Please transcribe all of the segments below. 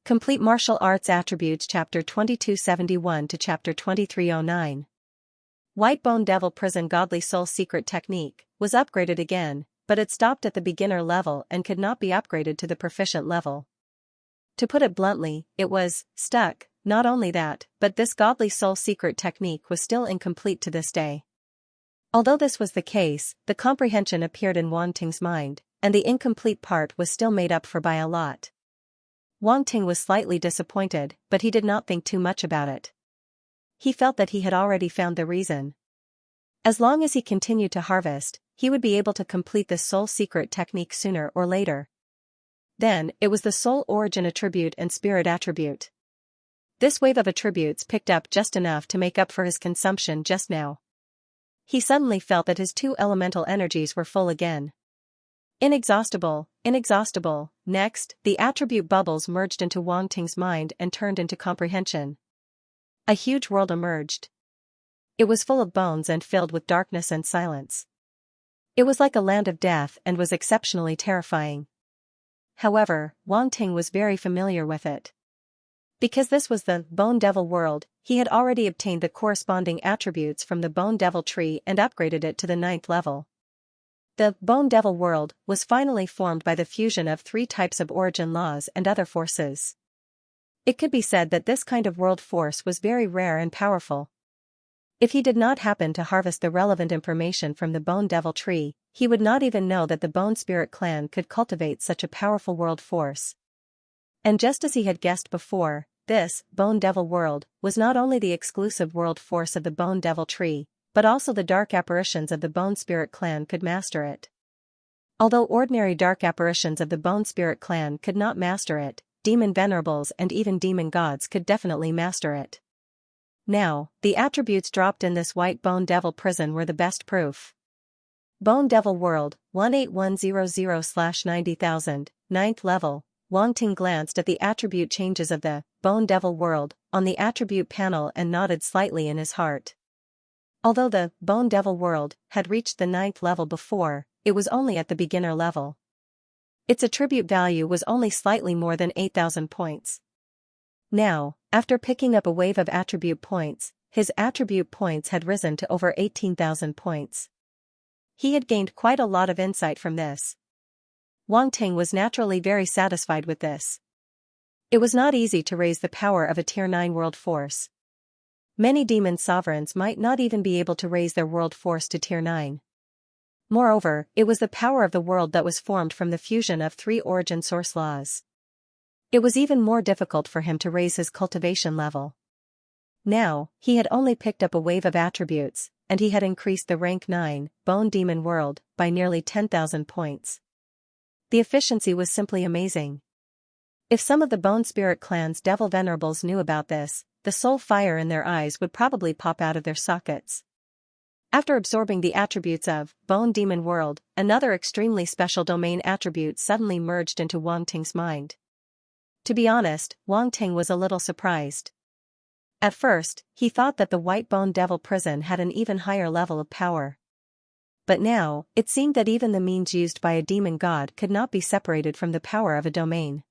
Complete Martial Arts Attributes Chapter 2271 to Chapter 2309. White Bone Devil Prison Godly Soul Secret Technique was upgraded again, but it stopped at the beginner level and could not be upgraded to the proficient level. To put it bluntly, it was stuck. Not only that, but this Godly Soul Secret Technique was still incomplete to this day. Although this was the case, the comprehension appeared in Wang Ting's mind, and the incomplete part was still made up for by a lot. Wang Ting was slightly disappointed, but he did not think too much about it. He felt that he had already found the reason. As long as he continued to harvest, he would be able to complete the soul secret technique sooner or later. Then, it was the soul origin attribute and spirit attribute. This wave of attributes picked up just enough to make up for his consumption just now. He suddenly felt that his two elemental energies were full again. Inexhaustible, inexhaustible. Next, the attribute bubbles merged into Wang Ting's mind and turned into comprehension. A huge world emerged. It was full of bones and filled with darkness and silence. It was like a land of death and was exceptionally terrifying. However, Wang Ting was very familiar with it. Because this was the Bone Devil world, he had already obtained the corresponding attributes from the Bone Devil tree and upgraded it to the 9th level. The Bone Devil world was finally formed by the fusion of 3 types of origin laws and other forces. It could be said that this kind of world force was very rare and powerful. If he did not happen to harvest the relevant information from the Bone Devil tree, he would not even know that the Bone Spirit clan could cultivate such a powerful world force. And just as he had guessed before, this Bone Devil world was not only the exclusive world force of the Bone Devil tree, but also the dark apparitions of the Bone Spirit clan could master it. Although ordinary dark apparitions of the Bone Spirit clan could not master it, demon venerables and even demon gods could definitely master it. Now, the attributes dropped in this White Bone Devil prison were the best proof. Bone Devil World, 18100/90,000, 9th level. Wang Ting glanced at the attribute changes of the Bone Devil World on the attribute panel and nodded slightly in his heart. Although the Bone Devil world had reached the 9th level before, it was only at the beginner level. Its attribute value was only slightly more than 8,000 points. Now, after picking up a wave of attribute points, his attribute points had risen to over 18,000 points. He had gained quite a lot of insight from this. Wang Ting was naturally very satisfied with this. It was not easy to raise the power of a Tier 9 world force. Many demon sovereigns might not even be able to raise their world force to Tier 9. Moreover, it was the power of the world that was formed from the fusion of 3 origin source laws. It was even more difficult for him to raise his cultivation level. Now, he had only picked up a wave of attributes, and he had increased the rank 9, Bone Demon World, by nearly 10,000 points. The efficiency was simply amazing. If some of the Bone Spirit clan's devil venerables knew about this, the soul fire in their eyes would probably pop out of their sockets. After absorbing the attributes of Bone Demon World, another extremely special domain attribute suddenly merged into Wang Ting's mind. To be honest, Wang Ting was a little surprised. At first, he thought that the White Bone Devil prison had an even higher level of power. But now, it seemed that even the means used by a demon god could not be separated from the power of a domain.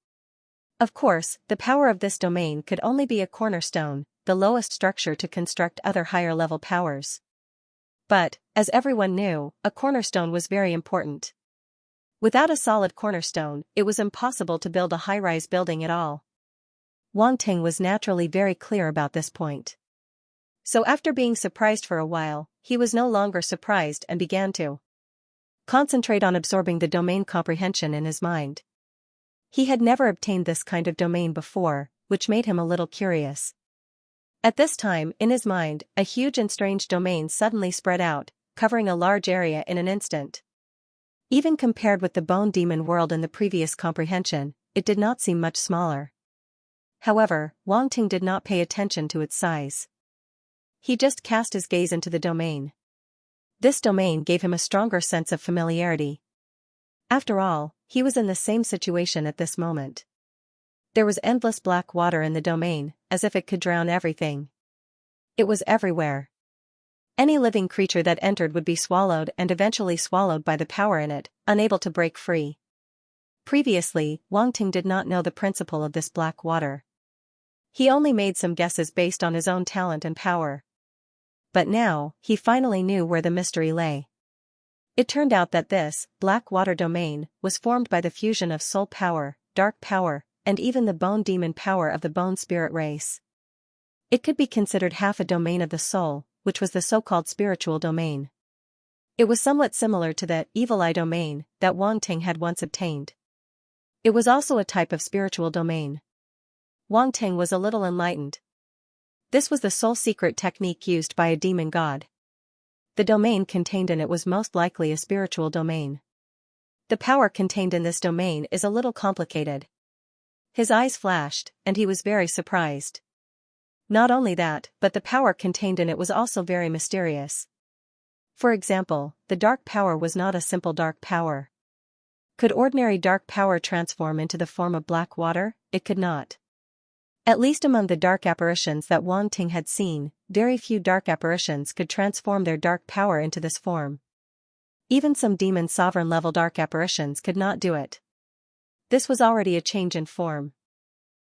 Of course, the power of this domain could only be a cornerstone, the lowest structure to construct other higher-level powers. But, as everyone knew, a cornerstone was very important. Without a solid cornerstone, it was impossible to build a high-rise building at all. Wang Ting was naturally very clear about this point. So after being surprised for a while, he was no longer surprised and began to concentrate on absorbing the domain comprehension in his mind. He had never obtained this kind of domain before, which made him a little curious. At this time, in his mind, a huge and strange domain suddenly spread out, covering a large area in an instant. Even compared with the Bone Demon world in the previous comprehension, it did not seem much smaller. However, Wang Ting did not pay attention to its size. He just cast his gaze into the domain. This domain gave him a stronger sense of familiarity. After all, he was in the same situation at this moment. There was endless black water in the domain, as if it could drown everything. It was everywhere. Any living creature that entered would be swallowed and eventually swallowed by the power in it, unable to break free. Previously, Wang Ting did not know the principle of this black water. He only made some guesses based on his own talent and power. But now, he finally knew where the mystery lay. It turned out that this black water domain was formed by the fusion of soul power, dark power, and even the bone demon power of the bone spirit race. It could be considered half a domain of the soul, which was the so-called spiritual domain. It was somewhat similar to the evil eye domain that Wang Ting had once obtained. It was also a type of spiritual domain. Wang Ting was a little enlightened. This was the sole secret technique used by a demon god. The domain contained in it was most likely a spiritual domain. The power contained in this domain is a little complicated. His eyes flashed, and he was very surprised. Not only that, but the power contained in it was also very mysterious. For example, the dark power was not a simple dark power. Could ordinary dark power transform into the form of black water? It could not. At least among the dark apparitions that Wang Ting had seen, very few dark apparitions could transform their dark power into this form. Even some demon sovereign level dark apparitions could not do it. This was already a change in form.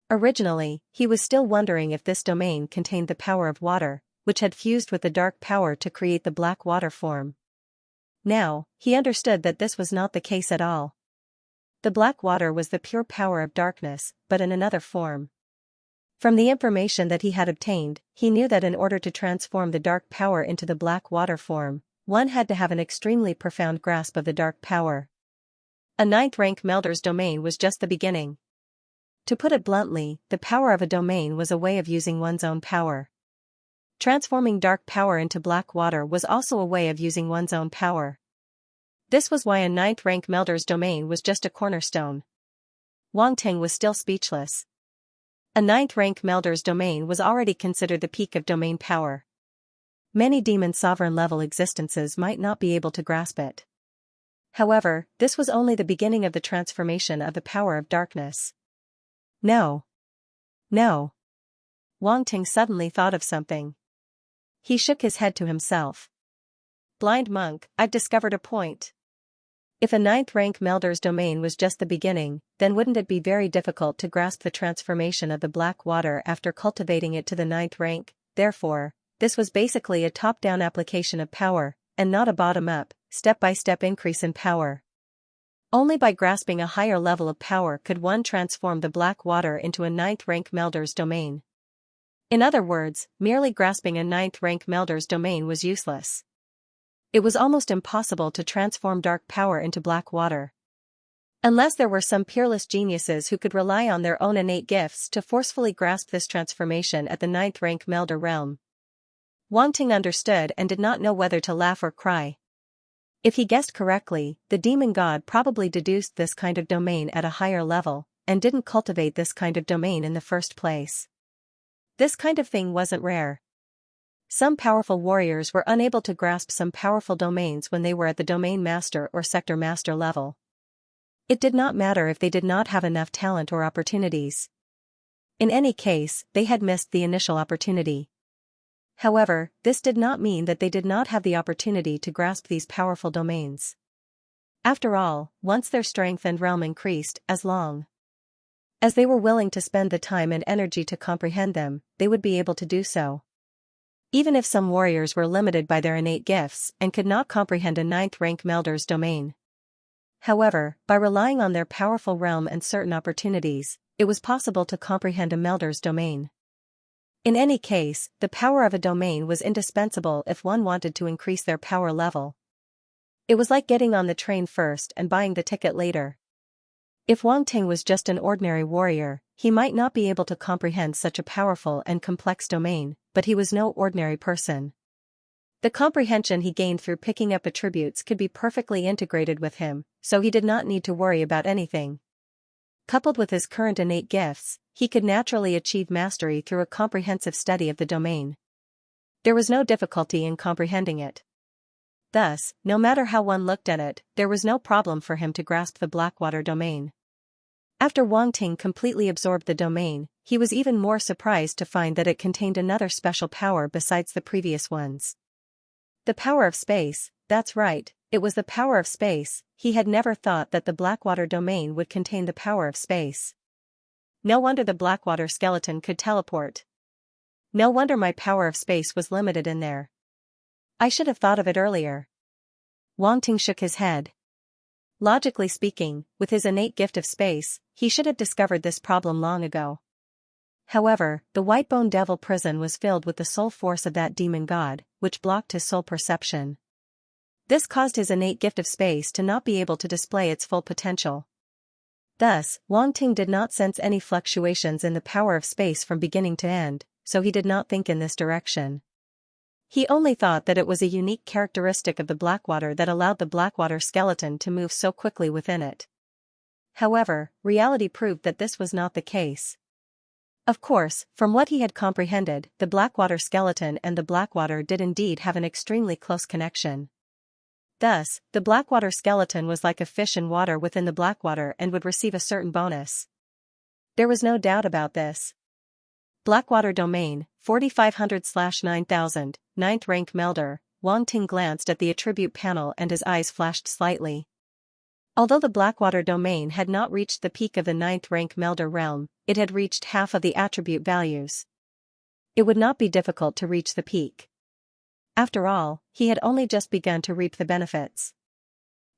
Originally, he was still wondering if this domain contained the power of water, which had fused with the dark power to create the black water form. Now, he understood that this was not the case at all. The black water was the pure power of darkness, but in another form. From the information that he had obtained, he knew that in order to transform the dark power into the black water form, one had to have an extremely profound grasp of the dark power. A 9th rank melder's domain was just the beginning. To put it bluntly, the power of a domain was a way of using one's own power. Transforming dark power into black water was also a way of using one's own power. This was why a 9th rank melder's domain was just a cornerstone. Wang Ting was still speechless. A 9th rank melder's domain was already considered the peak of domain power. Many demon sovereign level existences might not be able to grasp it. However, this was only the beginning of the transformation of the power of darkness. No. No. Wang Ting suddenly thought of something. He shook his head to himself. Blind monk, I've discovered a point. If a 9th rank melder's domain was just the beginning, then wouldn't it be very difficult to grasp the transformation of the black water after cultivating it to the 9th rank? Therefore, this was basically a top-down application of power, and not a bottom-up, step-by-step increase in power. Only by grasping a higher level of power could one transform the black water into a 9th rank melder's domain. In other words, merely grasping a 9th rank melder's domain was useless. It was almost impossible to transform dark power into black water. Unless there were some peerless geniuses who could rely on their own innate gifts to forcefully grasp this transformation at the 9th rank melder realm. Wang Ting understood and did not know whether to laugh or cry. If he guessed correctly, the demon god probably deduced this kind of domain at a higher level, and didn't cultivate this kind of domain in the first place. This kind of thing wasn't rare. Some powerful warriors were unable to grasp some powerful domains when they were at the domain master or sector master level. It did not matter if they did not have enough talent or opportunities. In any case, they had missed the initial opportunity. However, this did not mean that they did not have the opportunity to grasp these powerful domains. After all, once their strength and realm increased, as long as they were willing to spend the time and energy to comprehend them, they would be able to do so. Even if some warriors were limited by their innate gifts and could not comprehend a 9th rank melder's domain. However, by relying on their powerful realm and certain opportunities, it was possible to comprehend a melder's domain. In any case, the power of a domain was indispensable if one wanted to increase their power level. It was like getting on the train first and buying the ticket later. If Wang Ting was just an ordinary warrior, he might not be able to comprehend such a powerful and complex domain, but he was no ordinary person. The comprehension he gained through picking up attributes could be perfectly integrated with him, so he did not need to worry about anything. Coupled with his current innate gifts, he could naturally achieve mastery through a comprehensive study of the domain. There was no difficulty in comprehending it. Thus, no matter how one looked at it, there was no problem for him to grasp the Blackwater domain. After Wang Ting completely absorbed the domain, he was even more surprised to find that it contained another special power besides the previous ones. The power of space, that's right, it was the power of space. He had never thought that the Blackwater domain would contain the power of space. No wonder the Blackwater skeleton could teleport. No wonder my power of space was limited in there. I should have thought of it earlier. Wang Ting shook his head. Logically speaking, with his innate gift of space, he should have discovered this problem long ago. However, the White Bone Devil prison was filled with the soul force of that demon god, which blocked his soul perception. This caused his innate gift of space to not be able to display its full potential. Thus, Wang Ting did not sense any fluctuations in the power of space from beginning to end, so he did not think in this direction. He only thought that it was a unique characteristic of the Blackwater that allowed the Blackwater skeleton to move so quickly within it. However, reality proved that this was not the case. Of course, from what he had comprehended, the Blackwater skeleton and the Blackwater did indeed have an extremely close connection. Thus, the Blackwater skeleton was like a fish in water within the Blackwater and would receive a certain bonus. There was no doubt about this. Blackwater domain, 4500/9000, 9th rank Melder. Wang Ting glanced at the attribute panel and his eyes flashed slightly. Although the Blackwater domain had not reached the peak of the 9th rank Melder realm, it had reached half of the attribute values. It would not be difficult to reach the peak. After all, he had only just begun to reap the benefits.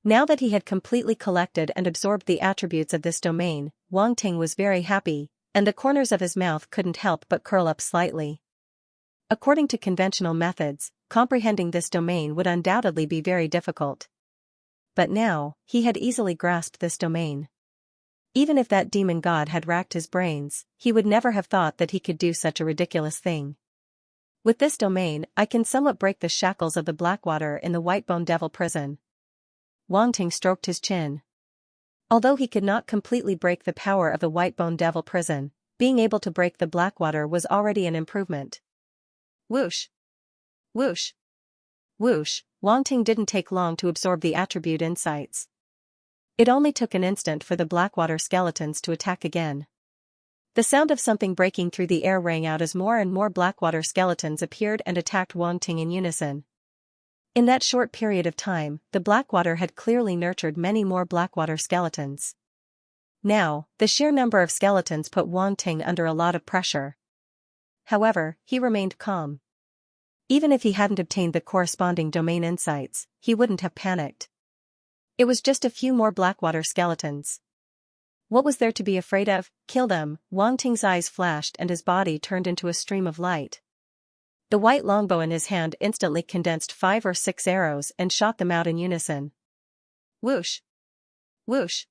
Now that he had completely collected and absorbed the attributes of this domain, Wang Ting was very happy, and the corners of his mouth couldn't help but curl up slightly. According to conventional methods, comprehending this domain would undoubtedly be very difficult. But now, he had easily grasped this domain. Even if that demon god had racked his brains, he would never have thought that he could do such a ridiculous thing. With this domain, I can somewhat break the shackles of the Blackwater in the White Bone Devil prison. Wang Ting stroked his chin. Although he could not completely break the power of the White Bone Devil prison, being able to break the Blackwater was already an improvement. Whoosh! Whoosh! Whoosh! Wang Ting didn't take long to absorb the attribute insights. It only took an instant for the Blackwater skeletons to attack again. The sound of something breaking through the air rang out as more and more Blackwater skeletons appeared and attacked Wang Ting in unison. In that short period of time, the Blackwater had clearly nurtured many more Blackwater skeletons. Now, the sheer number of skeletons put Wang Ting under a lot of pressure. However, he remained calm. Even if he hadn't obtained the corresponding domain insights, he wouldn't have panicked. It was just a few more Blackwater skeletons. What was there to be afraid of? Kill them. Wang Ting's eyes flashed and his body turned into a stream of light. The white longbow in his hand instantly condensed 5 or 6 arrows and shot them out in unison. Whoosh! Whoosh!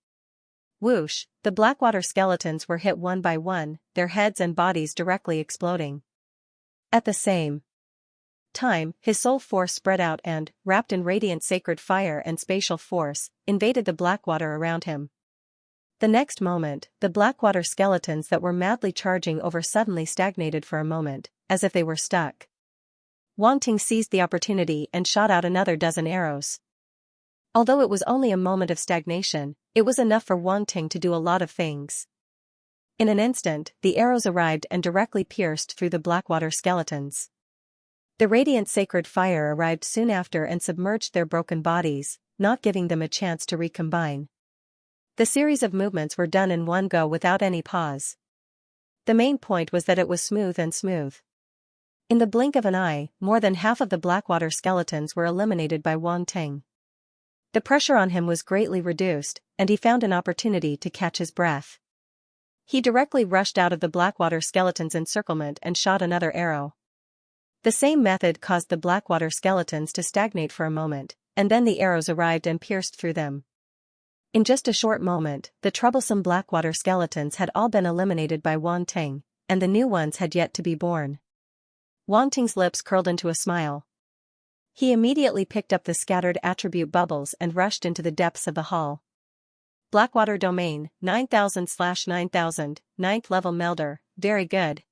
Whoosh! The Blackwater skeletons were hit one by one, their heads and bodies directly exploding. At the same time, his soul force spread out and, wrapped in radiant sacred fire and spatial force, invaded the Blackwater around him. The next moment, the Blackwater skeletons that were madly charging over suddenly stagnated for a moment, as if they were stuck. Wang Ting seized the opportunity and shot out another dozen arrows. Although it was only a moment of stagnation, it was enough for Wang Ting to do a lot of things. In an instant, the arrows arrived and directly pierced through the Blackwater skeletons. The radiant sacred fire arrived soon after and submerged their broken bodies, not giving them a chance to recombine. The series of movements were done in one go without any pause. The main point was that it was smooth and smooth. In the blink of an eye, more than half of the Blackwater skeletons were eliminated by Wang Ting. The pressure on him was greatly reduced, and he found an opportunity to catch his breath. He directly rushed out of the Blackwater skeleton's encirclement and shot another arrow. The same method caused the Blackwater skeletons to stagnate for a moment, and then the arrows arrived and pierced through them. In just a short moment, the troublesome Blackwater skeletons had all been eliminated by Wang Ting, and the new ones had yet to be born. Wang Ting's lips curled into a smile. He immediately picked up the scattered attribute bubbles and rushed into the depths of the hall. Blackwater domain, 9000/9000, 9th level Melder, very good.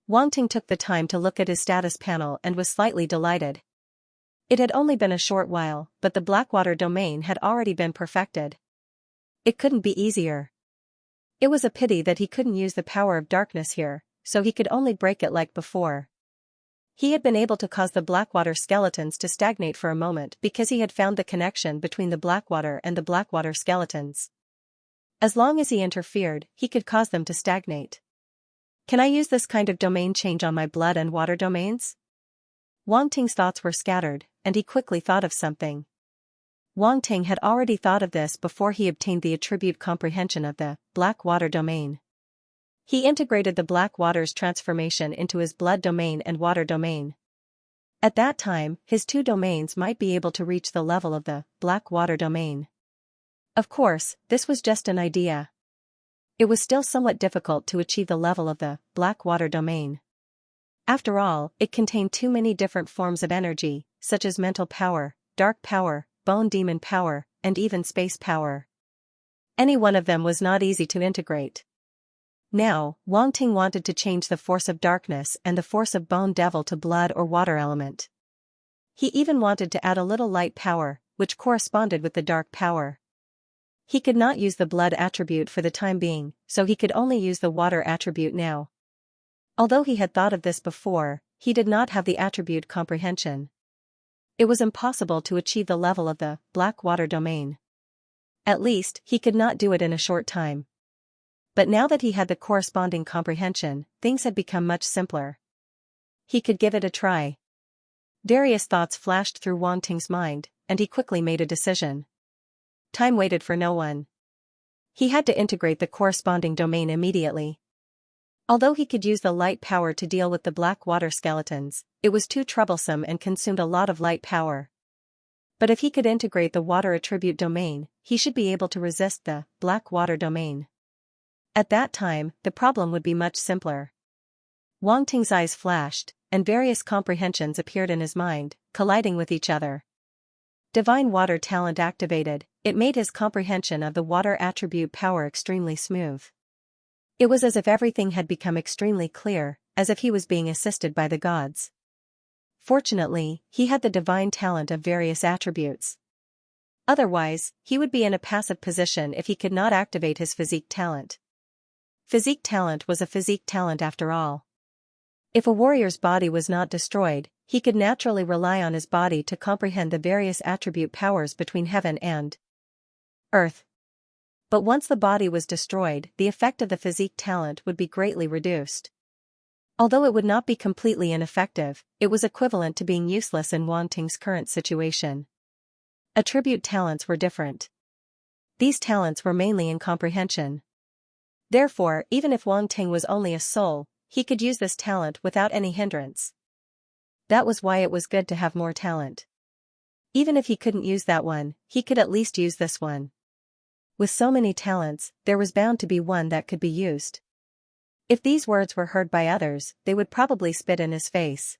Wang Ting took the time to look at his status panel and was slightly delighted. It had only been a short while, but the Blackwater domain had already been perfected. It couldn't be easier. It was a pity that he couldn't use the power of darkness here, so he could only break it like before. He had been able to cause the Blackwater skeletons to stagnate for a moment because he had found the connection between the Blackwater and the Blackwater skeletons. As long as he interfered, he could cause them to stagnate. Can I use this kind of domain change on my blood and water domains? Wang Ting's thoughts were scattered, and he quickly thought of something. Wang Ting had already thought of this before he obtained the attribute comprehension of the Blackwater domain. He integrated the Blackwater's transformation into his blood domain and water domain. At that time, his two domains might be able to reach the level of the Blackwater domain. Of course, this was just an idea. It was still somewhat difficult to achieve the level of the Blackwater domain. After all, it contained too many different forms of energy, such as mental power, dark power, bone demon power, and even space power. Any one of them was not easy to integrate. Now, Wang Ting wanted to change the force of darkness and the force of bone devil to blood or water element. He even wanted to add a little light power, which corresponded with the dark power. He could not use the blood attribute for the time being, so he could only use the water attribute now. Although he had thought of this before, he did not have the attribute comprehension. It was impossible to achieve the level of the Blackwater domain. At least, he could not do it in a short time. But now that he had the corresponding comprehension, things had become much simpler. He could give it a try. Various thoughts flashed through Wang Ting's mind, and he quickly made a decision. Time waited for no one. He had to integrate the corresponding domain immediately. Although he could use the light power to deal with the Blackwater skeletons, it was too troublesome and consumed a lot of light power. But if he could integrate the water attribute domain, he should be able to resist the Blackwater domain. At that time, the problem would be much simpler. Wang Ting's eyes flashed, and various comprehensions appeared in his mind, colliding with each other. Divine water talent activated, it made his comprehension of the water attribute power extremely smooth. It was as if everything had become extremely clear, as if he was being assisted by the gods. Fortunately, he had the divine talent of various attributes. Otherwise, he would be in a passive position if he could not activate his physique talent. Physique talent was a physique talent after all. If a warrior's body was not destroyed, he could naturally rely on his body to comprehend the various attribute powers between heaven and earth. But once the body was destroyed, the effect of the physique talent would be greatly reduced. Although it would not be completely ineffective, it was equivalent to being useless in Wang Ting's current situation. Attribute talents were different. These talents were mainly in comprehension. Therefore, even if Wang Ting was only a soul, he could use this talent without any hindrance. That was why it was good to have more talent. Even if he couldn't use that one, he could at least use this one. With so many talents, there was bound to be one that could be used. If these words were heard by others, they would probably spit in his face.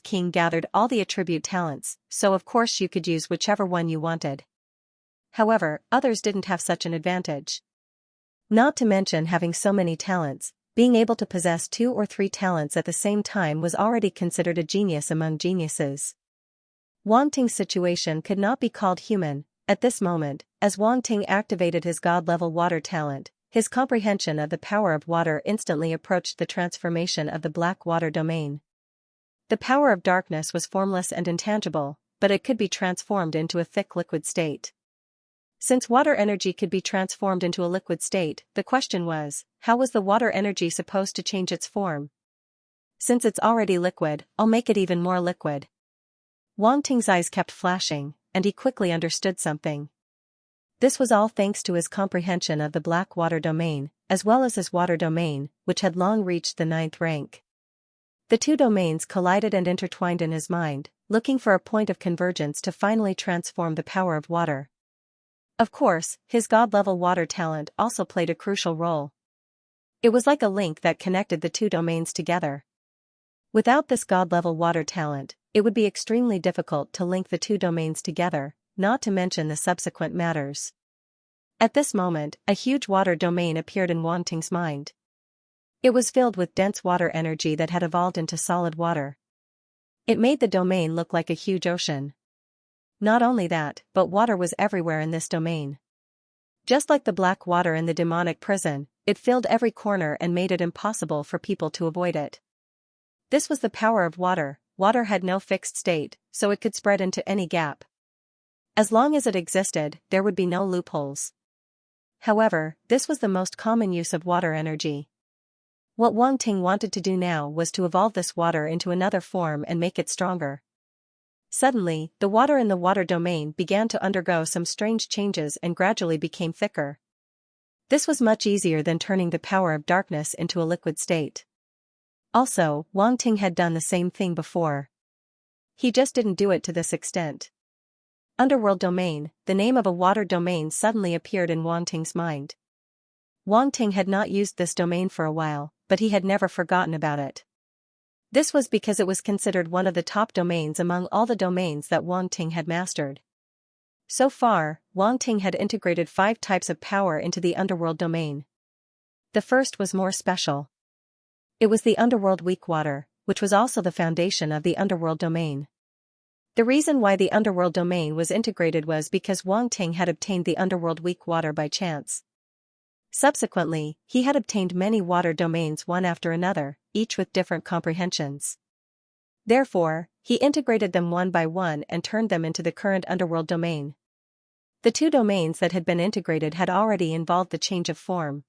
King gathered all the attribute talents, so of course you could use whichever one you wanted. However, others didn't have such an advantage. Not to mention having so many talents, being able to possess 2 or 3 talents at the same time was already considered a genius among geniuses. Wang Ting's situation could not be called human, at this moment, as Wang Ting activated his god-level water talent. His comprehension of the power of water instantly approached the transformation of the Blackwater domain. The power of darkness was formless and intangible, but it could be transformed into a thick liquid state. Since water energy could be transformed into a liquid state, the question was, how was the water energy supposed to change its form? Since it's already liquid, I'll make it even more liquid. Wang Ting's eyes kept flashing, and he quickly understood something. This was all thanks to his comprehension of the Blackwater domain, as well as his water domain, which had long reached the 9th rank. The two domains collided and intertwined in his mind, looking for a point of convergence to finally transform the power of water. Of course, his god-level water talent also played a crucial role. It was like a link that connected the two domains together. Without this god-level water talent, it would be extremely difficult to link the two domains together, not to mention the subsequent matters. At this moment, a huge water domain appeared in Wang Ting's mind. It was filled with dense water energy that had evolved into solid water. It made the domain look like a huge ocean. Not only that, but water was everywhere in this domain. Just like the black water in the demonic prison, it filled every corner and made it impossible for people to avoid it. This was the power of water. Water had no fixed state, so it could spread into any gap. As long as it existed, there would be no loopholes. However, this was the most common use of water energy. What Wang Ting wanted to do now was to evolve this water into another form and make it stronger. Suddenly, the water in the water domain began to undergo some strange changes and gradually became thicker. This was much easier than turning the power of darkness into a liquid state. Also, Wang Ting had done the same thing before. He just didn't do it to this extent. Underworld domain, the name of a water domain suddenly appeared in Wang Ting's mind. Wang Ting had not used this domain for a while, but he had never forgotten about it. This was because it was considered one of the top domains among all the domains that Wang Ting had mastered. So far, Wang Ting had integrated 5 types of power into the underworld domain. The first was more special. It was the underworld weak water, which was also the foundation of the underworld domain. The reason why the underworld domain was integrated was because Wang Ting had obtained the underworld weak water by chance. Subsequently, he had obtained many water domains one after another, each with different comprehensions. Therefore, he integrated them one by one and turned them into the current underworld domain. The 2 domains that had been integrated had already involved the change of form.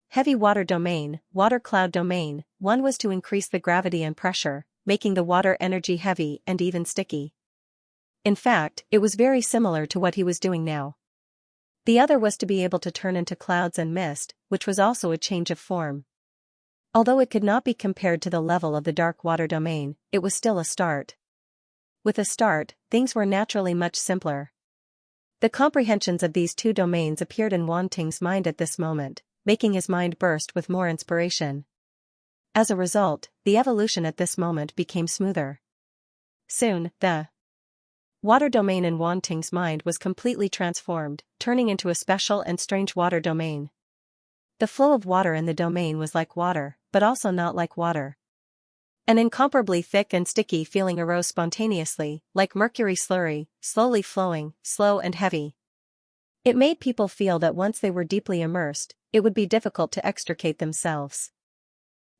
Heavy water domain, water cloud domain, one was to increase the gravity and pressure, making the water energy heavy and even sticky. In fact, it was very similar to what he was doing now. The other was to be able to turn into clouds and mist, which was also a change of form. Although it could not be compared to the level of the dark water domain, it was still a start. With a start, things were naturally much simpler. The comprehensions of these 2 domains appeared in Wang Ting's mind at this moment, making his mind burst with more inspiration. As a result, the evolution at this moment became smoother. Soon, the water domain in Wang Ting's mind was completely transformed, turning into a special and strange water domain. The flow of water in the domain was like water, but also not like water. An incomparably thick and sticky feeling arose spontaneously, like mercury slurry, slowly flowing, slow and heavy. It made people feel that once they were deeply immersed, it would be difficult to extricate themselves.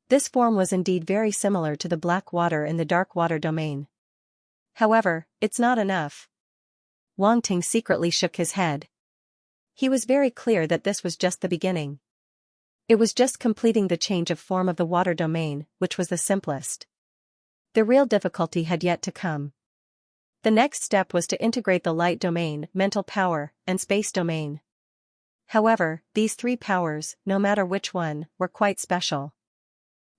This form was indeed very similar to the black water in the dark water domain. However, it's not enough. Wang Ting secretly shook his head. He was very clear that this was just the beginning. It was just completing the change of form of the water domain, which was the simplest. The real difficulty had yet to come. The next step was to integrate the light domain, mental power, and space domain. However, these 3 powers, no matter which one, were quite special.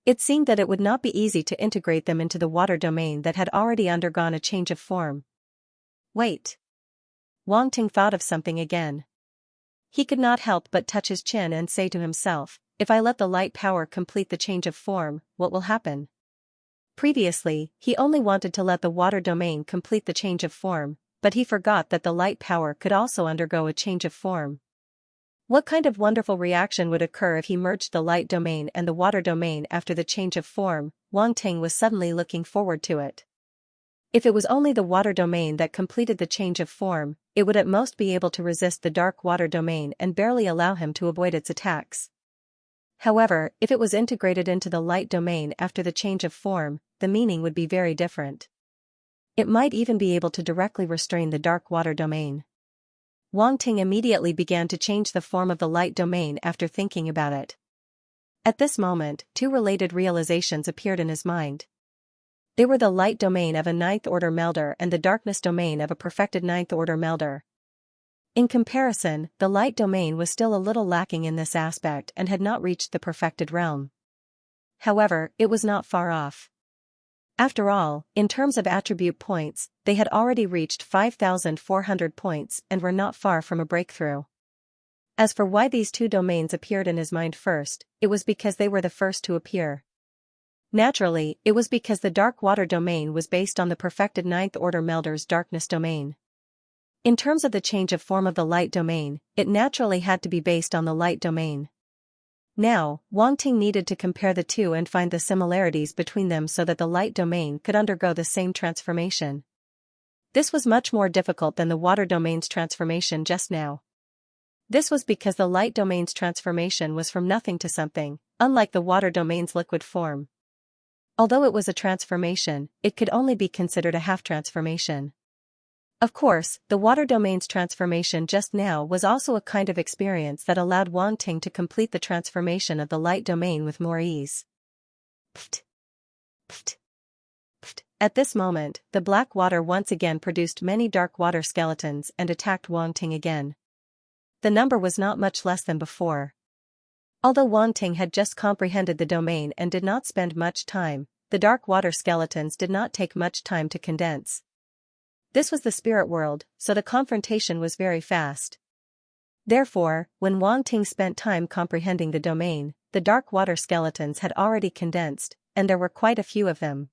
It seemed that it would not be easy to integrate them into the water domain that had already undergone a change of form. Wait. Wang Ting thought of something again. He could not help but touch his chin and say to himself, if I let the light power complete the change of form, what will happen? Previously, he only wanted to let the water domain complete the change of form, but he forgot that the light power could also undergo a change of form. What kind of wonderful reaction would occur if he merged the light domain and the water domain after the change of form? Wang Ting was suddenly looking forward to it. If it was only the water domain that completed the change of form, it would at most be able to resist the dark water domain and barely allow him to avoid its attacks. However, if it was integrated into the light domain after the change of form, the meaning would be very different. It might even be able to directly restrain the dark water domain. Wang Ting immediately began to change the form of the light domain after thinking about it. At this moment, 2 related realizations appeared in his mind. They were the light domain of a 9th-order melder and the darkness domain of a perfected 9th-order melder. In comparison, the light domain was still a little lacking in this aspect and had not reached the perfected realm. However, it was not far off. After all, in terms of attribute points, they had already reached 5,400 points and were not far from a breakthrough. As for why these 2 domains appeared in his mind first, it was because they were the first to appear. Naturally, it was because the dark water domain was based on the perfected 9th-order melder's darkness domain. In terms of the change of form of the light domain, it naturally had to be based on the light domain. Now, Wang Ting needed to compare the 2 and find the similarities between them so that the light domain could undergo the same transformation. This was much more difficult than the water domain's transformation just now. This was because the light domain's transformation was from nothing to something, unlike the water domain's liquid form. Although it was a transformation, it could only be considered a half-transformation. Of course, the water domain's transformation just now was also a kind of experience that allowed Wang Ting to complete the transformation of the light domain with more ease. Pft. Pft. Pft. At this moment, the black water once again produced many dark water skeletons and attacked Wang Ting again. The number was not much less than before. Although Wang Ting had just comprehended the domain and did not spend much time, the dark water skeletons did not take much time to condense. This was the spirit world, so the confrontation was very fast. Therefore, when Wang Ting spent time comprehending the domain, the dark water skeletons had already condensed, and there were quite a few of them.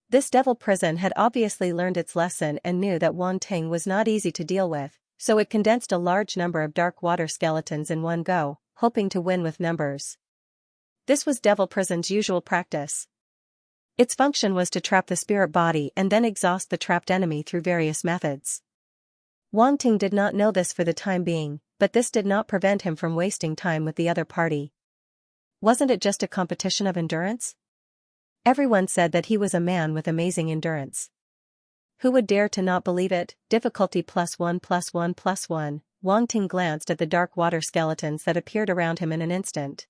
This devil prison had obviously learned its lesson and knew that Wang Ting was not easy to deal with, so it condensed a large number of dark water skeletons in one go, hoping to win with numbers. This was Devil Prison's usual practice. Its function was to trap the spirit body and then exhaust the trapped enemy through various methods. Wang Ting did not know this for the time being, but this did not prevent him from wasting time with the other party. Wasn't it just a competition of endurance? Everyone said that he was a man with amazing endurance. Who would dare to not believe it? Difficulty +1+1+1. Wang Ting glanced at the dark water skeletons that appeared around him in an instant,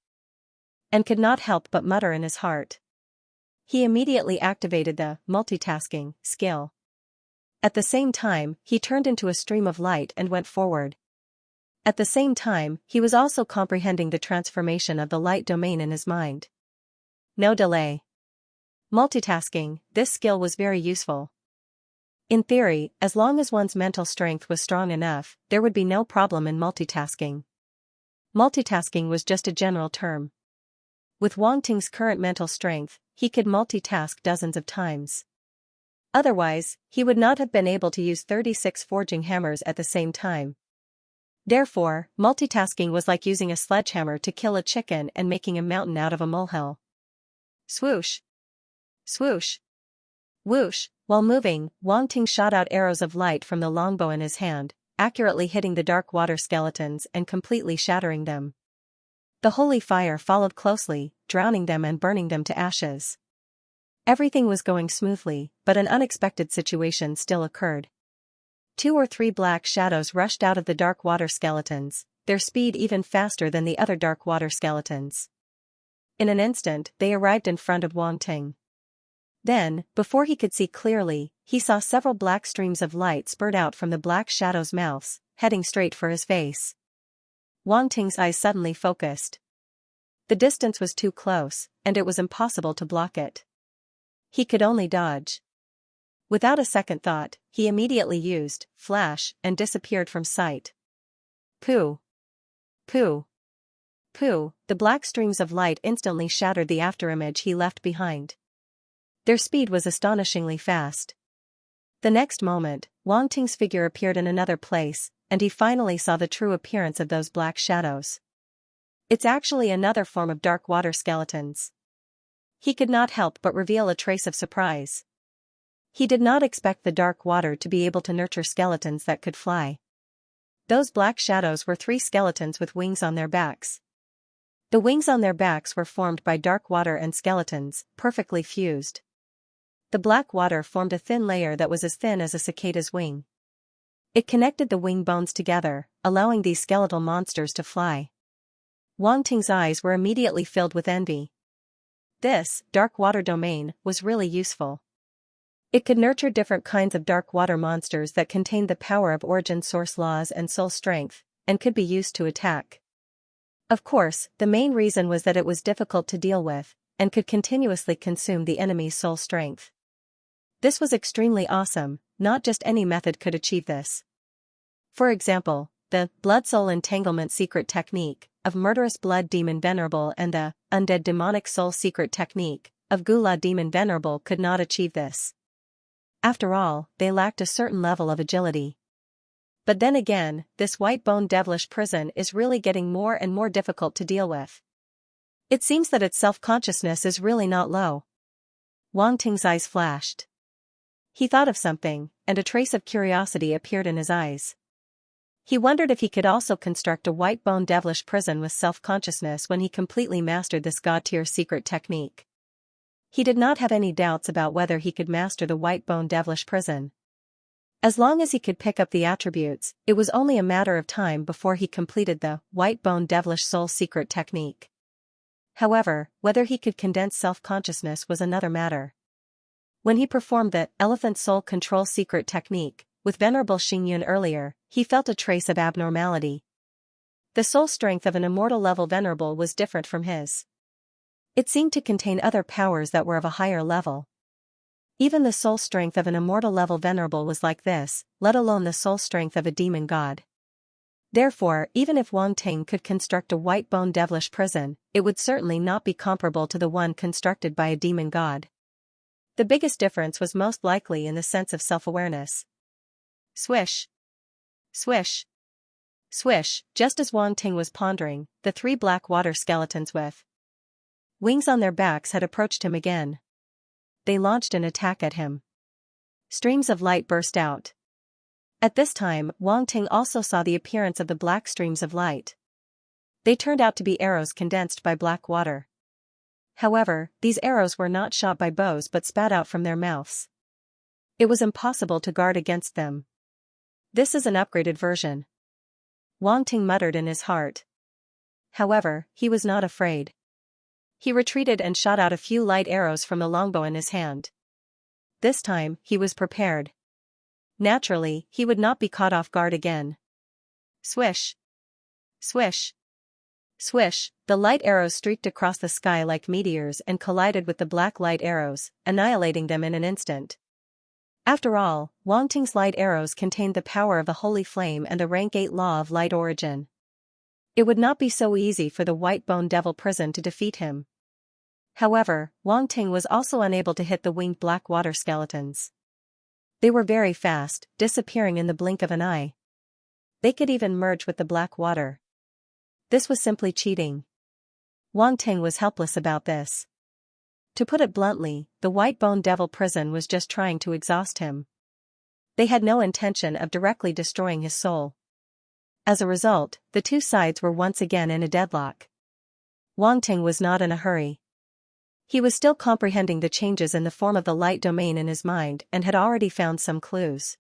and could not help but mutter in his heart. He immediately activated the multitasking skill. At the same time, he turned into a stream of light and went forward. At the same time, he was also comprehending the transformation of the light domain in his mind. No delay. Multitasking, this skill was very useful. In theory, as long as one's mental strength was strong enough, there would be no problem in multitasking. Multitasking was just a general term. With Wang Ting's current mental strength, he could multitask dozens of times. Otherwise, he would not have been able to use 36 forging hammers at the same time. Therefore, multitasking was like using a sledgehammer to kill a chicken and making a mountain out of a molehill. Swoosh! Swoosh! Whoosh! While moving, Wang Ting shot out arrows of light from the longbow in his hand, accurately hitting the dark water skeletons and completely shattering them. The holy fire followed closely, drowning them and burning them to ashes. Everything was going smoothly, but an unexpected situation still occurred. 2 or 3 black shadows rushed out of the dark water skeletons, their speed even faster than the other dark water skeletons. In an instant, they arrived in front of Wang Ting. Then, before he could see clearly, he saw several black streams of light spurt out from the black shadows' mouths, heading straight for his face. Wang Ting's eyes suddenly focused. The distance was too close, and it was impossible to block it. He could only dodge. Without a second thought, he immediately used flash and disappeared from sight. Pooh! Pooh! Pooh! The black streams of light instantly shattered the afterimage he left behind. Their speed was astonishingly fast. The next moment, Wang Ting's figure appeared in another place, and he finally saw the true appearance of those black shadows. It's actually another form of dark water skeletons. He could not help but reveal a trace of surprise. He did not expect the dark water to be able to nurture skeletons that could fly. Those black shadows were 3 skeletons with wings on their backs. The wings on their backs were formed by dark water and skeletons, perfectly fused. The black water formed a thin layer that was as thin as a cicada's wing. It connected the wing bones together, allowing these skeletal monsters to fly. Wang Ting's eyes were immediately filled with envy. This dark water domain was really useful. It could nurture different kinds of dark water monsters that contained the power of origin source laws and soul strength, and could be used to attack. Of course, the main reason was that it was difficult to deal with, and could continuously consume the enemy's soul strength. This was extremely awesome, not just any method could achieve this. For example, the Blood Soul Entanglement Secret Technique of Murderous Blood Demon Venerable and the Undead Demonic Soul Secret Technique of Gula Demon Venerable could not achieve this. After all, they lacked a certain level of agility. But then again, this white bone devilish prison is really getting more and more difficult to deal with. It seems that its self-consciousness is really not low. Wang Ting's eyes flashed. He thought of something, and a trace of curiosity appeared in his eyes. He wondered if he could also construct a white bone devilish prison with self-consciousness when he completely mastered this god-tier secret technique. He did not have any doubts about whether he could master the white bone devilish prison. As long as he could pick up the attributes, it was only a matter of time before he completed the white bone devilish soul secret technique. However, whether he could condense self-consciousness was another matter. When he performed the elephant soul control secret technique with Venerable Xingyun earlier, he felt a trace of abnormality. The soul strength of an immortal level venerable was different from his. It seemed to contain other powers that were of a higher level. Even the soul strength of an immortal level venerable was like this, let alone the soul strength of a demon god. Therefore, even if Wang Ting could construct a white bone devilish prison, it would certainly not be comparable to the one constructed by a demon god. The biggest difference was most likely in the sense of self-awareness. Swish! Swish! Swish! Just as Wang Ting was pondering, the 3 black water skeletons with wings on their backs had approached him again. They launched an attack at him. Streams of light burst out. At this time, Wang Ting also saw the appearance of the black streams of light. They turned out to be arrows condensed by black water. However, these arrows were not shot by bows but spat out from their mouths. It was impossible to guard against them. This is an upgraded version. Wang Ting muttered in his heart. However, he was not afraid. He retreated and shot out a few light arrows from the longbow in his hand. This time, he was prepared. Naturally, he would not be caught off guard again. Swish! Swish! Swish! The light arrows streaked across the sky like meteors and collided with the black light arrows, annihilating them in an instant. After all, Wang Ting's light arrows contained the power of the holy flame and the rank 8 law of light origin. It would not be so easy for the white bone devil prison to defeat him. However, Wang Ting was also unable to hit the winged black water skeletons. They were very fast, disappearing in the blink of an eye. They could even merge with the black water. This was simply cheating. Wang Ting was helpless about this. To put it bluntly, the white bone devil prison was just trying to exhaust him. They had no intention of directly destroying his soul. As a result, the 2 sides were once again in a deadlock. Wang Ting was not in a hurry. He was still comprehending the changes in the form of the light domain in his mind and had already found some clues.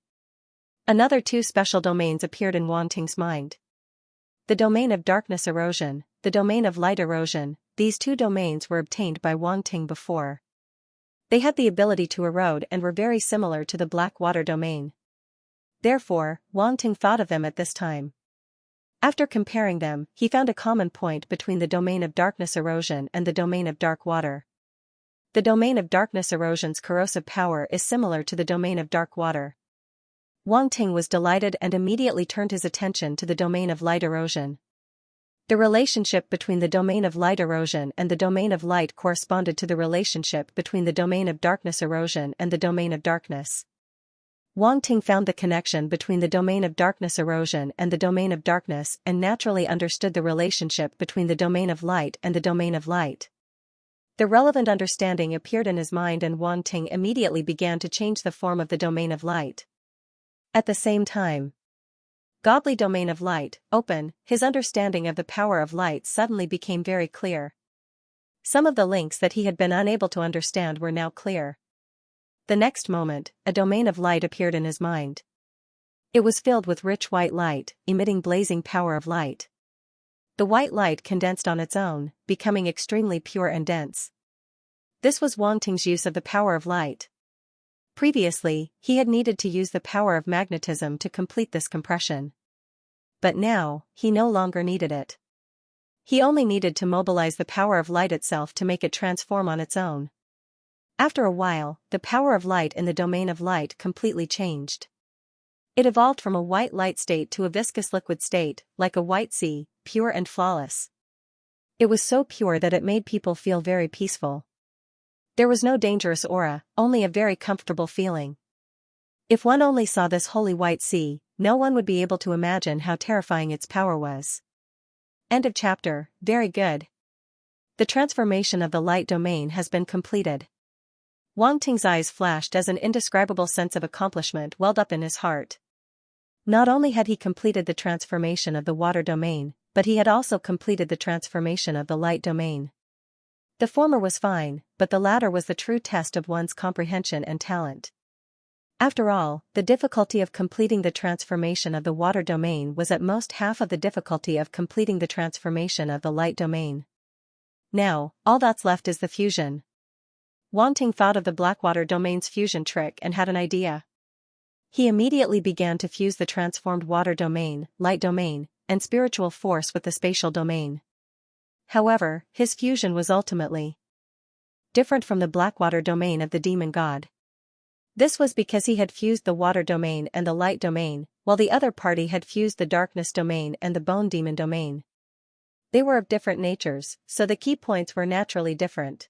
Another 2 special domains appeared in Wang Ting's mind. The domain of darkness erosion, the domain of light erosion. These 2 domains were obtained by Wang Ting before. They had the ability to erode and were very similar to the black water domain. Therefore, Wang Ting thought of them at this time. After comparing them, he found a common point between the domain of darkness erosion and the domain of dark water. The domain of darkness erosion's corrosive power is similar to the domain of dark water. Wang Ting was delighted and immediately turned his attention to the domain of light erosion. The relationship between the domain of light erosion and the domain of light corresponded to the relationship between the domain of darkness erosion and the domain of darkness. Wang Ting found the connection between the domain of darkness erosion and the domain of darkness and naturally understood the relationship between the domain of light and the domain of light. The relevant understanding appeared in his mind and Wang Ting immediately began to change the form of the domain of light. At the same time, godly domain of light, open, his understanding of the power of light suddenly became very clear. Some of the links that he had been unable to understand were now clear. The next moment, a domain of light appeared in his mind. It was filled with rich white light, emitting blazing power of light. The white light condensed on its own, becoming extremely pure and dense. This was Wang Ting's use of the power of light. Previously, he had needed to use the power of magnetism to complete this compression. But now, he no longer needed it. He only needed to mobilize the power of light itself to make it transform on its own. After a while, the power of light in the domain of light completely changed. It evolved from a white light state to a viscous liquid state, like a white sea, pure and flawless. It was so pure that it made people feel very peaceful. There was no dangerous aura, only a very comfortable feeling. If one only saw this holy white sea, no one would be able to imagine how terrifying its power was. End of chapter. Very good. The transformation of the light domain has been completed. Wang Ting's eyes flashed as an indescribable sense of accomplishment welled up in his heart. Not only had he completed the transformation of the water domain, but he had also completed the transformation of the light domain. The former was fine, but the latter was the true test of one's comprehension and talent. After all, the difficulty of completing the transformation of the water domain was at most half of the difficulty of completing the transformation of the light domain. Now, all that's left is the fusion. Wang Ting thought of the Blackwater domain's fusion trick and had an idea. He immediately began to fuse the transformed water domain, light domain, and spiritual force with the spatial domain. However, his fusion was ultimately different from the Blackwater domain of the demon god. This was because he had fused the water domain and the light domain, while the other party had fused the darkness domain and the bone demon domain. They were of different natures, so the key points were naturally different.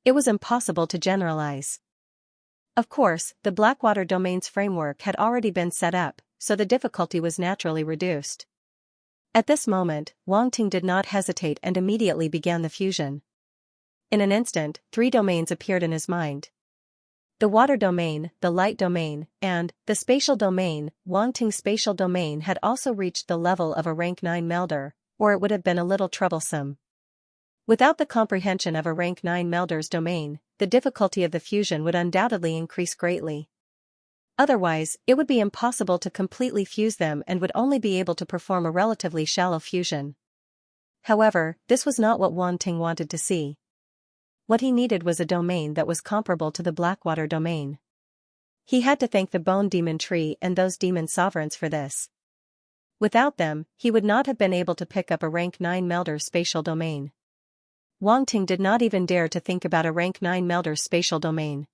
It was impossible to generalize. Of course, the Blackwater domain's framework had already been set up, so the difficulty was naturally reduced. At this moment, Wang Ting did not hesitate and immediately began the fusion. In an instant, 3 domains appeared in his mind. The water domain, the light domain, and the spatial domain. Wang Ting's spatial domain had also reached the level of a rank 9 melder, or it would have been a little troublesome. Without the comprehension of a rank 9 melder's domain, the difficulty of the fusion would undoubtedly increase greatly. Otherwise, it would be impossible to completely fuse them and would only be able to perform a relatively shallow fusion. However, this was not what Wang Ting wanted to see. What he needed was a domain that was comparable to the Blackwater domain. He had to thank the Bone Demon Tree and those demon sovereigns for this. Without them, he would not have been able to pick up a rank 9 melder's spatial domain. Wang Ting did not even dare to think about a rank 9 melder's spatial domain.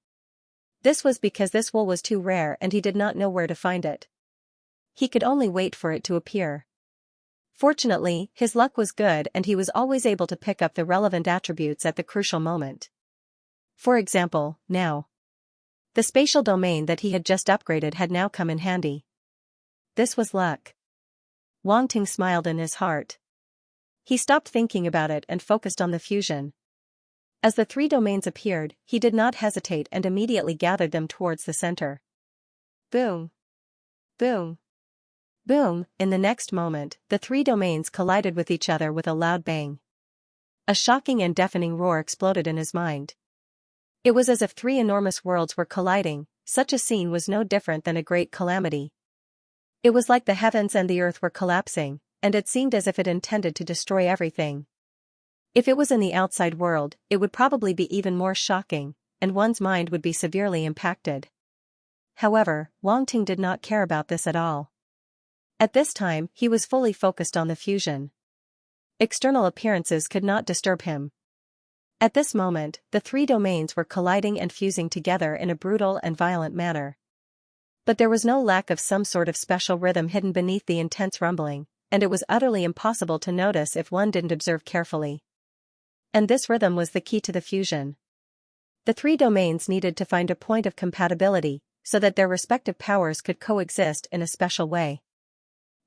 This was because this wool was too rare and he did not know where to find it. He could only wait for it to appear. Fortunately, his luck was good and he was always able to pick up the relevant attributes at the crucial moment. For example, now. The spatial domain that he had just upgraded had now come in handy. This was luck. Wang Ting smiled in his heart. He stopped thinking about it and focused on the fusion. As the 3 domains appeared, he did not hesitate and immediately gathered them towards the center. Boom! Boom! Boom! In the next moment, the 3 domains collided with each other with a loud bang. A shocking and deafening roar exploded in his mind. It was as if 3 enormous worlds were colliding. Such a scene was no different than a great calamity. It was like the heavens and the earth were collapsing, and it seemed as if it intended to destroy everything. If it was in the outside world, it would probably be even more shocking, and one's mind would be severely impacted. However, Wang Ting did not care about this at all. At this time, he was fully focused on the fusion. External appearances could not disturb him. At this moment, the 3 domains were colliding and fusing together in a brutal and violent manner. But there was no lack of some sort of special rhythm hidden beneath the intense rumbling, and it was utterly impossible to notice if one didn't observe carefully. And this rhythm was the key to the fusion. The 3 domains needed to find a point of compatibility, so that their respective powers could coexist in a special way.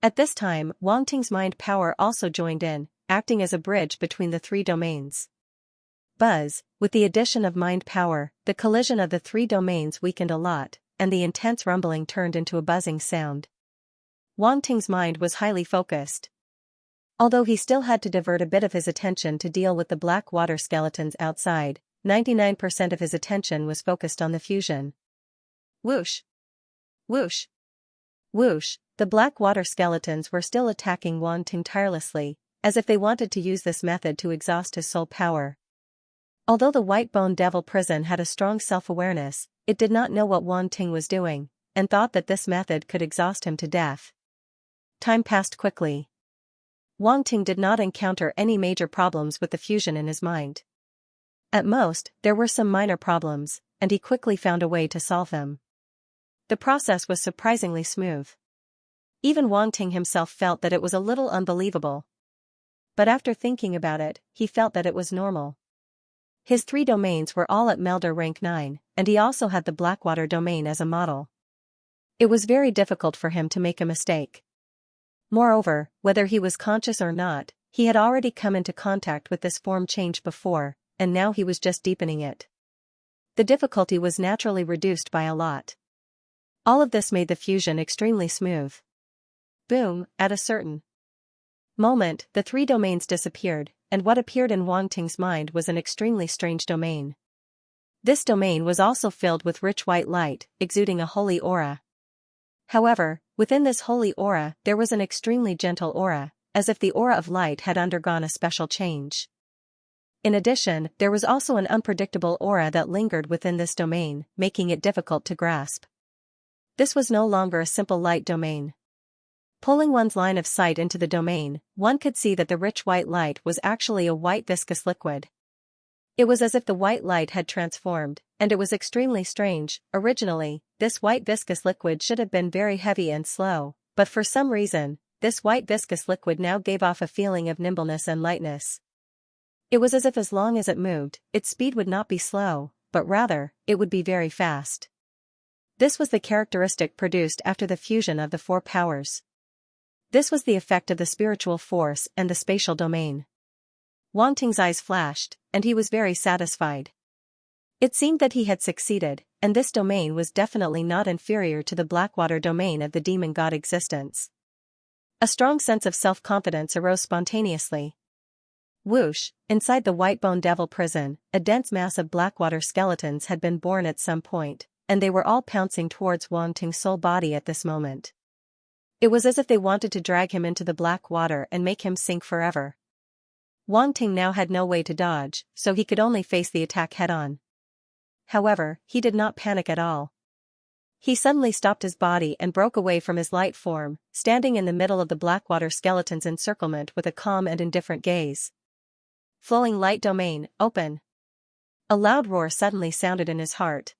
At this time, Wang Ting's mind power also joined in, acting as a bridge between the 3 domains. Buzz, with the addition of mind power, the collision of the 3 domains weakened a lot, and the intense rumbling turned into a buzzing sound. Wang Ting's mind was highly focused. Although he still had to divert a bit of his attention to deal with the black water skeletons outside, 99% of his attention was focused on the fusion. Whoosh! Whoosh! Whoosh! The black water skeletons were still attacking Wang Ting tirelessly, as if they wanted to use this method to exhaust his soul power. Although the White Bone Devil prison had a strong self-awareness, it did not know what Wang Ting was doing, and thought that this method could exhaust him to death. Time passed quickly. Wang Ting did not encounter any major problems with the fusion in his mind. At most, there were some minor problems, and he quickly found a way to solve them. The process was surprisingly smooth. Even Wang Ting himself felt that it was a little unbelievable. But after thinking about it, he felt that it was normal. His 3 domains were all at Melder rank 9, and he also had the Blackwater domain as a model. It was very difficult for him to make a mistake. Moreover, whether he was conscious or not, he had already come into contact with this form change before, and now he was just deepening it. The difficulty was naturally reduced by a lot. All of this made the fusion extremely smooth. Boom! At a certain moment, the 3 domains disappeared, and what appeared in Wang Ting's mind was an extremely strange domain. This domain was also filled with rich white light, exuding a holy aura. However, within this holy aura there was an extremely gentle aura, as if the aura of light had undergone a special change. In addition, there was also an unpredictable aura that lingered within this domain, making it difficult to grasp. This was no longer a simple light domain. Pulling one's line of sight into the domain, one could see that the rich white light was actually a white viscous liquid. It was as if the white light had transformed, and it was extremely strange. Originally, this white viscous liquid should have been very heavy and slow, but for some reason, this white viscous liquid now gave off a feeling of nimbleness and lightness. It was as if as long as it moved, its speed would not be slow, but rather, it would be very fast. This was the characteristic produced after the fusion of the four powers. This was the effect of the spiritual force and the spatial domain. Wang Ting's eyes flashed, and he was very satisfied. It seemed that he had succeeded, and this domain was definitely not inferior to the Blackwater domain of the demon god existence. A strong sense of self-confidence arose spontaneously. Whoosh, inside the White Bone Devil prison, a dense mass of Blackwater skeletons had been born at some point, and they were all pouncing towards Wang Ting's soul body at this moment. It was as if they wanted to drag him into the black water and make him sink forever. Wang Ting now had no way to dodge, so he could only face the attack head-on. However, he did not panic at all. He suddenly stopped his body and broke away from his light form, standing in the middle of the Blackwater skeleton's encirclement with a calm and indifferent gaze. Flowing light domain, open. A loud roar suddenly sounded in his heart.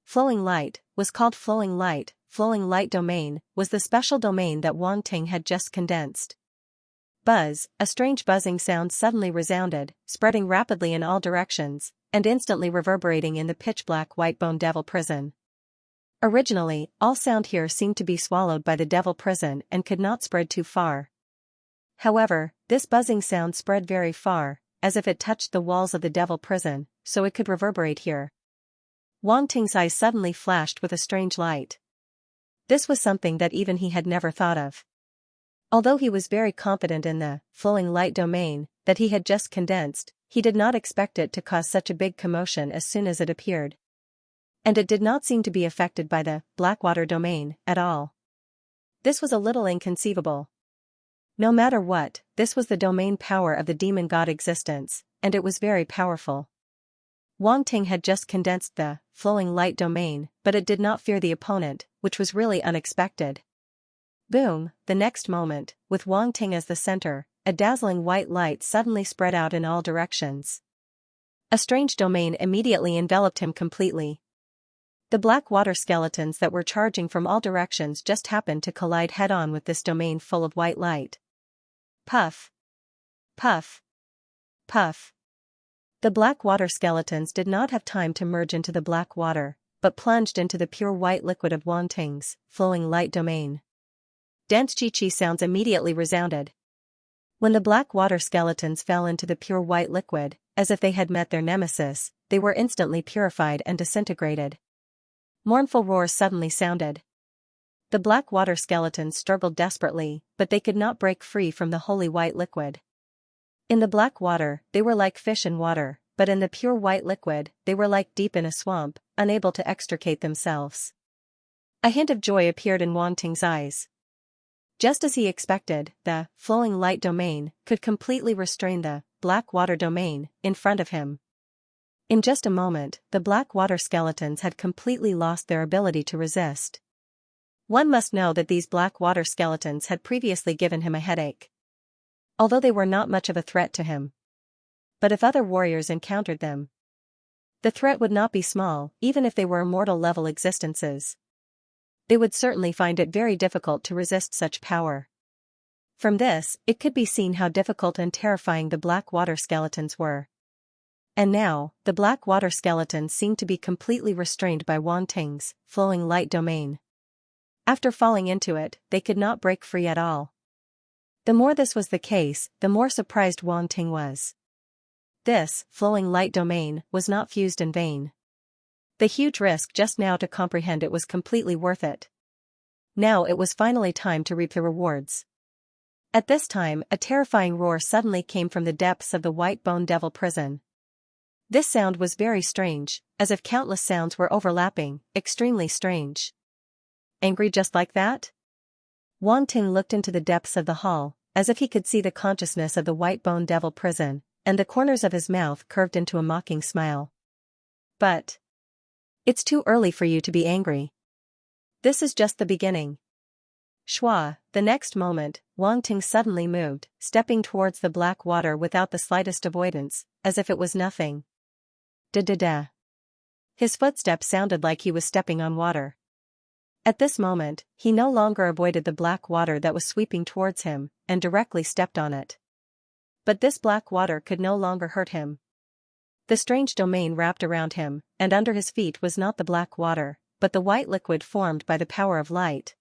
Flowing light was called flowing light. Flowing light domain was the special domain that Wang Ting had just condensed. Buzz, a strange buzzing sound suddenly resounded, spreading rapidly in all directions, and instantly reverberating in the pitch-black White Bone Devil prison. Originally, all sound here seemed to be swallowed by the Devil prison and could not spread too far. However, this buzzing sound spread very far, as if it touched the walls of the Devil prison, so it could reverberate here. Wang Ting's eyes suddenly flashed with a strange light. This was something that even he had never thought of. Although he was very confident in the flowing light domain that he had just condensed, he did not expect it to cause such a big commotion as soon as it appeared. And it did not seem to be affected by the Blackwater domain at all. This was a little inconceivable. No matter what, this was the domain power of the demon god existence, and it was very powerful. Wang Ting had just condensed the flowing light domain, but it did not fear the opponent, which was really unexpected. Boom, the next moment, with Wang Ting as the center, a dazzling white light suddenly spread out in all directions. A strange domain immediately enveloped him completely. The black water skeletons that were charging from all directions just happened to collide head-on with this domain full of white light. Puff. Puff. Puff. The black water skeletons did not have time to merge into the black water, but plunged into the pure white liquid of Wang Ting's flowing light domain. Dense chi-chi sounds immediately resounded. When the black water skeletons fell into the pure white liquid, as if they had met their nemesis, they were instantly purified and disintegrated. Mournful roars suddenly sounded. The black water skeletons struggled desperately, but they could not break free from the holy white liquid. In the black water, they were like fish in water, but in the pure white liquid, they were like deep in a swamp, unable to extricate themselves. A hint of joy appeared in Wang Ting's eyes. Just as he expected, the flowing light domain could completely restrain the black water domain in front of him. In just a moment, the black water skeletons had completely lost their ability to resist. One must know that these black water skeletons had previously given him a headache. Although they were not much of a threat to him. But if other warriors encountered them, the threat would not be small, even if they were immortal-level existences. They would certainly find it very difficult to resist such power. From this, it could be seen how difficult and terrifying the black water skeletons were. And now, the black water skeletons seemed to be completely restrained by Wang Ting's flowing light domain. After falling into it, they could not break free at all. The more this was the case, the more surprised Wang Ting was. This flowing light domain was not fused in vain. The huge risk just now to comprehend it was completely worth it. Now it was finally time to reap the rewards. At this time, a terrifying roar suddenly came from the depths of the White Bone Devil prison. This sound was very strange, as if countless sounds were overlapping, extremely strange. Angry just like that? Wang Ting looked into the depths of the hall, as if he could see the consciousness of the White Bone Devil prison, and the corners of his mouth curved into a mocking smile. But it's too early for you to be angry. This is just the beginning. Shua, the next moment, Wang Ting suddenly moved, stepping towards the black water without the slightest avoidance, as if it was nothing. Da-da-da. His footsteps sounded like he was stepping on water. At this moment, he no longer avoided the black water that was sweeping towards him, and directly stepped on it. But this black water could no longer hurt him. The strange domain wrapped around him, and under his feet was not the black water, but the white liquid formed by the power of light.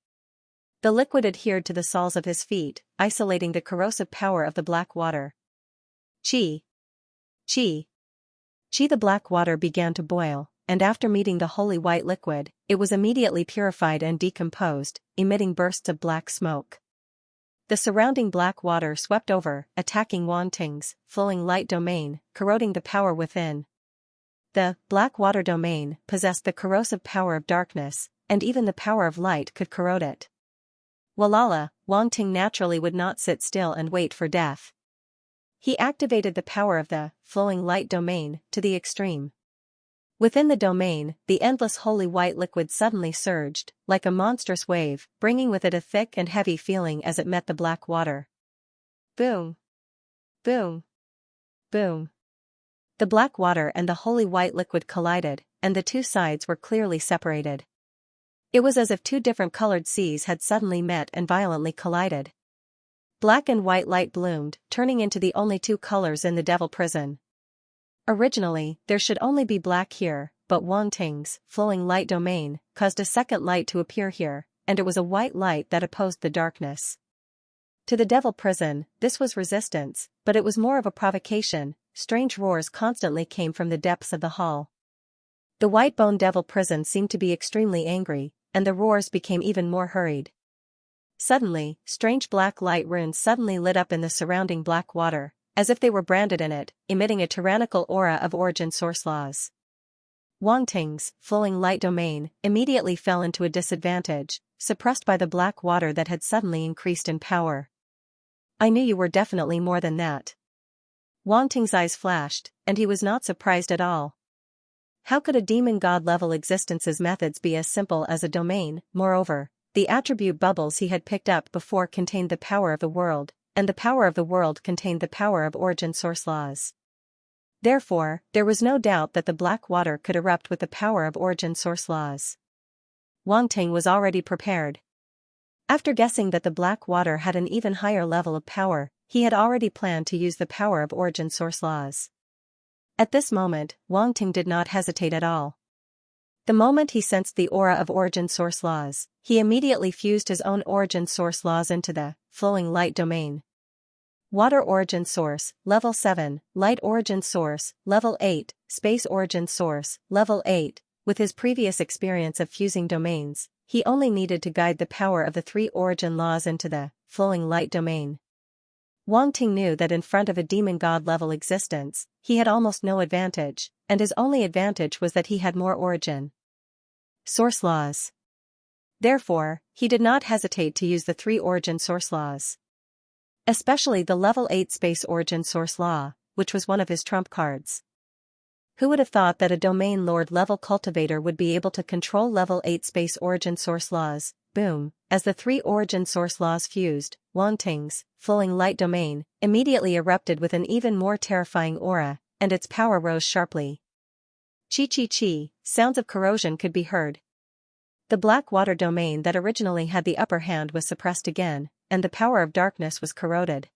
The liquid adhered to the soles of his feet, isolating the corrosive power of the black water. Chi! Chi! Chi! The black water began to boil, and after meeting the holy white liquid, it was immediately purified and decomposed, emitting bursts of black smoke. The surrounding black water swept over, attacking Wang Ting's flowing light domain, corroding the power within. The black water domain possessed the corrosive power of darkness, and even the power of light could corrode it. Walala, Wang Ting naturally would not sit still and wait for death. He activated the power of the flowing light domain to the extreme. Within the domain, the endless holy white liquid suddenly surged, like a monstrous wave, bringing with it a thick and heavy feeling as it met the black water. Boom! Boom! Boom! The black water and the holy white liquid collided, and the two sides were clearly separated. It was as if two different colored seas had suddenly met and violently collided. Black and white light bloomed, turning into the only two colors in the devil prison. Originally, there should only be black here, but Wang Ting's flowing light domain caused a second light to appear here, and it was a white light that opposed the darkness. To the devil prison, this was resistance, but it was more of a provocation. Strange roars constantly came from the depths of the hall. The White Bone Devil prison seemed to be extremely angry, and the roars became even more hurried. Suddenly, strange black light runes suddenly lit up in the surrounding black water, as if they were branded in it, emitting a tyrannical aura of origin source laws. Wang Ting's flowing light domain immediately fell into a disadvantage, suppressed by the black water that had suddenly increased in power. I knew you were definitely more than that. Wang Ting's eyes flashed, and he was not surprised at all. How could a demon god-level existence's methods be as simple as a domain? Moreover, the attribute bubbles he had picked up before contained the power of the world, and the power of the world contained the power of origin source laws. Therefore, there was no doubt that the black water could erupt with the power of origin source laws. Wang Ting was already prepared. After guessing that the black water had an even higher level of power, he had already planned to use the power of origin source laws. At this moment, Wang Ting did not hesitate at all. The moment he sensed the aura of origin source laws, he immediately fused his own origin source laws into the flowing light domain. Water origin source, level 7, light origin source, level 8, space origin source, level 8. With his previous experience of fusing domains, he only needed to guide the power of the three origin laws into the flowing light domain. Wang Ting knew that in front of a demon god level existence, he had almost no advantage, and his only advantage was that he had more origin source laws. Therefore, he did not hesitate to use the three origin source laws. Especially the level 8 space origin source law, which was one of his trump cards. Who would have thought that a domain lord level cultivator would be able to control level 8 space origin source laws? Boom! As the three origin source laws fused, Wang Ting's flowing light domain immediately erupted with an even more terrifying aura, and its power rose sharply. Chi-chi-chi, sounds of corrosion could be heard. The black water domain that originally had the upper hand was suppressed again, and the power of darkness was corroded.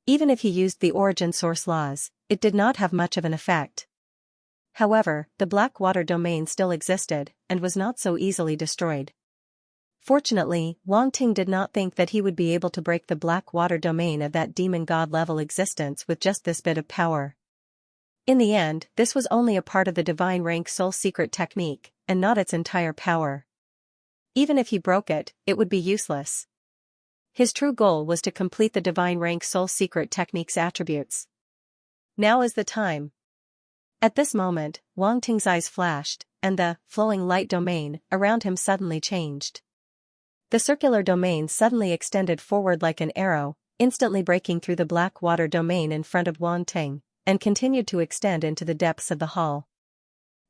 Even if he used the origin source laws, it did not have much of an effect. However, the black water domain still existed, and was not so easily destroyed. Fortunately, Wang Ting did not think that he would be able to break the black water domain of that demon god level existence with just this bit of power. In the end, this was only a part of the divine rank soul secret technique, and not its entire power. Even if he broke it, it would be useless. His true goal was to complete the divine rank soul secret technique's attributes. Now is the time. At this moment, Wang Ting's eyes flashed, and the flowing light domain around him suddenly changed. The circular domain suddenly extended forward like an arrow, instantly breaking through the black water domain in front of Wang Ting, and continued to extend into the depths of the hall.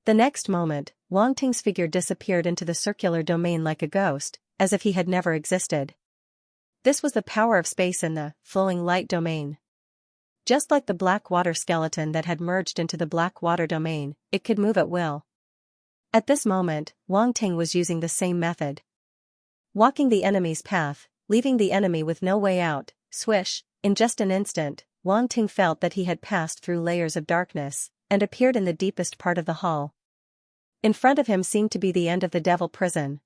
The next moment, Wang Ting's figure disappeared into the circular domain like a ghost, as if he had never existed. This was the power of space in the flowing light domain. Just like the black water skeleton that had merged into the black water domain, it could move at will. At this moment, Wang Ting was using the same method. Walking the enemy's path, leaving the enemy with no way out, swish, in just an instant, Wang Ting felt that he had passed through layers of darkness, and appeared in the deepest part of the hall. In front of him seemed to be the end of the devil prison.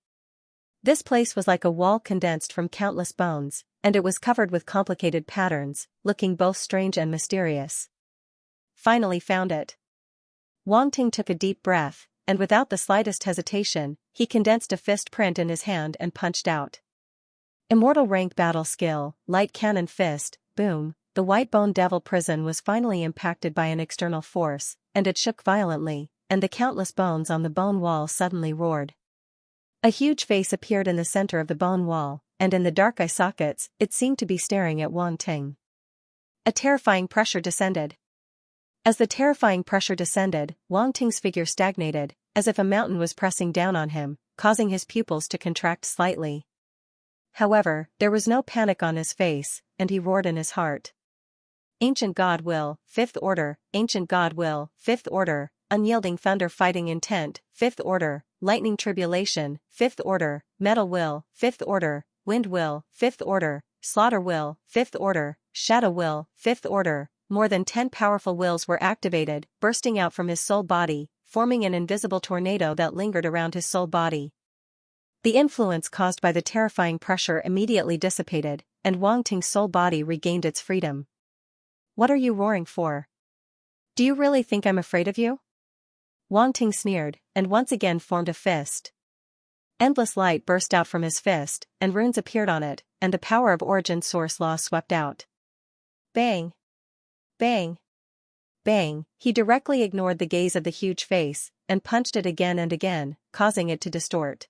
This place was like a wall condensed from countless bones, and it was covered with complicated patterns, looking both strange and mysterious. Finally found it. Wang Ting took a deep breath, and without the slightest hesitation, he condensed a fist print in his hand and punched out. Immortal rank battle skill, light cannon fist, boom. The white bone devil prison was finally impacted by an external force, and it shook violently, and the countless bones on the bone wall suddenly roared. A huge face appeared in the center of the bone wall, and in the dark eye sockets, it seemed to be staring at Wang Ting. A terrifying pressure descended. As the terrifying pressure descended, Wang Ting's figure stagnated, as if a mountain was pressing down on him, causing his pupils to contract slightly. However, there was no panic on his face, and he roared in his heart. Ancient God Will, 5th Order, Ancient God Will, 5th Order, Unyielding Thunder Fighting Intent, 5th Order, Lightning Tribulation, 5th Order, Metal Will, 5th Order, Wind Will, 5th Order, Slaughter Will, 5th Order, Shadow Will, 5th Order. More than 10 powerful wills were activated, bursting out from his soul body, forming an invisible tornado that lingered around his soul body. The influence caused by the terrifying pressure immediately dissipated, and Wang Ting's soul body regained its freedom. What are you roaring for? Do you really think I'm afraid of you? Wang Ting sneered, and once again formed a fist. Endless light burst out from his fist, and runes appeared on it, and the power of origin source law swept out. Bang! Bang! Bang! He directly ignored the gaze of the huge face, and punched it again and again, causing it to distort.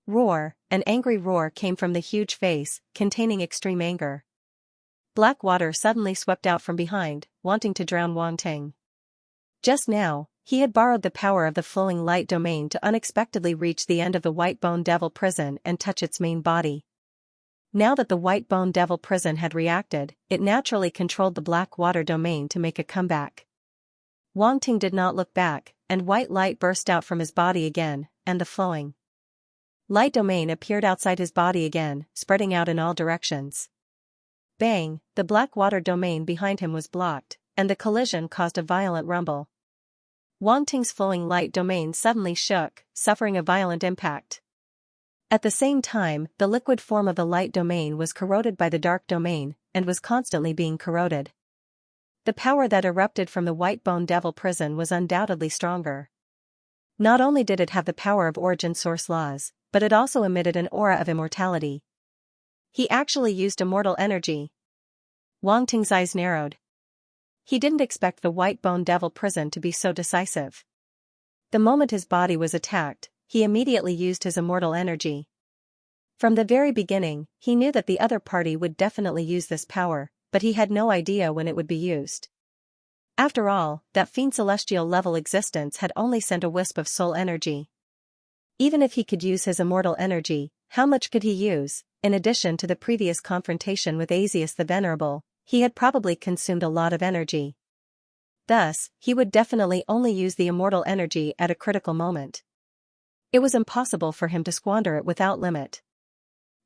Roar! An angry roar came from the huge face, containing extreme anger. Black water suddenly swept out from behind, wanting to drown Wang Ting. Just now, he had borrowed the power of the flowing light domain to unexpectedly reach the end of the white bone devil prison and touch its main body. Now that the white bone devil prison had reacted, it naturally controlled the black water domain to make a comeback. Wang Ting did not look back, and white light burst out from his body again, and the flowing light domain appeared outside his body again, spreading out in all directions. Bang! The black water domain behind him was blocked, and the collision caused a violent rumble. Wang Ting's flowing light domain suddenly shook, suffering a violent impact. At the same time, the liquid form of the light domain was corroded by the dark domain, and was constantly being corroded. The power that erupted from the white bone devil prison was undoubtedly stronger. Not only did it have the power of origin source laws, but it also emitted an aura of immortality. He actually used immortal energy. Wang Ting's eyes narrowed. He didn't expect the white bone devil prison to be so decisive. The moment his body was attacked, he immediately used his immortal energy. From the very beginning, he knew that the other party would definitely use this power, but he had no idea when it would be used. After all, that fiend celestial level existence had only sent a wisp of soul energy. Even if he could use his immortal energy, how much could he use? In addition to the previous confrontation with Asius the Venerable, he had probably consumed a lot of energy. Thus, he would definitely only use the immortal energy at a critical moment. It was impossible for him to squander it without limit.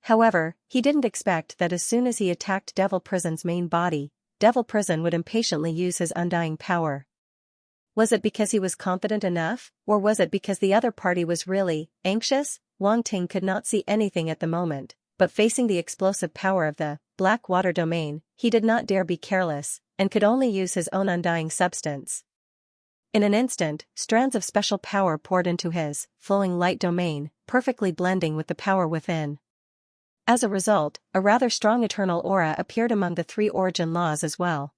However, he didn't expect that as soon as he attacked Devil Prison's main body, Devil Prison would impatiently use his undying power. Was it because he was confident enough, or was it because the other party was really anxious? Wang Ting could not see anything at the moment, but facing the explosive power of the black water domain, he did not dare be careless, and could only use his own undying substance. In an instant, strands of special power poured into his flowing light domain, perfectly blending with the power within. As a result, a rather strong eternal aura appeared among the three origin laws as well.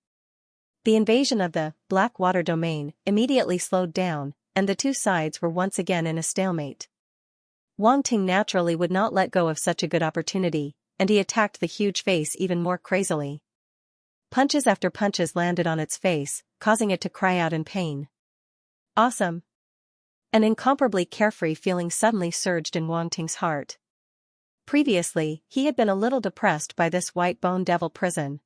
The invasion of the black water domain immediately slowed down, and the two sides were once again in a stalemate. Wang Ting naturally would not let go of such a good opportunity, and he attacked the huge face even more crazily. Punches after punches landed on its face, causing it to cry out in pain. Awesome! An incomparably carefree feeling suddenly surged in Wang Ting's heart. Previously, he had been a little depressed by this white bone devil prison.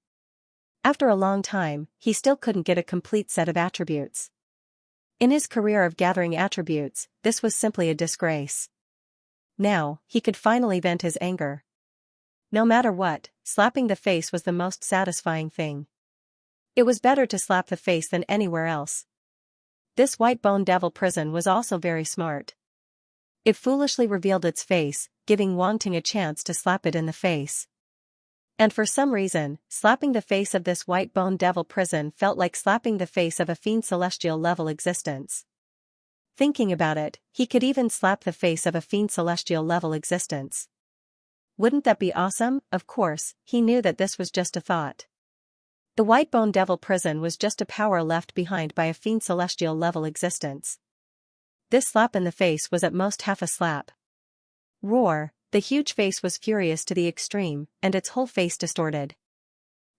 After a long time, he still couldn't get a complete set of attributes. In his career of gathering attributes, this was simply a disgrace. Now, he could finally vent his anger. No matter what, slapping the face was the most satisfying thing. It was better to slap the face than anywhere else. This white bone devil prison was also very smart. It foolishly revealed its face, giving Wang Ting a chance to slap it in the face. And for some reason, slapping the face of this white bone devil prison felt like slapping the face of a fiend celestial level existence. Thinking about it, he could even slap the face of a fiend celestial level existence. Wouldn't that be awesome? Of course, he knew that this was just a thought. The white bone devil prison was just a power left behind by a fiend celestial level existence. This slap in the face was at most half a slap. Roar! The huge face was furious to the extreme, and its whole face distorted.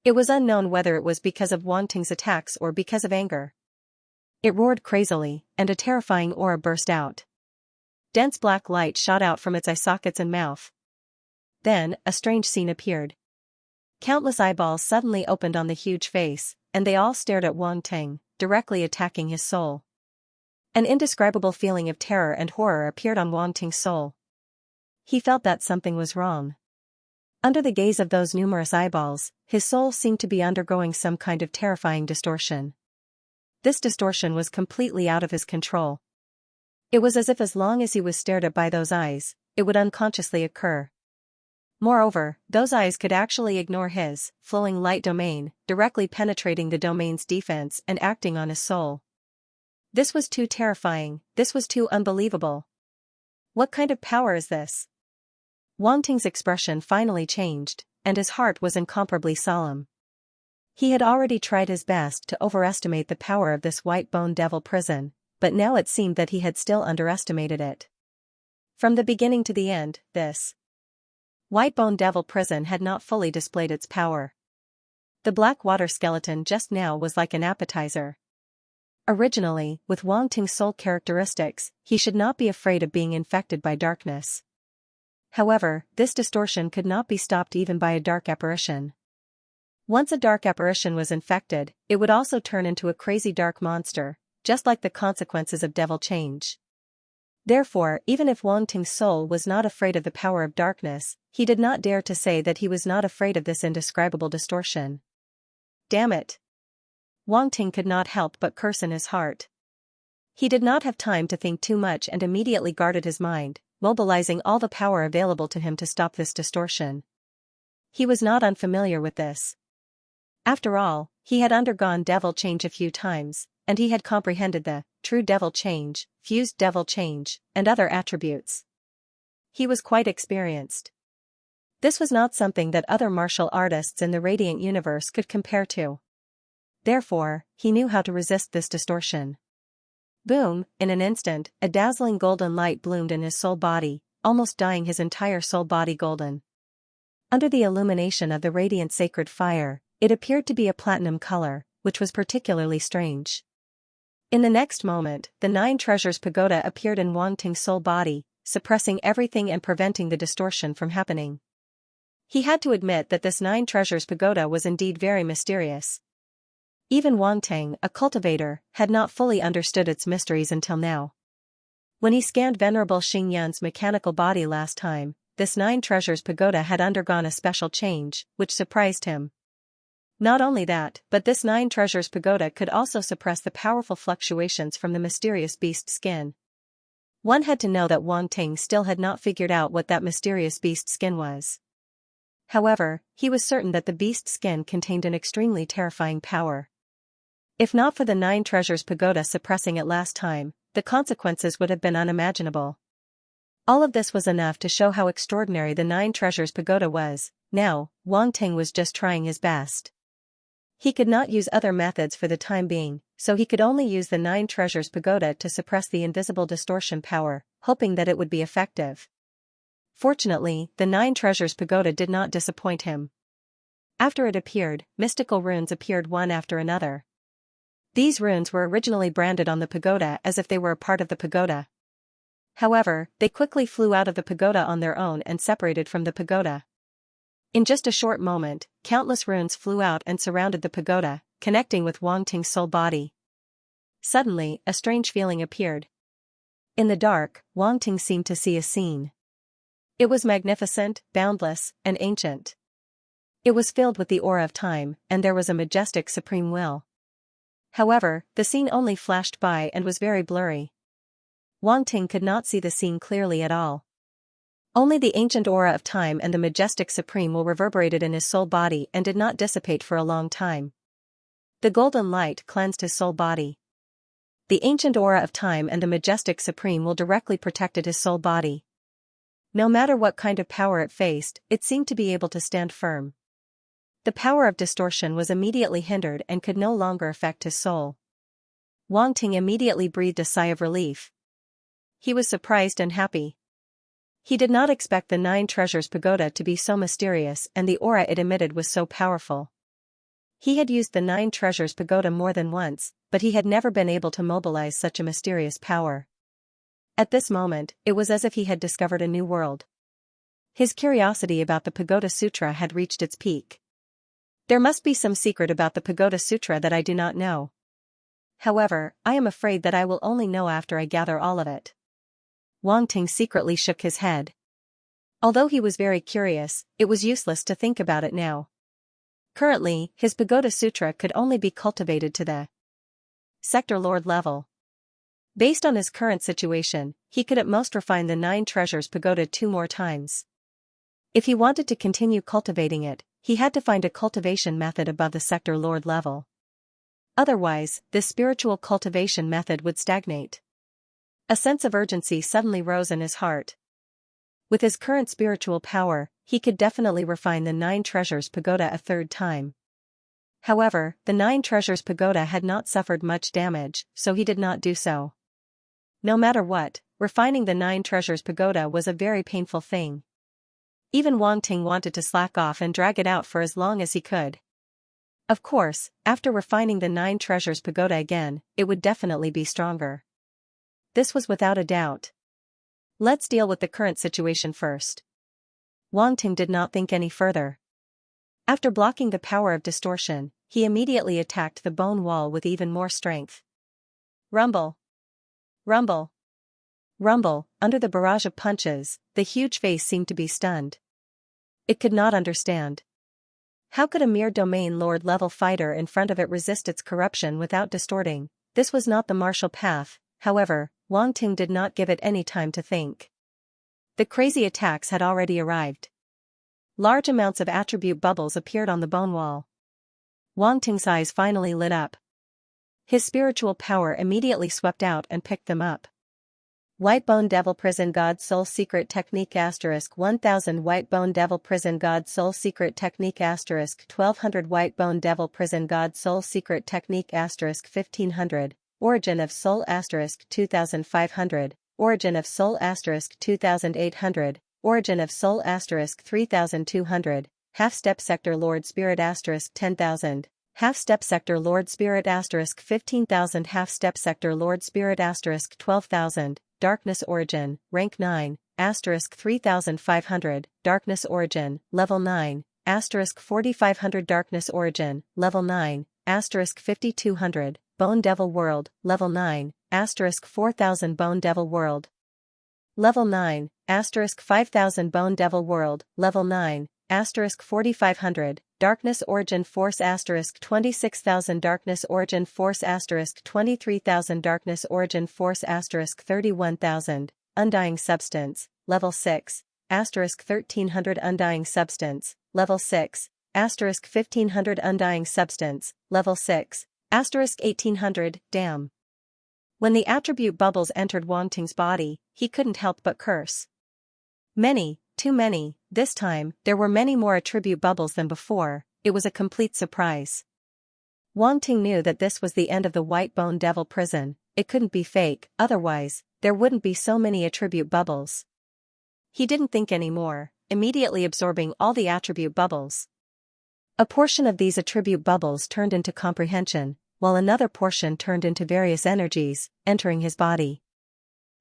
It was unknown whether it was because of Wang Ting's attacks or because of anger. It roared crazily, and a terrifying aura burst out. Dense black light shot out from its eye sockets and mouth. Then, a strange scene appeared. Countless eyeballs suddenly opened on the huge face, and they all stared at Wang Ting, directly attacking his soul. An indescribable feeling of terror and horror appeared on Wang Ting's soul. He felt that something was wrong. Under the gaze of those numerous eyeballs, his soul seemed to be undergoing some kind of terrifying distortion. This distortion was completely out of his control. It was as if as long as he was stared at by those eyes, it would unconsciously occur. Moreover, those eyes could actually ignore his flowing light domain, directly penetrating the domain's defense and acting on his soul. This was too terrifying, this was too unbelievable. What kind of power is this? Wang Ting's expression finally changed, and his heart was incomparably solemn. He had already tried his best to overestimate the power of this white bone devil prison, but now it seemed that he had still underestimated it. From the beginning to the end, this white bone devil prison had not fully displayed its power. The black water skeleton just now was like an appetizer. Originally, with Wang Ting's soul characteristics, he should not be afraid of being infected by darkness. However, this distortion could not be stopped even by a dark apparition. Once a dark apparition was infected, it would also turn into a crazy dark monster, just like the consequences of devil change. Therefore, even if Wang Ting's soul was not afraid of the power of darkness, he did not dare to say that he was not afraid of this indescribable distortion. Damn it! Wang Ting could not help but curse in his heart. He did not have time to think too much and immediately guarded his mind, mobilizing all the power available to him to stop this distortion. He was not unfamiliar with this. After all, he had undergone devil change a few times, and he had comprehended the true devil change, fused devil change, and other attributes. He was quite experienced. This was not something that other martial artists in the Radiant Universe could compare to. Therefore, he knew how to resist this distortion. Boom, in an instant, a dazzling golden light bloomed in his soul body, almost dyeing his entire soul body golden. Under the illumination of the radiant sacred fire, it appeared to be a platinum color, which was particularly strange. In the next moment, the 9 Treasures Pagoda appeared in Wang Ting's soul body, suppressing everything and preventing the distortion from happening. He had to admit that this 9 Treasures Pagoda was indeed very mysterious. Even Wang Ting, a cultivator, had not fully understood its mysteries until now. When he scanned Venerable Xingyan's mechanical body last time, this 9 Treasures Pagoda had undergone a special change, which surprised him. Not only that, but this 9 Treasures Pagoda could also suppress the powerful fluctuations from the mysterious beast skin. One had to know that Wang Ting still had not figured out what that mysterious beast skin was. However, he was certain that the beast skin contained an extremely terrifying power. If not for the 9 Treasures Pagoda suppressing it last time, the consequences would have been unimaginable. All of this was enough to show how extraordinary the Nine Treasures Pagoda was. Now, Wang Ting was just trying his best. He could not use other methods for the time being, so he could only use the Nine Treasures Pagoda to suppress the invisible distortion power, hoping that it would be effective. Fortunately, the Nine Treasures Pagoda did not disappoint him. After it appeared, mystical runes appeared one after another. These runes were originally branded on the pagoda as if they were a part of the pagoda. However, they quickly flew out of the pagoda on their own and separated from the pagoda. In just a short moment, countless runes flew out and surrounded the pagoda, connecting with Wang Ting's soul body. Suddenly, a strange feeling appeared. In the dark, Wang Ting seemed to see a scene. It was magnificent, boundless, and ancient. It was filled with the aura of time, and there was a majestic supreme will. However, the scene only flashed by and was very blurry. Wang Ting could not see the scene clearly at all. Only the ancient aura of time and the majestic supreme will reverberated in his soul body and did not dissipate for a long time. The golden light cleansed his soul body. The ancient aura of time and the majestic supreme will directly protected his soul body. No matter what kind of power it faced, it seemed to be able to stand firm. The power of distortion was immediately hindered and could no longer affect his soul. Wang Ting immediately breathed a sigh of relief. He was surprised and happy. He did not expect the Nine Treasures Pagoda to be so mysterious and the aura it emitted was so powerful. He had used the Nine Treasures Pagoda more than once, but he had never been able to mobilize such a mysterious power. At this moment, it was as if he had discovered a new world. His curiosity about the Pagoda Sutra had reached its peak. There must be some secret about the Pagoda Sutra that I do not know. However, I am afraid that I will only know after I gather all of it. Wang Ting secretly shook his head. Although he was very curious, it was useless to think about it now. Currently, his Pagoda Sutra could only be cultivated to the Sector Lord level. Based on his current situation, he could at most refine the Nine Treasures Pagoda 2 more times. If he wanted to continue cultivating it, he had to find a cultivation method above the Sector Lord level. Otherwise, this spiritual cultivation method would stagnate. A sense of urgency suddenly rose in his heart. With his current spiritual power, he could definitely refine the Nine Treasures Pagoda a third time. However, the Nine Treasures Pagoda had not suffered much damage, so he did not do so. No matter what, refining the Nine Treasures Pagoda was a very painful thing. Even Wang Ting wanted to slack off and drag it out for as long as he could. Of course, after refining the Nine Treasures Pagoda again, it would definitely be stronger. This was without a doubt. Let's deal with the current situation first. Wang Ting did not think any further. After blocking the power of distortion, he immediately attacked the bone wall with even more strength. Rumble! Rumble! Rumble! Under the barrage of punches, the huge face seemed to be stunned. It could not understand. How could a mere domain lord level fighter in front of it resist its corruption without distorting? This was not the martial path. However, Wang Ting did not give it any time to think. The crazy attacks had already arrived. Large amounts of attribute bubbles appeared on the bone wall. Wang Ting's eyes finally lit up. His spiritual power immediately swept out and picked them up. White Bone Devil Prison God Soul Secret Technique * 1000 White Bone Devil Prison God Soul Secret Technique * 1200 White Bone Devil Prison God Soul Secret Technique * 1500 Origin of Soul * 2500 Origin of Soul * 2800 Origin of Soul * 3200 Half-Step Sector Lord Spirit * 10,000 Half-Step Sector Lord Spirit * 15,000 Half-Step Sector Lord Spirit * 12,000 Darkness Origin, Rank 9, * 3500 Darkness Origin, Level 9, * 4500 Darkness Origin, Level 9, * 5200 Bone Devil World, Level 9, * 4000 Bone Devil World, Level 9, * 5000 Bone Devil World, Level 9, * 4500 Darkness Origin Force * 26,000 Darkness Origin Force * 23,000 Darkness Origin Force * 31,000 Undying Substance, Level 6, * 1300 Undying Substance, Level 6, * 1500 Undying Substance, Level 6, * 1800 Damn. When the attribute bubbles entered Wang Ting's body, he couldn't help but curse. Many, too many. This time, there were many more attribute bubbles than before. It was a complete surprise. Wang Ting knew that this was the end of the White Bone Devil prison. It couldn't be fake, otherwise, there wouldn't be so many attribute bubbles. He didn't think anymore, immediately absorbing all the attribute bubbles. A portion of these attribute bubbles turned into comprehension, while another portion turned into various energies, entering his body.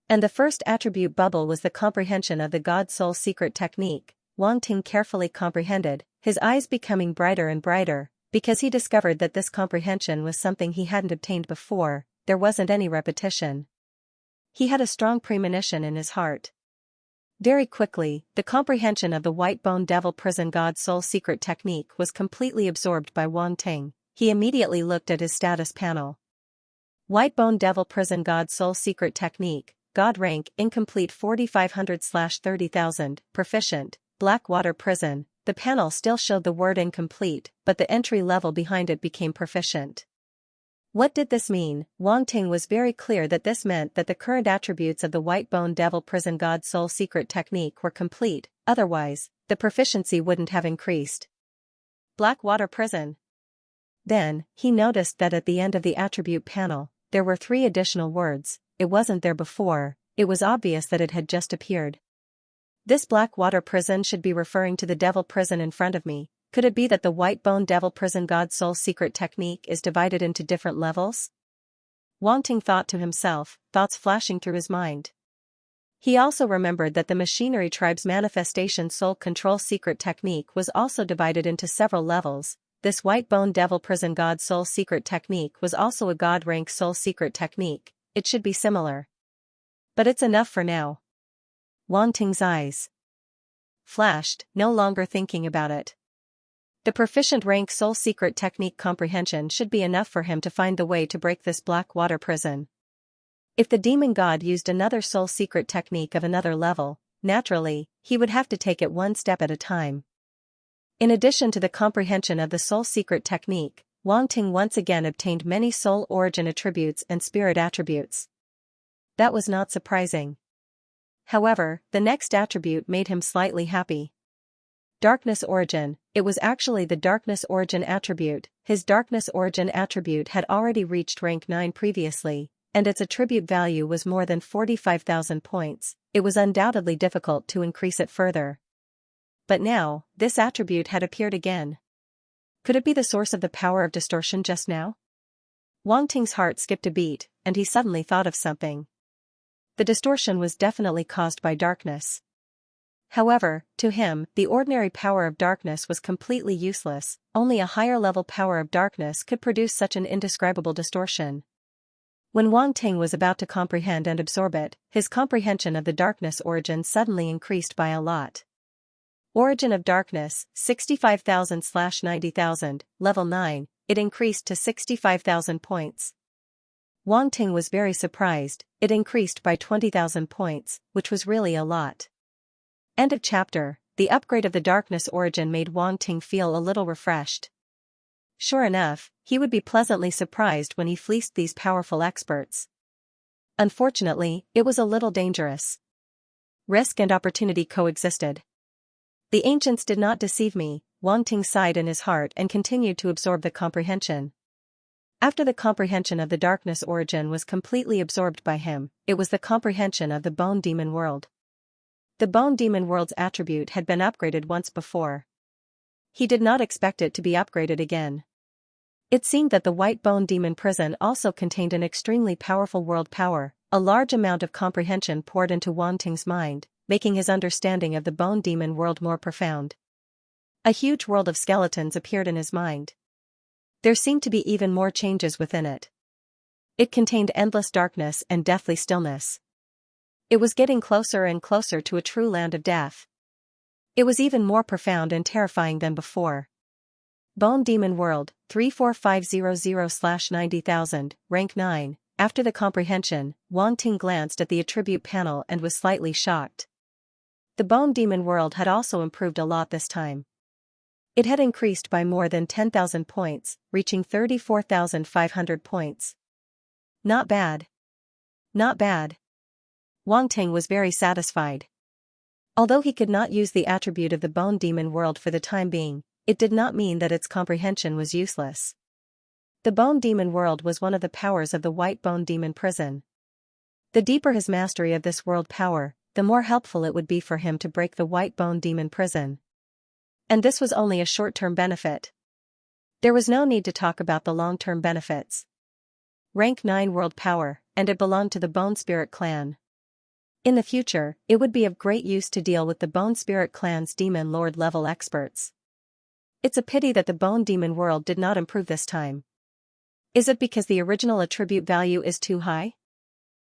And the first attribute bubble was the comprehension of the God Soul Secret technique. Wang Ting carefully comprehended, his eyes becoming brighter and brighter, because he discovered that this comprehension was something he hadn't obtained before. There wasn't any repetition. He had a strong premonition in his heart. Very quickly, the comprehension of the White Bone Devil Prison God Soul Secret technique was completely absorbed by Wang Ting. He immediately looked at his status panel. White Bone Devil Prison God Soul Secret technique, God rank incomplete 4500/30,000, proficient, Blackwater Prison. The panel still showed the word incomplete, but the entry level behind it became proficient. What did this mean? Wang Ting was very clear that this meant that the current attributes of the White Bone Devil Prison God Soul Secret technique were complete, otherwise, the proficiency wouldn't have increased. Blackwater Prison. Then, he noticed that at the end of the attribute panel, there were 3 additional words. It wasn't there before. It was obvious that it had just appeared. This Blackwater Prison should be referring to the Devil Prison in front of me. Could it be that the White Bone Devil Prison God Soul Secret technique is divided into different levels? Wang Ting thought to himself, thoughts flashing through his mind. He also remembered that the Machinery Tribe's Manifestation Soul Control Secret technique was also divided into several levels. This White Bone Devil Prison God Soul Secret technique was also a God rank Soul Secret technique. It should be similar. But it's enough for now. Wang Ting's eyes flashed, no longer thinking about it. The proficient rank Soul Secret technique comprehension should be enough for him to find the way to break this Blackwater prison. If the demon god used another Soul Secret technique of another level, naturally, he would have to take it one step at a time. In addition to the comprehension of the Soul Secret technique, Wang Ting once again obtained many soul origin attributes and spirit attributes. That was not surprising. However, the next attribute made him slightly happy. Darkness Origin. It was actually the Darkness Origin attribute. His Darkness Origin attribute had already reached rank 9 previously, and its attribute value was more than 45,000 points. It was undoubtedly difficult to increase it further. But now, this attribute had appeared again. Could it be the source of the power of distortion just now? Wang Ting's heart skipped a beat, and he suddenly thought of something. The distortion was definitely caused by darkness. However, to him, the ordinary power of darkness was completely useless. Only a higher level power of darkness could produce such an indescribable distortion. When Wang Ting was about to comprehend and absorb it, his comprehension of the darkness origin suddenly increased by a lot. Origin of darkness, 65,000/90,000, level 9, it increased to 65,000 points. Wang Ting was very surprised. It increased by 20,000 points, which was really a lot. End of chapter. The upgrade of the darkness origin made Wang Ting feel a little refreshed. Sure enough, he would be pleasantly surprised when he fleeced these powerful experts. Unfortunately, it was a little dangerous. Risk and opportunity coexisted. The ancients did not deceive me. Wang Ting sighed in his heart and continued to absorb the comprehension. After the comprehension of the darkness origin was completely absorbed by him, it was the comprehension of the Bone Demon World. The Bone Demon World's attribute had been upgraded once before. He did not expect it to be upgraded again. It seemed that the White Bone Demon Prison also contained an extremely powerful world power. A large amount of comprehension poured into Wang Ting's mind, making his understanding of the Bone Demon World more profound. A huge world of skeletons appeared in his mind. There seemed to be even more changes within it. It contained endless darkness and deathly stillness. It was getting closer and closer to a true land of death. It was even more profound and terrifying than before. Bone Demon World, 34500/90,000, rank 9. After the comprehension, Wang Ting glanced at the attribute panel and was slightly shocked. The Bone Demon World had also improved a lot this time. It had increased by more than 10,000 points, reaching 34,500 points. Not bad. Not bad. Wang Ting was very satisfied. Although he could not use the attribute of the bone demon world for the time being, it did not mean that its comprehension was useless. The bone demon world was one of the powers of the white bone demon prison. The deeper his mastery of this world power, the more helpful it would be for him to break the white bone demon prison. And this was only a short-term benefit. There was no need to talk about the long-term benefits. Rank 9 world power, and it belonged to the Bone Spirit clan. In the future, it would be of great use to deal with the Bone Spirit clan's demon lord level experts. It's a pity that the bone demon world did not improve this time. Is it because the original attribute value is too high?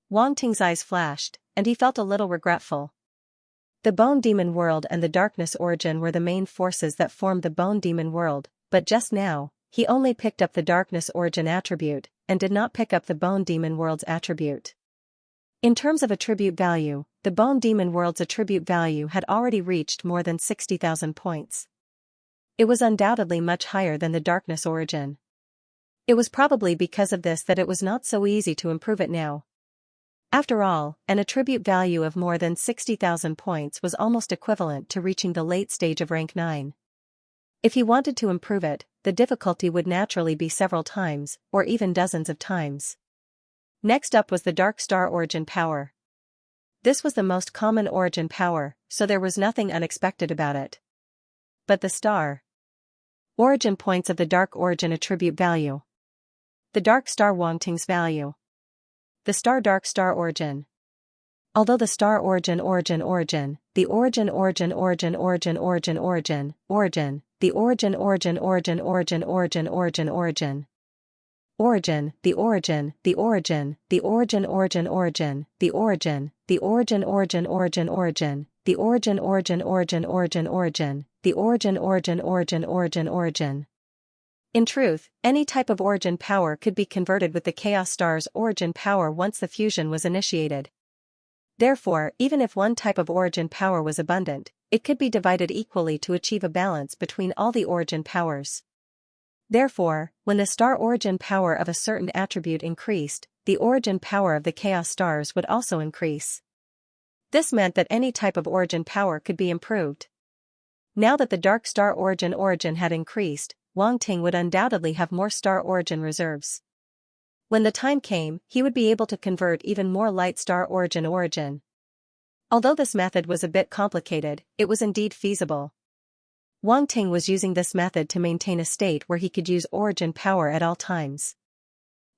Wang Ting's eyes flashed, and he felt a little regretful. The bone demon world and the darkness origin were the main forces that formed the bone demon world, but just now, he only picked up the darkness origin attribute, and did not pick up the bone demon world's attribute. In terms of attribute value, the bone demon world's attribute value had already reached more than 60,000 points. It was undoubtedly much higher than the darkness origin. It was probably because of this that it was not so easy to improve it now. After all, an attribute value of more than 60,000 points was almost equivalent to reaching the late stage of rank 9. If he wanted to improve it, the difficulty would naturally be several times, or even dozens of times. Next up was the Dark Star Origin Power. This was the most common origin power, so there was nothing unexpected about it. But the star origin points of the Dark Origin attribute value. The Dark Star Wang Ting's value. The Star Dark Star Origin. Although the star origin, the origin, the origin, the origin, the origin, the origin, origin, origin, origin, origin, the origin, origin, origin, origin, origin, origin, origin, origin, the origin, the origin, the origin, origin, origin, the origin, the origin, origin, origin, origin, the origin, origin, origin, origin, origin, the origin, origin, origin, origin, origin. In truth, any type of origin power could be converted with the Chaos Star's origin power once the fusion was initiated. Therefore, even if one type of origin power was abundant, it could be divided equally to achieve a balance between all the origin powers. Therefore, when the star origin power of a certain attribute increased, the origin power of the Chaos Stars would also increase. This meant that any type of origin power could be improved. Now that the Dark Star origin had increased, Wang Ting would undoubtedly have more star origin reserves. When the time came, he would be able to convert even more light star origin. Although this method was a bit complicated, it was indeed feasible. Wang Ting was using this method to maintain a state where he could use origin power at all times.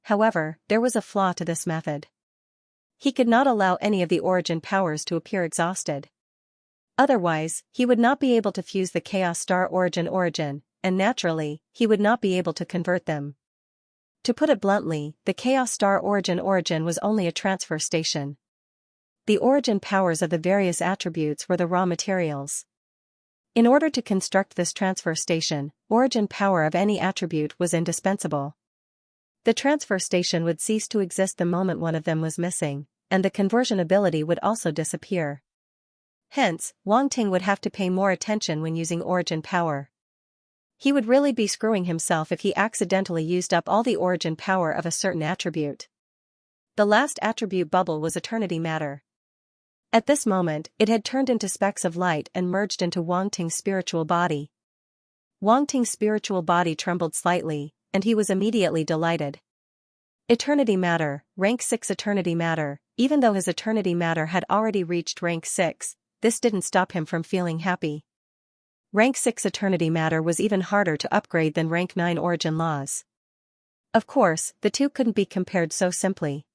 However, there was a flaw to this method. He could not allow any of the origin powers to appear exhausted. Otherwise, he would not be able to fuse the Chaos Star origin, and naturally, he would not be able to convert them. To put it bluntly, the Chaos Star origin was only a transfer station. The origin powers of the various attributes were the raw materials. In order to construct this transfer station, origin power of any attribute was indispensable. The transfer station would cease to exist the moment one of them was missing, and the conversion ability would also disappear. Hence, Wang Ting would have to pay more attention when using origin power. He would really be screwing himself if he accidentally used up all the origin power of a certain attribute. The last attribute bubble was eternity matter. At this moment, it had turned into specks of light and merged into Wang Ting's spiritual body. Wang Ting's spiritual body trembled slightly, and he was immediately delighted. Eternity matter, rank 6 eternity matter. Even though his eternity matter had already reached rank 6, this didn't stop him from feeling happy. Rank 6 eternity matter was even harder to upgrade than rank 9 origin laws. Of course, the two couldn't be compared so simply.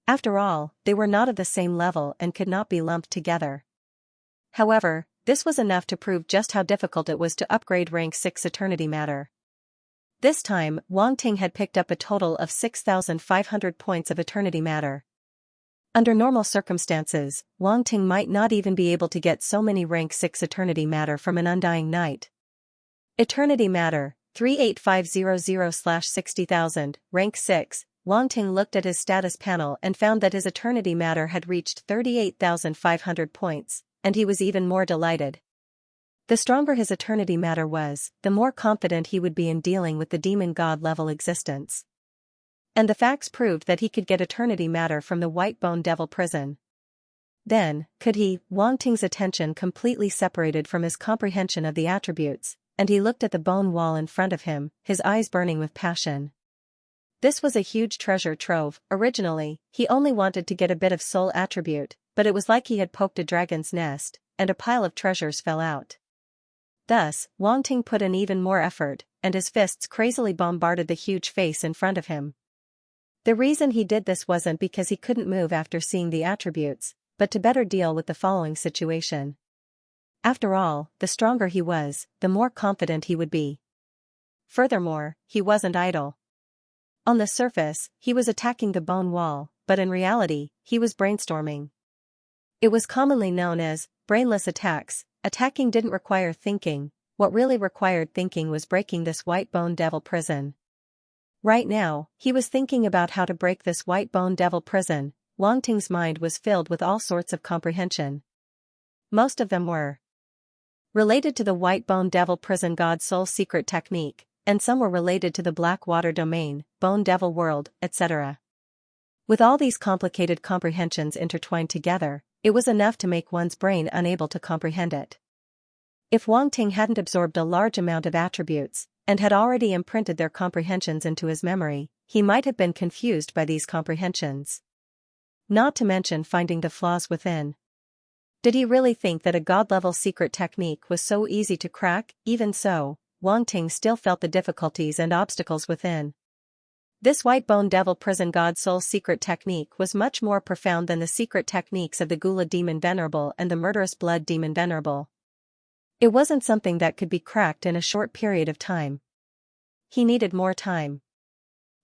After all, they were not of the same level and could not be lumped together. However, this was enough to prove just how difficult it was to upgrade rank 6 eternity matter. This time, Wang Ting had picked up a total of 6,500 points of eternity matter. Under normal circumstances, Wang Ting might not even be able to get so many rank 6 eternity matter from an undying knight. Eternity matter, 38500/60,000, rank 6. Wang Ting looked at his status panel and found that his eternity matter had reached 38,500 points, and he was even more delighted. The stronger his eternity matter was, the more confident he would be in dealing with the demon god level existence. And the facts proved that he could get eternity matter from the White Bone Devil prison. Then, could he, Wang Ting's attention completely separated from his comprehension of the attributes, and he looked at the bone wall in front of him, his eyes burning with passion. This was a huge treasure trove. Originally, he only wanted to get a bit of soul attribute, but it was like he had poked a dragon's nest, and a pile of treasures fell out. Thus, Wang Ting put in even more effort, and his fists crazily bombarded the huge face in front of him. The reason he did this wasn't because he couldn't move after seeing the attributes, but to better deal with the following situation. After all, the stronger he was, the more confident he would be. Furthermore, he wasn't idle. On the surface, he was attacking the bone wall, but in reality, he was brainstorming. It was commonly known as brainless attacks. Attacking didn't require thinking. What really required thinking was breaking this white bone devil prison. Right now, he was thinking about how to break this white bone devil prison. Wang Ting's mind was filled with all sorts of comprehension. Most of them were related to the white bone devil prison god's soul secret technique, and some were related to the black water domain, bone devil world, etc. With all these complicated comprehensions intertwined together, it was enough to make one's brain unable to comprehend it. If Wang Ting hadn't absorbed a large amount of attributes, and had already imprinted their comprehensions into his memory, he might have been confused by these comprehensions. Not to mention finding the flaws within. Did he really think that a god-level secret technique was so easy to crack? Even so, Wang Ting still felt the difficulties and obstacles within. This white bone devil prison god soul secret technique was much more profound than the secret techniques of the Gula demon venerable and the murderous blood demon venerable. It wasn't something that could be cracked in a short period of time. He needed more time.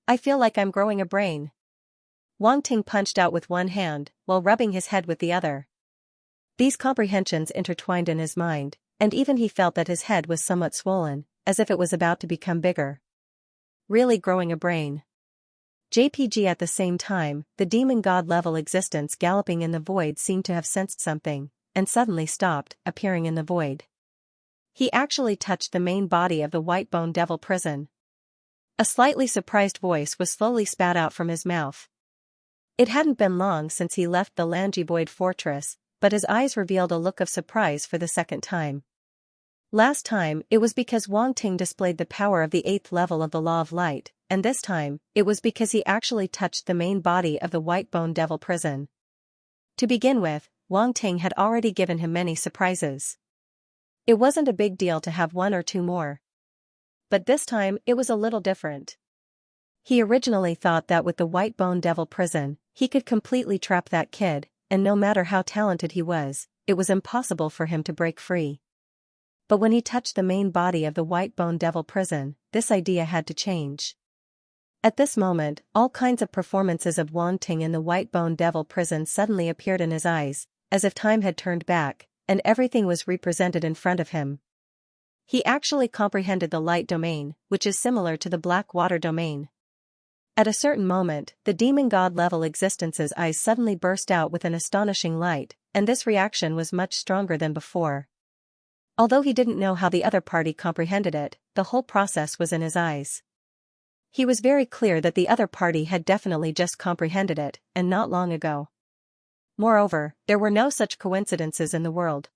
I feel like I'm growing a brain. Wang Ting punched out with one hand, while rubbing his head with the other. These comprehensions intertwined in his mind, and even he felt that his head was somewhat swollen, as if it was about to become bigger. Really growing a brain. JPG at the same time, the demon god-level existence galloping in the void seemed to have sensed something, and suddenly stopped, appearing in the void. He actually touched the main body of the white bone devil prison. A slightly surprised voice was slowly spat out from his mouth. It hadn't been long since he left the Langivoid fortress, but his eyes revealed a look of surprise for the second time. Last time, it was because Wang Ting displayed the power of the 8th level of the Law of Light, and this time, it was because he actually touched the main body of the white bone devil prison. To begin with, Wang Ting had already given him many surprises. It wasn't a big deal to have one or two more. But this time, it was a little different. He originally thought that with the white bone devil prison, he could completely trap that kid, and no matter how talented he was, it was impossible for him to break free. But when he touched the main body of the white bone devil prison, this idea had to change. At this moment, all kinds of performances of Wang Ting in the white bone devil prison suddenly appeared in his eyes, as if time had turned back, and everything was represented in front of him. He actually comprehended the light domain, which is similar to the black water domain. At a certain moment, the demon god-level existence's eyes suddenly burst out with an astonishing light, and this reaction was much stronger than before. Although he didn't know how the other party comprehended it, the whole process was in his eyes. He was very clear that the other party had definitely just comprehended it, and not long ago. Moreover, there were no such coincidences in the world.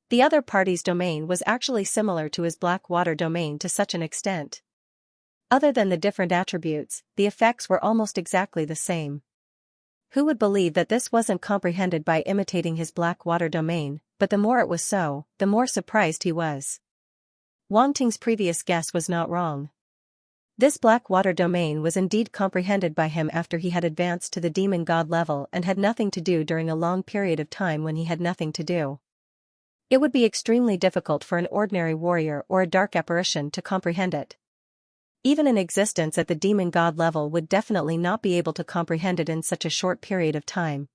The other party's domain was actually similar to his black water domain to such an extent. Other than the different attributes, the effects were almost exactly the same. Who would believe that this wasn't comprehended by imitating his black water domain, but the more it was so, the more surprised he was. Wang Ting's previous guess was not wrong. This black water domain was indeed comprehended by him after he had advanced to the demon god level and had nothing to do during a long period of time when he had nothing to do. It would be extremely difficult for an ordinary warrior or a dark apparition to comprehend it. Even an existence at the demon god level would definitely not be able to comprehend it in such a short period of time.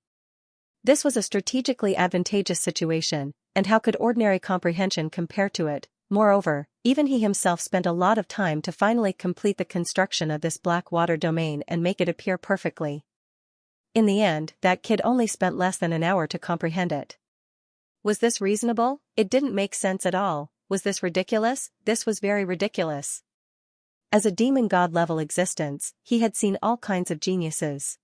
This was a strategically advantageous situation, and how could ordinary comprehension compare to it? Moreover, even he himself spent a lot of time to finally complete the construction of this black water domain and make it appear perfectly. In the end, that kid only spent less than an hour to comprehend it. Was this reasonable? It didn't make sense at all. Was this ridiculous? This was very ridiculous. As a demon god level existence, he had seen all kinds of geniuses.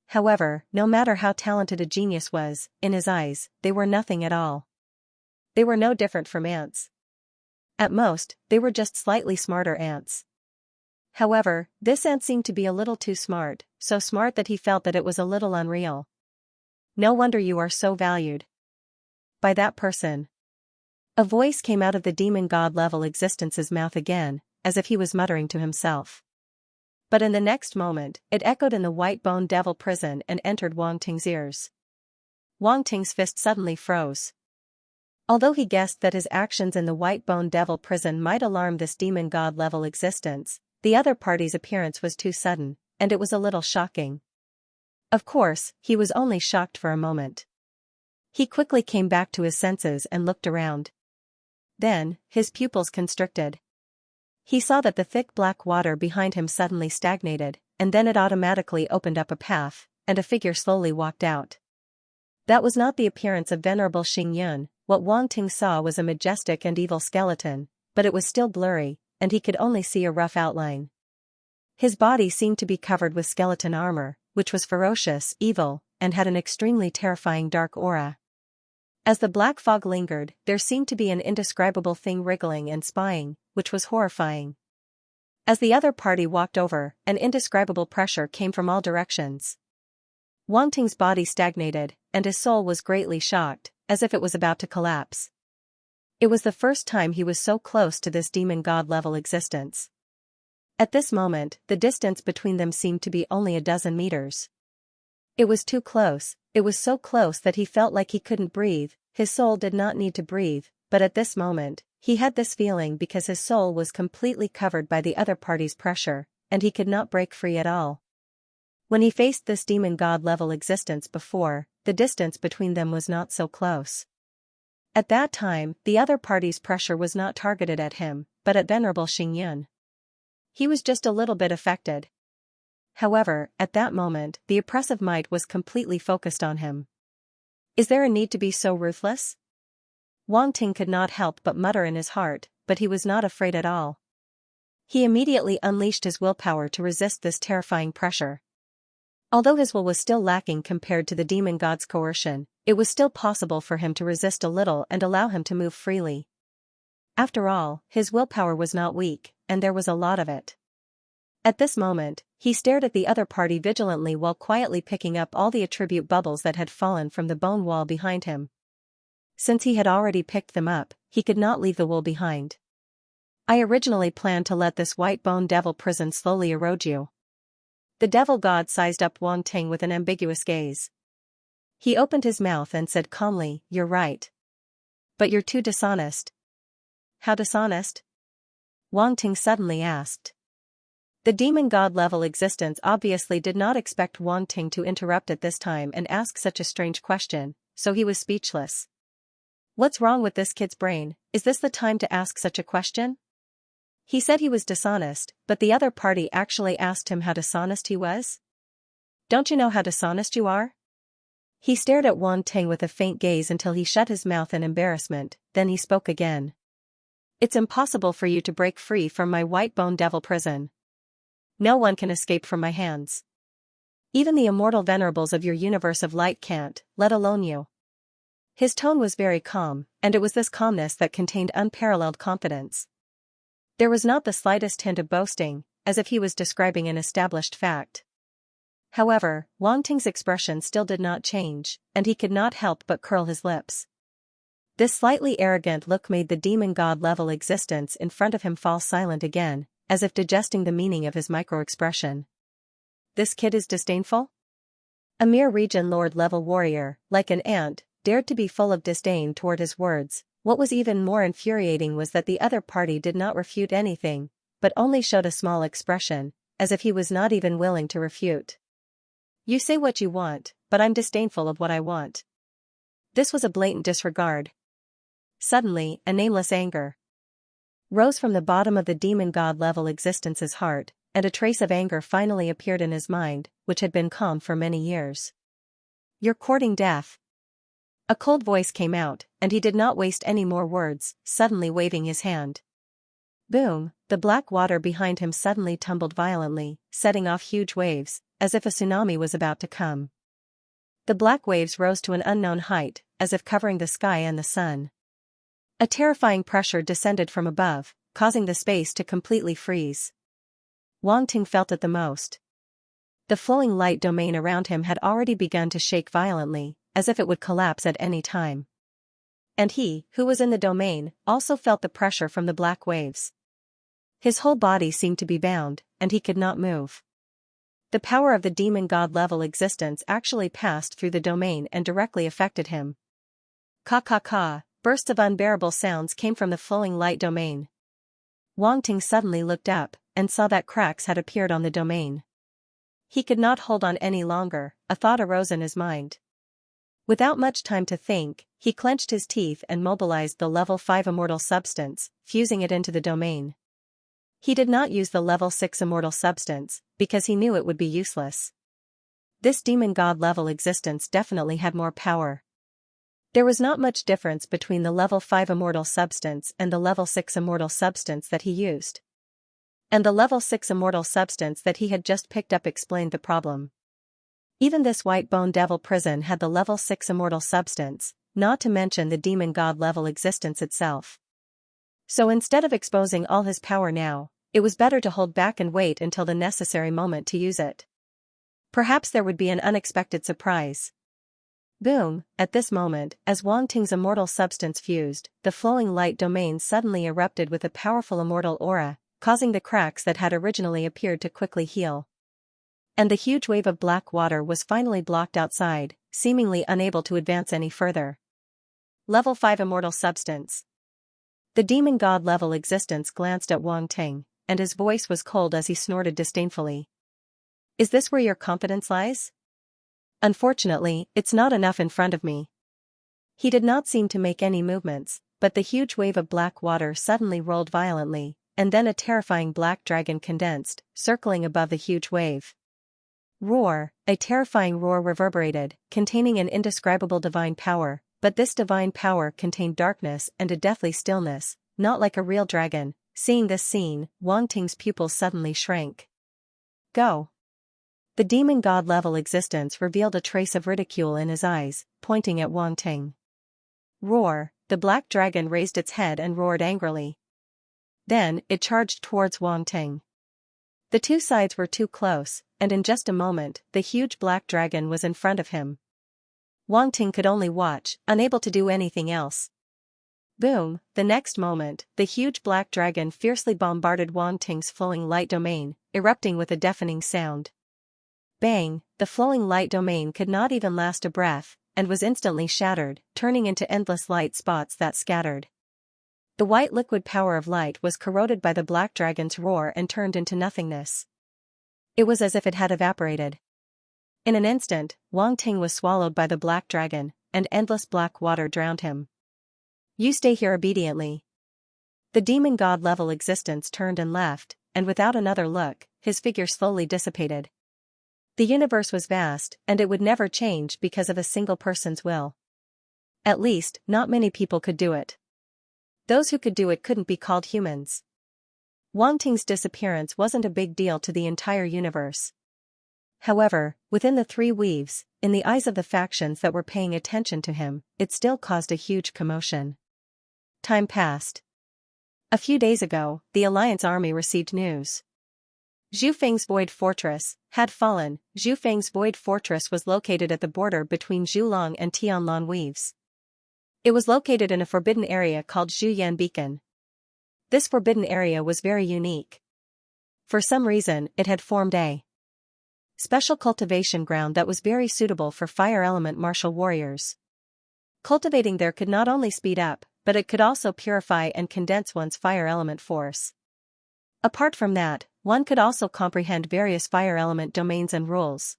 However, no matter how talented a genius was, in his eyes, they were nothing at all. They were no different from ants. At most, they were just slightly smarter ants. However, this ant seemed to be a little too smart, so smart that he felt that it was a little unreal. No wonder you are so valued by that person. A voice came out of the demon god-level existence's mouth again, as if he was muttering to himself. But in the next moment, it echoed in the white bone devil prison and entered Wang Ting's ears. Wang Ting's fist suddenly froze. Although he guessed that his actions in the white bone devil prison might alarm this demon god-level existence, the other party's appearance was too sudden, and it was a little shocking. Of course, he was only shocked for a moment. He quickly came back to his senses and looked around. Then, his pupils constricted. He saw that the thick black water behind him suddenly stagnated, and then it automatically opened up a path, and a figure slowly walked out. That was not the appearance of Venerable Xingyun. What Wang Ting saw was a majestic and evil skeleton, but it was still blurry, and he could only see a rough outline. His body seemed to be covered with skeleton armor, which was ferocious, evil, and had an extremely terrifying dark aura. As the black fog lingered, there seemed to be an indescribable thing wriggling and spying, which was horrifying. As the other party walked over, an indescribable pressure came from all directions. Wang Ting's body stagnated, and his soul was greatly shocked, as if it was about to collapse. It was the first time he was so close to this demon god-level existence. At this moment, the distance between them seemed to be only a dozen meters. It was too close, it was so close that he felt like he couldn't breathe. His soul did not need to breathe, but at this moment, he had this feeling because his soul was completely covered by the other party's pressure, and he could not break free at all. When he faced this demon god-level existence before, the distance between them was not so close. At that time, the other party's pressure was not targeted at him, but at Venerable Xingyun. He was just a little bit affected. However, at that moment, the oppressive might was completely focused on him. Is there a need to be so ruthless? Wang Ting could not help but mutter in his heart, but he was not afraid at all. He immediately unleashed his willpower to resist this terrifying pressure. Although his will was still lacking compared to the demon god's coercion, it was still possible for him to resist a little and allow him to move freely. After all, his willpower was not weak, and there was a lot of it. At this moment, he stared at the other party vigilantly while quietly picking up all the attribute bubbles that had fallen from the bone wall behind him. Since he had already picked them up, he could not leave the wool behind. I originally planned to let this white bone devil prison slowly erode you. The devil god sized up Wang Ting with an ambiguous gaze. He opened his mouth and said calmly, "You're right. But you're too dishonest." "How dishonest?" Wang Ting suddenly asked. The demon god-level existence obviously did not expect Wang Ting to interrupt at this time and ask such a strange question, so he was speechless. What's wrong with this kid's brain? Is this the time to ask such a question? He said he was dishonest, but the other party actually asked him how dishonest he was? Don't you know how dishonest you are? He stared at Wang Ting with a faint gaze until he shut his mouth in embarrassment, then he spoke again. It's impossible for you to break free from my white bone devil prison. No one can escape from my hands. Even the immortal venerables of your universe of light can't, let alone you. His tone was very calm, and it was this calmness that contained unparalleled confidence. There was not the slightest hint of boasting, as if he was describing an established fact. However, Wang Ting's expression still did not change, and he could not help but curl his lips. This slightly arrogant look made the demon god-level existence in front of him fall silent again, as if digesting the meaning of his micro-expression. This kid is disdainful? A mere region lord-level warrior, like an ant, dared to be full of disdain toward his words. What was even more infuriating was that the other party did not refute anything, but only showed a small expression, as if he was not even willing to refute. You say what you want, but I'm disdainful of what I want. This was a blatant disregard. Suddenly, a nameless anger rose from the bottom of the demon god-level existence's heart, and a trace of anger finally appeared in his mind, which had been calm for many years. You're courting death. A cold voice came out, and he did not waste any more words, suddenly waving his hand. Boom, the black water behind him suddenly tumbled violently, setting off huge waves, as if a tsunami was about to come. The black waves rose to an unknown height, as if covering the sky and the sun. A terrifying pressure descended from above, causing the space to completely freeze. Wang Ting felt it the most. The flowing light domain around him had already begun to shake violently, as if it would collapse at any time. And he, who was in the domain, also felt the pressure from the black waves. His whole body seemed to be bound, and he could not move. The power of the demon god-level existence actually passed through the domain and directly affected him. Ka. Bursts of unbearable sounds came from the flowing light domain. Wang Ting suddenly looked up, and saw that cracks had appeared on the domain. He could not hold on any longer, a thought arose in his mind. Without much time to think, he clenched his teeth and mobilized the level 5 immortal substance, fusing it into the domain. He did not use the level 6 immortal substance, because he knew it would be useless. This demon god level existence definitely had more power. There was not much difference between the level 5 immortal substance and the level 6 immortal substance that he used. And the level 6 immortal substance that he had just picked up explained the problem. Even this white bone devil prison had the level 6 immortal substance, not to mention the demon god level existence itself. So instead of exposing all his power now, it was better to hold back and wait until the necessary moment to use it. Perhaps there would be an unexpected surprise. Boom, at this moment, as Wang Ting's immortal substance fused, the flowing light domain suddenly erupted with a powerful immortal aura, causing the cracks that had originally appeared to quickly heal. And the huge wave of black water was finally blocked outside, seemingly unable to advance any further. Level 5 immortal substance. The demon god level existence glanced at Wang Ting, and his voice was cold as he snorted disdainfully. Is this where your confidence lies? Unfortunately, it's not enough in front of me. He did not seem to make any movements, but the huge wave of black water suddenly rolled violently, and then a terrifying black dragon condensed, circling above the huge wave. Roar, a terrifying roar reverberated, containing an indescribable divine power, but this divine power contained darkness and a deathly stillness, not like a real dragon. Seeing this scene, Wang Ting's pupils suddenly shrank. Go. The demon god level existence revealed a trace of ridicule in his eyes, pointing at Wang Ting. Roar, the black dragon raised its head and roared angrily. Then, it charged towards Wang Ting. The two sides were too close, and in just a moment, the huge black dragon was in front of him. Wang Ting could only watch, unable to do anything else. Boom, the next moment, the huge black dragon fiercely bombarded Wang Ting's flowing light domain, erupting with a deafening sound. Bang, the flowing light domain could not even last a breath, and was instantly shattered, turning into endless light spots that scattered. The white liquid power of light was corroded by the black dragon's roar and turned into nothingness. It was as if it had evaporated. In an instant, Wang Ting was swallowed by the black dragon, and endless black water drowned him. You stay here obediently. The demon god level existence turned and left, and without another look, his figure slowly dissipated. The universe was vast, and it would never change because of a single person's will. At least, not many people could do it. Those who could do it couldn't be called humans. Wang Ting's disappearance wasn't a big deal to the entire universe. However, within the three weaves, in the eyes of the factions that were paying attention to him, it still caused a huge commotion. Time passed. A few days ago, the Alliance army received news. Zhu Feng's Void Fortress had fallen. Zhu Feng's Void Fortress was located at the border between Zhulong and Tianlan Weaves. It was located in a forbidden area called Zhuyan Beacon. This forbidden area was very unique. For some reason, it had formed a special cultivation ground that was very suitable for fire element martial warriors. Cultivating there could not only speed up, but it could also purify and condense one's fire element force. Apart from that, one could also comprehend various fire element domains and rules.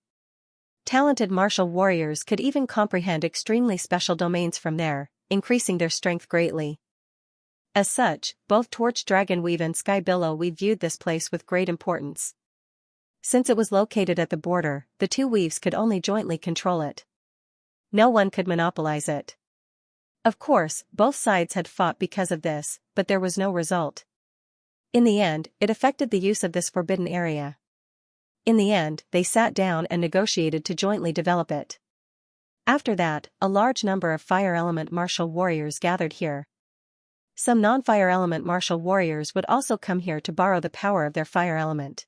Talented martial warriors could even comprehend extremely special domains from there, increasing their strength greatly. As such, both Torch Dragon Weave and Sky Billow Weave viewed this place with great importance. Since it was located at the border, the two weaves could only jointly control it. No one could monopolize it. Of course, both sides had fought because of this, but there was no result. In the end, it affected the use of this forbidden area. In the end, they sat down and negotiated to jointly develop it. After that, a large number of fire element martial warriors gathered here. Some non-fire element martial warriors would also come here to borrow the power of their fire element.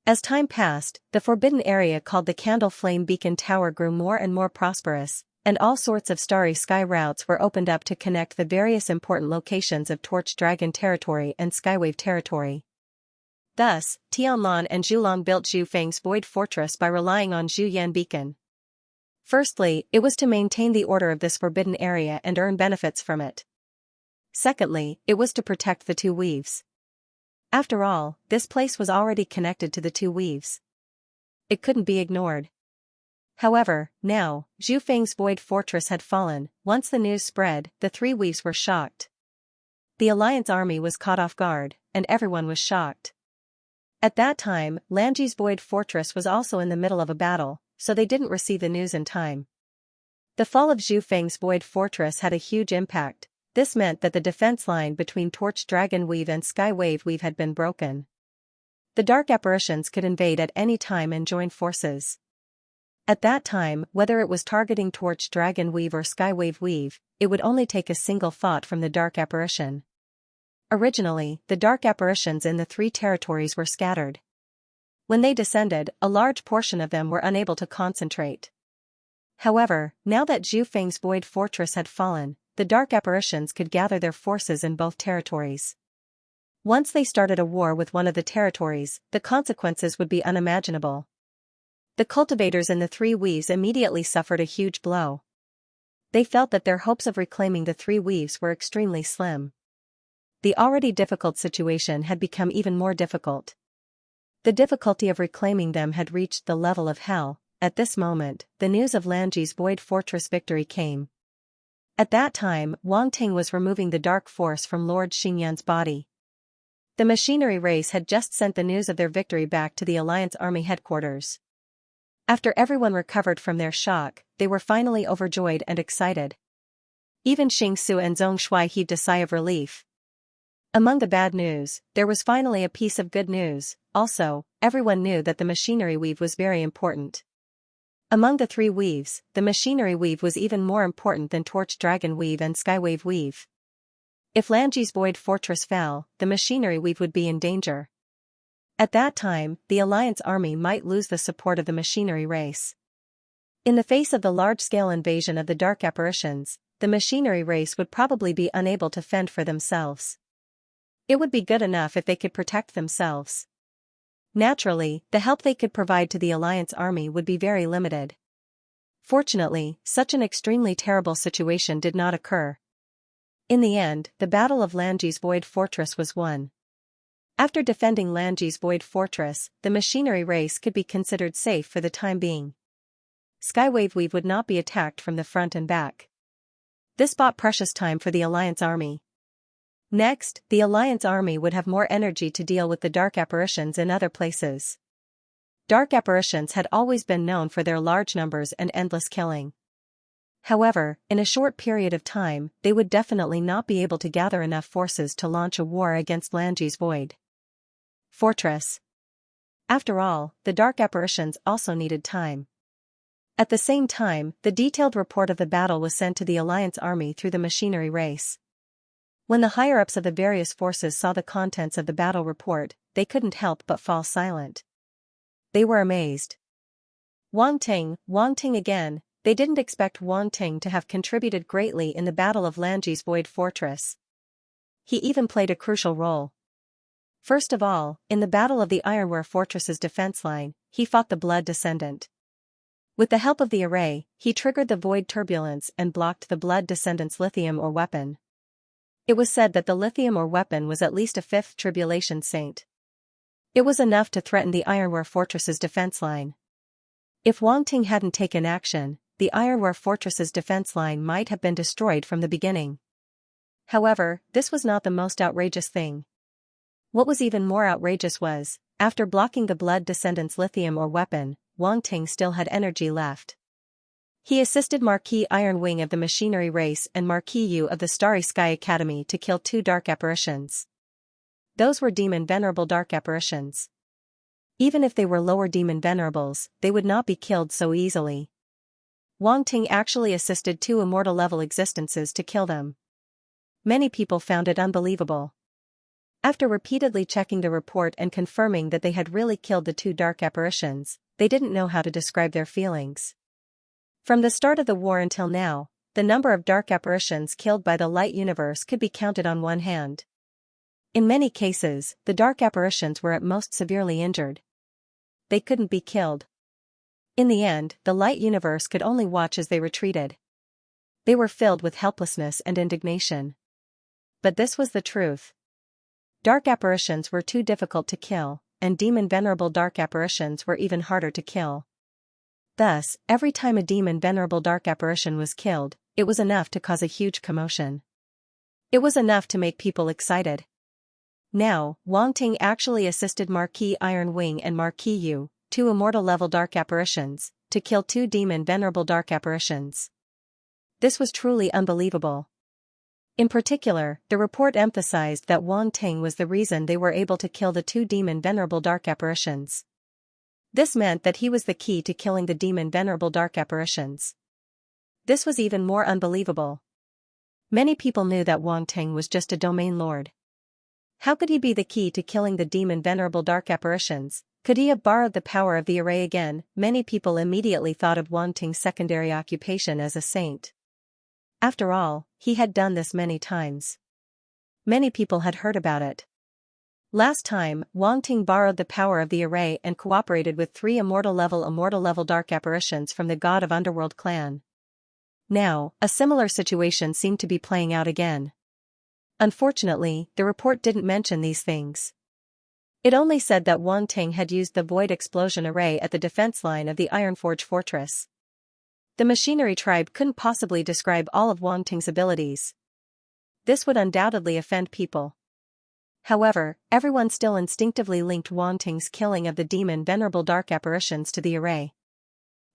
As time passed, the forbidden area called the Candle Flame Beacon Tower grew more and more prosperous, and all sorts of starry sky routes were opened up to connect the various important locations of Torch Dragon territory and Skywave territory. Thus, Tianlan and Zhulong built Zhu Feng's Void Fortress by relying on Zhu Yan Beacon. Firstly, it was to maintain the order of this forbidden area and earn benefits from it. Secondly, it was to protect the two weaves. After all, this place was already connected to the two weaves. It couldn't be ignored. However, now, Zhu Feng's Void Fortress had fallen. Once the news spread, the three weaves were shocked. The Alliance army was caught off guard, and everyone was shocked. At that time, Lanji's Void Fortress was also in the middle of a battle, so they didn't receive the news in time. The fall of Zhu Feng's Void Fortress had a huge impact. This meant that the defense line between Torch Dragon Weave and Skywave Weave had been broken. The dark apparitions could invade at any time and join forces. At that time, whether it was targeting Torch Dragon Weave or Skywave Weave, it would only take a single thought from the dark apparition. Originally, the dark apparitions in the three territories were scattered. When they descended, a large portion of them were unable to concentrate. However, now that Zhu Feng's Void Fortress had fallen, the dark apparitions could gather their forces in both territories. Once they started a war with one of the territories, the consequences would be unimaginable. The cultivators in the three weaves immediately suffered a huge blow. They felt that their hopes of reclaiming the three weaves were extremely slim. The already difficult situation had become even more difficult. The difficulty of reclaiming them had reached the level of hell. At this moment, the news of Lanji's Void Fortress victory came. At that time, Wang Ting was removing the dark force from Lord Xingyan's body. The machinery race had just sent the news of their victory back to the Alliance Army headquarters. After everyone recovered from their shock, they were finally overjoyed and excited. Even Xing Su and Zhong Shuai heaved a sigh of relief. Among the bad news, there was finally a piece of good news. Also, everyone knew that the machinery weave was very important. Among the three weaves, the machinery weave was even more important than Torch Dragon Weave and Skywave Weave. If Lanji's Void Fortress fell, the machinery weave would be in danger. At that time, the Alliance army might lose the support of the machinery race. In the face of the large-scale invasion of the dark apparitions, the machinery race would probably be unable to fend for themselves. It would be good enough if they could protect themselves. Naturally, the help they could provide to the Alliance army would be very limited. Fortunately, such an extremely terrible situation did not occur. In the end, the Battle of Lanji's Void Fortress was won. After defending Lanji's Void Fortress, the machinery race could be considered safe for the time being. Skywave Weave would not be attacked from the front and back. This bought precious time for the Alliance army. Next, the Alliance army would have more energy to deal with the dark apparitions in other places. Dark apparitions had always been known for their large numbers and endless killing. However, in a short period of time, they would definitely not be able to gather enough forces to launch a war against Lanji's Void Fortress. After all, the dark apparitions also needed time. At the same time, the detailed report of the battle was sent to the Alliance army through the machinery race. When the higher-ups of the various forces saw the contents of the battle report, they couldn't help but fall silent. They were amazed. Wang Ting again. They didn't expect Wang Ting to have contributed greatly in the Battle of Lanji's Void Fortress. He even played a crucial role. First of all, in the Battle of the Ironware Fortress's defense line, he fought the Blood Descendant. With the help of the array, he triggered the Void Turbulence and blocked the Blood Descendant's lithium or weapon. It was said that the lithium or weapon was at least a fifth Tribulation Saint. It was enough to threaten the Ironware Fortress's defense line. If Wang Ting hadn't taken action, the Ironware Fortress's defense line might have been destroyed from the beginning. However, this was not the most outrageous thing. What was even more outrageous was, after blocking the Blood Descendant's lithium or weapon, Wang Ting still had energy left. He assisted Marquis Iron Wing of the Machinery Race and Marquis Yu of the Starry Sky Academy to kill two dark apparitions. Those were demon venerable dark apparitions. Even if they were lower demon venerables, they would not be killed so easily. Wang Ting actually assisted 2 immortal level existences to kill them. Many people found it unbelievable. After repeatedly checking the report and confirming that they had really killed the 2 dark apparitions, they didn't know how to describe their feelings. From the start of the war until now, the number of dark apparitions killed by the light universe could be counted on one hand. In many cases, the dark apparitions were at most severely injured. They couldn't be killed. In the end, the light universe could only watch as they retreated. They were filled with helplessness and indignation. But this was the truth. Dark apparitions were too difficult to kill, and demon venerable dark apparitions were even harder to kill. Thus, every time a demon venerable dark apparition was killed, it was enough to cause a huge commotion. It was enough to make people excited. Now, Wang Ting actually assisted Marquis Iron Wing and Marquis Yu, 2 immortal level dark apparitions, to kill 2 demon venerable dark apparitions. This was truly unbelievable. In particular, the report emphasized that Wang Ting was the reason they were able to kill the 2 demon venerable dark apparitions. This meant that he was the key to killing the demon venerable dark apparitions. This was even more unbelievable. Many people knew that Wang Ting was just a domain lord. How could he be the key to killing the demon venerable dark apparitions? Could he have borrowed the power of the array again? Many people immediately thought of Wang Ting's secondary occupation as a saint. After all, he had done this many times. Many people had heard about it. Last time, Wang Ting borrowed the power of the array and cooperated with 3 immortal level dark apparitions from the God of Underworld clan. Now, a similar situation seemed to be playing out again. Unfortunately, the report didn't mention these things. It only said that Wang Ting had used the void explosion array at the defense line of the Ironforge fortress. The machinery tribe couldn't possibly describe all of Wang Ting's abilities. This would undoubtedly offend people. However, everyone still instinctively linked Wang Ting's killing of the demon venerable dark apparitions to the array.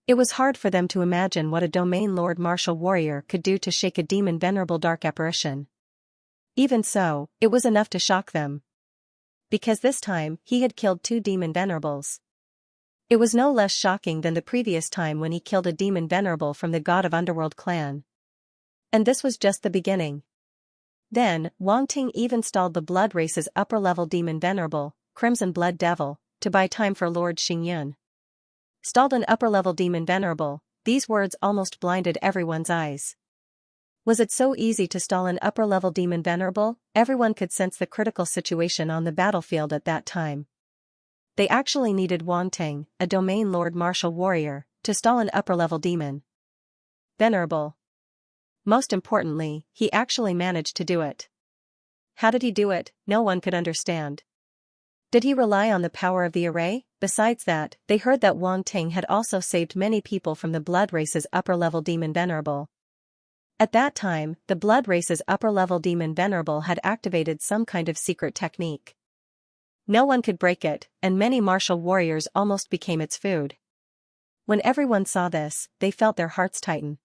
It was hard for them to imagine what a domain lord martial warrior could do to shake a demon venerable dark apparition. Even so, it was enough to shock them. Because this time, he had killed 2 demon venerables. It was no less shocking than the previous time when he killed a demon venerable from the God of Underworld clan. And this was just the beginning. Then, Wang Ting even stalled the Blood Race's upper-level demon venerable, Crimson Blood Devil, to buy time for Lord Xingyun. Stalled an upper-level demon venerable, these words almost blinded everyone's eyes. Was it so easy to stall an upper-level demon venerable? Everyone could sense the critical situation on the battlefield at that time. They actually needed Wang Ting, a domain lord martial warrior, to stall an upper-level demon venerable. Most importantly, he actually managed to do it. How did he do it? No one could understand. Did he rely on the power of the array? Besides that, they heard that Wang Ting had also saved many people from the Blood Race's upper-level demon venerable. At that time, the Blood Race's upper-level demon venerable had activated some kind of secret technique. No one could break it, and many martial warriors almost became its food. When everyone saw this, they felt their hearts tighten.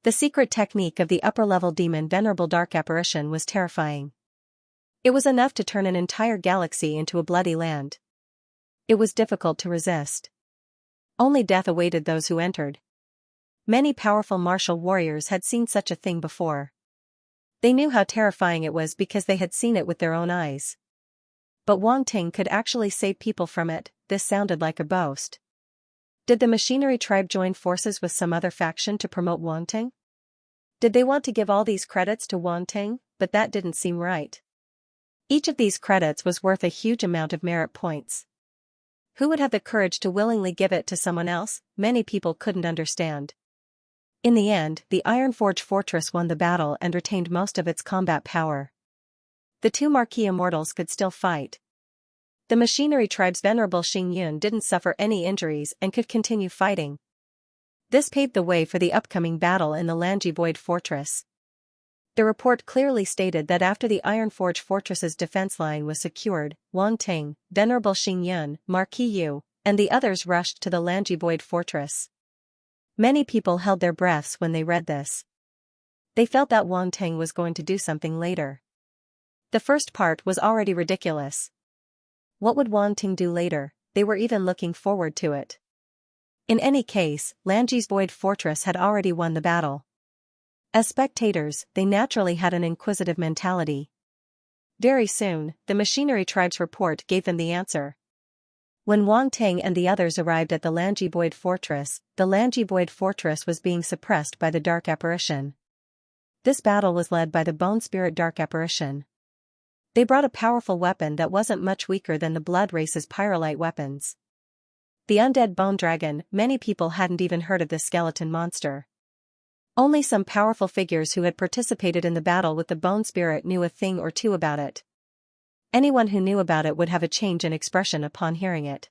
The secret technique of the upper-level demon venerable dark apparition was terrifying. It was enough to turn an entire galaxy into a bloody land. It was difficult to resist. Only death awaited those who entered. Many powerful martial warriors had seen such a thing before. They knew how terrifying it was because they had seen it with their own eyes. But Wang Ting could actually save people from it. This sounded like a boast. Did the machinery tribe join forces with some other faction to promote Wang Ting? Did they want to give all these credits to Wang Ting? But that didn't seem right. Each of these credits was worth a huge amount of merit points. Who would have the courage to willingly give it to someone else? Many people couldn't understand. In the end, the Ironforge fortress won the battle and retained most of its combat power. The 2 Marquis Immortals could still fight. The machinery tribe's venerable Xingyun didn't suffer any injuries and could continue fighting. This paved the way for the upcoming battle in the Lanji Void Fortress. The report clearly stated that after the Ironforge fortress's defense line was secured, Wang Ting, venerable Xingyun, Marquis Yu, and the others rushed to the Lanji Void Fortress. Many people held their breaths when they read this. They felt that Wang Ting was going to do something later. The first part was already ridiculous. What would Wang Ting do later? They were even looking forward to it. In any case, Lanji's Void Fortress had already won the battle. As spectators, they naturally had an inquisitive mentality. Very soon, the Machinery Tribe's report gave them the answer. When Wang Ting and the others arrived at the Lanji Void Fortress, the Lanji Void Fortress was being suppressed by the Dark Apparition. This battle was led by the Bone Spirit Dark Apparition. They brought a powerful weapon that wasn't much weaker than the Blood Race's Pyrolite weapons. The Undead Bone Dragon. Many people hadn't even heard of this skeleton monster. Only some powerful figures who had participated in the battle with the Bone Spirit knew a thing or two about it. Anyone who knew about it would have a change in expression upon hearing it.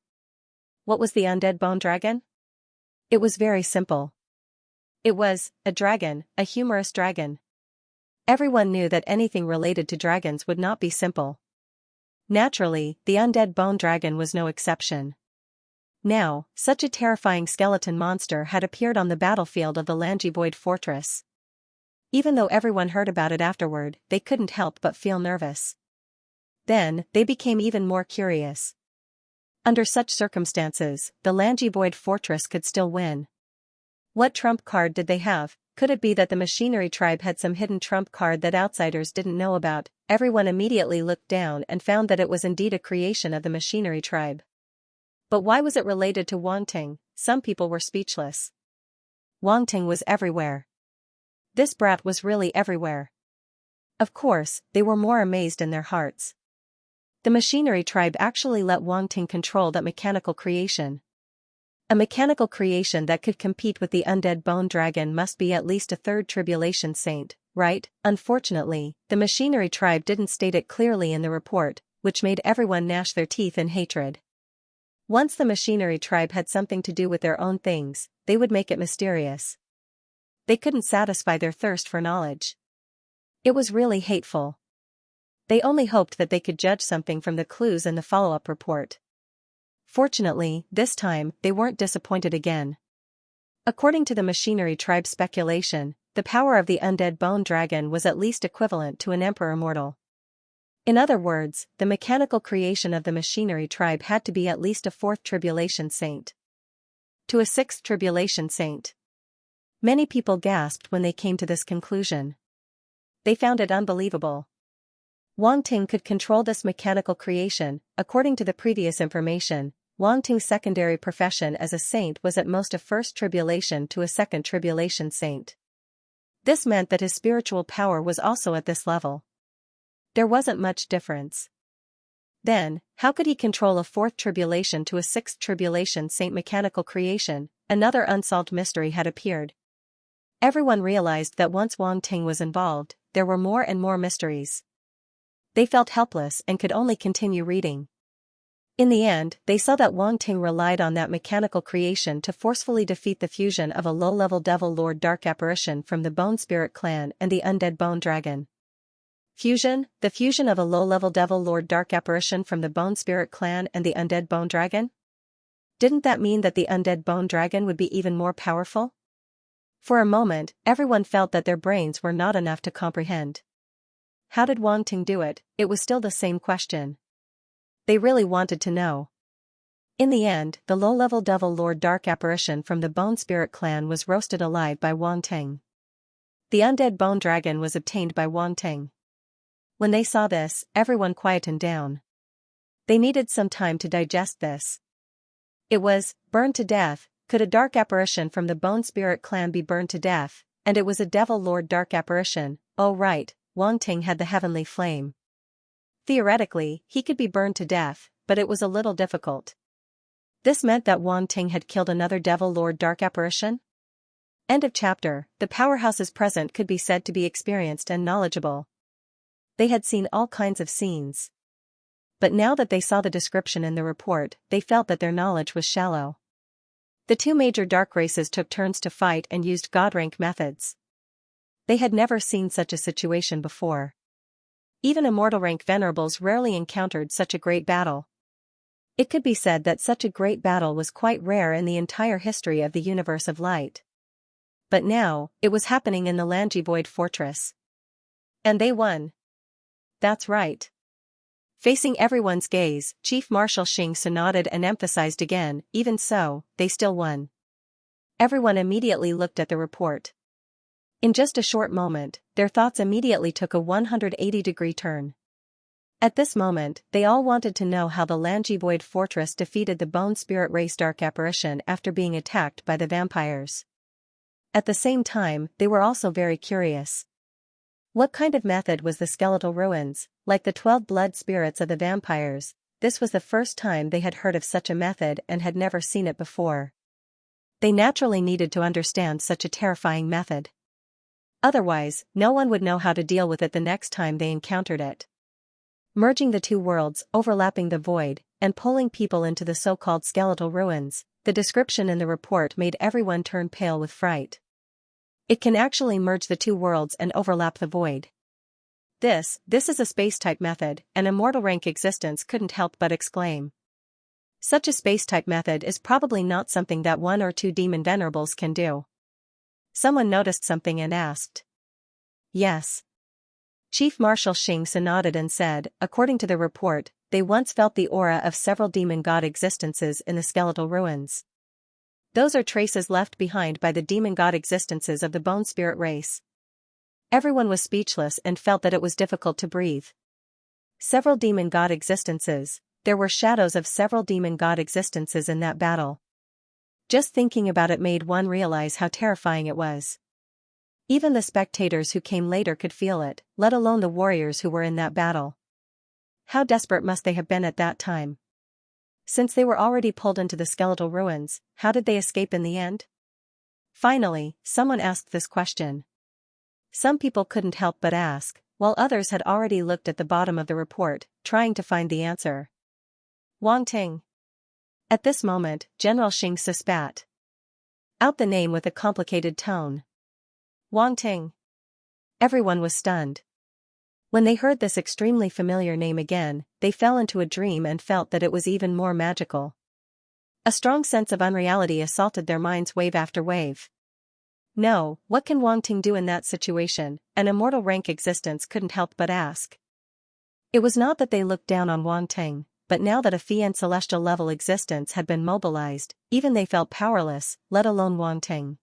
What was the Undead Bone Dragon? It was very simple. It was a dragon, a humorous dragon. Everyone knew that anything related to dragons would not be simple. Naturally, the Undead Bone Dragon was no exception. Now, such a terrifying skeleton monster had appeared on the battlefield of the Lanji Void Fortress. Even though everyone heard about it afterward, they couldn't help but feel nervous. Then, they became even more curious. Under such circumstances, the Lanji Void Fortress could still win. What trump card did they have? Could it be that the Machinery Tribe had some hidden trump card that outsiders didn't know about? Everyone immediately looked down and found that it was indeed a creation of the Machinery Tribe. But why was it related to Wang Ting? Some people were speechless. Wang Ting was everywhere. This brat was really everywhere. Of course, they were more amazed in their hearts. The Machinery Tribe actually let Wang Ting control that mechanical creation. A mechanical creation that could compete with the Undead Bone Dragon must be at least a third Tribulation Saint, right? Unfortunately, the Machinery Tribe didn't state it clearly in the report, which made everyone gnash their teeth in hatred. Once the Machinery Tribe had something to do with their own things, they would make it mysterious. They couldn't satisfy their thirst for knowledge. It was really hateful. They only hoped that they could judge something from the clues in the follow-up report. Fortunately, this time, they weren't disappointed again. According to the Machinery Tribe speculation, the power of the Undead Bone Dragon was at least equivalent to an Emperor Immortal. In other words, the mechanical creation of the Machinery Tribe had to be at least a fourth Tribulation Saint. To a sixth Tribulation Saint. Many people gasped when they came to this conclusion. They found it unbelievable. Wang Ting could control this mechanical creation. According to the previous information, Wang Ting's secondary profession as a saint was at most a first tribulation to a second tribulation saint. This meant that his spiritual power was also at this level. There wasn't much difference. Then, how could he control a fourth tribulation to a sixth tribulation saint mechanical creation? Another unsolved mystery had appeared. Everyone realized that once Wang Ting was involved, there were more and more mysteries. They felt helpless and could only continue reading. In the end, they saw that Wang Ting relied on that mechanical creation to forcefully defeat the fusion of a low-level Devil Lord Dark Apparition from the Bone Spirit clan and the Undead Bone Dragon. Fusion? The fusion of a low-level Devil Lord Dark Apparition from the Bone Spirit clan and the Undead Bone Dragon? Didn't that mean that the Undead Bone Dragon would be even more powerful? For a moment, everyone felt that their brains were not enough to comprehend. How did Wang Ting do it? It was still the same question. They really wanted to know. In the end, the low-level Devil Lord Dark Apparition from the Bone Spirit clan was roasted alive by Wang Ting. The Undead Bone Dragon was obtained by Wang Ting. When they saw this, everyone quietened down. They needed some time to digest this. It was burned to death. Could a dark apparition from the Bone Spirit clan be burned to death? And it was a Devil Lord Dark Apparition. Oh right, Wang Ting had the heavenly flame. Theoretically, he could be burned to death, but it was a little difficult. This meant that Wang Ting had killed another Devil Lord Dark Apparition? End of chapter. The powerhouses present could be said to be experienced and knowledgeable. They had seen all kinds of scenes. But now that they saw the description in the report, they felt that their knowledge was shallow. The two major dark races took turns to fight and used god-rank methods. They had never seen such a situation before. Even immortal rank venerables rarely encountered such a great battle. It could be said that such a great battle was quite rare in the entire history of the universe of light. But now, it was happening in the Lanji Void Fortress. And they won. that's right. Facing everyone's gaze, Chief Marshal Xianxia nodded and emphasized again, even so, they still won. Everyone immediately looked at the report. In just a short moment, their thoughts immediately took a 180-degree turn. At this moment, they all wanted to know how the Lanji Void Fortress defeated the Bone Spirit Race Dark Apparition after being attacked by the vampires. At the same time, they were also very curious. What kind of method was the skeletal ruins, like the 12 blood spirits of the vampires? This was the first time they had heard of such a method and had never seen it before. They naturally needed to understand such a terrifying method. Otherwise, no one would know how to deal with it the next time they encountered it. Merging the two worlds, overlapping the void, and pulling people into the so-called skeletal ruins, the description in the report made everyone turn pale with fright. It can actually merge the two worlds and overlap the void. This is a space-type method, and immortal rank existence couldn't help but exclaim. Such a space-type method is probably not something that 1 or 2 demon venerables can do. Someone noticed something and asked. Yes. Chief Marshal Xianxia nodded and said, according to the report, they once felt the aura of several demon god existences in the skeletal ruins. Those are traces left behind by the demon god existences of the bone spirit race. Everyone was speechless and felt that it was difficult to breathe. Several demon god existences, there were shadows of several demon god existences in that battle. Just thinking about it made one realize how terrifying it was. Even the spectators who came later could feel it, let alone the warriors who were in that battle. How desperate must they have been at that time? Since they were already pulled into the skeletal ruins, how did they escape in the end? Finally, someone asked this question. Some people couldn't help but ask, while others had already looked at the bottom of the report, trying to find the answer. Wang Ting. At this moment, General Xianxia spat out the name with a complicated tone. Wang Ting. Everyone was stunned. When they heard this extremely familiar name again, they fell into a dream and felt that it was even more magical. A strong sense of unreality assaulted their minds wave after wave. No, what can Wang Ting do in that situation? An immortal rank existence couldn't help but ask. It was not that they looked down on Wang Ting, but now that a Fian celestial level existence had been mobilized, even they felt powerless, let alone Wang Ting.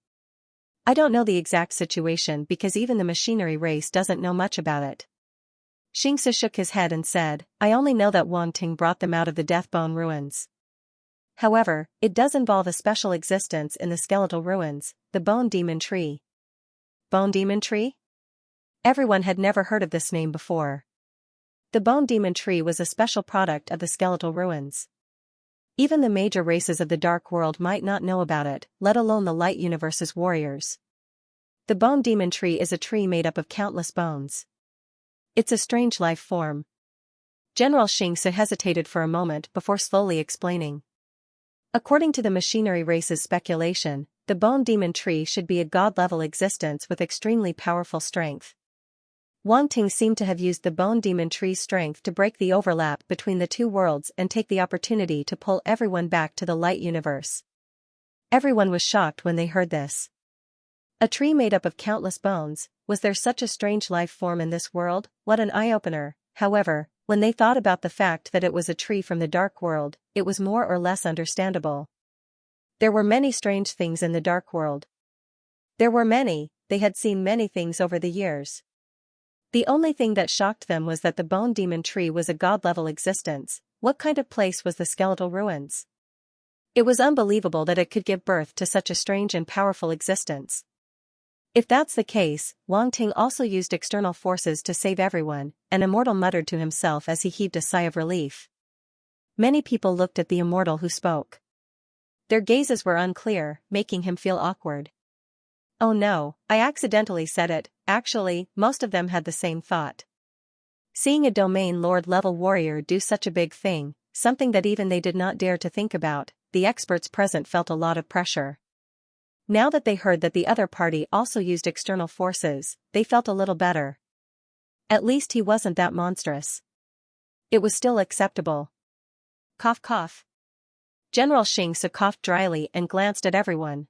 I don't know the exact situation because even the machinery race doesn't know much about it. Xianxia shook his head and said, I only know that Wang Ting brought them out of the Deathbone ruins. However, it does involve a special existence in the skeletal ruins, the Bone Demon Tree. Bone Demon Tree? Everyone had never heard of this name before. The Bone Demon Tree was a special product of the skeletal ruins. Even the major races of the Dark World might not know about it, let alone the Light Universe's warriors. The Bone Demon Tree is a tree made up of countless bones. It's a strange life form. General Xianxia hesitated for a moment before slowly explaining. According to the machinery race's speculation, the Bone Demon Tree should be a god-level existence with extremely powerful strength. Wang Ting seemed to have used the Bone Demon Tree's strength to break the overlap between the two worlds and take the opportunity to pull everyone back to the light universe. Everyone was shocked when they heard this. A tree made up of countless bones, was there such a strange life form in this world? What an eye-opener. However, when they thought about the fact that it was a tree from the Dark World, it was more or less understandable. There were many strange things in the Dark World. There were many, they had seen many things over the years. The only thing that shocked them was that the Bone Demon Tree was a god-level existence. What kind of place was the skeletal ruins? It was unbelievable that it could give birth to such a strange and powerful existence. If that's the case, Wang Ting also used external forces to save everyone, an immortal muttered to himself as he heaved a sigh of relief. Many people looked at the immortal who spoke. Their gazes were unclear, making him feel awkward. Oh no, I accidentally said it. Actually, most of them had the same thought. Seeing a domain lord-level warrior do such a big thing, something that even they did not dare to think about, the experts present felt a lot of pressure. Now that they heard that the other party also used external forces, they felt a little better. At least he wasn't that monstrous. It was still acceptable. Cough cough. General Xianxia coughed dryly and glanced at everyone.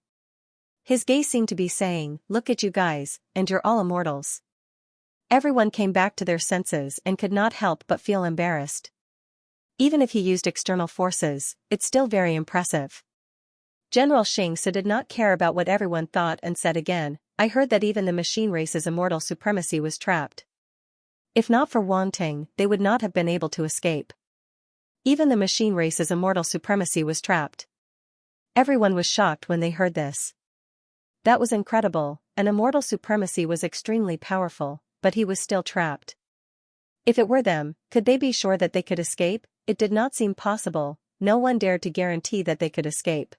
His gaze seemed to be saying, look at you guys, and you're all immortals. Everyone came back to their senses and could not help but feel embarrassed. Even if he used external forces, it's still very impressive. General Xianxia did not care about what everyone thought and said again, I heard that even the machine race's immortal supremacy was trapped. If not for Wanting, they would not have been able to escape. Even the machine race's immortal supremacy was trapped. Everyone was shocked when they heard this. That was incredible, an immortal supremacy was extremely powerful, but he was still trapped. If it were them, could they be sure that they could escape? It did not seem possible, no one dared to guarantee that they could escape.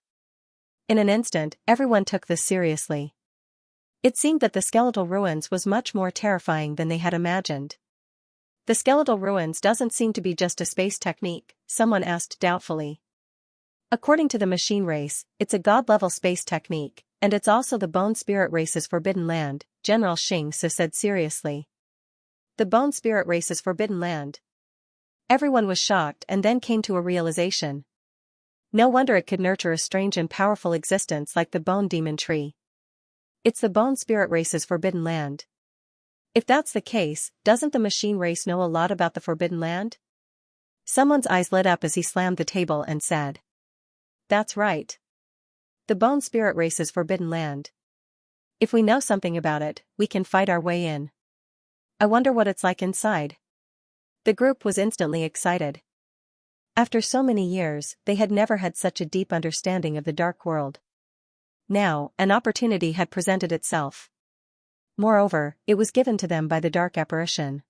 In an instant, everyone took this seriously. It seemed that the skeletal ruins was much more terrifying than they had imagined. The skeletal ruins doesn't seem to be just a space technique, someone asked doubtfully. According to the machine race, it's a god-level space technique, and it's also the bone spirit race's forbidden land, General Xianxia said seriously. The bone spirit race's forbidden land. Everyone was shocked and then came to a realization. No wonder it could nurture a strange and powerful existence like the bone demon tree. It's the bone spirit race's forbidden land. If that's the case, doesn't the machine race know a lot about the forbidden land? Someone's eyes lit up as he slammed the table and said. That's right. The bone spirit race's forbidden land. If we know something about it, we can fight our way in. I wonder what it's like inside. The group was instantly excited. After so many years, they had never had such a deep understanding of the dark world. Now, an opportunity had presented itself. Moreover, it was given to them by the dark apparition.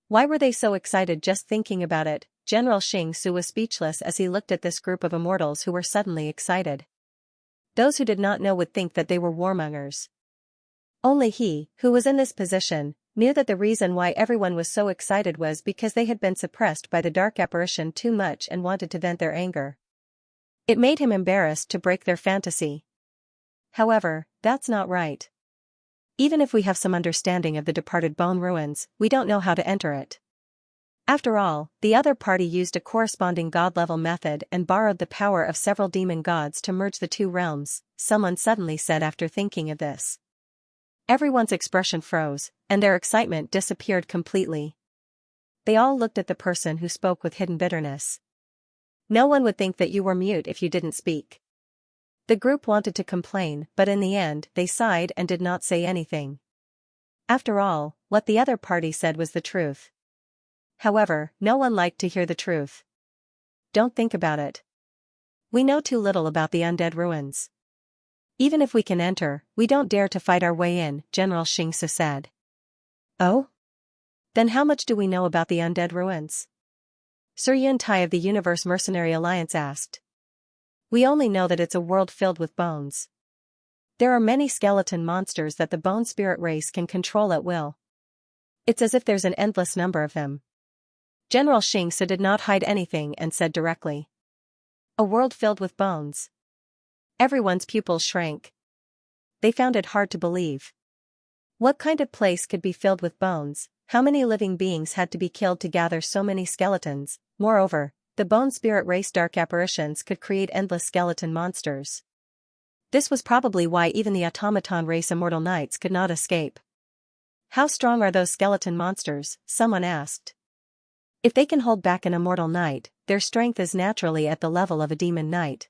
Why were they so excited just thinking about it? General Xianxia was speechless as he looked at this group of immortals who were suddenly excited. Those who did not know would think that they were warmongers. Only he, who was in this position, knew that the reason why everyone was so excited was because they had been suppressed by the dark apparition too much and wanted to vent their anger. It made him embarrassed to break their fantasy. However, that's not right. Even if we have some understanding of the departed bone ruins, we don't know how to enter it. After all, the other party used a corresponding god-level method and borrowed the power of several demon gods to merge the two realms, someone suddenly said after thinking of this. Everyone's expression froze, and their excitement disappeared completely. They all looked at the person who spoke with hidden bitterness. No one would think that you were mute if you didn't speak. The group wanted to complain, but in the end, they sighed and did not say anything. After all, what the other party said was the truth. However, no one liked to hear the truth. Don't think about it. We know too little about the undead ruins. Even if we can enter, we don't dare to fight our way in, General Xianxia said. Oh? Then how much do we know about the undead ruins? Sir Yuntai of the Universe Mercenary Alliance asked. We only know that it's a world filled with bones. There are many skeleton monsters that the bone spirit race can control at will. It's as if there's an endless number of them. General Xianxia did not hide anything and said directly. A world filled with bones. Everyone's pupils shrank. They found it hard to believe. What kind of place could be filled with bones? How many living beings had to be killed to gather so many skeletons? Moreover, the bone spirit race dark apparitions could create endless skeleton monsters. This was probably why even the automaton race immortal knights could not escape. How strong are those skeleton monsters? Someone asked. If they can hold back an immortal knight, their strength is naturally at the level of a demon knight.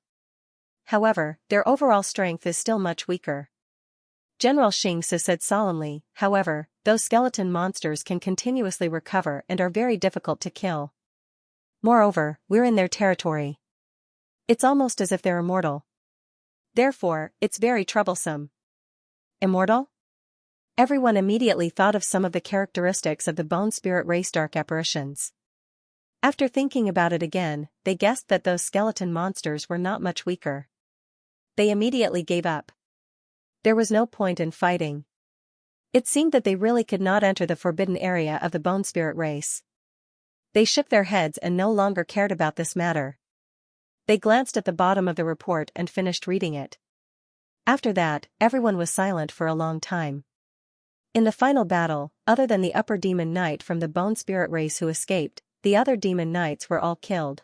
However, their overall strength is still much weaker. General Xianxia said solemnly, however, those skeleton monsters can continuously recover and are very difficult to kill. Moreover, we're in their territory. It's almost as if they're immortal. Therefore, it's very troublesome. Immortal? Everyone immediately thought of some of the characteristics of the bone spirit race dark apparitions. After thinking about it again, they guessed that those skeleton monsters were not much weaker. They immediately gave up. There was no point in fighting. It seemed that they really could not enter the forbidden area of the bone spirit race. They shook their heads and no longer cared about this matter. They glanced at the bottom of the report and finished reading it. After that, everyone was silent for a long time. In the final battle, other than the upper demon knight from the bone spirit race who escaped, the other demon knights were all killed.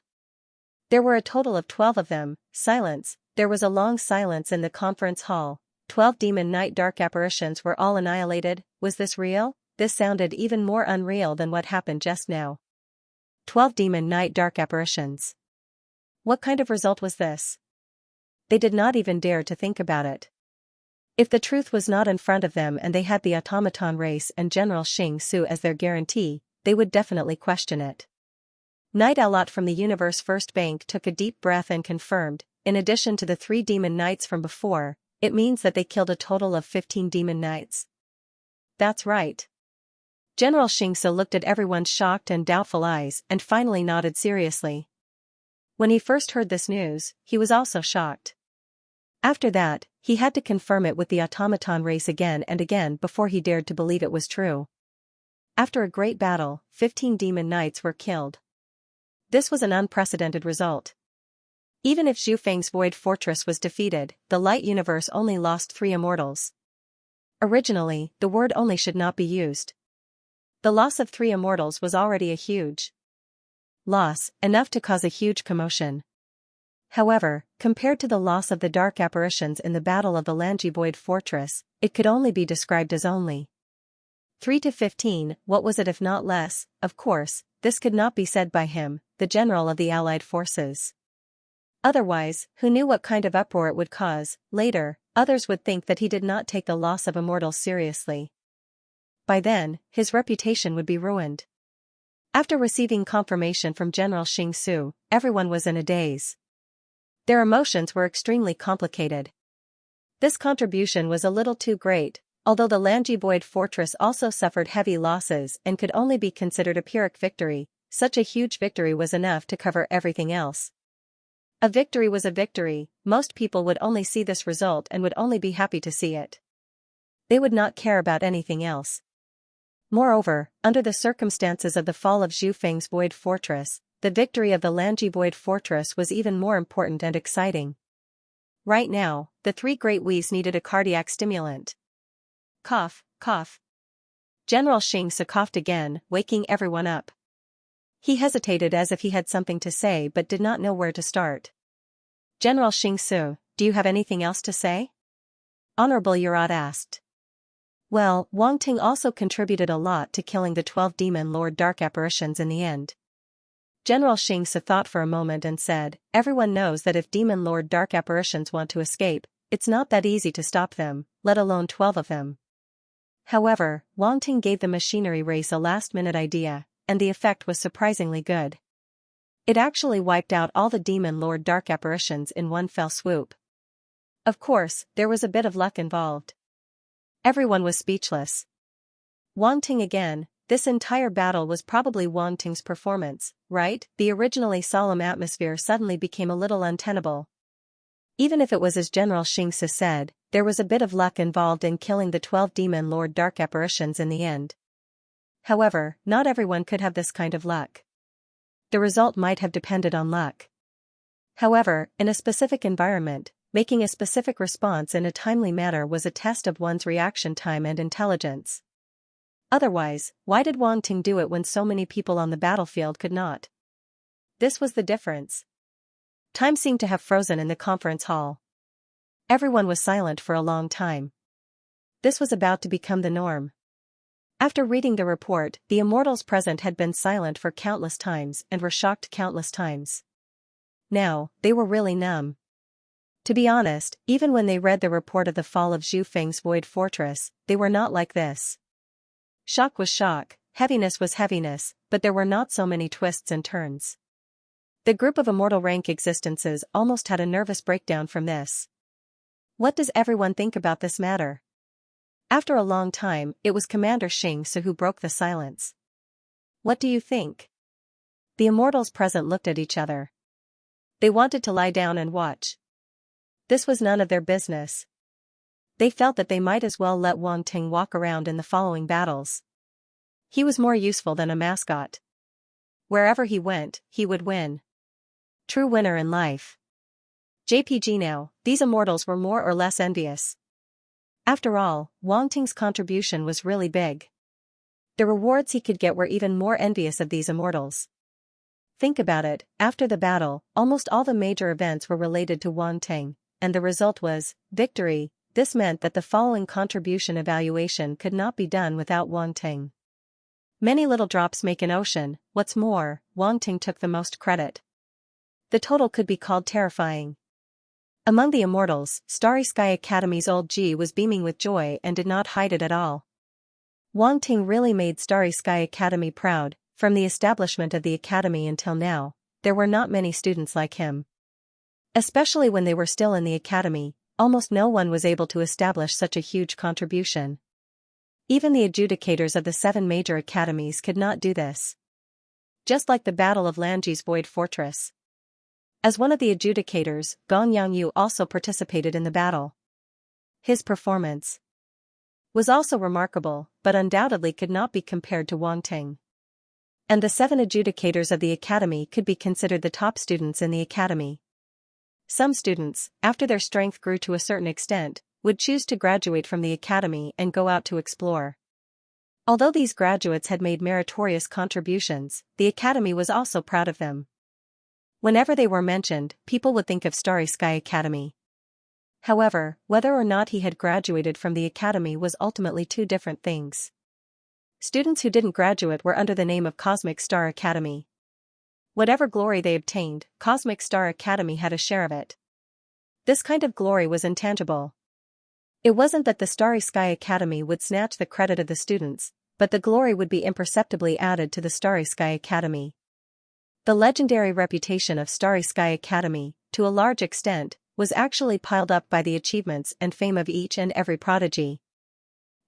There were a total of 12 of them. Silence. There was a long silence in the conference hall. 12 demon knight dark apparitions were all annihilated. Was this real? this sounded even more unreal than what happened just now. 12 Demon Knight Dark Apparitions. What kind of result was this? They did not even dare to think about it. If the truth was not in front of them and they had the automaton race and General Xianxia as their guarantee, they would definitely question it. Knight Alot from the Universe First Bank took a deep breath and confirmed, in addition to the 3 demon knights from before, it means that they killed a total of 15 demon knights. That's right. General Xianxia looked at everyone's shocked and doubtful eyes and finally nodded seriously. When he first heard this news, he was also shocked. After that, he had to confirm it with the automaton race again and again before he dared to believe it was true. After a great battle, 15 demon knights were killed. This was an unprecedented result. Even if Zhu Feng's Void Fortress was defeated, the Light Universe only lost 3 immortals. Originally, the word only should not be used. The loss of 3 immortals was already a huge loss, enough to cause a huge commotion. However, compared to the loss of the dark apparitions in the Battle of the Lanji Void Fortress, it could only be described as only 3 to 15, what was it if not less? Of course, this could not be said by him, the general of the Allied forces. Otherwise, who knew what kind of uproar it would cause? Later, others would think that he did not take the loss of immortals seriously. By then, his reputation would be ruined. After receiving confirmation from General Xianxia, everyone was in a daze. Their emotions were extremely complicated. This contribution was a little too great, although the Lanji Void Fortress also suffered heavy losses and could only be considered a Pyrrhic victory. Such a huge victory was enough to cover everything else. A victory was a victory, most people would only see this result and would only be happy to see it. They would not care about anything else. Moreover, under the circumstances of the fall of Zhu Feng's Void Fortress, the victory of the Lanji Void Fortress was even more important and exciting. Right now, the 3 great Whis needed a cardiac stimulant. Cough, cough. General Xianxia coughed again, waking everyone up. He hesitated as if he had something to say but did not know where to start. General Xianxia, do you have anything else to say? Honorable Yurat asked. Well, Wang Ting also contributed a lot to killing the 12 Demon Lord Dark Apparitions in the end. General Xianxia thought for a moment and said, everyone knows that if Demon Lord Dark Apparitions want to escape, it's not that easy to stop them, let alone 12 of them. However, Wang Ting gave the machinery race a last-minute idea, and the effect was surprisingly good. It actually wiped out all the Demon Lord Dark Apparitions in one fell swoop. Of course, there was a bit of luck involved. Everyone was speechless. Wang Ting again. This entire battle was probably Wang Ting's performance, right? The originally solemn atmosphere suddenly became a little untenable. Even if it was as General Xianxia said, there was a bit of luck involved in killing the 12 Demon Lord Dark Apparitions in the end. However, not everyone could have this kind of luck. The result might have depended on luck. However, in a specific environment, making a specific response in a timely manner was a test of one's reaction time and intelligence. Otherwise, why did Wang Ting do it when so many people on the battlefield could not? This was the difference. Time seemed to have frozen in the conference hall. Everyone was silent for a long time. This was about to become the norm. After reading the report, the immortals present had been silent for countless times and were shocked countless times. Now, they were really numb. To be honest, even when they read the report of the fall of Zhu Feng's Void Fortress, they were not like this. Shock was shock, heaviness was heaviness, but there were not so many twists and turns. The group of immortal rank existences almost had a nervous breakdown from this. What does everyone think about this matter? After a long time, it was Commander Xianxia who broke the silence. What do you think? The immortals present looked at each other. They wanted to lie down and watch. This was none of their business. They felt that they might as well let Wang Ting walk around in the following battles. He was more useful than a mascot. Wherever he went, he would win. True winner in life. JPG now, these immortals were more or less envious. After all, Wang Ting's contribution was really big. The rewards he could get were even more envious of these immortals. Think about it, after the battle, almost all the major events were related to Wang Ting, and the result was victory. this meant that the following contribution evaluation could not be done without Wang Ting. Many little drops make an ocean. What's more, Wang Ting took the most credit. The total could be called terrifying. Among the immortals, Starry Sky Academy's old G was beaming with joy and did not hide it at all. Wang Ting really made Starry Sky Academy proud. From the establishment of the academy until now, there were not many students like him. Especially when they were still in the academy, almost no one was able to establish such a huge contribution. Even the adjudicators of the 7 major academies could not do this. Just like the Battle of Lanji's Void Fortress. As one of the adjudicators, Gong Yangyu also participated in the battle. His performance was also remarkable, but undoubtedly could not be compared to Wang Ting. And the 7 adjudicators of the academy could be considered the top students in the academy. Some students, after their strength grew to a certain extent, would choose to graduate from the academy and go out to explore. Although these graduates had made meritorious contributions, the academy was also proud of them. Whenever they were mentioned, people would think of Starry Sky Academy. However, whether or not he had graduated from the academy was ultimately 2 different things. Students who didn't graduate were under the name of Cosmic Star Academy. Whatever glory they obtained, Cosmic Star Academy had a share of it. This kind of glory was intangible. It wasn't that the Starry Sky Academy would snatch the credit of the students, but the glory would be imperceptibly added to the Starry Sky Academy. The legendary reputation of Starry Sky Academy, to a large extent, was actually piled up by the achievements and fame of each and every prodigy.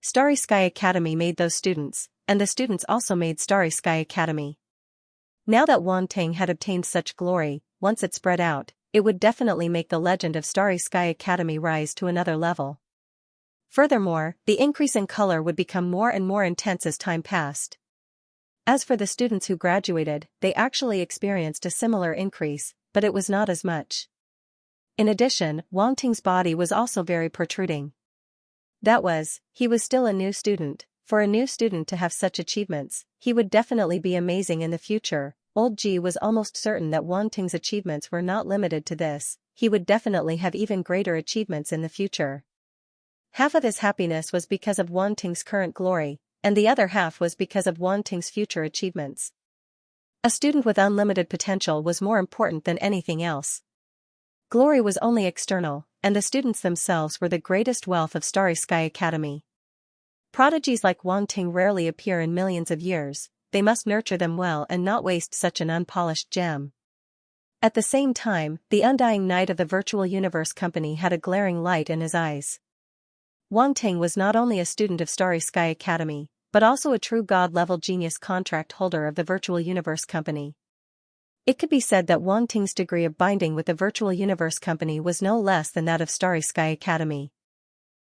Starry Sky Academy made those students, and the students also made Starry Sky Academy. Now that Wang Ting had obtained such glory, once it spread out, it would definitely make the legend of Starry Sky Academy rise to another level. Furthermore, the increase in color would become more and more intense as time passed. As for the students who graduated, they actually experienced a similar increase, but it was not as much. In addition, Wang Ting's body was also very protruding. That was, he was still a new student. For a new student to have such achievements, he would definitely be amazing in the future. Old G was almost certain that Wang Ting's achievements were not limited to this, he would definitely have even greater achievements in the future. Half of his happiness was because of Wang Ting's current glory, and the other half was because of Wang Ting's future achievements. A student with unlimited potential was more important than anything else. Glory was only external, and the students themselves were the greatest wealth of Starry Sky Academy. Prodigies like Wang Ting rarely appear in millions of years, they must nurture them well and not waste such an unpolished gem. At the same time, the undying knight of the Virtual Universe Company had a glaring light in his eyes. Wang Ting was not only a student of Starry Sky Academy, but also a true god-level genius contract holder of the Virtual Universe Company. It could be said that Wang Ting's degree of binding with the Virtual Universe Company was no less than that of Starry Sky Academy.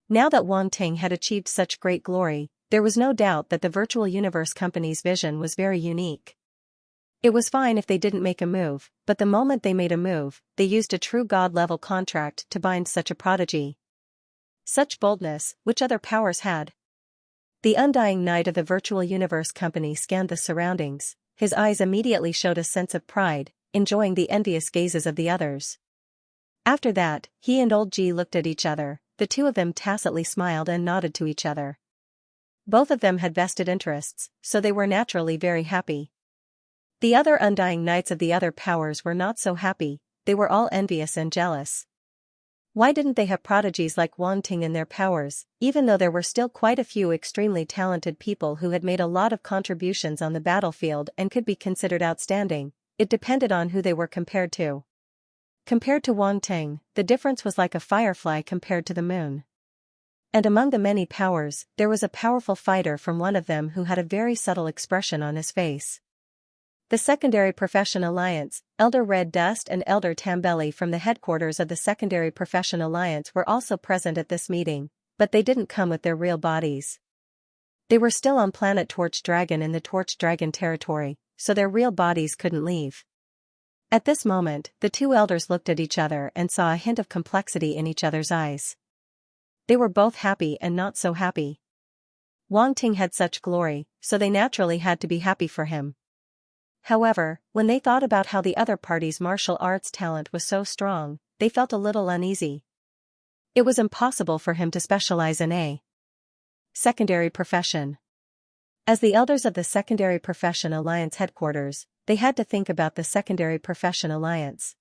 Now that Wang Ting had achieved such great glory, there was no doubt that the Virtual Universe Company's vision was very unique. It was fine if they didn't make a move, but the moment they made a move, they used a true god-level contract to bind such a prodigy. Such boldness, which other powers had? The undying knight of the Virtual Universe Company scanned the surroundings. His eyes immediately showed a sense of pride, enjoying the envious gazes of the others. After that, he and Old G looked at each other, the 2 of them tacitly smiled and nodded to each other. Both of them had vested interests, so they were naturally very happy. The other undying knights of the other powers were not so happy, they were all envious and jealous. Why didn't they have prodigies like Wang Ting in their powers, even though there were still quite a few extremely talented people who had made a lot of contributions on the battlefield and could be considered outstanding? It depended on who they were compared to. Compared to Wang Ting, the difference was like a firefly compared to the moon. And among the many powers, there was a powerful fighter from one of them who had a very subtle expression on his face. The Secondary Profession Alliance, Elder Red Dust and Elder Tambelli from the headquarters of the Secondary Profession Alliance were also present at this meeting, but they didn't come with their real bodies. They were still on planet Torch Dragon in the Torch Dragon territory, so their real bodies couldn't leave. At this moment, the 2 elders looked at each other and saw a hint of complexity in each other's eyes. They were both happy and not so happy. Wang Ting had such glory, so they naturally had to be happy for him. However, when they thought about how the other party's martial arts talent was so strong, they felt a little uneasy. It was impossible for him to specialize in a secondary profession. As the elders of the Secondary Profession Alliance headquarters, they had to think about the Secondary Profession Alliance.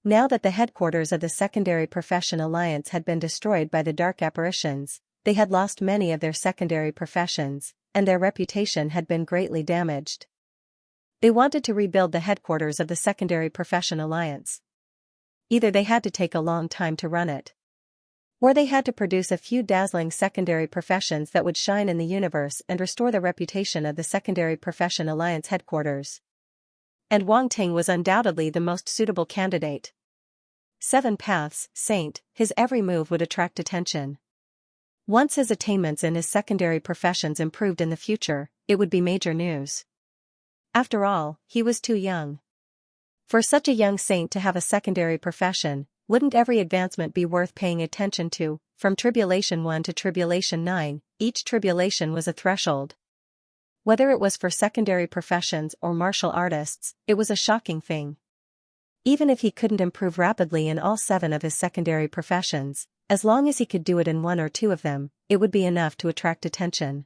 Now that the headquarters of the Secondary Profession Alliance had been destroyed by the dark apparitions, they had lost many of their secondary professions, and their reputation had been greatly damaged. They wanted to rebuild the headquarters of the Secondary Profession Alliance. Either they had to take a long time to run it, or they had to produce a few dazzling secondary professions that would shine in the universe and restore the reputation of the Secondary Profession Alliance headquarters. And Wang Ting was undoubtedly the most suitable candidate. 7 Paths, Saint, his every move would attract attention. Once his attainments in his secondary professions improved in the future, it would be major news. After all, he was too young. For such a young saint to have a secondary profession, wouldn't every advancement be worth paying attention to? From Tribulation 1 to Tribulation 9, each tribulation was a threshold. Whether it was for secondary professions or martial artists, it was a shocking thing. Even if he couldn't improve rapidly in all 7 of his secondary professions, as long as he could do it in 1 or 2 of them, it would be enough to attract attention.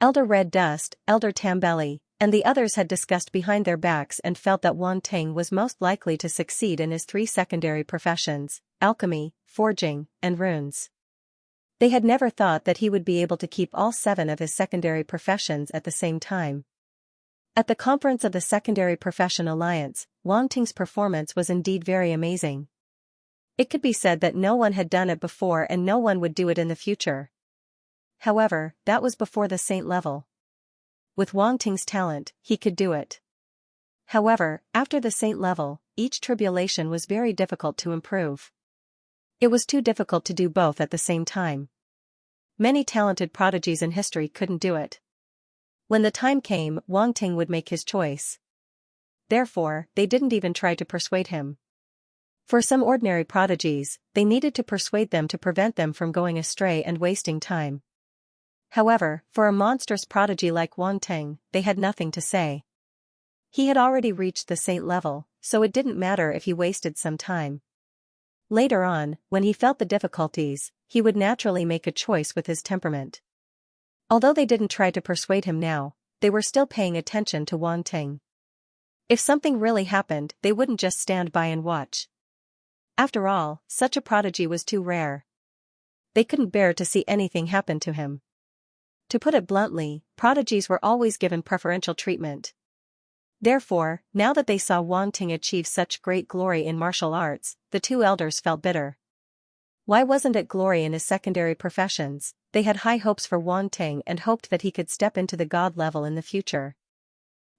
Elder Red Dust, Elder Tambelli, and the others had discussed behind their backs and felt that Wang Ting was most likely to succeed in his 3 secondary professions: alchemy, forging, and runes. They had never thought that he would be able to keep all 7 of his secondary professions at the same time. At the conference of the Secondary Profession Alliance, Wang Ting's performance was indeed very amazing. It could be said that no one had done it before and no one would do it in the future. However, that was before the saint level. With Wang Ting's talent, he could do it. However, after the saint level, each tribulation was very difficult to improve. It was too difficult to do both at the same time. Many talented prodigies in history couldn't do it. When the time came, Wang Ting would make his choice. Therefore, they didn't even try to persuade him. For some ordinary prodigies, they needed to persuade them to prevent them from going astray and wasting time. However, for a monstrous prodigy like Wang Ting, they had nothing to say. He had already reached the saint level, so it didn't matter if he wasted some time. Later on, when he felt the difficulties, he would naturally make a choice with his temperament. Although they didn't try to persuade him now, they were still paying attention to Wang Ting. If something really happened, they wouldn't just stand by and watch. After all, such a prodigy was too rare. They couldn't bear to see anything happen to him. To put it bluntly, prodigies were always given preferential treatment. Therefore, now that they saw Wang Ting achieve such great glory in martial arts, the 2 elders felt bitter. Why wasn't it glory in his secondary professions? They had high hopes for Wang Ting and hoped that he could step into the god level in the future.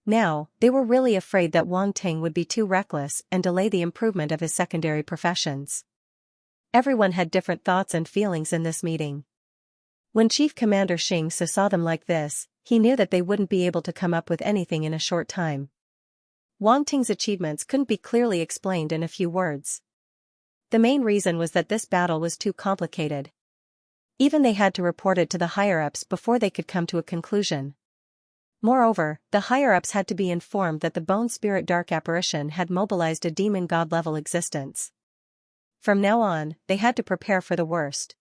Now, they were really afraid that Wang Ting would be too reckless and delay the improvement of his secondary professions. Everyone had different thoughts and feelings in this meeting. When Chief Commander Xianxia saw them like this, he knew that they wouldn't be able to come up with anything in a short time. Wang Ting's achievements couldn't be clearly explained in a few words. The main reason was that this battle was too complicated. Even they had to report it to the higher-ups before they could come to a conclusion. Moreover, the higher-ups had to be informed that the Bone Spirit Dark Apparition had mobilized a demon god-level existence. From now on, they had to prepare for the worst.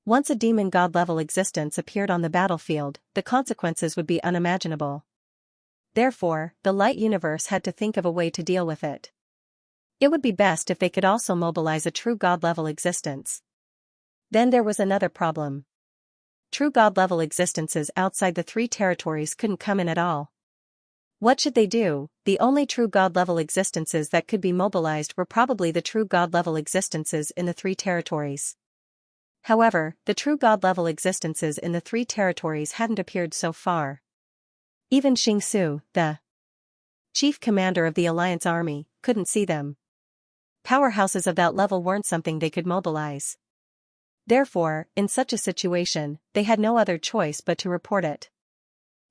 Once a demon god-level existence appeared on the battlefield, the consequences would be unimaginable. Therefore, the light universe had to think of a way to deal with it. It would be best if they could also mobilize a true god-level existence. Then there was another problem. True god-level existences outside the 3 territories couldn't come in at all. What should they do? The only true god-level existences that could be mobilized were probably the true god-level existences in the 3 territories. However, the true god-level existences in the 3 territories hadn't appeared so far. Even Xingsu, the chief commander of the Alliance army, couldn't see them. Powerhouses of that level weren't something they could mobilize. Therefore, in such a situation, they had no other choice but to report it.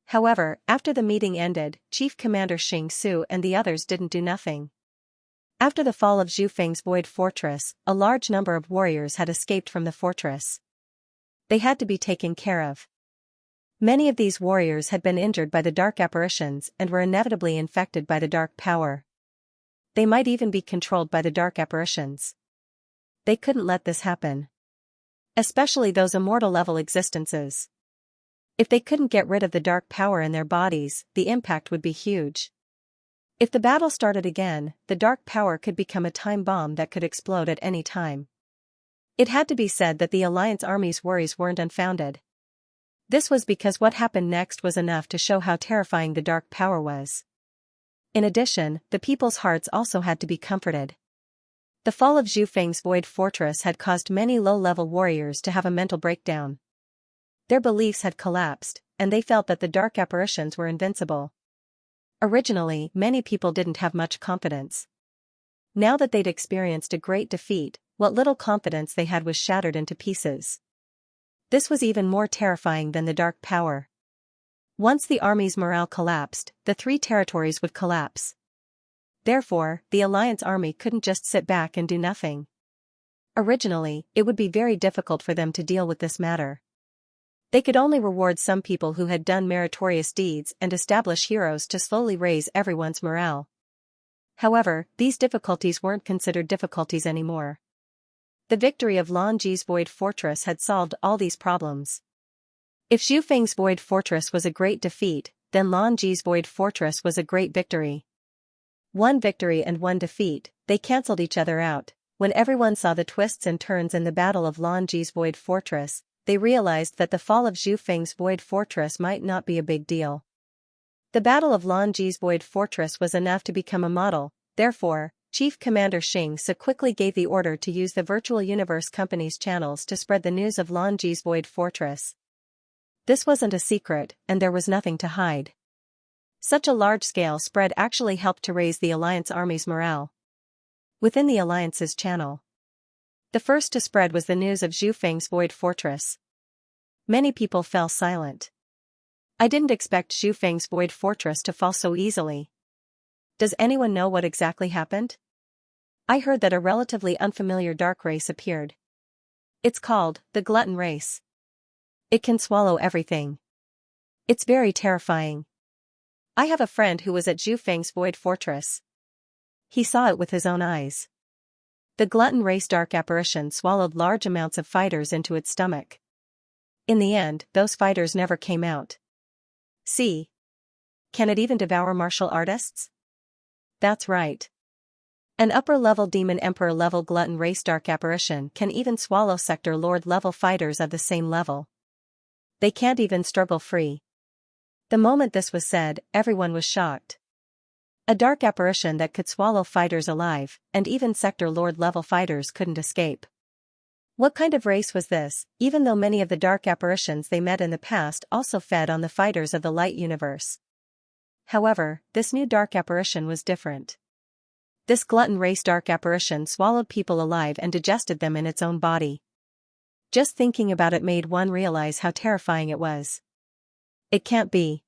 However, after the meeting ended, Chief Commander Xingsu and the others didn't do nothing. After the fall of Zhu Feng's Void Fortress, a large number of warriors had escaped from the fortress. They had to be taken care of. Many of these warriors had been injured by the dark apparitions and were inevitably infected by the dark power. They might even be controlled by the dark apparitions. They couldn't let this happen. Especially those immortal-level existences. If they couldn't get rid of the dark power in their bodies, the impact would be huge. If the battle started again, the dark power could become a time bomb that could explode at any time. It had to be said that the Alliance Army's worries weren't unfounded. This was because what happened next was enough to show how terrifying the dark power was. In addition, the people's hearts also had to be comforted. The fall of Zhu Feng's Void Fortress had caused many low-level warriors to have a mental breakdown. Their beliefs had collapsed, and they felt that the dark apparitions were invincible. Originally, many people didn't have much confidence. Now that they'd experienced a great defeat, what little confidence they had was shattered into pieces. This was even more terrifying than the dark power. Once the army's morale collapsed, the 3 territories would collapse. Therefore, the Alliance army couldn't just sit back and do nothing. Originally, it would be very difficult for them to deal with this matter. They could only reward some people who had done meritorious deeds and establish heroes to slowly raise everyone's morale. However, these difficulties weren't considered difficulties anymore. The victory of Lan Ji's Void Fortress had solved all these problems. If Zhu Feng's Void Fortress was a great defeat, then Lan Ji's Void Fortress was a great victory. One victory and one defeat, they cancelled each other out. When everyone saw the twists and turns in the battle of Lan Ji's Void Fortress, they realized that the fall of Zhu Feng's Void Fortress might not be a big deal. The Battle of Lan Ji's Void Fortress was enough to become a model, therefore, Chief Commander Xianxia quickly gave the order to use the Virtual Universe Company's channels to spread the news of Lan Ji's Void Fortress. This wasn't a secret, and there was nothing to hide. Such a large-scale spread actually helped to raise the Alliance Army's morale. Within the Alliance's channel, the first to spread was the news of Zhu Feng's Void Fortress. Many people fell silent. I didn't expect Zhu Feng's Void Fortress to fall so easily. Does anyone know what exactly happened? I heard that a relatively unfamiliar dark race appeared. It's called the Glutton Race. It can swallow everything. It's very terrifying. I have a friend who was at Zhu Feng's Void Fortress. He saw it with his own eyes. The Glutton Race dark apparition swallowed large amounts of fighters into its stomach. In the end, those fighters never came out. See? Can it even devour martial artists? That's right. An upper-level Demon Emperor-level Glutton Race dark apparition can even swallow Sector Lord-level fighters of the same level. They can't even struggle free. The moment this was said, everyone was shocked. A dark apparition that could swallow fighters alive, and even Sector Lord-level fighters couldn't escape. What kind of race was this, even though many of the dark apparitions they met in the past also fed on the fighters of the light universe? However, this new dark apparition was different. This Glutton Race dark apparition swallowed people alive and digested them in its own body. Just thinking about it made one realize how terrifying it was. It can't be.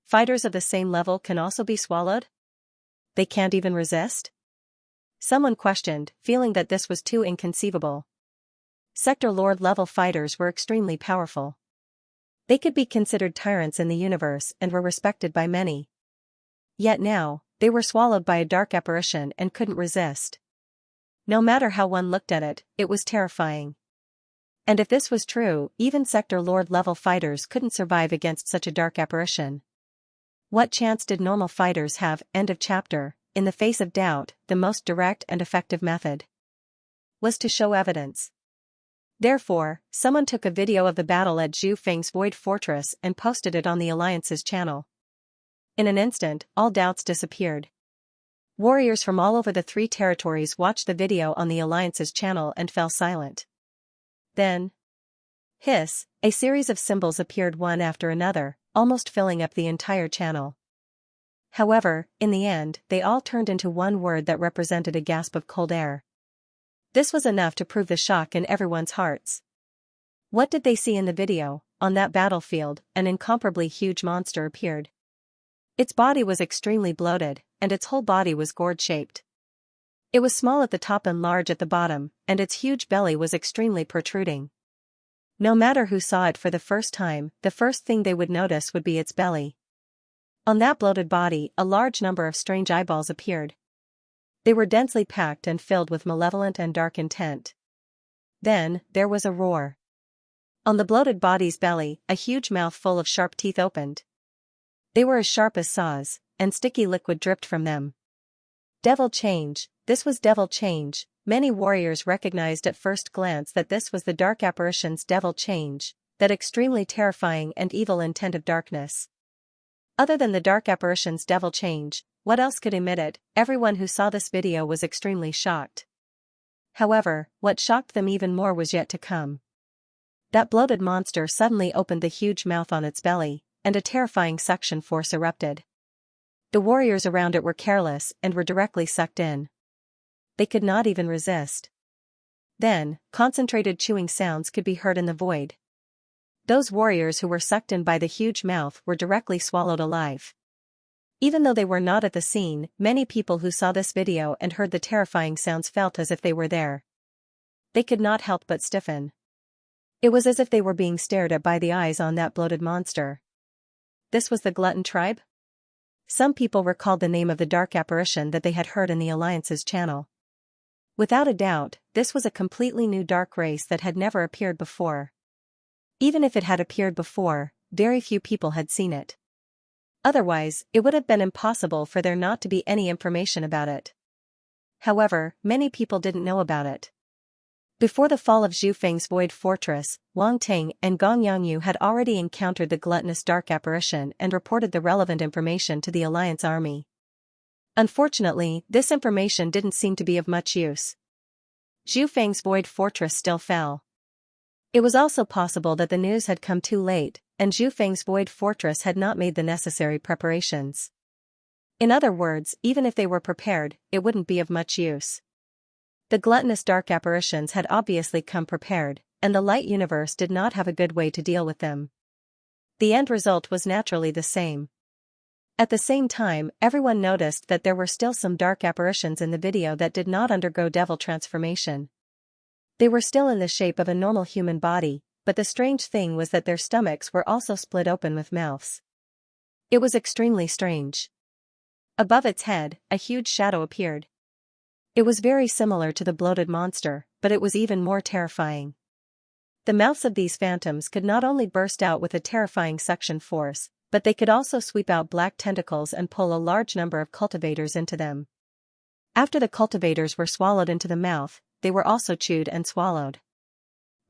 Fighters of the same level can also be swallowed? They can't even resist? Someone questioned, feeling that this was too inconceivable. Sector Lord-level fighters were extremely powerful. They could be considered tyrants in the universe and were respected by many. Yet now, they were swallowed by a dark apparition and couldn't resist. No matter how one looked at it, it was terrifying. And if this was true, even Sector Lord-level fighters couldn't survive against such a dark apparition. What chance did normal fighters have? End of chapter. In the face of doubt, the most direct and effective method was to show evidence. Therefore, someone took a video of the battle at Zhu Feng's Void Fortress and posted it on the Alliance's channel. In an instant, all doubts disappeared. Warriors from all over the 3 territories watched the video on the Alliance's channel and fell silent. Then, hiss, a series of symbols appeared one after another, almost filling up the entire channel. However, in the end, they all turned into one word that represented a gasp of cold air. This was enough to prove the shock in everyone's hearts. What did they see in the video? On that battlefield, an incomparably huge monster appeared. Its body was extremely bloated, and its whole body was gourd-shaped. It was small at the top and large at the bottom, and its huge belly was extremely protruding. No matter who saw it for the first time, the first thing they would notice would be its belly. On that bloated body, a large number of strange eyeballs appeared. They were densely packed and filled with malevolent and dark intent. Then, there was a roar. On the bloated body's belly, a huge mouth full of sharp teeth opened. They were as sharp as saws, and sticky liquid dripped from them. Devil change, this was devil change. Many warriors recognized at first glance that this was the dark apparition's devil change, that extremely terrifying and evil intent of darkness. Other than the dark apparition's devil change, what else could emit it? Everyone who saw this video was extremely shocked. However, what shocked them even more was yet to come. That bloated monster suddenly opened the huge mouth on its belly, and a terrifying suction force erupted. The warriors around it were careless and were directly sucked in. They could not even resist. Then, concentrated chewing sounds could be heard in the void. Those warriors who were sucked in by the huge mouth were directly swallowed alive. Even though they were not at the scene, many people who saw this video and heard the terrifying sounds felt as if they were there. They could not help but stiffen. It was as if they were being stared at by the eyes on that bloated monster. This was the Glutton tribe? Some people recalled the name of the dark apparition that they had heard in the Alliance's channel. Without a doubt, this was a completely new dark race that had never appeared before. Even if it had appeared before, very few people had seen it. Otherwise, it would have been impossible for there not to be any information about it. However, many people didn't know about it. Before the fall of Zhu Feng's Void Fortress, Wang Ting and Gong Yangyu had already encountered the gluttonous dark apparition and reported the relevant information to the Alliance army. Unfortunately, this information didn't seem to be of much use. Zhu Feng's Void Fortress still fell. It was also possible that the news had come too late, and Zhu Feng's Void Fortress had not made the necessary preparations. In other words, even if they were prepared, it wouldn't be of much use. The gluttonous dark apparitions had obviously come prepared, and the light universe did not have a good way to deal with them. The end result was naturally the same. At the same time, everyone noticed that there were still some dark apparitions in the video that did not undergo devil transformation. They were still in the shape of a normal human body, but the strange thing was that their stomachs were also split open with mouths. It was extremely strange. Above its head, a huge shadow appeared. It was very similar to the bloated monster, but it was even more terrifying. The mouths of these phantoms could not only burst out with a terrifying suction force, but they could also sweep out black tentacles and pull a large number of cultivators into them. After the cultivators were swallowed into the mouth, they were also chewed and swallowed.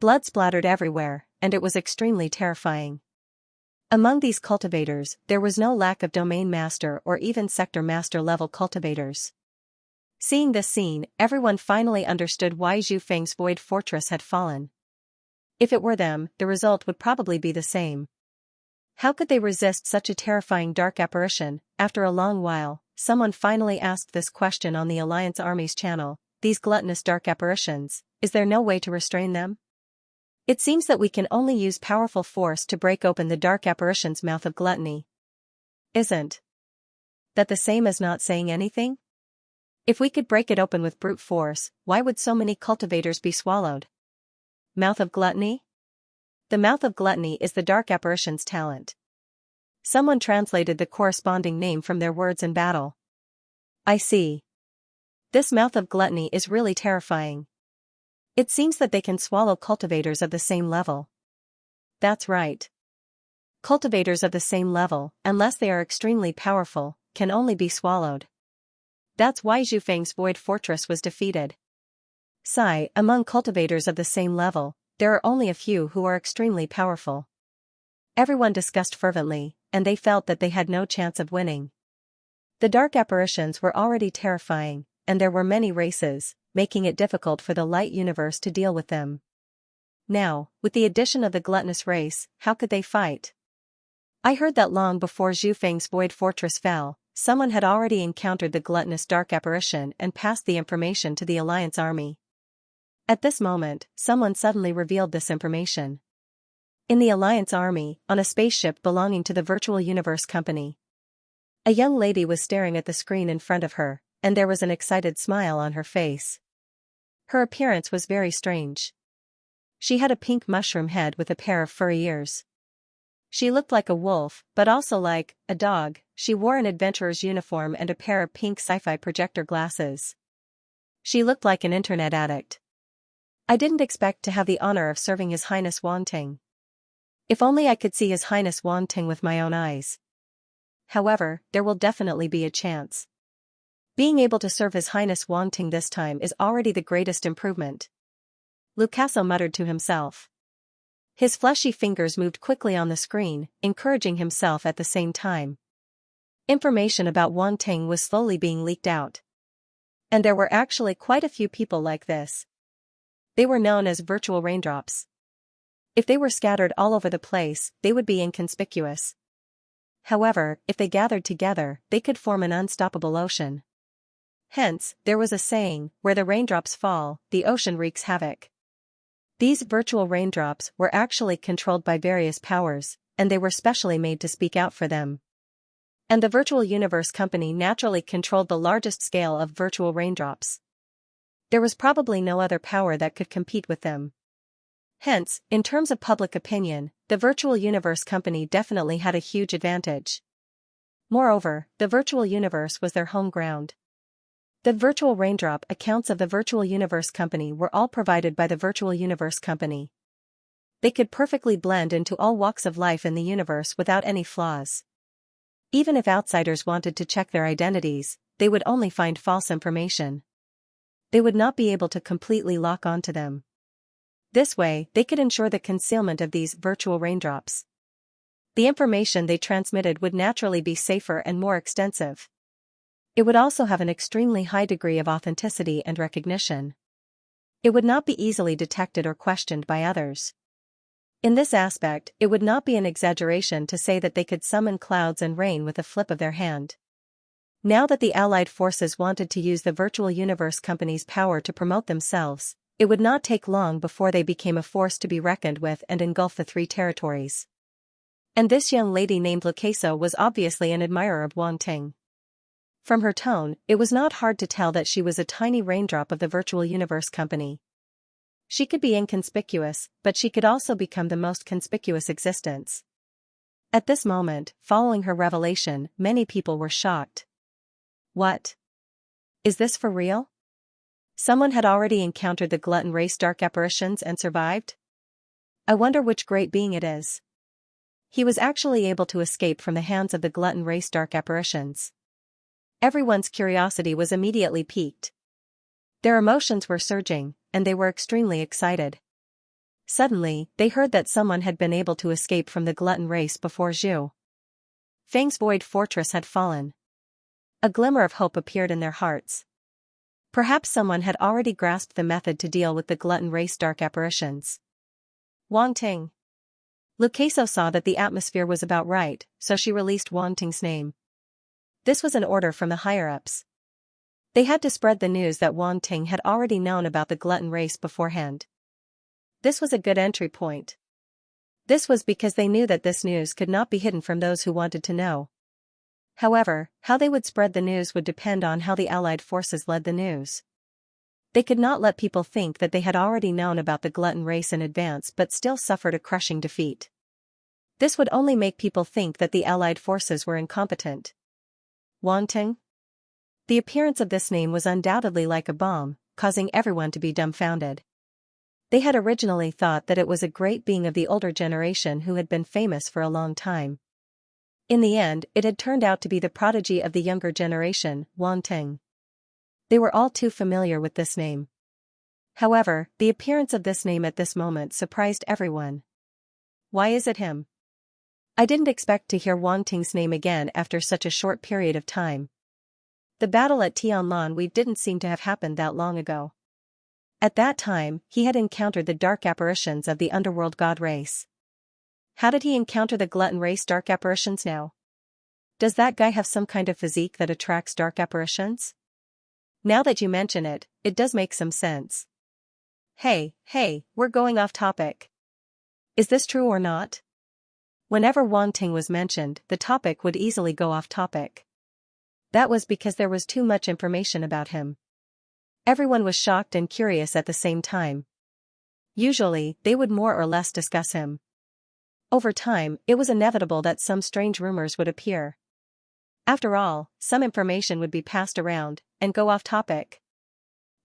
Blood splattered everywhere, and it was extremely terrifying. Among these cultivators, there was no lack of domain master or even sector master level cultivators. Seeing this scene, everyone finally understood why Zhu Feng's Void Fortress had fallen. If it were them, the result would probably be the same. How could they resist such a terrifying dark apparition? After a long while, someone finally asked this question on the Alliance Army's channel. These gluttonous dark apparitions, is there no way to restrain them? It seems that we can only use powerful force to break open the dark apparition's mouth of gluttony. Isn't that the same as not saying anything? If we could break it open with brute force, why would so many cultivators be swallowed? Mouth of gluttony? The mouth of gluttony is the dark apparition's talent. Someone translated the corresponding name from their words in battle. I see. This mouth of gluttony is really terrifying. It seems that they can swallow cultivators of the same level. That's right. Cultivators of the same level, unless they are extremely powerful, can only be swallowed. That's why Zhu Feng's Void Fortress was defeated. Among cultivators of the same level, there are only a few who are extremely powerful. Everyone discussed fervently, and they felt that they had no chance of winning. The dark apparitions were already terrifying, and there were many races, making it difficult for the light universe to deal with them. Now, with the addition of the gluttonous race, how could they fight? I heard that long before Zhu Feng's Void Fortress fell, someone had already encountered the gluttonous dark apparition and passed the information to the Alliance army. At this moment, someone suddenly revealed this information. In the Alliance army, on a spaceship belonging to the Virtual Universe Company. A young lady was staring at the screen in front of her, and there was an excited smile on her face. Her appearance was very strange. She had a pink mushroom head with a pair of furry ears. She looked like a wolf, but also like a dog. She wore an adventurer's uniform and a pair of pink sci-fi projector glasses. She looked like an internet addict. I didn't expect to have the honor of serving His Highness Wanting. If only I could see His Highness Wanting with my own eyes. However, there will definitely be a chance. Being able to serve His Highness Wanting this time is already the greatest improvement. Lucaso muttered to himself. His fleshy fingers moved quickly on the screen, encouraging himself at the same time. Information about Wanting was slowly being leaked out. And there were actually quite a few people like this. They were known as virtual raindrops. If they were scattered all over the place, they would be inconspicuous. However, if they gathered together, they could form an unstoppable ocean. Hence, there was a saying, where the raindrops fall, the ocean wreaks havoc. These virtual raindrops were actually controlled by various powers, and they were specially made to speak out for them. And the Virtual Universe Company naturally controlled the largest scale of virtual raindrops. There was probably no other power that could compete with them. Hence, in terms of public opinion, the Virtual Universe Company definitely had a huge advantage. Moreover, the virtual universe was their home ground. The virtual raindrop accounts of the Virtual Universe Company were all provided by the Virtual Universe Company. They could perfectly blend into all walks of life in the universe without any flaws. Even if outsiders wanted to check their identities, they would only find false information. They would not be able to completely lock onto them. This way, they could ensure the concealment of these virtual raindrops. The information they transmitted would naturally be safer and more extensive. It would also have an extremely high degree of authenticity and recognition. It would not be easily detected or questioned by others. In this aspect, it would not be an exaggeration to say that they could summon clouds and rain with a flip of their hand. Now that the Allied forces wanted to use the Virtual Universe Company's power to promote themselves, it would not take long before they became a force to be reckoned with and engulf the three territories. And this young lady named Lucaso was obviously an admirer of Wanting. From her tone, it was not hard to tell that she was a tiny raindrop of the Virtual Universe Company. She could be inconspicuous, but she could also become the most conspicuous existence. At this moment, following her revelation, many people were shocked. What? Is this for real? Someone had already encountered the glutton race dark apparitions and survived? I wonder which great being it is. He was actually able to escape from the hands of the glutton race dark apparitions. Everyone's curiosity was immediately piqued. Their emotions were surging, and they were extremely excited. Suddenly, they heard that someone had been able to escape from the glutton race before Zhu Feng's void fortress had fallen. A glimmer of hope appeared in their hearts. Perhaps someone had already grasped the method to deal with the glutton race dark apparitions. Wanting. Lucaso saw that the atmosphere was about right, so she released Wanting's name. This was an order from the higher-ups. They had to spread the news that Wanting had already known about the glutton race beforehand. This was a good entry point. This was because they knew that this news could not be hidden from those who wanted to know. However, how they would spread the news would depend on how the Allied forces led the news. They could not let people think that they had already known about the glutton race in advance but still suffered a crushing defeat. This would only make people think that the Allied forces were incompetent. Wanting? The appearance of this name was undoubtedly like a bomb, causing everyone to be dumbfounded. They had originally thought that it was a great being of the older generation who had been famous for a long time. In the end, it had turned out to be the prodigy of the younger generation, Wanting. They were all too familiar with this name. However, the appearance of this name at this moment surprised everyone. Why is it him? I didn't expect to hear Wanting's name again after such a short period of time. The battle at Tianlanwei didn't seem to have happened that long ago. At that time, he had encountered the dark apparitions of the underworld god race. How did he encounter the glutton race dark apparitions now? Does that guy have some kind of physique that attracts dark apparitions? Now that you mention it, it does make some sense. Hey, we're going off topic. Is this true or not? Whenever Wanting was mentioned, the topic would easily go off topic. That was because there was too much information about him. Everyone was shocked and curious at the same time. Usually, they would more or less discuss him. Over time, it was inevitable that some strange rumors would appear. After all, some information would be passed around, and go off topic.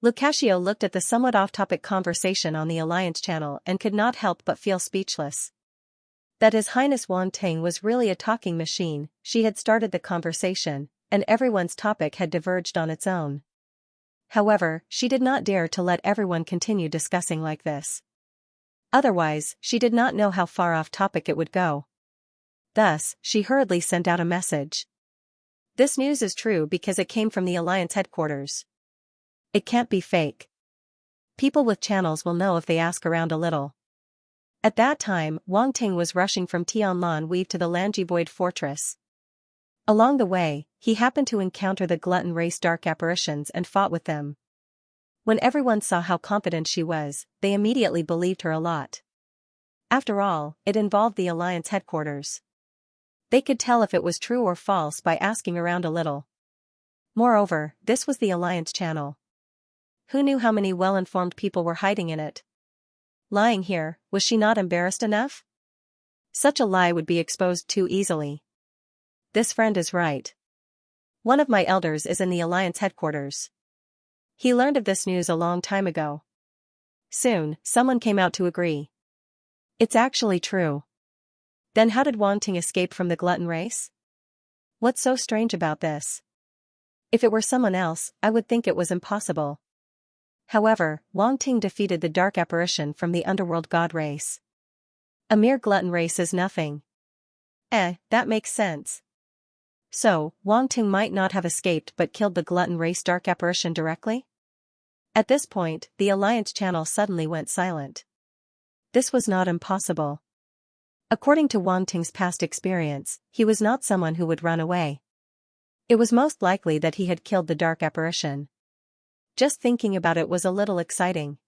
Lucasio looked at the somewhat off-topic conversation on the Alliance channel and could not help but feel speechless. That His Highness Wan Ting was really a talking machine. She had started the conversation, and everyone's topic had diverged on its own. However, she did not dare to let everyone continue discussing like this. Otherwise, she did not know how far off topic it would go. Thus, she hurriedly sent out a message. This news is true because it came from the Alliance headquarters. It can't be fake. People with channels will know if they ask around a little. At that time, Wang Ting was rushing from Tianlan Weave to the Lanji Void Fortress. Along the way, he happened to encounter the glutton race dark apparitions and fought with them. When everyone saw how confident she was, they immediately believed her a lot. After all, it involved the Alliance headquarters. They could tell if it was true or false by asking around a little. Moreover, this was the Alliance channel. Who knew how many well-informed people were hiding in it? Lying here, was she not embarrassed enough? Such a lie would be exposed too easily. This friend is right. One of my elders is in the Alliance headquarters. He learned of this news a long time ago. Soon, someone came out to agree. It's actually true. Then how did Wan Ting escape from the glutton race? What's so strange about this? If it were someone else, I would think it was impossible. However, Wang Ting defeated the dark apparition from the underworld god race. A mere glutton race is nothing. That makes sense. So, Wang Ting might not have escaped but killed the glutton race dark apparition directly? At this point, the Alliance channel suddenly went silent. This was not impossible. According to Wang Ting's past experience, he was not someone who would run away. It was most likely that he had killed the dark apparition. Just thinking about it was a little exciting.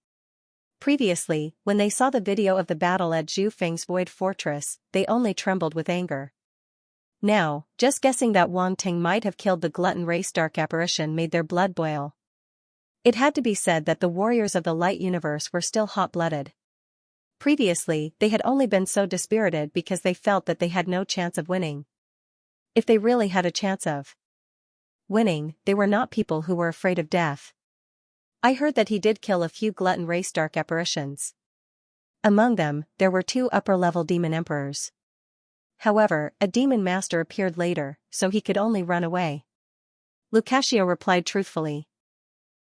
Previously, when they saw the video of the battle at Zhu Feng's Void Fortress, they only trembled with anger. Now, just guessing that Wang Ting might have killed the glutton race dark apparition made their blood boil. It had to be said that the warriors of the light universe were still hot-blooded. Previously, they had only been so dispirited because they felt that they had no chance of winning. If they really had a chance of winning, they were not people who were afraid of death. I heard that he did kill a few glutton race dark apparitions. Among them, there were 2 upper-level demon emperors. However, a demon master appeared later, so he could only run away. Lucasio replied truthfully.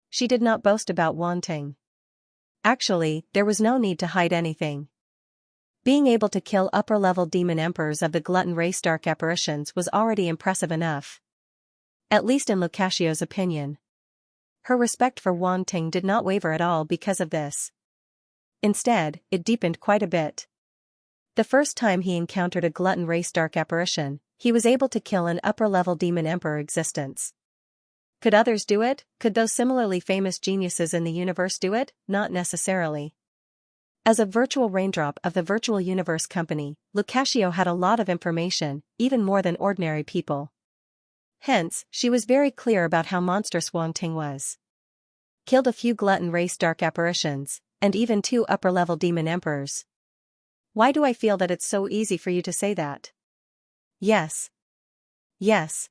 She did not boast about Wan Ting. Actually, there was no need to hide anything. Being able to kill upper-level demon emperors of the glutton race dark apparitions was already impressive enough. At least in Lucasio's opinion. Her respect for Wan Ting did not waver at all because of this. Instead, it deepened quite a bit. The first time he encountered a glutton race dark apparition, he was able to kill an upper-level demon emperor existence. Could others do it? Could those similarly famous geniuses in the universe do it? Not necessarily. As a virtual raindrop of the Virtual Universe Company, Lucasio had a lot of information, even more than ordinary people. Hence, she was very clear about how monstrous Wang Ting was. Killed a few glutton race dark apparitions, and even 2 upper-level demon emperors. Why do I feel that it's so easy for you to say that? Yes. Yes.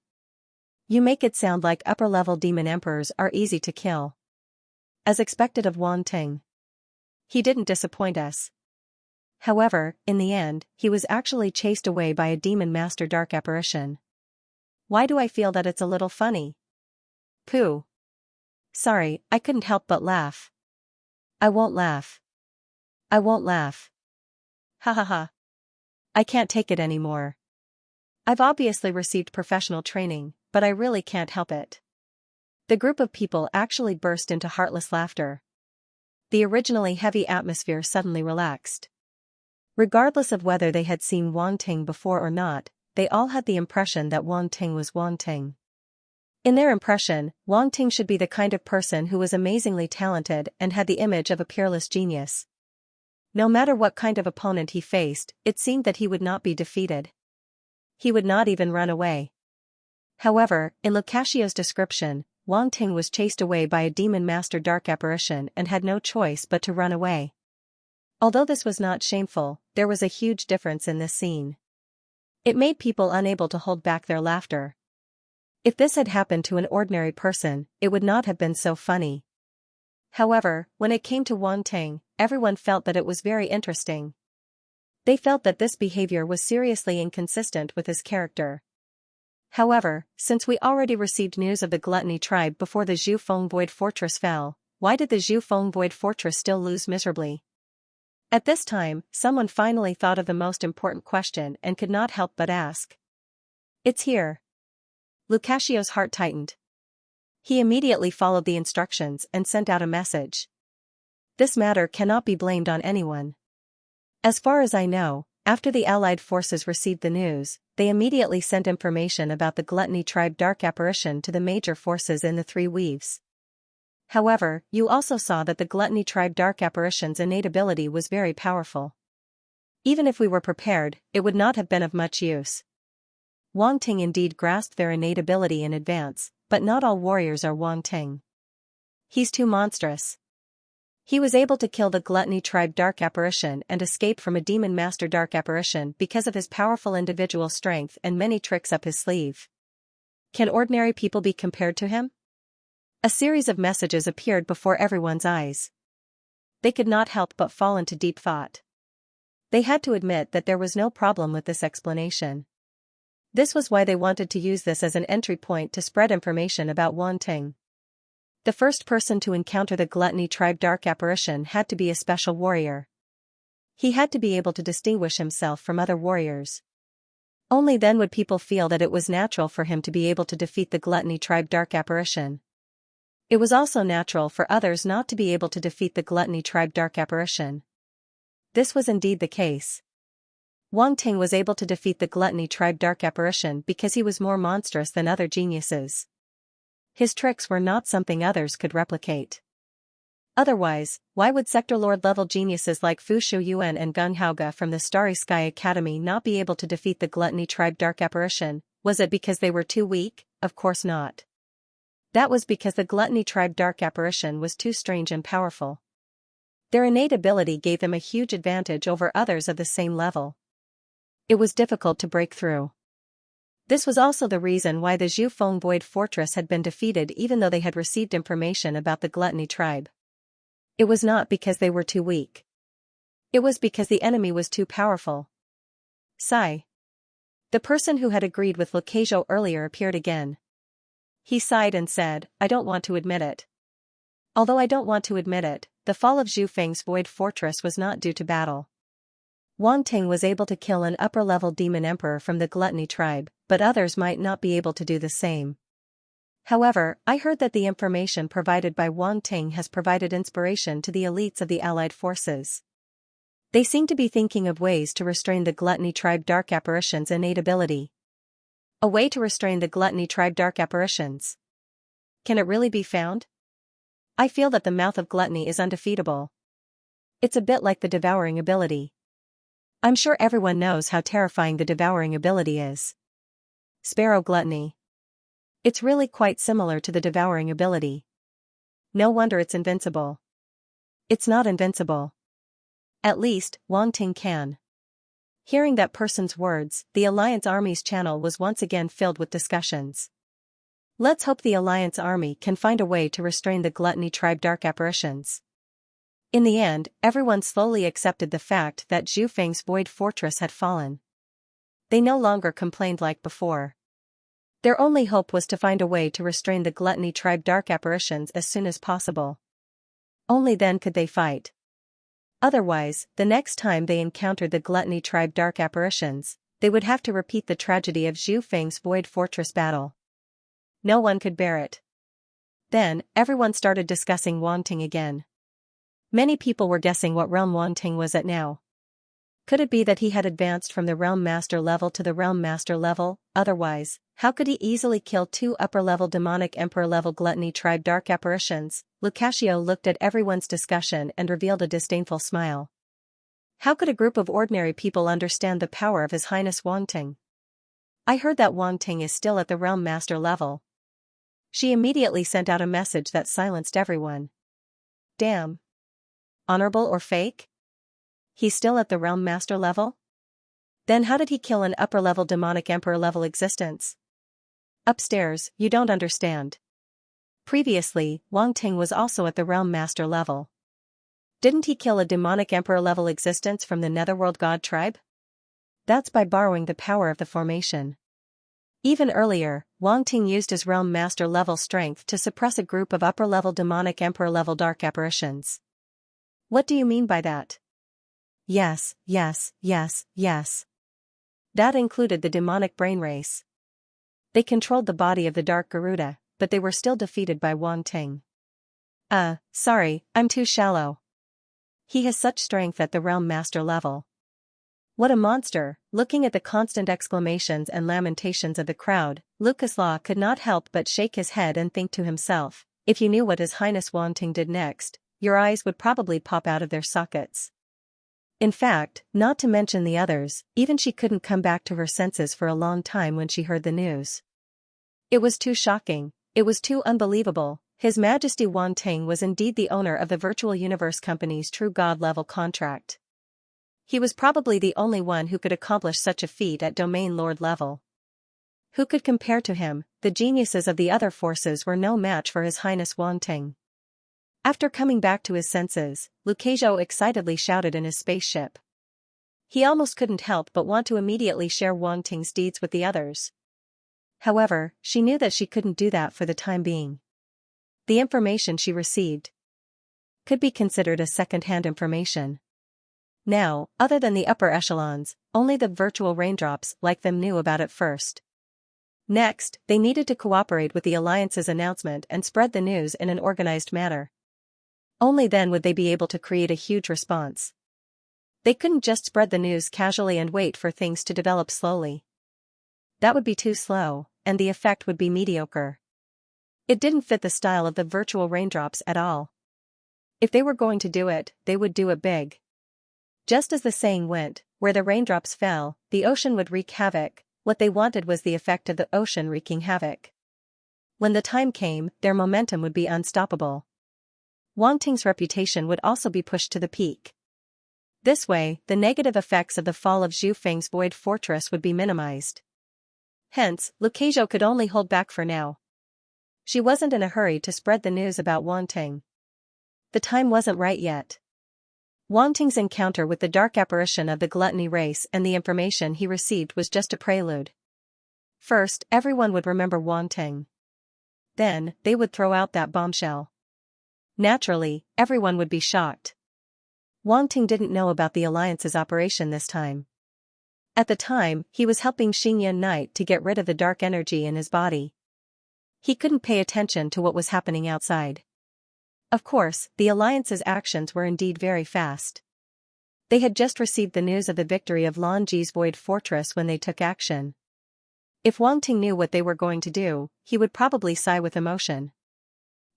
You make it sound like upper-level demon emperors are easy to kill. As expected of Wang Ting. He didn't disappoint us. However, in the end, he was actually chased away by a demon master dark apparition. Why do I feel that it's a little funny? Pooh. Sorry, I couldn't help but laugh. I won't laugh. I won't laugh. Ha ha ha. I can't take it anymore. I've obviously received professional training, but I really can't help it. The group of people actually burst into heartless laughter. The originally heavy atmosphere suddenly relaxed. Regardless of whether they had seen Wang Ting before or not, they all had the impression that Wang Ting was Wang Ting. In their impression, Wang Ting should be the kind of person who was amazingly talented and had the image of a peerless genius. No matter what kind of opponent he faced, it seemed that he would not be defeated. He would not even run away. However, in Lucasio's description, Wang Ting was chased away by a demon master dark apparition and had no choice but to run away. Although this was not shameful, there was a huge difference in this scene. It made people unable to hold back their laughter. If this had happened to an ordinary person, it would not have been so funny. However, when it came to Wang Ting, everyone felt that it was very interesting. They felt that this behavior was seriously inconsistent with his character. However, since we already received news of the Gluttony tribe before the Zhufeng Void Fortress fell, why did the Zhufeng Void Fortress still lose miserably? At this time, someone finally thought of the most important question and could not help but ask. It's here. Lucasio's heart tightened. He immediately followed the instructions and sent out a message. This matter cannot be blamed on anyone. As far as I know, after the Allied forces received the news, they immediately sent information about the Gluttony tribe dark apparition to the major forces in the Three Weaves. However, you also saw that the Gluttony tribe dark apparition's innate ability was very powerful. Even if we were prepared, it would not have been of much use. Wang Ting indeed grasped their innate ability in advance, but not all warriors are Wang Ting. He's too monstrous. He was able to kill the Gluttony tribe dark apparition and escape from a demon master dark apparition because of his powerful individual strength and many tricks up his sleeve. Can ordinary people be compared to him? A series of messages appeared before everyone's eyes. They could not help but fall into deep thought. They had to admit that there was no problem with this explanation. This was why they wanted to use this as an entry point to spread information about Wang Ting. The first person to encounter the Gluttony tribe dark apparition had to be a special warrior. He had to be able to distinguish himself from other warriors. Only then would people feel that it was natural for him to be able to defeat the Gluttony tribe dark apparition. It was also natural for others not to be able to defeat the Gluttony tribe dark apparition. This was indeed the case. Wang Ting was able to defeat the Gluttony tribe dark apparition because he was more monstrous than other geniuses. His tricks were not something others could replicate. Otherwise, why would Sector Lord level geniuses like Fu Shuyuan and Gung Haoge from the Starry Sky Academy not be able to defeat the Gluttony tribe dark apparition? Was it because they were too weak? Of course not. That was because the Gluttony tribe dark apparition was too strange and powerful. Their innate ability gave them a huge advantage over others of the same level. It was difficult to break through. This was also the reason why the Zhufeng Void Fortress had been defeated even though they had received information about the Gluttony tribe. It was not because they were too weak. It was because the enemy was too powerful. Sigh. The person who had agreed with Lucasio earlier appeared again. He sighed and said, I don't want to admit it. Although I don't want to admit it, the fall of Zhufeng's Void Fortress was not due to battle. Wang Ting was able to kill an upper-level demon emperor from the Gluttony tribe, but others might not be able to do the same. However, I heard that the information provided by Wang Ting has provided inspiration to the elites of the Allied forces. They seem to be thinking of ways to restrain the Gluttony tribe dark apparition's innate ability. A way to restrain the Gluttony tribe dark apparitions. Can it really be found? I feel that the mouth of gluttony is undefeatable. It's a bit like the devouring ability. I'm sure everyone knows how terrifying the devouring ability is. Sparrow gluttony. It's really quite similar to the devouring ability. No wonder it's invincible. It's not invincible. At least, Wang Ting can. Hearing that person's words, the Alliance Army's channel was once again filled with discussions. Let's hope the Alliance Army can find a way to restrain the Gluttony tribe dark apparitions. In the end, everyone slowly accepted the fact that Zhufeng's Void Fortress had fallen. They no longer complained like before. Their only hope was to find a way to restrain the Gluttony tribe dark apparitions as soon as possible. Only then could they fight. Otherwise, the next time they encountered the Gluttony tribe dark apparitions, they would have to repeat the tragedy of Zhufeng's Void Fortress battle. No one could bear it. Then, everyone started discussing Wang Ting again. Many people were guessing what realm Wang Ting was at now. Could it be that he had advanced from the Realm Master level to the Realm Master level? Otherwise, how could he easily kill two upper-level demonic Emperor-level Gluttony tribe dark apparitions? Lucasio looked at everyone's discussion and revealed a disdainful smile. How could a group of ordinary people understand the power of His Highness Wang Ting? I heard that Wang Ting is still at the Realm Master level. She immediately sent out a message that silenced everyone. Damn. Honorable or fake? He's still at the Realm Master level? Then how did he kill an upper-level demonic Emperor-level existence? Upstairs, you don't understand. Previously, Wang Ting was also at the Realm Master level. Didn't he kill a demonic emperor-level existence from the Netherworld god tribe? That's by borrowing the power of the formation. Even earlier, Wang Ting used his Realm Master level strength to suppress a group of upper-level demonic emperor-level dark apparitions. What do you mean by that? Yes, yes, yes, yes. That included the demonic brain race. They controlled the body of the Dark Garuda, but they were still defeated by Wang Ting. Sorry, I'm too shallow. He has such strength at the Realm Master level. What a monster! Looking at the constant exclamations and lamentations of the crowd, Lucas Law could not help but shake his head and think to himself, if you knew what His Highness Wang Ting did next, your eyes would probably pop out of their sockets. In fact, not to mention the others, even she couldn't come back to her senses for a long time when she heard the news. It was too shocking, it was too unbelievable. His Majesty Wang Ting was indeed the owner of the Virtual Universe Company's true god-level contract. He was probably the only one who could accomplish such a feat at Domain Lord level. Who could compare to him? The geniuses of the other forces were no match for His Highness Wang Ting. After coming back to his senses, Lucasio excitedly shouted in his spaceship. He almost couldn't help but want to immediately share Wang Ting's deeds with the others. However, she knew that she couldn't do that for the time being. The information she received could be considered as second-hand information. Now, other than the upper echelons, only the virtual raindrops like them knew about it first. Next, they needed to cooperate with the Alliance's announcement and spread the news in an organized manner. Only then would they be able to create a huge response. They couldn't just spread the news casually and wait for things to develop slowly. That would be too slow, and the effect would be mediocre. It didn't fit the style of the virtual raindrops at all. If they were going to do it, they would do it big. Just as the saying went, where the raindrops fell, the ocean would wreak havoc. What they wanted was the effect of the ocean wreaking havoc. When the time came, their momentum would be unstoppable. Wang Ting's reputation would also be pushed to the peak. This way, the negative effects of the fall of Zhu Feng's Void Fortress would be minimized. Hence, Lucasio could only hold back for now. She wasn't in a hurry to spread the news about Wang Ting. The time wasn't right yet. Wang Ting's encounter with the dark apparition of the gluttony race and the information he received was just a prelude. First, everyone would remember Wang Ting. Then, they would throw out that bombshell. Naturally, everyone would be shocked. Wang Ting didn't know about the Alliance's operation this time. At the time, he was helping Xingyan Knight to get rid of the dark energy in his body. He couldn't pay attention to what was happening outside. Of course, the Alliance's actions were indeed very fast. They had just received the news of the victory of Lan Ji's Void Fortress when they took action. If Wang Ting knew what they were going to do, he would probably sigh with emotion.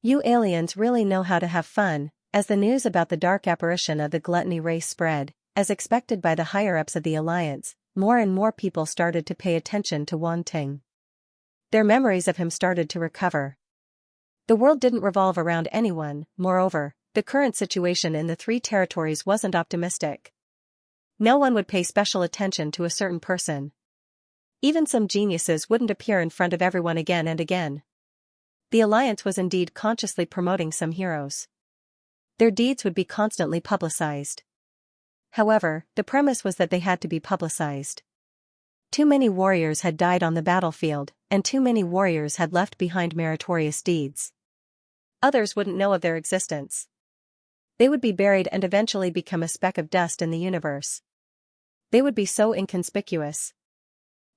You aliens really know how to have fun. As the news about the dark apparition of the gluttony race spread, as expected by the higher-ups of the Alliance, more and more people started to pay attention to Wang Ting. Their memories of him started to recover. The world didn't revolve around anyone. Moreover, the current situation in the three territories wasn't optimistic. No one would pay special attention to a certain person. Even some geniuses wouldn't appear in front of everyone again and again. The Alliance was indeed consciously promoting some heroes. Their deeds would be constantly publicized. However, the premise was that they had to be publicized. Too many warriors had died on the battlefield, and too many warriors had left behind meritorious deeds. Others wouldn't know of their existence. They would be buried and eventually become a speck of dust in the universe. They would be so inconspicuous.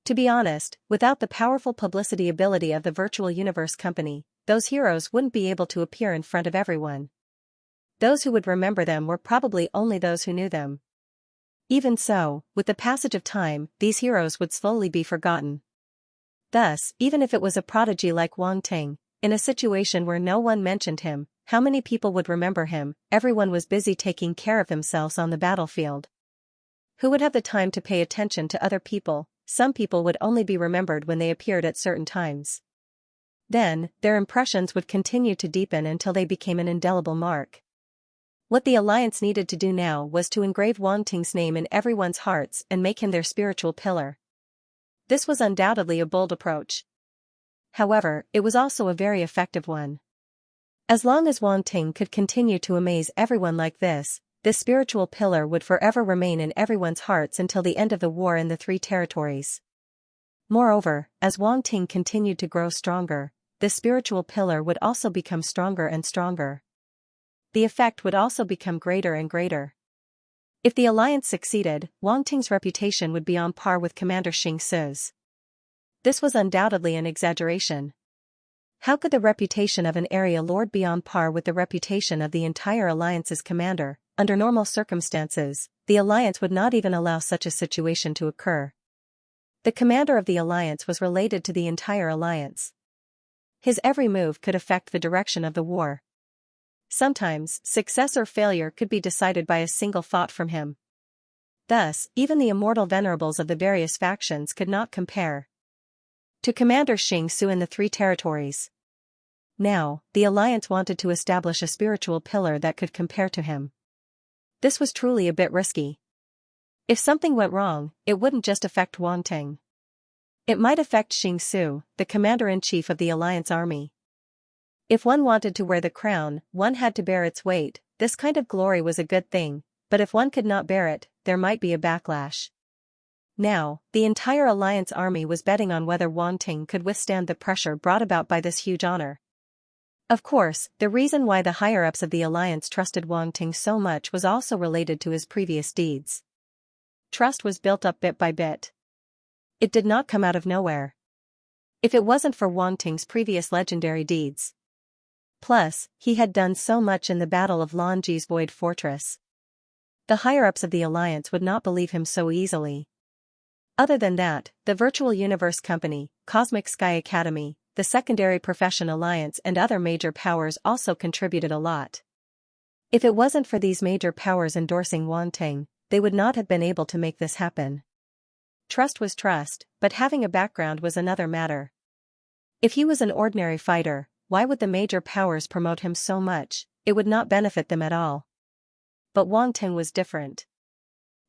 To be honest, without the powerful publicity ability of the Virtual Universe Company, those heroes wouldn't be able to appear in front of everyone. Those who would remember them were probably only those who knew them. Even so, with the passage of time, these heroes would slowly be forgotten. Thus, even if it was a prodigy like Wang Ting, in a situation where no one mentioned him, how many people would remember him? Everyone was busy taking care of themselves on the battlefield. Who would have the time to pay attention to other people? Some people would only be remembered when they appeared at certain times. Then, their impressions would continue to deepen until they became an indelible mark. What the Alliance needed to do now was to engrave Wang Ting's name in everyone's hearts and make him their spiritual pillar. This was undoubtedly a bold approach. However, it was also a very effective one. As long as Wang Ting could continue to amaze everyone like this spiritual pillar would forever remain in everyone's hearts until the end of the war in the Three Territories. Moreover, as Wang Ting continued to grow stronger, the spiritual pillar would also become stronger and stronger. The effect would also become greater and greater. If the alliance succeeded, Wang Ting's reputation would be on par with Commander Xianxia's. This was undoubtedly an exaggeration. How could the reputation of an area lord be on par with the reputation of the entire alliance's commander? Under normal circumstances, the alliance would not even allow such a situation to occur. The commander of the alliance was related to the entire alliance. His every move could affect the direction of the war. Sometimes, success or failure could be decided by a single thought from him. Thus, even the immortal venerables of the various factions could not compare to Commander Xianxia in the Three Territories. Now, the alliance wanted to establish a spiritual pillar that could compare to him. This was truly a bit risky. If something went wrong, it wouldn't just affect Wang Ting. It might affect Xianxia, the commander-in-chief of the alliance army. If one wanted to wear the crown, one had to bear its weight. This kind of glory was a good thing, but if one could not bear it, there might be a backlash. Now, the entire alliance army was betting on whether Wang Ting could withstand the pressure brought about by this huge honor. Of course, the reason why the higher-ups of the alliance trusted Wang Ting so much was also related to his previous deeds. Trust was built up bit by bit. It did not come out of nowhere. If it wasn't for Wang Ting's previous legendary deeds. Plus, he had done so much in the Battle of Lanji's Void Fortress. The higher-ups of the alliance would not believe him so easily. Other than that, the Virtual Universe Company, Cosmic Sky Academy, the Secondary Profession Alliance and other major powers also contributed a lot. If it wasn't for these major powers endorsing Wang Ting, they would not have been able to make this happen. Trust was trust, but having a background was another matter. If he was an ordinary fighter, why would the major powers promote him so much? It would not benefit them at all. But Wang Ting was different.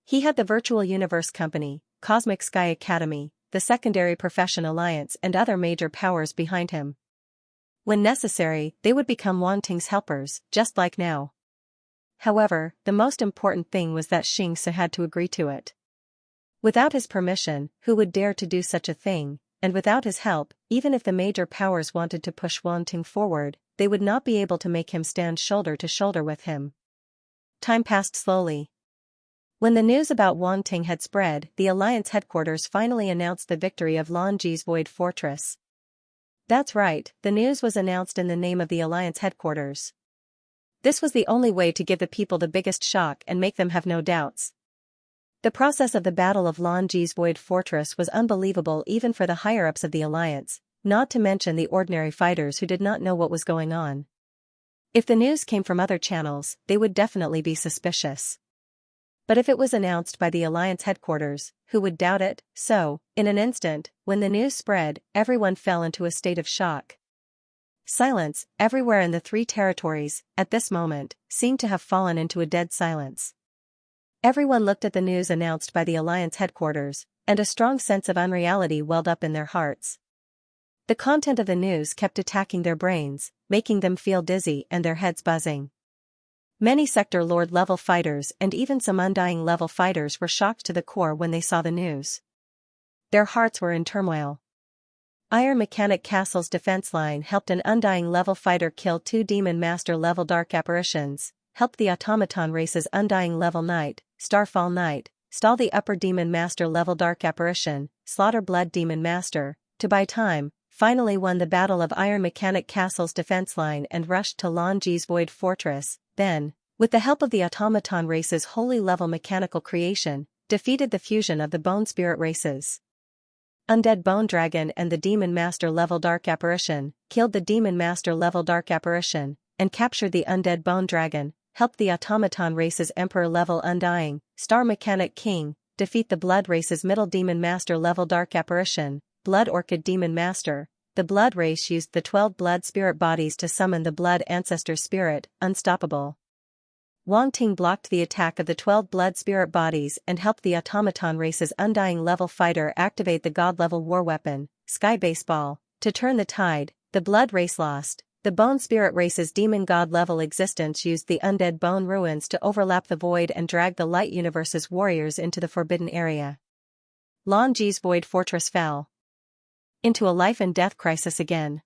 He had the Virtual Universe Company, Cosmic Sky Academy, the Secondary Profession Alliance and other major powers behind him. When necessary, they would become Wang Ting's helpers, just like now. However, the most important thing was that Xianxia had to agree to it. Without his permission, who would dare to do such a thing, and without his help, even if the major powers wanted to push Wang Ting forward, they would not be able to make him stand shoulder to shoulder with him. Time passed slowly. When the news about Wang Ting had spread, the Alliance headquarters finally announced the victory of Lanji's Void Fortress. That's right, the news was announced in the name of the Alliance headquarters. This was the only way to give the people the biggest shock and make them have no doubts. The process of the Battle of Lanji's Void Fortress was unbelievable even for the higher-ups of the Alliance, not to mention the ordinary fighters who did not know what was going on. If the news came from other channels, they would definitely be suspicious. But if it was announced by the Alliance headquarters, who would doubt it? So, in an instant, when the news spread, everyone fell into a state of shock. Silence, everywhere in the Three Territories, at this moment, seemed to have fallen into a dead silence. Everyone looked at the news announced by the Alliance headquarters, and a strong sense of unreality welled up in their hearts. The content of the news kept attacking their brains, making them feel dizzy and their heads buzzing. Many Sector Lord level fighters and even some Undying level fighters were shocked to the core when they saw the news. Their hearts were in turmoil. Iron Mechanic Castle's defense line helped an Undying level fighter kill 2 Demon Master level Dark Apparitions, helped the Automaton race's Undying level Knight, Starfall Knight, stall the Upper Demon Master level Dark Apparition, Slaughter Blood Demon Master, to buy time, finally won the battle of Iron Mechanic Castle's defense line and rushed to Lanji's Void Fortress. Then, with the help of the Automaton race's holy level mechanical creation, defeated the fusion of the Bone Spirit races. Undead Bone Dragon and the Demon Master level Dark Apparition, killed the Demon Master level Dark Apparition, and captured the Undead Bone Dragon, helped the Automaton race's Emperor level Undying, Star Mechanic King, defeat the Blood race's Middle Demon Master level Dark Apparition, Blood Orchid Demon Master. The Blood race used the 12 Blood Spirit bodies to summon the Blood Ancestor Spirit, Unstoppable. Wang Ting blocked the attack of the 12 Blood Spirit bodies and helped the Automaton race's Undying level fighter activate the God level war weapon, Sky Baseball. To turn the tide, the Blood race lost. the Bone Spirit race's demon god-level existence used the undead bone ruins to overlap the void and drag the Light Universe's warriors into the Forbidden Area. Lan Ji's Void Fortress fell into a life-and-death crisis again.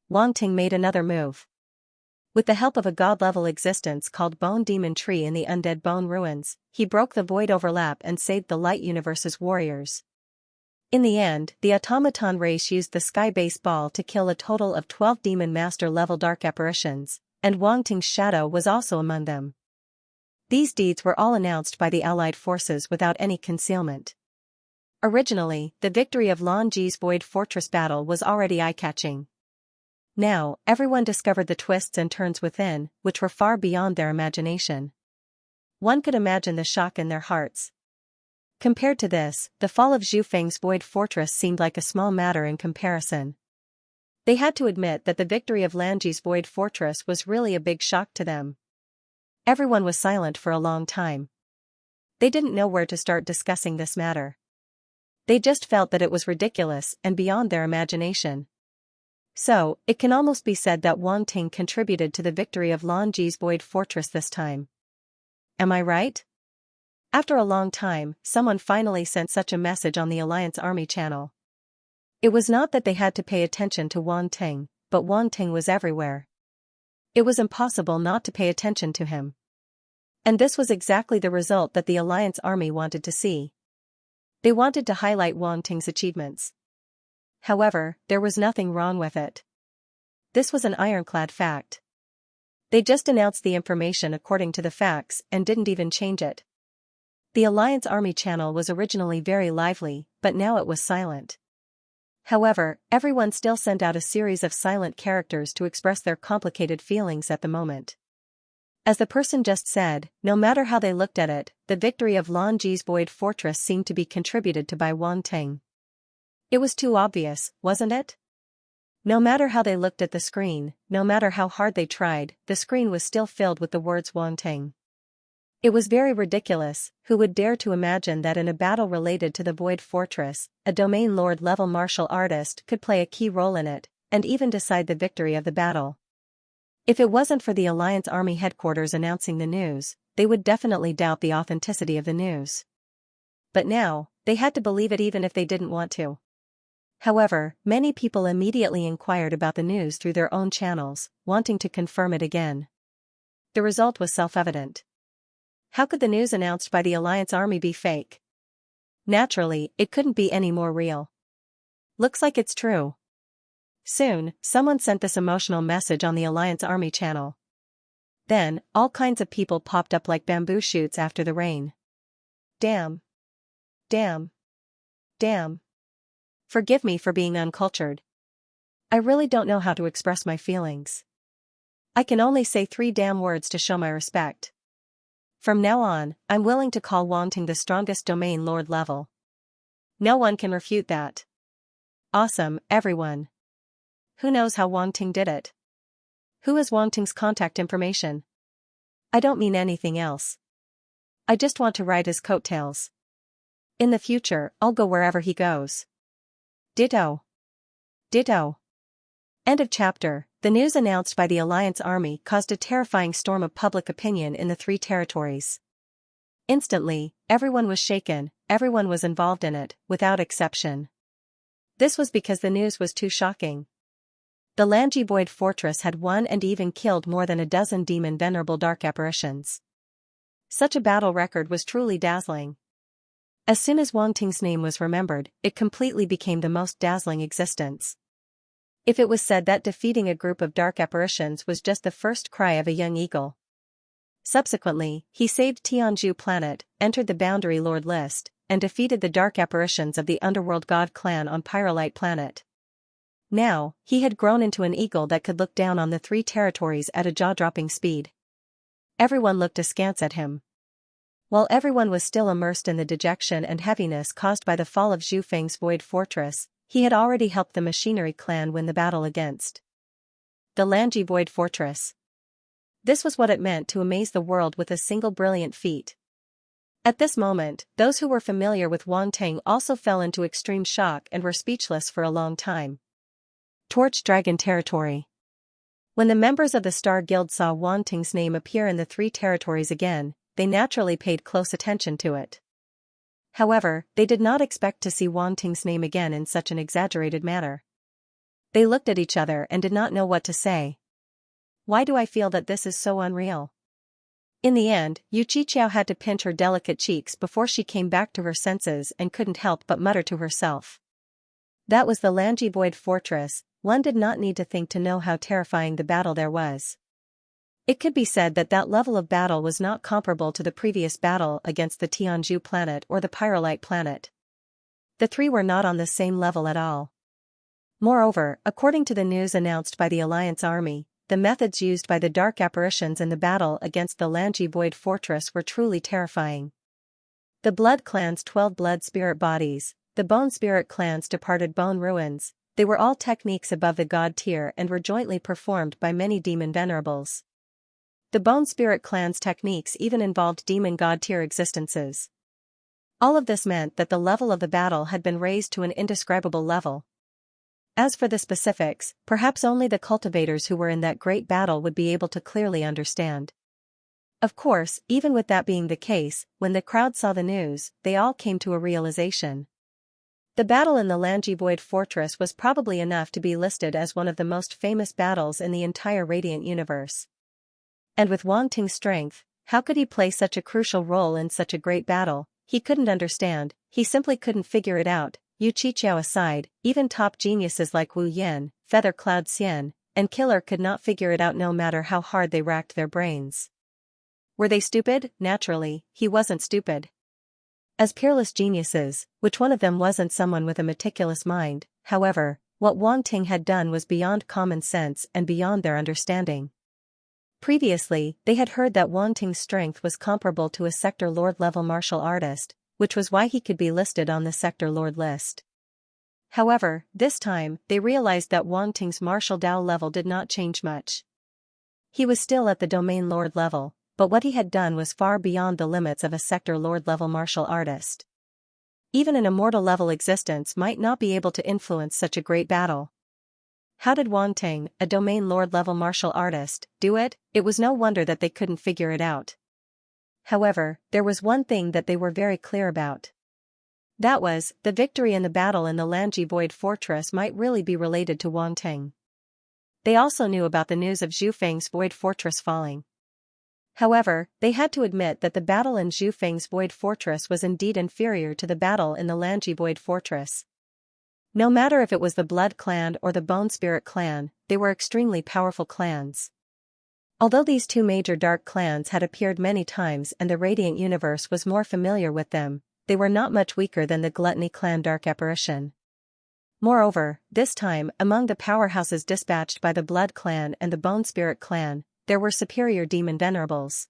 Wang Ting made another move. With the help of a god-level existence called Bone Demon Tree in the undead bone ruins, he broke the void overlap and saved the Light Universe's warriors. In the end, the automaton race used the Sky Base Ball to kill a total of 12 Demon Master-level dark apparitions, and Wang Ting's shadow was also among them. These deeds were all announced by the Allied forces without any concealment. Originally, the victory of Lan Ji's Void Fortress battle was already eye-catching. Now, everyone discovered the twists and turns within, which were far beyond their imagination. One could imagine the shock in their hearts. Compared to this, the fall of Zhu Feng's Void Fortress seemed like a small matter in comparison. They had to admit that the victory of Lan Ji's Void Fortress was really a big shock to them. Everyone was silent for a long time. They didn't know where to start discussing this matter. They just felt that it was ridiculous and beyond their imagination. So, it can almost be said that Wang Ting contributed to the victory of Lan Ji's Void Fortress this time. Am I right? After a long time, someone finally sent such a message on the Alliance Army channel. It was not that they had to pay attention to Wang Ting, but Wang Ting was everywhere. It was impossible not to pay attention to him. And this was exactly the result that the Alliance Army wanted to see. They wanted to highlight Wang Ting's achievements. However, there was nothing wrong with it. This was an ironclad fact. They just announced the information according to the facts and didn't even change it. The Alliance Army channel was originally very lively, but now it was silent. However, everyone still sent out a series of silent characters to express their complicated feelings at the moment. As the person just said, no matter how they looked at it, the victory of Lan Ji's Void Fortress seemed to be contributed to by Wang Ting. It was too obvious, wasn't it? No matter how they looked at the screen, no matter how hard they tried, the screen was still filled with the words Wang Ting. It was very ridiculous. Who would dare to imagine that in a battle related to the Void Fortress, a Domain Lord level martial artist could play a key role in it, and even decide the victory of the battle. If it wasn't for the Alliance Army headquarters announcing the news, they would definitely doubt the authenticity of the news. But now, they had to believe it even if they didn't want to. However, many people immediately inquired about the news through their own channels, wanting to confirm it again. The result was self-evident. How could the news announced by the Alliance Army be fake? Naturally, it couldn't be any more real. Looks like it's true. Soon, someone sent this emotional message on the Alliance Army channel. Then, all kinds of people popped up like bamboo shoots after the rain. Damn. Damn. Damn. Forgive me for being uncultured. I really don't know how to express my feelings. I can only say 3 damn words to show my respect. From now on, I'm willing to call Wang Ting the strongest Domain Lord level. No one can refute that. Awesome, everyone. Who knows how Wang Ting did it? Who has Wang Ting's contact information? I don't mean anything else. I just want to ride his coattails. In the future, I'll go wherever he goes. Ditto. Ditto. End of chapter. The news announced by the Alliance Army caused a terrifying storm of public opinion in the 3 territories. Instantly, everyone was shaken, everyone was involved in it, without exception. This was because the news was too shocking. The Lan Ji Void Fortress had won and even killed more than a dozen demon venerable dark apparitions. Such a battle record was truly dazzling. As soon as Wang Ting's name was remembered, it completely became the most dazzling existence. If it was said that defeating a group of dark apparitions was just the first cry of a young eagle. Subsequently, he saved Tianzhu planet, entered the Boundary Lord list, and defeated the dark apparitions of the Underworld God clan on Pyrolite planet. Now, he had grown into an eagle that could look down on the 3 territories at a jaw-dropping speed. Everyone looked askance at him. While everyone was still immersed in the dejection and heaviness caused by the fall of Zhu Feng's Void Fortress, he had already helped the Machinery clan win the battle against the Lan Ji Void Fortress. This was what it meant to amaze the world with a single brilliant feat. At this moment, those who were familiar with Wang Ting also fell into extreme shock and were speechless for a long time. Torch Dragon Territory. When the members of the Star Guild saw Wang Ting's name appear in the three territories again, they naturally paid close attention to it. However, they did not expect to see Wang Ting's name again in such an exaggerated manner. They looked at each other and did not know what to say. Why do I feel that this is so unreal? In the end, Xianxia had to pinch her delicate cheeks before she came back to her senses and couldn't help but mutter to herself. That was the Lanji Void Fortress. One did not need to think to know how terrifying the battle there was. It could be said that that level of battle was not comparable to the previous battle against the Tianzhu planet or the Pyrolite planet. The three were not on the same level at all. Moreover, according to the news announced by the Alliance army, the methods used by the dark apparitions in the battle against the Lanji Void Fortress were truly terrifying. The Blood Clan's 12 blood spirit bodies, the Bone Spirit Clan's departed bone ruins, they were all techniques above the god tier and were jointly performed by many demon venerables. The Bone Spirit Clan's techniques even involved demon god tier existences. All of this meant that the level of the battle had been raised to an indescribable level. As for the specifics, perhaps only the cultivators who were in that great battle would be able to clearly understand. Of course, even with that being the case, when the crowd saw the news, they all came to a realization. The battle in the Lanji Void Fortress was probably enough to be listed as one of the most famous battles in the entire Radiant universe. And with Wang Ting's strength, how could he play such a crucial role in such a great battle? He couldn't understand, he simply couldn't figure it out. Xianxia aside, even top geniuses like Wu Yan, Feather Cloud Xian, and Killer could not figure it out no matter how hard they racked their brains. Were they stupid? Naturally, he wasn't stupid. As peerless geniuses, which one of them wasn't someone with a meticulous mind? However, what Wang Ting had done was beyond common sense and beyond their understanding. Previously, they had heard that Wang Ting's strength was comparable to a Sector Lord level martial artist, which was why he could be listed on the Sector Lord list. However, this time, they realized that Wang Ting's martial Dao level did not change much. He was still at the Domain Lord level, but what he had done was far beyond the limits of a Sector Lord level martial artist. Even an immortal level existence might not be able to influence such a great battle. How did Wang Ting, a Domain Lord level martial artist, do it? It was no wonder that they couldn't figure it out. However, there was one thing that they were very clear about. That was, the victory in the battle in the Lanji Void Fortress might really be related to Wang Ting. They also knew about the news of Zhu Feng's Void Fortress falling. However, they had to admit that the battle in Zhu Feng's Void Fortress was indeed inferior to the battle in the Lanji Void Fortress. No matter if it was the Blood Clan or the Bone Spirit Clan, they were extremely powerful clans. Although these two major dark clans had appeared many times and the Radiant Universe was more familiar with them, they were not much weaker than the Gluttony Clan Dark Apparition. Moreover, this time, among the powerhouses dispatched by the Blood Clan and the Bone Spirit Clan, there were superior demon venerables.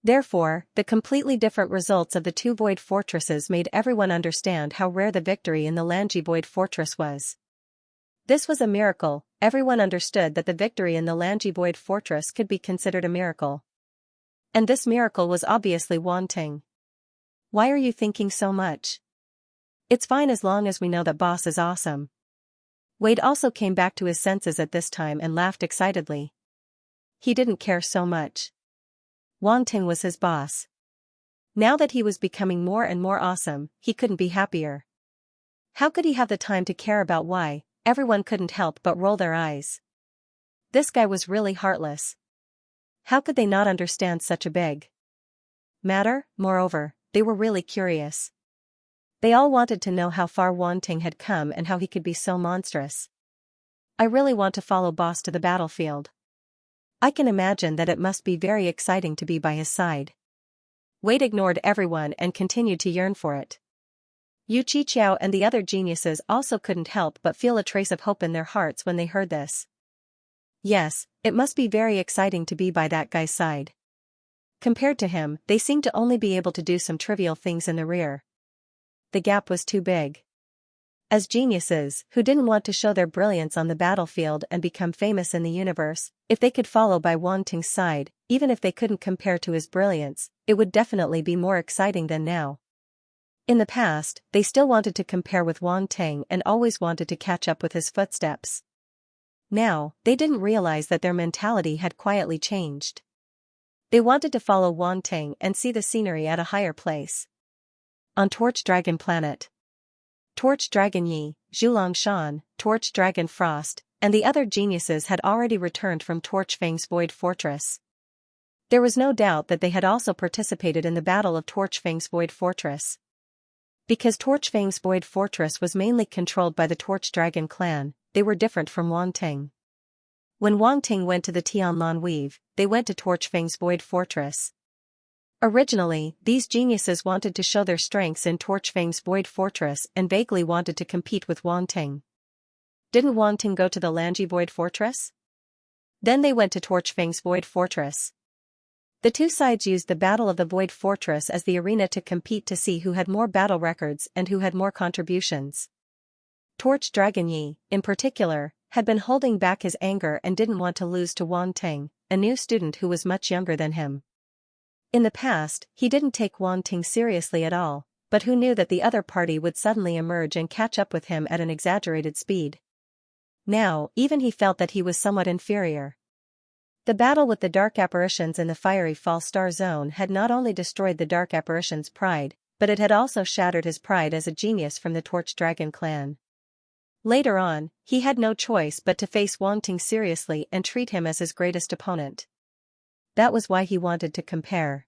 Therefore, the completely different results of the two Void Fortresses made everyone understand how rare the victory in the Lanji Void Fortress was. This was a miracle. Everyone understood that the victory in the Lanji Void Fortress could be considered a miracle. And this miracle was obviously Wang Ting. Why are you thinking so much? It's fine as long as we know that boss is awesome. Wade also came back to his senses at this time and laughed excitedly. He didn't care so much. Wang Ting was his boss. Now that he was becoming more and more awesome, he couldn't be happier. How could he have the time to care about why? Everyone couldn't help but roll their eyes. This guy was really heartless. How could they not understand such a big matter? Moreover, they were really curious. They all wanted to know how far Wang Ting had come and how he could be so monstrous. I really want to follow boss to the battlefield. I can imagine that it must be very exciting to be by his side. Wade ignored everyone and continued to yearn for it. Yu Qiqiao and the other geniuses also couldn't help but feel a trace of hope in their hearts when they heard this. Yes, it must be very exciting to be by that guy's side. Compared to him, they seemed to only be able to do some trivial things in the rear. The gap was too big. As geniuses, who didn't want to show their brilliance on the battlefield and become famous in the universe, if they could follow by Wang Ting's side, even if they couldn't compare to his brilliance, it would definitely be more exciting than now. In the past, they still wanted to compare with Wang Ting and always wanted to catch up with his footsteps. Now, they didn't realize that their mentality had quietly changed. They wanted to follow Wang Ting and see the scenery at a higher place. On Torch Dragon Planet, Torch Dragon Yi, Zhulong Shan, Torch Dragon Frost, and the other geniuses had already returned from Torch Fang's Void Fortress. There was no doubt that they had also participated in the Battle of Torch Fang's Void Fortress. Because Torch Fang's Void Fortress was mainly controlled by the Torch Dragon clan, they were different from Wang Ting. When Wang Ting went to the Tianlan Weave, they went to Torch Fang's Void Fortress. Originally, these geniuses wanted to show their strengths in Torch Fang's Void Fortress and vaguely wanted to compete with Wang Ting. Didn't Wang Ting go to the Lanji Void Fortress? Then they went to Torch Fang's Void Fortress. The two sides used the Battle of the Void Fortress as the arena to compete to see who had more battle records and who had more contributions. Torch Dragon Yi, in particular, had been holding back his anger and didn't want to lose to Wang Ting, a new student who was much younger than him. In the past, he didn't take Wang Ting seriously at all, but who knew that the other party would suddenly emerge and catch up with him at an exaggerated speed. Now, even he felt that he was somewhat inferior. The battle with the Dark Apparitions in the fiery false star zone had not only destroyed the Dark Apparitions' pride, but it had also shattered his pride as a genius from the Torch Dragon clan. Later on, he had no choice but to face Wang Ting seriously and treat him as his greatest opponent. That was why he wanted to compare.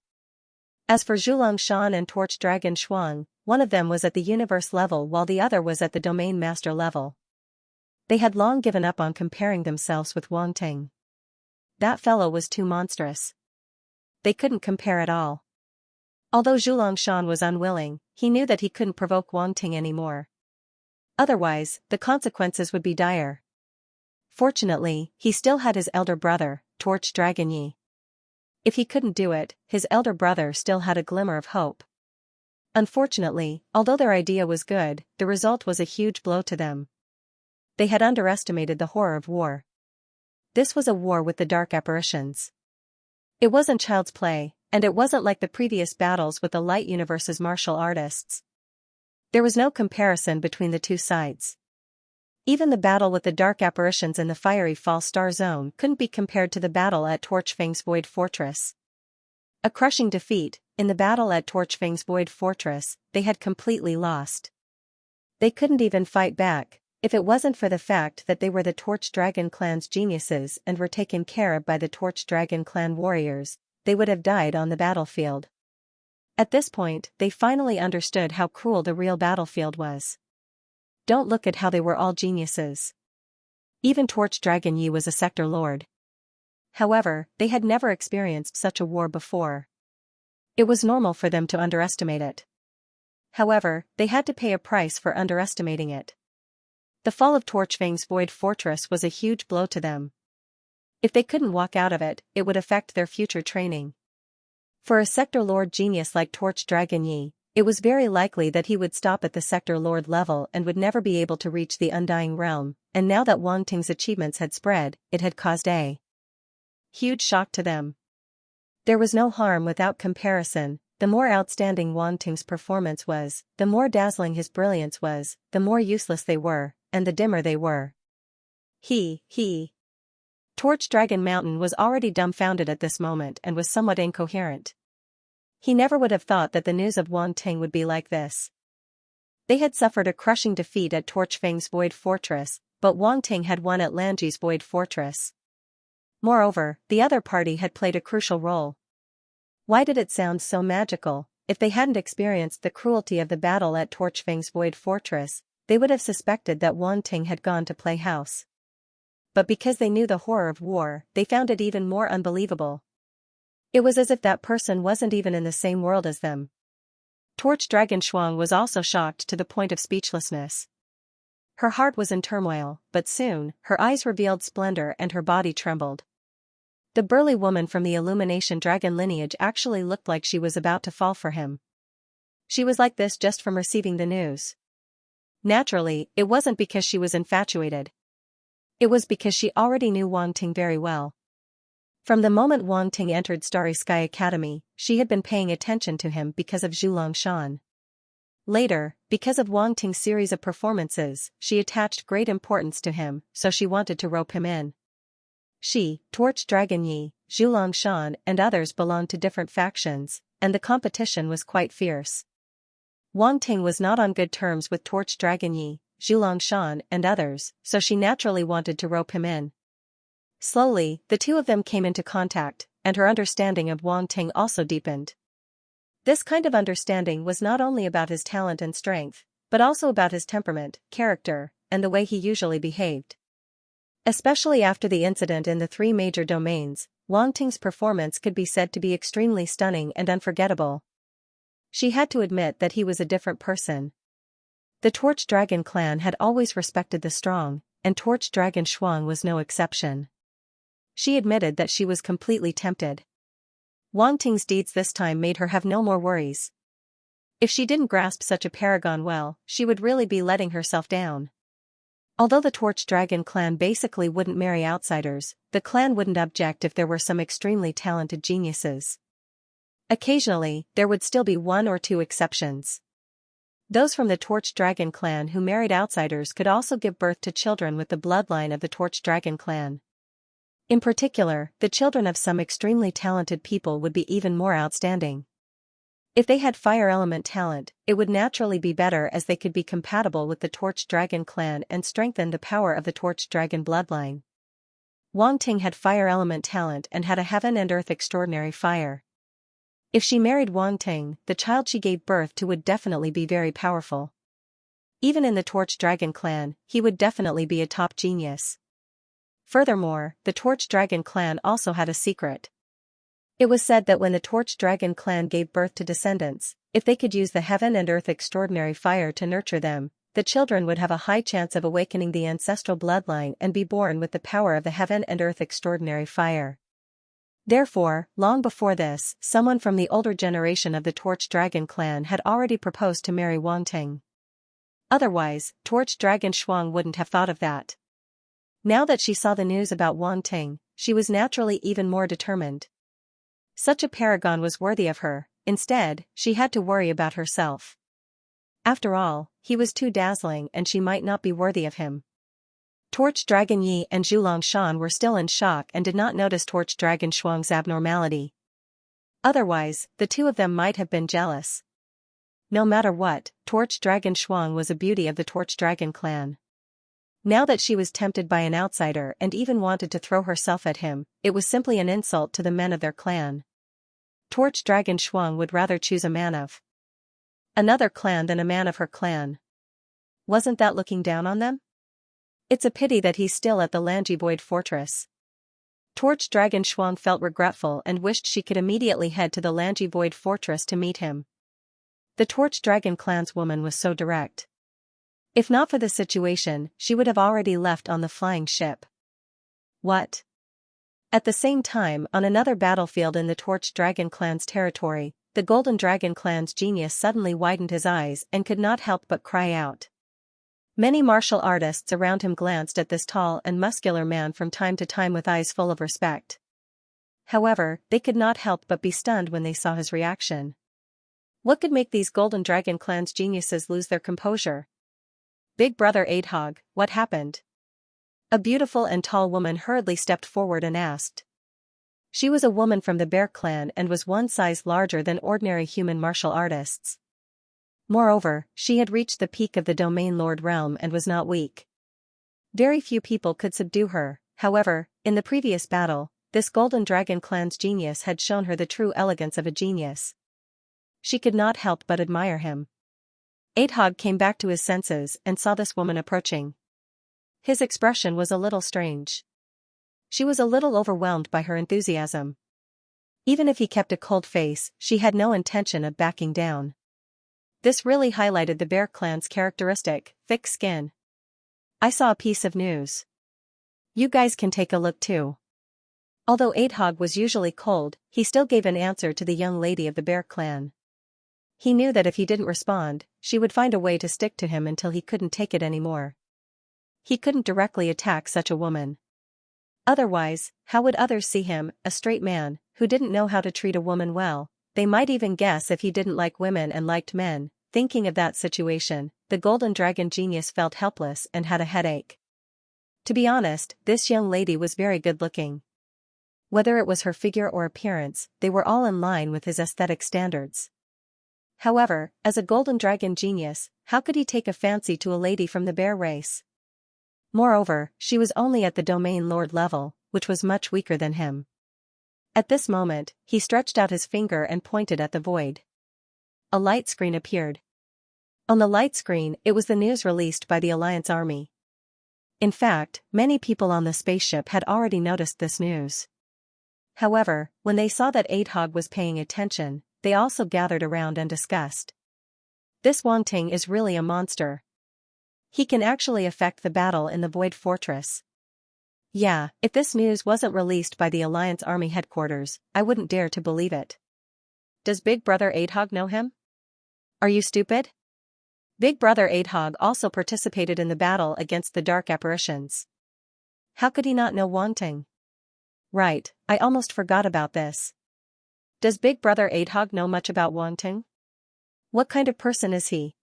As for Zhulong Shan and Torch Dragon Shuang, one of them was at the universe level while the other was at the domain master level. They had long given up on comparing themselves with Wang Ting. That fellow was too monstrous. They couldn't compare at all. Although Zhulong Shan was unwilling, he knew that he couldn't provoke Wang Ting anymore. Otherwise, the consequences would be dire. Fortunately, he still had his elder brother, Torch Dragon Yi. If he couldn't do it, his elder brother still had a glimmer of hope. Unfortunately, although their idea was good, the result was a huge blow to them. They had underestimated the horror of war. This was a war with the Dark Apparitions. It wasn't child's play, and it wasn't like the previous battles with the Light Universe's martial artists. There was no comparison between the two sides. Even the battle with the Dark Apparitions in the fiery false star zone couldn't be compared to the battle at Torch Fang's Void Fortress. A crushing defeat, in the battle at Torch Fang's Void Fortress, they had completely lost. They couldn't even fight back, if it wasn't for the fact that they were the Torch Dragon clan's geniuses and were taken care of by the Torch Dragon clan warriors, they would have died on the battlefield. At this point, they finally understood how cruel the real battlefield was. Don't look at how they were all geniuses. Even Torch Dragon Yi was a sector lord. However, they had never experienced such a war before. It was normal for them to underestimate it. However, they had to pay a price for underestimating it. The fall of Torch Fang's Void Fortress was a huge blow to them. If they couldn't walk out of it, it would affect their future training. For a sector lord genius like Torch Dragon Yi, it was very likely that he would stop at the sector lord level and would never be able to reach the Undying Realm, and now that Wang Ting's achievements had spread, it had caused a huge shock to them. There was no harm without comparison. The more outstanding Wang Ting's performance was, the more dazzling his brilliance was, the more useless they were, and the dimmer they were. Torch Dragon Mountain was already dumbfounded at this moment and was somewhat incoherent. He never would have thought that the news of Wang Ting would be like this. They had suffered a crushing defeat at Torch Fang's Void Fortress, but Wang Ting had won at Lanji's Void Fortress. Moreover, the other party had played a crucial role. Why did it sound so magical? If they hadn't experienced the cruelty of the battle at Torch Fang's Void Fortress, they would have suspected that Wang Ting had gone to play house. But because they knew the horror of war, they found it even more unbelievable. It was as if that person wasn't even in the same world as them. Torch Dragon Shuang was also shocked to the point of speechlessness. Her heart was in turmoil, but soon, her eyes revealed splendor and her body trembled. The burly woman from the Illumination Dragon lineage actually looked like she was about to fall for him. She was like this just from receiving the news. Naturally, it wasn't because she was infatuated. It was because she already knew Wang Ting very well. From the moment Wang Ting entered Starry Sky Academy, she had been paying attention to him because of Zhulong Shan. Later, because of Wang Ting's series of performances, she attached great importance to him, so she wanted to rope him in. She, Torch Dragon Yi, Zhu Shan and others belonged to different factions, and the competition was quite fierce. Wang Ting was not on good terms with Torch Dragon Yi, Zhu Shan and others, so she naturally wanted to rope him in. Slowly, the two of them came into contact, and her understanding of Wang Ting also deepened. This kind of understanding was not only about his talent and strength, but also about his temperament, character, and the way he usually behaved. Especially after the incident in the three major domains, Wang Ting's performance could be said to be extremely stunning and unforgettable. She had to admit that he was a different person. The Torch Dragon clan had always respected the strong, and Torch Dragon Shuang was no exception. She admitted that she was completely tempted. Wang Ting's deeds this time made her have no more worries. If she didn't grasp such a paragon well, she would really be letting herself down. Although the Torch Dragon clan basically wouldn't marry outsiders, the clan wouldn't object if there were some extremely talented geniuses. Occasionally, there would still be one or two exceptions. Those from the Torch Dragon clan who married outsiders could also give birth to children with the bloodline of the Torch Dragon clan. In particular, the children of some extremely talented people would be even more outstanding. If they had fire element talent, it would naturally be better as they could be compatible with the Torch Dragon clan and strengthen the power of the Torch Dragon bloodline. Wang Ting had fire element talent and had a heaven and earth extraordinary fire. If she married Wang Ting, the child she gave birth to would definitely be very powerful. Even in the Torch Dragon clan, he would definitely be a top genius. Furthermore, the Torch Dragon clan also had a secret. It was said that when the Torch Dragon clan gave birth to descendants, if they could use the heaven and earth extraordinary fire to nurture them, the children would have a high chance of awakening the ancestral bloodline and be born with the power of the heaven and earth extraordinary fire. Therefore, long before this, someone from the older generation of the Torch Dragon clan had already proposed to marry Wang Ting. Otherwise, Torch Dragon Shuang wouldn't have thought of that. Now that she saw the news about Wang Ting, she was naturally even more determined. Such a paragon was worthy of her. Instead, she had to worry about herself. After all, he was too dazzling and she might not be worthy of him. Torch Dragon Yi and Zhu Shan were still in shock and did not notice Torch Dragon Shuang's abnormality. Otherwise, the two of them might have been jealous. No matter what, Torch Dragon Shuang was a beauty of the Torch Dragon clan. Now that she was tempted by an outsider and even wanted to throw herself at him, it was simply an insult to the men of their clan. Torch Dragon Shuang would rather choose a man of another clan than a man of her clan. Wasn't that looking down on them? It's a pity that he's still at the Lanji Void Fortress. Torch Dragon Shuang felt regretful and wished she could immediately head to the Lanji Void Fortress to meet him. The Torch Dragon clan's woman was so direct. If not for the situation, she would have already left on the flying ship. What? At the same time, on another battlefield in the Torch Dragon clan's territory, the Golden Dragon clan's genius suddenly widened his eyes and could not help but cry out. Many martial artists around him glanced at this tall and muscular man from time to time with eyes full of respect. However, they could not help but be stunned when they saw his reaction. What could make these Golden Dragon clan's geniuses lose their composure? Big brother Adhog, what happened? A beautiful and tall woman hurriedly stepped forward and asked. She was a woman from the Bear clan and was one size larger than ordinary human martial artists. Moreover, she had reached the peak of the Domain Lord realm and was not weak. Very few people could subdue her. However, in the previous battle, this Golden Dragon clan's genius had shown her the true elegance of a genius. She could not help but admire him. Adhog came back to his senses and saw this woman approaching. His expression was a little strange. She was a little overwhelmed by her enthusiasm. Even if he kept a cold face, she had no intention of backing down. This really highlighted the Bear clan's characteristic, thick skin. I saw a piece of news. You guys can take a look too. Although Adhog was usually cold, he still gave an answer to the young lady of the Bear clan. He knew that if he didn't respond, she would find a way to stick to him until he couldn't take it anymore. He couldn't directly attack such a woman. Otherwise, how would others see him, a straight man, who didn't know how to treat a woman well? They might even guess if he didn't like women and liked men, thinking of that situation, the golden dragon genius felt helpless and had a headache. To be honest, this young lady was very good-looking. Whether it was her figure or appearance, they were all in line with his aesthetic standards. However, as a golden dragon genius, how could he take a fancy to a lady from the bear race? Moreover, she was only at the domain lord level, which was much weaker than him. At this moment, he stretched out his finger and pointed at the void. A light screen appeared. On the light screen, it was the news released by the Alliance Army. In fact, many people on the spaceship had already noticed this news. However, when they saw that Adhog was paying attention, they also gathered around and discussed. This Wangting is really a monster. He can actually affect the battle in the Void Fortress. Yeah, if this news wasn't released by the Alliance Army headquarters, I wouldn't dare to believe it. Does Big Brother Adhog know him? Are you stupid? Big Brother Adhog also participated in the battle against the Dark Apparitions. How could he not know Wangting? Right, I almost forgot about this. Does Big Brother Adhog know much about Wangting? What kind of person is he?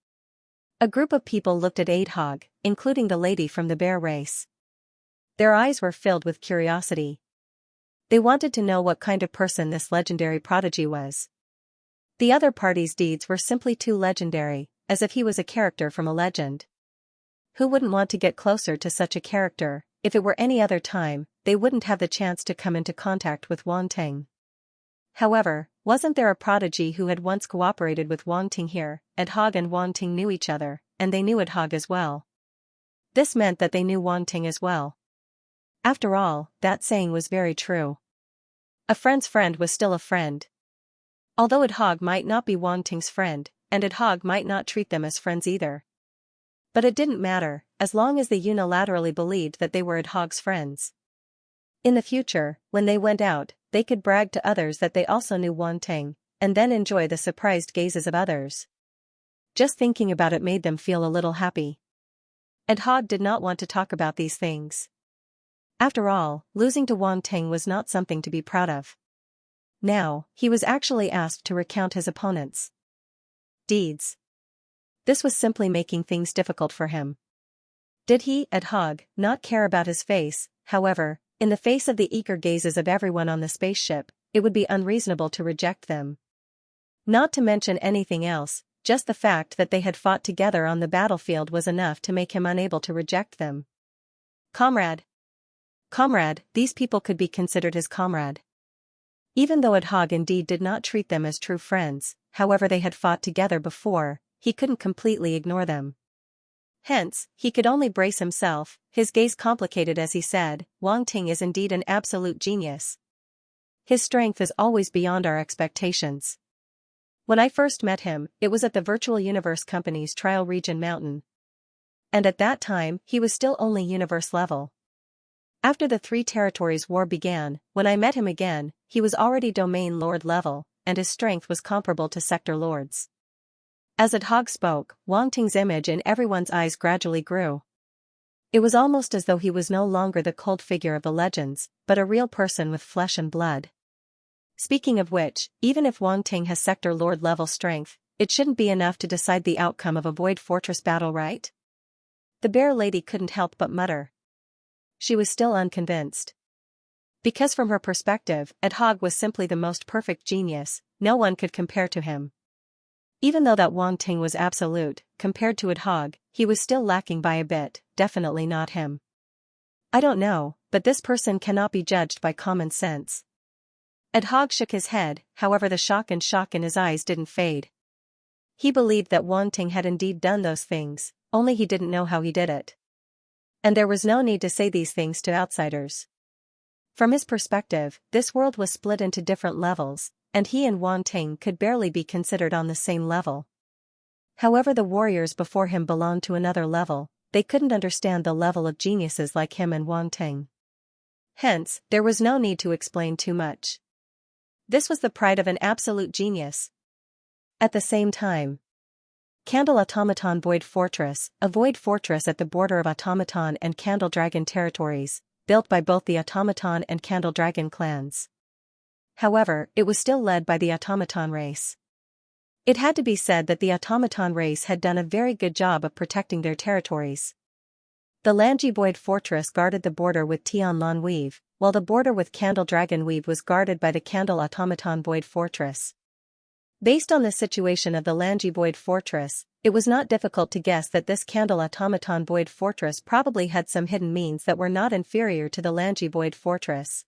A group of people looked at Adhog, including the lady from the bear race. Their eyes were filled with curiosity. They wanted to know what kind of person this legendary prodigy was. The other party's deeds were simply too legendary, as if he was a character from a legend. Who wouldn't want to get closer to such a character? If it were any other time, they wouldn't have the chance to come into contact with Wangting. However, wasn't there a prodigy who had once cooperated with Wangting here? Adhog and Wangting knew each other, and they knew Adhog as well. This meant that they knew Wangting as well. After all, that saying was very true. A friend's friend was still a friend. Although Adhog might not be Wangting's friend, and Adhog might not treat them as friends either. But it didn't matter, as long as they unilaterally believed that they were Adhog's friends. In the future, when they went out, they could brag to others that they also knew Wangting, and then enjoy the surprised gazes of others. Just thinking about it made them feel a little happy. Adhog did not want to talk about these things. After all, losing to Wangting was not something to be proud of. Now, he was actually asked to recount his opponent's deeds. This was simply making things difficult for him. Did he, Adhog, not care about his face? However, in the face of the eager gazes of everyone on the spaceship, it would be unreasonable to reject them. Not to mention anything else, just the fact that they had fought together on the battlefield was enough to make him unable to reject them. Comrade. Comrade, these people could be considered his comrade. Even though Adhog indeed did not treat them as true friends, however they had fought together before, he couldn't completely ignore them. Hence, he could only brace himself, his gaze complicated as he said, Wangting is indeed an absolute genius. His strength is always beyond our expectations. When I first met him, it was at the Virtual Universe Company's Trial Region Mountain. And at that time, he was still only universe level. After the Three Territories War began, when I met him again, he was already Domain Lord level, and his strength was comparable to Sector Lords. As Adhog spoke, Wangting's image in everyone's eyes gradually grew. It was almost as though he was no longer the cold figure of the legends, but a real person with flesh and blood. Speaking of which, even if Wangting has Sector Lord level strength, it shouldn't be enough to decide the outcome of a Void Fortress battle, right? The bear lady couldn't help but mutter. She was still unconvinced. Because from her perspective, Adhog was simply the most perfect genius, no one could compare to him. Even though that Wangting was absolute, compared to Adhog, he was still lacking by a bit, definitely not him. I don't know, but this person cannot be judged by common sense. Adhog shook his head, however the shock in his eyes didn't fade. He believed that Wangting had indeed done those things, only he didn't know how he did it. And there was no need to say these things to outsiders. From his perspective, this world was split into different levels, and he and Wangting could barely be considered on the same level. However, the warriors before him belonged to another level, they couldn't understand the level of geniuses like him and Wangting. Hence, there was no need to explain too much. This was the pride of an absolute genius. At the same time, Candle Automaton Void Fortress, a void fortress at the border of Automaton and Candle Dragon territories, built by both the Automaton and Candle Dragon clans. However, it was still led by the Automaton race. It had to be said that the automaton race had done a very good job of protecting their territories. The Lanji Void Fortress guarded the border with Tianlan Weave, while the border with Candle Dragon Weave was guarded by the Candle Automaton Void Fortress. Based on the situation of the Lanji Void Fortress, it was not difficult to guess that this Candle Automaton Void Fortress probably had some hidden means that were not inferior to the Lanji Void Fortress.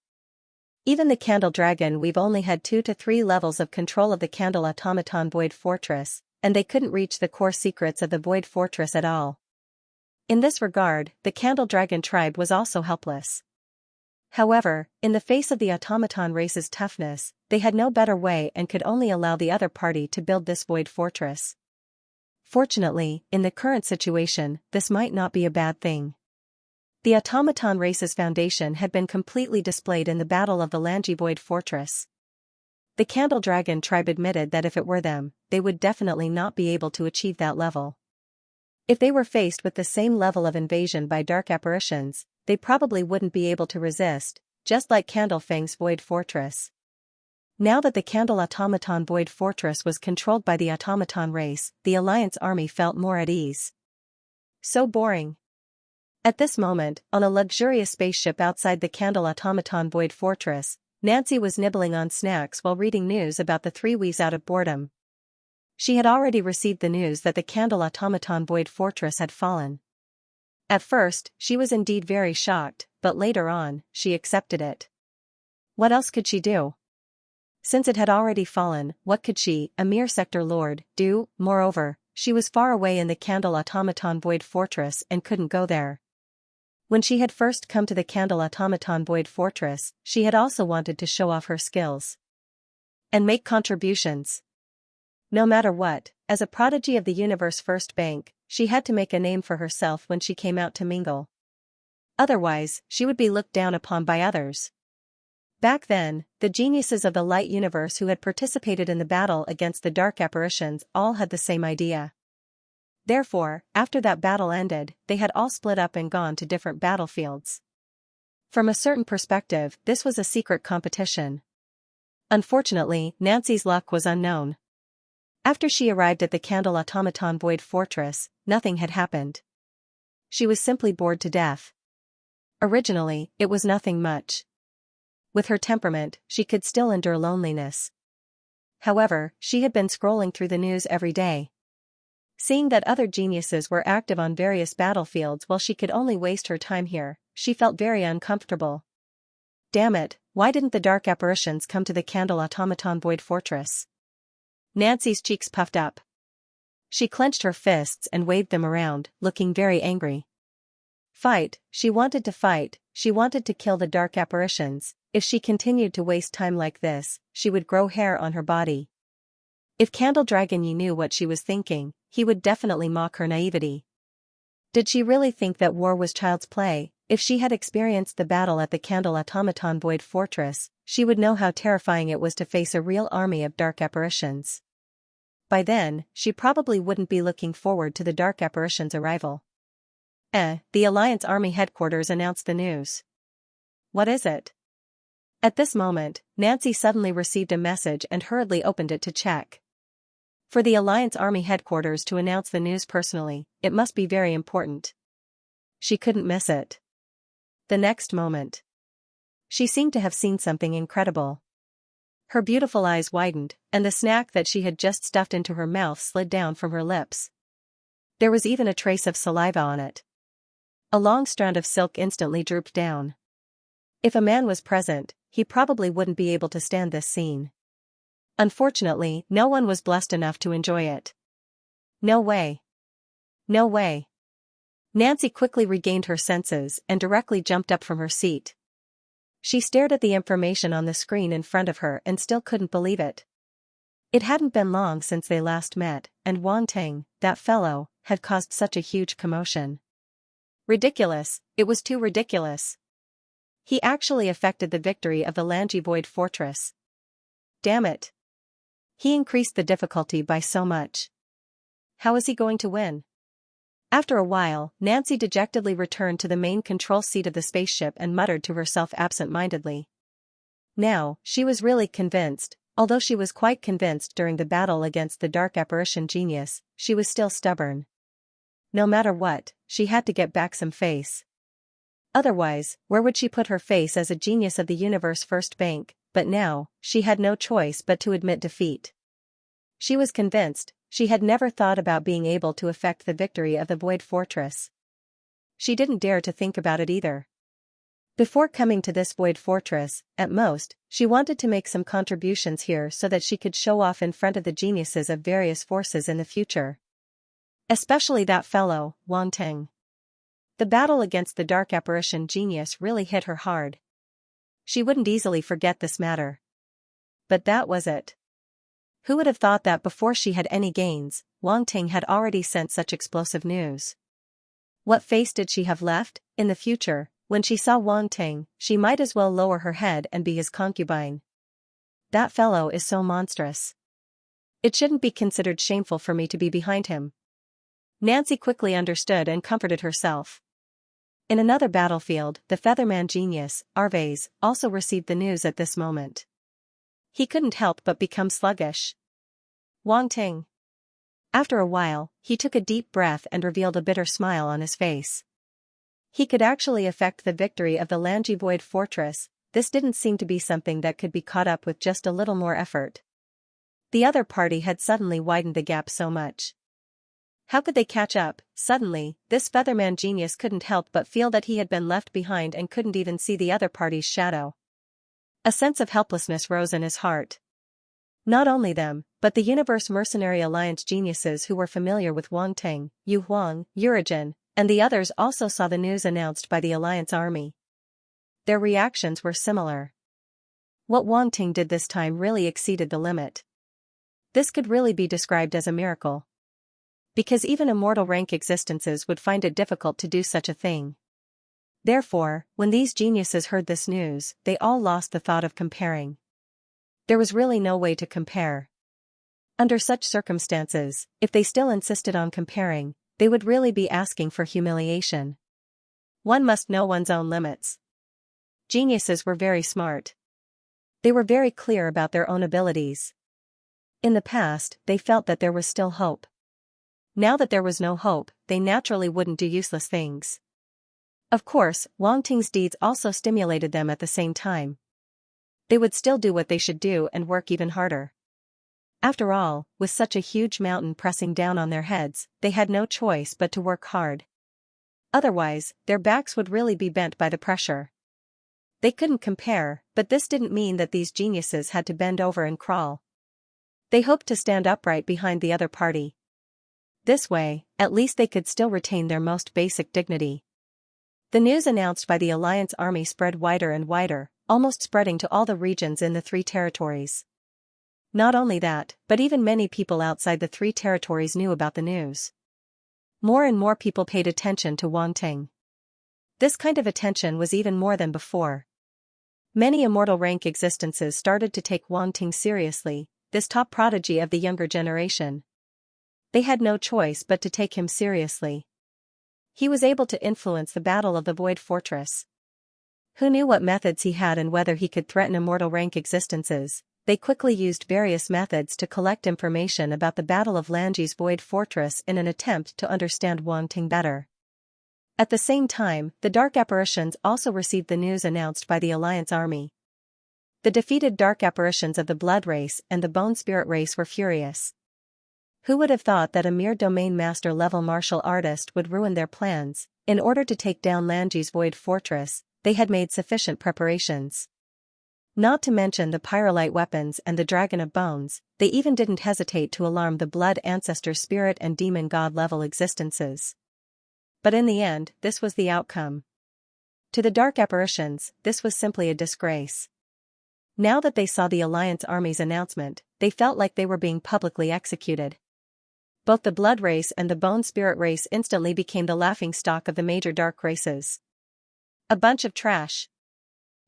Even the Candle Dragon Weave only had 2 to 3 levels of control of the Candle Automaton Void Fortress, and they couldn't reach the core secrets of the Void Fortress at all. In this regard, the Candle Dragon tribe was also helpless. However, in the face of the automaton race's toughness, they had no better way and could only allow the other party to build this void fortress. Fortunately, in the current situation, this might not be a bad thing. The automaton race's foundation had been completely displayed in the battle of the Lanji Void Fortress. The Candle Dragon tribe admitted that if it were them, they would definitely not be able to achieve that level. If they were faced with the same level of invasion by dark apparitions, they probably wouldn't be able to resist, just like Candle Fang's Void Fortress. Now that the Candle Automaton Void Fortress was controlled by the automaton race, the Alliance army felt more at ease. So boring. At this moment, on a luxurious spaceship outside the Candle Automaton Void Fortress, Nancy was nibbling on snacks while reading news about the 3 weaves out of boredom. She had already received the news that the Candle Automaton Void Fortress had fallen. At first, she was indeed very shocked, but later on, she accepted it. What else could she do? Since it had already fallen, what could she, a mere sector lord, do? Moreover, she was far away in the Candle Automaton Void Fortress and couldn't go there. When she had first come to the Candle Automaton Void Fortress, she had also wanted to show off her skills and make contributions. No matter what, as a prodigy of the universe first bank, she had to make a name for herself when she came out to mingle. Otherwise, she would be looked down upon by others. Back then, the geniuses of the light universe who had participated in the battle against the dark apparitions all had the same idea. Therefore, after that battle ended, they had all split up and gone to different battlefields. From a certain perspective, this was a secret competition. Unfortunately, Nancy's luck was unknown. After she arrived at the Candle Automaton Void Fortress, nothing had happened. She was simply bored to death. Originally, it was nothing much. With her temperament, she could still endure loneliness. However, she had been scrolling through the news every day. Seeing that other geniuses were active on various battlefields while she could only waste her time here, she felt very uncomfortable. Damn it, why didn't the dark apparitions come to the Candle Automaton Void Fortress? Nancy's cheeks puffed up. She clenched her fists and waved them around, looking very angry. Fight, she wanted to fight, she wanted to kill the dark apparitions. If she continued to waste time like this, she would grow hair on her body. If Candle Dragon Yi knew what she was thinking, he would definitely mock her naivety. Did she really think that war was child's play? If she had experienced the battle at the Candle Automaton Void Fortress, she would know how terrifying it was to face a real army of dark apparitions. By then, she probably wouldn't be looking forward to the dark apparitions' arrival. The Alliance Army headquarters announced the news. What is it? At this moment, Nancy suddenly received a message and hurriedly opened it to check. For the Alliance Army headquarters to announce the news personally, it must be very important. She couldn't miss it. The next moment, she seemed to have seen something incredible. Her beautiful eyes widened, and the snack that she had just stuffed into her mouth slid down from her lips. There was even a trace of saliva on it. A long strand of silk instantly drooped down. If a man was present, he probably wouldn't be able to stand this scene. Unfortunately, no one was blessed enough to enjoy it. No way. No way. Nancy quickly regained her senses and directly jumped up from her seat. She stared at the information on the screen in front of her and still couldn't believe it. It hadn't been long since they last met, and Wang Ting, that fellow, had caused such a huge commotion. Ridiculous, it was too ridiculous. He actually affected the victory of the Lanji Void Fortress. Damn it. He increased the difficulty by so much. How is he going to win? After a while, Nancy dejectedly returned to the main control seat of the spaceship and muttered to herself absent-mindedly. Now, she was really convinced, Although she was quite convinced during the battle against the dark apparition genius, she was still stubborn. No matter what, she had to get back some face. Otherwise, where would she put her face as a genius of the universe first bank? But now, she had no choice but to admit defeat. She was convinced, she had never thought about being able to effect the victory of the Void Fortress. She didn't dare to think about it either. Before coming to this Void Fortress, at most, she wanted to make some contributions here so that she could show off in front of the geniuses of various forces in the future. Especially that fellow, Wang Ting. The battle against the dark apparition genius really hit her hard. She wouldn't easily forget this matter. But that was it. Who would have thought that before she had any gains, Wang Ting had already sent such explosive news? What face did she have left? In the future, when she saw Wang Ting, she might as well lower her head and be his concubine. That fellow is so monstrous. It shouldn't be considered shameful for me to be behind him. Nancy quickly understood and comforted herself. In another battlefield, the Featherman genius, Arvez, also received the news at this moment. He couldn't help but become sluggish. Wang Ting. After a while, he took a deep breath and revealed a bitter smile on his face. He could actually effect the victory of the Lanji Void Fortress. This didn't seem to be something that could be caught up with just a little more effort. The other party had suddenly widened the gap so much. How could they catch up? Suddenly, this Featherman genius couldn't help but feel that he had been left behind and couldn't even see the other party's shadow. A sense of helplessness rose in his heart. Not only them, but the Universe Mercenary Alliance geniuses who were familiar with Wang Ting, Yu Huang, Urigen, and the others also saw the news announced by the Alliance army. Their reactions were similar. What Wang Ting did this time really exceeded the limit. This could really be described as a miracle. Because even immortal rank existences would find it difficult to do such a thing. Therefore, when these geniuses heard this news, they all lost the thought of comparing. There was really no way to compare. Under such circumstances, if they still insisted on comparing, they would really be asking for humiliation. One must know one's own limits. Geniuses were very smart. They were very clear about their own abilities. In the past, they felt that there was still hope. Now that there was no hope, they naturally wouldn't do useless things. Of course, Wang Ting's deeds also stimulated them at the same time. They would still do what they should do and work even harder. After all, with such a huge mountain pressing down on their heads, they had no choice but to work hard. Otherwise, their backs would really be bent by the pressure. They couldn't compare, but this didn't mean that these geniuses had to bend over and crawl. They hoped to stand upright behind the other party. This way, at least they could still retain their most basic dignity. The news announced by the Alliance army spread wider and wider, almost spreading to all the regions in the 3 territories. Not only that, but even many people outside the 3 territories knew about the news. More and more people paid attention to Wang Ting. This kind of attention was even more than before. Many immortal rank existences started to take Wang Ting seriously, this top prodigy of the younger generation. They had no choice but to take him seriously. He was able to influence the battle of the Void Fortress. Who knew what methods he had and whether he could threaten immortal rank existences? They quickly used various methods to collect information about the Battle of Lanji's Void Fortress in an attempt to understand Wang Ting better. At the same time, the Dark Apparitions also received the news announced by the Alliance army. The defeated Dark Apparitions of the Blood Race and the Bone Spirit Race were furious. Who would have thought that a mere Domain Master level martial artist would ruin their plans? In order to take down Lanji's Void Fortress, they had made sufficient preparations. Not to mention the pyrolite weapons and the Dragon of Bones, they even didn't hesitate to alarm the Blood Ancestor Spirit and Demon God level existences. But in the end, this was the outcome. To the Dark Apparitions, this was simply a disgrace. Now that they saw the Alliance army's announcement, they felt like they were being publicly executed. Both the Blood Race and the Bone Spirit Race instantly became the laughingstock of the major dark races. A bunch of trash.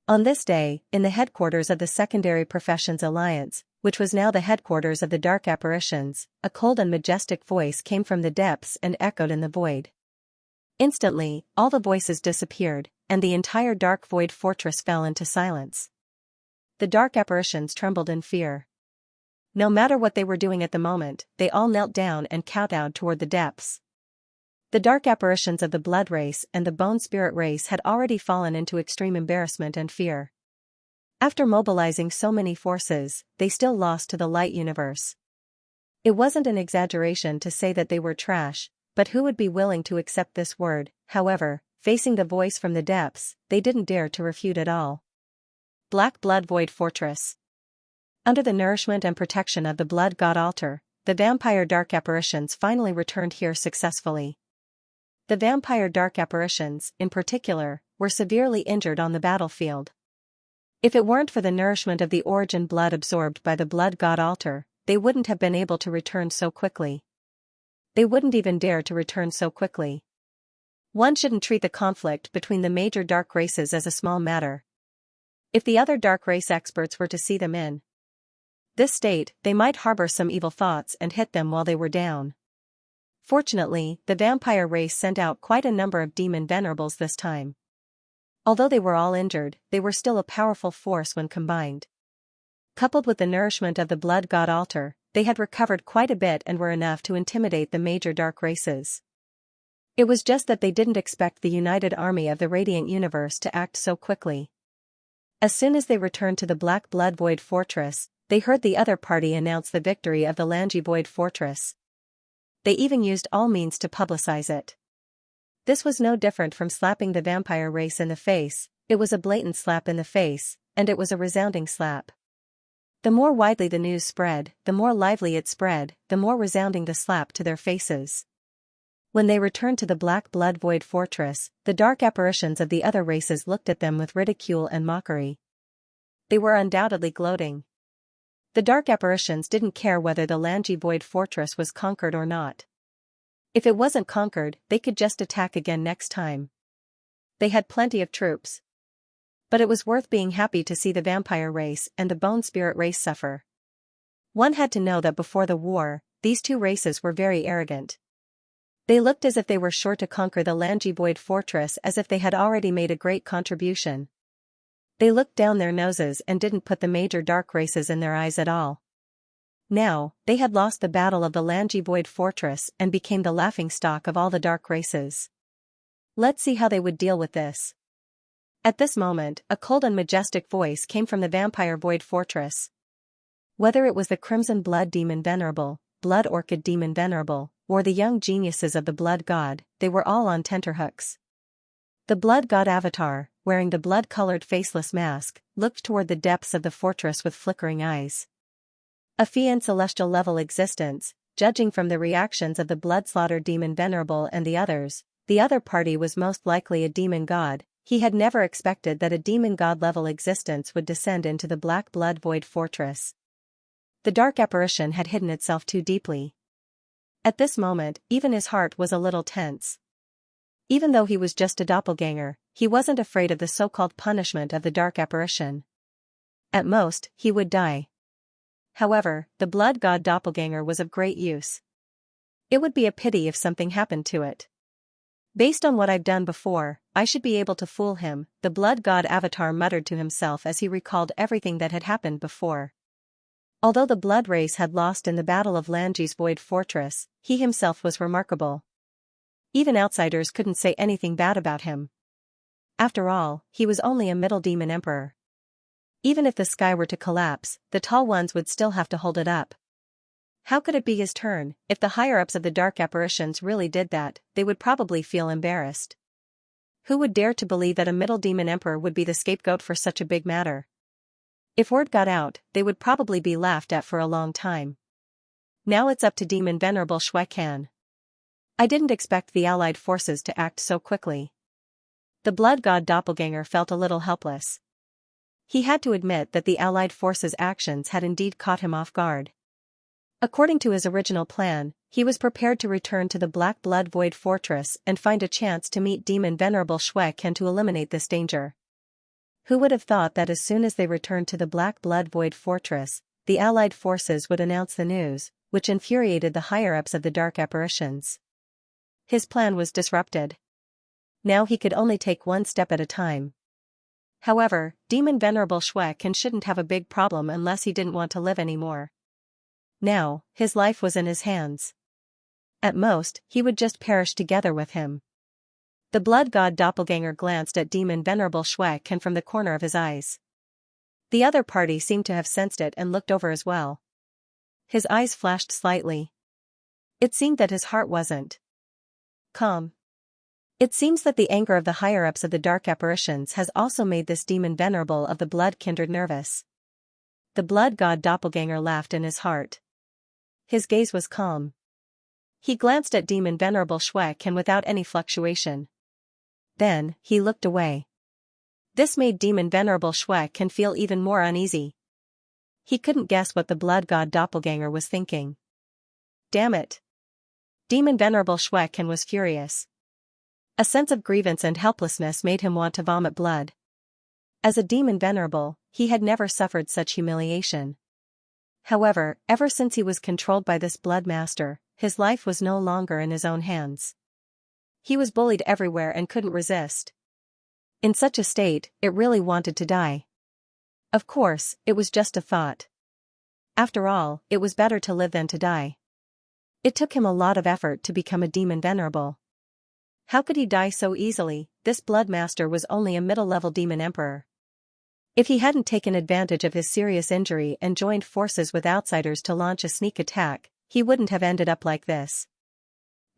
On this day, in the headquarters of the Secondary Professions Alliance, which was now the headquarters of the Dark Apparitions, a cold and majestic voice came from the depths and echoed in the void. Instantly, all the voices disappeared, and the entire Dark Void Fortress fell into silence. The Dark Apparitions trembled in fear. No matter what they were doing at the moment, they all knelt down and kowtowed toward the depths. The dark apparitions of the blood race and the bone spirit race had already fallen into extreme embarrassment and fear. After mobilizing so many forces, they still lost to the light universe. It wasn't an exaggeration to say that they were trash, but who would be willing to accept this word? However, facing the voice from the depths, they didn't dare to refute at all. Black Blood Void Fortress. Under the nourishment and protection of the Blood God Altar, the vampire dark apparitions finally returned here successfully. The vampire dark apparitions, in particular, were severely injured on the battlefield. If it weren't for the nourishment of the origin blood absorbed by the Blood God Altar, they wouldn't have been able to return so quickly. They wouldn't even dare to return so quickly. One shouldn't treat the conflict between the major dark races as a small matter. If the other dark race experts were to see them in this state, they might harbor some evil thoughts and hit them while they were down. Fortunately, the vampire race sent out quite a number of demon venerables this time. Although they were all injured, they were still a powerful force when combined. Coupled with the nourishment of the Blood God Altar, they had recovered quite a bit and were enough to intimidate the major dark races. It was just that they didn't expect the united army of the Radiant Universe to act so quickly. As soon as they returned to the Black Blood Void Fortress, they heard the other party announce the victory of the Langi Void Fortress. They even used all means to publicize it. This was no different from slapping the vampire race in the face. It was a blatant slap in the face, and it was a resounding slap. The more widely the news spread, the more lively it spread, the more resounding the slap to their faces. When they returned to the Black Blood Void Fortress, the dark apparitions of the other races looked at them with ridicule and mockery. They were undoubtedly gloating. The dark apparitions didn't care whether the Langi Void Fortress was conquered or not. If it wasn't conquered, they could just attack again next time. They had plenty of troops. But it was worth being happy to see the vampire race and the bone spirit race suffer. One had to know that before the war, these two races were very arrogant. They looked as if they were sure to conquer the Langi Void Fortress, as if they had already made a great contribution. They looked down their noses and didn't put the major dark races in their eyes at all. Now, they had lost the battle of the Langi Void Fortress and became the laughingstock of all the dark races. Let's see how they would deal with this. At this moment, a cold and majestic voice came from the Vampire Void Fortress. Whether it was the Crimson Blood Demon Venerable, Blood Orchid Demon Venerable, or the young geniuses of the Blood God, they were all on tenterhooks. The Blood God Avatar, wearing the blood-colored faceless mask, looked toward the depths of the fortress with flickering eyes. A Fian celestial level existence, judging from the reactions of the Bloodslaughter Demon Venerable and the others, the other party was most likely a demon god. He had never expected that a demon god level existence would descend into the Black Blood Void Fortress. The dark apparition had hidden itself too deeply. At this moment, even his heart was a little tense. Even though he was just a doppelganger, he wasn't afraid of the so-called punishment of the dark apparition. At most, he would die. However, the blood god doppelganger was of great use. It would be a pity if something happened to it. Based on what I've done before, I should be able to fool him, the blood god avatar muttered to himself as he recalled everything that had happened before. Although the blood race had lost in the Battle of Langi's Void Fortress, he himself was remarkable. Even outsiders couldn't say anything bad about him. After all, he was only a middle demon emperor. Even if the sky were to collapse, the tall ones would still have to hold it up. How could it be his turn? If the higher-ups of the dark apparitions really did that, they would probably feel embarrassed. Who would dare to believe that a middle demon emperor would be the scapegoat for such a big matter? If word got out, they would probably be laughed at for a long time. Now it's up to Demon Venerable Shui Kan. I didn't expect the allied forces to act so quickly. The blood god doppelganger felt a little helpless. He had to admit that the allied forces' actions had indeed caught him off guard. According to his original plan, he was prepared to return to the Black Blood Void Fortress and find a chance to meet Demon Venerable Shui Kan to eliminate this danger. Who would have thought that as soon as they returned to the Black Blood Void Fortress, the allied forces would announce the news, which infuriated the higher-ups of the dark apparitions. His plan was disrupted. Now he could only take one step at a time. However, Demon Venerable Shui Kan shouldn't have a big problem unless he didn't want to live anymore. Now, his life was in his hands. At most, he would just perish together with him. The blood god doppelganger glanced at Demon Venerable Schweck from the corner of his eyes. The other party seemed to have sensed it and looked over as well. His eyes flashed slightly. It seemed that his heart wasn't calm. It seems that the anger of the higher-ups of the dark apparitions has also made this demon venerable of the blood kindred nervous. The blood god doppelganger laughed in his heart. His gaze was calm. He glanced at Demon Venerable Schweck without any fluctuation. Then, he looked away. This made Demon Venerable Schweck feel even more uneasy. He couldn't guess what the blood god doppelganger was thinking. Damn it! Demon Venerable Schweck was furious. A sense of grievance and helplessness made him want to vomit blood. As a demon venerable, he had never suffered such humiliation. However, ever since he was controlled by this blood master, his life was no longer in his own hands. He was bullied everywhere and couldn't resist. In such a state, it really wanted to die. Of course, it was just a thought. After all, it was better to live than to die. It took him a lot of effort to become a demon venerable. How could he die so easily? This blood master was only a middle-level demon emperor. If he hadn't taken advantage of his serious injury and joined forces with outsiders to launch a sneak attack, he wouldn't have ended up like this.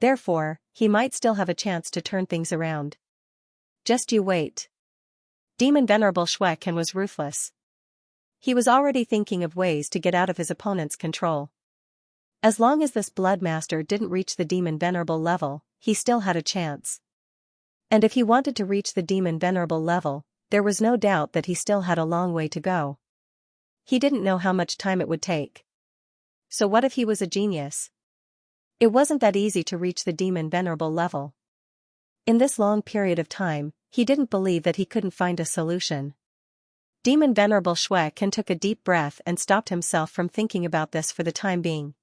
Therefore, he might still have a chance to turn things around. Just you wait. Demon Venerable Schweck was ruthless. He was already thinking of ways to get out of his opponent's control. As long as this blood master didn't reach the demon venerable level, he still had a chance. And if he wanted to reach the demon venerable level, there was no doubt that he still had a long way to go. He didn't know how much time it would take. So what if he was a genius? It wasn't that easy to reach the demon venerable level. In this long period of time, he didn't believe that he couldn't find a solution. Demon Venerable Schweck took a deep breath and stopped himself from thinking about this for the time being.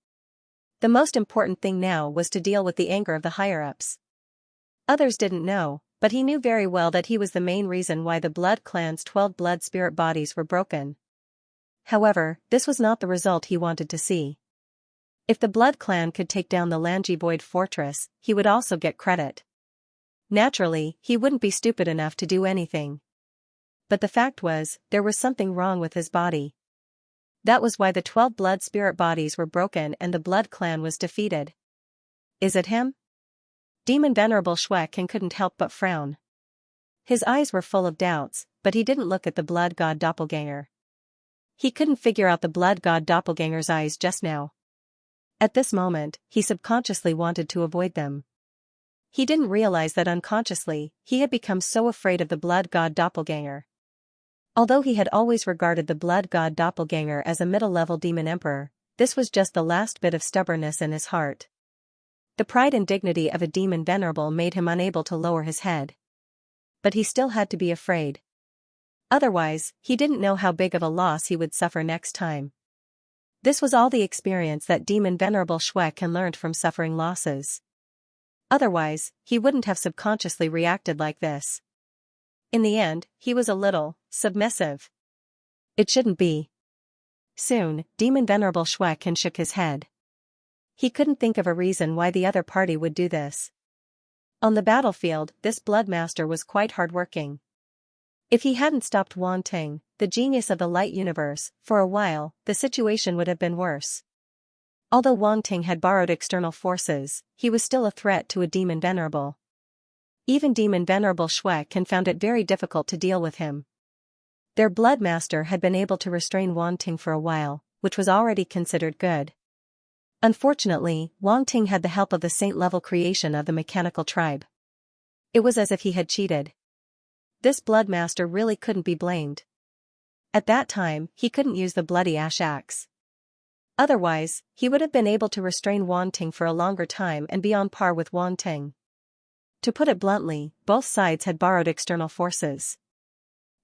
The most important thing now was to deal with the anger of the higher-ups. Others didn't know, but he knew very well that he was the main reason why the Blood Clan's 12 blood spirit bodies were broken. However, this was not the result he wanted to see. If the Blood Clan could take down the Langi Void Fortress, he would also get credit. Naturally, he wouldn't be stupid enough to do anything. But the fact was, there was something wrong with his body. That was why the 12 blood spirit bodies were broken and the Blood Clan was defeated. Is it him? Demon Venerable Schweck couldn't help but frown. His eyes were full of doubts, but he didn't look at the blood god doppelganger. He couldn't figure out the blood god doppelganger's eyes just now. At this moment, he subconsciously wanted to avoid them. He didn't realize that unconsciously, he had become so afraid of the blood god doppelganger. Although he had always regarded the blood god doppelganger as a middle-level demon emperor, this was just the last bit of stubbornness in his heart. The pride and dignity of a demon venerable made him unable to lower his head. But he still had to be afraid. Otherwise, he didn't know how big of a loss he would suffer next time. This was all the experience that Demon Venerable Schweck learned from suffering losses. Otherwise, he wouldn't have subconsciously reacted like this. In the end, he was a little submissive. It shouldn't be. Soon, Demon Venerable Schweck shook his head. He couldn't think of a reason why the other party would do this. On the battlefield, this Bloodmaster was quite hardworking. If he hadn't stopped Wan Ting, the genius of the light universe, for a while, the situation would have been worse. Although Wan Ting had borrowed external forces, he was still a threat to a Demon Venerable. Even Demon Venerable Schweck found it very difficult to deal with him. Their Bloodmaster had been able to restrain Wan Ting for a while, which was already considered good. Unfortunately, Wan Ting had the help of the saint-level creation of the mechanical tribe. It was as if he had cheated. This Bloodmaster really couldn't be blamed. At that time, he couldn't use the bloody ash axe. Otherwise, he would have been able to restrain Wan Ting for a longer time and be on par with Wan Ting. To put it bluntly, both sides had borrowed external forces.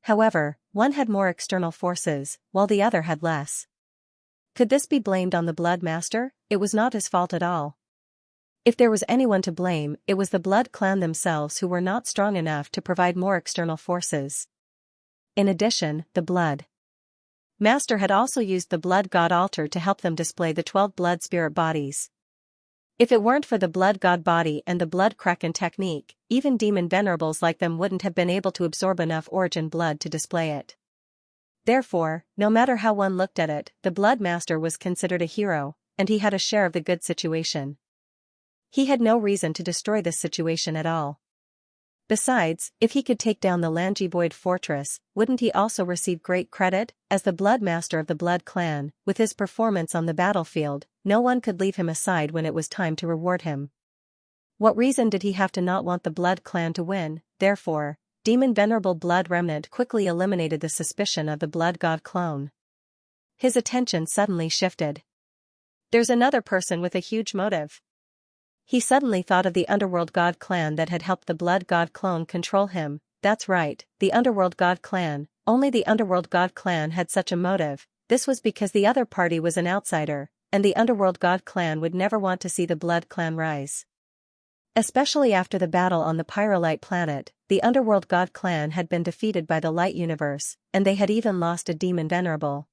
However, one had more external forces, while the other had less. Could this be blamed on the Bloodmaster? It was not his fault at all. If there was anyone to blame, it was the Blood Clan themselves who were not strong enough to provide more external forces. In addition, the Blood Master had also used the blood god altar to help them display the 12 blood spirit bodies. If it weren't for the blood god body and the blood kraken technique, even demon venerables like them wouldn't have been able to absorb enough origin blood to display it. Therefore, no matter how one looked at it, the blood master was considered a hero, and he had a share of the good situation. He had no reason to destroy this situation at all. Besides, if he could take down the Langivoid fortress, wouldn't he also receive great credit? As the blood master of the blood clan, with his performance on the battlefield, no one could leave him aside when it was time to reward him. What reason did he have to not want the blood clan to win? Therefore, Demon Venerable Blood Remnant quickly eliminated the suspicion of the blood god clone. His attention suddenly shifted. There's another person with a huge motive. He suddenly thought of the Underworld God clan that had helped the Blood God clone control him. That's right, the Underworld God clan. Only the Underworld God clan had such a motive. This was because the other party was an outsider, and the Underworld God clan would never want to see the Blood clan rise. Especially after the battle on the Pyrolite planet, the Underworld God clan had been defeated by the Light Universe, and they had even lost a Demon Venerable.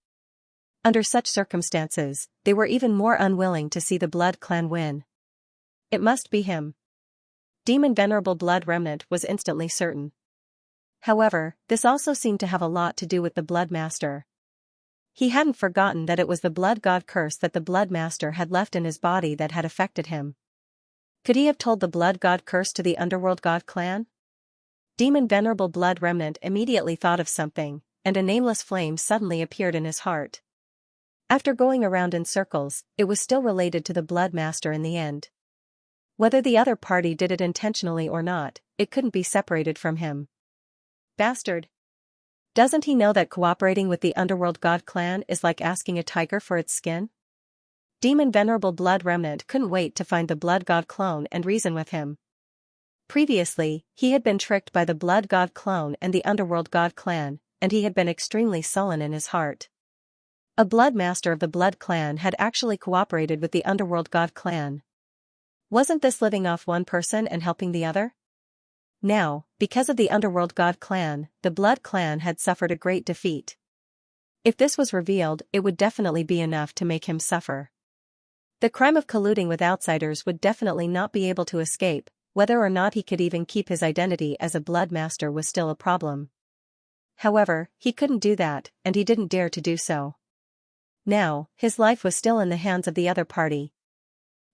Under such circumstances, they were even more unwilling to see the Blood clan win. It must be him. Demon Venerable Blood Remnant was instantly certain. However, this also seemed to have a lot to do with the Blood Master. He hadn't forgotten that it was the Blood God curse that the Blood Master had left in his body that had affected him. Could he have told the Blood God curse to the Underworld God clan? Demon Venerable Blood Remnant immediately thought of something, and a nameless flame suddenly appeared in his heart. After going around in circles, it was still related to the Blood Master in the end. Whether the other party did it intentionally or not, it couldn't be separated from him. Bastard! Doesn't he know that cooperating with the Underworld God clan is like asking a tiger for its skin? Demon Venerable Blood Remnant couldn't wait to find the Blood God clone and reason with him. Previously, he had been tricked by the Blood God clone and the Underworld God clan, and he had been extremely sullen in his heart. A Blood Master of the Blood clan had actually cooperated with the Underworld God clan. Wasn't this living off one person and helping the other? Now, because of the Underworld God clan, the Blood clan had suffered a great defeat. If this was revealed, it would definitely be enough to make him suffer. The crime of colluding with outsiders would definitely not be able to escape. Whether or not he could even keep his identity as a Blood Master was still a problem. However, he couldn't do that, and he didn't dare to do so. Now, his life was still in the hands of the other party.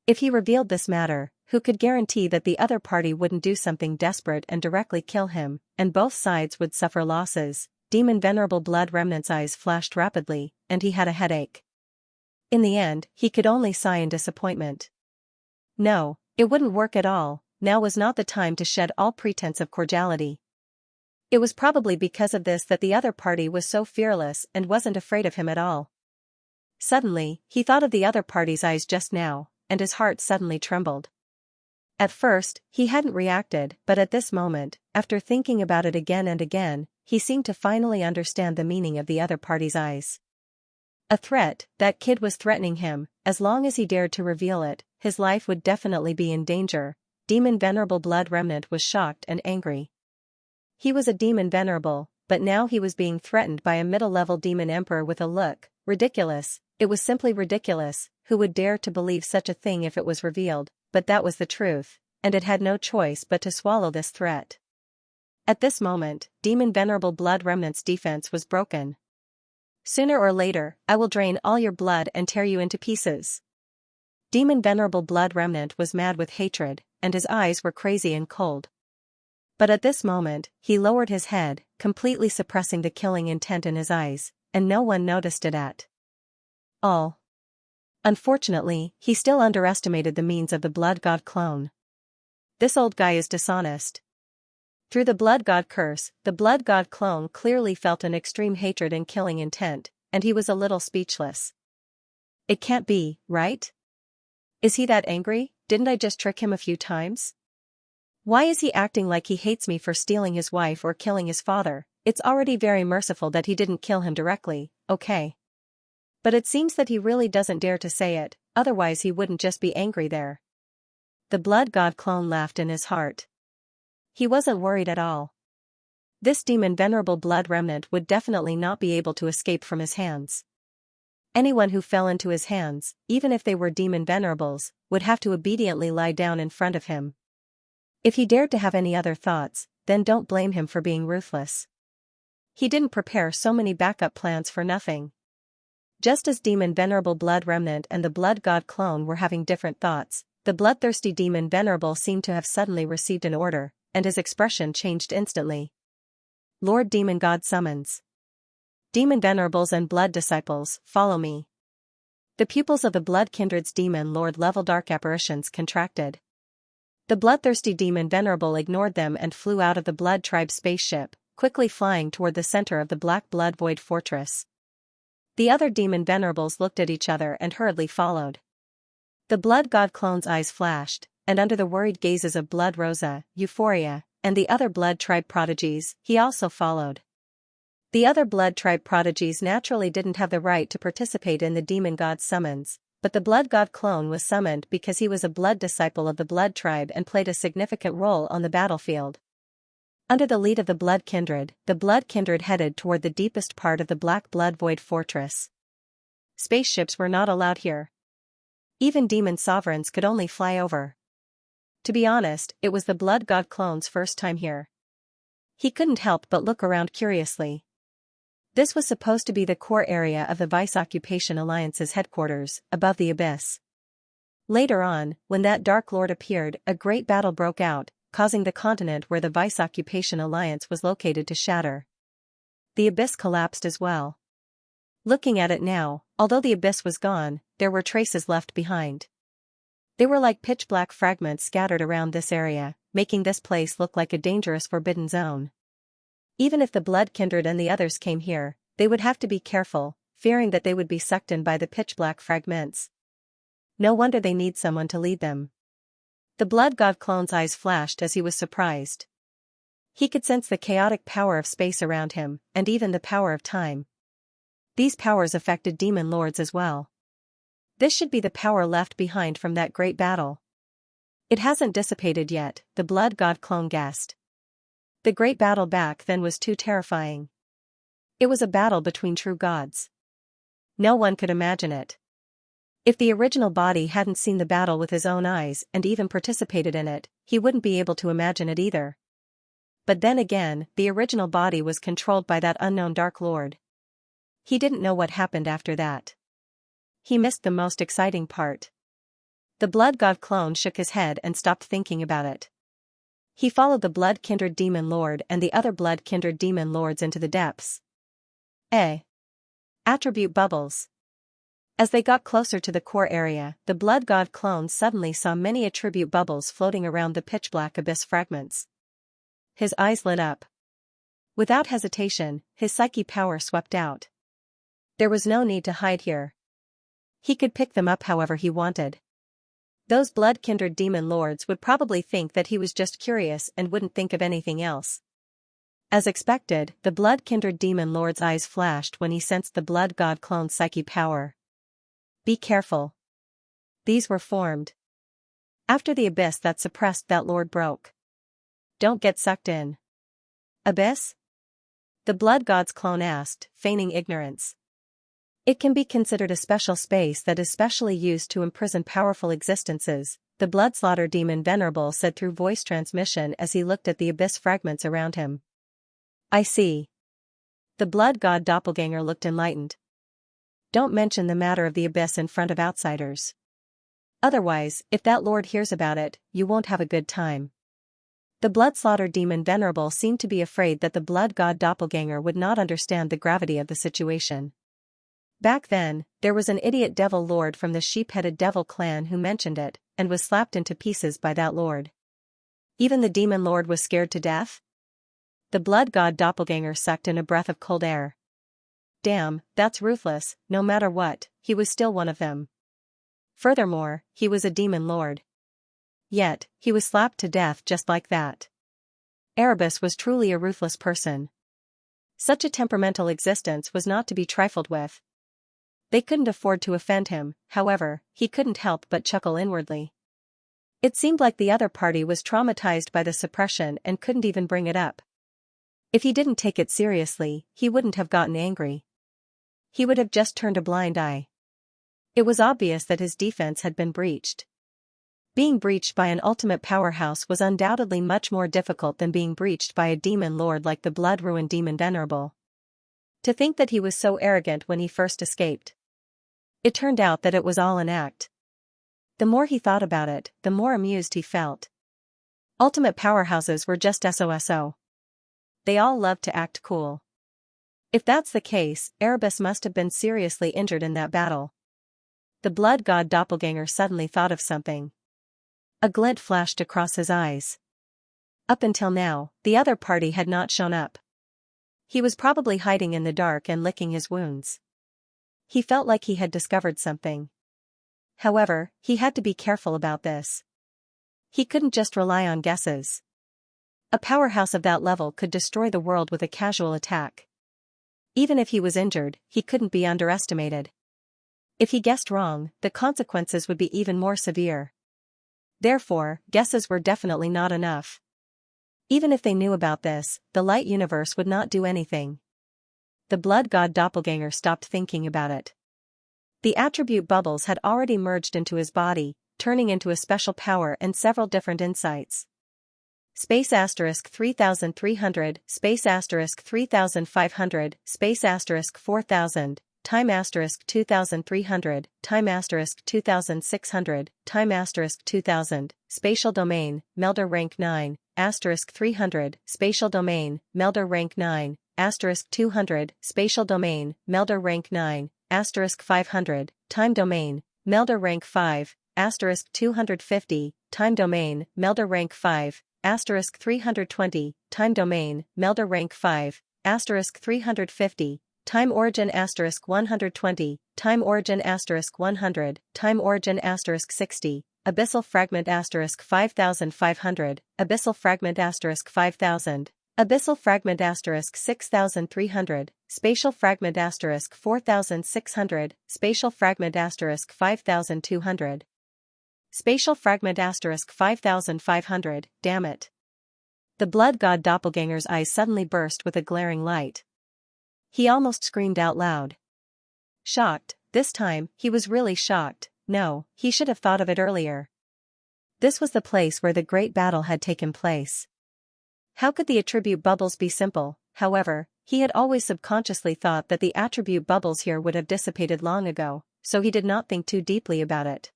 If he revealed this matter, who could guarantee that the other party wouldn't do something desperate and directly kill him, and both sides would suffer losses? Demon Venerable Blood Remnant's eyes flashed rapidly, and he had a headache. In the end, he could only sigh in disappointment. No, it wouldn't work at all. Now was not the time to shed all pretense of cordiality. It was probably because of this that the other party was so fearless and wasn't afraid of him at all. Suddenly, he thought of the other party's eyes just now, and his heart suddenly trembled. At first, he hadn't reacted, but at this moment, after thinking about it again and again, he seemed to finally understand the meaning of the other party's eyes. A threat. That kid was threatening him. As long as he dared to reveal it, his life would definitely be in danger. Demon Venerable Blood Remnant was shocked and angry. He was a Demon Venerable, but now he was being threatened by a middle-level Demon Emperor with a look. Ridiculous. It was simply ridiculous. Who would dare to believe such a thing if it was revealed? But that was the truth, and it had no choice but to swallow this threat. At this moment, Demon Venerable Blood Remnant's defense was broken. Sooner or later, I will drain all your blood and tear you into pieces. Demon Venerable Blood Remnant was mad with hatred, and his eyes were crazy and cold. But at this moment, he lowered his head, completely suppressing the killing intent in his eyes, and no one noticed it at all. Unfortunately, he still underestimated the means of the Blood God clone. This old guy is dishonest. Through the Blood God curse, the Blood God clone clearly felt an extreme hatred and killing intent, and he was a little speechless. It can't be, right? Is he that angry? Didn't I just trick him a few times? Why is he acting like he hates me for stealing his wife or killing his father? It's already very merciful that he didn't kill him directly, okay? But it seems that he really doesn't dare to say it, otherwise he wouldn't just be angry there. The Blood God clone laughed in his heart. He wasn't worried at all. This demon venerable blood remnant would definitely not be able to escape from his hands. Anyone who fell into his hands, even if they were demon venerables, would have to obediently lie down in front of him. If he dared to have any other thoughts, then don't blame him for being ruthless. He didn't prepare so many backup plans for nothing. Just as demon venerable blood remnant and the blood god clone were having different thoughts, the bloodthirsty demon venerable seemed to have suddenly received an order, and his expression changed instantly. Lord Demon God summons. Demon venerables and blood disciples, follow me. The pupils of the blood kindred's demon lord level dark apparitions contracted. The bloodthirsty demon venerable ignored them and flew out of the blood tribe spaceship, quickly flying toward the center of the black blood void fortress. The other demon venerables looked at each other and hurriedly followed. The blood god clone's eyes flashed, and under the worried gazes of Blood Rosa, Euphoria, and the other blood tribe prodigies, he also followed. The other blood tribe prodigies naturally didn't have the right to participate in the demon god's summons, but the blood god clone was summoned because he was a blood disciple of the blood tribe and played a significant role on the battlefield. Under the lead of the blood kindred headed toward the deepest part of the black blood void fortress. Spaceships were not allowed here. Even demon sovereigns could only fly over. To be honest, it was the blood god clone's first time here. He couldn't help but look around curiously. This was supposed to be the core area of the Vice Occupation Alliance's headquarters, above the abyss. Later on, when that Dark Lord appeared, a great battle broke out, causing the continent where the Vice Occupation Alliance was located to shatter. The abyss collapsed as well. Looking at it now, although the abyss was gone, there were traces left behind. They were like pitch-black fragments scattered around this area, making this place look like a dangerous forbidden zone. Even if the blood kindred and the others came here, they would have to be careful, fearing that they would be sucked in by the pitch-black fragments. No wonder they need someone to lead them. The blood god clone's eyes flashed as he was surprised. He could sense the chaotic power of space around him, and even the power of time. These powers affected demon lords as well. This should be the power left behind from that great battle. It hasn't dissipated yet, the blood god clone guessed. The great battle back then was too terrifying. It was a battle between true gods. No one could imagine it. If the original body hadn't seen the battle with his own eyes and even participated in it, he wouldn't be able to imagine it either. But then again, the original body was controlled by that unknown Dark Lord. He didn't know what happened after that. He missed the most exciting part. The blood god clone shook his head and stopped thinking about it. He followed the blood kindred demon lord and the other blood kindred demon lords into the depths. Attribute bubbles. As they got closer to the core area, the blood god clone suddenly saw many attribute bubbles floating around the pitch-black abyss fragments. His eyes lit up. Without hesitation, his psyche power swept out. There was no need to hide here. He could pick them up however he wanted. Those blood kindred demon lords would probably think that he was just curious and wouldn't think of anything else. As expected, the blood kindred demon lord's eyes flashed when he sensed the blood god clone's psyche power. Be careful. These were formed after the abyss that suppressed that lord broke. Don't get sucked in. Abyss? The blood god's clone asked, feigning ignorance. It can be considered a special space that is specially used to imprison powerful existences, the bloodslaughter demon venerable said through voice transmission as he looked at the abyss fragments around him. I see. The blood god doppelganger looked enlightened. Don't mention the matter of the abyss in front of outsiders. Otherwise, if that lord hears about it, you won't have a good time. The bloodslaughter demon venerable seemed to be afraid that the blood god doppelganger would not understand the gravity of the situation. Back then, there was an idiot devil lord from the sheep-headed devil clan who mentioned it, and was slapped into pieces by that lord. Even the demon lord was scared to death? The blood god doppelganger sucked in a breath of cold air. Damn, that's ruthless, no matter what, he was still one of them. Furthermore, he was a demon lord. Yet, he was slapped to death just like that. Erebus was truly a ruthless person. Such a temperamental existence was not to be trifled with. They couldn't afford to offend him, however, he couldn't help but chuckle inwardly. It seemed like the other party was traumatized by the suppression and couldn't even bring it up. If he didn't take it seriously, he wouldn't have gotten angry. He would have just turned a blind eye. It was obvious that his defense had been breached. Being breached by an ultimate powerhouse was undoubtedly much more difficult than being breached by a demon lord like the blood-ruined demon Venerable. To think that he was so arrogant when he first escaped. It turned out that it was all an act. The more he thought about it, the more amused he felt. Ultimate powerhouses were just SOSO. They all loved to act cool. If that's the case, Erebus must have been seriously injured in that battle. The blood god doppelganger suddenly thought of something. A glint flashed across his eyes. Up until now, the other party had not shown up. He was probably hiding in the dark and licking his wounds. He felt like he had discovered something. However, he had to be careful about this. He couldn't just rely on guesses. A powerhouse of that level could destroy the world with a casual attack. Even if he was injured, he couldn't be underestimated. If he guessed wrong, the consequences would be even more severe. Therefore, guesses were definitely not enough. Even if they knew about this, the light universe would not do anything. The blood god doppelganger stopped thinking about it. The attribute bubbles had already merged into his body, turning into a special power and several different insights. Space asterisk 3300, space asterisk 3500, space asterisk 4000, time asterisk 2300, time asterisk 2600, time asterisk 2000, spatial domain, Melder rank 9, asterisk 300, spatial domain, Melder rank 9, asterisk 200, spatial domain, Melder rank 9, asterisk 500, time domain, Melder rank 5, asterisk 250, time domain, Melder rank 5, asterisk 320, time domain, Melder rank 5, asterisk 350, time origin asterisk 120, time origin asterisk 100, time origin asterisk 60, abyssal fragment asterisk 5500, abyssal fragment asterisk 5000, abyssal fragment asterisk 6300, spatial fragment asterisk 4600, spatial fragment asterisk 5200. Spatial fragment asterisk 5500, damn it. The blood god doppelganger's eyes suddenly burst with a glaring light. He almost screamed out loud. Shocked, this time, he was really shocked. No, he should have thought of it earlier. This was the place where the great battle had taken place. How could the attribute bubbles be simple? However, he had always subconsciously thought that the attribute bubbles here would have dissipated long ago, so he did not think too deeply about it.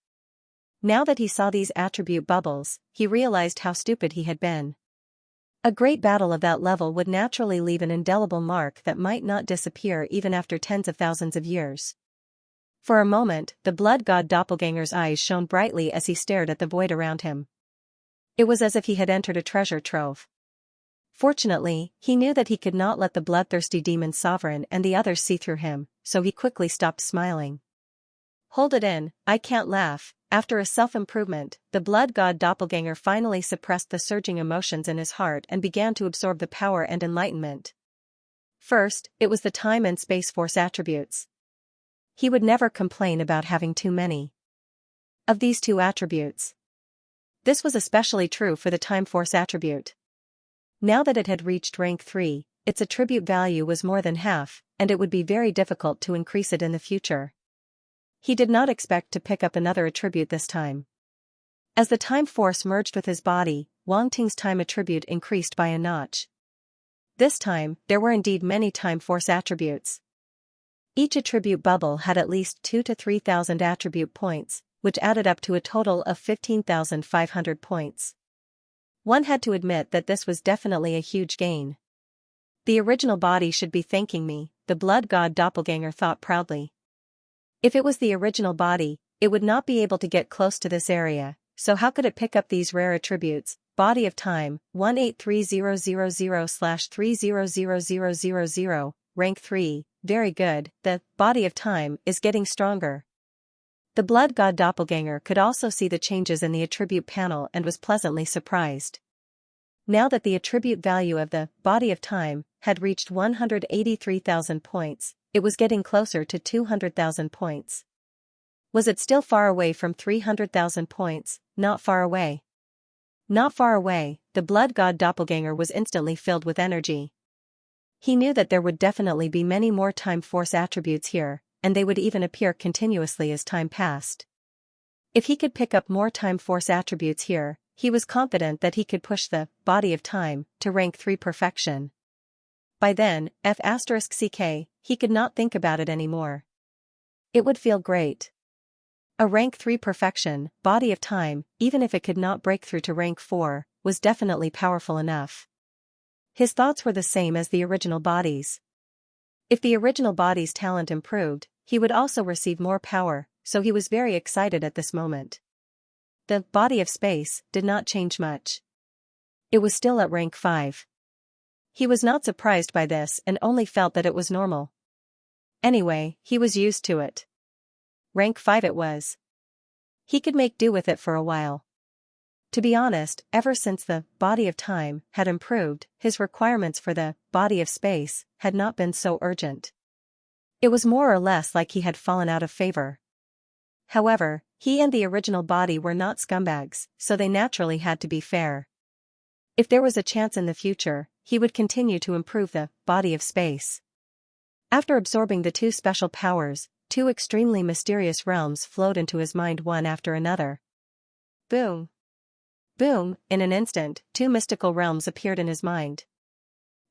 Now that he saw these attribute bubbles, he realized how stupid he had been. A great battle of that level would naturally leave an indelible mark that might not disappear even after tens of thousands of years. For a moment, the blood god doppelganger's eyes shone brightly as he stared at the void around him. It was as if he had entered a treasure trove. Fortunately, he knew that he could not let the bloodthirsty demon sovereign and the others see through him, so he quickly stopped smiling. Hold it in, I can't laugh. After a self-improvement, the blood god doppelganger finally suppressed the surging emotions in his heart and began to absorb the power and enlightenment. First, it was the time and space force attributes. He would never complain about having too many of these two attributes. This was especially true for the time force attribute. Now that it had reached rank 3, its attribute value was more than half, and it would be very difficult to increase it in the future. He did not expect to pick up another attribute this time. As the time force merged with his body, Wang Ting's time attribute increased by a notch. This time, there were indeed many time force attributes. Each attribute bubble had at least 2,000 to 3,000 attribute points, which added up to a total of 15,500 points. One had to admit that this was definitely a huge gain. The original body should be thanking me, the blood god doppelganger thought proudly. If it was the original body, it would not be able to get close to this area, so how could it pick up these rare attributes? Body of time, 183000/300000, rank 3, very good, the body of time is getting stronger. The blood god doppelganger could also see the changes in the attribute panel and was pleasantly surprised. Now that the attribute value of the body of time had reached 183,000 points, it was getting closer to 200,000 points. Was it still far away from 300,000 points? Not far away. Not far away, the blood god doppelganger was instantly filled with energy. He knew that there would definitely be many more time force attributes here, and they would even appear continuously as time passed. If he could pick up more time force attributes here, he was confident that he could push the body of time to rank 3 perfection. By then, F*CK, he could not think about it anymore. It would feel great. A rank 3 perfection, body of time, even if it could not break through to rank 4, was definitely powerful enough. His thoughts were the same as the original body's. If the original body's talent improved, he would also receive more power, so he was very excited at this moment. The body of space did not change much. It was still at rank 5. He was not surprised by this and only felt that it was normal. Anyway, he was used to it. Rank 5 it was. He could make do with it for a while. To be honest, ever since the body of time had improved, his requirements for the body of space had not been so urgent. It was more or less like he had fallen out of favor. However, he and the original body were not scumbags, so they naturally had to be fair. If there was a chance in the future, he would continue to improve the body of space. After absorbing the 2 special powers, 2 extremely mysterious realms flowed into his mind one after another. Boom! Boom! In an instant, 2 mystical realms appeared in his mind.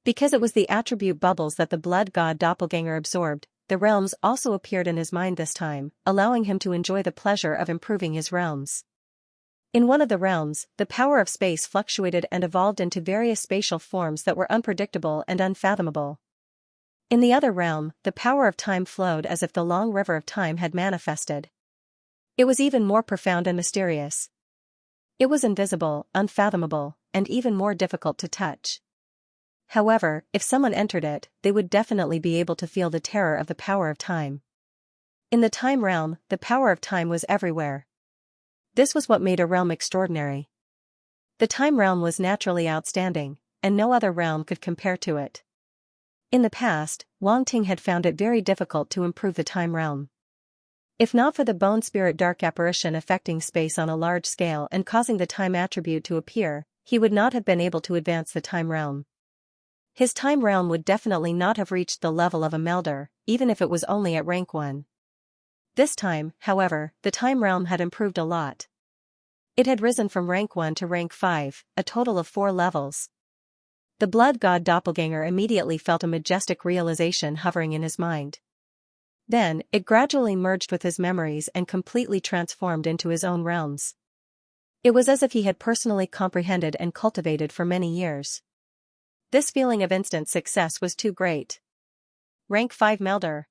Because it was the attribute bubbles that the blood god doppelganger absorbed, the realms also appeared in his mind this time, allowing him to enjoy the pleasure of improving his realms. In one of the realms, the power of space fluctuated and evolved into various spatial forms that were unpredictable and unfathomable. In the other realm, the power of time flowed as if the long river of time had manifested. It was even more profound and mysterious. It was invisible, unfathomable, and even more difficult to touch. However, if someone entered it, they would definitely be able to feel the terror of the power of time. In the time realm, the power of time was everywhere. This was what made a realm extraordinary. The time realm was naturally outstanding, and no other realm could compare to it. In the past, Wang Ting had found it very difficult to improve the time realm. If not for the bone spirit dark apparition affecting space on a large scale and causing the time attribute to appear, he would not have been able to advance the time realm. His time realm would definitely not have reached the level of a melder, even if it was only at rank 1. This time, however, the time realm had improved a lot. It had risen from rank 1 to rank 5, a total of 4 levels. The blood god doppelganger immediately felt a majestic realization hovering in his mind. Then, it gradually merged with his memories and completely transformed into his own realms. It was as if he had personally comprehended and cultivated for many years. This feeling of instant success was too great. Rank 5 Melder.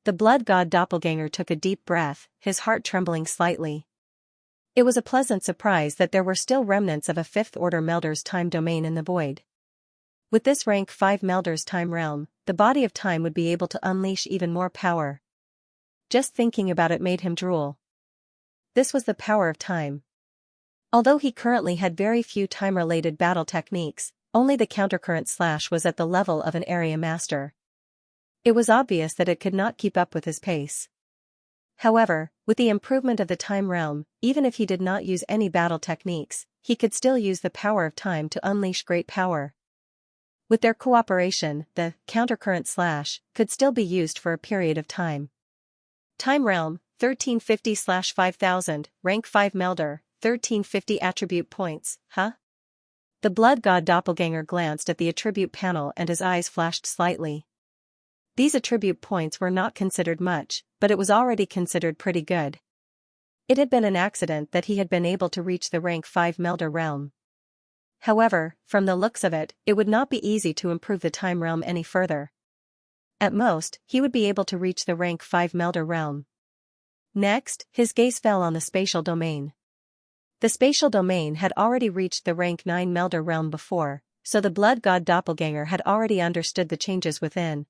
The blood god doppelganger took a deep breath, his heart trembling slightly. It was a pleasant surprise that there were still remnants of a 5th order Melder's time domain in the void. With this rank 5 Melder's time realm, the body of time would be able to unleash even more power. Just thinking about it made him drool. This was the power of time. Although he currently had very few time-related battle techniques, only the countercurrent slash was at the level of an area master. It was obvious that it could not keep up with his pace. However, with the improvement of the time realm, even if he did not use any battle techniques, he could still use the power of time to unleash great power. With their cooperation, the countercurrent slash could still be used for a period of time. Time realm, 1350/5000, rank 5 Melder, 1350 attribute points, huh? The blood god doppelganger glanced at the attribute panel and his eyes flashed slightly. These attribute points were not considered much, but it was already considered pretty good. It had been an accident that he had been able to reach the rank 5 Melder realm. However, from the looks of it, it would not be easy to improve the time realm any further. At most, he would be able to reach the rank 5 Melder realm. Next, his gaze fell on the spatial domain. The spatial domain had already reached the rank 9 Melder realm before, so the blood god doppelganger had already understood the changes within.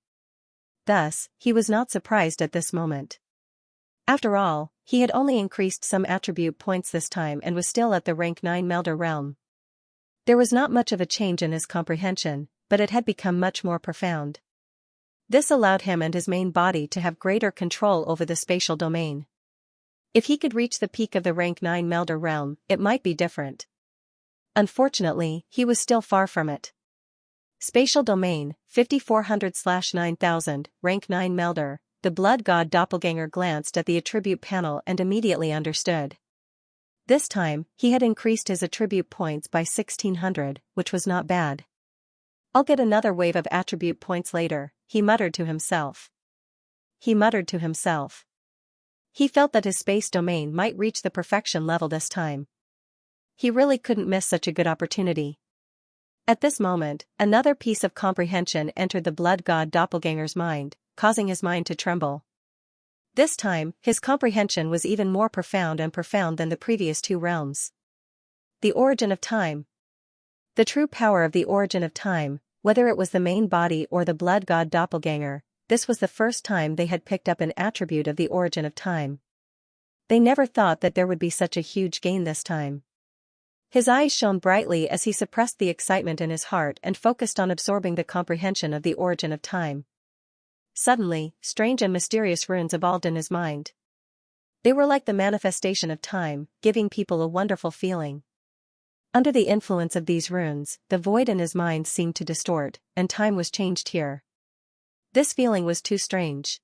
Thus, he was not surprised at this moment. After all, he had only increased some attribute points this time and was still at the rank 9 Melder realm. There was not much of a change in his comprehension, but it had become much more profound. This allowed him and his main body to have greater control over the spatial domain. If he could reach the peak of the rank 9 Melder realm, it might be different. Unfortunately, he was still far from it. Spatial Domain, 5400/9000, Rank 9 Melder. The Blood God Doppelganger glanced at the attribute panel and immediately understood. This time, he had increased his attribute points by 1600, which was not bad. I'll get another wave of attribute points later, he muttered to himself. He felt that his space domain might reach the perfection level this time. He really couldn't miss such a good opportunity. At this moment, another piece of comprehension entered the Blood God Doppelganger's mind, causing his mind to tremble. This time, his comprehension was even more profound than the previous two realms. The origin of time. The true power of the origin of time, whether it was the main body or the Blood God Doppelganger, this was the first time they had picked up an attribute of the origin of time. They never thought that there would be such a huge gain this time. His eyes shone brightly as he suppressed the excitement in his heart and focused on absorbing the comprehension of the origin of time. Suddenly, strange and mysterious runes evolved in his mind. They were like the manifestation of time, giving people a wonderful feeling. Under the influence of these runes, the void in his mind seemed to distort, and time was changed here. This feeling was too strange.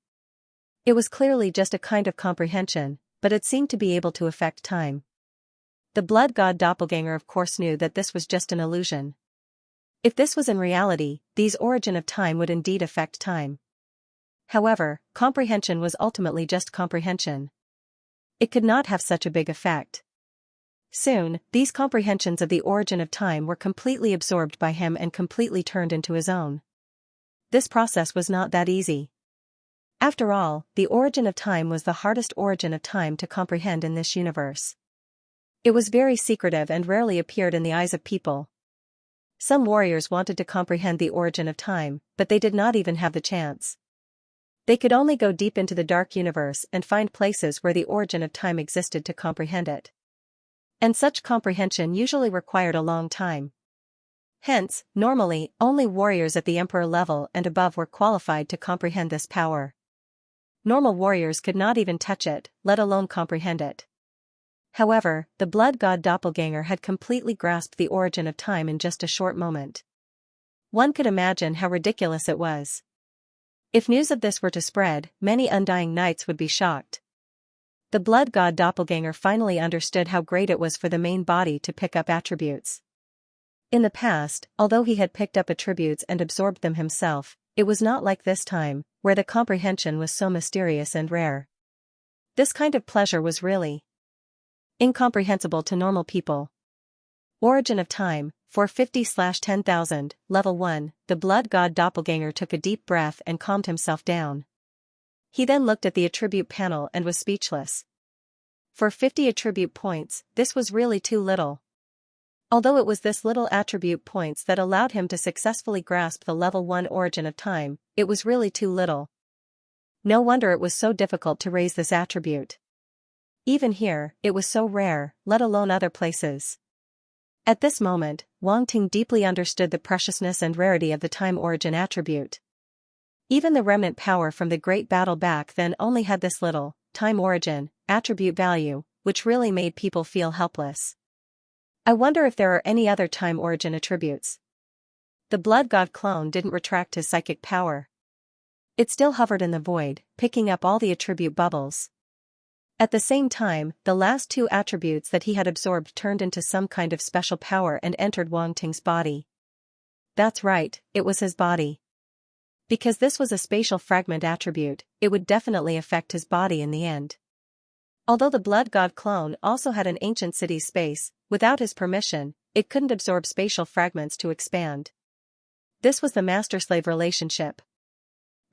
It was clearly just a kind of comprehension, but it seemed to be able to affect time. The Blood God Doppelganger of course knew that this was just an illusion. If this was in reality, these origin of time would indeed affect time. However, comprehension was ultimately just comprehension. It could not have such a big effect. Soon, these comprehensions of the origin of time were completely absorbed by him and completely turned into his own. This process was not that easy. After all, the origin of time was the hardest origin of time to comprehend in this universe. It was very secretive and rarely appeared in the eyes of people. Some warriors wanted to comprehend the origin of time, but they did not even have the chance. They could only go deep into the dark universe and find places where the origin of time existed to comprehend it. And such comprehension usually required a long time. Hence, normally, only warriors at the emperor level and above were qualified to comprehend this power. Normal warriors could not even touch it, let alone comprehend it. However, the Blood God Doppelganger had completely grasped the origin of time in just a short moment. One could imagine how ridiculous it was. If news of this were to spread, many undying knights would be shocked. The Blood God Doppelganger finally understood how great it was for the main body to pick up attributes. In the past, although he had picked up attributes and absorbed them himself, it was not like this time, where the comprehension was so mysterious and rare. This kind of pleasure was really incomprehensible to normal people. Origin of Time, 450/10,000, Level 1, the Blood God Doppelganger took a deep breath and calmed himself down. He then looked at the attribute panel and was speechless. For 50 attribute points, this was really too little. Although it was this little attribute points that allowed him to successfully grasp the Level 1 origin of time, it was really too little. No wonder it was so difficult to raise this attribute. Even here, it was so rare, let alone other places. At this moment, Wang Ting deeply understood the preciousness and rarity of the time origin attribute. Even the remnant power from the great battle back then only had this little, time origin, attribute value, which really made people feel helpless. I wonder if there are any other time origin attributes. The Blood God clone didn't retract his psychic power. It still hovered in the void, picking up all the attribute bubbles. At the same time, the last two attributes that he had absorbed turned into some kind of special power and entered Wang Ting's body. That's right, it was his body. Because this was a spatial fragment attribute, it would definitely affect his body in the end. Although the Blood God clone also had an ancient city's space, without his permission, it couldn't absorb spatial fragments to expand. This was the master-slave relationship.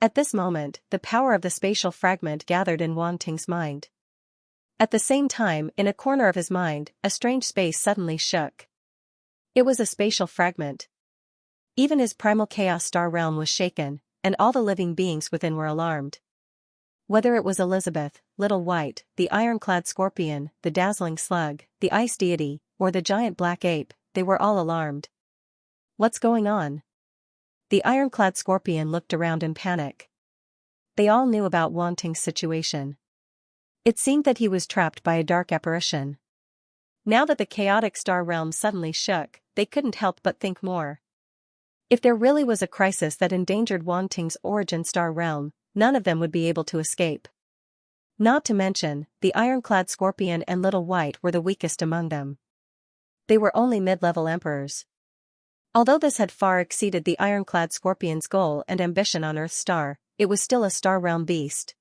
At this moment, the power of the spatial fragment gathered in Wang Ting's mind. At the same time, in a corner of his mind, a strange space suddenly shook. It was a spatial fragment. Even his primal chaos star realm was shaken, and all the living beings within were alarmed. Whether it was Elizabeth, Little White, the ironclad scorpion, the dazzling slug, the ice deity, or the giant black ape, they were all alarmed. What's going on? The ironclad scorpion looked around in panic. They all knew about Wang Ting's situation. It seemed that he was trapped by a dark apparition. Now that the chaotic star realm suddenly shook, they couldn't help but think more. If there really was a crisis that endangered Wanting's origin star realm, none of them would be able to escape. Not to mention, the ironclad Scorpion and Little White were the weakest among them. They were only mid-level emperors. Although this had far exceeded the ironclad Scorpion's goal and ambition on Earth's star, it was still a star realm beast.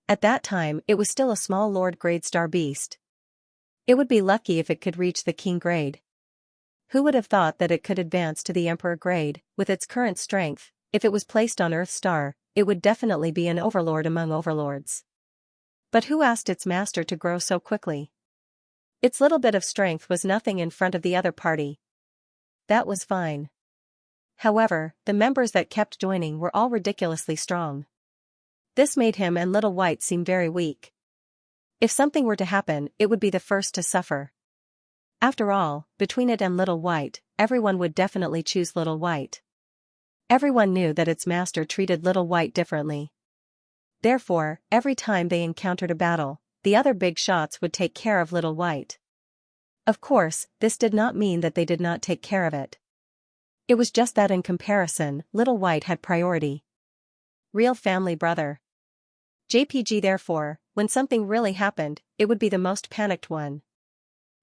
At that time, it was still a small Lord grade star beast. It would be lucky if it could reach the King grade. Who would have thought that it could advance to the Emperor grade? With its current strength, if it was placed on Earth's star, it would definitely be an overlord among overlords. But who asked its master to grow so quickly? Its little bit of strength was nothing in front of the other party. That was fine. However, the members that kept joining were all ridiculously strong. This made him and Little White seem very weak. If something were to happen, it would be the first to suffer. After all, between it and Little White, everyone would definitely choose Little White. Everyone knew that its master treated Little White differently. Therefore, every time they encountered a battle, the other big shots would take care of Little White. Of course, this did not mean that they did not take care of it. It was just that in comparison, Little White had priority. Real family brother. JPG. Therefore, when something really happened, it would be the most panicked one.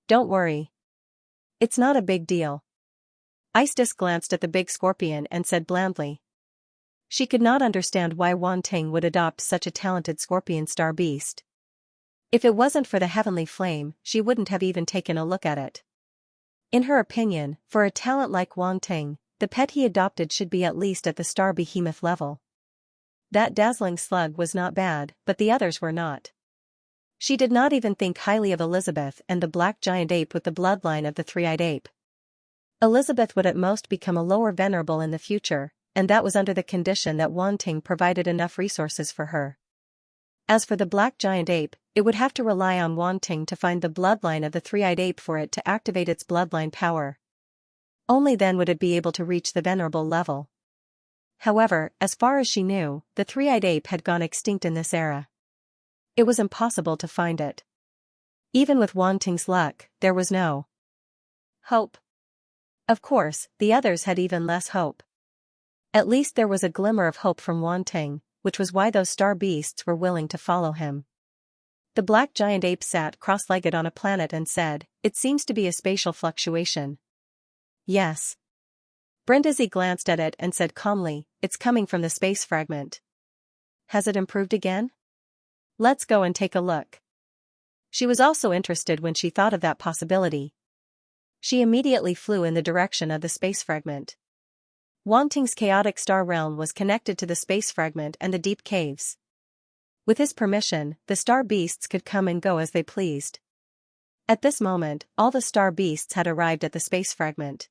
Don't worry. It's not a big deal. Isis glanced at the big scorpion and said blandly. She could not understand why Wanting would adopt such a talented scorpion star beast. If it wasn't for the heavenly flame, she wouldn't have even taken a look at it. In her opinion, for a talent like Wanting, the pet he adopted should be at least at the star behemoth level. That dazzling slug was not bad, but the others were not. She did not even think highly of Elizabeth and the black giant ape with the bloodline of the three-eyed ape. Elizabeth would at most become a lower venerable in the future, and that was under the condition that Wanting provided enough resources for her. As for the black giant ape, it would have to rely on Wanting to find the bloodline of the three-eyed ape for it to activate its bloodline power. Only then would it be able to reach the venerable level. However, as far as she knew, the three-eyed ape had gone extinct in this era. It was impossible to find it. Even with Wanting's luck, there was no hope. Of course, the others had even less hope. At least there was a glimmer of hope from Wanting, which was why those star beasts were willing to follow him. The black giant ape sat cross-legged on a planet and said, "It seems to be a spatial fluctuation." Yes. Brindisi glanced at it and said calmly, "It's coming from the space fragment." Has it improved again? Let's go and take a look. She was also interested when she thought of that possibility. She immediately flew in the direction of the space fragment. Wanting's chaotic star realm was connected to the space fragment and the deep caves. With his permission, the star beasts could come and go as they pleased. At this moment, all the star beasts had arrived at the space fragment.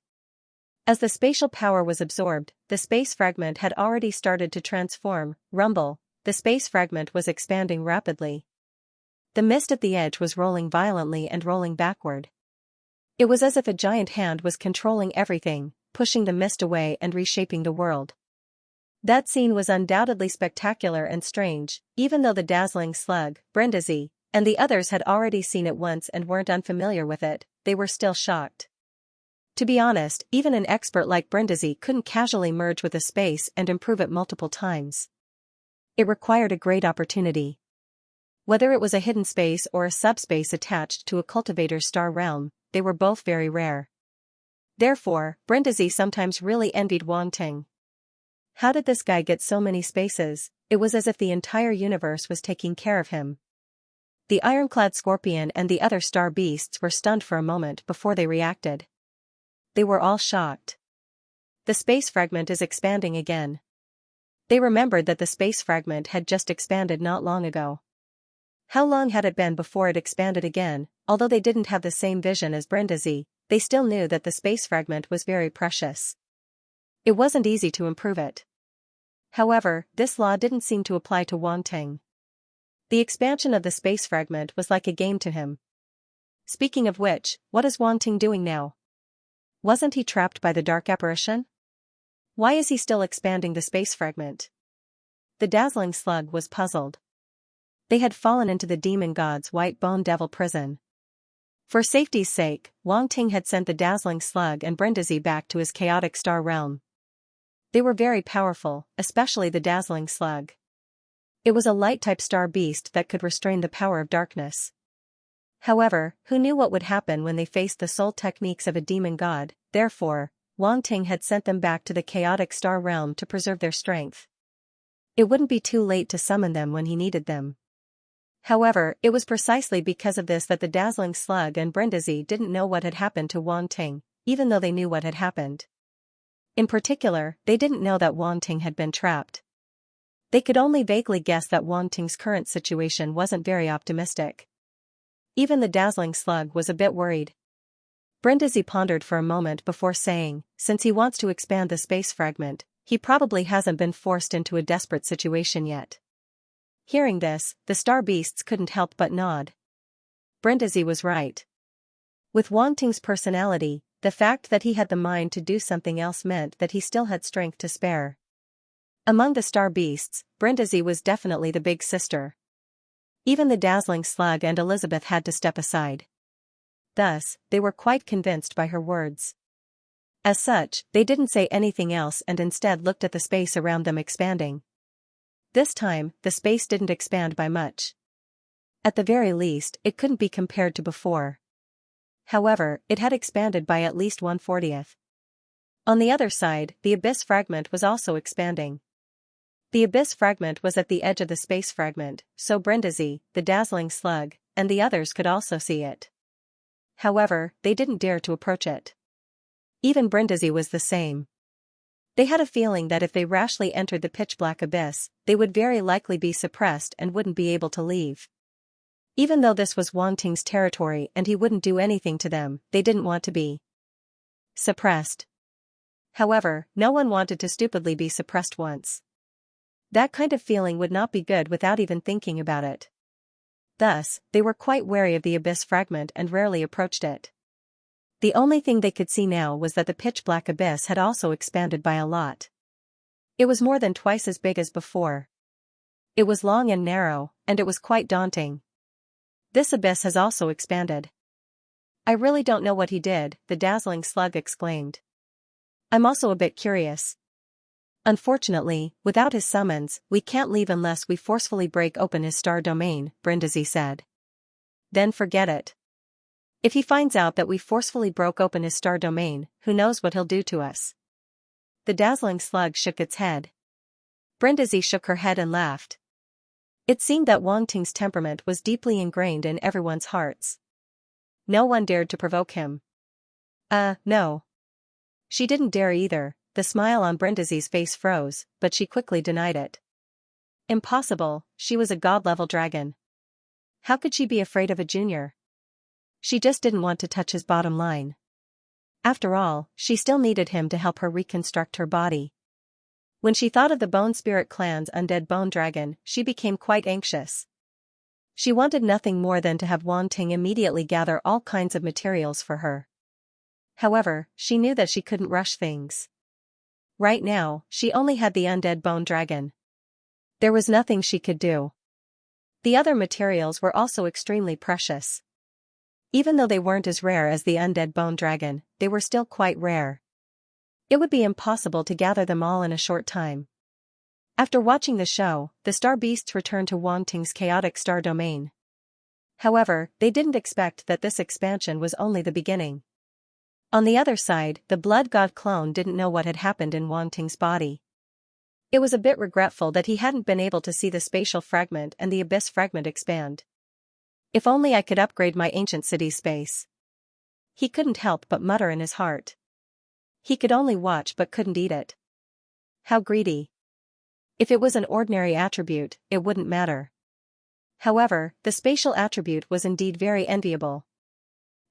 As the spatial power was absorbed, the space fragment had already started to transform, rumble. The space fragment was expanding rapidly. The mist at the edge was rolling violently and rolling backward. It was as if a giant hand was controlling everything, pushing the mist away and reshaping the world. That scene was undoubtedly spectacular and strange, even though the dazzling slug, Brindisi, and the others had already seen it once and weren't unfamiliar with it, they were still shocked. To be honest, even an expert like Brindisi couldn't casually merge with a space and improve it multiple times. It required a great opportunity. Whether it was a hidden space or a subspace attached to a cultivator's star realm, they were both very rare. Therefore, Brindisi sometimes really envied Wanting. How did this guy get so many spaces? It was as if the entire universe was taking care of him. The ironclad scorpion and the other star beasts were stunned for a moment before they reacted. They were all shocked. The space fragment is expanding again. They remembered that the space fragment had just expanded not long ago. How long had it been before it expanded again? Although they didn't have the same vision as Brindisi, they still knew that the space fragment was very precious. It wasn't easy to improve it. However, this law didn't seem to apply to Wanting. The expansion of the space fragment was like a game to him. Speaking of which, what is Wanting doing now? Wasn't he trapped by the dark apparition? Why is he still expanding the space fragment? The dazzling slug was puzzled. They had fallen into the demon god's white bone devil prison. For safety's sake, Wanting had sent the dazzling slug and Brindisi back to his chaotic star realm. They were very powerful, especially the dazzling slug. It was a light-type star beast that could restrain the power of darkness. However, who knew what would happen when they faced the soul techniques of a demon god? Therefore, Wang Ting had sent them back to the chaotic star realm to preserve their strength. It wouldn't be too late to summon them when he needed them. However, it was precisely because of this that the dazzling slug and Brindisi didn't know what had happened to Wang Ting, even though they knew what had happened. In particular, they didn't know that Wang Ting had been trapped. They could only vaguely guess that Wang Ting's current situation wasn't very optimistic. Even the dazzling slug was a bit worried. Brindisi pondered for a moment before saying, since he wants to expand the space fragment, he probably hasn't been forced into a desperate situation yet. Hearing this, the star beasts couldn't help but nod. Brindisi was right. With Wang Ting's personality, the fact that he had the mind to do something else meant that he still had strength to spare. Among the star beasts, Brindisi was definitely the big sister. Even the dazzling slug and Elizabeth had to step aside. Thus, they were quite convinced by her words. As such, they didn't say anything else and instead looked at the space around them expanding. This time, the space didn't expand by much. At the very least, it couldn't be compared to before. However, it had expanded by at least 1/40th. On the other side, the abyss fragment was also expanding. The abyss fragment was at the edge of the space fragment, so Brindisi, the dazzling slug, and the others could also see it. However, they didn't dare to approach it. Even Brindisi was the same. They had a feeling that if they rashly entered the pitch-black abyss, they would very likely be suppressed and wouldn't be able to leave. Even though this was Wang Ting's territory and he wouldn't do anything to them, they didn't want to be suppressed. However, no one wanted to stupidly be suppressed once. That kind of feeling would not be good without even thinking about it. Thus, they were quite wary of the abyss fragment and rarely approached it. The only thing they could see now was that the pitch-black abyss had also expanded by a lot. It was more than twice as big as before. It was long and narrow, and it was quite daunting. This abyss has also expanded. I really don't know what he did, the dazzling slug exclaimed. I'm also a bit curious. Unfortunately, without his summons, we can't leave unless we forcefully break open his star domain, Brindisi said. Then forget it. If he finds out that we forcefully broke open his star domain, who knows what he'll do to us? The dazzling slug shook its head. Brindisi shook her head and laughed. It seemed that Wang Ting's temperament was deeply ingrained in everyone's hearts. No one dared to provoke him. No. She didn't dare either. The smile on Brindisi's face froze, but she quickly denied it. Impossible, she was a god-level dragon. How could she be afraid of a junior? She just didn't want to touch his bottom line. After all, she still needed him to help her reconstruct her body. When she thought of the Bone Spirit clan's undead bone dragon, she became quite anxious. She wanted nothing more than to have Wang Ting immediately gather all kinds of materials for her. However, she knew that she couldn't rush things. Right now, she only had the undead bone dragon. There was nothing she could do. The other materials were also extremely precious. Even though they weren't as rare as the undead bone dragon, they were still quite rare. It would be impossible to gather them all in a short time. After watching the show, the star beasts returned to Wang Ting's chaotic star domain. However, they didn't expect that this expansion was only the beginning. On the other side, the blood god clone didn't know what had happened in Wang Ting's body. It was a bit regretful that he hadn't been able to see the spatial fragment and the abyss fragment expand. If only I could upgrade my ancient city's space. He couldn't help but mutter in his heart. He could only watch but couldn't eat it. How greedy. If it was an ordinary attribute, it wouldn't matter. However, the spatial attribute was indeed very enviable.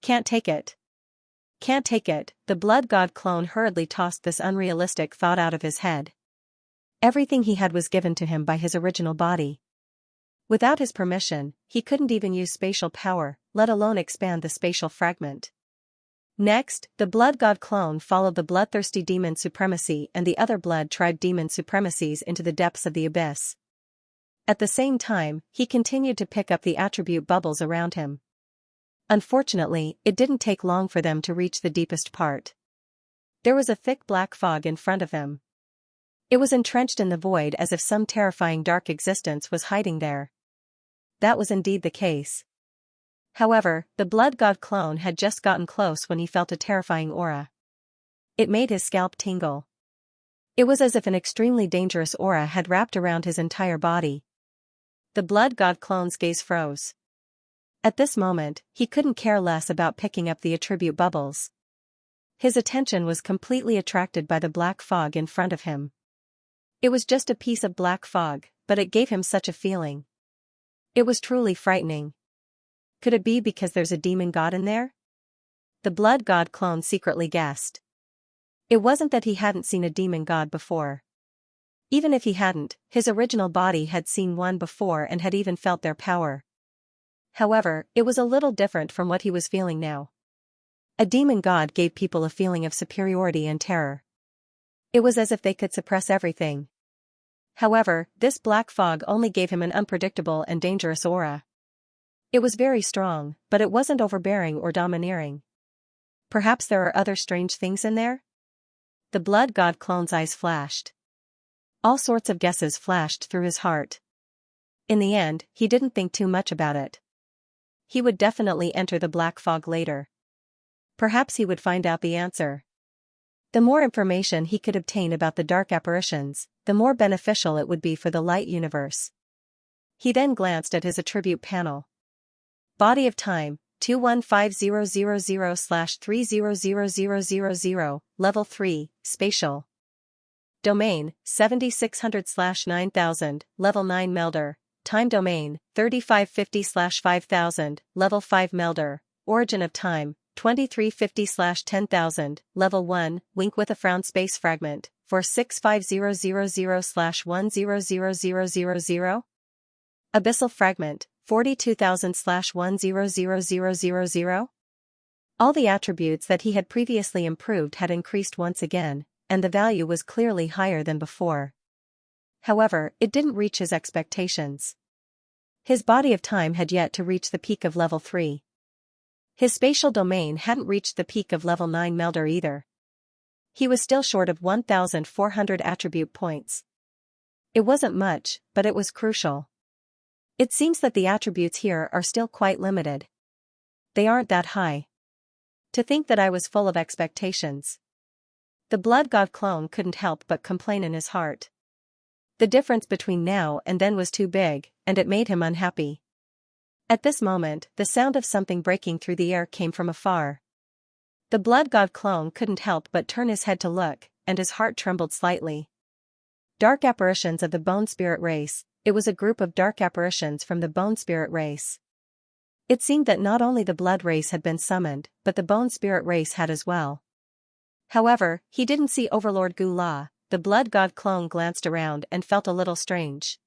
Can't take it. Can't take it, the blood god clone hurriedly tossed this unrealistic thought out of his head. Everything he had was given to him by his original body. Without his permission, he couldn't even use spatial power, let alone expand the spatial fragment. Next, the blood god clone followed the bloodthirsty demon supremacy and the other blood tribe demon supremacies into the depths of the abyss. At the same time, he continued to pick up the attribute bubbles around him. Unfortunately, it didn't take long for them to reach the deepest part. There was a thick black fog in front of them. It was entrenched in the void as if some terrifying dark existence was hiding there. That was indeed the case. However, the blood god clone had just gotten close when he felt a terrifying aura. It made his scalp tingle. It was as if an extremely dangerous aura had wrapped around his entire body. The blood god clone's gaze froze. At this moment, he couldn't care less about picking up the attribute bubbles. His attention was completely attracted by the black fog in front of him. It was just a piece of black fog, but it gave him such a feeling. It was truly frightening. Could it be because there's a demon god in there? The blood god clone secretly guessed. It wasn't that he hadn't seen a demon god before. Even if he hadn't, his original body had seen one before and had even felt their power. However, it was a little different from what he was feeling now. A demon god gave people a feeling of superiority and terror. It was as if they could suppress everything. However, this black fog only gave him an unpredictable and dangerous aura. It was very strong, but it wasn't overbearing or domineering. Perhaps there are other strange things in there? The blood god clone's eyes flashed. All sorts of guesses flashed through his heart. In the end, he didn't think too much about it. He would definitely enter the black fog later. Perhaps he would find out the answer. The more information he could obtain about the dark apparitions, the more beneficial it would be for the light universe. He then glanced at his attribute panel. Body of time, 215000/300000, Level 3, Spatial. Domain, 7600/9000, Level 9 Melder. Time domain, 3550/5000, Level 5 Melder. Origin of time, 2350/10,000, Level 1, Wink with a Frown Space Fragment, 465000/100000. Abyssal Fragment, 42,000/100000. All the attributes that he had previously improved had increased once again, and the value was clearly higher than before. However, it didn't reach his expectations. His body of time had yet to reach the peak of Level 3. His spatial domain hadn't reached the peak of Level 9 Melder either. He was still short of 1,400 attribute points. It wasn't much, but it was crucial. It seems that the attributes here are still quite limited. They aren't that high. To think that I was full of expectations. The blood god clone couldn't help but complain in his heart. The difference between now and then was too big, and it made him unhappy. At this moment, the sound of something breaking through the air came from afar. The blood god clone couldn't help but turn his head to look, and his heart trembled slightly. Dark apparitions of the bone spirit race. It was a group of dark apparitions from the bone spirit race. It seemed that not only the blood race had been summoned, but the bone spirit race had as well. However, he didn't see Overlord Gula. The blood god clone glanced around and felt a little strange.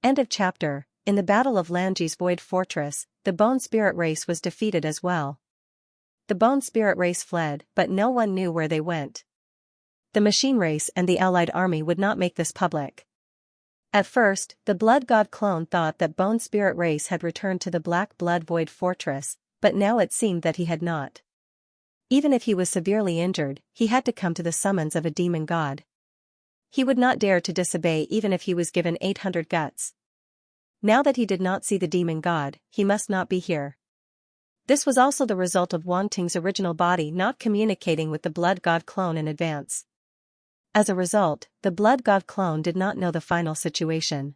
End of chapter. In the Battle of Lange's Void Fortress, the bone spirit race was defeated as well. The bone spirit race fled, but no one knew where they went. The machine race and the allied army would not make this public. At first, the blood god clone thought that bone spirit race had returned to the Black Blood Void Fortress, but now it seemed that he had not. Even if he was severely injured, he had to come to the summons of a demon god. He would not dare to disobey even if he was given 800 guts. Now that he did not see the demon god, he must not be here. This was also the result of Wang Ting's original body not communicating with the blood god clone in advance. As a result, the blood god clone did not know the final situation.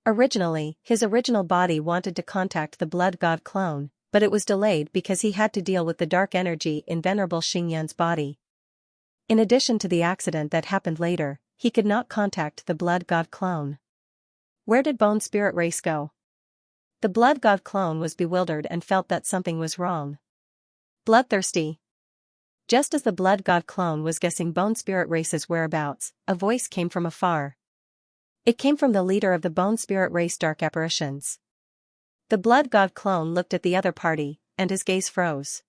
Originally, his original body wanted to contact the blood god clone, but it was delayed because he had to deal with the dark energy in Venerable Xingyan's body. In addition to the accident that happened later, he could not contact the blood god clone. Where did bone spirit race go? The blood god clone was bewildered and felt that something was wrong. Bloodthirsty. Just as the blood god clone was guessing bone spirit race's whereabouts, a voice came from afar. It came from the leader of the bone spirit race dark apparitions. The blood god clone looked at the other party, and his gaze froze.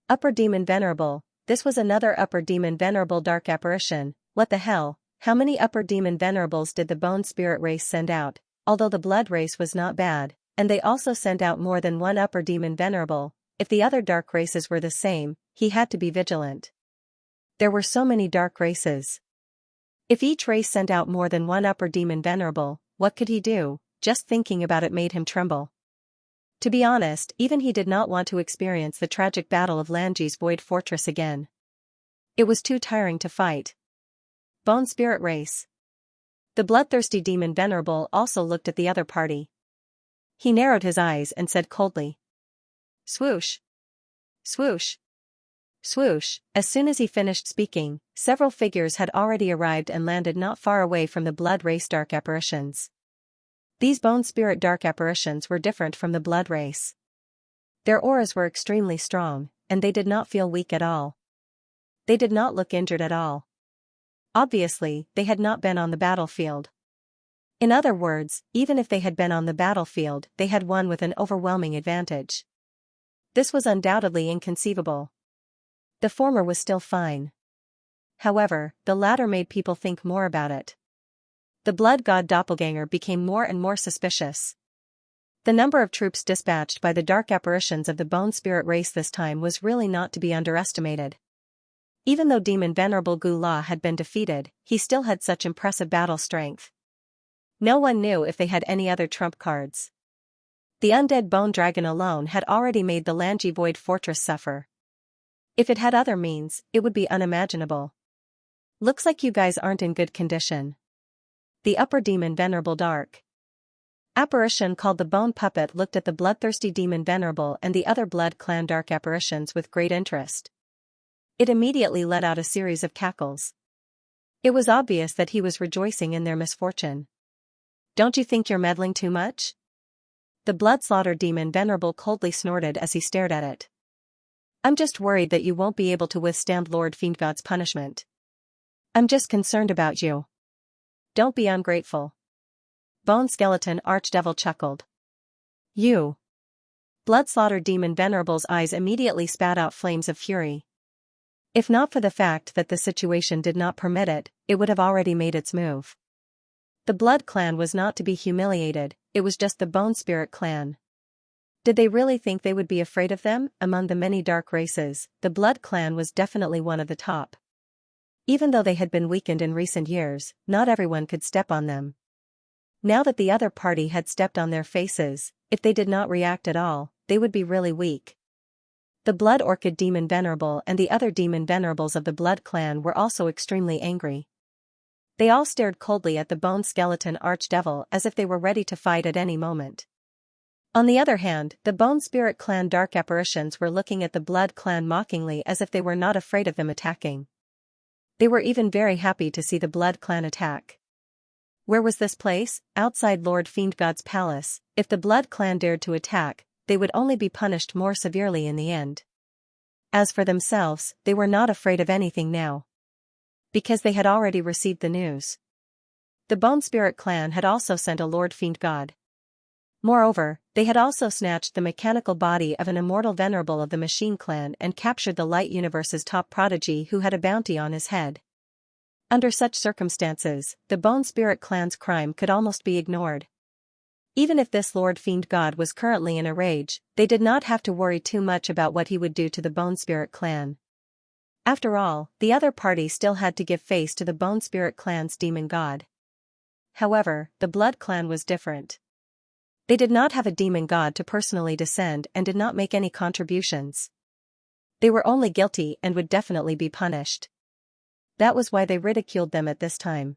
Upper Demon Venerable. This was another Upper Demon Venerable dark apparition. What the hell? How many Upper Demon Venerables did the bone spirit race send out? Although the blood race was not bad, and they also sent out more than one Upper Demon Venerable, if the other dark races were the same, he had to be vigilant. There were so many dark races. If each race sent out more than one upper demon venerable, what could he do? Just thinking about it made him tremble. To be honest, even he did not want to experience the tragic battle of Lanji's Void Fortress again. It was too tiring to fight. Bone Spirit Race. The bloodthirsty demon venerable also looked at the other party. He narrowed his eyes and said coldly. Swoosh. Swoosh. Swoosh. As soon as he finished speaking, several figures had already arrived and landed not far away from the blood race dark apparitions. These bone spirit dark apparitions were different from the blood race. Their auras were extremely strong, and they did not feel weak at all. They did not look injured at all. Obviously, they had not been on the battlefield. In other words, even if they had been on the battlefield, they had won with an overwhelming advantage. This was undoubtedly inconceivable. The former was still fine. However, the latter made people think more about it. The blood god doppelganger became more and more suspicious. The number of troops dispatched by the dark apparitions of the bone spirit race this time was really not to be underestimated. Even though Demon Venerable Gula had been defeated, he still had such impressive battle strength. No one knew if they had any other trump cards. The undead bone dragon alone had already made the Lanji Void Fortress suffer. If it had other means, it would be unimaginable. Looks like you guys aren't in good condition. The upper demon Venerable Dark apparition called the Bone Puppet looked at the bloodthirsty demon Venerable and the other blood clan dark apparitions with great interest. It immediately let out a series of cackles. It was obvious that he was rejoicing in their misfortune. Don't you think you're meddling too much? The blood-slaughter demon Venerable coldly snorted as he stared at it. I'm just worried that you won't be able to withstand Lord Fiendgod's punishment. I'm just concerned about you. Don't be ungrateful. Bone Skeleton Archdevil chuckled. You. Blood-slaughter demon Venerable's eyes immediately spat out flames of fury. If not for the fact that the situation did not permit it, it would have already made its move. The Blood Clan was not to be humiliated, it was just the Bone Spirit Clan. Did they really think they would be afraid of them? Among the many dark races, the Blood Clan was definitely one of the top. Even though they had been weakened in recent years, not everyone could step on them. Now that the other party had stepped on their faces, if they did not react at all, they would be really weak. The Blood Orchid Demon Venerable and the other Demon Venerables of the Blood Clan were also extremely angry. They all stared coldly at the Bone Skeleton Archdevil as if they were ready to fight at any moment. On the other hand, the Bone Spirit Clan dark apparitions were looking at the Blood Clan mockingly as if they were not afraid of them attacking. They were even very happy to see the Blood Clan attack. Where was this place? Outside Lord Fiendgod's palace. If the Blood Clan dared to attack, they would only be punished more severely in the end. As for themselves, they were not afraid of anything now. Because they had already received the news. The Bone Spirit Clan had also sent a Lord Fiendgod. Moreover, they had also snatched the mechanical body of an immortal venerable of the Machine Clan and captured the Light Universe's top prodigy who had a bounty on his head. Under such circumstances, the Bone Spirit Clan's crime could almost be ignored. Even if this Lord Fiendgod was currently in a rage, they did not have to worry too much about what he would do to the Bone Spirit Clan. After all, the other party still had to give face to the Bone Spirit Clan's demon god. However, the Blood Clan was different. They did not have a demon god to personally descend and did not make any contributions. They were only guilty and would definitely be punished. That was why they ridiculed them at this time.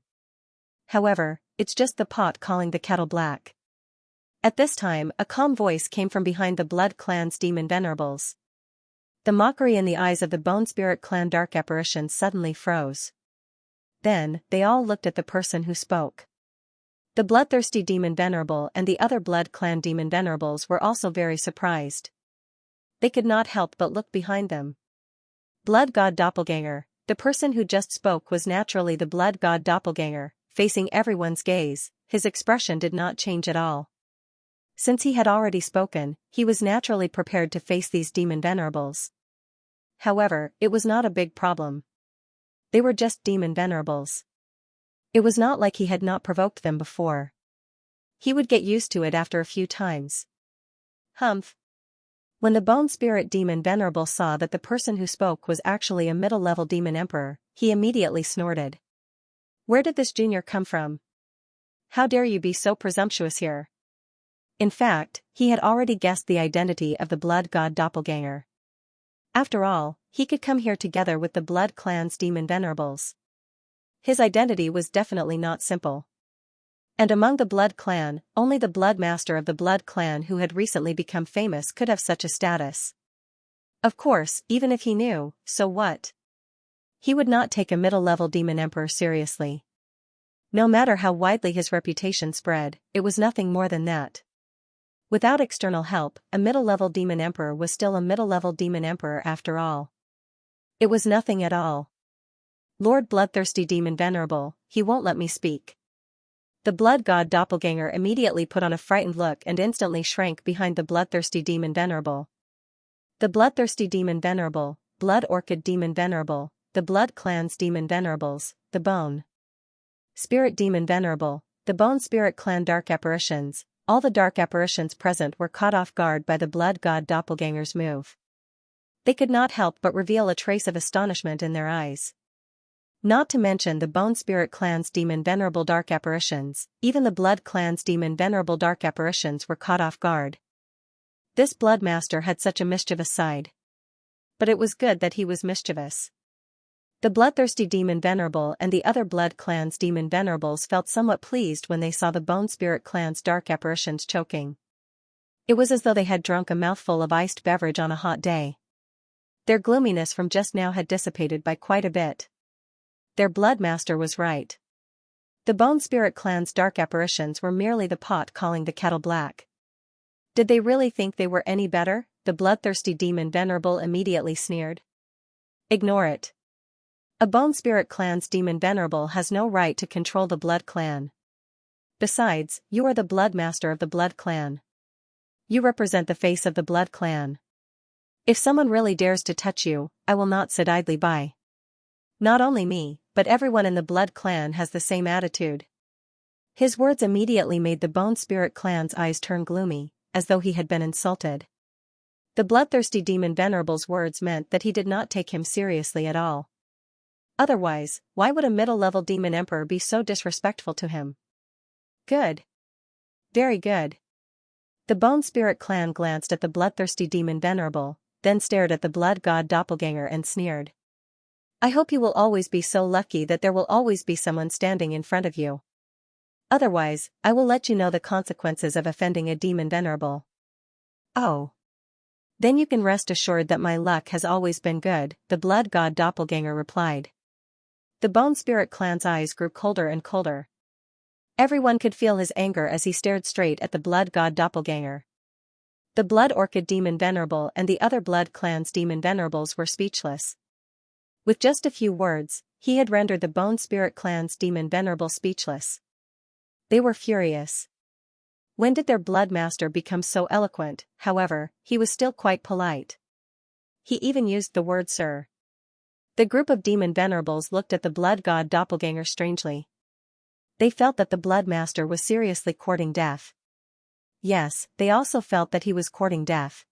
However, it's just the pot calling the kettle black. At this time, a calm voice came from behind the Blood Clan's demon venerables. The mockery in the eyes of the Bone Spirit Clan dark apparition suddenly froze. Then, they all looked at the person who spoke. The bloodthirsty demon venerable and the other Blood Clan demon venerables were also very surprised. They could not help but look behind them. Blood God Doppelganger, the person who just spoke was naturally the Blood God Doppelganger, facing everyone's gaze, his expression did not change at all. Since he had already spoken, he was naturally prepared to face these demon venerables. However, it was not a big problem. They were just demon venerables. It was not like he had not provoked them before. He would get used to it after a few times. Humph. When the Bone Spirit Demon Venerable saw that the person who spoke was actually a middle-level demon emperor, he immediately snorted. Where did this junior come from? How dare you be so presumptuous here? In fact, he had already guessed the identity of the blood god doppelganger. After all, he could come here together with the blood clan's demon venerables. His identity was definitely not simple. And among the blood clan, only the blood master of the blood clan who had recently become famous could have such a status. Of course, even if he knew, so what? He would not take a middle-level demon emperor seriously. No matter how widely his reputation spread, it was nothing more than that. Without external help, a middle-level demon emperor was still a middle-level demon emperor after all. It was nothing at all. Lord Bloodthirsty Demon Venerable, he won't let me speak. The blood god doppelganger immediately put on a frightened look and instantly shrank behind the bloodthirsty demon venerable. The bloodthirsty demon venerable, blood orchid demon venerable, the blood clan's demon venerables, the bone spirit demon venerable, the bone spirit clan dark apparitions, all the dark apparitions present were caught off guard by the blood god doppelganger's move. They could not help but reveal a trace of astonishment in their eyes. Not to mention the Bone Spirit clan's demon venerable dark apparitions, even the Blood clan's demon venerable dark apparitions were caught off guard. This Blood Master had such a mischievous side. But it was good that he was mischievous. The Bloodthirsty demon venerable and the other Blood clan's demon venerables felt somewhat pleased when they saw the Bone Spirit clan's dark apparitions choking. It was as though they had drunk a mouthful of iced beverage on a hot day. Their gloominess from just now had dissipated by quite a bit. Their blood master was right. The Bone Spirit clan's dark apparitions were merely the pot calling the kettle black. Did they really think they were any better? The bloodthirsty demon venerable immediately sneered. Ignore it. A Bone Spirit clan's demon venerable has no right to control the blood clan. Besides, you are the blood master of the blood clan. You represent the face of the blood clan. If someone really dares to touch you, I will not sit idly by. Not only me, but everyone in the blood clan has the same attitude. His words immediately made the Bone Spirit clan's eyes turn gloomy, as though he had been insulted. The bloodthirsty demon venerable's words meant that he did not take him seriously at all. Otherwise, why would a middle-level demon emperor be so disrespectful to him? Good. Very good. The Bone Spirit clan glanced at the bloodthirsty demon venerable, then stared at the blood god doppelganger and sneered. I hope you will always be so lucky that there will always be someone standing in front of you. Otherwise, I will let you know the consequences of offending a demon venerable. Oh. Then you can rest assured that my luck has always been good, the blood god doppelganger replied. The Bone Spirit clan's eyes grew colder and colder. Everyone could feel his anger as he stared straight at the blood god doppelganger. The blood orchid demon venerable and the other blood clan's demon venerables were speechless. With just a few words, he had rendered the Bone Spirit clan's demon venerable speechless. They were furious. When did their blood master become so eloquent? However, he was still quite polite. He even used the word sir. The group of demon venerables looked at the blood god doppelganger strangely. They felt that the blood master was seriously courting death. Yes, they also felt that he was courting death.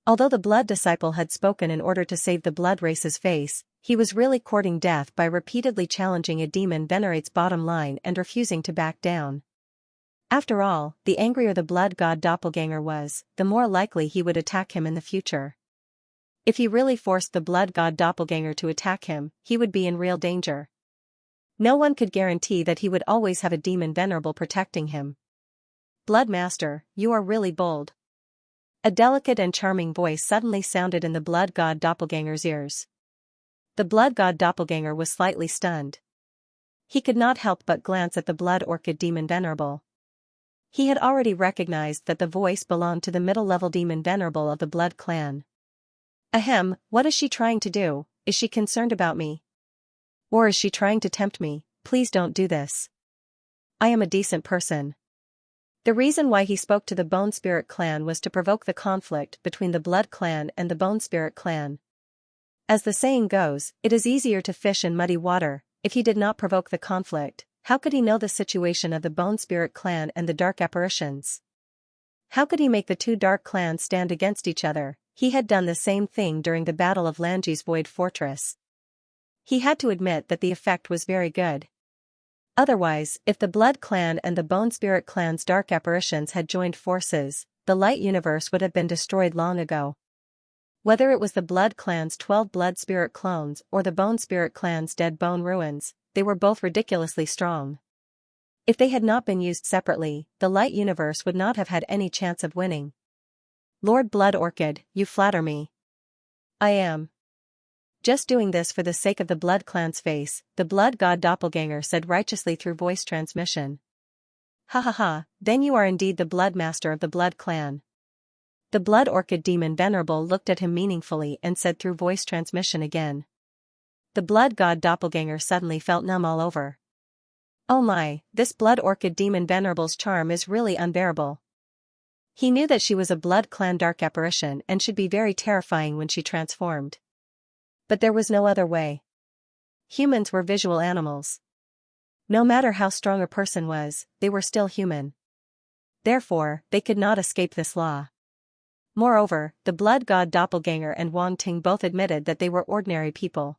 Although the blood disciple had spoken in order to save the blood race's face, he was really courting death by repeatedly challenging a demon venerate's bottom line and refusing to back down. After all, the angrier the blood god doppelganger was, the more likely he would attack him in the future. If he really forced the blood god doppelganger to attack him, he would be in real danger. No one could guarantee that he would always have a demon venerable protecting him. Blood master, you are really bold. A delicate and charming voice suddenly sounded in the blood god doppelganger's ears. The blood god doppelganger was slightly stunned. He could not help but glance at the blood orchid demon venerable. He had already recognized that the voice belonged to the middle-level demon venerable of the blood clan. Ahem, what is she trying to do? Is she concerned about me? Or is she trying to tempt me? Please don't do this. I am a decent person. The reason why he spoke to the Bone Spirit clan was to provoke the conflict between the Blood clan and the Bone Spirit clan. As the saying goes, it is easier to fish in muddy water. If he did not provoke the conflict, how could he know the situation of the Bone Spirit clan and the dark apparitions? How could he make the two dark clans stand against each other? He had done the same thing during the Battle of Lange's Void Fortress. He had to admit that the effect was very good. Otherwise, if the Blood Clan and the Bone Spirit Clan's dark apparitions had joined forces, the light universe would have been destroyed long ago. Whether it was the Blood Clan's 12 Blood Spirit clones or the Bone Spirit Clan's dead bone ruins, they were both ridiculously strong. If they had not been used separately, the light universe would not have had any chance of winning. Lord Blood Orchid, you flatter me. I am just doing this for the sake of the Blood Clan's face, the Blood God Doppelganger said righteously through voice transmission. Ha ha ha, then you are indeed the Blood Master of the Blood Clan. The Blood Orchid Demon Venerable looked at him meaningfully and said through voice transmission again. The Blood God Doppelganger suddenly felt numb all over. Oh my, this Blood Orchid Demon Venerable's charm is really unbearable. He knew that she was a Blood Clan dark apparition and should be very terrifying when she transformed. But there was no other way. Humans were visual animals. No matter how strong a person was, they were still human. Therefore, they could not escape this law. Moreover, the Blood God Doppelganger and Wang Ting both admitted that they were ordinary people.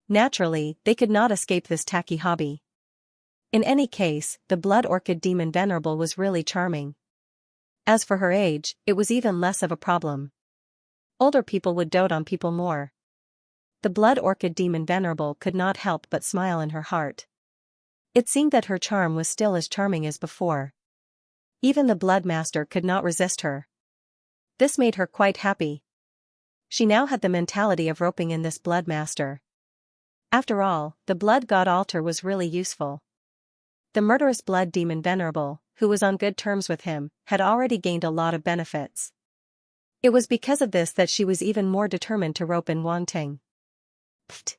Naturally, they could not escape this tacky hobby. In any case, the Blood Orchid Demon Venerable was really charming. As for her age, it was even less of a problem. Older people would dote on people more. The Blood Orchid Demon Venerable could not help but smile in her heart. It seemed that her charm was still as charming as before. Even the Blood Master could not resist her. This made her quite happy. She now had the mentality of roping in this Blood Master. After all, the Blood God Altar was really useful. The murderous Blood Demon Venerable, who was on good terms with him, had already gained a lot of benefits. It was because of this that she was even more determined to rope in Wang Ting. Pfft.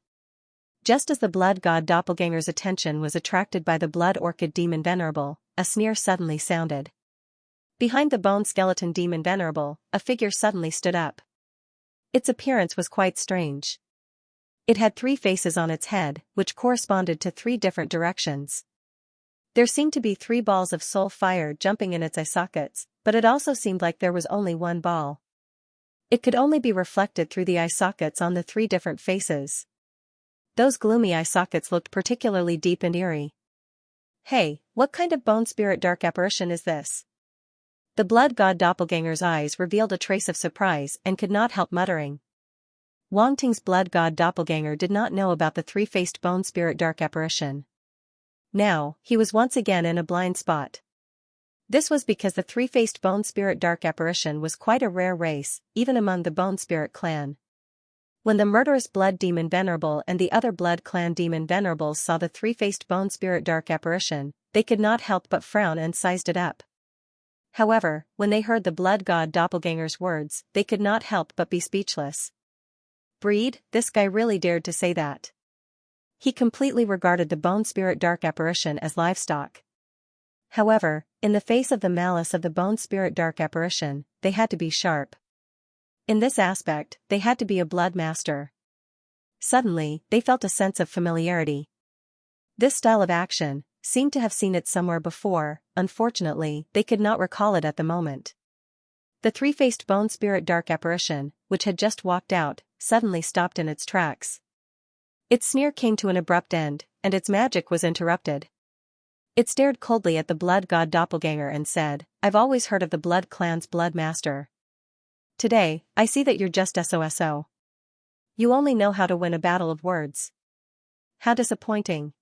Just as the Blood God Doppelganger's attention was attracted by the Blood Orchid Demon Venerable, a sneer suddenly sounded. Behind the Bone Skeleton Demon Venerable, a figure suddenly stood up. Its appearance was quite strange. It had 3 faces on its head, which corresponded to 3 different directions. There seemed to be 3 balls of soul fire jumping in its eye sockets, but it also seemed like there was only one ball. It could only be reflected through the eye sockets on the 3 different faces. Those gloomy eye sockets looked particularly deep and eerie. Hey, what kind of bone spirit dark apparition is this? The Blood God Doppelganger's eyes revealed a trace of surprise and could not help muttering. Wang Ting's Blood God Doppelganger did not know about the 3-faced bone spirit dark apparition. Now, he was once again in a blind spot. This was because the 3-faced bone spirit dark apparition was quite a rare race, even among the Bone Spirit Clan. When the murderous Blood Demon Venerable and the other Blood Clan Demon Venerables saw the 3-faced bone spirit dark apparition, they could not help but frown and sized it up. However, when they heard the Blood God Doppelganger's words, they could not help but be speechless. Breed, this guy really dared to say that. He completely regarded the bone spirit dark apparition as livestock. However, in the face of the malice of the bone spirit dark apparition, they had to be sharp. In this aspect, they had to be a Blood Master. Suddenly, they felt a sense of familiarity. This style of action seemed to have seen it somewhere before. Unfortunately, they could not recall it at the moment. The 3-faced bone spirit dark apparition, which had just walked out, suddenly stopped in its tracks. Its sneer came to an abrupt end, and its magic was interrupted. It stared coldly at the Blood God Doppelganger and said, I've always heard of the Blood Clan's Blood Master. Today, I see that you're just SOSO. You only know how to win a battle of words. How disappointing.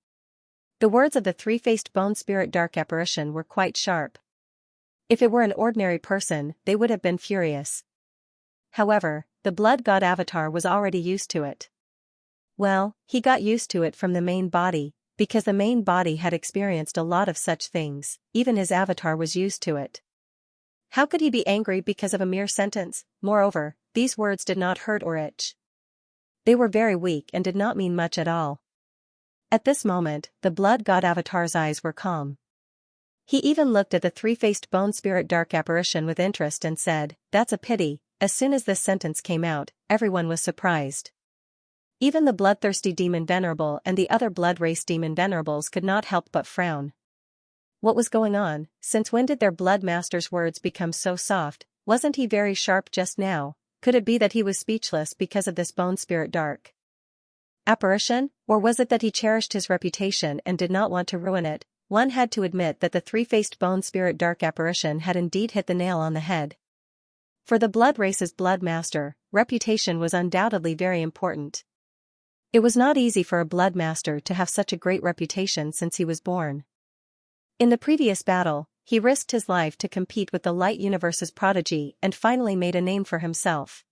The words of the 3-faced bone spirit dark apparition were quite sharp. If it were an ordinary person, they would have been furious. However, the Blood God Avatar was already used to it. Well, he got used to it from the main body, because the main body had experienced a lot of such things, even his avatar was used to it. How could he be angry because of a mere sentence? Moreover, these words did not hurt or itch. They were very weak and did not mean much at all. At this moment, the Blood God Avatar's eyes were calm. He even looked at the 3-faced bone spirit dark apparition with interest and said, That's a pity. As soon as this sentence came out, everyone was surprised. Even the bloodthirsty Demon Venerable and the other Blood Race Demon Venerables could not help but frown. What was going on? Since when did their Blood Master's words become so soft? Wasn't he very sharp just now? Could it be that he was speechless because of this bone spirit dark Apparition, or was it that he cherished his reputation and did not want to ruin it? One had to admit that the three-faced bone spirit dark apparition had indeed hit the nail on the head. For the blood race's blood master, reputation was undoubtedly very important. It was not easy for a blood master to have such a great reputation since he was born. In the previous battle, he risked his life to compete with the light universe's prodigy and finally made a name for himself.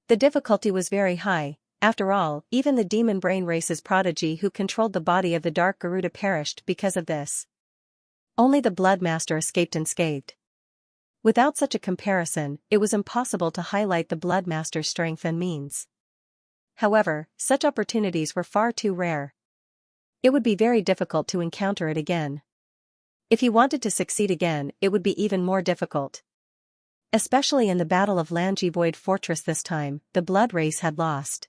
The difficulty was very high. After all, even the demon brain race's prodigy who controlled the body of the Dark Garuda perished because of this. Only the blood master escaped unscathed. Without such a comparison, it was impossible to highlight the blood master's strength and means. However, such opportunities were far too rare. It would be very difficult to encounter it again. If he wanted to succeed again, it would be even more difficult. Especially in the Battle of Lanji Void Fortress this time, the blood race had lost.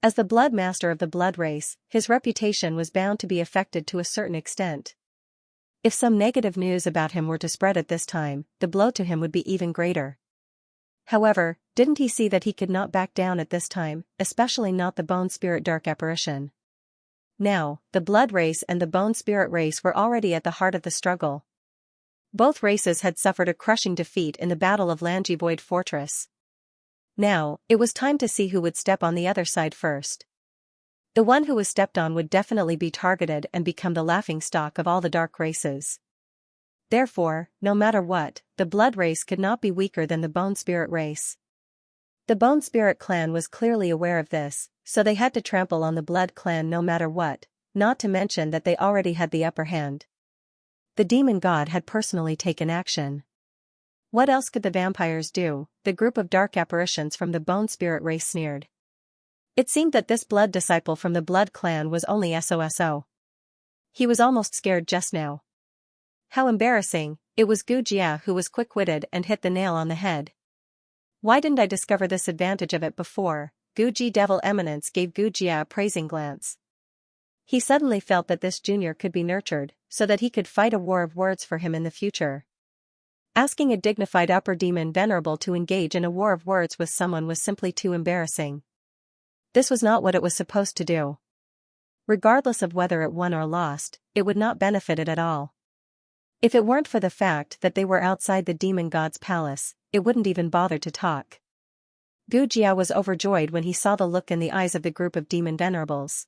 As the blood master of the blood race, his reputation was bound to be affected to a certain extent. If some negative news about him were to spread at this time, the blow to him would be even greater. However, didn't he see that he could not back down at this time, especially not the bone spirit dark apparition? Now, the blood race and the bone spirit race were already at the heart of the struggle. Both races had suffered a crushing defeat in the Battle of Lanji Void Fortress. Now, it was time to see who would step on the other side first. The one who was stepped on would definitely be targeted and become the laughingstock of all the dark races. Therefore, no matter what, the blood race could not be weaker than the bone spirit race. The bone spirit clan was clearly aware of this, so they had to trample on the blood clan no matter what, not to mention that they already had the upper hand. The demon god had personally taken action. What else could the vampires do? The group of dark apparitions from the bone spirit race sneered. It seemed that this blood disciple from the blood clan was only SOSO. He was almost scared just now. How embarrassing! It was Gu Jia who was quick-witted and hit the nail on the head. Why didn't I discover this advantage of it before? Gu Ji Devil Eminence gave Gu Jia a praising glance. He suddenly felt that this junior could be nurtured, so that he could fight a war of words for him in the future. Asking a dignified upper demon venerable to engage in a war of words with someone was simply too embarrassing. This was not what it was supposed to do. Regardless of whether it won or lost, it would not benefit it at all. If it weren't for the fact that they were outside the demon god's palace, it wouldn't even bother to talk. Gu Jia was overjoyed when he saw the look in the eyes of the group of demon venerables.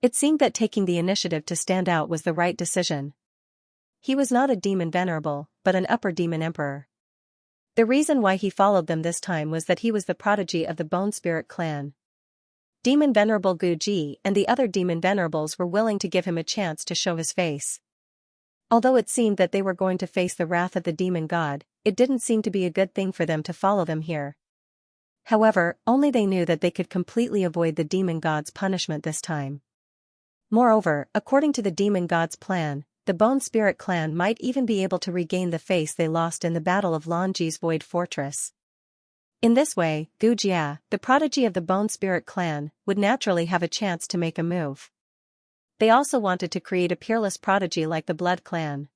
It seemed that taking the initiative to stand out was the right decision. He was not a demon venerable, but an upper demon emperor. The reason why he followed them this time was that he was the prodigy of the Bone Spirit clan. Demon Venerable Gu Ji and the other demon venerables were willing to give him a chance to show his face. Although it seemed that they were going to face the wrath of the demon god, it didn't seem to be a good thing for them to follow them here. However, only they knew that they could completely avoid the demon god's punishment this time. Moreover, according to the demon god's plan, the Bone Spirit clan might even be able to regain the face they lost in the Battle of Lanji's Void Fortress. In this way, Gu Jia, the prodigy of the Bone Spirit clan, would naturally have a chance to make a move. They also wanted to create a peerless prodigy like the Blood clan.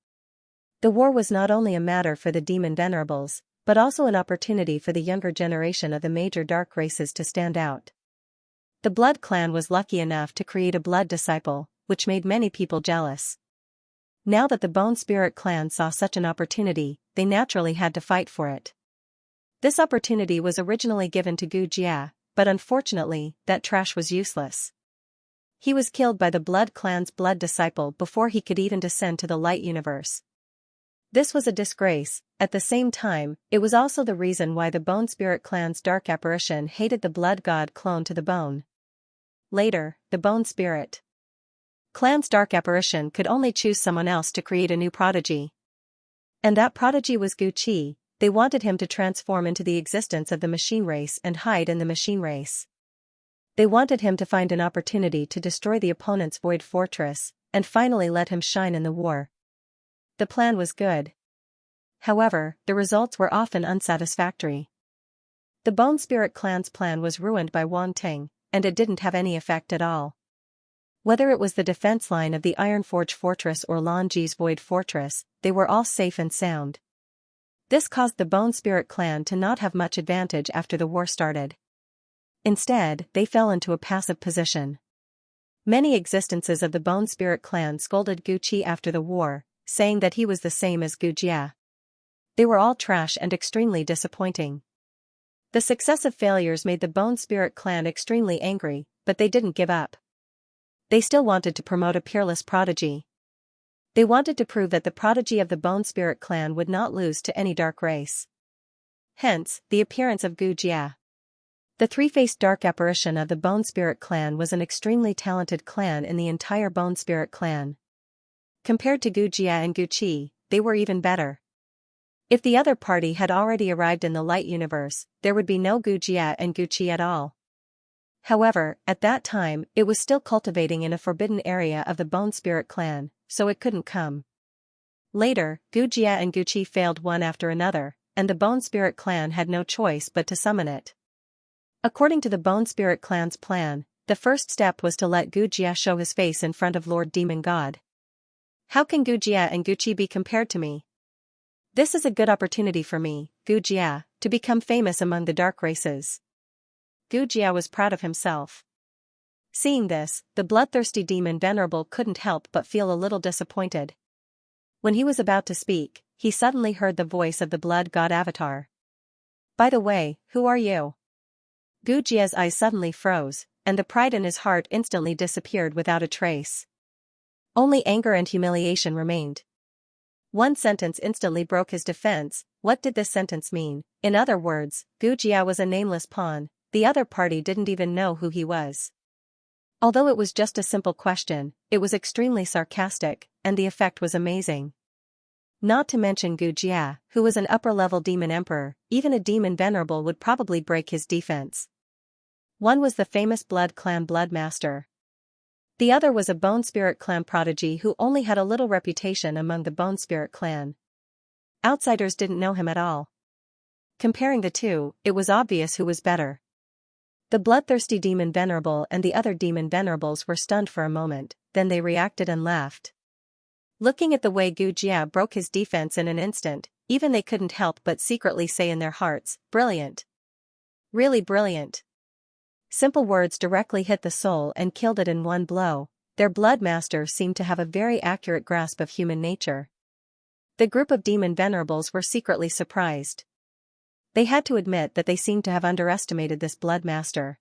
The war was not only a matter for the demon venerables, but also an opportunity for the younger generation of the major dark races to stand out. The Blood clan was lucky enough to create a blood disciple, which made many people jealous. Now that the Bone Spirit clan saw such an opportunity, they naturally had to fight for it. This opportunity was originally given to Gu Jia, but unfortunately, that trash was useless. He was killed by the Blood clan's blood disciple before he could even descend to the light universe. This was a disgrace. At the same time, it was also the reason why the Bone Spirit clan's dark apparition hated the blood god clone to the bone. Later, the Bone Spirit clan's dark apparition could only choose someone else to create a new prodigy. And that prodigy was Gu Qi. They wanted him to transform into the existence of the machine race and hide in the machine race. They wanted him to find an opportunity to destroy the opponent's void fortress, and finally let him shine in the war. The plan was good. However, the results were often unsatisfactory. The Bone Spirit clan's plan was ruined by Wang Ting, and it didn't have any effect at all. Whether it was the defense line of the Ironforge Fortress or Lanji's Void Fortress, they were all safe and sound. This caused the Bone Spirit clan to not have much advantage after the war started. Instead, they fell into a passive position. Many existences of the Bone Spirit clan scolded Gu Qi after the war, saying that he was the same as Gu Jia. They were all trash and extremely disappointing. The successive failures made the Bone Spirit clan extremely angry, but they didn't give up. They still wanted to promote a peerless prodigy. They wanted to prove that the prodigy of the Bone Spirit clan would not lose to any dark race. Hence, the appearance of Gu Jia. The three-faced dark apparition of the Bone Spirit clan was an extremely talented clan in the entire Bone Spirit clan. Compared to Gu Jia and Gu Qi, they were even better. If the other party had already arrived in the light universe, there would be no Gu Jia and Gu Qi at all. However, at that time, it was still cultivating in a forbidden area of the Bone Spirit clan, so it couldn't come. Later, Gu Jia and Gu Qi failed one after another, and the Bone Spirit clan had no choice but to summon it. According to the Bone Spirit clan's plan, the first step was to let Gu Jia show his face in front of Lord Demon God. How can Gu Jia and Gu Qi be compared to me? This is a good opportunity for me, Gu Jia, to become famous among the dark races. Gu Jia was proud of himself. Seeing this, the bloodthirsty demon Venerable couldn't help but feel a little disappointed. When he was about to speak, he suddenly heard the voice of the blood god avatar. By the way, who are you? Gu Jia's eyes suddenly froze, and the pride in his heart instantly disappeared without a trace. Only anger and humiliation remained. One sentence instantly broke his defense. What did this sentence mean? In other words, Gu Jia was a nameless pawn, the other party didn't even know who he was. Although it was just a simple question, it was extremely sarcastic, and the effect was amazing. Not to mention Gu Jia, who was an upper-level demon emperor, even a demon venerable would probably break his defense. One was the famous Blood Clan Bloodmaster. The other was a Bone Spirit clan prodigy who only had a little reputation among the Bone Spirit clan. Outsiders didn't know him at all. Comparing the two, it was obvious who was better. The bloodthirsty demon venerable and the other demon venerables were stunned for a moment, then they reacted and laughed. Looking at the way Gu Jia broke his defense in an instant, even they couldn't help but secretly say in their hearts, brilliant. Really brilliant. Simple words directly hit the soul and killed it in one blow. Their bloodmaster seemed to have a very accurate grasp of human nature. The group of demon venerables were secretly surprised. They had to admit that they seemed to have underestimated this bloodmaster.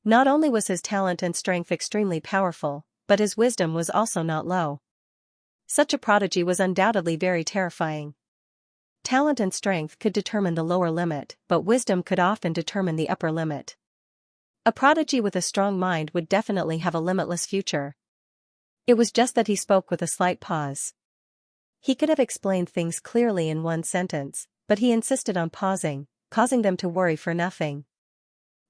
Not only was his talent and strength extremely powerful, but his wisdom was also not low. Such a prodigy was undoubtedly very terrifying. Talent and strength could determine the lower limit, but wisdom could often determine the upper limit. A prodigy with a strong mind would definitely have a limitless future. It was just that he spoke with a slight pause. He could have explained things clearly in one sentence, but he insisted on pausing, causing them to worry for nothing.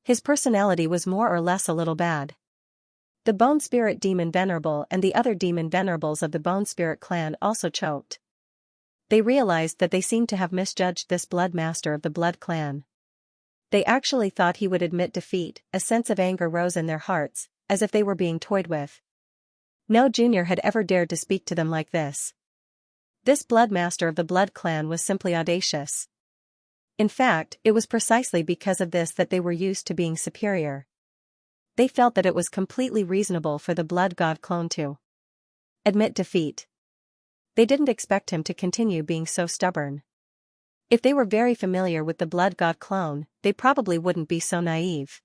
His personality was more or less a little bad. The Bone Spirit Demon Venerable and the other Demon Venerables of the Bone Spirit clan also choked. They realized that they seemed to have misjudged this Blood Master of the Blood Clan. They actually thought he would admit defeat. A sense of anger rose in their hearts, as if they were being toyed with. No junior had ever dared to speak to them like this. This Blood Master of the Blood Clan was simply audacious. In fact, it was precisely because of this that they were used to being superior. They felt that it was completely reasonable for the Blood God clone to admit defeat. They didn't expect him to continue being so stubborn. If they were very familiar with the Blood God clone, they probably wouldn't be so naive.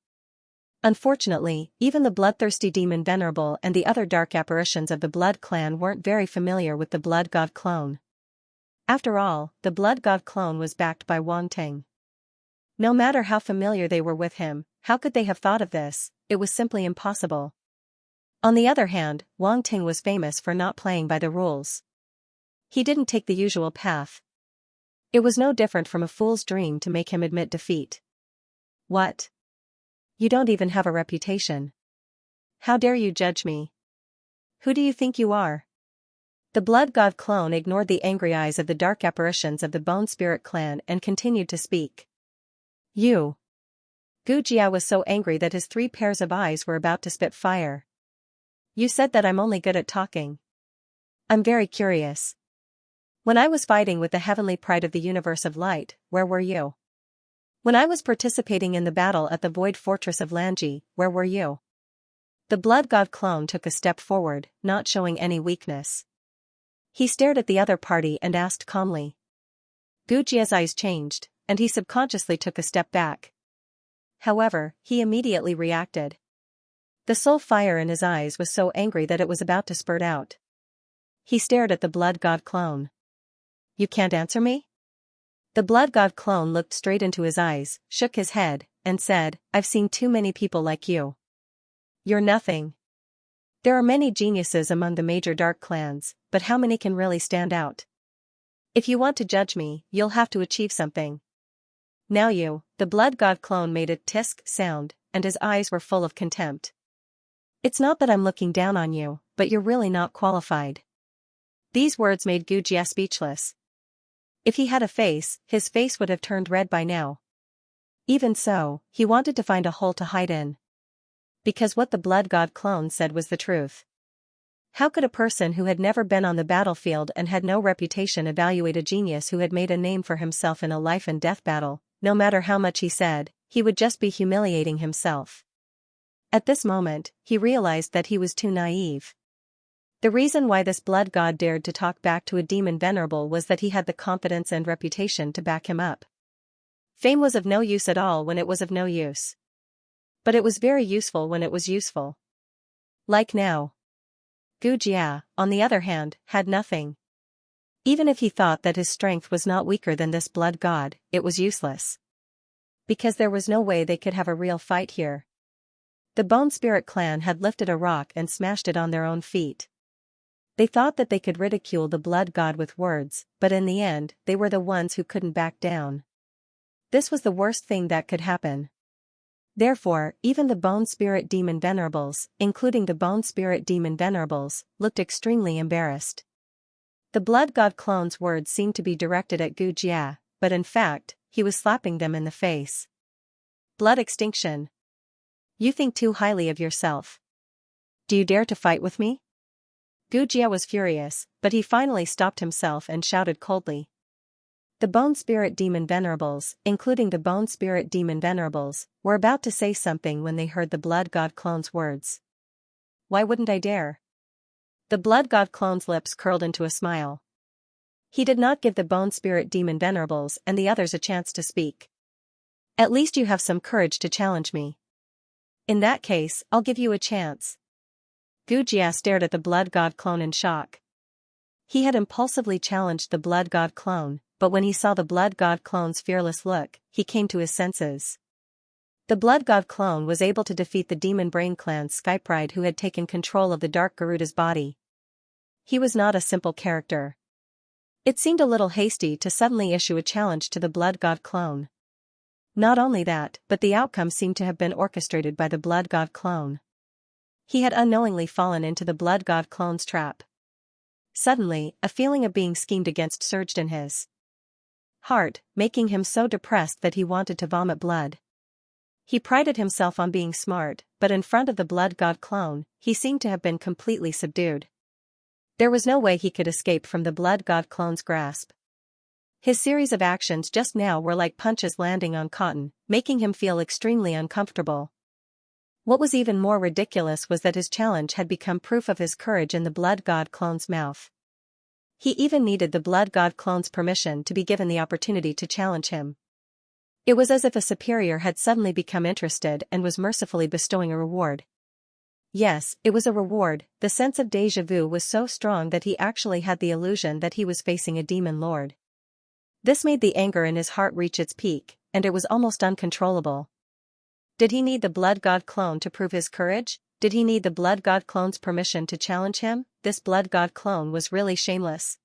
Unfortunately, even the bloodthirsty demon venerable and the other dark apparitions of the Blood Clan weren't very familiar with the Blood God clone. After all, the Blood God clone was backed by Wang Ting. No matter how familiar they were with him, how could they have thought of this? It was simply impossible. On the other hand, Wang Ting was famous for not playing by the rules. He didn't take the usual path. It was no different from a fool's dream to make him admit defeat. What? You don't even have a reputation. How dare you judge me? Who do you think you are? The Blood God clone ignored the angry eyes of the dark apparitions of the Bone Spirit clan and continued to speak. You. Gu Jia was so angry that his 3 pairs of eyes were about to spit fire. You said that I'm only good at talking. I'm very curious. When I was fighting with the heavenly pride of the universe of light, where were you? When I was participating in the battle at the Void Fortress of Lanji, where were you? The Blood God clone took a step forward, not showing any weakness. He stared at the other party and asked calmly. Gujia's eyes changed, and he subconsciously took a step back. However, he immediately reacted. The soul fire in his eyes was so angry that it was about to spurt out. He stared at the Blood God clone. You can't answer me? The Blood God clone looked straight into his eyes, shook his head, and said, I've seen too many people like you. You're nothing. There are many geniuses among the major dark clans, but how many can really stand out? If you want to judge me, you'll have to achieve something. Now the Blood God clone made a tisk sound, and his eyes were full of contempt. It's not that I'm looking down on you, but you're really not qualified. These words made Gujia speechless. If he had a face, his face would have turned red by now. Even so, he wanted to find a hole to hide in. Because what the Blood God clone said was the truth. How could a person who had never been on the battlefield and had no reputation evaluate a genius who had made a name for himself in a life and death battle? No matter how much he said, he would just be humiliating himself. At this moment, he realized that he was too naive. The reason why this Blood God dared to talk back to a demon venerable was that he had the confidence and reputation to back him up. Fame was of no use at all when it was of no use. But it was very useful when it was useful. Like now. Gujia, on the other hand, had nothing. Even if he thought that his strength was not weaker than this Blood God, it was useless. Because there was no way they could have a real fight here. The Bone Spirit clan had lifted a rock and smashed it on their own feet. They thought that they could ridicule the Blood God with words, but in the end, they were the ones who couldn't back down. This was the worst thing that could happen. Therefore, even the Bone Spirit Demon Venerables, including the Bone Spirit Demon Venerables, looked extremely embarrassed. The Blood God clone's words seemed to be directed at Gujia, but in fact, he was slapping them in the face. Blood extinction. You think too highly of yourself. Do you dare to fight with me? Gujia was furious, but he finally stopped himself and shouted coldly. The Bone Spirit Demon Venerables, including the Bone Spirit Demon Venerables, were about to say something when they heard the Blood God clone's words. Why wouldn't I dare? The Blood God clone's lips curled into a smile. He did not give the Bone Spirit Demon Venerables and the others a chance to speak. At least you have some courage to challenge me. In that case, I'll give you a chance. Gujia stared at the Blood God clone in shock. He had impulsively challenged the Blood God clone, but when he saw the Blood God clone's fearless look, he came to his senses. The Blood God clone was able to defeat the Demon Brain Clan's Skypride who had taken control of the Dark Garuda's body. He was not a simple character. It seemed a little hasty to suddenly issue a challenge to the Blood God clone. Not only that, but the outcome seemed to have been orchestrated by the Blood God clone. He had unknowingly fallen into the Blood God clone's trap. Suddenly, a feeling of being schemed against surged in his heart, making him so depressed that he wanted to vomit blood. He prided himself on being smart, but in front of the Blood God clone, he seemed to have been completely subdued. There was no way he could escape from the Blood God clone's grasp. His series of actions just now were like punches landing on cotton, making him feel extremely uncomfortable. What was even more ridiculous was that his challenge had become proof of his courage in the Blood God clone's mouth. He even needed the Blood God clone's permission to be given the opportunity to challenge him. It was as if a superior had suddenly become interested and was mercifully bestowing a reward. Yes, it was a reward. The sense of déjà vu was so strong that he actually had the illusion that he was facing a demon lord. This made the anger in his heart reach its peak, and it was almost uncontrollable. Did he need the Blood God clone to prove his courage? Did he need the Blood God clone's permission to challenge him? This Blood God clone was really shameless.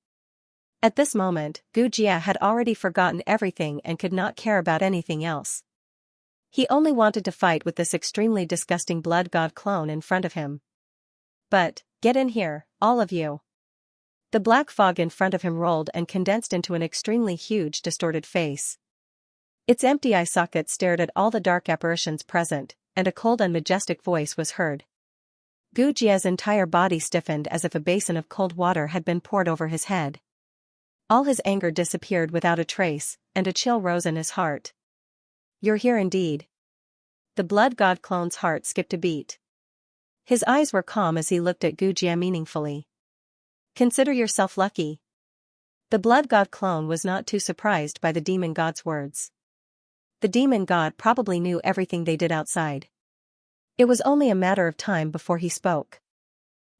At this moment, Gujia had already forgotten everything and could not care about anything else. He only wanted to fight with this extremely disgusting Blood God clone in front of him. But, get in here, all of you. The black fog in front of him rolled and condensed into an extremely huge distorted face. Its empty eye sockets stared at all the dark apparitions present, and a cold and majestic voice was heard. Gujia's entire body stiffened as if a basin of cold water had been poured over his head. All his anger disappeared without a trace, and a chill rose in his heart. You're here indeed. The blood god clone's heart skipped a beat. His eyes were calm as he looked at Gujia meaningfully. Consider yourself lucky. The blood god clone was not too surprised by the demon god's words. The demon god probably knew everything they did outside. It was only a matter of time before he spoke.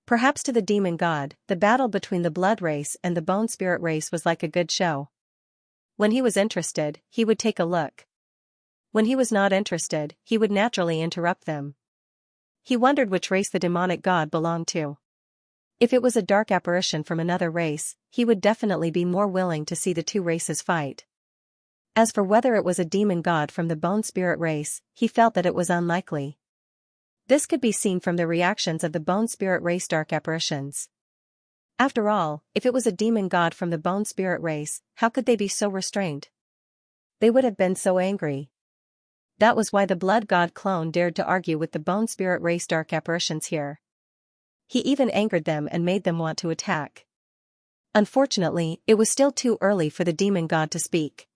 Perhaps to the demon god, the battle between the blood race and the bone spirit race was like a good show. When he was interested, he would take a look. When he was not interested, he would naturally interrupt them. He wondered which race the demonic god belonged to. If it was a dark apparition from another race, he would definitely be more willing to see the two races fight. As for whether it was a demon god from the bone spirit race, he felt that it was unlikely. This could be seen from the reactions of the bone spirit race dark apparitions. After all, if it was a demon god from the bone spirit race, how could they be so restrained? They would have been so angry. That was why the blood god clone dared to argue with the bone spirit race dark apparitions here. He even angered them and made them want to attack. Unfortunately, it was still too early for the demon god to speak.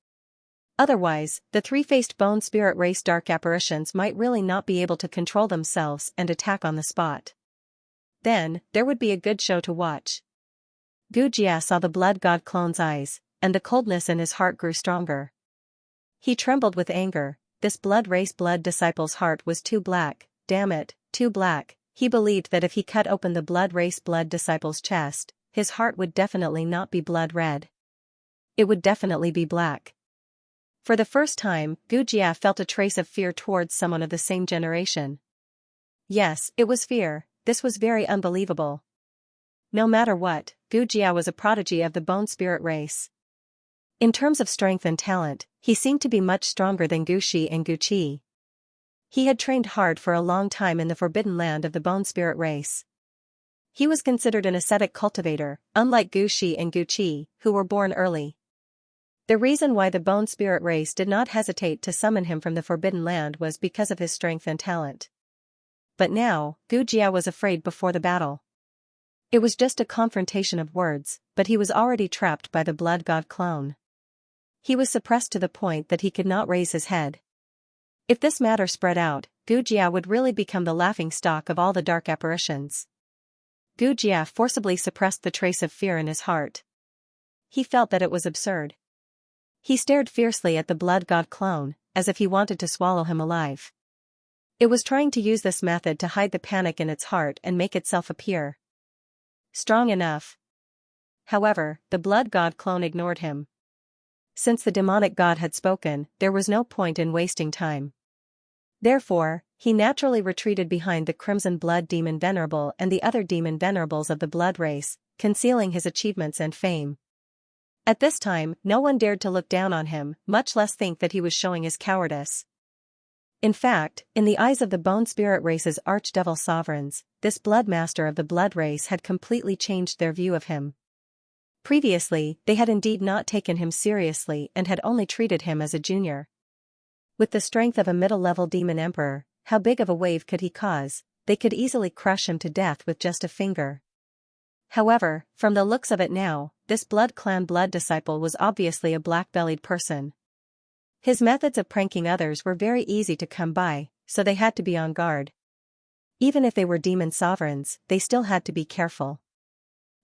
Otherwise, the three-faced bone spirit race dark apparitions might really not be able to control themselves and attack on the spot. Then, there would be a good show to watch. Gujia saw the blood god clone's eyes, and the coldness in his heart grew stronger. He trembled with anger. This blood race blood disciple's heart was too black, damn it, too black. He believed that if he cut open the blood race blood disciple's chest, his heart would definitely not be blood red. It would definitely be black. For the first time, Gujia felt a trace of fear towards someone of the same generation. Yes, it was fear. This was very unbelievable. No matter what, Gujia was a prodigy of the bone spirit race. In terms of strength and talent, he seemed to be much stronger than Gushi and Guqi. He had trained hard for a long time in the forbidden land of the bone spirit race. He was considered an ascetic cultivator, unlike Gushi and Guqi, who were born early. The reason why the bone spirit race did not hesitate to summon him from the forbidden land was because of his strength and talent. But now, Gujia was afraid before the battle. It was just a confrontation of words, but he was already trapped by the blood god clone. He was suppressed to the point that he could not raise his head. If this matter spread out, Gujia would really become the laughingstock of all the dark apparitions. Gujia forcibly suppressed the trace of fear in his heart. He felt that it was absurd. He stared fiercely at the blood god clone, as if he wanted to swallow him alive. It was trying to use this method to hide the panic in its heart and make itself appear strong enough. However, the blood god clone ignored him. Since the demonic god had spoken, there was no point in wasting time. Therefore, he naturally retreated behind the Crimson Blood Demon Venerable and the other demon venerables of the blood race, concealing his achievements and fame. At this time, no one dared to look down on him, much less think that he was showing his cowardice. In fact, in the eyes of the bone spirit race's archdevil sovereigns, this blood master of the blood race had completely changed their view of him. Previously, they had indeed not taken him seriously and had only treated him as a junior. With the strength of a middle-level demon emperor, how big of a wave could he cause? They could easily crush him to death with just a finger. However, from the looks of it now, this blood clan blood disciple was obviously a black-bellied person. His methods of pranking others were very easy to come by, so they had to be on guard. Even if they were demon sovereigns, they still had to be careful.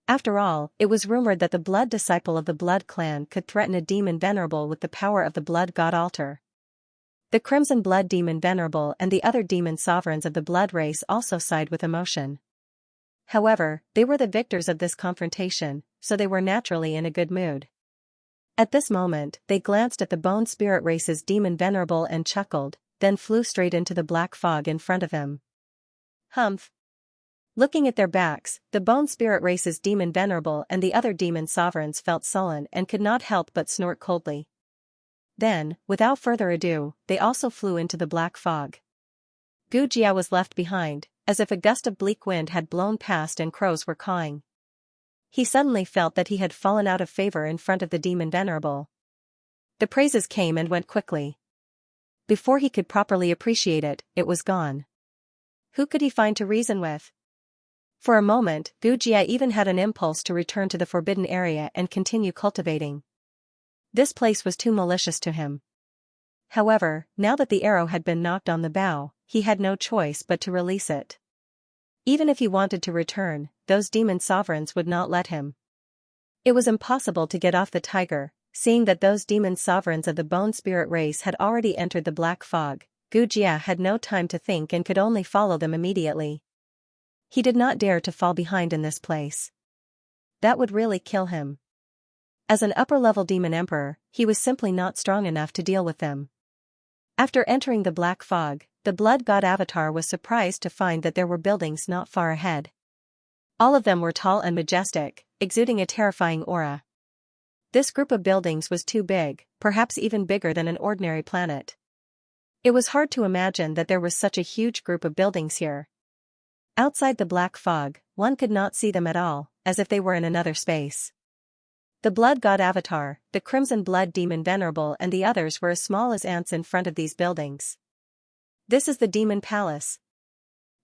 After all, it was rumored that the blood disciple of the blood clan could threaten a demon venerable with the power of the blood god altar. The Crimson Blood Demon Venerable and the other demon sovereigns of the blood race also sighed with emotion. However, they were the victors of this confrontation, so they were naturally in a good mood. At this moment, they glanced at the bone spirit race's demon venerable and chuckled, then flew straight into the black fog in front of him. Humph! Looking at their backs, the bone spirit race's demon venerable and the other demon sovereigns felt sullen and could not help but snort coldly. Then, without further ado, they also flew into the black fog. Gujia was left behind, as if a gust of bleak wind had blown past and crows were cawing. He suddenly felt that he had fallen out of favor in front of the demon venerable. The praises came and went quickly. Before he could properly appreciate it, it was gone. Who could he find to reason with? For a moment, Gujia even had an impulse to return to the forbidden area and continue cultivating. This place was too malicious to him. However, now that the arrow had been knocked on the bow, he had no choice but to release it. Even if he wanted to return, those demon sovereigns would not let him. It was impossible to get off the tiger, seeing that those demon sovereigns of the bone spirit race had already entered the black fog. Gujia had no time to think and could only follow them immediately. He did not dare to fall behind in this place. That would really kill him. As an upper-level demon emperor, he was simply not strong enough to deal with them. After entering the black fog, the blood god avatar was surprised to find that there were buildings not far ahead. All of them were tall and majestic, exuding a terrifying aura. This group of buildings was too big, perhaps even bigger than an ordinary planet. It was hard to imagine that there was such a huge group of buildings here. Outside the black fog, one could not see them at all, as if they were in another space. The blood god avatar, the crimson blood demon venerable and the others were as small as ants in front of these buildings. This is the demon palace.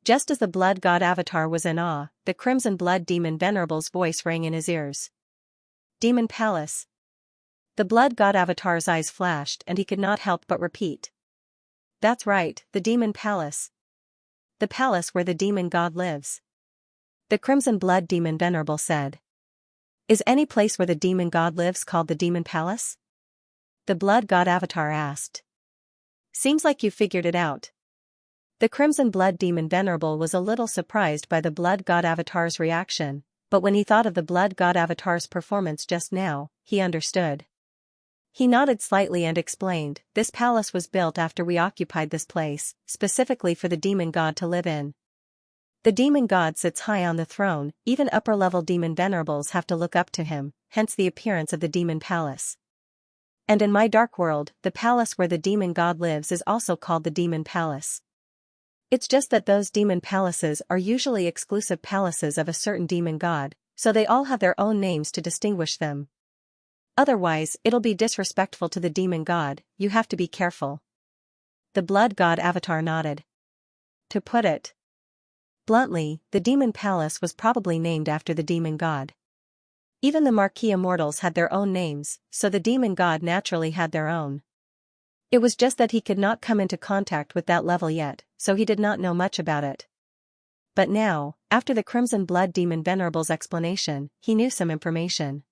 Just as the blood god avatar was in awe, the crimson blood demon venerable's voice rang in his ears. Demon palace. The blood god avatar's eyes flashed and he could not help but repeat. That's right, the demon palace. The palace where the demon god lives. The crimson blood demon venerable said. Is any place where the demon god lives called the demon palace? The blood god avatar asked. Seems like you figured it out. The crimson blood demon venerable was a little surprised by the blood god avatar's reaction, but when he thought of the blood god avatar's performance just now, he understood. He nodded slightly and explained, this palace was built after we occupied this place, specifically for the demon god to live in. The demon god sits high on the throne, even upper-level demon venerables have to look up to him, hence the appearance of the demon palace. And in my dark world, the palace where the demon god lives is also called the demon palace. It's just that those demon palaces are usually exclusive palaces of a certain demon god, so they all have their own names to distinguish them. Otherwise, it'll be disrespectful to the demon god, you have to be careful. The blood god avatar nodded. To put it bluntly, the demon palace was probably named after the demon god. Even the Marquis immortals had their own names, so the demon god naturally had their own. It was just that he could not come into contact with that level yet, so he did not know much about it. But now, after the crimson blood demon venerable's explanation, he knew some information.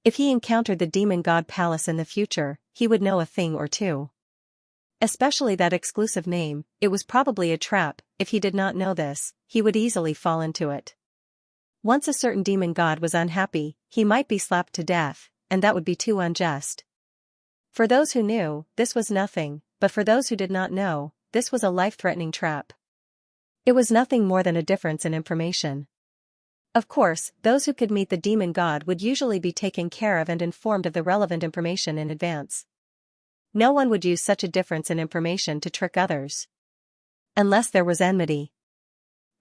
If he encountered the demon god palace in the future, he would know a thing or two. Especially that exclusive name, it was probably a trap. If he did not know this, he would easily fall into it. Once a certain demon god was unhappy, he might be slapped to death, and that would be too unjust. For those who knew, this was nothing, but for those who did not know, this was a life-threatening trap. It was nothing more than a difference in information. Of course, those who could meet the demon god would usually be taken care of and informed of the relevant information in advance. No one would use such a difference in information to trick others. Unless there was enmity.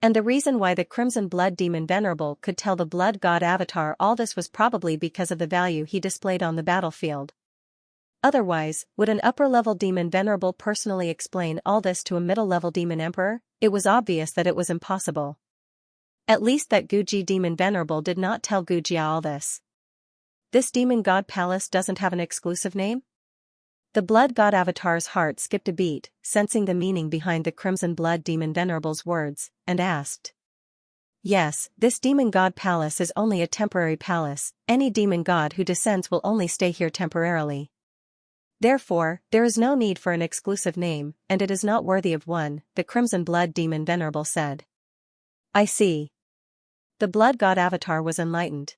And the reason why the crimson blood demon venerable could tell the blood god avatar all this was probably because of the value he displayed on the battlefield. Otherwise, would an upper-level demon venerable personally explain all this to a middle-level demon emperor? It was obvious that it was impossible. At least that Guji demon venerable did not tell Gujia all this. This demon god palace doesn't have an exclusive name? The blood god avatar's heart skipped a beat, sensing the meaning behind the crimson blood demon venerable's words, and asked. Yes, this demon god palace is only a temporary palace, any demon god who descends will only stay here temporarily. Therefore, there is no need for an exclusive name, and it is not worthy of one, the crimson blood demon venerable said. I see. The blood god avatar was enlightened.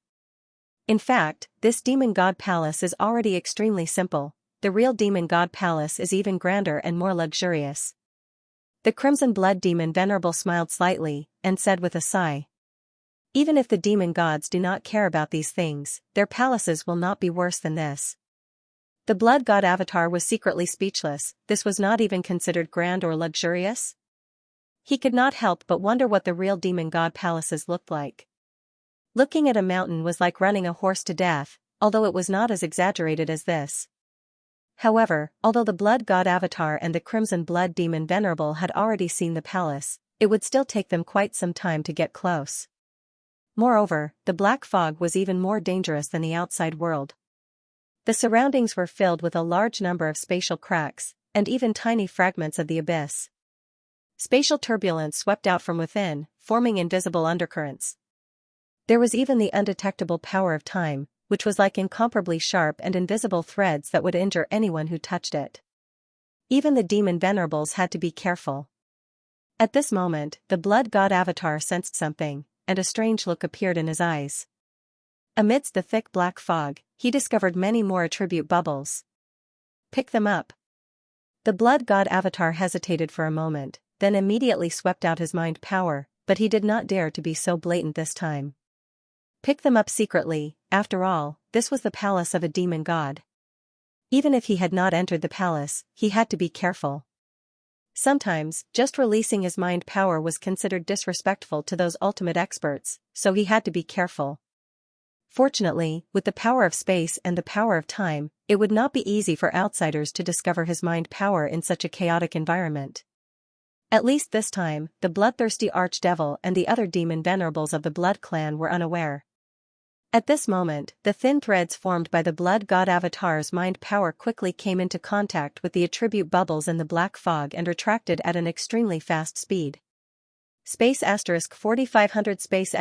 In fact, this demon god palace is already extremely simple. The real demon god palace is even grander and more luxurious. The crimson blood demon venerable smiled slightly, and said with a sigh. Even if the demon gods do not care about these things, their palaces will not be worse than this. The blood god avatar was secretly speechless, this was not even considered grand or luxurious? He could not help but wonder what the real demon god palaces looked like. Looking at a mountain was like running a horse to death, although it was not as exaggerated as this. However, although the blood god avatar and the crimson blood demon venerable had already seen the palace, it would still take them quite some time to get close. Moreover, the black fog was even more dangerous than the outside world. The surroundings were filled with a large number of spatial cracks, and even tiny fragments of the abyss. Spatial turbulence swept out from within, forming invisible undercurrents. There was even the undetectable power of time, which was like incomparably sharp and invisible threads that would injure anyone who touched it. Even the demon venerables had to be careful. At this moment, the blood god avatar sensed something, and a strange look appeared in his eyes. Amidst the thick black fog, he discovered many more attribute bubbles. Pick them up. The blood god avatar hesitated for a moment, then immediately swept out his mind power, but he did not dare to be so blatant this time. Pick them up secretly. After all, this was the palace of a demon god. Even if he had not entered the palace, he had to be careful. Sometimes, just releasing his mind power was considered disrespectful to those ultimate experts, so he had to be careful. Fortunately, with the power of space and the power of time, it would not be easy for outsiders to discover his mind power in such a chaotic environment. At least this time, the bloodthirsty archdevil and the other demon venerables of the blood clan were unaware. At this moment, the thin threads formed by the blood god avatar's mind power quickly came into contact with the attribute bubbles in the black fog and retracted at an extremely fast speed. Space * 4500 space *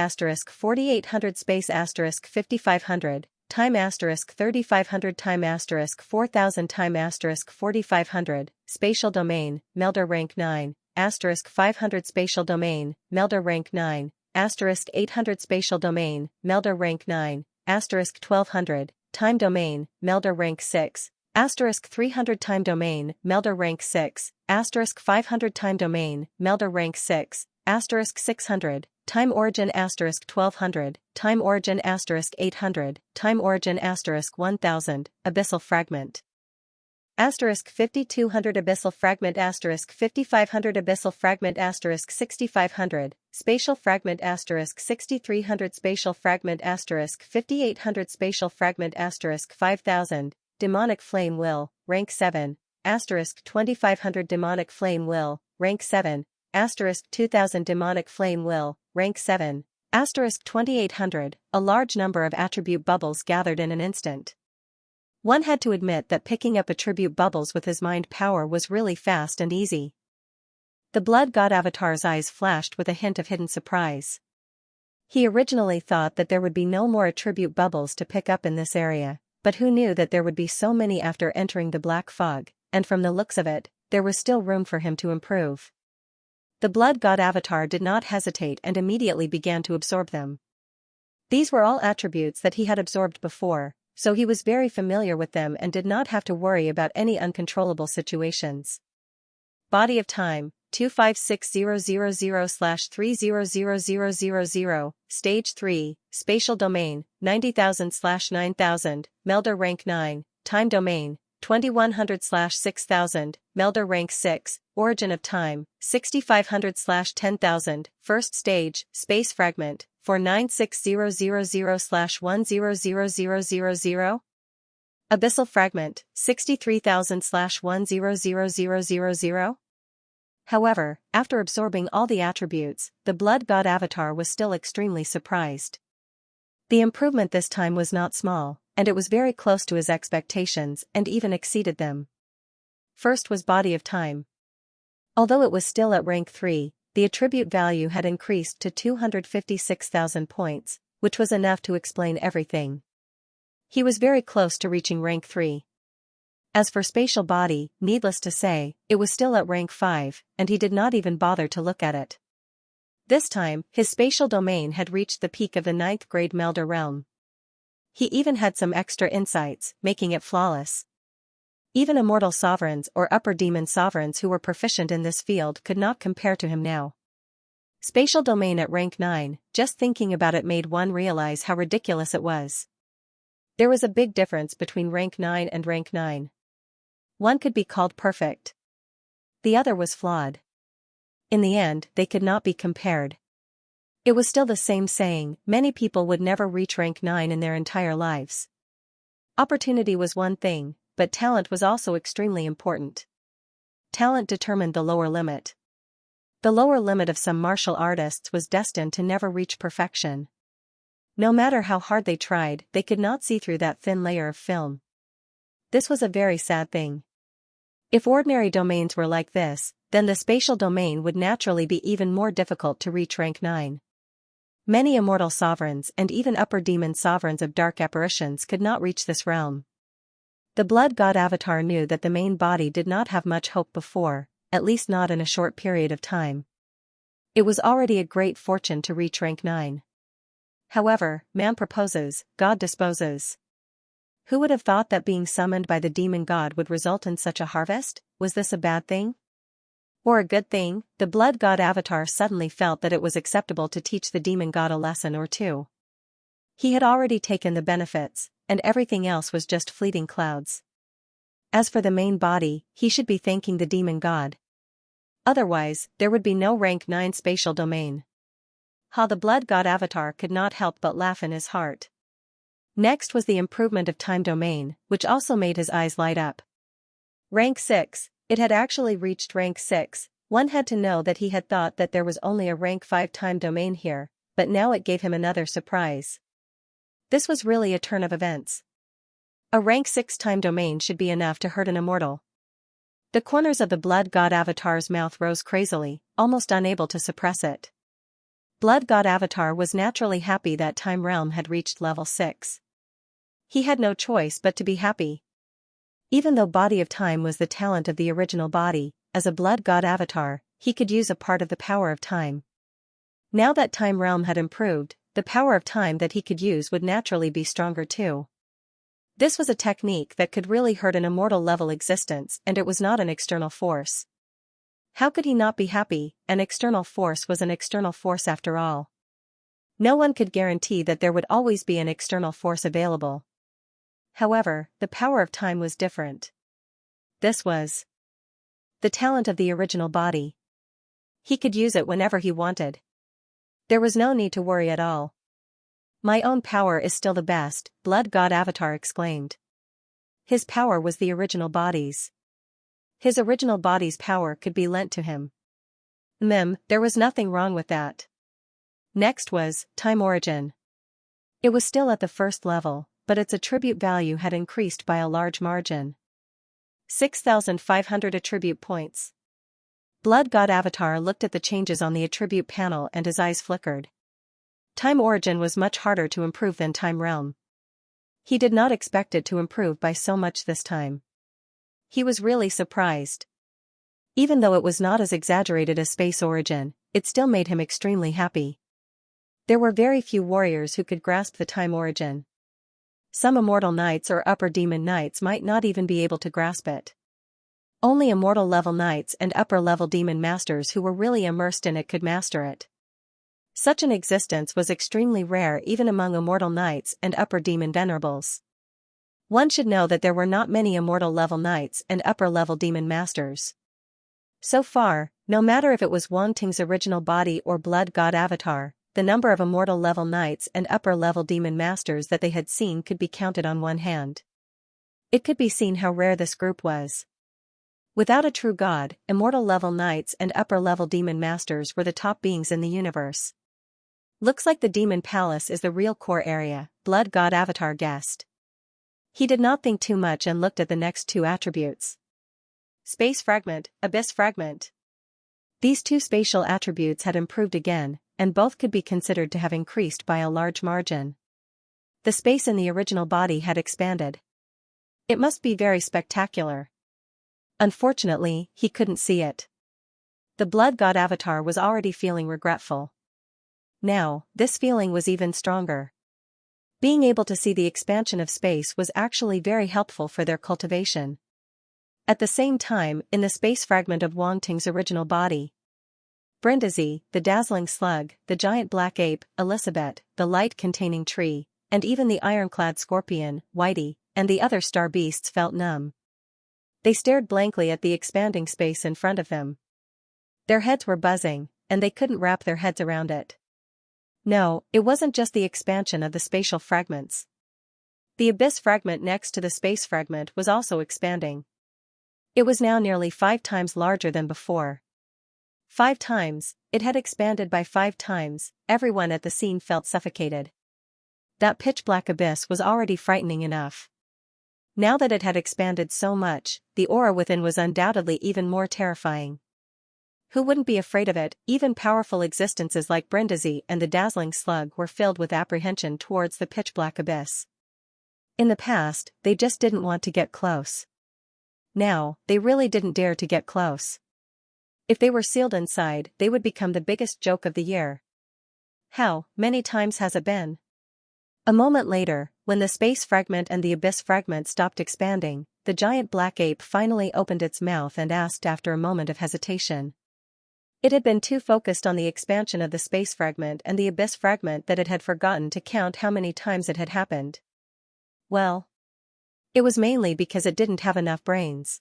4800 space * 5500, time * 3500 time * 4000 time * 4500, spatial domain, Melder rank 9, * 500 spatial domain, Melder rank 9, * 800 spatial domain, Melder rank 9, * 1200, time domain, Melder rank 6, * 300 time domain, Melder rank 6, * 500 time domain, Melder rank 6, * 600, time origin * 1200, time origin * 800, time origin * 1000, abyssal fragment. * 5200 abyssal fragment * 5500 abyssal fragment * 6500, spatial fragment * 6300 spatial fragment * 5800 spatial fragment * 5000, demonic flame will, rank 7, * 2500 demonic flame will, rank 7, * 2000 demonic flame will, rank 7, * 2800, a large number of attribute bubbles gathered in an instant. One had to admit that picking up attribute bubbles with his mind power was really fast and easy. The blood god avatar's eyes flashed with a hint of hidden surprise. He originally thought that there would be no more attribute bubbles to pick up in this area, but who knew that there would be so many after entering the black fog, and from the looks of it, there was still room for him to improve. The blood god avatar did not hesitate and immediately began to absorb them. These were all attributes that he had absorbed before, so he was very familiar with them and did not have to worry about any uncontrollable situations. Body of time, 256000/300000, Stage 3, Spatial Domain, 90,000/9000, Melder Rank 9, Time Domain, 2100/6000, Melder Rank 6, Origin of Time, 6500/10,000, First Stage, Space Fragment, 496,000/100000. Abyssal Fragment, 63,000/100000. However, after absorbing all the attributes, the blood god avatar was still extremely surprised. The improvement this time was not small, and it was very close to his expectations and even exceeded them. First was Body of Time. Although it was still at rank 3, the attribute value had increased to 256,000 points, which was enough to explain everything. He was very close to reaching rank 3. As for Spatial Body, needless to say, it was still at rank 5, and he did not even bother to look at it. This time, his spatial domain had reached the peak of the 9th grade Melder realm. He even had some extra insights, making it flawless. Even immortal sovereigns or upper demon sovereigns who were proficient in this field could not compare to him now. Spatial domain at rank 9, just thinking about it made one realize how ridiculous it was. There was a big difference between rank 9 and rank 9. One could be called perfect. The other was flawed. In the end, they could not be compared. It was still the same saying, many people would never reach rank 9 in their entire lives. Opportunity was one thing, but talent was also extremely important. Talent determined the lower limit. The lower limit of some martial artists was destined to never reach perfection. No matter how hard they tried, they could not see through that thin layer of film. This was a very sad thing. If ordinary domains were like this, then the spatial domain would naturally be even more difficult to reach rank 9. Many immortal sovereigns and even upper demon sovereigns of dark apparitions could not reach this realm. The blood god avatar knew that the main body did not have much hope before, at least not in a short period of time. It was already a great fortune to reach rank 9. However, man proposes, God disposes. Who would have thought that being summoned by the demon god would result in such a harvest? Was this a bad thing? Or a good thing? The blood god avatar suddenly felt that it was acceptable to teach the demon god a lesson or two. He had already taken the benefits, and everything else was just fleeting clouds. As for the main body, he should be thanking the demon god. Otherwise, there would be no rank 9 spatial domain. The blood god avatar could not help but laugh in his heart. Next was the improvement of time domain, which also made his eyes light up. Rank 6, it had actually reached rank 6, one had to know that he had thought that there was only a rank 5 time domain here, but now it gave him another surprise. This was really a turn of events. A rank 6 time domain should be enough to hurt an immortal. The corners of the blood god avatar's mouth rose crazily, almost unable to suppress it. Blood god avatar was naturally happy that time realm had reached level 6. He had no choice but to be happy. Even though body of time was the talent of the original body, as a blood god avatar, he could use a part of the power of time. Now that time realm had improved, the power of time that he could use would naturally be stronger too. This was a technique that could really hurt an immortal level existence, and it was not an external force. How could he not be happy? An external force was an external force after all. No one could guarantee that there would always be an external force available. However, the power of time was different. This was the talent of the original body. He could use it whenever he wanted. There was no need to worry at all. My own power is still the best, blood god avatar exclaimed. His power was the original body's. His original body's power could be lent to him. There was nothing wrong with that. Next was time origin. It was still at the first level, but its attribute value had increased by a large margin. 6,500 attribute points. Blood god avatar looked at the changes on the attribute panel and his eyes flickered. Time origin was much harder to improve than time realm. He did not expect it to improve by so much this time. He was really surprised. Even though it was not as exaggerated as space origin, it still made him extremely happy. There were very few warriors who could grasp the time origin. Some immortal knights or upper demon knights might not even be able to grasp it. Only immortal level knights and upper level demon masters who were really immersed in it could master it. Such an existence was extremely rare even among immortal knights and upper demon venerables. One should know that there were not many immortal level knights and upper level demon masters. So far, no matter if it was Wang Ting's original body or blood god avatar, the number of immortal level knights and upper level demon masters that they had seen could be counted on one hand. It could be seen how rare this group was. Without a true god, immortal level knights and upper level demon masters were the top beings in the universe. Looks like the demon palace is the real core area, blood god avatar guessed. He did not think too much and looked at the next two attributes. Space fragment, abyss fragment. These two spatial attributes had improved again, and both could be considered to have increased by a large margin. The space in the original body had expanded. It must be very spectacular. Unfortunately, he couldn't see it. The blood god avatar was already feeling regretful. Now, this feeling was even stronger. Being able to see the expansion of space was actually very helpful for their cultivation. At the same time, in the space fragment of Wang Ting's original body, Brindisi, the dazzling slug, the giant black ape, Elizabeth, the light-containing tree, and even the ironclad scorpion, Whitey, and the other star beasts felt numb. They stared blankly at the expanding space in front of them. Their heads were buzzing, and they couldn't wrap their heads around it. No, it wasn't just the expansion of the spatial fragments. The abyss fragment next to the space fragment was also expanding. It was now nearly 5 times larger than before. 5 times, it had expanded by 5 times, everyone at the scene felt suffocated. That pitch-black abyss was already frightening enough. Now that it had expanded so much, the aura within was undoubtedly even more terrifying. Who wouldn't be afraid of it? Even powerful existences like Brindisi and the dazzling slug were filled with apprehension towards the pitch-black abyss. In the past, they just didn't want to get close. Now, they really didn't dare to get close. If they were sealed inside, they would become the biggest joke of the year. How many times has it been? A moment later, when the space fragment and the abyss fragment stopped expanding, the giant black ape finally opened its mouth and asked after a moment of hesitation. It had been too focused on the expansion of the space fragment and the abyss fragment that it had forgotten to count how many times it had happened. Well, it was mainly because it didn't have enough brains.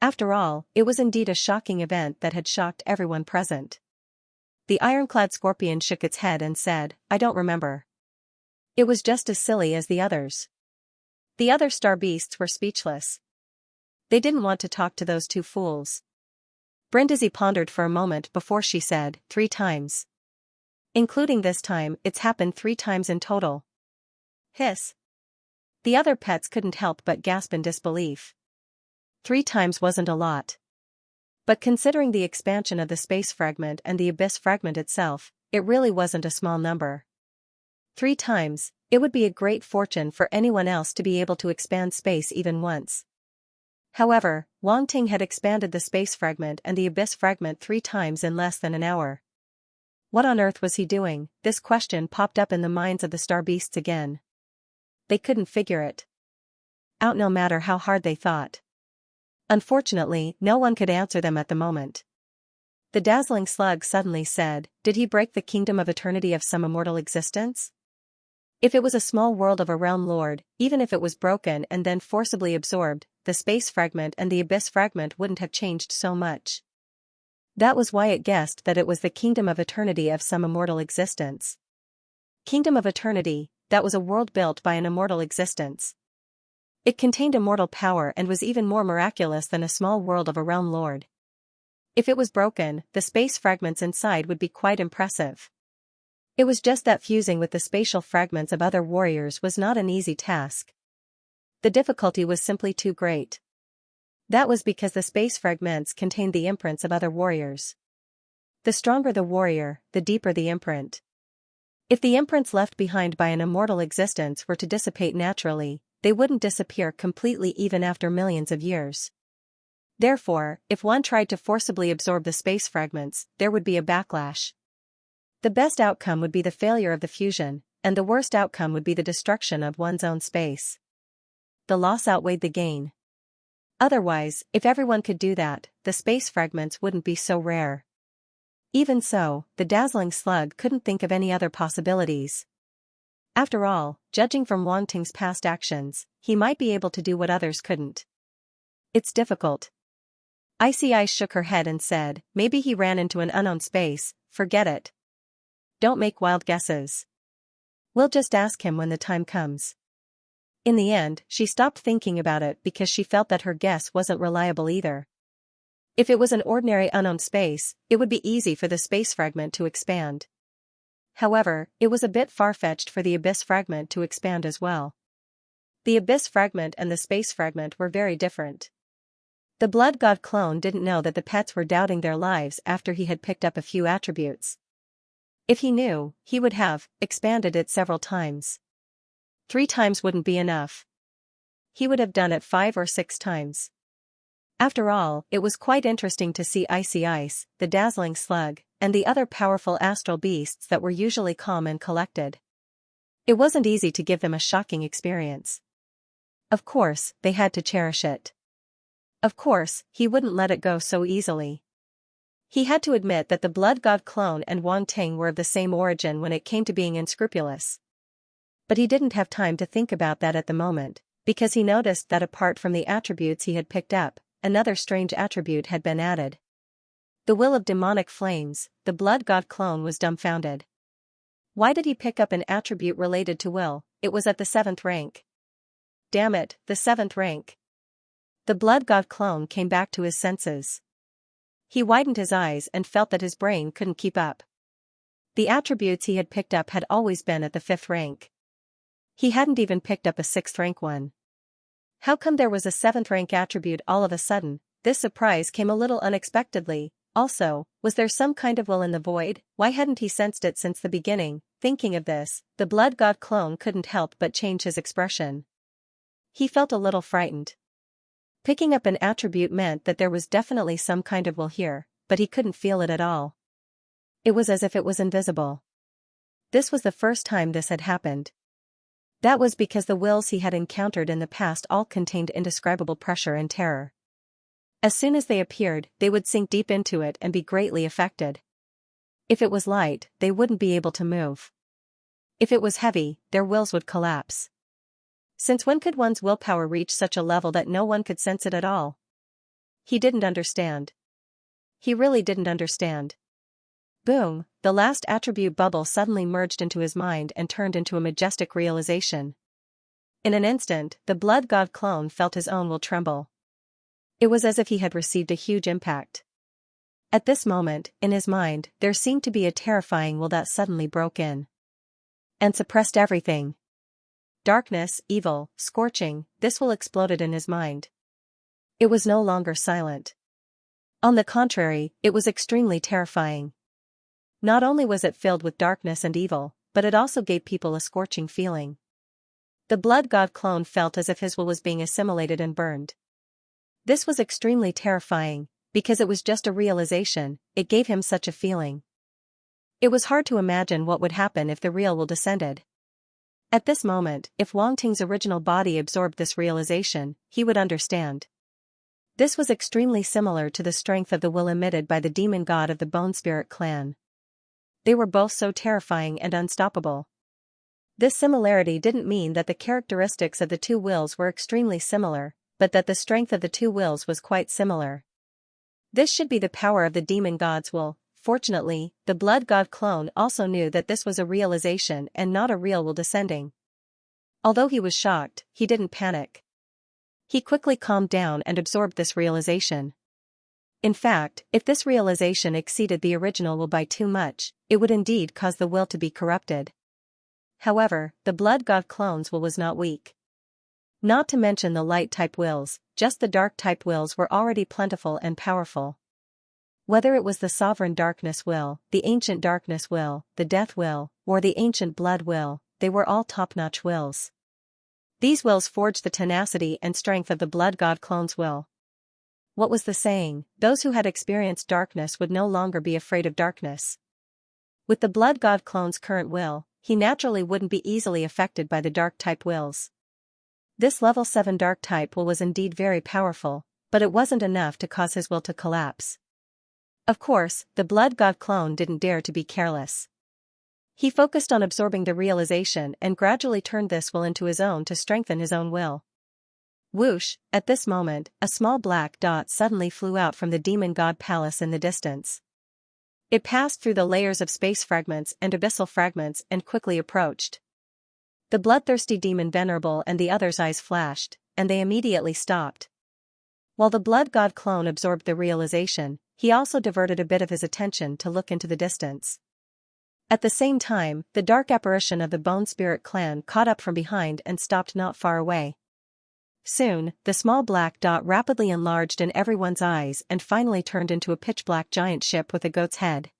After all, it was indeed a shocking event that had shocked everyone present. The ironclad scorpion shook its head and said, "I don't remember." It was just as silly as the others. The other star beasts were speechless. They didn't want to talk to those two fools. Brindisi pondered for a moment before she said, 3 times. Including this time, it's happened 3 times in total. Hiss. The other pets couldn't help but gasp in disbelief. 3 times wasn't a lot. But considering the expansion of the space fragment and the abyss fragment itself, it really wasn't a small number. 3 times, it would be a great fortune for anyone else to be able to expand space even once. However, Wang Ting had expanded the space fragment and the abyss fragment 3 times in less than an hour. What on earth was he doing? This question popped up in the minds of the star beasts again. They couldn't figure it out no matter how hard they thought. Unfortunately, no one could answer them at the moment. The dazzling slug suddenly said, "Did he break the kingdom of eternity of some immortal existence?" If it was a small world of a realm lord, even if it was broken and then forcibly absorbed, the space fragment and the abyss fragment wouldn't have changed so much. That was why it guessed that it was the kingdom of eternity of some immortal existence. Kingdom of eternity, that was a world built by an immortal existence. It contained immortal power and was even more miraculous than a small world of a realm lord. If it was broken, the space fragments inside would be quite impressive. It was just that fusing with the spatial fragments of other warriors was not an easy task. The difficulty was simply too great. That was because the space fragments contained the imprints of other warriors. The stronger the warrior, the deeper the imprint. If the imprints left behind by an immortal existence were to dissipate naturally, they wouldn't disappear completely even after millions of years. Therefore, if one tried to forcibly absorb the space fragments, there would be a backlash. The best outcome would be the failure of the fusion, and the worst outcome would be the destruction of one's own space. The loss outweighed the gain. Otherwise, if everyone could do that, the space fragments wouldn't be so rare. Even so, the dazzling slug couldn't think of any other possibilities. After all, judging from Wang Ting's past actions, he might be able to do what others couldn't. It's difficult. Icy Ice shook her head and said, "Maybe he ran into an unknown space, forget it. Don't make wild guesses. We'll just ask him when the time comes." In the end, she stopped thinking about it because she felt that her guess wasn't reliable either. If it was an ordinary unknown space, it would be easy for the space fragment to expand. However, it was a bit far-fetched for the abyss fragment to expand as well. The abyss fragment and the space fragment were very different. The blood god clone didn't know that the pets were doubting their lives after he had picked up a few attributes. If he knew, he would have expanded it several times. 3 times wouldn't be enough. He would have done it 5 or 6 times. After all, it was quite interesting to see Icy Ice, the dazzling slug, and the other powerful astral beasts that were usually calm and collected. It wasn't easy to give them a shocking experience. Of course, they had to cherish it. Of course, he wouldn't let it go so easily. He had to admit that the blood god clone and Wang Ting were of the same origin when it came to being unscrupulous. But he didn't have time to think about that at the moment, because he noticed that apart from the attributes he had picked up, another strange attribute had been added. The will of demonic flames. The blood god clone was dumbfounded. Why did he pick up an attribute related to will? It was at the 7th rank. Damn it, the 7th rank. The blood god clone came back to his senses. He widened his eyes and felt that his brain couldn't keep up. The attributes he had picked up had always been at the 5th rank. He hadn't even picked up a 6th rank one. How come there was a 7th rank attribute all of a sudden? This surprise came a little unexpectedly. Also, was there some kind of will in the void? Why hadn't he sensed it since the beginning? Thinking of this, the blood god clone couldn't help but change his expression. He felt a little frightened. Picking up an attribute meant that there was definitely some kind of will here, but he couldn't feel it at all. It was as if it was invisible. This was the first time this had happened. That was because the wills he had encountered in the past all contained indescribable pressure and terror. As soon as they appeared, they would sink deep into it and be greatly affected. If it was light, they wouldn't be able to move. If it was heavy, their wills would collapse. Since when could one's willpower reach such a level that no one could sense it at all? He didn't understand. He really didn't understand. Boom, the last attribute bubble suddenly merged into his mind and turned into a majestic realization. In an instant, the blood god clone felt his own will tremble. It was as if he had received a huge impact. At this moment, in his mind, there seemed to be a terrifying will that suddenly broke in and suppressed everything. Darkness, evil, scorching, this will exploded in his mind. It was no longer silent. On the contrary, it was extremely terrifying. Not only was it filled with darkness and evil, but it also gave people a scorching feeling. The blood god clone felt as if his will was being assimilated and burned. This was extremely terrifying, because it was just a realization, it gave him such a feeling. It was hard to imagine what would happen if the real will descended. At this moment, if Wang Ting's original body absorbed this realization, he would understand. This was extremely similar to the strength of the will emitted by the demon god of the Bone Spirit clan. They were both so terrifying and unstoppable. This similarity didn't mean that the characteristics of the two wills were extremely similar, but that the strength of the two wills was quite similar. This should be the power of the demon god's will. Fortunately, the blood god clone also knew that this was a realization and not a real will descending. Although he was shocked, he didn't panic. He quickly calmed down and absorbed this realization. In fact, if this realization exceeded the original will by too much, it would indeed cause the will to be corrupted. However, the blood god clone's will was not weak. Not to mention the light-type wills, just the dark-type wills were already plentiful and powerful. Whether it was the sovereign darkness will, the ancient darkness will, the death will, or the ancient blood will, they were all top-notch wills. These wills forged the tenacity and strength of the blood god clone's will. What was the saying? Those who had experienced darkness would no longer be afraid of darkness. With the blood god clone's current will, he naturally wouldn't be easily affected by the dark-type wills. This level 7 dark-type will was indeed very powerful, but it wasn't enough to cause his will to collapse. Of course, the blood god clone didn't dare to be careless. He focused on absorbing the realization and gradually turned this will into his own to strengthen his own will. Whoosh, at this moment, a small black dot suddenly flew out from the demon god palace in the distance. It passed through the layers of space fragments and abyssal fragments and quickly approached. The bloodthirsty demon Venerable and the others' eyes flashed, and they immediately stopped. While the blood god clone absorbed the realization, he also diverted a bit of his attention to look into the distance. At the same time, the dark apparition of the Bone Spirit clan caught up from behind and stopped not far away. Soon, the small black dot rapidly enlarged in everyone's eyes and finally turned into a pitch-black giant ship with a goat's head.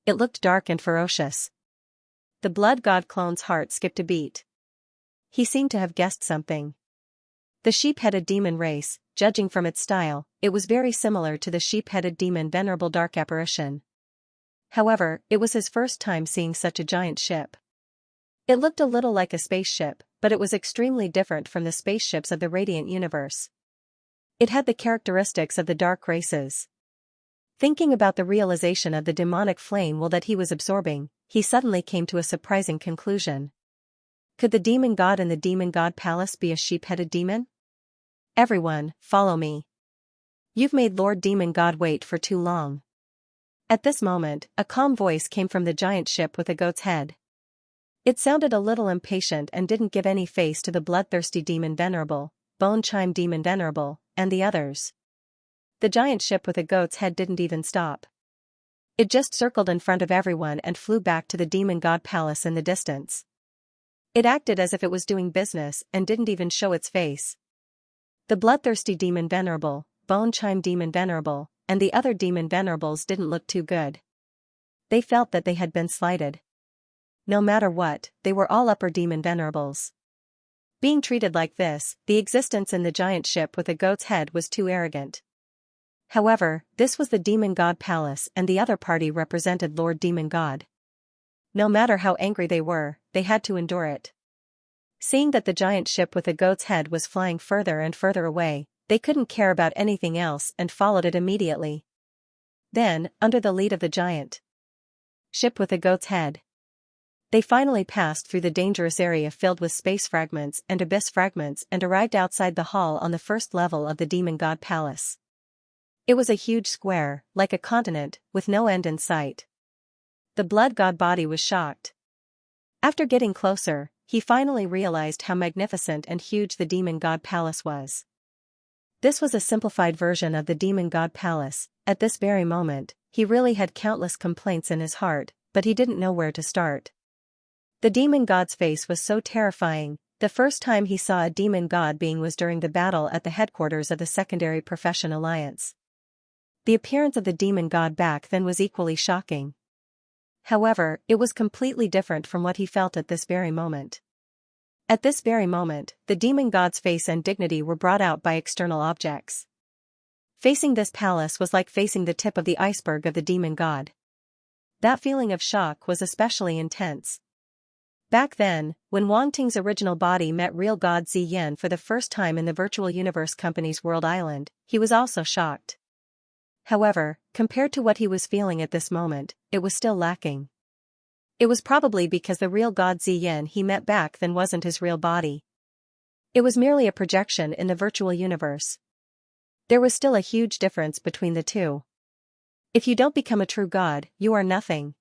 It looked dark and ferocious. The blood god clone's heart skipped a beat. He seemed to have guessed something. The sheep-headed demon race, judging from its style, it was very similar to the sheep-headed demon Venerable dark apparition. However, it was his first time seeing such a giant ship. It looked a little like a spaceship, but it was extremely different from the spaceships of the Radiant Universe. It had the characteristics of the dark races. Thinking about the realization of the demonic flame will that he was absorbing, he suddenly came to a surprising conclusion. Could the demon god in the demon god palace be a sheep-headed demon? Everyone, follow me. You've made Lord Demon God wait for too long. At this moment, a calm voice came from the giant ship with a goat's head. It sounded a little impatient and didn't give any face to the bloodthirsty demon Venerable, Bone Chime demon Venerable, and the others. The giant ship with a goat's head didn't even stop. It just circled in front of everyone and flew back to the demon god palace in the distance. It acted as if it was doing business and didn't even show its face. The bloodthirsty demon venerable, bone chime demon venerable, and the other demon venerables didn't look too good. They felt that they had been slighted. No matter what, they were all upper demon venerables. Being treated like this, the existence in the giant ship with a goat's head was too arrogant. However, this was the demon god palace and the other party represented Lord Demon God. No matter how angry they were, they had to endure it. Seeing that the giant ship with a goat's head was flying further and further away, they couldn't care about anything else and followed it immediately. Then, under the lead of the giant ship with a goat's head, they finally passed through the dangerous area filled with space fragments and abyss fragments and arrived outside the hall on the first level of the demon god palace. It was a huge square, like a continent, with no end in sight. The blood god body was shocked. After getting closer, he finally realized how magnificent and huge the demon god palace was. This was a simplified version of the demon god palace. At this very moment, he really had countless complaints in his heart, but he didn't know where to start. The demon god's face was so terrifying. The first time he saw a demon god being was during the battle at the headquarters of the Secondary Profession Alliance. The appearance of the demon god back then was equally shocking. However, it was completely different from what he felt at this very moment. At this very moment, the demon god's face and dignity were brought out by external objects. Facing this palace was like facing the tip of the iceberg of the demon god. That feeling of shock was especially intense. Back then, when Wang Ting's original body met real god Ziyan for the first time in the Virtual Universe Company's World Island, he was also shocked. However, compared to what he was feeling at this moment, it was still lacking. It was probably because the real god Ziyan he met back then wasn't his real body. It was merely a projection in the virtual universe. There was still a huge difference between the two. If you don't become a true god, you are nothing.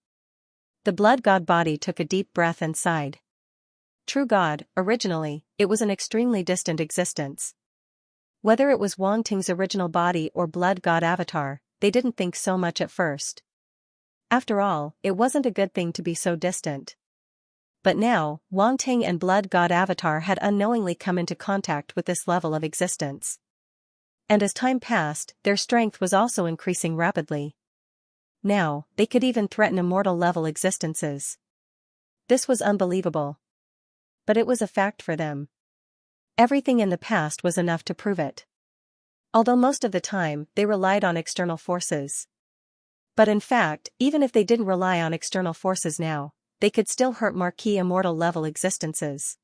The blood god body took a deep breath and sighed. True god, originally, it was an extremely distant existence. Whether it was Wang Ting's original body or blood god avatar, they didn't think so much at first. After all, it wasn't a good thing to be so distant. But now, Wang Ting and blood god avatar had unknowingly come into contact with this level of existence. And as time passed, their strength was also increasing rapidly. Now, they could even threaten immortal-level existences. This was unbelievable. But it was a fact for them. Everything in the past was enough to prove it. Although most of the time, they relied on external forces. But in fact, even if they didn't rely on external forces now, they could still hurt marquee immortal-level existences.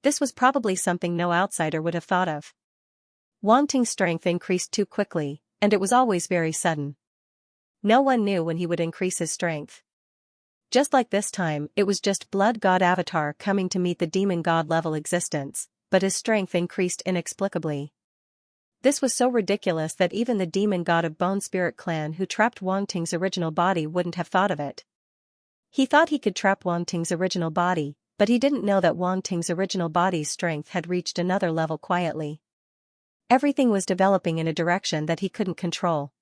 This was probably something no outsider would have thought of. Wang Ting's strength increased too quickly, and it was always very sudden. No one knew when he would increase his strength. Just like this time, it was just blood god avatar coming to meet the demon god level existence, but his strength increased inexplicably. This was so ridiculous that even the demon god of Bone Spirit Clan who trapped Wang Ting's original body wouldn't have thought of it. He thought he could trap Wang Ting's original body, but he didn't know that Wang Ting's original body's strength had reached another level quietly. Everything was developing in a direction that he couldn't control.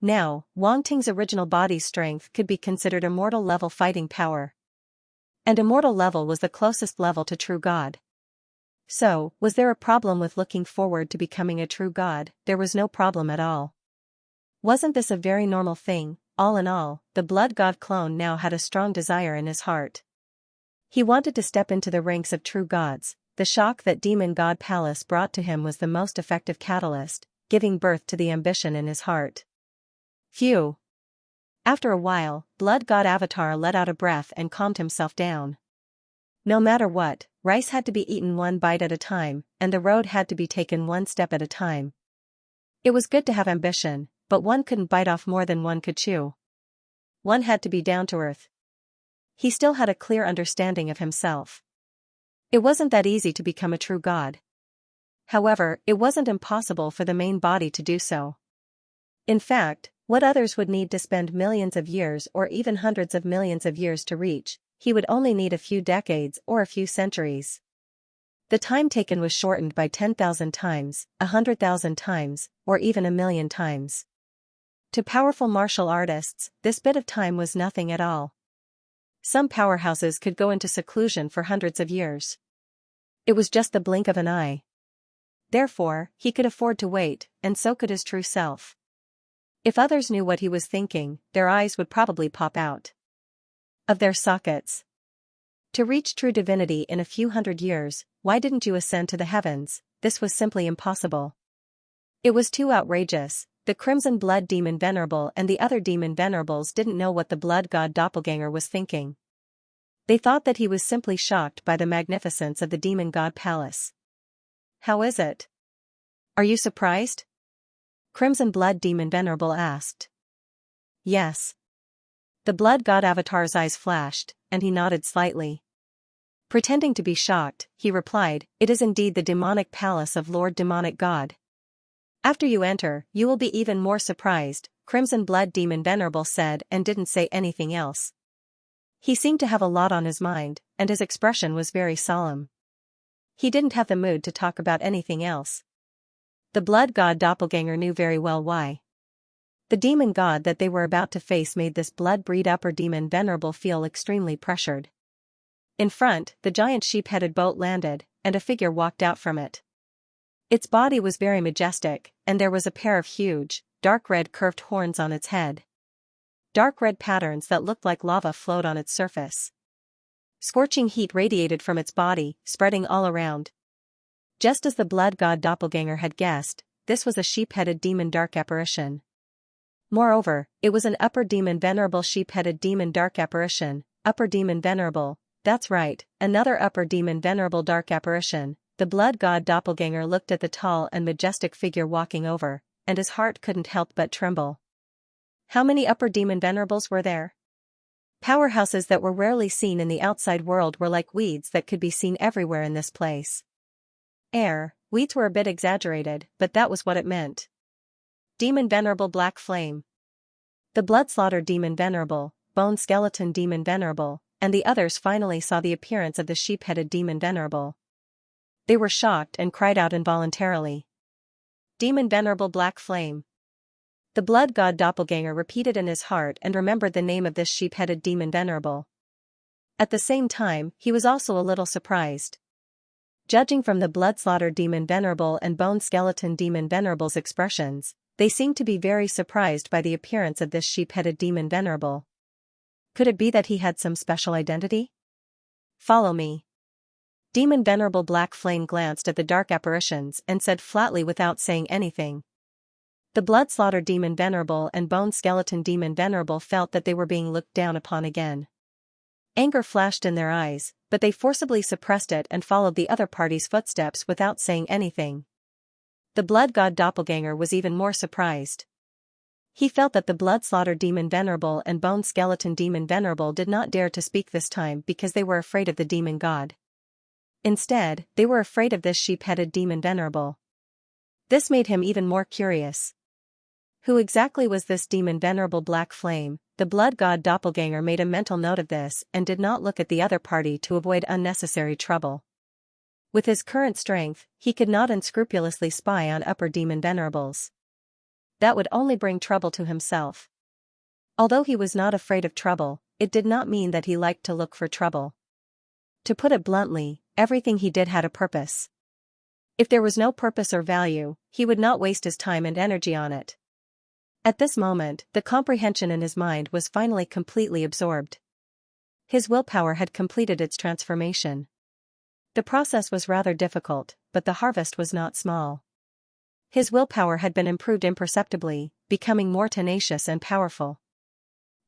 Now, Wang Ting's original body's strength could be considered immortal-level fighting power. And immortal level was the closest level to true god. So, was there a problem with looking forward to becoming a true god? There was no problem at all. Wasn't this a very normal thing? All in all, the blood god clone now had a strong desire in his heart. He wanted to step into the ranks of true gods. The shock that Demon God Palace brought to him was the most effective catalyst, giving birth to the ambition in his heart. Phew! After a while, Blood God Avatar let out a breath and calmed himself down. No matter what, rice had to be eaten one bite at a time, and the road had to be taken one step at a time. It was good to have ambition, but one couldn't bite off more than one could chew. One had to be down to earth. He still had a clear understanding of himself. It wasn't that easy to become a true god. However, it wasn't impossible for the main body to do so. In fact, what others would need to spend millions of years or even hundreds of millions of years to reach, he would only need a few decades or a few centuries. The time taken was shortened by 10,000 times, 100,000 times, or even 1,000,000 times. To powerful martial artists, this bit of time was nothing at all. Some powerhouses could go into seclusion for hundreds of years. It was just the blink of an eye. Therefore, he could afford to wait, and so could his true self. If others knew what he was thinking, their eyes would probably pop out of their sockets. To reach true divinity in a few hundred years, why didn't you ascend to the heavens? This was simply impossible. It was too outrageous. The Crimson Blood Demon Venerable and the other Demon Venerables didn't know what the Blood God Doppelganger was thinking. They thought that he was simply shocked by the magnificence of the Demon God Palace. How is it? Are you surprised? Crimson Blood Demon Venerable asked. Yes. The Blood God Avatar's eyes flashed, and he nodded slightly. Pretending to be shocked, he replied, "It is indeed the demonic palace of Lord Demonic God. After you enter, you will be even more surprised," Crimson Blood Demon Venerable said and didn't say anything else. He seemed to have a lot on his mind, and his expression was very solemn. He didn't have the mood to talk about anything else. The Blood God Doppelganger knew very well why. The demon god that they were about to face made this blood-breed upper demon venerable feel extremely pressured. In front, the giant sheep-headed boat landed, and a figure walked out from it. Its body was very majestic, and there was a pair of huge, dark red curved horns on its head. Dark red patterns that looked like lava flowed on its surface. Scorching heat radiated from its body, spreading all around. Just as the blood god doppelganger had guessed, this was a sheep-headed demon dark apparition. Moreover, it was an upper demon venerable sheep-headed demon dark apparition. Upper demon venerable, that's right, another upper demon venerable dark apparition. The blood god doppelganger looked at the tall and majestic figure walking over, and his heart couldn't help but tremble. How many upper demon venerables were there? Powerhouses that were rarely seen in the outside world were like weeds that could be seen everywhere in this place. Weeds were a bit exaggerated, but that was what it meant. Demon Venerable Black Flame. The Bloodslaughter Demon Venerable, Bone Skeleton Demon Venerable, and the others finally saw the appearance of the sheep-headed Demon Venerable. They were shocked and cried out involuntarily. Demon Venerable Black Flame. The blood god doppelganger repeated in his heart and remembered the name of this sheep-headed demon venerable. At the same time, he was also a little surprised. Judging from the bloodslaughter demon venerable and bone skeleton demon venerable's expressions, they seemed to be very surprised by the appearance of this sheep-headed demon venerable. Could it be that he had some special identity? Follow me. Demon Venerable Black Flame glanced at the dark apparitions and said flatly without saying anything. The Bloodslaughter Demon Venerable and Bone Skeleton Demon Venerable felt that they were being looked down upon again. Anger flashed in their eyes, but they forcibly suppressed it and followed the other party's footsteps without saying anything. The Blood God Doppelganger was even more surprised. He felt that the Bloodslaughter Demon Venerable and Bone Skeleton Demon Venerable did not dare to speak this time because they were afraid of the demon god. Instead, they were afraid of this sheep-headed demon venerable. This made him even more curious. Who exactly was this demon venerable Black Flame? The blood god doppelganger made a mental note of this and did not look at the other party to avoid unnecessary trouble. With his current strength, he could not unscrupulously spy on upper demon venerables. That would only bring trouble to himself. Although he was not afraid of trouble, it did not mean that he liked to look for trouble. To put it bluntly, everything he did had a purpose. If there was no purpose or value, he would not waste his time and energy on it. At this moment, the comprehension in his mind was finally completely absorbed. His willpower had completed its transformation. The process was rather difficult, but the harvest was not small. His willpower had been improved imperceptibly, becoming more tenacious and powerful.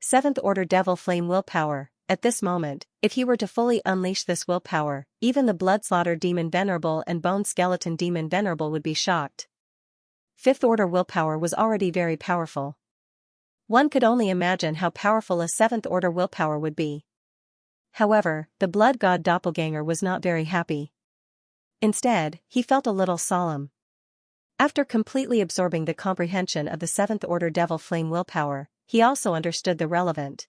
7th Order Devil Flame Willpower. At this moment, if he were to fully unleash this willpower, even the Bloodslaughter Demon Venerable and Bone Skeleton Demon Venerable would be shocked. 5th Order willpower was already very powerful. One could only imagine how powerful a 7th Order willpower would be. However, the blood god doppelganger was not very happy. Instead, he felt a little solemn. After completely absorbing the comprehension of the 7th Order Devil Flame willpower, he also understood the relevant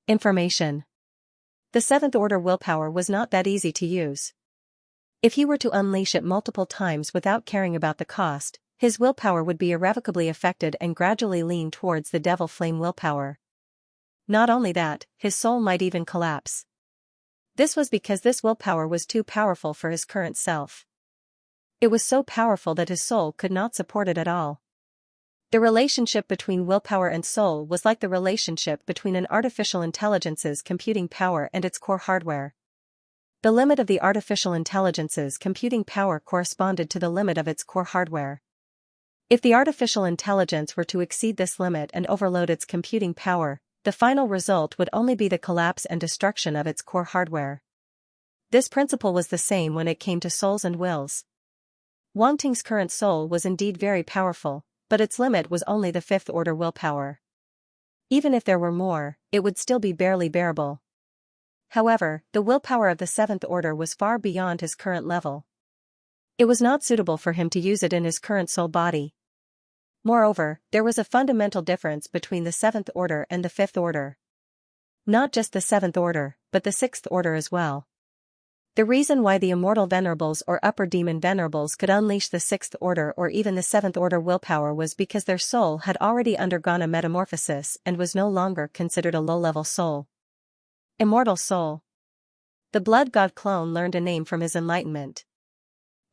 information. The 7th Order willpower was not that easy to use. If he were to unleash it multiple times without caring about the cost, his willpower would be irrevocably affected and gradually lean towards the Devil Flame willpower. Not only that, his soul might even collapse. This was because this willpower was too powerful for his current self. It was so powerful that his soul could not support it at all. The relationship between willpower and soul was like the relationship between an artificial intelligence's computing power and its core hardware. The limit of the artificial intelligence's computing power corresponded to the limit of its core hardware. If the artificial intelligence were to exceed this limit and overload its computing power, the final result would only be the collapse and destruction of its core hardware. This principle was the same when it came to souls and wills. Wang Ting's current soul was indeed very powerful, but its limit was only the fifth-order willpower. Even if there were more, it would still be barely bearable. However, the willpower of the seventh order was far beyond his current level. It was not suitable for him to use it in his current soul body. Moreover, there was a fundamental difference between the seventh order and the fifth order. Not just the seventh order, but the sixth order as well. The reason why the immortal venerables or upper demon venerables could unleash the sixth order or even the seventh order willpower was because their soul had already undergone a metamorphosis and was no longer considered a low-level soul. Immortal soul. The blood god clone learned a name from his enlightenment.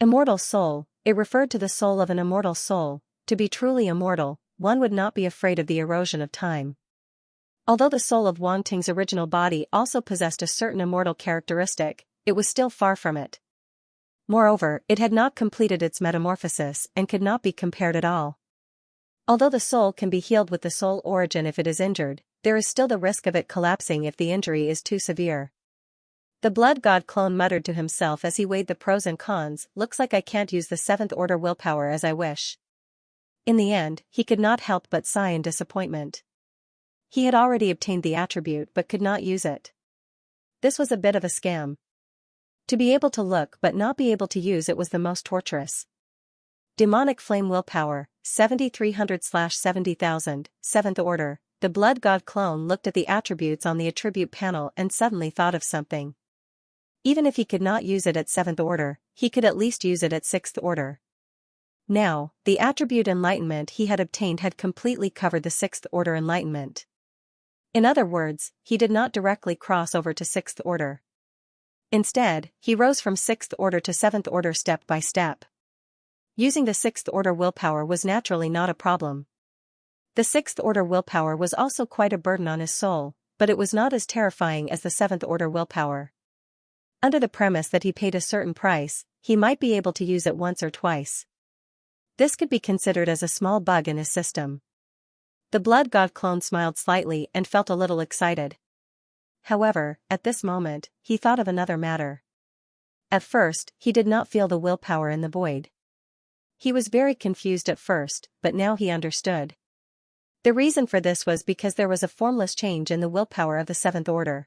Immortal soul, it referred to the soul of an immortal soul. To be truly immortal, one would not be afraid of the erosion of time. Although the soul of Wang Ting's original body also possessed a certain immortal characteristic, it was still far from it. Moreover, it had not completed its metamorphosis and could not be compared at all. Although the soul can be healed with the soul origin if it is injured, there is still the risk of it collapsing if the injury is too severe. The blood god clone muttered to himself as he weighed the pros and cons, "Looks like I can't use the seventh order willpower as I wish." In the end, he could not help but sigh in disappointment. He had already obtained the attribute but could not use it. This was a bit of a scam. To be able to look but not be able to use it was the most torturous. Demonic Flame Willpower, 7300/70,000, 7th Order. The blood god clone looked at the attributes on the attribute panel and suddenly thought of something. Even if he could not use it at 7th Order, he could at least use it at 6th Order. Now, the attribute enlightenment he had obtained had completely covered the 6th Order enlightenment. In other words, he did not directly cross over to 6th Order. Instead, he rose from 6th Order to 7th Order step by step. Using the 6th Order willpower was naturally not a problem. The 6th Order willpower was also quite a burden on his soul, but it was not as terrifying as the 7th Order willpower. Under the premise that he paid a certain price, he might be able to use it once or twice. This could be considered as a small bug in his system. The blood god clone smiled slightly and felt a little excited. However, at this moment, he thought of another matter. At first, he did not feel the willpower in the void. He was very confused at first, but now he understood. The reason for this was because there was a formless change in the willpower of the 7th Order.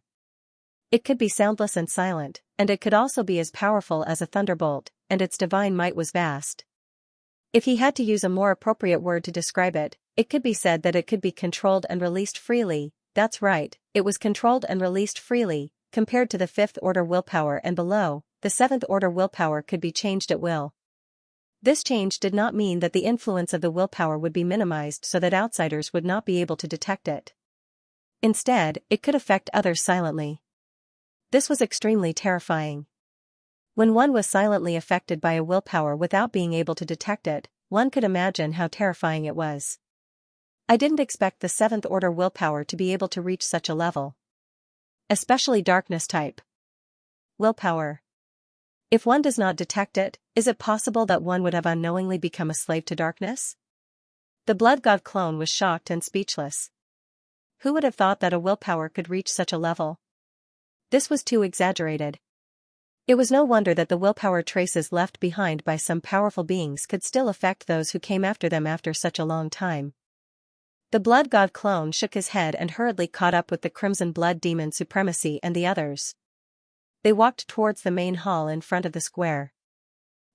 It could be soundless and silent, and it could also be as powerful as a thunderbolt, and its divine might was vast. If he had to use a more appropriate word to describe it, it could be said that it could be controlled and released freely. That's right, it was controlled and released freely. Compared to the 5th Order willpower and below, the 7th Order willpower could be changed at will. This change did not mean that the influence of the willpower would be minimized so that outsiders would not be able to detect it. Instead, it could affect others silently. This was extremely terrifying. When one was silently affected by a willpower without being able to detect it, one could imagine how terrifying it was. I didn't expect the 7th Order willpower to be able to reach such a level. Especially darkness type willpower. If one does not detect it, is it possible that one would have unknowingly become a slave to darkness? The blood god clone was shocked and speechless. Who would have thought that a willpower could reach such a level? This was too exaggerated. It was no wonder that the willpower traces left behind by some powerful beings could still affect those who came after them after such a long time. The blood god clone shook his head and hurriedly caught up with the crimson blood demon supremacy and the others. They walked towards the main hall in front of the square.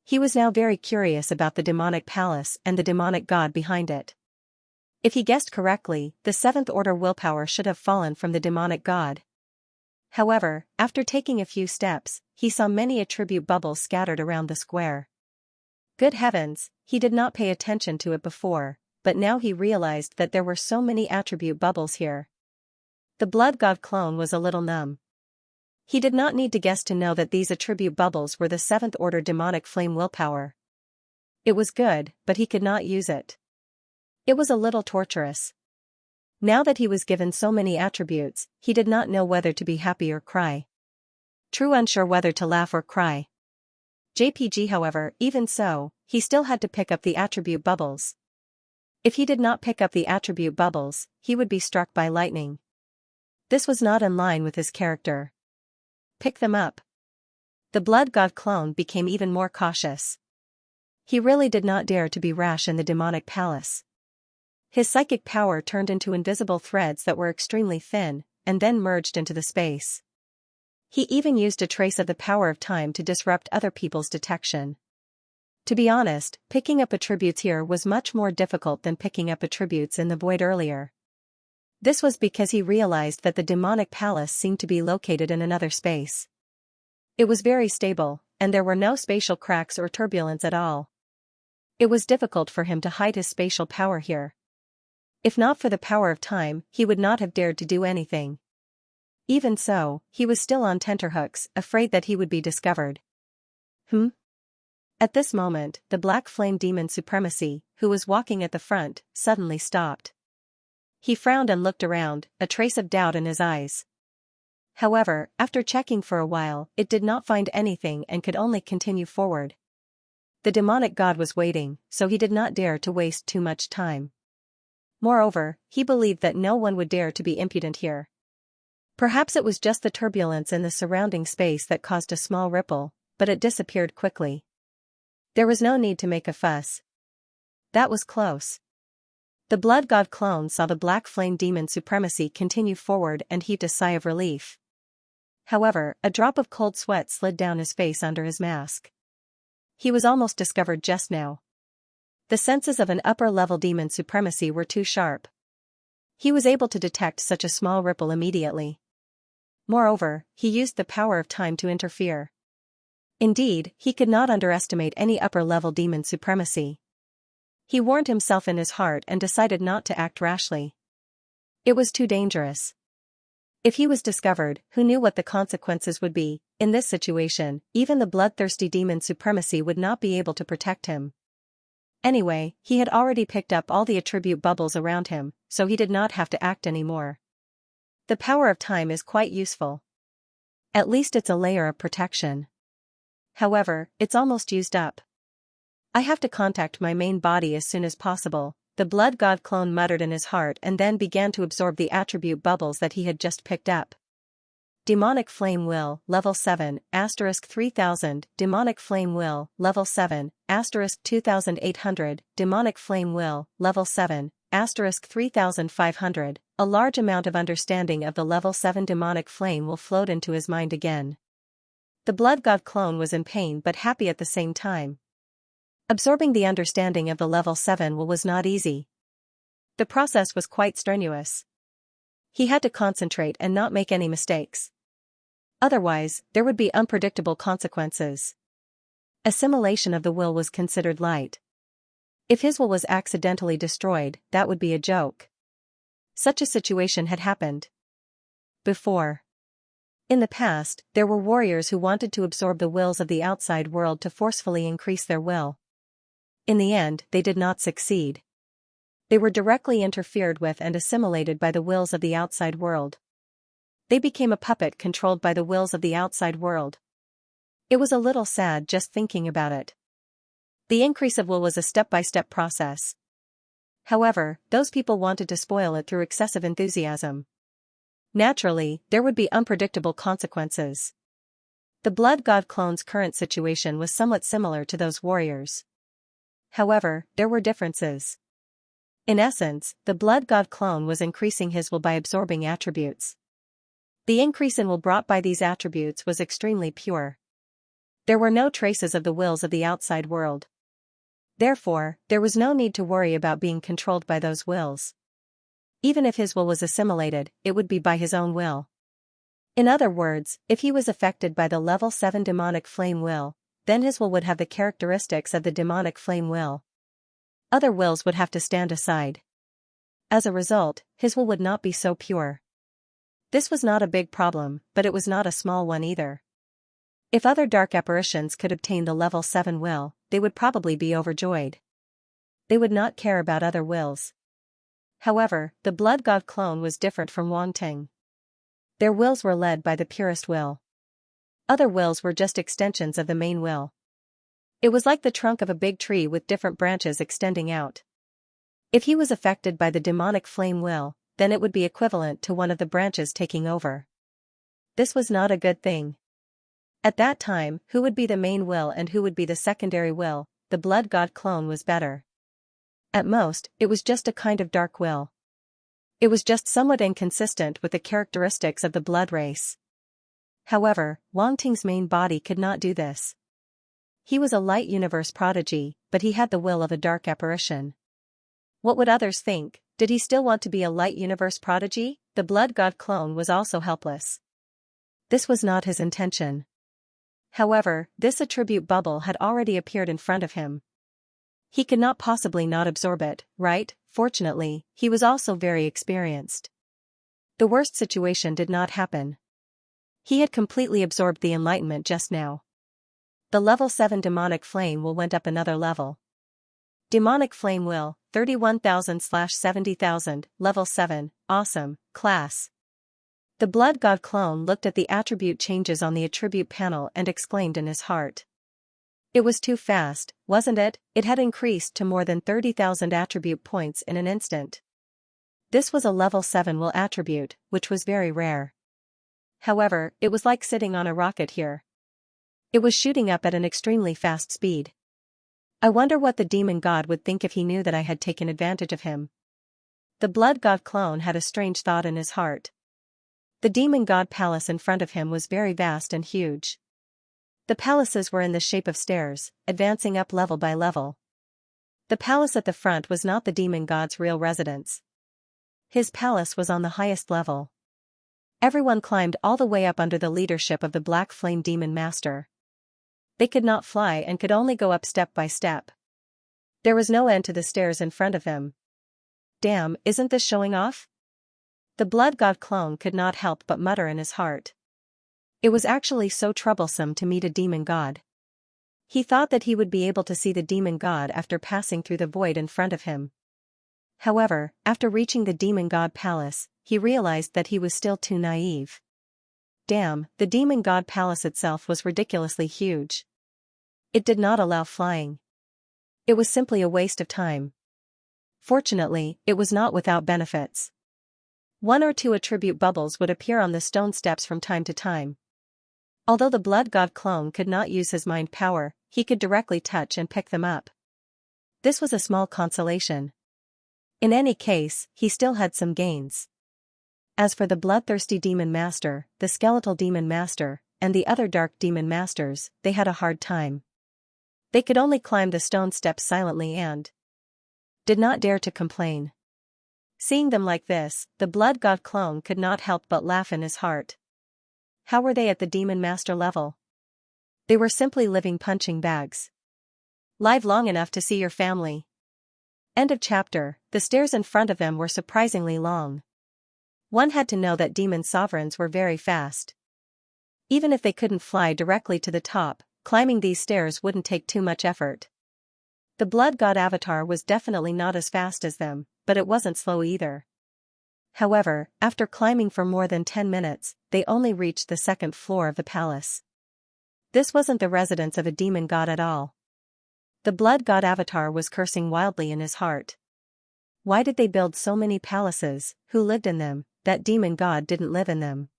He was now very curious about the demonic palace and the demonic god behind it. If he guessed correctly, the 7th Order willpower should have fallen from the demonic god. However, after taking a few steps, he saw many attribute bubbles scattered around the square. Good heavens, he did not pay attention to it before, but now he realized that there were so many attribute bubbles here. The blood god clone was a little numb. He did not need to guess to know that these attribute bubbles were the 7th Order demonic flame willpower. It was good, but he could not use it. It was a little torturous. Now that he was given so many attributes, he did not know whether to be happy or cry. True, unsure whether to laugh or cry. JPG, however, even so, he still had to pick up the attribute bubbles. If he did not pick up the attribute bubbles, he would be struck by lightning. This was not in line with his character. Pick them up. The blood god clone became even more cautious. He really did not dare to be rash in the demonic palace. His psychic power turned into invisible threads that were extremely thin, and then merged into the space. He even used a trace of the power of time to disrupt other people's detection. To be honest, picking up attributes here was much more difficult than picking up attributes in the void earlier. This was because he realized that the demonic palace seemed to be located in another space. It was very stable, and there were no spatial cracks or turbulence at all. It was difficult for him to hide his spatial power here. If not for the power of time, he would not have dared to do anything. Even so, he was still on tenterhooks, afraid that he would be discovered. At this moment, the black flame demon Supremacy, who was walking at the front, suddenly stopped. He frowned and looked around, a trace of doubt in his eyes. However, after checking for a while, it did not find anything and could only continue forward. The demonic god was waiting, so he did not dare to waste too much time. Moreover, he believed that no one would dare to be impudent here. Perhaps it was just the turbulence in the surrounding space that caused a small ripple, but it disappeared quickly. There was no need to make a fuss. That was close. The blood god clone saw the black flame demon Supremacy continue forward and heaved a sigh of relief. However, a drop of cold sweat slid down his face under his mask. He was almost discovered just now. The senses of an upper-level demon Supremacy were too sharp. He was able to detect such a small ripple immediately. Moreover, he used the power of time to interfere. Indeed, he could not underestimate any upper-level demon Supremacy. He warned himself in his heart and decided not to act rashly. It was too dangerous. If he was discovered, who knew what the consequences would be? In this situation, even the bloodthirsty demon Supremacy would not be able to protect him. Anyway, he had already picked up all the attribute bubbles around him, so he did not have to act anymore. The power of time is quite useful. At least it's a layer of protection. However, it's almost used up. I have to contact my main body as soon as possible, the blood god clone muttered in his heart and then began to absorb the attribute bubbles that he had just picked up. Demonic Flame Will, Level 7, *3000, Demonic Flame Will, Level 7, *2800, Demonic Flame Will, Level 7, *3500, a large amount of understanding of the Level 7 demonic flame will float into his mind again. The blood god clone was in pain but happy at the same time. Absorbing the understanding of the Level 7 will was not easy. The process was quite strenuous. He had to concentrate and not make any mistakes. Otherwise, there would be unpredictable consequences. Assimilation of the will was considered light. If his will was accidentally destroyed, that would be a joke. Such a situation had happened before. In the past, there were warriors who wanted to absorb the wills of the outside world to forcefully increase their will. In the end, they did not succeed. They were directly interfered with and assimilated by the wills of the outside world. They became a puppet controlled by the wills of the outside world. It was a little sad just thinking about it. The increase of will was a step-by-step process. However, those people wanted to spoil it through excessive enthusiasm. Naturally, there would be unpredictable consequences. The blood god clone's current situation was somewhat similar to those warriors. However, there were differences. In essence, the blood god clone was increasing his will by absorbing attributes. The increase in will brought by these attributes was extremely pure. There were no traces of the wills of the outside world. Therefore, there was no need to worry about being controlled by those wills. Even if his will was assimilated, it would be by his own will. In other words, if he was affected by the Level 7 demonic flame will, then his will would have the characteristics of the demonic flame will. Other wills would have to stand aside. As a result, his will would not be so pure. This was not a big problem, but it was not a small one either. If other dark apparitions could obtain the Level 7 will, they would probably be overjoyed. They would not care about other wills. However, the blood god clone was different from Wangting. Their wills were led by the purest will. Other wills were just extensions of the main will. It was like the trunk of a big tree with different branches extending out. If he was affected by the demonic flame will, then it would be equivalent to one of the branches taking over. This was not a good thing. At that time, who would be the main will and who would be the secondary will? The blood god clone was better. At most, it was just a kind of dark will. It was just somewhat inconsistent with the characteristics of the blood race. However, Wangting's main body could not do this. He was a light universe prodigy, but he had the will of a dark apparition. What would others think? Did he still want to be a light universe prodigy? The blood god clone was also helpless. This was not his intention. However, this attribute bubble had already appeared in front of him. He could not possibly not absorb it, right? Fortunately, he was also very experienced. The worst situation did not happen. He had completely absorbed the enlightenment just now. The level 7 demonic flame will went up another level. Demonic flame will, 31,000/70,000, level 7, awesome, class. The blood god clone looked at the attribute changes on the attribute panel and exclaimed in his heart. It was too fast, wasn't it? It had increased to more than 30,000 attribute points in an instant. This was a level 7 will attribute, which was very rare. However, it was like sitting on a rocket here. It was shooting up at an extremely fast speed. I wonder what the demon god would think if he knew that I had taken advantage of him. The blood god clone had a strange thought in his heart. The demon god palace in front of him was very vast and huge. The palaces were in the shape of stairs, advancing up level by level. The palace at the front was not the demon god's real residence. His palace was on the highest level. Everyone climbed all the way up under the leadership of the Black Flame Demon Master. They could not fly and could only go up step by step. There was no end to the stairs in front of them. Damn, isn't this showing off? The blood god clone could not help but mutter in his heart. It was actually so troublesome to meet a demon god. He thought that he would be able to see the demon god after passing through the void in front of him. However, after reaching the demon god palace, he realized that he was still too naive. Damn, the demon god palace itself was ridiculously huge. It did not allow flying. It was simply a waste of time. Fortunately, it was not without benefits. 1 or 2 attribute bubbles would appear on the stone steps from time to time. Although the blood god clone could not use his mind power, he could directly touch and pick them up. This was a small consolation. In any case, he still had some gains. As for the bloodthirsty demon master, the skeletal demon master, and the other dark demon masters, they had a hard time. They could only climb the stone steps silently and did not dare to complain. Seeing them like this, the blood god clone could not help but laugh in his heart. How were they at the demon master level? They were simply living punching bags. Live long enough to see your family. End of chapter. The stairs in front of them were surprisingly long. One had to know that demon sovereigns were very fast. Even if they couldn't fly directly to the top, climbing these stairs wouldn't take too much effort. The blood god avatar was definitely not as fast as them, but it wasn't slow either. However, after climbing for more than 10 minutes, they only reached the second floor of the palace. This wasn't the residence of a demon god at all. The blood god avatar was cursing wildly in his heart. Why did they build so many palaces? Who lived in them? That demon god didn't live in them.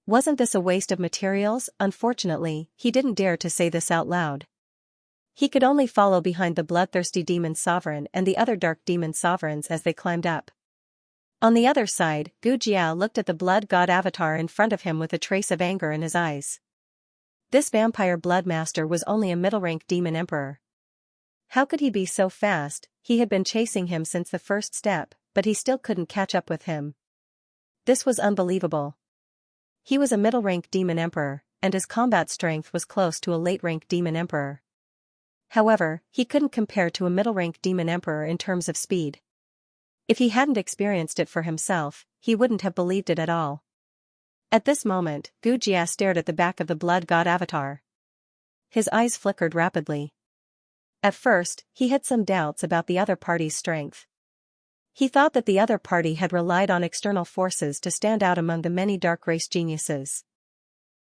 Wasn't this a waste of materials? Unfortunately, he didn't dare to say this out loud. He could only follow behind the bloodthirsty demon sovereign and the other dark demon sovereigns as they climbed up. On the other side, Gu Jia looked at the blood god avatar in front of him with a trace of anger in his eyes. This vampire blood master was only a middle-rank demon emperor. How could he be so fast? He had been chasing him since the first step, but he still couldn't catch up with him. This was unbelievable. He was a middle-rank demon emperor, and his combat strength was close to a late-rank demon emperor. However, he couldn't compare to a middle-rank demon emperor in terms of speed. If he hadn't experienced it for himself, he wouldn't have believed it at all. At this moment, Gu Jia stared at the back of the blood god avatar. His eyes flickered rapidly. At first, he had some doubts about the other party's strength. He thought that the other party had relied on external forces to stand out among the many dark race geniuses.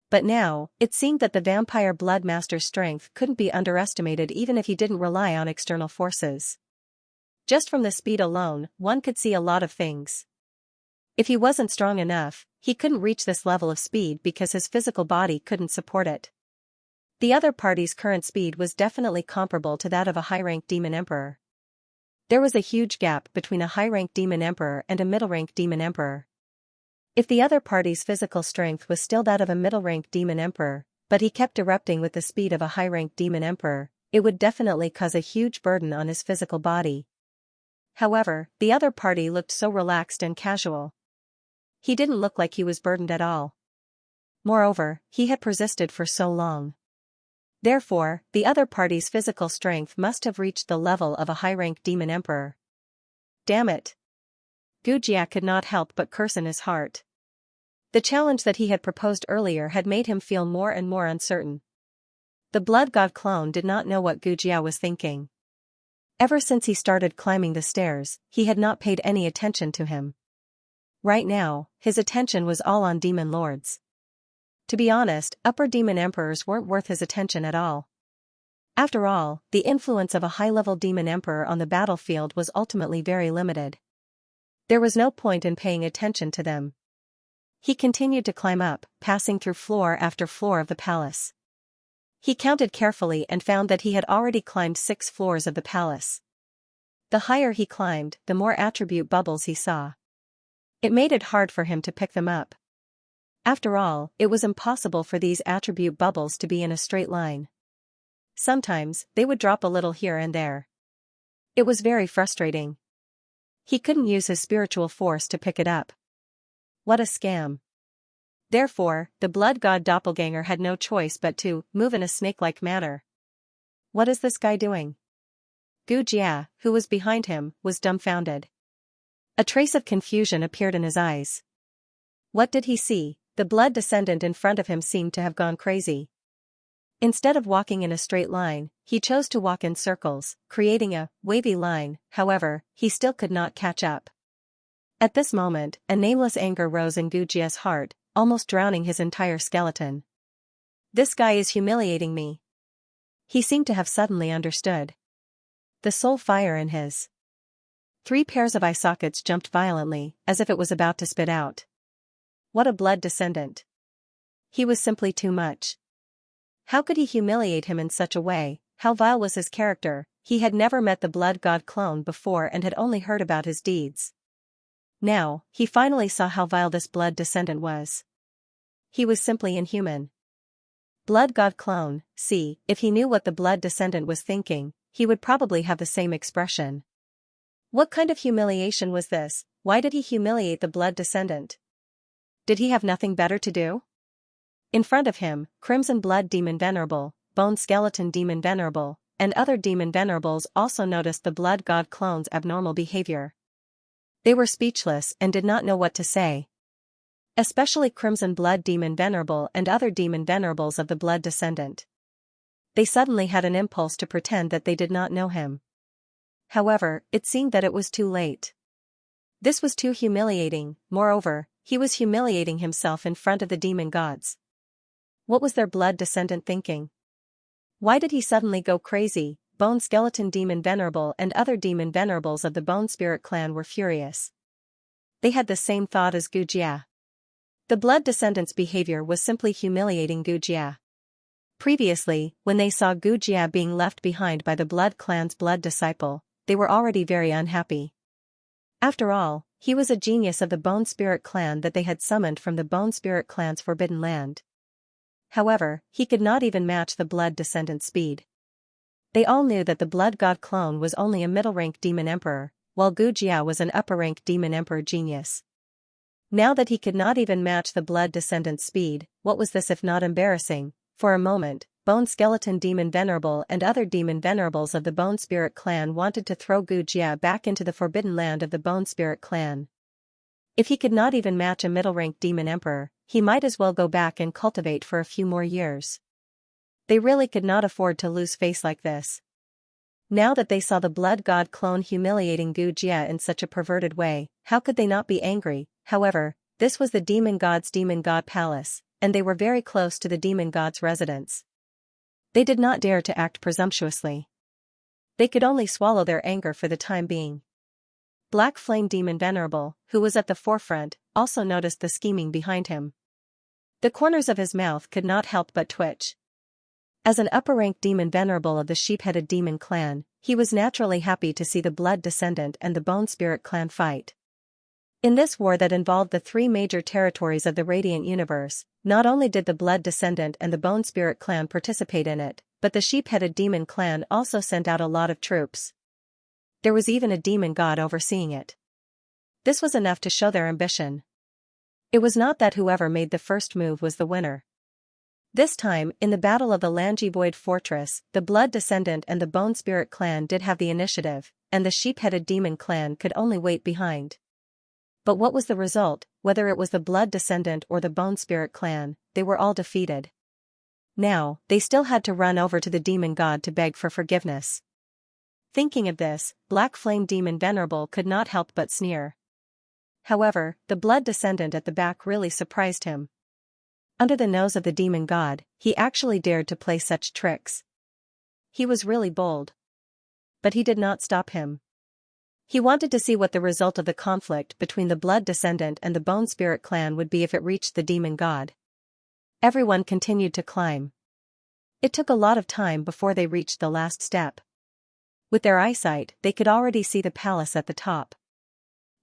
But now, it seemed that the vampire bloodmaster's strength couldn't be underestimated even if he didn't rely on external forces. Just from the speed alone, one could see a lot of things. If he wasn't strong enough, he couldn't reach this level of speed because his physical body couldn't support it. The other party's current speed was definitely comparable to that of a high-ranked demon emperor. There was a huge gap between a high-ranked demon emperor and a middle-ranked demon emperor. If the other party's physical strength was still that of a middle-ranked demon emperor, but he kept erupting with the speed of a high-ranked demon emperor, it would definitely cause a huge burden on his physical body. However, the other party looked so relaxed and casual. He didn't look like he was burdened at all. Moreover, he had persisted for so long. Therefore, the other party's physical strength must have reached the level of a high-ranked demon emperor. Damn it! Gujia could not help but curse in his heart. The challenge that he had proposed earlier had made him feel more and more uncertain. The blood god clone did not know what Gujia was thinking. Ever since he started climbing the stairs, he had not paid any attention to him. Right now, his attention was all on demon lords. To be honest, upper demon emperors weren't worth his attention at all. After all, the influence of a high-level demon emperor on the battlefield was ultimately very limited. There was no point in paying attention to them. He continued to climb up, passing through floor after floor of the palace. He counted carefully and found that he had already climbed 6 floors of the palace. The higher he climbed, the more attribute bubbles he saw. It made it hard for him to pick them up. After all, it was impossible for these attribute bubbles to be in a straight line. Sometimes, they would drop a little here and there. It was very frustrating. He couldn't use his spiritual force to pick it up. What a scam. Therefore, the blood god doppelganger had no choice but to move in a snake-like manner. What is this guy doing? Gu Jia, who was behind him, was dumbfounded. A trace of confusion appeared in his eyes. What did he see? The blood descendant in front of him seemed to have gone crazy. Instead of walking in a straight line, he chose to walk in circles, creating a wavy line. However, he still could not catch up. At this moment, a nameless anger rose in Gujia's heart, almost drowning his entire skeleton. This guy is humiliating me. He seemed to have suddenly understood. The soul fire in his 3 pairs of eye sockets jumped violently, as if it was about to spit out. What a blood descendant. He was simply too much. How could he humiliate him in such a way? How vile was his character? He had never met the blood god clone before and had only heard about his deeds. Now, he finally saw how vile this blood descendant was. He was simply inhuman. Blood god clone, see, if he knew what the blood descendant was thinking, he would probably have the same expression. What kind of humiliation was this? Why did he humiliate the blood descendant? Did he have nothing better to do? In front of him, Crimson Blood Demon Venerable, Bone Skeleton Demon Venerable, and other Demon Venerables also noticed the blood god clone's abnormal behavior. They were speechless and did not know what to say. Especially Crimson Blood Demon Venerable and other Demon Venerables of the blood descendant. They suddenly had an impulse to pretend that they did not know him. However, it seemed that it was too late. This was too humiliating. Moreover, he was humiliating himself in front of the demon gods. What was their blood descendant thinking? Why did he suddenly go crazy? Bone Skeleton Demon Venerable and other Demon Venerables of the Bone Spirit clan were furious. They had the same thought as Gu Jia. The blood descendant's behavior was simply humiliating Gu Jia. Previously, when they saw Gu Jia being left behind by the blood clan's blood disciple, they were already very unhappy. After all, he was a genius of the Bone Spirit clan that they had summoned from the Bone Spirit clan's forbidden land. However, he could not even match the blood descendant's speed. They all knew that the blood god clone was only a middle-rank demon emperor, while Gu Jia was an upper-rank demon emperor genius. Now that he could not even match the blood descendant's speed, what was this if not embarrassing? For a moment, Bone Skeleton Demon Venerable and other Demon Venerables of the Bone Spirit clan wanted to throw Gu Jia back into the forbidden land of the Bone Spirit clan. If he could not even match a middle-rank demon emperor, he might as well go back and cultivate for a few more years. They really could not afford to lose face like this. Now that they saw the blood god clone humiliating Gu Jia in such a perverted way, how could they not be angry? However, this was the demon god palace, and they were very close to the demon god's residence. They did not dare to act presumptuously. They could only swallow their anger for the time being. Black Flame Demon Venerable, who was at the forefront, also noticed the scheming behind him. The corners of his mouth could not help but twitch. As an upper-ranked demon venerable of the sheep-headed demon clan, he was naturally happy to see the Blood Descendant and the Bone Spirit clan fight. In this war that involved the three major territories of the Radiant Universe, not only did the Blood Descendant and the Bone Spirit clan participate in it, but the sheep-headed demon clan also sent out a lot of troops. There was even a demon god overseeing it. This was enough to show their ambition. It was not that whoever made the first move was the winner. This time, in the Battle of the Lanji Void Fortress, the Blood Descendant and the Bone Spirit clan did have the initiative, and the sheep-headed demon clan could only wait behind. But what was the result? Whether it was the Blood Descendant or the Bone Spirit clan, they were all defeated. Now, they still had to run over to the demon god to beg for forgiveness. Thinking of this, Black Flame Demon Venerable could not help but sneer. However, the Blood Descendant at the back really surprised him. Under the nose of the demon god, he actually dared to play such tricks. He was really bold. But he did not stop him. He wanted to see what the result of the conflict between the Blood Descendant and the Bone Spirit clan would be if it reached the demon god. Everyone continued to climb. It took a lot of time before they reached the last step. With their eyesight, they could already see the palace at the top.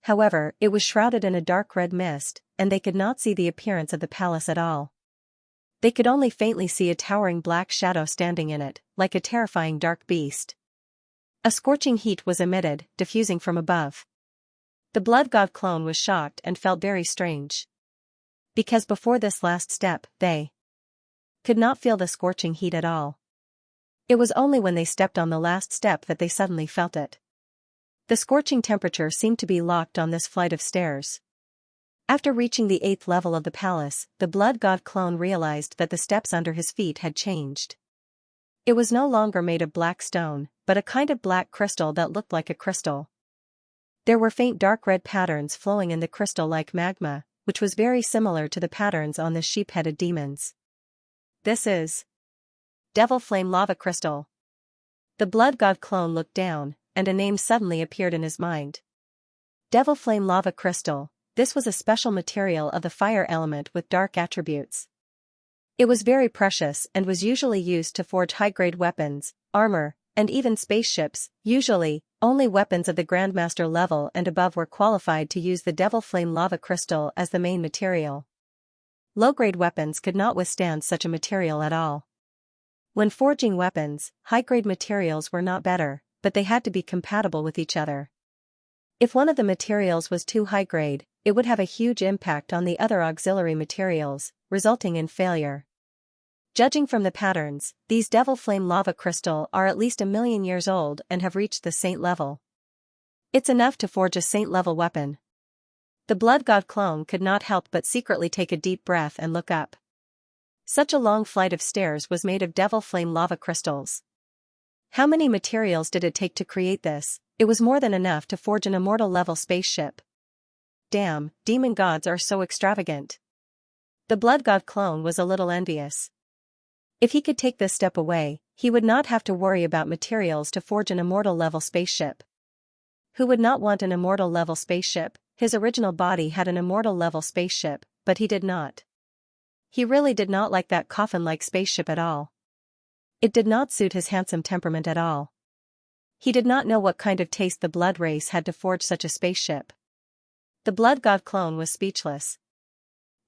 However, it was shrouded in a dark red mist, and they could not see the appearance of the palace at all. They could only faintly see a towering black shadow standing in it, like a terrifying dark beast. A scorching heat was emitted, diffusing from above. The blood god clone was shocked and felt very strange. Because before this last step, they could not feel the scorching heat at all. It was only when they stepped on the last step that they suddenly felt it. The scorching temperature seemed to be locked on this flight of stairs. After reaching the 8th level of the palace, the blood god clone realized that the steps under his feet had changed. It was no longer made of black stone, but a kind of black crystal that looked like a crystal. There were faint dark red patterns flowing in the crystal like magma, which was very similar to the patterns on the sheep-headed demons. This is Devil Flame Lava Crystal. The blood god clone looked down, and a name suddenly appeared in his mind. Devil Flame Lava Crystal. This was a special material of the fire element with dark attributes. It was very precious and was usually used to forge high-grade weapons, armor, and even spaceships. Usually, only weapons of the Grandmaster level and above were qualified to use the Devil Flame Lava Crystal as the main material. Low-grade weapons could not withstand such a material at all. When forging weapons, high-grade materials were not better, but they had to be compatible with each other. If one of the materials was too high-grade, it would have a huge impact on the other auxiliary materials, resulting in failure. Judging from the patterns, these Devil Flame Lava Crystal are at least 1,000,000 years old and have reached the saint level. It's enough to forge a saint-level weapon. The blood god clone could not help but secretly take a deep breath and look up. Such a long flight of stairs was made of Devil Flame Lava Crystals. How many materials did it take to create this? It was more than enough to forge an immortal-level spaceship. Damn, demon gods are so extravagant. The blood god clone was a little envious. If he could take this step away, he would not have to worry about materials to forge an immortal-level spaceship. Who would not want an immortal-level spaceship? His original body had an immortal-level spaceship, but he did not. He really did not like that coffin-like spaceship at all. It did not suit his handsome temperament at all. He did not know what kind of taste the blood race had to forge such a spaceship. The blood god clone was speechless.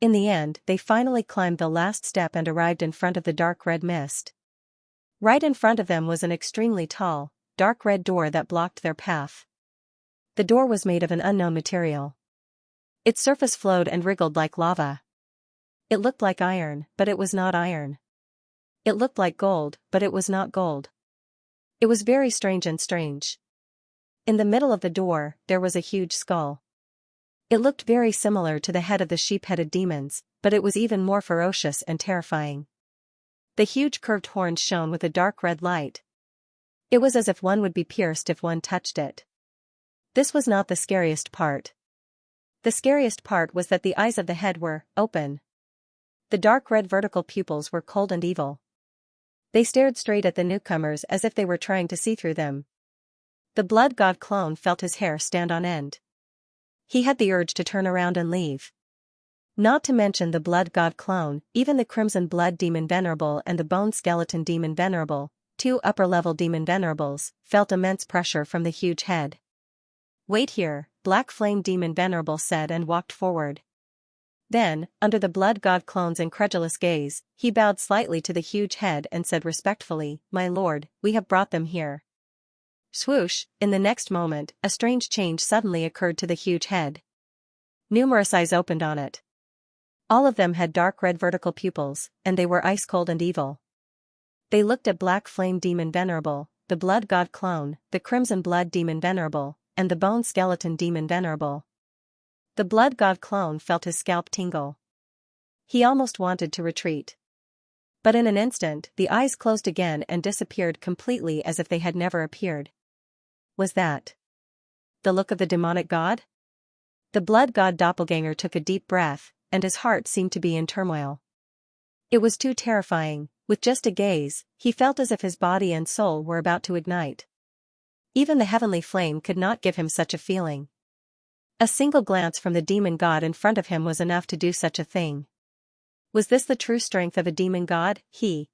In the end, they finally climbed the last step and arrived in front of the dark red mist. Right in front of them was an extremely tall, dark red door that blocked their path. The door was made of an unknown material. Its surface flowed and wriggled like lava. It looked like iron, but it was not iron. It looked like gold, but it was not gold. It was very strange and strange. In the middle of the door, there was a huge skull. It looked very similar to the head of the sheep-headed demons, but it was even more ferocious and terrifying. The huge curved horns shone with a dark red light. It was as if one would be pierced if one touched it. This was not the scariest part. The scariest part was that the eyes of the head were open. The dark red vertical pupils were cold and evil. They stared straight at the newcomers as if they were trying to see through them. The blood god clone felt his hair stand on end. He had the urge to turn around and leave. Not to mention the blood god clone, even the crimson blood demon venerable and the bone skeleton demon venerable, two upper-level demon venerables, felt immense pressure from the huge head. "Wait here," Black Flame Demon Venerable said and walked forward. Then, under the blood god clone's incredulous gaze, he bowed slightly to the huge head and said respectfully, "My lord, we have brought them here." Swoosh, in the next moment, a strange change suddenly occurred to the huge head. Numerous eyes opened on it. All of them had dark red vertical pupils, and they were ice-cold and evil. They looked at Black Flame Demon Venerable, the blood god clone, the crimson blood demon venerable, and the bone skeleton demon venerable. The blood god clone felt his scalp tingle. He almost wanted to retreat. But in an instant, the eyes closed again and disappeared completely as if they had never appeared. Was that the look of the demonic god? The blood god doppelganger took a deep breath, and his heart seemed to be in turmoil. It was too terrifying. With just a gaze, he felt as if his body and soul were about to ignite. Even the heavenly flame could not give him such a feeling. A single glance from the demon god in front of him was enough to do such a thing. Was this the true strength of a demon god? He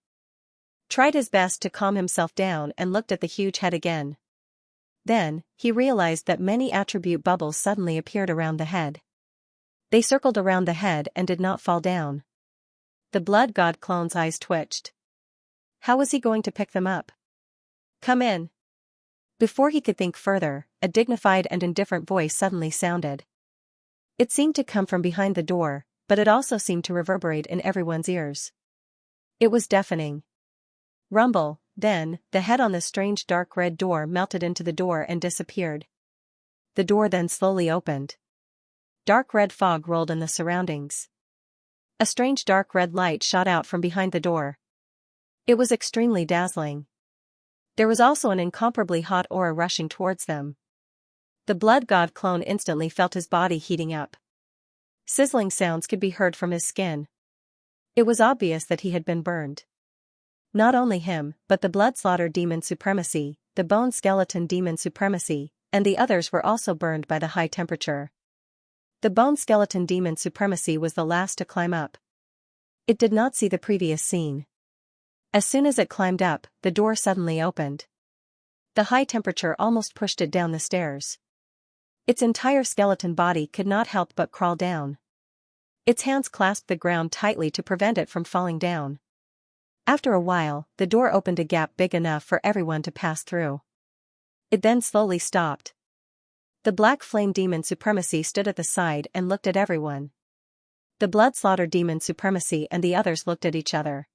tried his best to calm himself down and looked at the huge head again. Then, he realized that many attribute bubbles suddenly appeared around the head. They circled around the head and did not fall down. The blood god clone's eyes twitched. How was he going to pick them up? "Come in." Before he could think further, a dignified and indifferent voice suddenly sounded. It seemed to come from behind the door, but it also seemed to reverberate in everyone's ears. It was deafening. Rumble, then, the head on the strange dark red door melted into the door and disappeared. The door then slowly opened. Dark red fog rolled in the surroundings. A strange dark red light shot out from behind the door. It was extremely dazzling. There was also an incomparably hot aura rushing towards them. The blood god clone instantly felt his body heating up. Sizzling sounds could be heard from his skin. It was obvious that he had been burned. Not only him, but the blood slaughter demon supremacy, the bone skeleton demon supremacy, and the others were also burned by the high temperature. The bone skeleton demon supremacy was the last to climb up. It did not see the previous scene. As soon as it climbed up, the door suddenly opened. The high temperature almost pushed it down the stairs. Its entire skeleton body could not help but crawl down. Its hands clasped the ground tightly to prevent it from falling down. After a while, the door opened a gap big enough for everyone to pass through. It then slowly stopped. The black flame demon supremacy stood at the side and looked at everyone. The blood slaughter demon supremacy and the others looked at each other.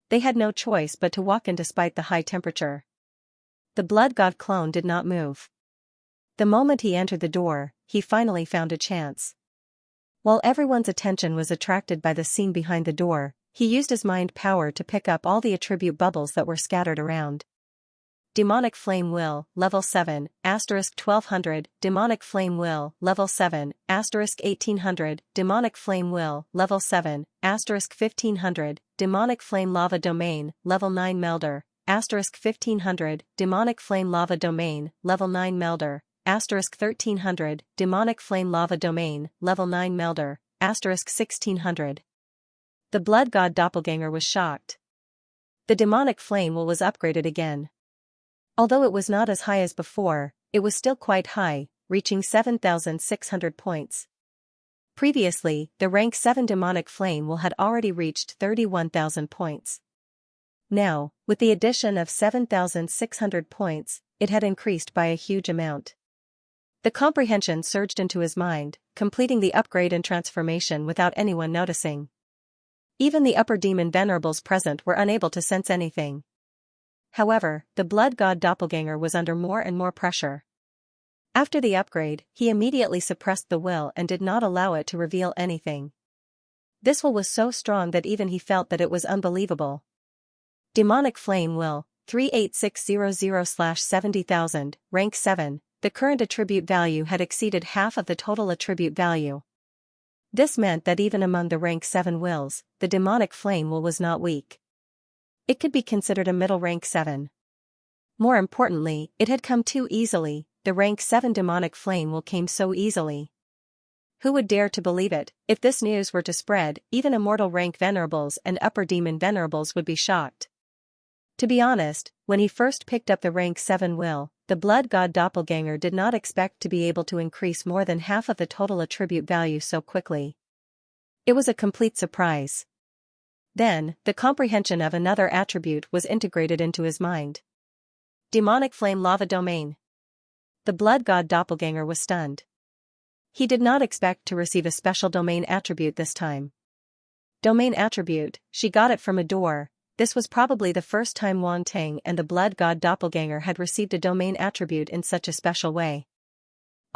They had no choice but to walk in despite the high temperature. The blood god clone did not move. The moment he entered the door, he finally found a chance. While everyone's attention was attracted by the scene behind the door, he used his mind power to pick up all the attribute bubbles that were scattered around. Demonic Flame Will, Level 7, *1200, Demonic Flame Will, Level 7, *1800, Demonic Flame Will, Level 7, *1500, Demonic Flame Lava Domain, Level 9 Melder, *1500, Demonic Flame Lava Domain, Level 9 Melder, *1300, Demonic Flame Lava Domain, Level 9 Melder, *1600. The blood god doppelganger was shocked. The demonic flame will was upgraded again. Although it was not as high as before, it was still quite high, reaching 7,600 points. Previously, the rank 7 demonic flame will had already reached 31,000 points. Now, with the addition of 7,600 points, it had increased by a huge amount. The comprehension surged into his mind, completing the upgrade and transformation without anyone noticing. Even the upper demon venerables present were unable to sense anything. However, the blood god doppelganger was under more and more pressure. After the upgrade, he immediately suppressed the will and did not allow it to reveal anything. This will was so strong that even he felt that it was unbelievable. Demonic flame will, 38600/70,000, rank 7, the current attribute value had exceeded half of the total attribute value. This meant that even among the rank 7 wills, the demonic flame will was not weak. It could be considered a middle rank 7. More importantly, it had come too easily. The rank 7 demonic flame will came so easily. Who would dare to believe it? If this news were to spread, even immortal rank venerables and upper demon venerables would be shocked. To be honest, when he first picked up the rank 7 will, the blood god doppelganger did not expect to be able to increase more than half of the total attribute value so quickly. It was a complete surprise. Then, the comprehension of another attribute was integrated into his mind. Demonic flame lava domain. The blood god doppelganger was stunned. He did not expect to receive a special domain attribute this time. Domain attribute, she got it from a door. This was probably the first time Wang Ting and the blood god doppelganger had received a domain attribute in such a special way.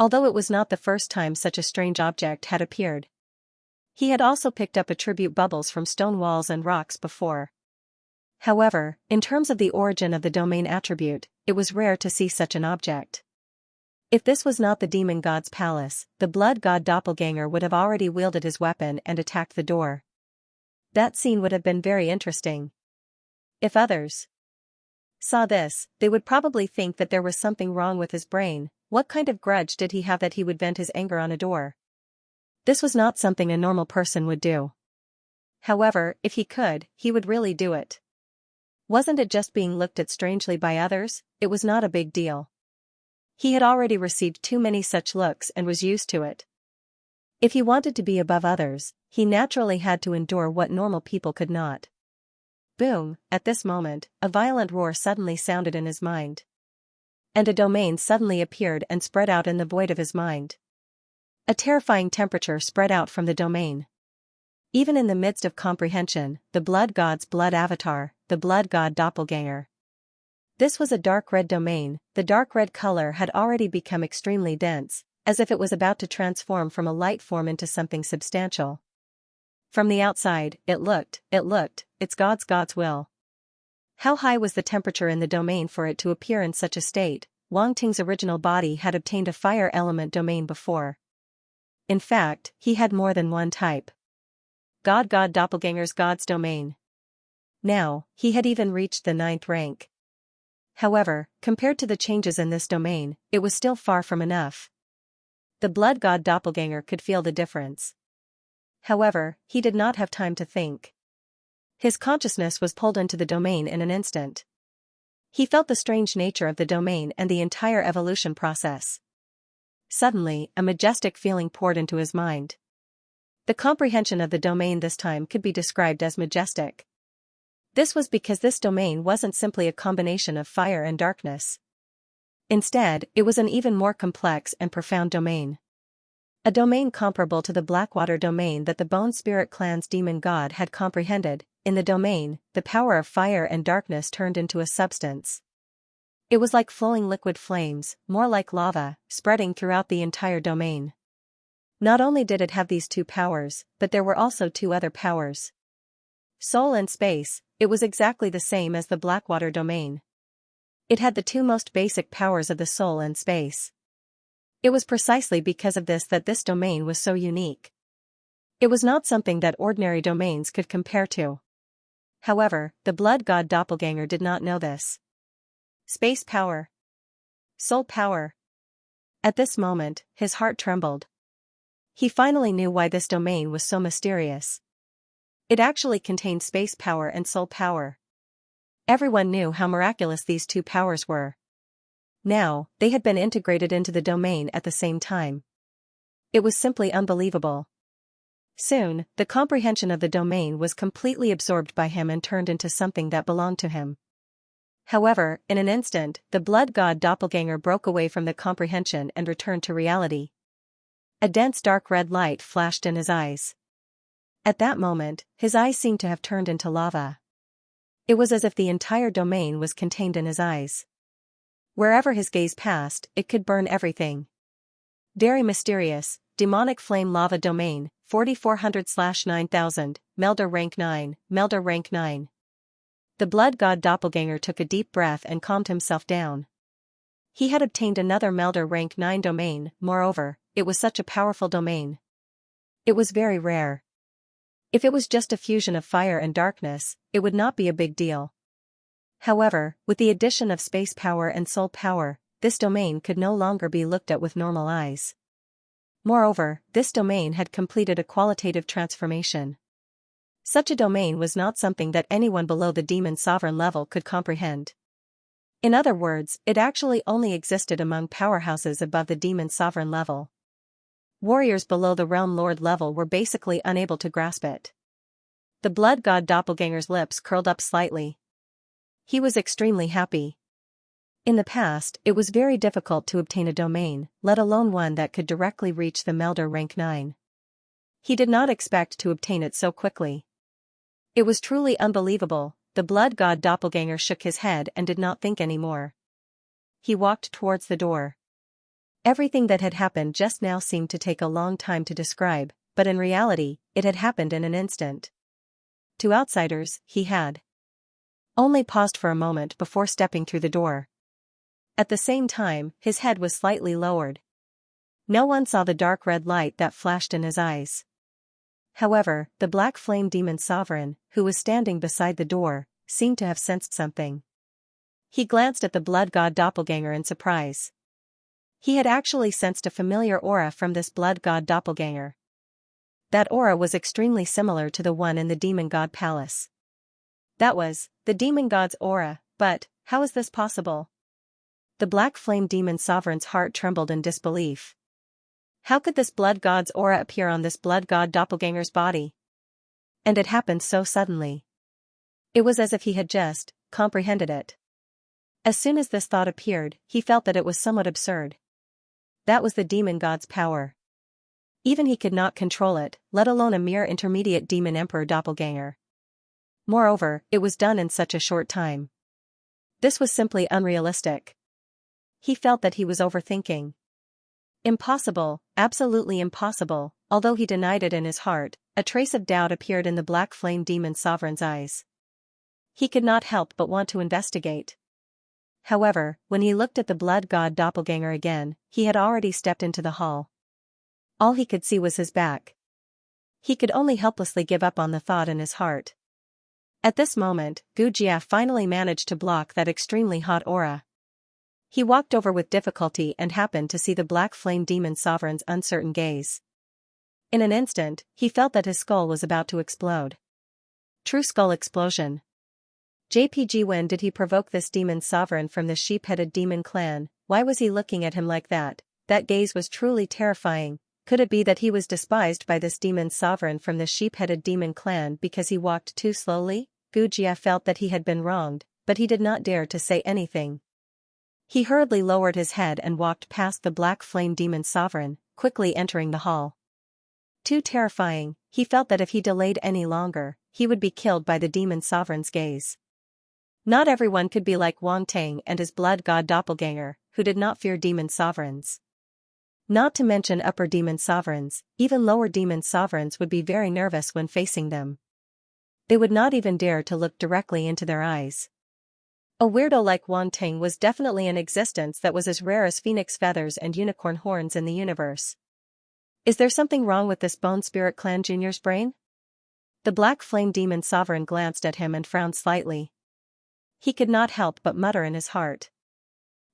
Although it was not the first time such a strange object had appeared. He had also picked up attribute bubbles from stone walls and rocks before. However, in terms of the origin of the domain attribute, it was rare to see such an object. If this was not the demon god's palace, the blood god doppelganger would have already wielded his weapon and attacked the door. That scene would have been very interesting. If others saw this, they would probably think that there was something wrong with his brain. What kind of grudge did he have that he would vent his anger on a door? This was not something a normal person would do. However, if he could, he would really do it. Wasn't it just being looked at strangely by others? It was not a big deal. He had already received too many such looks and was used to it. If he wanted to be above others, he naturally had to endure what normal people could not. Boom, at this moment, a violent roar suddenly sounded in his mind. And a domain suddenly appeared and spread out in the void of his mind. A terrifying temperature spread out from the domain. Even in the midst of comprehension, the blood god's blood avatar, the blood god doppelganger. This was a dark red domain. The dark red color had already become extremely dense, as if it was about to transform from a light form into something substantial. From the outside, it looked, it's God's will. How high was the temperature in the domain for it to appear in such a state? Wang Ting's original body had obtained a fire element domain before. In fact, he had more than one type. God doppelganger's God's domain. Now, he had even reached the 9th rank. However, compared to the changes in this domain, it was still far from enough. The blood god doppelganger could feel the difference. However, he did not have time to think. His consciousness was pulled into the domain in an instant. He felt the strange nature of the domain and the entire evolution process. Suddenly, a majestic feeling poured into his mind. The comprehension of the domain this time could be described as majestic. This was because this domain wasn't simply a combination of fire and darkness. Instead, it was an even more complex and profound domain. A domain comparable to the Blackwater domain that the Bone Spirit clan's demon god had comprehended. In the domain, the power of fire and darkness turned into a substance. It was like flowing liquid flames, more like lava, spreading throughout the entire domain. Not only did it have these two powers, but there were also two other powers. Soul and space. It was exactly the same as the Blackwater domain. It had the two most basic powers of the soul and space. It was precisely because of this that this domain was so unique. It was not something that ordinary domains could compare to. However, the blood god doppelganger did not know this. Space power. Soul power. At this moment, his heart trembled. He finally knew why this domain was so mysterious. It actually contained space power and soul power. Everyone knew how miraculous these two powers were. Now, they had been integrated into the domain at the same time. It was simply unbelievable. Soon, the comprehension of the domain was completely absorbed by him and turned into something that belonged to him. However, in an instant, the blood god doppelganger broke away from the comprehension and returned to reality. A dense dark red light flashed in his eyes. At that moment, his eyes seemed to have turned into lava. It was as if the entire domain was contained in his eyes. Wherever his gaze passed, it could burn everything. Very mysterious, demonic flame lava domain, 4400/9000, Melder rank 9, Melder rank 9. The blood god doppelganger took a deep breath and calmed himself down. He had obtained another Melder rank 9 domain, moreover, it was such a powerful domain. It was very rare. If it was just a fusion of fire and darkness, it would not be a big deal. However, with the addition of space power and soul power, this domain could no longer be looked at with normal eyes. Moreover, this domain had completed a qualitative transformation. Such a domain was not something that anyone below the demon sovereign level could comprehend. In other words, it actually only existed among powerhouses above the demon sovereign level. Warriors below the realm lord level were basically unable to grasp it. The blood god doppelganger's lips curled up slightly. He was extremely happy. In the past, it was very difficult to obtain a domain, let alone one that could directly reach the Melder rank 9. He did not expect to obtain it so quickly. It was truly unbelievable. The blood god doppelganger shook his head and did not think any more. He walked towards the door. Everything that had happened just now seemed to take a long time to describe, but in reality, it had happened in an instant. To outsiders, he had only paused for a moment before stepping through the door. At the same time, his head was slightly lowered. No one saw the dark red light that flashed in his eyes. However, the black flame demon sovereign, who was standing beside the door, seemed to have sensed something. He glanced at the blood god doppelganger in surprise. He had actually sensed a familiar aura from this blood god doppelganger. That aura was extremely similar to the one in the demon god palace. That was the demon god's aura, but how is this possible? The black flame demon sovereign's heart trembled in disbelief. How could this blood god's aura appear on this blood god doppelganger's body? And it happened so suddenly. It was as if he had just comprehended it. As soon as this thought appeared, he felt that it was somewhat absurd. That was the demon god's power. Even he could not control it, let alone a mere intermediate demon emperor doppelganger. Moreover, it was done in such a short time. This was simply unrealistic. He felt that he was overthinking. Impossible, absolutely impossible. Although he denied it in his heart, a trace of doubt appeared in the black flame demon sovereign's eyes. He could not help but want to investigate. However, when he looked at the blood god doppelganger again, he had already stepped into the hall. All he could see was his back. He could only helplessly give up on the thought in his heart. At this moment, Xianxia finally managed to block that extremely hot aura. He walked over with difficulty and happened to see the black flame demon sovereign's uncertain gaze. In an instant, he felt that his skull was about to explode. True skull explosion. JPG, when did he provoke this demon sovereign from the sheep-headed demon clan? Why was he looking at him like that? That gaze was truly terrifying. Could it be that he was despised by this demon sovereign from the sheep-headed demon clan because he walked too slowly? Xianxia felt that he had been wronged, but he did not dare to say anything. He hurriedly lowered his head and walked past the black flame demon sovereign, quickly entering the hall. Too terrifying, he felt that if he delayed any longer, he would be killed by the demon sovereign's gaze. Not everyone could be like Wang Tang and his blood god doppelganger, who did not fear demon sovereigns. Not to mention upper demon sovereigns, even lower demon sovereigns would be very nervous when facing them. They would not even dare to look directly into their eyes. A weirdo like Wang Tang was definitely an existence that was as rare as phoenix feathers and unicorn horns in the universe. Is there something wrong with this Bone Spirit Clan Junior's brain? The black flame demon sovereign glanced at him and frowned slightly. He could not help but mutter in his heart.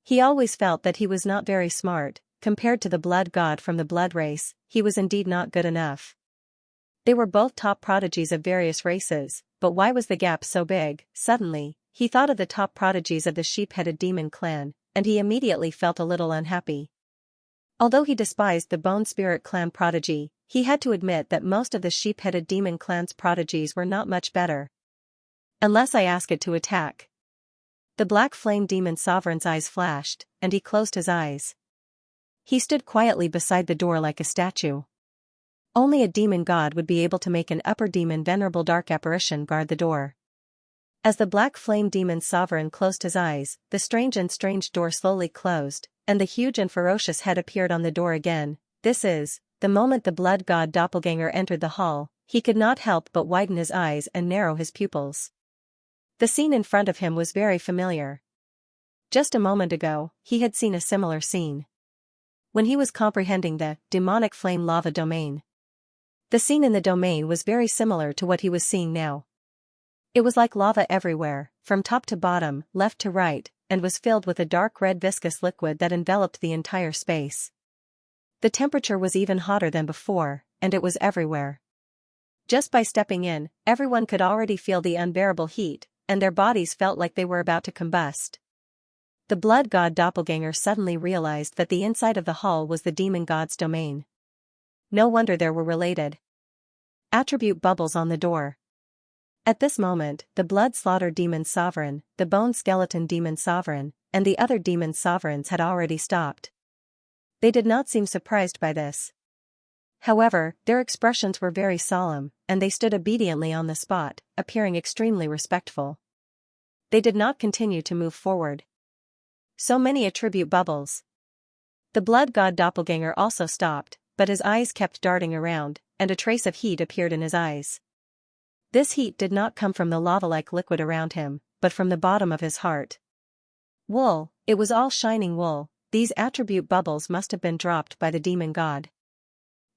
He always felt that he was not very smart. Compared to the blood god from the blood race, he was indeed not good enough. They were both top prodigies of various races, but why was the gap so big? Suddenly, he thought of the top prodigies of the sheep-headed demon clan, and he immediately felt a little unhappy. Although he despised the Bone Spirit Clan prodigy, he had to admit that most of the sheep-headed demon clan's prodigies were not much better. Unless I ask it to attack. The black flame demon sovereign's eyes flashed, and he closed his eyes. He stood quietly beside the door like a statue. Only a demon god would be able to make an upper demon venerable dark apparition guard the door. As the black flame demon sovereign closed his eyes, the strange door slowly closed, and the huge and ferocious head appeared on the door again. The moment the blood god doppelganger entered the hall, he could not help but widen his eyes and narrow his pupils. The scene in front of him was very familiar. Just a moment ago, he had seen a similar scene. When he was comprehending the demonic flame lava domain. The scene in the domain was very similar to what he was seeing now. It was like lava everywhere, from top to bottom, left to right, and was filled with a dark red viscous liquid that enveloped the entire space. The temperature was even hotter than before, and it was everywhere. Just by stepping in, everyone could already feel the unbearable heat, and their bodies felt like they were about to combust. The blood god doppelganger suddenly realized that the inside of the hull was the demon god's domain. No wonder they were related. Attribute bubbles on the door. At this moment, the blood slaughter demon sovereign, the bone skeleton demon sovereign, and the other demon sovereigns had already stopped. They did not seem surprised by this. However, their expressions were very solemn, and they stood obediently on the spot, appearing extremely respectful. They did not continue to move forward. So many attribute bubbles. The blood god doppelganger also stopped, but his eyes kept darting around, and a trace of heat appeared in his eyes. This heat did not come from the lava-like liquid around him, but from the bottom of his heart. Wool, it was all shining wool. These attribute bubbles must have been dropped by the demon god.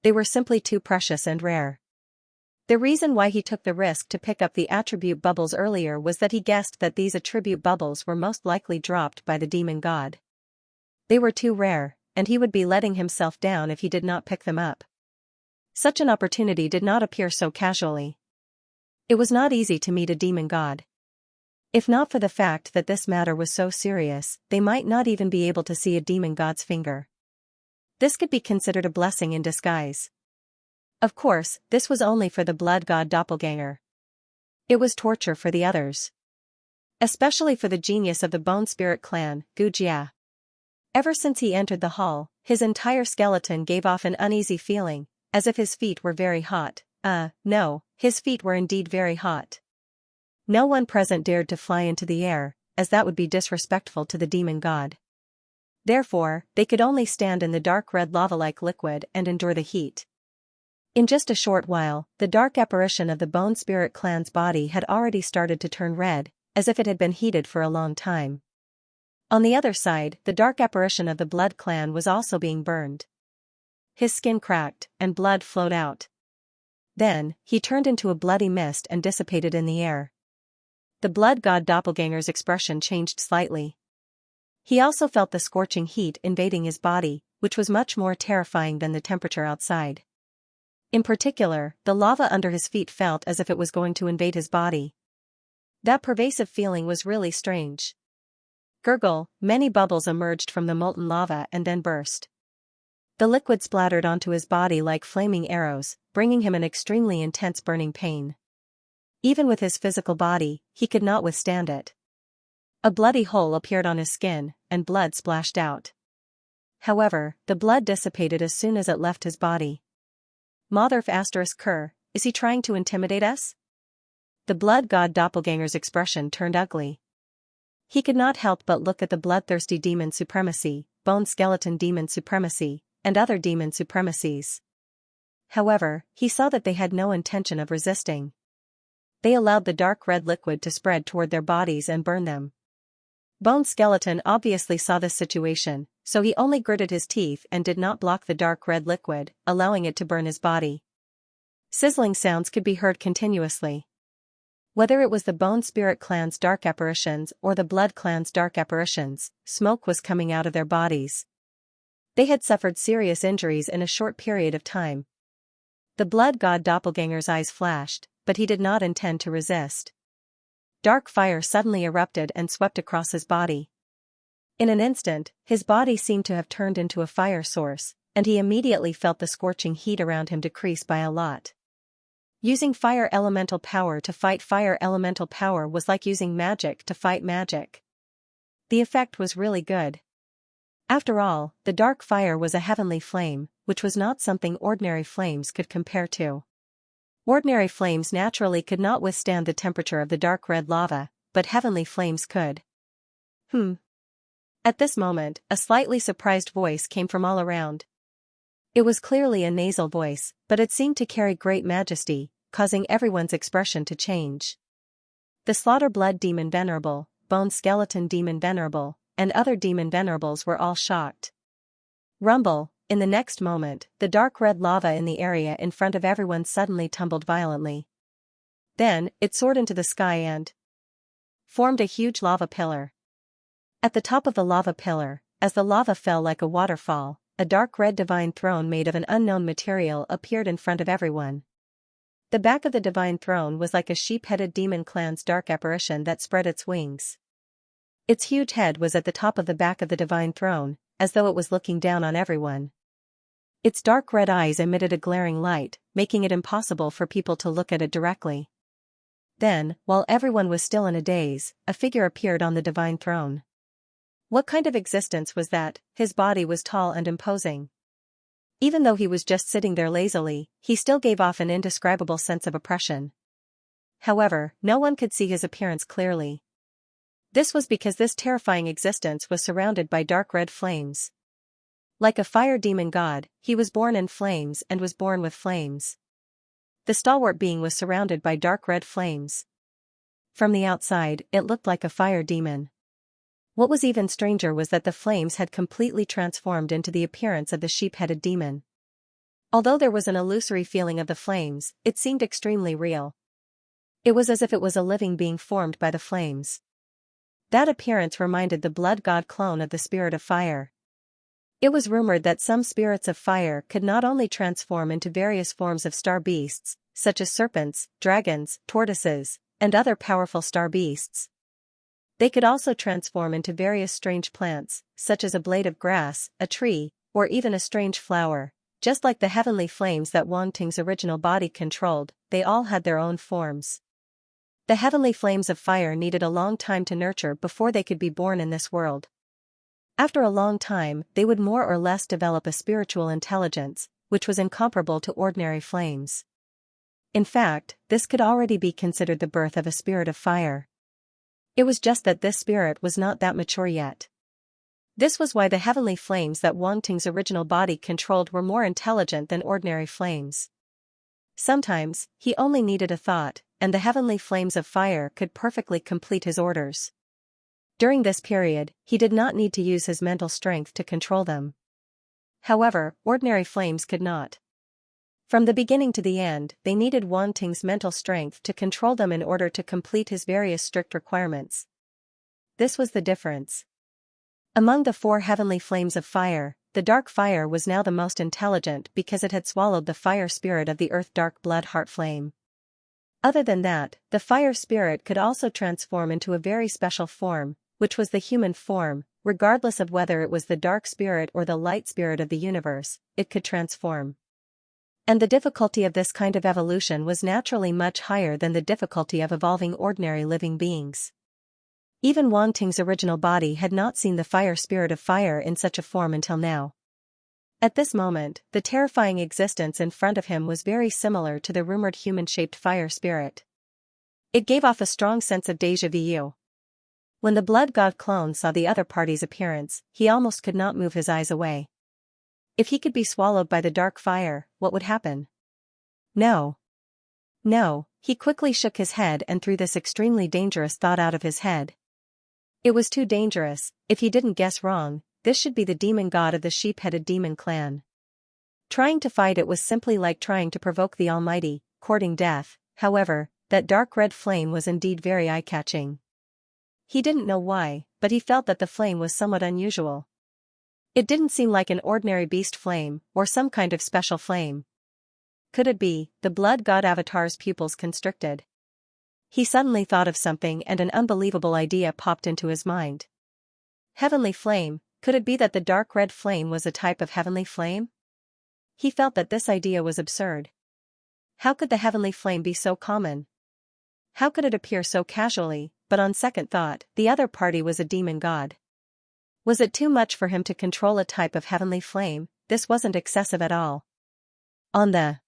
They were simply too precious and rare. The reason why he took the risk to pick up the attribute bubbles earlier was that he guessed that these attribute bubbles were most likely dropped by the demon god. They were too rare, and he would be letting himself down if he did not pick them up. Such an opportunity did not appear so casually. It was not easy to meet a demon god. If not for the fact that this matter was so serious, they might not even be able to see a demon god's finger. This could be considered a blessing in disguise. Of course, this was only for the blood god doppelganger. It was torture for the others. Especially for the genius of the bone spirit clan, Gujia. Ever since he entered the hall, his entire skeleton gave off an uneasy feeling, as if his feet were very hot. No, his feet were indeed very hot. No one present dared to fly into the air, as that would be disrespectful to the demon god. Therefore, they could only stand in the dark red lava-like liquid and endure the heat. In just a short while, the dark apparition of the bone spirit clan's body had already started to turn red, as if it had been heated for a long time. On the other side, the dark apparition of the blood clan was also being burned. His skin cracked, and blood flowed out. Then, he turned into a bloody mist and dissipated in the air. The blood god doppelganger's expression changed slightly. He also felt the scorching heat invading his body, which was much more terrifying than the temperature outside. In particular, the lava under his feet felt as if it was going to invade his body. That pervasive feeling was really strange. Gurgle, many bubbles emerged from the molten lava and then burst. The liquid splattered onto his body like flaming arrows, bringing him an extremely intense burning pain. Even with his physical body, he could not withstand it. A bloody hole appeared on his skin, and blood splashed out. However, the blood dissipated as soon as it left his body. Motherf *Ker, is he trying to intimidate us? The blood god doppelganger's expression turned ugly. He could not help but look at the bloodthirsty demon supremacy, bone skeleton demon supremacy, and other demon supremacies. However, he saw that they had no intention of resisting. They allowed the dark red liquid to spread toward their bodies and burn them. Bone skeleton obviously saw this situation, so he only gritted his teeth and did not block the dark red liquid, allowing it to burn his body. Sizzling sounds could be heard continuously. Whether it was the bone spirit clan's dark apparitions or the blood clan's dark apparitions, smoke was coming out of their bodies. They had suffered serious injuries in a short period of time. The blood god doppelganger's eyes flashed, but he did not intend to resist. Dark fire suddenly erupted and swept across his body. In an instant, his body seemed to have turned into a fire source, and he immediately felt the scorching heat around him decrease by a lot. Using fire elemental power to fight fire elemental power was like using magic to fight magic. The effect was really good. After all, the dark fire was a heavenly flame, which was not something ordinary flames could compare to. Ordinary flames naturally could not withstand the temperature of the dark red lava, but heavenly flames could. At this moment, a slightly surprised voice came from all around. It was clearly a nasal voice, but it seemed to carry great majesty, causing everyone's expression to change. The Slaughter Blood Demon Venerable, Bone Skeleton Demon Venerable, and other demon venerables were all shocked. Rumble, in the next moment, the dark red lava in the area in front of everyone suddenly tumbled violently. Then, it soared into the sky and formed a huge lava pillar. At the top of the lava pillar, as the lava fell like a waterfall, a dark red divine throne made of an unknown material appeared in front of everyone. The back of the divine throne was like a sheep-headed demon clan's dark apparition that spread its wings. Its huge head was at the top of the back of the divine throne, as though it was looking down on everyone. Its dark red eyes emitted a glaring light, making it impossible for people to look at it directly. Then, while everyone was still in a daze, a figure appeared on the divine throne. What kind of existence was that? His body was tall and imposing. Even though he was just sitting there lazily, he still gave off an indescribable sense of oppression. However, no one could see his appearance clearly. This was because this terrifying existence was surrounded by dark red flames. Like a fire demon god, he was born in flames and was born with flames. The stalwart being was surrounded by dark red flames. From the outside, it looked like a fire demon. What was even stranger was that the flames had completely transformed into the appearance of the sheep-headed demon. Although there was an illusory feeling of the flames, it seemed extremely real. It was as if it was a living being formed by the flames. That appearance reminded the blood god clone of the spirit of fire. It was rumored that some spirits of fire could not only transform into various forms of star beasts, such as serpents, dragons, tortoises, and other powerful star beasts. They could also transform into various strange plants, such as a blade of grass, a tree, or even a strange flower. Just like the heavenly flames that Wang Ting's original body controlled, they all had their own forms. The heavenly flames of fire needed a long time to nurture before they could be born in this world. After a long time, they would more or less develop a spiritual intelligence, which was incomparable to ordinary flames. In fact, this could already be considered the birth of a spirit of fire. It was just that this spirit was not that mature yet. This was why the heavenly flames that Wang Ting's original body controlled were more intelligent than ordinary flames. Sometimes, he only needed a thought, and the heavenly flames of fire could perfectly complete his orders. During this period, he did not need to use his mental strength to control them. However, ordinary flames could not. From the beginning to the end, they needed Wang Ting's mental strength to control them in order to complete his various strict requirements. This was the difference. Among the 4 heavenly flames of fire, the dark fire was now the most intelligent because it had swallowed the fire spirit of the earth dark blood heart flame. Other than that, the fire spirit could also transform into a very special form, which was the human form. Regardless of whether it was the dark spirit or the light spirit of the universe, it could transform. And the difficulty of this kind of evolution was naturally much higher than the difficulty of evolving ordinary living beings. Even Wang Ting's original body had not seen the fire spirit of fire in such a form until now. At this moment, the terrifying existence in front of him was very similar to the rumored human-shaped fire spirit. It gave off a strong sense of déjà vu. When the blood god clone saw the other party's appearance, he almost could not move his eyes away. If he could be swallowed by the dark fire, what would happen? No. No, he quickly shook his head and threw this extremely dangerous thought out of his head. It was too dangerous. If he didn't guess wrong, this should be the demon god of the sheep-headed demon clan. Trying to fight it was simply like trying to provoke the Almighty, courting death. However, that dark red flame was indeed very eye-catching. He didn't know why, but he felt that the flame was somewhat unusual. It didn't seem like an ordinary beast flame, or some kind of special flame. Could it be, the blood god avatar's pupils constricted? He suddenly thought of something and an unbelievable idea popped into his mind. Heavenly flame, could it be that the dark red flame was a type of heavenly flame? He felt that this idea was absurd. How could the heavenly flame be so common? How could it appear so casually? But on second thought, the other party was a demon god. Was it too much for him to control a type of heavenly flame? This wasn't excessive at all. On the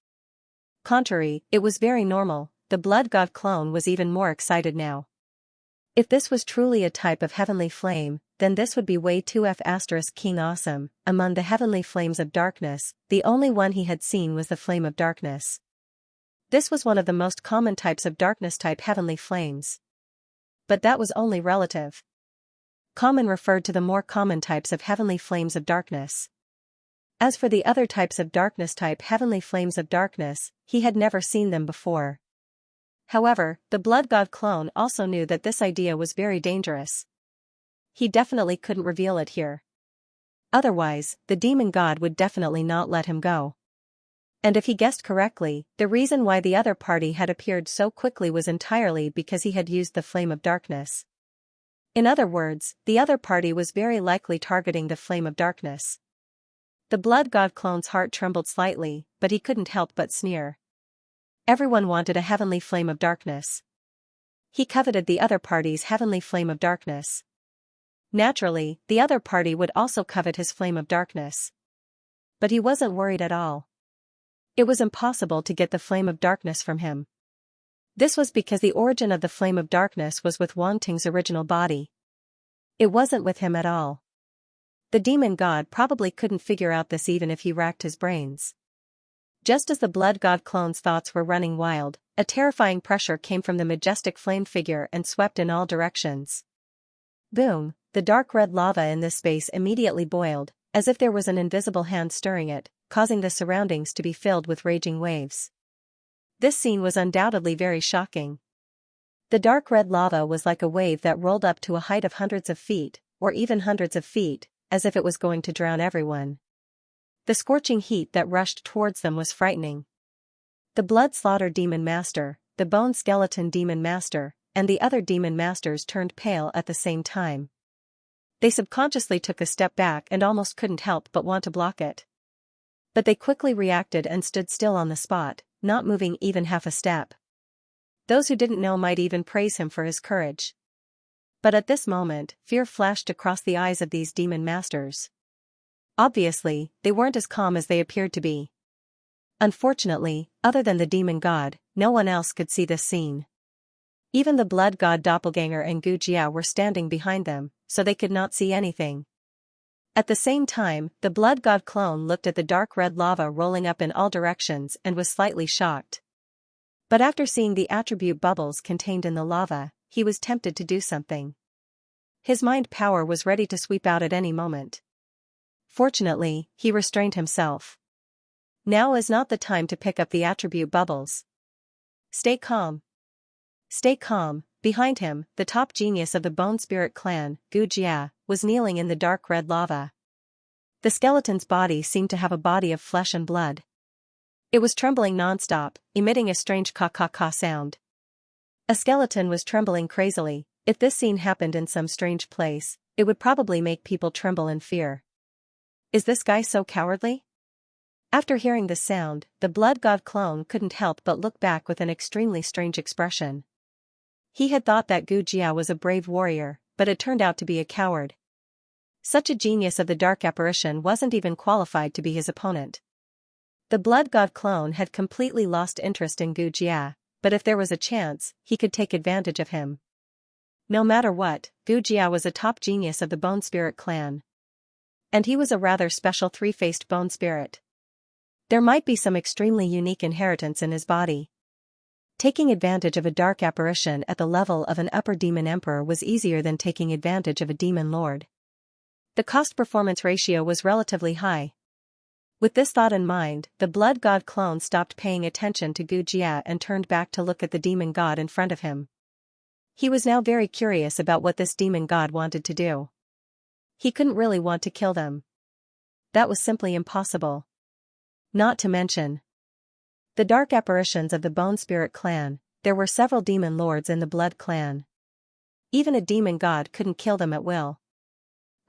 contrary, it was very normal. The blood god clone was even more excited now. If this was truly a type of heavenly flame, then this would be way too *king awesome. Among the heavenly flames of darkness, the only one he had seen was the flame of darkness. This was one of the most common types of darkness type heavenly flames. but that was only relative. Common referred to the more common types of heavenly flames of darkness. As for the other types of darkness type heavenly flames of darkness, he had never seen them before. However, the blood god clone also knew that this idea was very dangerous. He definitely couldn't reveal it here. Otherwise, the demon god would definitely not let him go. And if he guessed correctly, the reason why the other party had appeared so quickly was entirely because he had used the flame of darkness. In other words, the other party was very likely targeting the flame of darkness. The blood god clone's heart trembled slightly, but he couldn't help but sneer. Everyone wanted a heavenly flame of darkness. He coveted the other party's heavenly flame of darkness. Naturally, the other party would also covet his flame of darkness. But he wasn't worried at all. It was impossible to get the flame of darkness from him. This was because the origin of the flame of darkness was with Wang Ting's original body. It wasn't with him at all. The demon god probably couldn't figure out this even if he racked his brains. Just as the blood god clone's thoughts were running wild, a terrifying pressure came from the majestic flame figure and swept in all directions. Boom, the dark red lava in this space immediately boiled, as if there was an invisible hand stirring it, causing the surroundings to be filled with raging waves. This scene was undoubtedly very shocking. The dark red lava was like a wave that rolled up to a height of hundreds of feet, or even hundreds of feet, as if it was going to drown everyone. The scorching heat that rushed towards them was frightening. The blood slaughter demon master, the bone skeleton demon master, and the other demon masters turned pale at the same time. They subconsciously took a step back and almost couldn't help but want to block it. But they quickly reacted and stood still on the spot, not moving even half a step. Those who didn't know might even praise him for his courage. But at this moment, fear flashed across the eyes of these demon masters. Obviously, they weren't as calm as they appeared to be. Unfortunately, other than the demon god, no one else could see this scene. Even the blood god doppelganger and Gu Jia were standing behind them, so they could not see anything. At the same time, the blood god clone looked at the dark red lava rolling up in all directions and was slightly shocked. But after seeing the attribute bubbles contained in the lava, he was tempted to do something. His mind power was ready to sweep out at any moment. Fortunately, he restrained himself. Now is not the time to pick up the attribute bubbles. Stay calm. Stay calm. Behind him, the top genius of the Bone Spirit clan, Gu Jia, was kneeling in the dark red lava. The skeleton's body seemed to have a body of flesh and blood. It was trembling non-stop, emitting a strange ka-ka-ka sound. A skeleton was trembling crazily. If this scene happened in some strange place, it would probably make people tremble in fear. Is this guy so cowardly? After hearing the sound, the blood god clone couldn't help but look back with an extremely strange expression. He had thought that Gu Jia was a brave warrior, but it turned out to be a coward. Such a genius of the dark apparition wasn't even qualified to be his opponent. The blood god clone had completely lost interest in Gu Jia, but if there was a chance, he could take advantage of him. No matter what, Gu Jia was a top genius of the Bone Spirit clan. And he was a rather special three-faced bone spirit. There might be some extremely unique inheritance in his body. Taking advantage of a dark apparition at the level of an upper demon emperor was easier than taking advantage of a demon lord. The cost-performance ratio was relatively high. With this thought in mind, the blood god clone stopped paying attention to Gu Jia and turned back to look at the demon god in front of him. He was now very curious about what this demon god wanted to do. He couldn't really want to kill them. That was simply impossible. Not to mention the dark apparitions of the Bone Spirit clan. There were several demon lords in the Blood clan. Even a demon god couldn't kill them at will.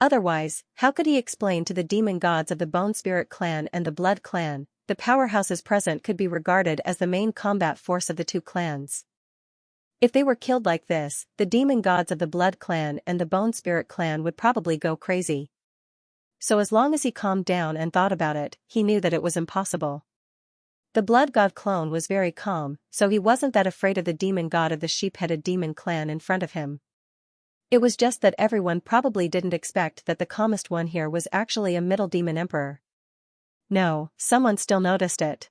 Otherwise, how could he explain to the demon gods of the Bone Spirit clan and the Blood clan, the powerhouses present could be regarded as the main combat force of the two clans? If they were killed like this, the demon gods of the Blood clan and the Bone Spirit clan would probably go crazy. So as long as he calmed down and thought about it, he knew that it was impossible. The blood god clone was very calm, so he wasn't that afraid of the demon god of the sheep-headed demon clan in front of him. It was just that everyone probably didn't expect that the calmest one here was actually a middle demon emperor. No, someone still noticed it.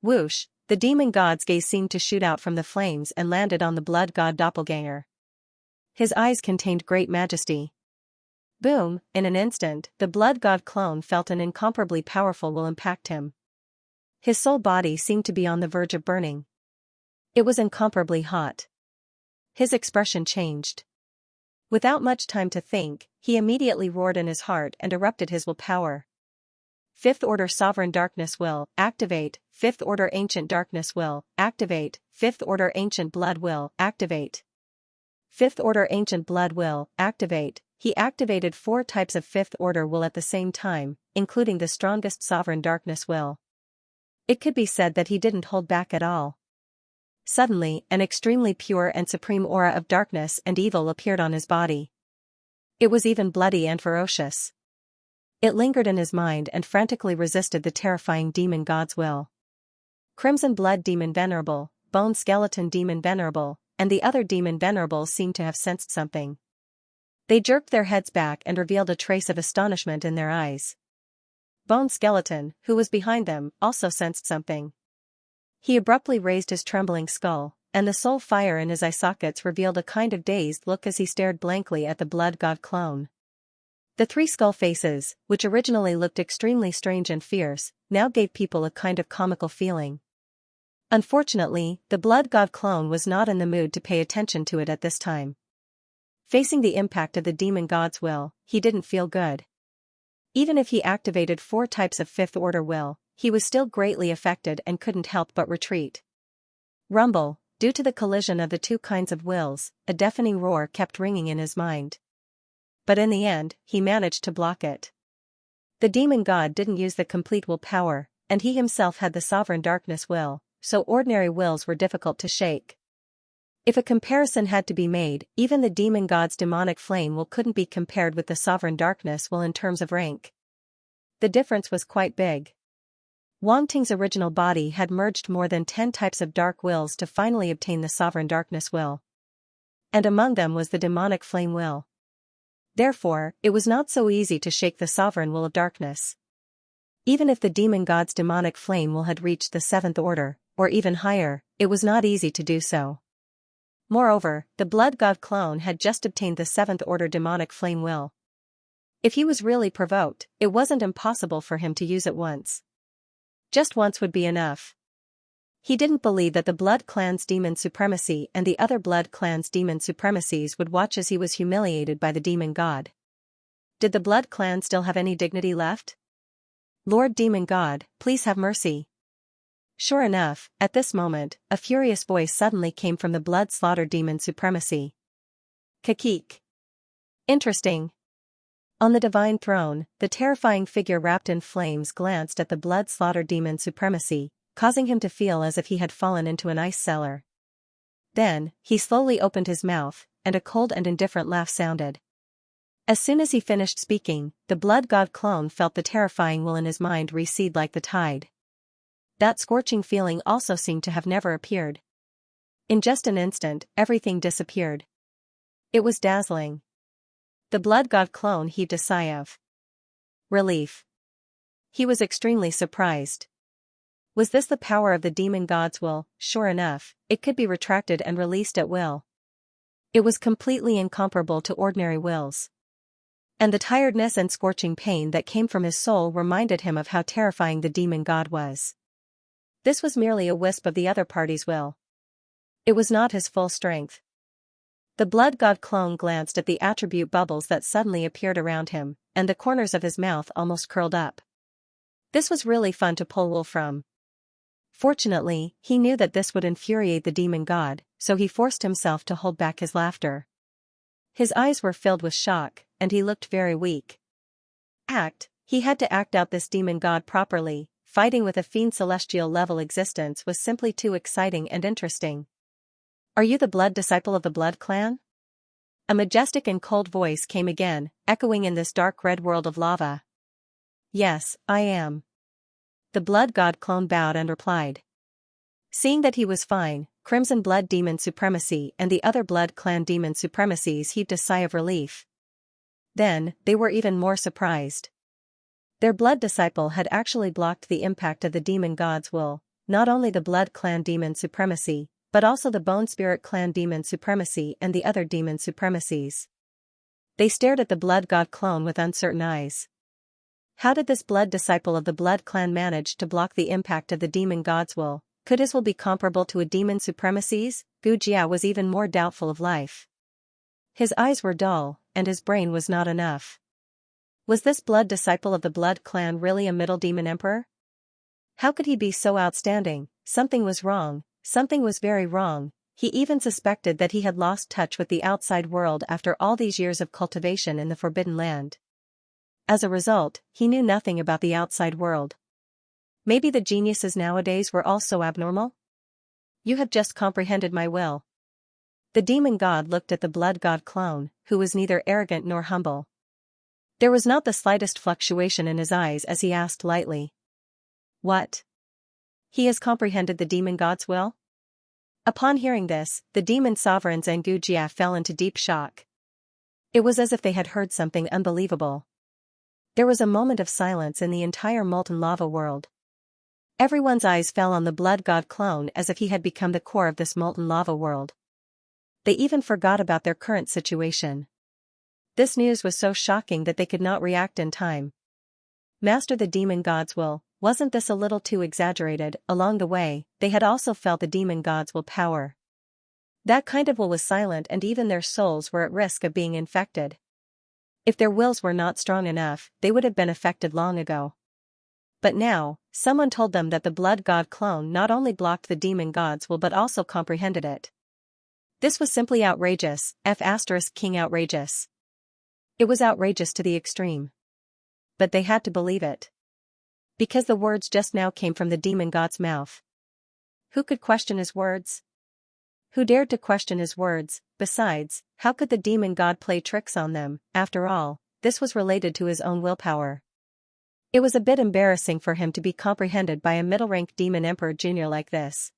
Whoosh, the demon god's gaze seemed to shoot out from the flames and landed on the blood god doppelganger. His eyes contained great majesty. Boom, in an instant, the blood god clone felt an incomparably powerful will impact him. His soul body seemed to be on the verge of burning. It was incomparably hot. His expression changed. Without much time to think, he immediately roared in his heart and erupted his willpower. Fifth Order Sovereign Darkness Will, activate. Fifth Order Ancient Darkness Will, activate. Fifth Order Ancient Blood Will, activate. Fifth Order Ancient Blood Will, activate. He activated 4 types of Fifth Order will at the same time, including the strongest Sovereign Darkness Will. It could be said that he didn't hold back at all. Suddenly, an extremely pure and supreme aura of darkness and evil appeared on his body. It was even bloody and ferocious. It lingered in his mind and frantically resisted the terrifying demon god's will. Crimson Blood Demon Venerable, Bone Skeleton Demon Venerable, and the other demon venerables seemed to have sensed something. They jerked their heads back and revealed a trace of astonishment in their eyes. Bone Skeleton, who was behind them, also sensed something. He abruptly raised his trembling skull, and the soul fire in his eye sockets revealed a kind of dazed look as he stared blankly at the blood god clone. The 3 skull faces, which originally looked extremely strange and fierce, now gave people a kind of comical feeling. Unfortunately, the blood god clone was not in the mood to pay attention to it at this time. Facing the impact of the demon god's will, he didn't feel good. Even if he activated 4 types of Fifth Order will, he was still greatly affected and couldn't help but retreat. Rumble, due to the collision of the 2 kinds of wills, a deafening roar kept ringing in his mind. But in the end, he managed to block it. The demon god didn't use the complete willpower, and he himself had the sovereign darkness will, so ordinary wills were difficult to shake. If a comparison had to be made, even the demon god's demonic flame will couldn't be compared with the sovereign darkness will in terms of rank. The difference was quite big. Wang Ting's original body had merged more than 10 types of dark wills to finally obtain the sovereign darkness will. And among them was the demonic flame will. Therefore, it was not so easy to shake the sovereign will of darkness. Even if the demon god's demonic flame will had reached the 7th order, or even higher, it was not easy to do so. Moreover, the blood god clone had just obtained the 7th order demonic flame will. If he was really provoked, it wasn't impossible for him to use it once. Just once would be enough. He didn't believe that the blood clan's demon supremacy and the other blood clan's demon supremacies would watch as he was humiliated by the demon god. Did the blood clan still have any dignity left? Lord Demon God, please have mercy. Sure enough, at this moment, a furious voice suddenly came from the blood slaughter demon supremacy. Kakik. Interesting. On the divine throne, the terrifying figure wrapped in flames glanced at the blood slaughter demon supremacy, causing him to feel as if he had fallen into an ice cellar. Then, he slowly opened his mouth, and a cold and indifferent laugh sounded. As soon as he finished speaking, the blood god clone felt the terrifying will in his mind recede like the tide. That scorching feeling also seemed to have never appeared. In just an instant, everything disappeared. It was dazzling. The blood god clone heaved a sigh of relief. He was extremely surprised. Was this the power of the demon god's will? Sure enough, it could be retracted and released at will. It was completely incomparable to ordinary wills. And the tiredness and scorching pain that came from his soul reminded him of how terrifying the demon god was. This was merely a wisp of the other party's will. It was not his full strength. The blood god clone glanced at the attribute bubbles that suddenly appeared around him, and the corners of his mouth almost curled up. This was really fun to pull wool from. Fortunately, he knew that this would infuriate the demon god, so he forced himself to hold back his laughter. His eyes were filled with shock, and he looked very weak. He had to act out this demon god properly. Fighting with a fiend celestial level existence was simply too exciting and interesting. Are you the blood disciple of the blood clan? A majestic and cold voice came again, echoing in this dark red world of lava. Yes, I am. The blood god clone bowed and replied. Seeing that he was fine, Crimson Blood Demon Supremacy and the other blood clan demon supremacies heaved a sigh of relief. Then, they were even more surprised. Their blood disciple had actually blocked the impact of the demon god's will, not only the blood clan demon supremacy, but also the Bone Spirit Clan demon supremacy and the other demon supremacies. They stared at the Blood God clone with uncertain eyes. How did this blood disciple of the Blood Clan manage to block the impact of the demon god's will? Could his will be comparable to a demon supremacy's? Gu Jia was even more doubtful of life. His eyes were dull, and his brain was not enough. Was this blood disciple of the Blood Clan really a middle demon emperor? How could he be so outstanding? Something was wrong, something was very wrong. He even suspected that he had lost touch with the outside world after all these years of cultivation in the Forbidden Land. As a result, he knew nothing about the outside world. Maybe the geniuses nowadays were all so abnormal? You have just comprehended my will. The demon god looked at the Blood God clone, who was neither arrogant nor humble. There was not the slightest fluctuation in his eyes as he asked lightly. What? He has comprehended the demon god's will? Upon hearing this, the demon sovereigns and Gu Jia fell into deep shock. It was as if they had heard something unbelievable. There was a moment of silence in the entire molten lava world. Everyone's eyes fell on the Blood God clone as if he had become the core of this molten lava world. They even forgot about their current situation. This news was so shocking that they could not react in time. Master the demon god's will, wasn't this a little too exaggerated? Along the way, they had also felt the demon god's will power. That kind of will was silent and even their souls were at risk of being infected. If their wills were not strong enough, they would have been affected long ago. But now, someone told them that the Blood God clone not only blocked the demon god's will but also comprehended it. This was simply outrageous, King outrageous. It was outrageous to the extreme. But they had to believe it. Because the words just now came from the demon god's mouth. Who could question his words? Who dared to question his words? Besides, how could the demon god play tricks on them? After all, this was related to his own willpower. It was a bit embarrassing for him to be comprehended by a middle-rank demon emperor junior like this.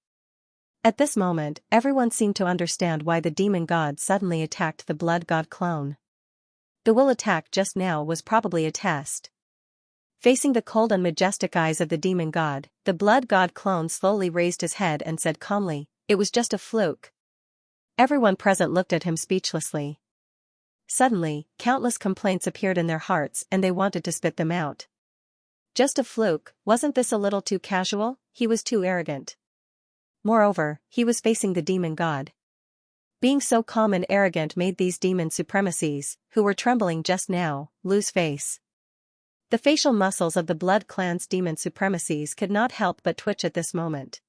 At this moment, everyone seemed to understand why the demon god suddenly attacked the Blood God clone. The will attack just now was probably a test. Facing the cold and majestic eyes of the demon god, the Blood God clone slowly raised his head and said calmly, "It was just a fluke." Everyone present looked at him speechlessly. Suddenly, countless complaints appeared in their hearts and they wanted to spit them out. Just a fluke, wasn't this a little too casual? He was too arrogant. Moreover, he was facing the demon god. Being so calm and arrogant made these demon supremacies, who were trembling just now, lose face. The facial muscles of the Blood Clan's demon supremacies could not help but twitch at this moment.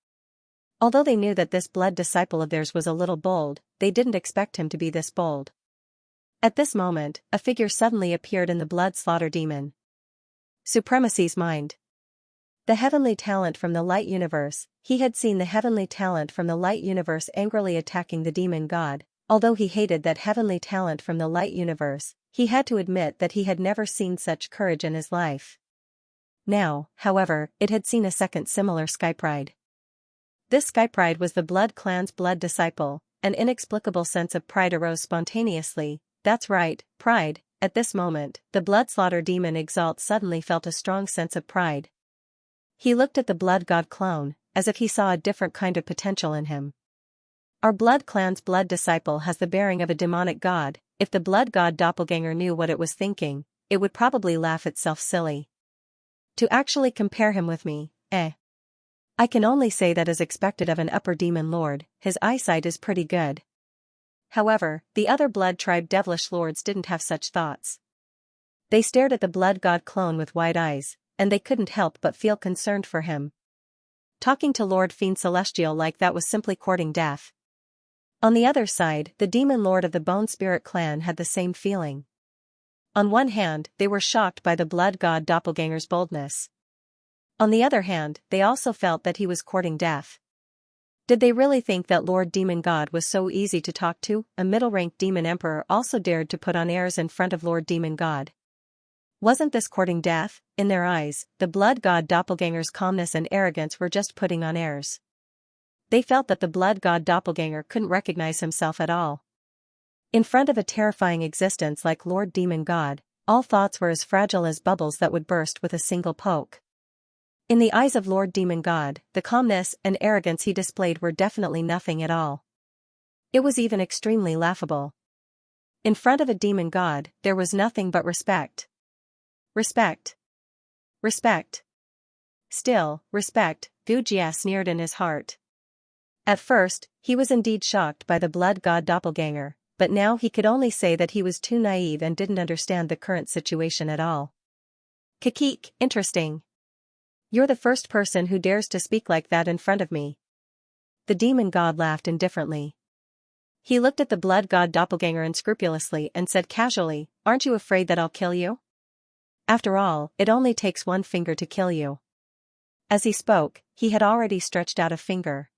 Although they knew that this blood disciple of theirs was a little bold, they didn't expect him to be this bold. At this moment, a figure suddenly appeared in the blood slaughter demon supremacy's mind. The heavenly talent from the light universe. He had seen the heavenly talent from the light universe angrily attacking the demon god. Although he hated that heavenly talent from the light universe, he had to admit that he had never seen such courage in his life. Now, however, it had seen a second similar sky pride. This sky pride was the Blood Clan's blood disciple. An inexplicable sense of pride arose spontaneously. That's right, pride. At this moment, the blood slaughter demon Exalt suddenly felt a strong sense of pride. He looked at the Blood God clone, as if he saw a different kind of potential in him. Our Blood Clan's blood disciple has the bearing of a demonic god. If the blood god doppelganger knew what it was thinking, it would probably laugh itself silly. To actually compare him with me, I can only say that as expected of an upper demon lord, his eyesight is pretty good. However, the other blood tribe devilish lords didn't have such thoughts. They stared at the Blood God clone with wide eyes, and they couldn't help but feel concerned for him. Talking to Lord Fiend Celestial like that was simply courting death. On the other side, the demon lord of the Bone Spirit clan had the same feeling. On one hand, they were shocked by the blood god doppelganger's boldness. On the other hand, they also felt that he was courting death. Did they really think that Lord Demon God was so easy to talk to? A middle-ranked demon emperor also dared to put on airs in front of Lord Demon God. Wasn't this courting death? In their eyes, the blood god doppelganger's calmness and arrogance were just putting on airs. They felt that the blood god doppelganger couldn't recognize himself at all. In front of a terrifying existence like Lord Demon God, all thoughts were as fragile as bubbles that would burst with a single poke. In the eyes of Lord Demon God, the calmness and arrogance he displayed were definitely nothing at all. It was even extremely laughable. In front of a demon god, there was nothing but respect. Respect. Respect. Still, respect, Gujia sneered in his heart. At first, he was indeed shocked by the blood god doppelganger, but now he could only say that he was too naive and didn't understand the current situation at all. Kikik, interesting. You're the first person who dares to speak like that in front of me. The demon god laughed indifferently. He looked at the blood god doppelganger unscrupulously and said casually, "Aren't you afraid that I'll kill you? After all, it only takes one finger to kill you." As he spoke, he had already stretched out a finger.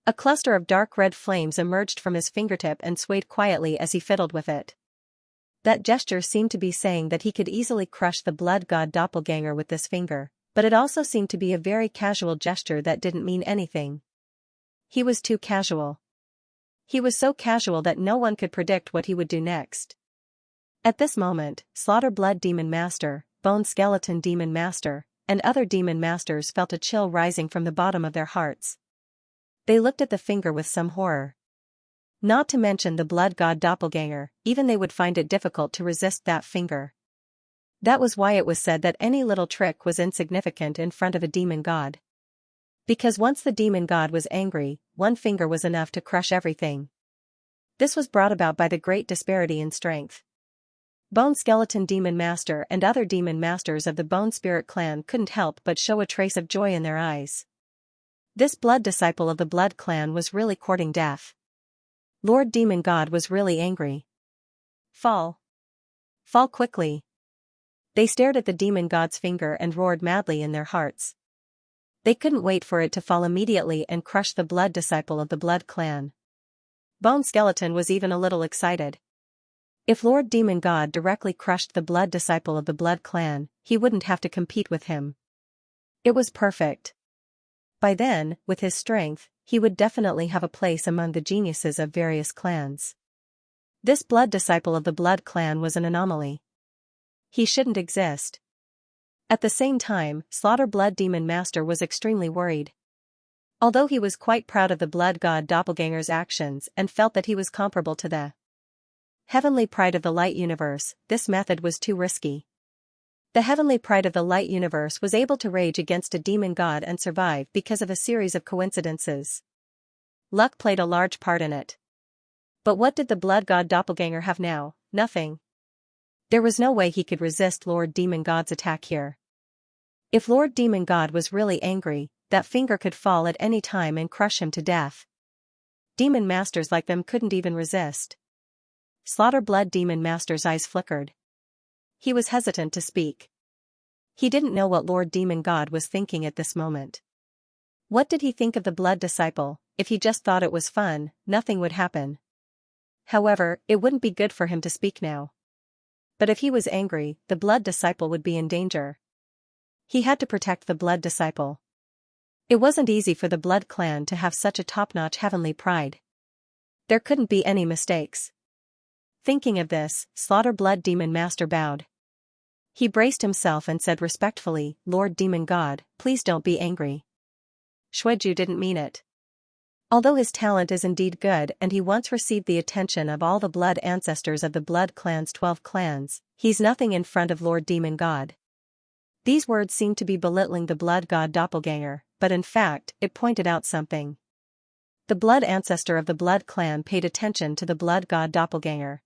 A cluster of dark red flames emerged from his fingertip and swayed quietly as he fiddled with it. That gesture seemed to be saying that he could easily crush the blood god doppelganger with this finger, but it also seemed to be a very casual gesture that didn't mean anything. He was too casual. He was so casual that no one could predict what he would do next. At this moment, Slaughter Blood Demon Master, Bone Skeleton Demon Master, and other demon masters felt a chill rising from the bottom of their hearts. They looked at the finger with some horror. Not to mention the blood god doppelganger, even they would find it difficult to resist that finger. That was why it was said that any little trick was insignificant in front of a demon god. Because once the demon god was angry, one finger was enough to crush everything. This was brought about by the great disparity in strength. Bone Skeleton Demon Master and other demon masters of the Bone Spirit clan couldn't help but show a trace of joy in their eyes. This blood disciple of the Blood clan was really courting death. Lord Demon God was really angry. Fall. Fall quickly. They stared at the demon god's finger and roared madly in their hearts. They couldn't wait for it to fall immediately and crush the blood disciple of the Blood clan. Bone Skeleton was even a little excited. If Lord Demon God directly crushed the blood disciple of the Blood clan, he wouldn't have to compete with him. It was perfect. By then, with his strength, he would definitely have a place among the geniuses of various clans. This blood disciple of the Blood clan was an anomaly. He shouldn't exist. At the same time, Slaughter Blood Demon Master was extremely worried. Although he was quite proud of the blood god doppelganger's actions and felt that he was comparable to the heavenly pride of the light universe, this method was too risky. The heavenly pride of the light universe was able to rage against a demon god and survive because of a series of coincidences. Luck played a large part in it. But what did the blood god doppelganger have now? Nothing. There was no way he could resist Lord Demon God's attack here. If Lord Demon God was really angry, that finger could fall at any time and crush him to death. Demon masters like them couldn't even resist. Slaughter Blood Demon Master's eyes flickered. He was hesitant to speak. He didn't know what Lord Demon God was thinking at this moment. What did he think of the blood disciple? If he just thought it was fun, nothing would happen. However, it wouldn't be good for him to speak now. But if he was angry, the blood disciple would be in danger. He had to protect the blood disciple. It wasn't easy for the Blood clan to have such a top-notch heavenly pride. There couldn't be any mistakes. Thinking of this, Slaughter Blood Demon Master bowed. He braced himself and said respectfully, "Lord Demon God, please don't be angry. Shueju didn't mean it. Although his talent is indeed good and he once received the attention of all the blood ancestors of the Blood clan's 12 clans, he's nothing in front of Lord Demon God." These words seemed to be belittling the blood god doppelganger, but in fact, it pointed out something. The blood ancestor of the Blood clan paid attention to the blood god doppelganger.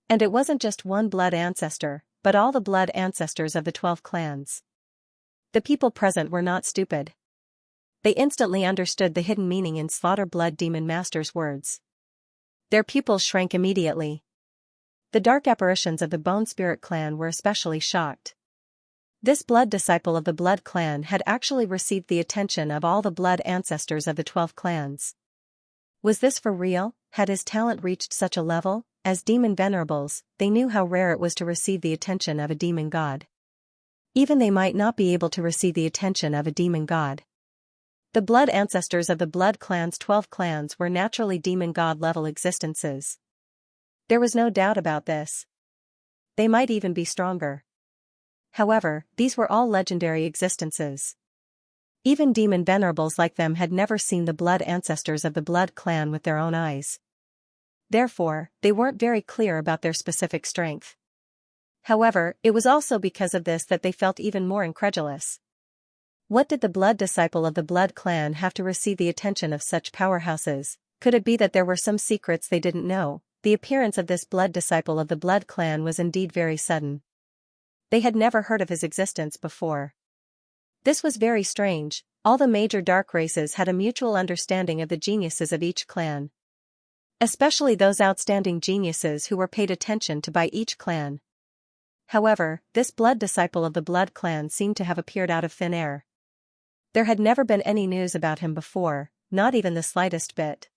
And it wasn't just one blood ancestor, but all the blood ancestors of the 12 clans. The people present were not stupid. They instantly understood the hidden meaning in Slaughter Blood Demon Master's words. Their pupils shrank immediately. The dark apparitions of the Bone Spirit clan were especially shocked. This blood disciple of the Blood clan had actually received the attention of all the blood ancestors of the 12 clans. Was this for real? Had his talent reached such a level? As demon venerables, they knew how rare it was to receive the attention of a demon god. Even they might not be able to receive the attention of a demon god. The blood ancestors of the Blood clan's 12 clans were naturally demon god level existences. There was no doubt about this. They might even be stronger. However, these were all legendary existences. Even demon venerables like them had never seen the blood ancestors of the blood clan with their own eyes. Therefore, they weren't very clear about their specific strength. However, it was also because of this that they felt even more incredulous. What did the blood disciple of the blood clan have to receive the attention of such powerhouses? Could it be that there were some secrets they didn't know? The appearance of this blood disciple of the blood clan was indeed very sudden. They had never heard of his existence before. This was very strange. All the major dark races had a mutual understanding of the geniuses of each clan. Especially those outstanding geniuses who were paid attention to by each clan. However, this blood disciple of the blood clan seemed to have appeared out of thin air. There had never been any news about him before, not even the slightest bit.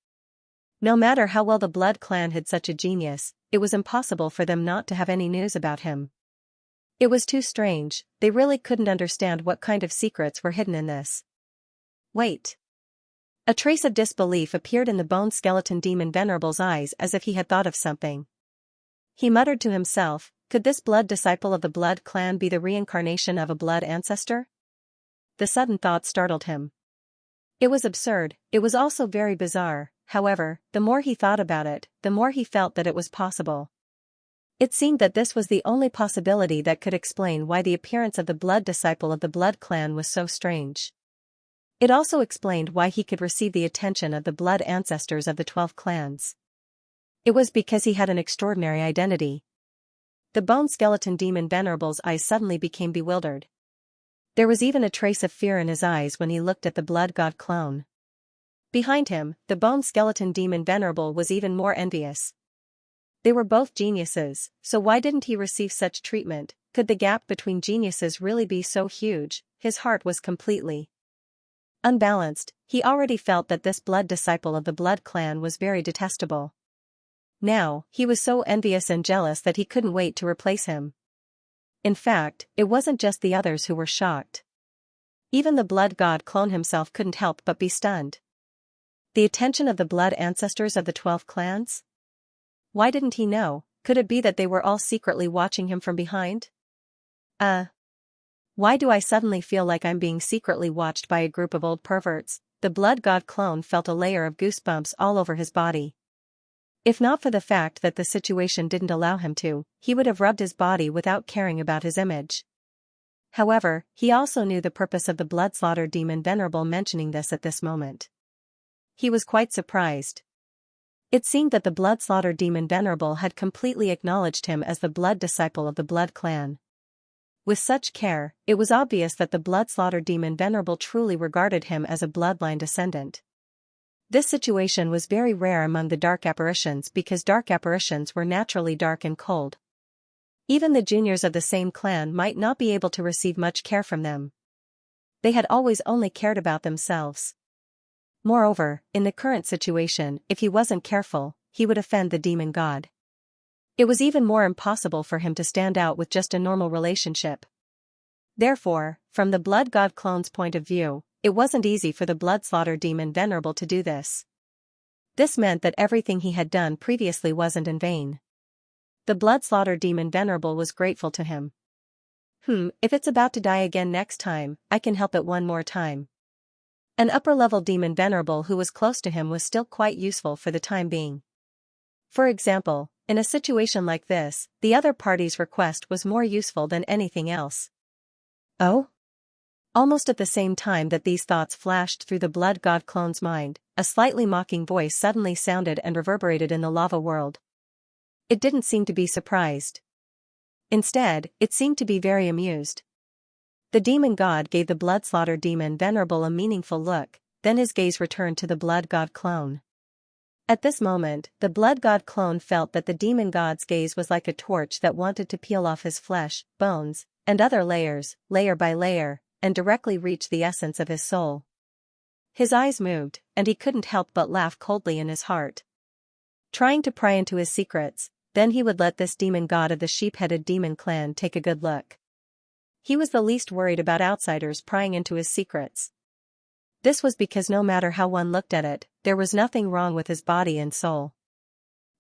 No matter how well the blood clan hid such a genius, it was impossible for them not to have any news about him. It was too strange, they really couldn't understand what kind of secrets were hidden in this. Wait. A trace of disbelief appeared in the bone skeleton demon venerable's eyes as if he had thought of something. He muttered to himself, could this blood disciple of the blood clan be the reincarnation of a blood ancestor? The sudden thought startled him. It was absurd, it was also very bizarre, however, the more he thought about it, the more he felt that it was possible. It seemed that this was the only possibility that could explain why the appearance of the blood disciple of the blood clan was so strange. It also explained why he could receive the attention of the blood ancestors of the 12 clans. It was because he had an extraordinary identity. The bone skeleton demon venerable's eyes suddenly became bewildered. There was even a trace of fear in his eyes when he looked at the blood god clone. Behind him, the bone skeleton demon venerable was even more envious. They were both geniuses, so why didn't he receive such treatment? Could the gap between geniuses really be so huge? His heart was completely unbalanced. He already felt that this blood disciple of the blood clan was very detestable. Now, he was so envious and jealous that he couldn't wait to replace him. In fact, it wasn't just the others who were shocked. Even the blood god clone himself couldn't help but be stunned. The attention of the blood ancestors of the 12 clans? Why didn't he know? Could it be that they were all secretly watching him from behind? Why do I suddenly feel like I'm being secretly watched by a group of old perverts? The blood god clone felt a layer of goosebumps all over his body. If not for the fact that the situation didn't allow him to, he would have rubbed his body without caring about his image. However, he also knew the purpose of the blood slaughter demon venerable mentioning this at this moment. He was quite surprised. It seemed that the blood slaughter demon venerable had completely acknowledged him as the blood disciple of the blood clan. With such care, it was obvious that the blood slaughter demon venerable truly regarded him as a bloodline descendant. This situation was very rare among the dark apparitions because dark apparitions were naturally dark and cold. Even the juniors of the same clan might not be able to receive much care from them. They had always only cared about themselves. Moreover, in the current situation, if he wasn't careful, he would offend the demon god. It was even more impossible for him to stand out with just a normal relationship. Therefore, from the blood god clone's point of view, it wasn't easy for the blood slaughter demon venerable to do this. This meant that everything he had done previously wasn't in vain. The blood slaughter demon venerable was grateful to him. If it's about to die again next time, I can help it one more time. An upper-level demon venerable who was close to him was still quite useful for the time being. For example, in a situation like this, the other party's request was more useful than anything else. Oh? Almost at the same time that these thoughts flashed through the blood god clone's mind, a slightly mocking voice suddenly sounded and reverberated in the lava world. It didn't seem to be surprised. Instead, it seemed to be very amused. The demon god gave the blood slaughter demon venerable a meaningful look, then his gaze returned to the blood god clone. At this moment, the blood god clone felt that the demon god's gaze was like a torch that wanted to peel off his flesh, bones, and other layers, layer by layer, and directly reach the essence of his soul. His eyes moved, and he couldn't help but laugh coldly in his heart. Trying to pry into his secrets, then he would let this demon god of the sheep-headed demon clan take a good look. He was the least worried about outsiders prying into his secrets. This was because no matter how one looked at it, there was nothing wrong with his body and soul.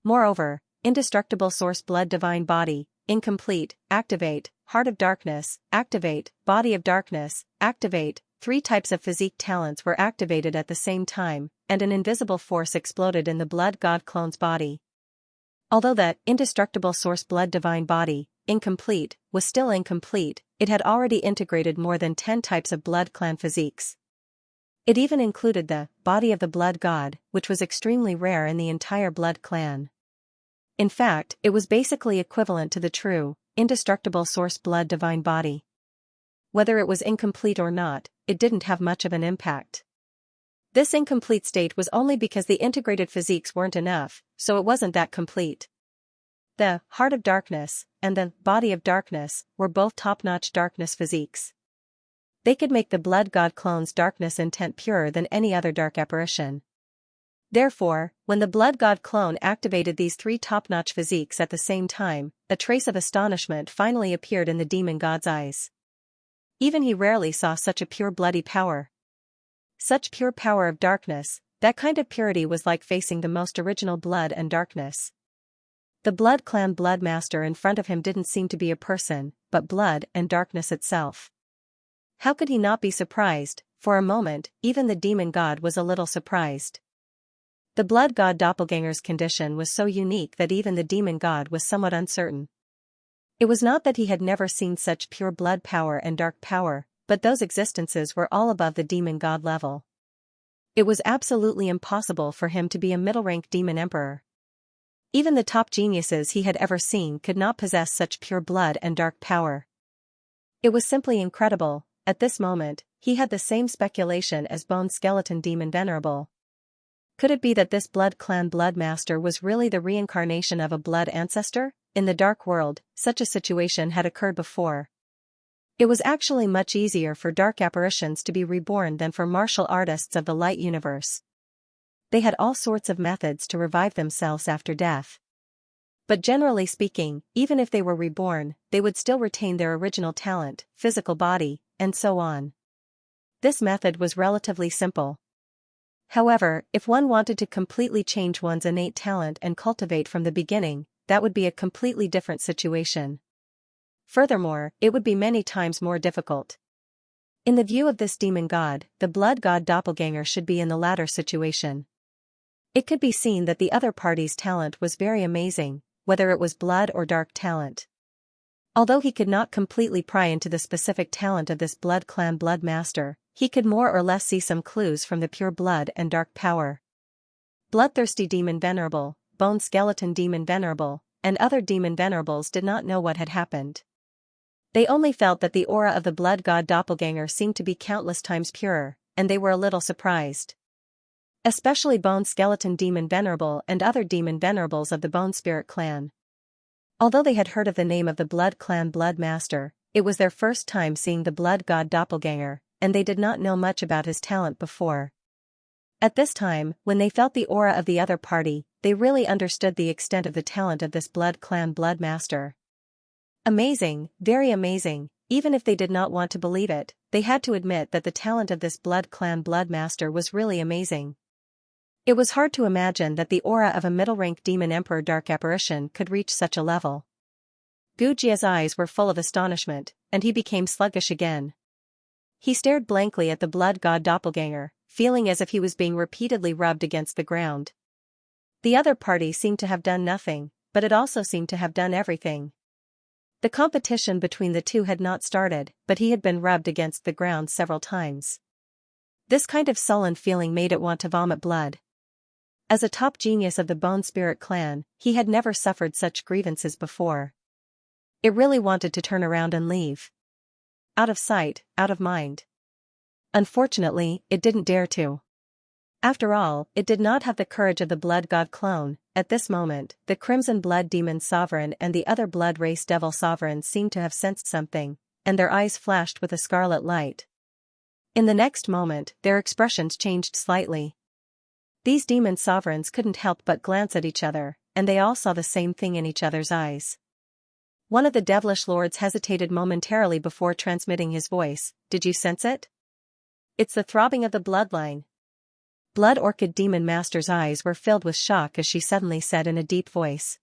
Moreover, indestructible source blood divine body, incomplete, activate, heart of darkness, activate, body of darkness, activate. 3 types of physique talents were activated at the same time, and an invisible force exploded in the blood god clone's body. Although the indestructible source blood divine body, incomplete, was still incomplete, it had already integrated more than 10 types of blood clan physiques. It even included the body of the blood god, which was extremely rare in the entire blood clan. In fact, it was basically equivalent to the true, indestructible source blood divine body. Whether it was incomplete or not, it didn't have much of an impact. This incomplete state was only because the integrated physiques weren't enough, so it wasn't that complete. The heart of darkness and the body of darkness were both top-notch darkness physiques. They could make the blood god clone's darkness intent purer than any other dark apparition. Therefore, when the blood god clone activated these 3 top-notch physiques at the same time, a trace of astonishment finally appeared in the demon god's eyes. Even he rarely saw such a pure bloody power. Such pure power of darkness, that kind of purity was like facing the most original blood and darkness. The blood clan blood master in front of him didn't seem to be a person, but blood and darkness itself. How could he not be surprised? For a moment, even the demon god was a little surprised. The blood god doppelganger's condition was so unique that even the demon god was somewhat uncertain. It was not that he had never seen such pure blood power and dark power, but those existences were all above the demon god level. It was absolutely impossible for him to be a middle-rank demon emperor. Even the top geniuses he had ever seen could not possess such pure blood and dark power. It was simply incredible. At this moment, he had the same speculation as Bone Skeleton Demon Venerable. Could it be that this blood clan blood master was really the reincarnation of a blood ancestor? In the dark world, such a situation had occurred before. It was actually much easier for dark apparitions to be reborn than for martial artists of the light universe. They had all sorts of methods to revive themselves after death. But generally speaking, even if they were reborn, they would still retain their original talent, physical body, and so on. This method was relatively simple. However, if one wanted to completely change one's innate talent and cultivate from the beginning, that would be a completely different situation. Furthermore, it would be many times more difficult. In the view of this demon god, the blood god doppelganger should be in the latter situation. It could be seen that the other party's talent was very amazing, whether it was blood or dark talent. Although he could not completely pry into the specific talent of this blood clan blood master, he could more or less see some clues from the pure blood and dark power. Bloodthirsty Demon Venerable, Bone Skeleton Demon Venerable, and other Demon Venerables did not know what had happened. They only felt that the aura of the blood god doppelganger seemed to be countless times purer, and they were a little surprised. Especially Bone Skeleton Demon Venerable and other Demon Venerables of the Bone Spirit clan. Although they had heard of the name of the blood clan blood master, it was their first time seeing the blood god doppelganger, and they did not know much about his talent before. At this time, when they felt the aura of the other party, they really understood the extent of the talent of this blood clan blood master. Amazing, very amazing. Even if they did not want to believe it, they had to admit that the talent of this blood clan blood master was really amazing. It was hard to imagine that the aura of a middle-rank demon emperor dark apparition could reach such a level. Gujia's eyes were full of astonishment, and he became sluggish again. He stared blankly at the blood god doppelganger, feeling as if he was being repeatedly rubbed against the ground. The other party seemed to have done nothing, but it also seemed to have done everything. The competition between the two had not started, but he had been rubbed against the ground several times. This kind of sullen feeling made it want to vomit blood. As a top genius of the Bone Spirit clan, he had never suffered such grievances before. It really wanted to turn around and leave. Out of sight, out of mind. Unfortunately, it didn't dare to. After all, it did not have the courage of the blood god clone. At this moment, the Crimson Blood Demon Sovereign and the other Blood Race Devil Sovereign seemed to have sensed something, and their eyes flashed with a scarlet light. In the next moment, their expressions changed slightly. These demon sovereigns couldn't help but glance at each other, and they all saw the same thing in each other's eyes. One of the devilish lords hesitated momentarily before transmitting his voice. Did you sense it? It's the throbbing of the bloodline. Blood Orchid Demon Master's eyes were filled with shock as she suddenly said in a deep voice.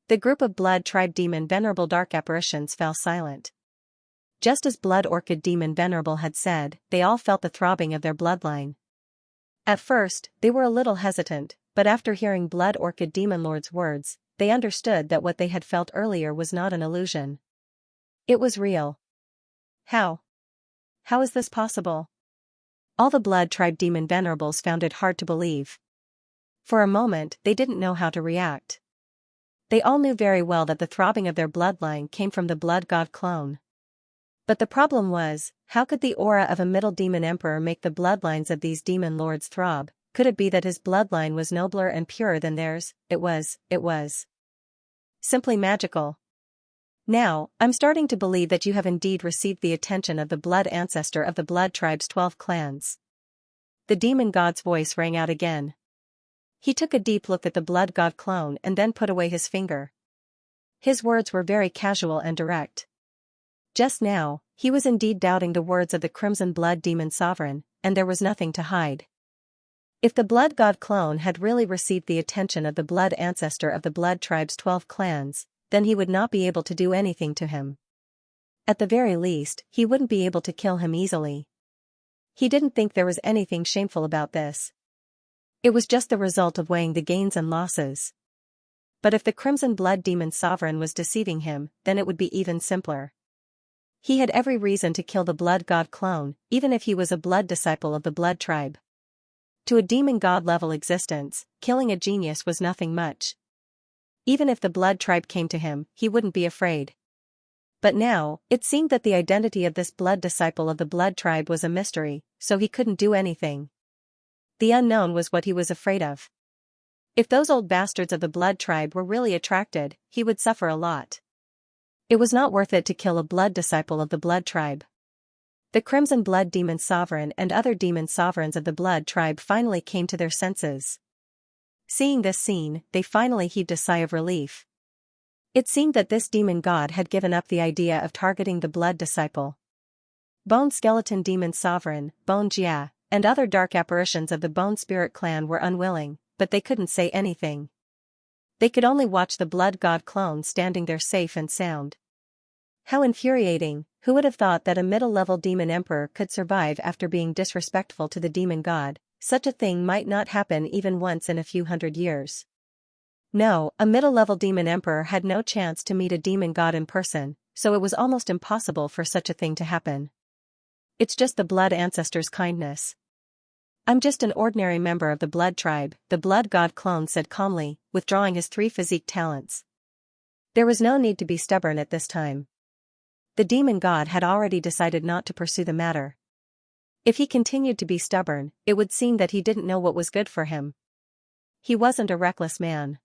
The group of Blood Tribe Demon Venerable Dark Apparitions fell silent. Just as Blood Orchid Demon Venerable had said, they all felt the throbbing of their bloodline. At first, they were a little hesitant, but after hearing Blood Orchid Demon Lord's words, they understood that what they had felt earlier was not an illusion. It was real. How? How is this possible? All the Blood Tribe Demon Venerables found it hard to believe. For a moment, they didn't know how to react. They all knew very well that the throbbing of their bloodline came from the Blood God clone. But the problem was, how could the aura of a Middle Demon Emperor make the bloodlines of these demon lords throb? Could it be that his bloodline was nobler and purer than theirs? It was simply magical. Now, I'm starting to believe that you have indeed received the attention of the blood ancestor of the Blood Tribe's 12 clans. The demon god's voice rang out again. He took a deep look at the Blood God clone and then put away his finger. His words were very casual and direct. Just now, he was indeed doubting the words of the Crimson Blood Demon Sovereign, and there was nothing to hide. If the Blood God clone had really received the attention of the blood ancestor of the Blood Tribe's 12 clans, then he would not be able to do anything to him. At the very least, he wouldn't be able to kill him easily. He didn't think there was anything shameful about this. It was just the result of weighing the gains and losses. But if the Crimson Blood Demon Sovereign was deceiving him, then it would be even simpler. He had every reason to kill the Blood God clone, even if he was a blood disciple of the Blood Tribe. To a demon god-level existence, killing a genius was nothing much. Even if the Blood Tribe came to him, he wouldn't be afraid. But now, it seemed that the identity of this blood disciple of the Blood Tribe was a mystery, so he couldn't do anything. The unknown was what he was afraid of. If those old bastards of the Blood Tribe were really attracted, he would suffer a lot. It was not worth it to kill a blood disciple of the Blood Tribe. The Crimson Blood Demon Sovereign and other demon sovereigns of the Blood Tribe finally came to their senses. Seeing this scene, they finally heaved a sigh of relief. It seemed that this demon god had given up the idea of targeting the blood disciple. Bone Skeleton Demon Sovereign, Bone Jia, and other dark apparitions of the Bone Spirit clan were unwilling, but they couldn't say anything. They could only watch the Blood God clone standing there safe and sound. How infuriating! Who would have thought that a middle-level demon emperor could survive after being disrespectful to the demon god? Such a thing might not happen even once in a few hundred years. No, a middle-level demon emperor had no chance to meet a demon god in person, so it was almost impossible for such a thing to happen. It's just the blood ancestor's kindness. I'm just an ordinary member of the Blood Tribe, the Blood God clone said calmly, withdrawing his 3 physique talents. There was no need to be stubborn at this time. The demon god had already decided not to pursue the matter. If he continued to be stubborn, it would seem that he didn't know what was good for him. He wasn't a reckless man.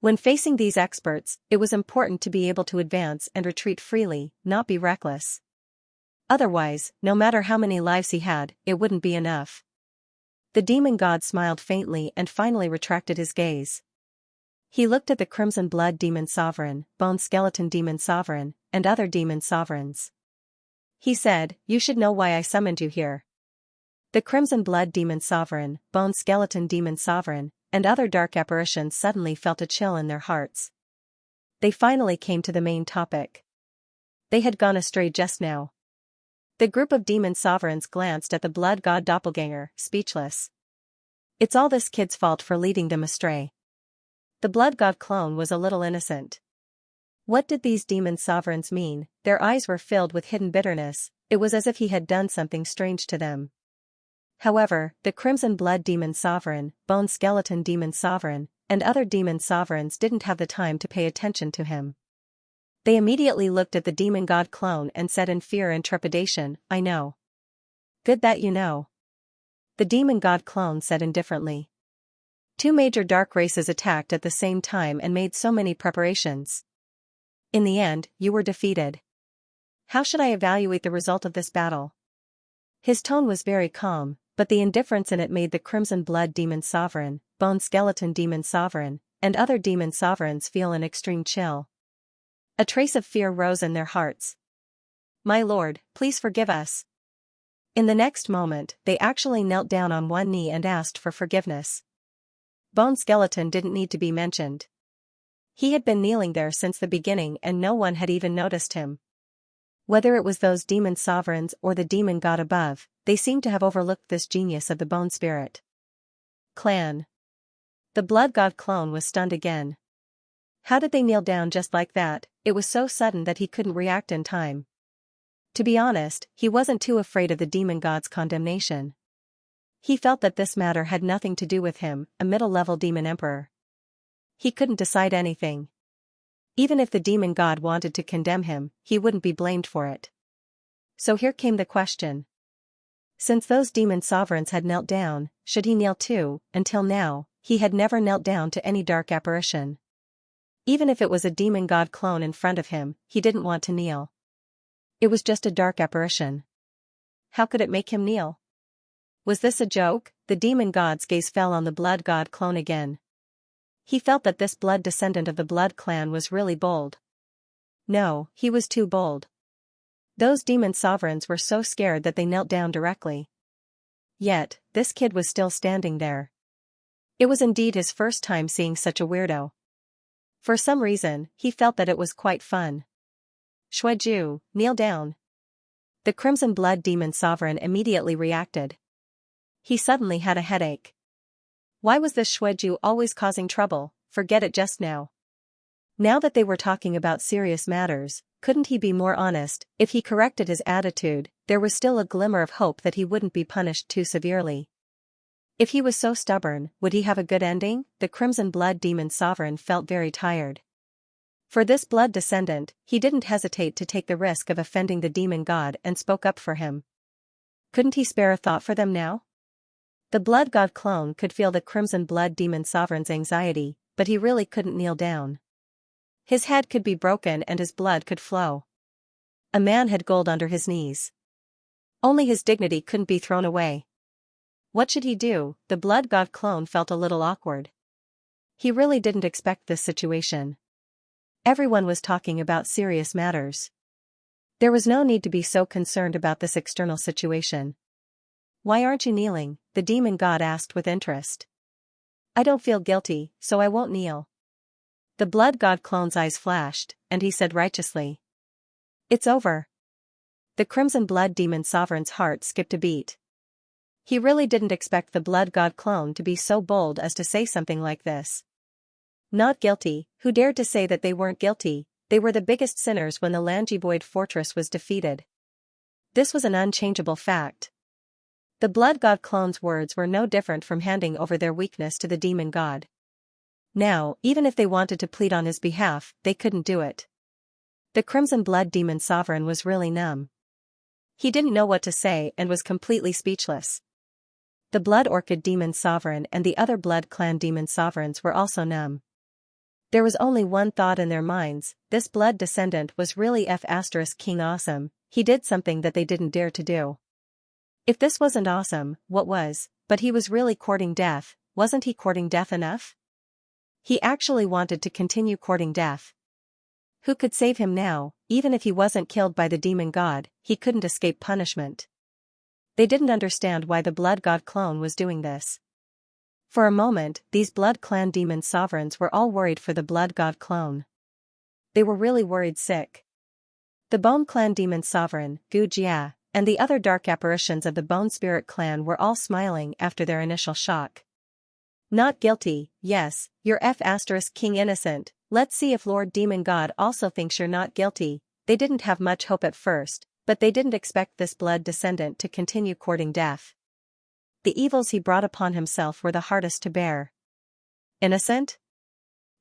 When facing these experts, it was important to be able to advance and retreat freely, not be reckless. Otherwise, no matter how many lives he had, it wouldn't be enough. The demon god smiled faintly and finally retracted his gaze. He looked at the Crimson Blood Demon Sovereign, Bone Skeleton Demon Sovereign, and other demon sovereigns. He said, "You should know why I summoned you here." The Crimson Blood Demon Sovereign, Bone Skeleton Demon Sovereign, and other dark apparitions suddenly felt a chill in their hearts. They finally came to the main topic. They had gone astray just now. The group of demon sovereigns glanced at the blood god doppelganger, speechless. It's all this kid's fault for leading them astray. The blood god clone was a little innocent. What did these demon sovereigns mean? Their eyes were filled with hidden bitterness. It was as if he had done something strange to them. However, the Crimson Blood Demon Sovereign, Bone Skeleton Demon Sovereign, and other demon sovereigns didn't have the time to pay attention to him. They immediately looked at the demon god clone and said in fear and trepidation, "I know." "Good that you know." The demon god clone said indifferently. 2 major dark races attacked at the same time and made so many preparations. In the end, you were defeated. How should I evaluate the result of this battle? His tone was very calm, but the indifference in it made the Crimson Blood Demon Sovereign, Bone Skeleton Demon Sovereign, and other demon sovereigns feel an extreme chill. A trace of fear rose in their hearts. "My lord, please forgive us." In the next moment, they actually knelt down on one knee and asked for forgiveness. Bone Skeleton didn't need to be mentioned. He had been kneeling there since the beginning and no one had even noticed him. Whether it was those demon sovereigns or the demon god above, they seemed to have overlooked this genius of the bone spirit clan. The blood god clone was stunned again. How did they kneel down just like that? It was so sudden that he couldn't react in time. To be honest, he wasn't too afraid of the demon god's condemnation. He felt that this matter had nothing to do with him, a middle-level demon emperor. He couldn't decide anything. Even if the demon god wanted to condemn him, he wouldn't be blamed for it. So here came the question. Since those demon sovereigns had knelt down, should he kneel too? Until now, he had never knelt down to any dark apparition. Even if it was a demon god clone in front of him, he didn't want to kneel. It was just a dark apparition. How could it make him kneel? Was this a joke? The demon god's gaze fell on the blood god clone again. He felt that this blood descendant of the blood clan was really bold. No, he was too bold. Those demon sovereigns were so scared that they knelt down directly. Yet, this kid was still standing there. It was indeed his first time seeing such a weirdo. For some reason, he felt that it was quite fun. Xueju, kneel down. The crimson blood demon sovereign immediately reacted. He suddenly had a headache. Why was this Xueju always causing trouble? Forget it just now. Now that they were talking about serious matters, couldn't he be more honest? If he corrected his attitude, there was still a glimmer of hope that he wouldn't be punished too severely. If he was so stubborn, would he have a good ending? The crimson blood demon sovereign felt very tired. For this blood descendant, he didn't hesitate to take the risk of offending the demon god and spoke up for him. Couldn't he spare a thought for them now? The blood god clone could feel the crimson blood demon sovereign's anxiety, but he really couldn't kneel down. His head could be broken and his blood could flow. A man had gold under his knees. Only his dignity couldn't be thrown away. What should he do? The blood god clone felt a little awkward. He really didn't expect this situation. Everyone was talking about serious matters. There was no need to be so concerned about this external situation. Why aren't you kneeling? The demon god asked with interest. I don't feel guilty, so I won't kneel. The blood god clone's eyes flashed, and he said righteously. It's over. The crimson blood demon sovereign's heart skipped a beat. He really didn't expect the blood god clone to be so bold as to say something like this. Not guilty, who dared to say that they weren't guilty? They were the biggest sinners when the Langivoid fortress was defeated. This was an unchangeable fact. The blood god clone's words were no different from handing over their weakness to the demon god. Now, even if they wanted to plead on his behalf, they couldn't do it. The crimson blood demon sovereign was really numb. He didn't know what to say and was completely speechless. The blood orchid demon sovereign and the other blood clan demon sovereigns were also numb. There was only one thought in their minds: this blood descendant was really King awesome. He did something that they didn't dare to do. If this wasn't awesome, what was? But he was really courting death. Wasn't he courting death enough? He actually wanted to continue courting death. Who could save him now? Even if he wasn't killed by the demon god, he couldn't escape punishment. They didn't understand why the blood god clone was doing this. For a moment, these blood clan demon sovereigns were all worried for the blood god clone. They were really worried sick. The bone clan demon sovereign, Gu Jia, and the other dark apparitions of the bone spirit clan were all smiling after their initial shock. Not guilty, yes, you're King innocent. Let's see if Lord Demon God also thinks you're not guilty. They didn't have much hope at first, but they didn't expect this blood descendant to continue courting death. The evils he brought upon himself were the hardest to bear. Innocent?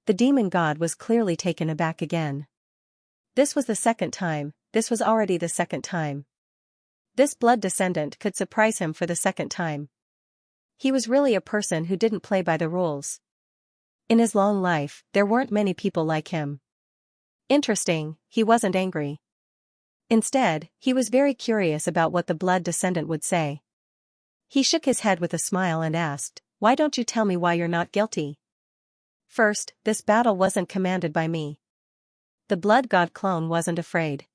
The demon god was clearly taken aback again. This was the second time. This was already the second time. This blood descendant could surprise him for the second time. He was really a person who didn't play by the rules. In his long life, there weren't many people like him. Interesting, he wasn't angry. Instead, he was very curious about what the blood descendant would say. He shook his head with a smile and asked, "Why don't you tell me why you're not guilty?" First, this battle wasn't commanded by me. The blood god clone wasn't afraid.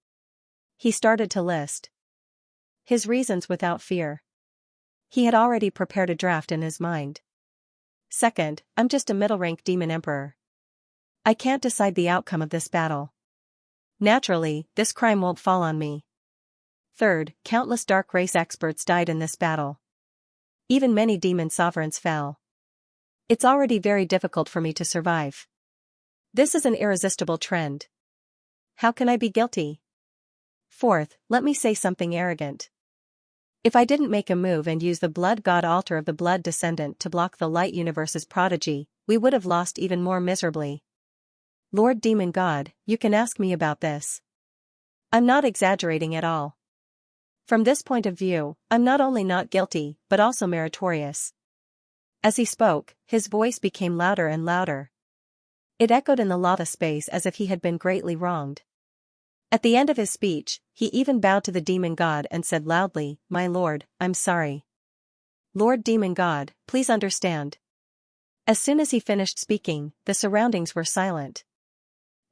He started to list his reasons without fear. He had already prepared a draft in his mind. Second, I'm just a middle-rank demon emperor. I can't decide the outcome of this battle. Naturally, this crime won't fall on me. Third, countless dark race experts died in this battle. Even many demon sovereigns fell. It's already very difficult for me to survive. This is an irresistible trend. How can I be guilty? Fourth, let me say something arrogant. If I didn't make a move and use the blood god altar of the blood descendant to block the light universe's prodigy, we would have lost even more miserably. Lord Demon God, you can ask me about this. I'm not exaggerating at all. From this point of view, I'm not only not guilty, but also meritorious. As he spoke, his voice became louder and louder. It echoed in the lava space as if he had been greatly wronged. At the end of his speech, he even bowed to the demon god and said loudly, "My lord, I'm sorry. Lord Demon God, please understand." As soon as he finished speaking, the surroundings were silent.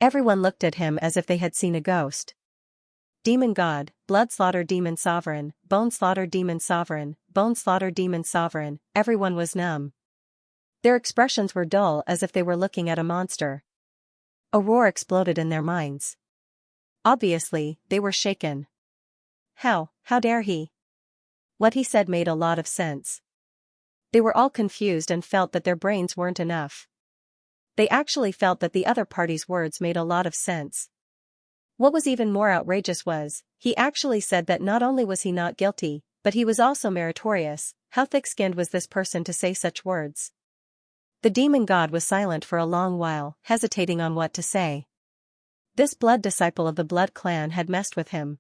Everyone looked at him as if they had seen a ghost. Demon God, Blood Slaughter Demon Sovereign, Bone Slaughter Demon Sovereign, Bone Slaughter Demon Sovereign, everyone was numb. Their expressions were dull as if they were looking at a monster. A roar exploded in their minds. Obviously, they were shaken. How dare he? What he said made a lot of sense. They were all confused and felt that their brains weren't enough. They actually felt that the other party's words made a lot of sense. What was even more outrageous was, he actually said that not only was he not guilty, but he was also meritorious. How thick-skinned was this person to say such words? The demon god was silent for a long while, hesitating on what to say. This blood disciple of the blood clan had messed with him.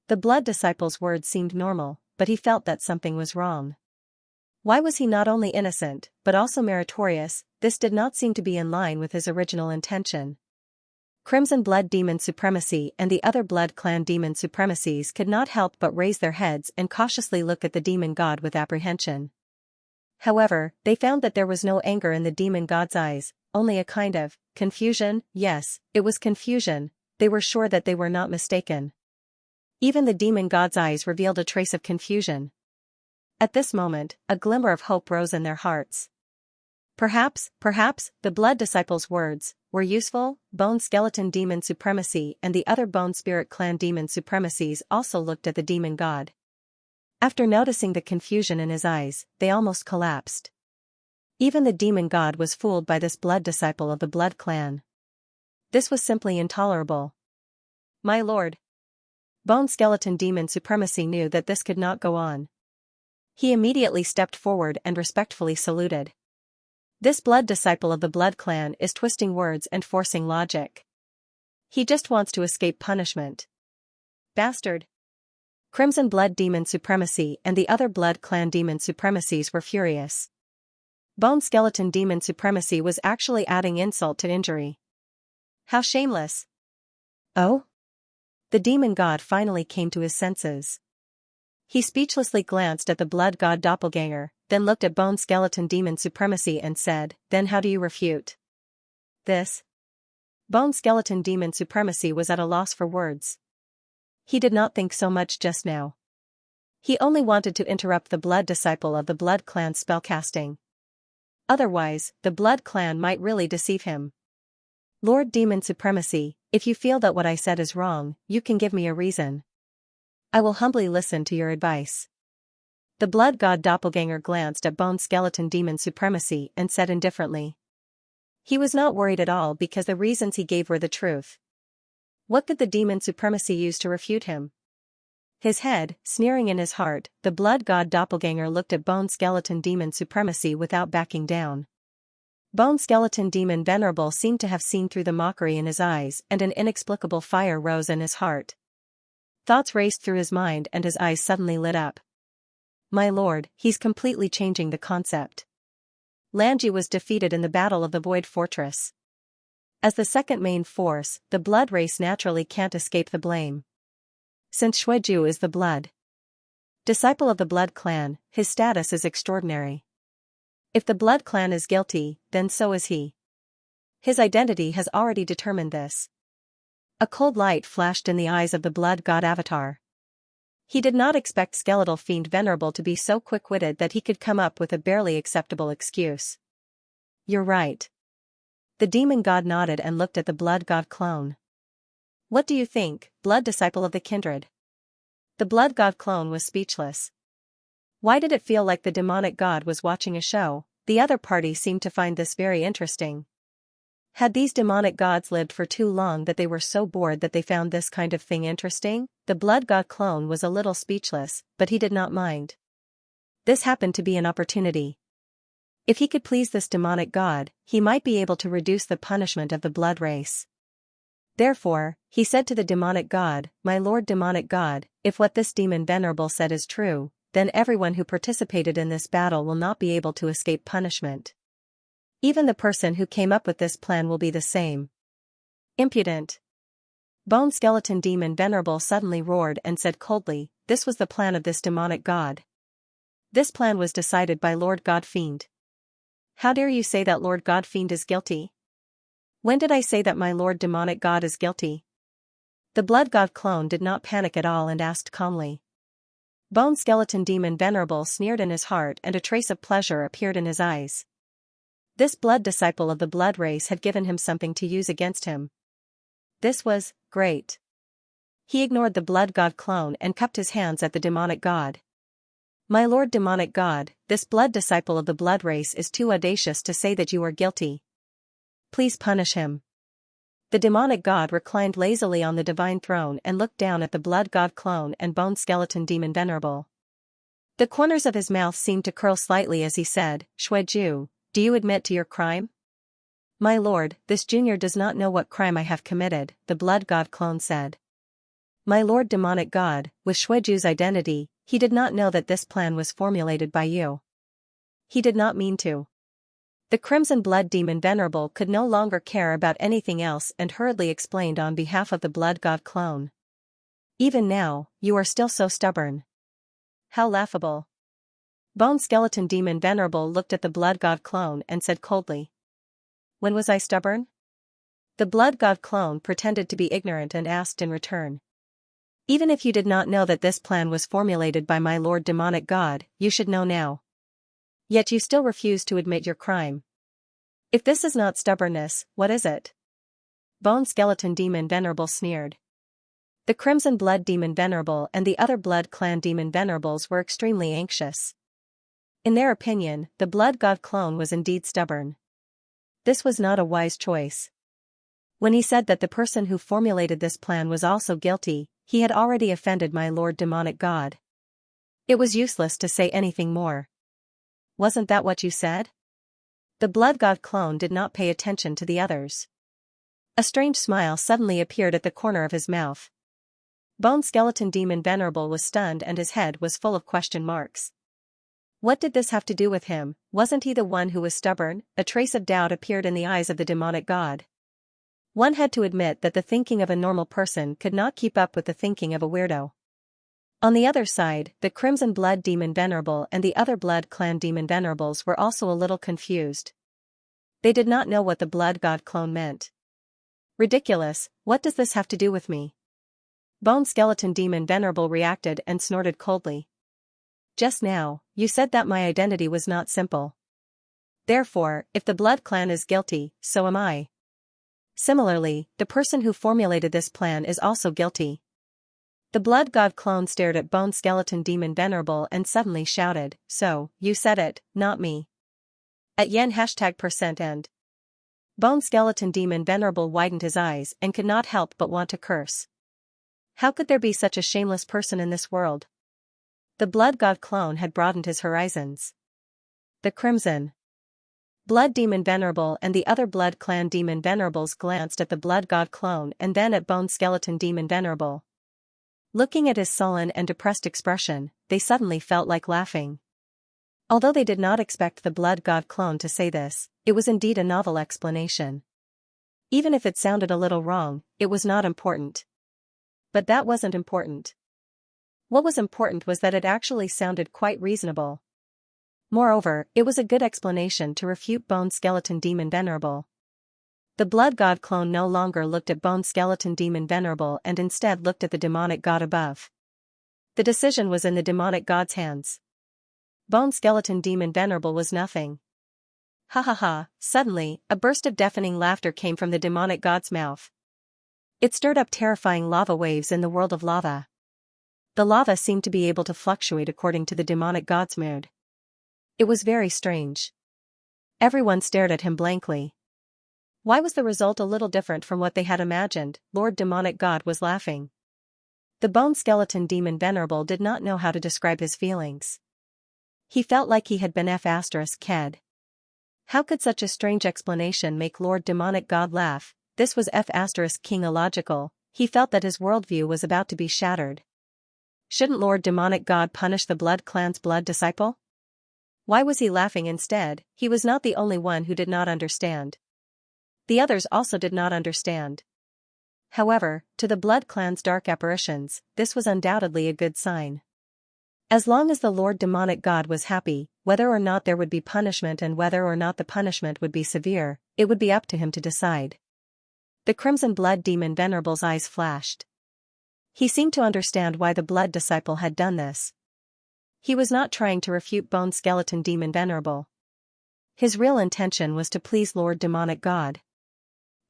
The blood disciple's words seemed normal, but he felt that something was wrong. Why was he not only innocent, but also meritorious? This did not seem to be in line with his original intention. Crimson Blood Demon Supremacy and the other Blood Clan Demon Supremacies could not help but raise their heads and cautiously look at the demon god with apprehension. However, they found that there was no anger in the demon god's eyes, only a kind of confusion. Yes, it was confusion. They were sure that they were not mistaken. Even the demon god's eyes revealed a trace of confusion. At this moment, a glimmer of hope rose in their hearts. Perhaps, the blood disciples' words were useful. Bone Skeleton Demon Supremacy and the other Bone Spirit Clan Demon Supremacies also looked at the demon god. After noticing the confusion in his eyes, they almost collapsed. Even the demon god was fooled by this blood disciple of the blood clan. This was simply intolerable. My lord. Bone Skeleton Demon Supremacy knew that this could not go on. He immediately stepped forward and respectfully saluted. This blood disciple of the blood clan is twisting words and forcing logic. He just wants to escape punishment. Bastard. Crimson Blood Demon Supremacy and the other blood clan demon supremacies were furious. Bone Skeleton Demon Supremacy was actually adding insult to injury. How shameless. Oh? The demon god finally came to his senses. He speechlessly glanced at the blood god doppelganger, then looked at Bone Skeleton Demon Supremacy and said, "Then how do you refute this?" Bone Skeleton Demon Supremacy was at a loss for words. He did not think so much just now. He only wanted to interrupt the blood disciple of the blood clan's spellcasting. Otherwise, the blood clan might really deceive him. Lord Demon Supremacy, if you feel that what I said is wrong, you can give me a reason. I will humbly listen to your advice. The blood god doppelganger glanced at Bone Skeleton Demon Supremacy and said indifferently. He was not worried at all because the reasons he gave were the truth. What could the demon supremacy use to refute him? His head, sneering in his heart, the blood god doppelganger looked at Bone Skeleton Demon Supremacy without backing down. Bone Skeleton Demon Venerable seemed to have seen through the mockery in his eyes, and an inexplicable fire rose in his heart. Thoughts raced through his mind and his eyes suddenly lit up. My lord, he's completely changing the concept. Lanji was defeated in the Battle of the Void Fortress. As the second main force, the blood race naturally can't escape the blame. Since Xueju is the blood disciple of the blood clan, his status is extraordinary. If the blood clan is guilty, then so is he. His identity has already determined this. A cold light flashed in the eyes of the blood god avatar. He did not expect Skeletal Fiend Venerable to be so quick-witted that he could come up with a barely acceptable excuse. You're right. The demon god nodded and looked at the blood god clone. What do you think, blood disciple of the kindred? The blood god clone was speechless. Why did it feel like the demonic god was watching a show? The other party seemed to find this very interesting. Had these demonic gods lived for too long that they were so bored that they found this kind of thing interesting? The blood god clone was a little speechless, but he did not mind. This happened to be an opportunity. If he could please this demonic god, he might be able to reduce the punishment of the blood race. Therefore, he said to the demonic god, "My lord demonic god, if what this demon venerable said is true, then everyone who participated in this battle will not be able to escape punishment. Even the person who came up with this plan will be the same." Impudent! Bone Skeleton Demon Venerable suddenly roared and said coldly, "This was the plan of this demonic god. This plan was decided by Lord God Fiend. How dare you say that Lord God Fiend is guilty? When did I say that my Lord Demonic God is guilty?" The Blood God clone did not panic at all and asked calmly. Bone Skeleton Demon Venerable sneered in his heart and a trace of pleasure appeared in his eyes. This blood disciple of the blood race had given him something to use against him. This was great. He ignored the blood god clone and cupped his hands at the demonic god. "My lord demonic god, this blood disciple of the blood race is too audacious to say that you are guilty. Please punish him." The demonic god reclined lazily on the divine throne and looked down at the blood god clone and bone skeleton demon venerable. The corners of his mouth seemed to curl slightly as he said, "Shueju, do you admit to your crime?" "My lord, this junior does not know what crime I have committed," the blood god clone said. "My lord demonic god, with Shueju's identity, he did not know that this plan was formulated by you. He did not mean to." The Crimson Blood Demon Venerable could no longer care about anything else and hurriedly explained on behalf of the blood god clone. "Even now, you are still so stubborn. How laughable." Bone Skeleton Demon Venerable looked at the blood god clone and said coldly, "When was I stubborn?" The blood god clone pretended to be ignorant and asked in return, "Even if you did not know that this plan was formulated by my lord demonic god, you should know now. Yet you still refuse to admit your crime. If this is not stubbornness, what is it?" Bone Skeleton Demon Venerable sneered. The Crimson Blood Demon Venerable and the other Blood Clan Demon Venerables were extremely anxious. In their opinion, the blood god clone was indeed stubborn. This was not a wise choice. When he said that the person who formulated this plan was also guilty, he had already offended my lord demonic god. It was useless to say anything more. "Wasn't that what you said?" The blood god clone did not pay attention to the others. A strange smile suddenly appeared at the corner of his mouth. Bone Skeleton Demon Venerable was stunned and his head was full of question marks. What did this have to do with him? Wasn't he the one who was stubborn? A trace of doubt appeared in the eyes of the demonic god. One had to admit that the thinking of a normal person could not keep up with the thinking of a weirdo. On the other side, the Crimson Blood Demon Venerable and the other Blood Clan Demon Venerables were also a little confused. They did not know what the blood god clone meant. "Ridiculous, what does this have to do with me?" Bone Skeleton Demon Venerable reacted and snorted coldly. "Just now, you said that my identity was not simple. Therefore, if the blood clan is guilty, so am I. Similarly, the person who formulated this plan is also guilty." The blood god clone stared at Bone Skeleton Demon Venerable and suddenly shouted, "So, you said it, not me. At yen %and." Bone Skeleton Demon Venerable widened his eyes and could not help but want to curse. How could there be such a shameless person in this world? The blood god clone had broadened his horizons. The Crimson Blood Demon Venerable and the other Blood Clan Demon Venerables glanced at the blood god clone and then at Bone Skeleton Demon Venerable. Looking at his sullen and depressed expression, they suddenly felt like laughing. Although they did not expect the blood god clone to say this, it was indeed a novel explanation. Even if it sounded a little wrong, it was not important. But that wasn't important. What was important was that it actually sounded quite reasonable. Moreover, it was a good explanation to refute Bone Skeleton Demon Venerable. The blood god clone no longer looked at Bone Skeleton Demon Venerable and instead looked at the demonic god above. The decision was in the demonic god's hands. Bone Skeleton Demon Venerable was nothing. Ha ha ha. Suddenly, a burst of deafening laughter came from the demonic god's mouth. It stirred up terrifying lava waves in the world of lava. The lava seemed to be able to fluctuate according to the demonic god's mood. It was very strange. Everyone stared at him blankly. Why was the result a little different from what they had imagined? Lord Demonic God was laughing. The bone skeleton demon Venerable did not know how to describe his feelings. He felt like he had been F***ed. How could such a strange explanation make Lord Demonic God laugh? This was F***king illogical. He felt that his worldview was about to be shattered. Shouldn't Lord Demonic God punish the Blood Clan's blood disciple? Why was he laughing instead? He was not the only one who did not understand. The others also did not understand. However, to the Blood Clan's dark apparitions, this was undoubtedly a good sign. As long as the Lord Demonic God was happy, whether or not there would be punishment and whether or not the punishment would be severe, it would be up to him to decide. The Crimson Blood Demon Venerable's eyes flashed. He seemed to understand why the Blood Disciple had done this. He was not trying to refute Bone Skeleton Demon Venerable. His real intention was to please Lord Demonic God.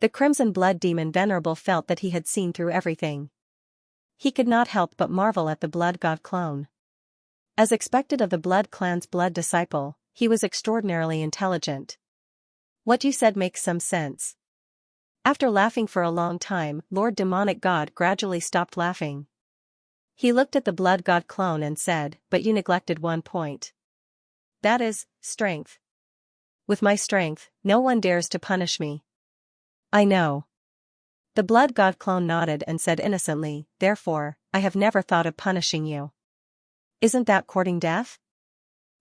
The Crimson Blood Demon Venerable felt that he had seen through everything. He could not help but marvel at the Blood God clone. As expected of the Blood Clan's blood disciple, he was extraordinarily intelligent. What you said makes some sense. After laughing for a long time, Lord Demonic God gradually stopped laughing. He looked at the Blood God clone and said, "But you neglected one point. That is, strength. With my strength, no one dares to punish me." "I know." The Blood God clone nodded and said innocently, "Therefore, I have never thought of punishing you." "Isn't that courting death?"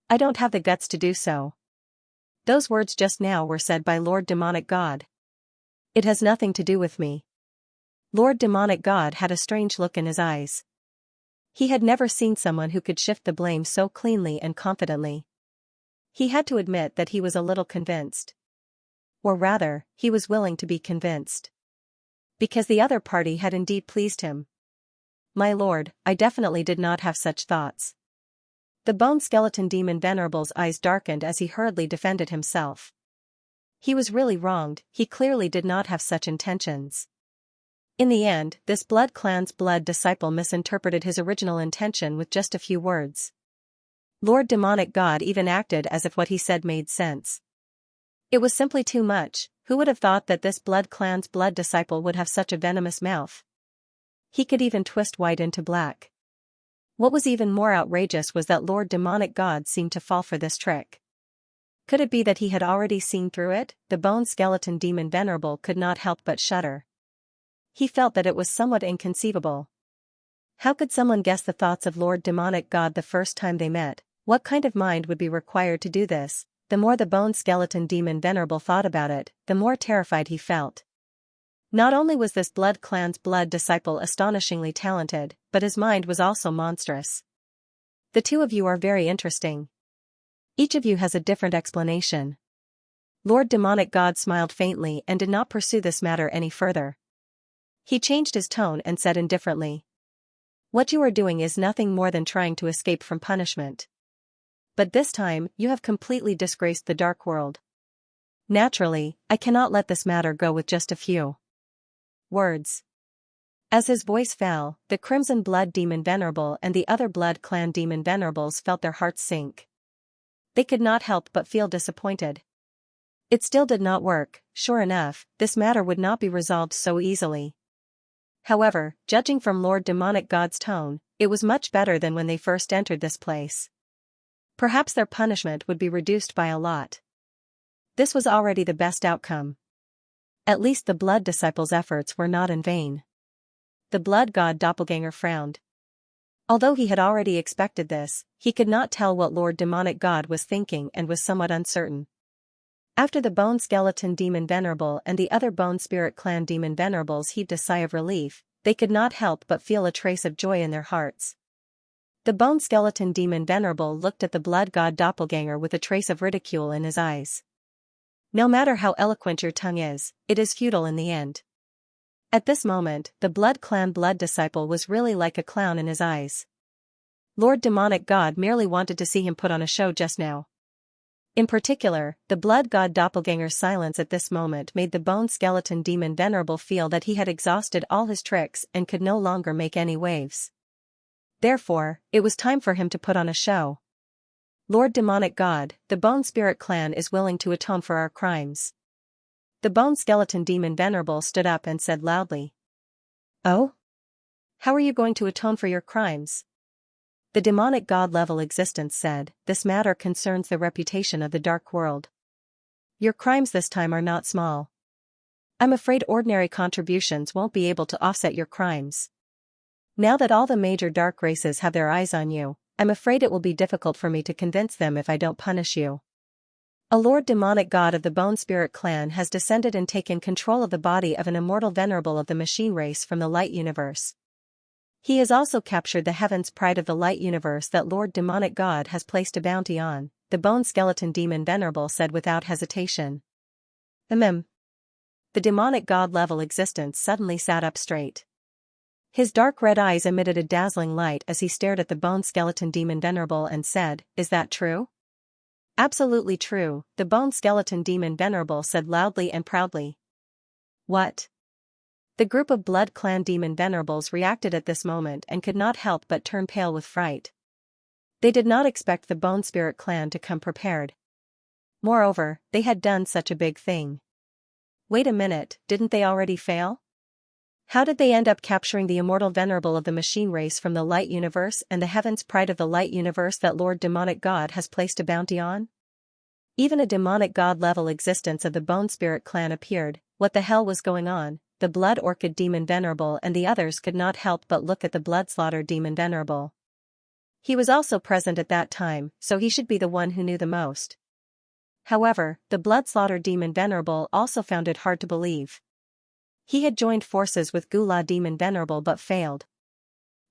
"I don't have the guts to do so." Those words just now were said by Lord Demonic God. "It has nothing to do with me." Lord Demonic God had a strange look in his eyes. He had never seen someone who could shift the blame so cleanly and confidently. He had to admit that he was a little convinced. Or rather, he was willing to be convinced. Because the other party had indeed pleased him. "My lord, I definitely did not have such thoughts." The Bone Skeleton Demon Venerable's eyes darkened as he hurriedly defended himself. He was really wronged, he clearly did not have such intentions. In the end, this Blood Clan's blood disciple misinterpreted his original intention with just a few words. Lord Demonic God even acted as if what he said made sense. It was simply too much. Who would have thought that this Blood Clan's blood disciple would have such a venomous mouth? He could even twist white into black. What was even more outrageous was that Lord Demonic God seemed to fall for this trick. Could it be that he had already seen through it? The Bone Skeleton Demon Venerable could not help but shudder. He felt that it was somewhat inconceivable. How could someone guess the thoughts of Lord Demonic God the first time they met? What kind of mind would be required to do this? The more the Bone Skeleton Demon Venerable thought about it, the more terrified he felt. Not only was this Blood Clan's blood disciple astonishingly talented, but his mind was also monstrous. "The two of you are very interesting. Each of you has a different explanation." Lord Demonic God smiled faintly and did not pursue this matter any further. He changed his tone and said indifferently, "What you are doing is nothing more than trying to escape from punishment. But this time, you have completely disgraced the dark world. Naturally, I cannot let this matter go with just a few words." As his voice fell, the Crimson Blood Demon Venerable and the other Blood Clan Demon Venerables felt their hearts sink. They could not help but feel disappointed. It still did not work. Sure enough, this matter would not be resolved so easily. However, judging from Lord Demonic God's tone, it was much better than when they first entered this place. Perhaps their punishment would be reduced by a lot. This was already the best outcome. At least the blood disciple's efforts were not in vain. The blood god doppelganger frowned. Although he had already expected this, he could not tell what Lord Demonic God was thinking and was somewhat uncertain. After the Bone Skeleton Demon Venerable and the other Bone Spirit Clan Demon Venerables heaved a sigh of relief, they could not help but feel a trace of joy in their hearts. The Bone Skeleton Demon Venerable looked at the blood god doppelganger with a trace of ridicule in his eyes. "No matter how eloquent your tongue is, it is futile in the end." At this moment, the Blood Clan blood disciple was really like a clown in his eyes. Lord Demonic God merely wanted to see him put on a show just now. In particular, the blood god doppelganger's silence at this moment made the bone skeleton demon Venerable feel that he had exhausted all his tricks and could no longer make any waves. Therefore, it was time for him to put on a show. Lord Demonic God, the Bone Spirit clan is willing to atone for our crimes. The bone skeleton demon Venerable stood up and said loudly. Oh? How are you going to atone for your crimes? The demonic god-level existence said, this matter concerns the reputation of the dark world. Your crimes this time are not small. I'm afraid ordinary contributions won't be able to offset your crimes. Now that all the major dark races have their eyes on you, I'm afraid it will be difficult for me to convince them if I don't punish you. A Lord Demonic God of the Bone Spirit clan has descended and taken control of the body of an immortal venerable of the machine race from the light universe. He has also captured the heaven's pride of the light universe that Lord Demonic God has placed a bounty on, the bone skeleton demon Venerable said without hesitation. The demonic god-level existence suddenly sat up straight. His dark red eyes emitted a dazzling light as he stared at the bone skeleton demon Venerable and said, Is that true? Absolutely true, the bone skeleton demon Venerable said loudly and proudly. What? The group of blood clan demon venerables reacted at this moment and could not help but turn pale with fright. They did not expect the Bone Spirit clan to come prepared. Moreover, they had done such a big thing. Wait a minute, didn't they already fail? How did they end up capturing the immortal venerable of the machine race from the light universe and the heaven's pride of the light universe that Lord Demonic God has placed a bounty on? Even a demonic god-level existence of the Bone Spirit clan appeared. What the hell was going on? The Blood Orchid demon Venerable and the others could not help but look at the Blood Slaughter demon Venerable. He was also present at that time, so he should be the one who knew the most. However, the Blood Slaughter demon Venerable also found it hard to believe. He had joined forces with Gula demon Venerable but failed.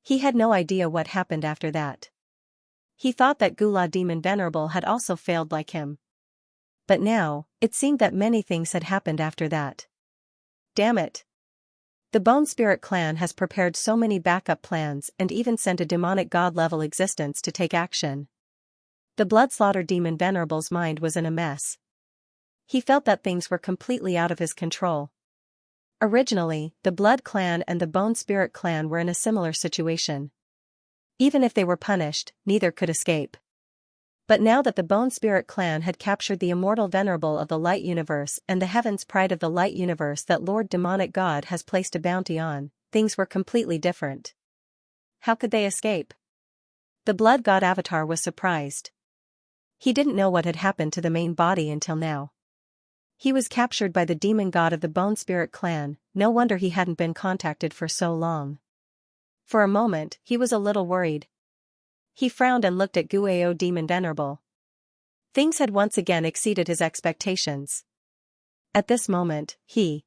He had no idea what happened after that. He thought that Gula demon Venerable had also failed like him. But now, it seemed that many things had happened after that. Damn it. The Bone Spirit clan has prepared so many backup plans and even sent a demonic god-level existence to take action. The Blood Slaughter demon Venerable's mind was in a mess. He felt that things were completely out of his control. Originally, the Blood clan and the Bone Spirit clan were in a similar situation. Even if they were punished, neither could escape. But now that the Bone Spirit clan had captured the immortal venerable of the light universe and the heaven's pride of the light universe that Lord Demonic God has placed a bounty on, things were completely different. How could they escape? The Blood God Avatar was surprised. He didn't know what had happened to the main body until now. He was captured by the demon god of the Bone Spirit clan, no wonder he hadn't been contacted for so long. For a moment, he was a little worried. He frowned and looked at Guao demon Venerable. Things had once again exceeded his expectations. At this moment, he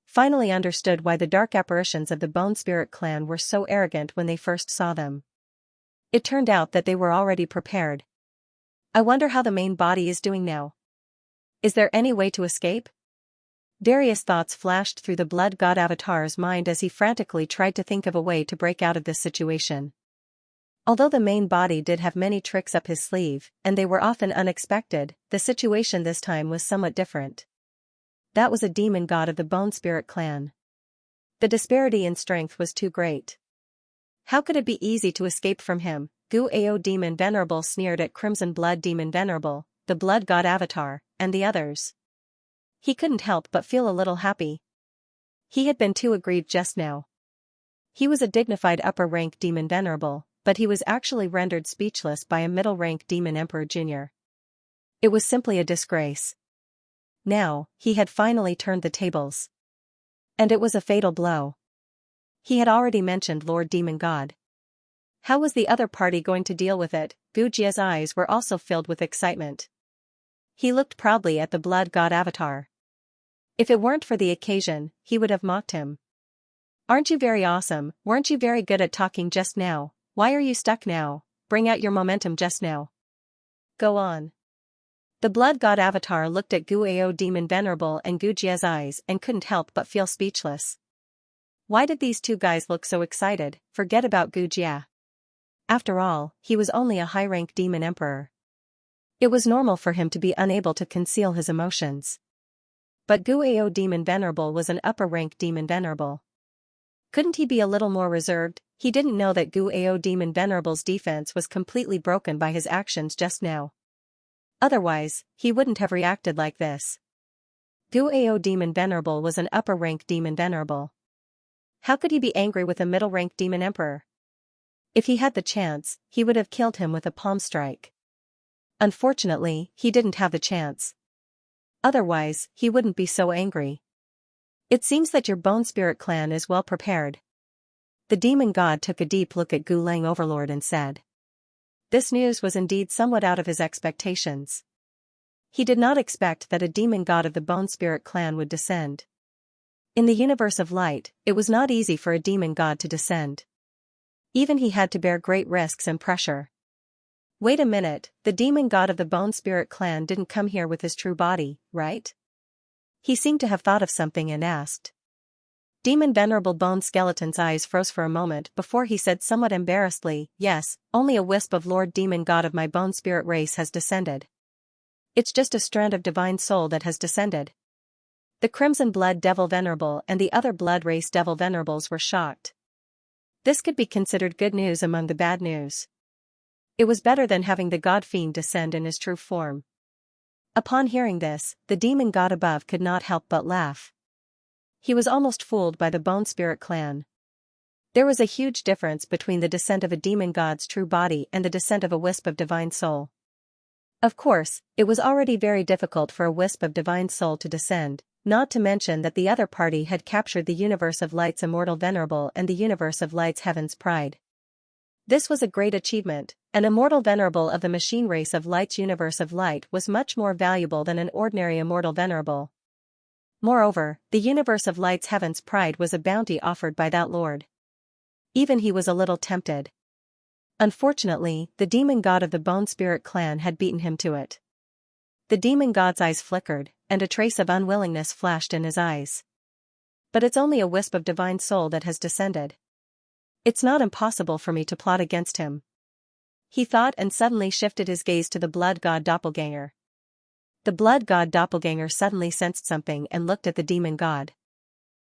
finally understood why the dark apparitions of the Bone Spirit clan were so arrogant when they first saw them. It turned out that they were already prepared. I wonder how the main body is doing now. Is there any way to escape? Various thoughts flashed through the Blood God Avatar's mind as he frantically tried to think of a way to break out of this situation. Although the main body did have many tricks up his sleeve, and they were often unexpected, the situation this time was somewhat different. That was a demon god of the Bone Spirit clan. The disparity in strength was too great. How could it be easy to escape from him? Guao demon Venerable sneered at Crimson Blood demon Venerable, the Blood God Avatar, and the others. He couldn't help but feel a little happy. He had been too aggrieved just now. He was a dignified upper-rank demon Venerable, but he was actually rendered speechless by a middle-rank demon Emperor Jr. It was simply a disgrace. Now, he had finally turned the tables. And it was a fatal blow. He had already mentioned Lord Demon God. How was the other party going to deal with it? Gujia's eyes were also filled with excitement. He looked proudly at the Blood God Avatar. If it weren't for the occasion, he would have mocked him. Aren't you very awesome? Weren't you very good at talking just now? Why are you stuck now? Bring out your momentum just now. Go on. The Blood God Avatar looked at Guao demon Venerable and Gujia's eyes and couldn't help but feel speechless. Why did these two guys look so excited? Forget about Gujia. After all, he was only a high-rank demon emperor. It was normal for him to be unable to conceal his emotions. But Guao Demon Venerable was an upper-rank Demon Venerable. Couldn't he be a little more reserved? He didn't know that Guao Demon Venerable's defense was completely broken by his actions just now. Otherwise, he wouldn't have reacted like this. Guao Demon Venerable was an upper-rank Demon Venerable. How could he be angry with a middle-rank Demon Emperor? If he had the chance, he would have killed him with a palm strike. Unfortunately, he didn't have the chance. Otherwise, he wouldn't be so angry. It seems that your Bone Spirit clan is well prepared. The demon god took a deep look at Gulang Overlord and said. This news was indeed somewhat out of his expectations. He did not expect that a demon god of the Bone Spirit clan would descend. In the universe of light, it was not easy for a demon god to descend. Even he had to bear great risks and pressure. Wait a minute, the demon god of the Bone Spirit clan didn't come here with his true body, right? He seemed to have thought of something and asked. Demon Venerable Bone Skeleton's eyes froze for a moment before he said somewhat embarrassedly, yes, only a wisp of Lord Demon God of my Bone Spirit race has descended. It's just a strand of divine soul that has descended. The Crimson Blood Devil Venerable and the other Blood Race Devil Venerables were shocked. This could be considered good news among the bad news. It was better than having the God Fiend descend in his true form. Upon hearing this, the demon god above could not help but laugh. He was almost fooled by the Bone Spirit clan. There was a huge difference between the descent of a demon god's true body and the descent of a wisp of divine soul. Of course, it was already very difficult for a wisp of divine soul to descend, not to mention that the other party had captured the Universe of Light's Immortal Venerable and the Universe of Light's Heaven's Pride. This was a great achievement. An Immortal Venerable of the machine race of Light's Universe of Light was much more valuable than an ordinary Immortal Venerable. Moreover, the Universe of Light's Heaven's Pride was a bounty offered by that lord. Even he was a little tempted. Unfortunately, the demon god of the Bone Spirit clan had beaten him to it. The demon god's eyes flickered, and a trace of unwillingness flashed in his eyes. But it's only a wisp of divine soul that has descended. It's not impossible for me to plot against him. He thought and suddenly shifted his gaze to the blood god doppelganger. The blood god doppelganger suddenly sensed something and looked at the demon god.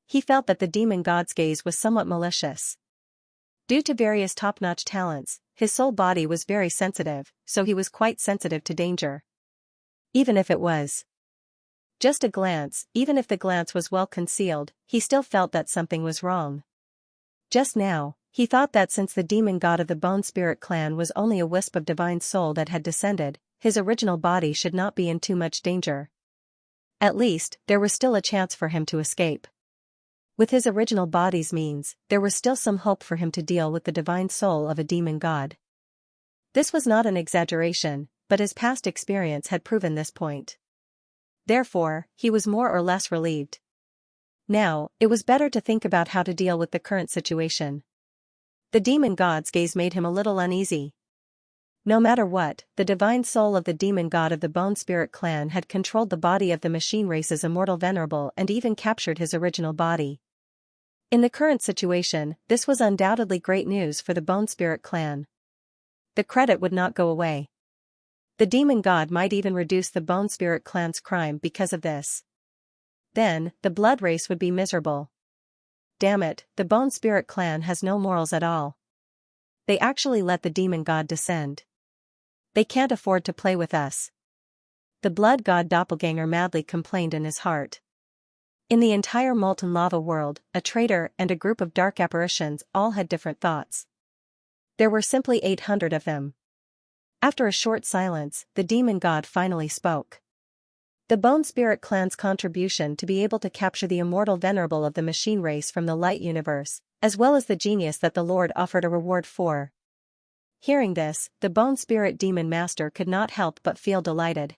He felt that the demon god's gaze was somewhat malicious. Due to various top-notch talents, his soul body was very sensitive, so he was quite sensitive to danger. Even if it was just a glance, even if the glance was well concealed, he still felt that something was wrong. Just now, he thought that since the demon god of the Bone Spirit clan was only a wisp of divine soul that had descended, his original body should not be in too much danger. At least, there was still a chance for him to escape. With his original body's means, there was still some hope for him to deal with the divine soul of a demon god. This was not an exaggeration, but his past experience had proven this point. Therefore, he was more or less relieved. Now, it was better to think about how to deal with the current situation. The demon god's gaze made him a little uneasy. No matter what, the divine soul of the demon god of the Bone Spirit clan had controlled the body of the machine race's immortal venerable and even captured his original body. In the current situation, this was undoubtedly great news for the Bone Spirit clan. The credit would not go away. The demon god might even reduce the Bone Spirit clan's crime because of this. Then, the blood race would be miserable. Damn it, the Bone Spirit clan has no morals at all. They actually let the demon god descend. They can't afford to play with us. The blood god doppelganger madly complained in his heart. In the entire molten lava world, a traitor and a group of dark apparitions all had different thoughts. There were simply 800 of them. After a short silence, the demon god finally spoke. The Bone Spirit clan's contribution to be able to capture the immortal venerable of the machine race from the light universe, as well as the genius that the Lord offered a reward for. Hearing this, the Bone Spirit Demon Master could not help but feel delighted.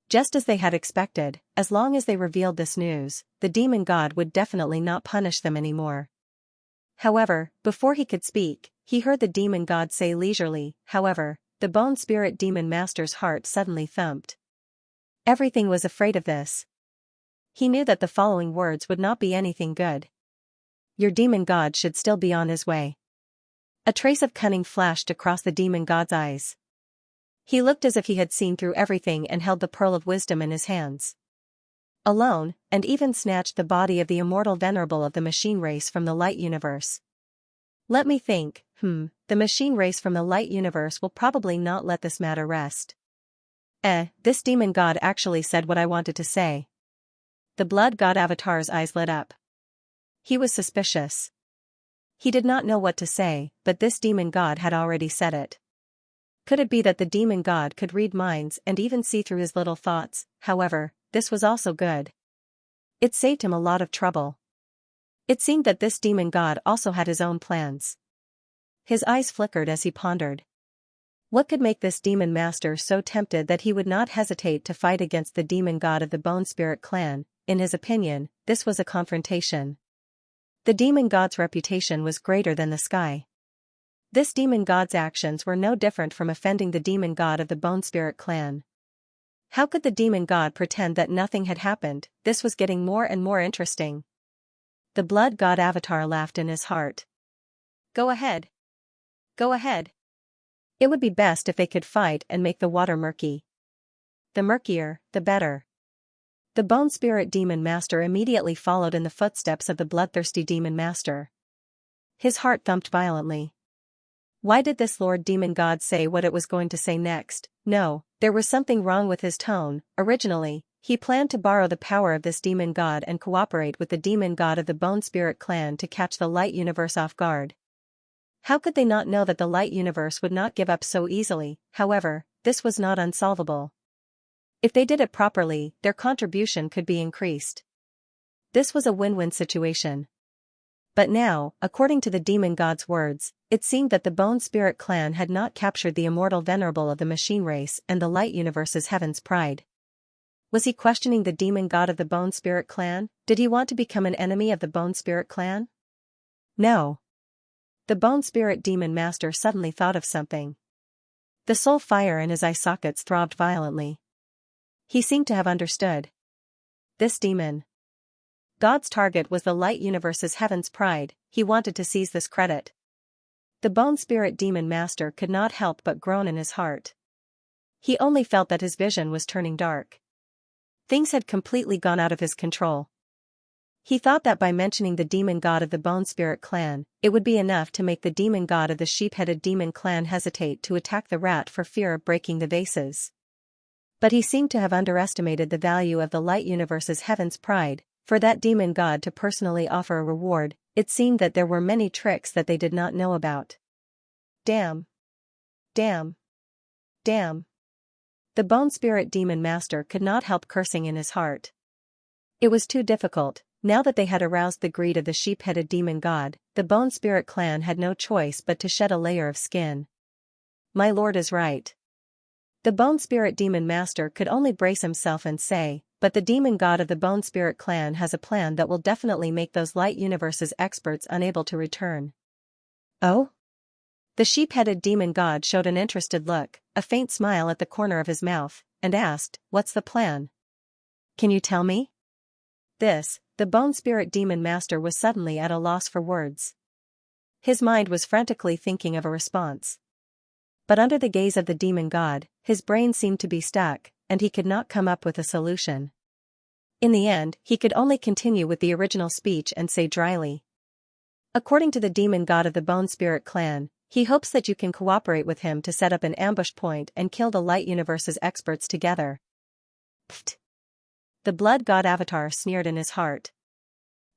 Just as they had expected, as long as they revealed this news, the demon god would definitely not punish them anymore. However, before he could speak, he heard the demon god say leisurely, however, the Bone Spirit Demon Master's heart suddenly thumped. Everything was afraid of this. He knew that the following words would not be anything good. Your demon god should still be on his way. A trace of cunning flashed across the demon god's eyes. He looked as if he had seen through everything and held the pearl of wisdom in his hands. Alone, and even snatched the body of the immortal venerable of the machine race from the light universe. Let me think, the machine race from the light universe will probably not let this matter rest. This demon god actually said what I wanted to say. The blood god avatar's eyes lit up. He was suspicious. He did not know what to say, but this demon god had already said it. Could it be that the demon god could read minds and even see through his little thoughts? However, this was also good. It saved him a lot of trouble. It seemed that this demon god also had his own plans. His eyes flickered as he pondered. What could make this demon master so tempted that he would not hesitate to fight against the demon god of the Bone Spirit clan? In his opinion, this was a confrontation. The demon god's reputation was greater than the sky. This demon god's actions were no different from offending the demon god of the Bone Spirit clan. How could the demon god pretend that nothing had happened? This was getting more and more interesting. The blood god avatar laughed in his heart. Go ahead. Go ahead. It would be best if they could fight and make the water murky. The murkier, the better. The Bone Spirit Demon Master immediately followed in the footsteps of the bloodthirsty Demon Master. His heart thumped violently. Why did this Lord Demon God say what it was going to say next? No, there was something wrong with his tone. Originally, he planned to borrow the power of this demon god and cooperate with the demon god of the Bone Spirit clan to catch the light universe off guard. How could they not know that the light universe would not give up so easily? However, this was not unsolvable. If they did it properly, their contribution could be increased. This was a win-win situation. But now, according to the demon god's words, it seemed that the Bone Spirit clan had not captured the immortal venerable of the machine race and the light universe's heaven's pride. Was he questioning the demon god of the Bone Spirit clan? Did he want to become an enemy of the Bone Spirit clan? No. The Bone Spirit Demon Master suddenly thought of something. The soul fire in his eye sockets throbbed violently. He seemed to have understood. This demon god's target was the light universe's heaven's pride. He wanted to seize this credit. The Bone Spirit Demon Master could not help but groan in his heart. He only felt that his vision was turning dark. Things had completely gone out of his control. He thought that by mentioning the demon god of the Bone Spirit clan, it would be enough to make the demon god of the sheep-headed demon clan hesitate to attack the rat for fear of breaking the vases. But he seemed to have underestimated the value of the light universe's heaven's pride. For that demon god to personally offer a reward, it seemed that there were many tricks that they did not know about. Damn. Damn. Damn. The Bone Spirit Demon Master could not help cursing in his heart. It was too difficult. Now that they had aroused the greed of the sheep-headed demon god, the Bone Spirit clan had no choice but to shed a layer of skin. My lord is right. The Bone Spirit Demon Master could only brace himself and say, but the demon god of the Bone Spirit clan has a plan that will definitely make those light universe's experts unable to return. Oh? The sheep-headed demon god showed an interested look, a faint smile at the corner of his mouth, and asked, what's the plan? Can you tell me? The Bone Spirit Demon Master was suddenly at a loss for words. His mind was frantically thinking of a response. But under the gaze of the demon god, his brain seemed to be stuck, and he could not come up with a solution. In the end, he could only continue with the original speech and say dryly. According to the demon god of the Bone Spirit clan, he hopes that you can cooperate with him to set up an ambush point and kill the light universe's experts together. Pfft. The blood god avatar sneered in his heart.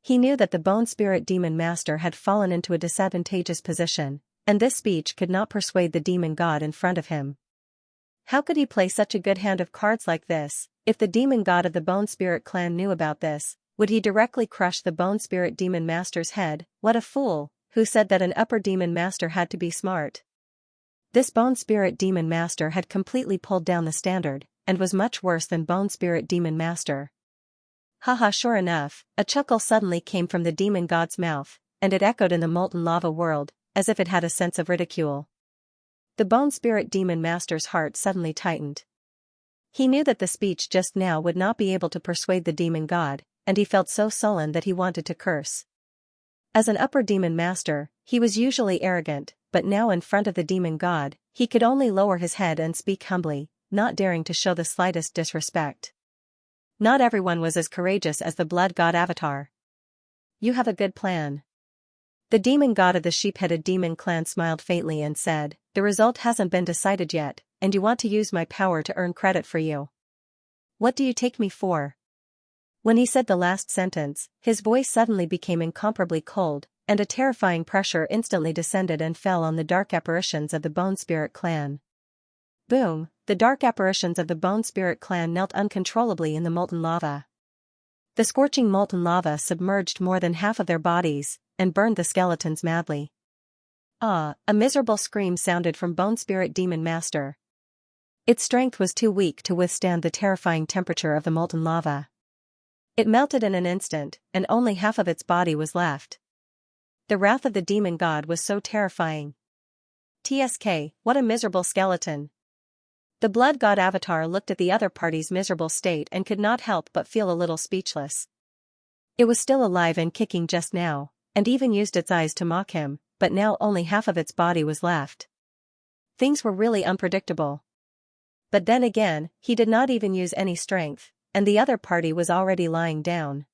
He knew that the Bone Spirit Demon Master had fallen into a disadvantageous position, and this speech could not persuade the demon god in front of him. How could he play such a good hand of cards like this? If the demon god of the Bone Spirit clan knew about this, would he directly crush the Bone Spirit Demon Master's head? What a fool! Who said that an upper demon master had to be smart? This Bone Spirit Demon Master had completely pulled down the standard, and was much worse than Bone Spirit Demon Master. Haha, sure enough, a chuckle suddenly came from the demon god's mouth, and it echoed in the molten lava world, as if it had a sense of ridicule. The Bone Spirit Demon Master's heart suddenly tightened. He knew that the speech just now would not be able to persuade the demon god, and he felt so sullen that he wanted to curse. As an upper demon master, he was usually arrogant, but now in front of the demon god, He could only lower his head and speak humbly, not daring to show the slightest disrespect. Not everyone was as courageous as the blood god avatar. You have a good plan. The demon god of the sheep-headed demon clan smiled faintly and said, the result hasn't been decided yet, and you want to use my power to earn credit for you. What do you take me for? When he said the last sentence, his voice suddenly became incomparably cold, and a terrifying pressure instantly descended and fell on the dark apparitions of the Bone Spirit clan. Boom, the dark apparitions of the Bone Spirit clan knelt uncontrollably in the molten lava. The scorching molten lava submerged more than half of their bodies, and burned the skeletons madly. Ah, a miserable scream sounded from Bone Spirit Demon Master. Its strength was too weak to withstand the terrifying temperature of the molten lava. It melted in an instant, and only half of its body was left. The wrath of the demon god was so terrifying. TSK, what a miserable skeleton. The blood god avatar looked at the other party's miserable state and could not help but feel a little speechless. It was still alive and kicking just now, and even used its eyes to mock him, but now only half of its body was left. Things were really unpredictable. But then again, he did not even use any strength, and the other party was already lying down.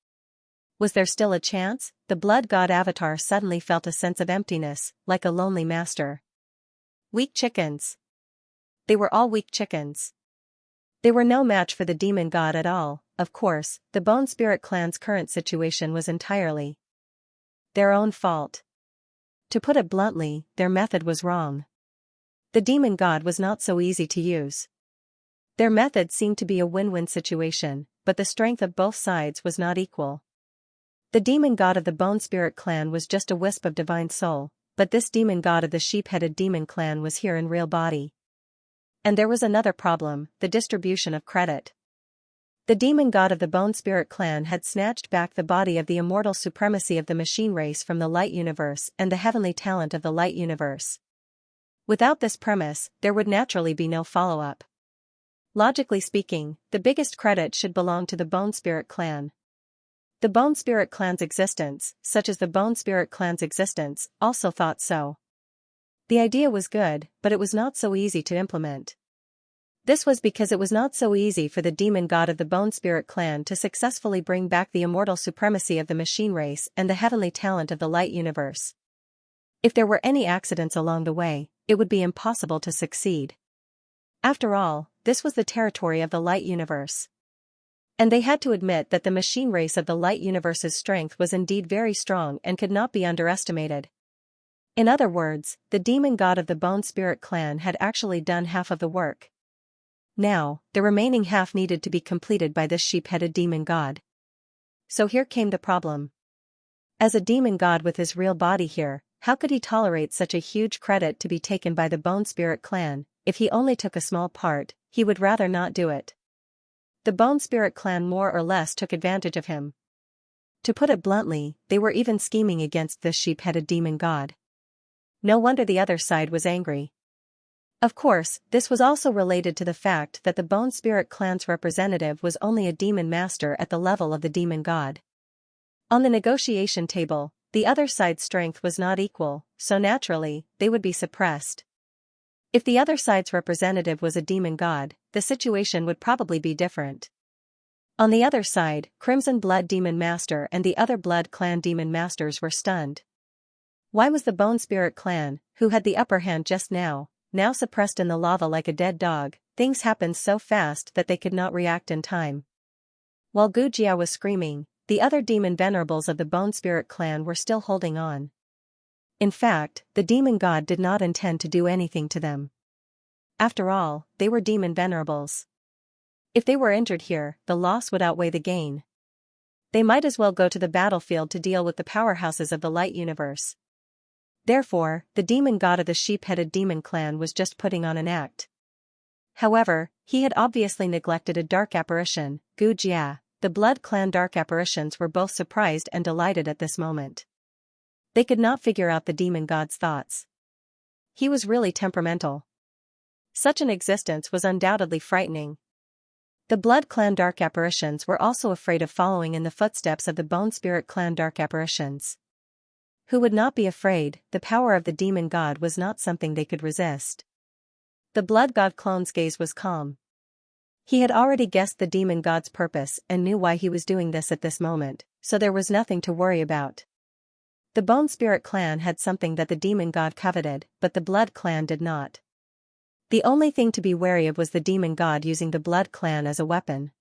Was there still a chance? The blood god avatar suddenly felt a sense of emptiness, like a lonely master. Weak chickens. They were all weak chickens. They were no match for the demon god at all. Of course, the Bone Spirit clan's current situation was entirely their own fault. To put it bluntly, their method was wrong. The demon god was not so easy to use. Their method seemed to be a win-win situation, but the strength of both sides was not equal. The demon god of the Bone Spirit clan was just a wisp of divine soul, but this demon god of the sheep-headed demon clan was here in real body. And there was another problem, the distribution of credit. The demon god of the Bone Spirit clan had snatched back the body of the immortal supremacy of the machine race from the light universe and the heavenly talent of the light universe. Without this premise, there would naturally be no follow-up. Logically speaking, the biggest credit should belong to the Bone Spirit clan. The Bone Spirit clan's existence, such as the Bone Spirit clan's existence, also thought so. The idea was good, but it was not so easy to implement. This was because it was not so easy for the demon god of the Bone Spirit clan to successfully bring back the immortal supremacy of the machine race and the heavenly talent of the light universe. If there were any accidents along the way, it would be impossible to succeed. After all, this was the territory of the light universe. And they had to admit that the machine race of the light universe's strength was indeed very strong and could not be underestimated. In other words, the demon god of the Bone Spirit clan had actually done half of the work. Now, the remaining half needed to be completed by this sheep-headed demon god. So here came the problem. As a demon god with his real body here, how could he tolerate such a huge credit to be taken by the Bone Spirit clan? If he only took a small part, he would rather not do it. The Bone Spirit clan more or less took advantage of him. To put it bluntly, they were even scheming against this sheep-headed demon god. No wonder the other side was angry. Of course, this was also related to the fact that the Bone Spirit clan's representative was only a demon master at the level of the demon god. On the negotiation table, the other side's strength was not equal, so naturally, they would be suppressed. If the other side's representative was a demon god, the situation would probably be different. On the other side, Crimson Blood Demon Master and the other Blood Clan Demon Masters were stunned. Why was the Bone Spirit clan, who had the upper hand just now suppressed in the lava like a dead dog? Things happened so fast that they could not react in time. While Gujia was screaming, the other demon venerables of the Bone Spirit clan were still holding on. In fact, the demon god did not intend to do anything to them. After all, they were demon venerables. If they were injured here, the loss would outweigh the gain. They might as well go to the battlefield to deal with the powerhouses of the light universe. Therefore, the demon god of the sheep-headed demon clan was just putting on an act. However, he had obviously neglected a dark apparition, Gujia. The Blood Clan dark apparitions were both surprised and delighted at this moment. They could not figure out the demon god's thoughts. He was really temperamental. Such an existence was undoubtedly frightening. The Blood Clan dark apparitions were also afraid of following in the footsteps of the Bone Spirit Clan dark apparitions. Who would not be afraid? The power of the demon god was not something they could resist. The blood god clone's gaze was calm. He had already guessed the demon god's purpose and knew why he was doing this at this moment, so there was nothing to worry about. The Bone Spirit clan had something that the demon god coveted, but the blood clan did not. The only thing to be wary of was the demon god using the blood clan as a weapon.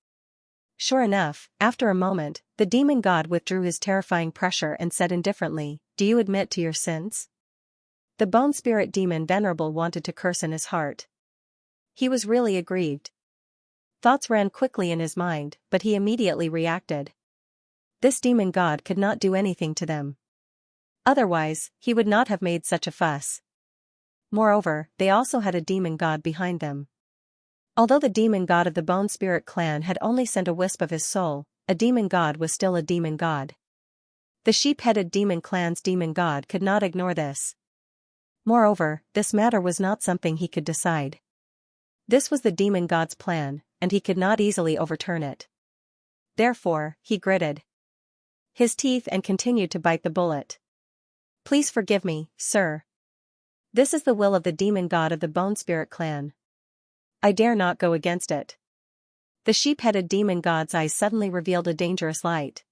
Sure enough, after a moment, the demon god withdrew his terrifying pressure and said indifferently, "Do you admit to your sins?" The Bone Spirit demon Venerable wanted to curse in his heart. He was really aggrieved. Thoughts ran quickly in his mind, but he immediately reacted. This demon god could not do anything to them. Otherwise, he would not have made such a fuss. Moreover, they also had a demon god behind them. Although the demon god of the Bone Spirit clan had only sent a wisp of his soul, a demon god was still a demon god. The sheep-headed demon clan's demon god could not ignore this. Moreover, this matter was not something he could decide. This was the demon god's plan, and he could not easily overturn it. Therefore, he gritted his teeth and continued to bite the bullet. "Please forgive me, sir. This is the will of the demon god of the Bone Spirit clan. I dare not go against it." The sheep-headed demon god's eyes suddenly revealed a dangerous light.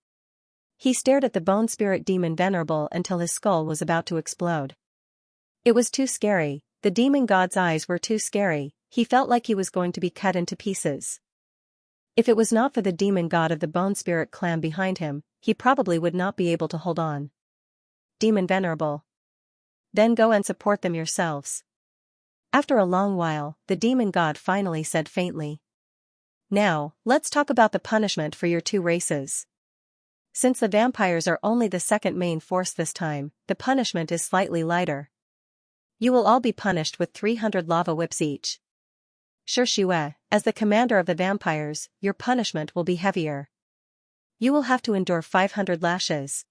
He stared at the Bone Spirit demon Venerable until his skull was about to explode. It was too scary, the demon god's eyes were too scary, he felt like he was going to be cut into pieces. If it was not for the demon god of the Bone Spirit clan behind him, he probably would not be able to hold on. Demon Venerable. Then go and support them yourselves. After a long while, the demon god finally said faintly. Now, let's talk about the punishment for your two races. Since the vampires are only the second main force this time, the punishment is slightly lighter. You will all be punished with 300 lava whips each. Xianxia, as the commander of the vampires, your punishment will be heavier. You will have to endure 500 lashes.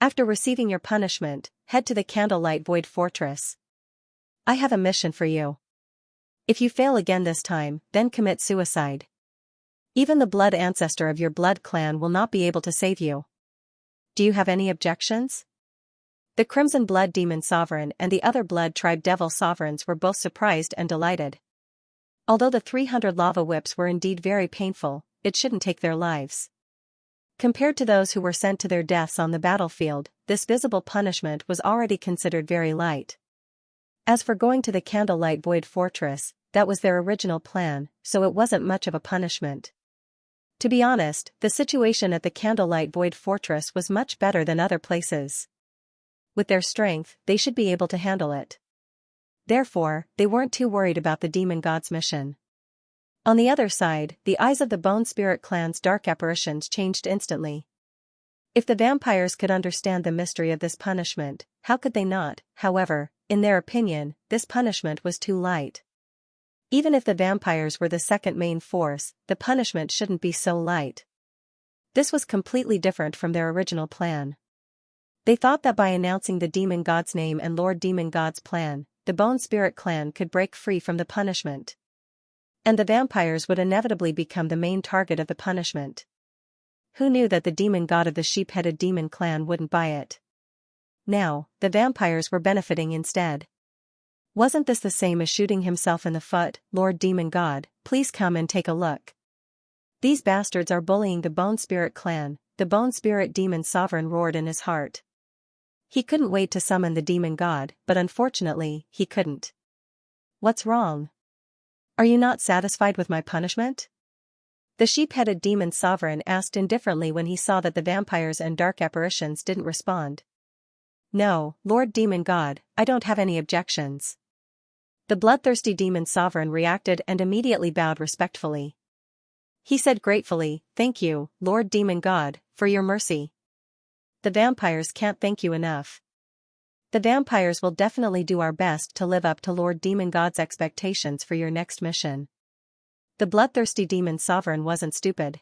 After receiving your punishment, head to the Candlelight Void Fortress. I have a mission for you. If you fail again this time, then commit suicide. Even the blood ancestor of your blood clan will not be able to save you. Do you have any objections? The Crimson Blood Demon Sovereign and the other Blood Tribe Devil Sovereigns were both surprised and delighted. Although the 300 lava whips were indeed very painful, it shouldn't take their lives. Compared to those who were sent to their deaths on the battlefield, this visible punishment was already considered very light. As for going to the Candlelight Void Fortress, that was their original plan, so it wasn't much of a punishment. To be honest, the situation at the Candlelight Void Fortress was much better than other places. With their strength, they should be able to handle it. Therefore, they weren't too worried about the demon god's mission. On the other side, the eyes of the Bone Spirit clan's dark apparitions changed instantly. If the vampires could understand the mystery of this punishment, how could they not? However, in their opinion, this punishment was too light. Even if the vampires were the second main force, the punishment shouldn't be so light. This was completely different from their original plan. They thought that by announcing the demon god's name and Lord Demon God's plan, the Bone Spirit clan could break free from the punishment. And the vampires would inevitably become the main target of the punishment. Who knew that the demon god of the sheep-headed demon clan wouldn't buy it? Now, the vampires were benefiting instead. Wasn't this the same as shooting himself in the foot? Lord Demon God, please come and take a look. These bastards are bullying the Bone Spirit clan, the Bone Spirit demon sovereign roared in his heart. He couldn't wait to summon the demon god, but unfortunately, he couldn't. What's wrong? Are you not satisfied with my punishment? The sheep-headed demon sovereign asked indifferently when he saw that the vampires and dark apparitions didn't respond. No, Lord Demon God, I don't have any objections. The bloodthirsty demon sovereign reacted and immediately bowed respectfully. He said gratefully, "Thank you, Lord Demon God, for your mercy. The vampires can't thank you enough. The vampires will definitely do our best to live up to Lord Demon God's expectations for your next mission." The bloodthirsty demon sovereign wasn't stupid.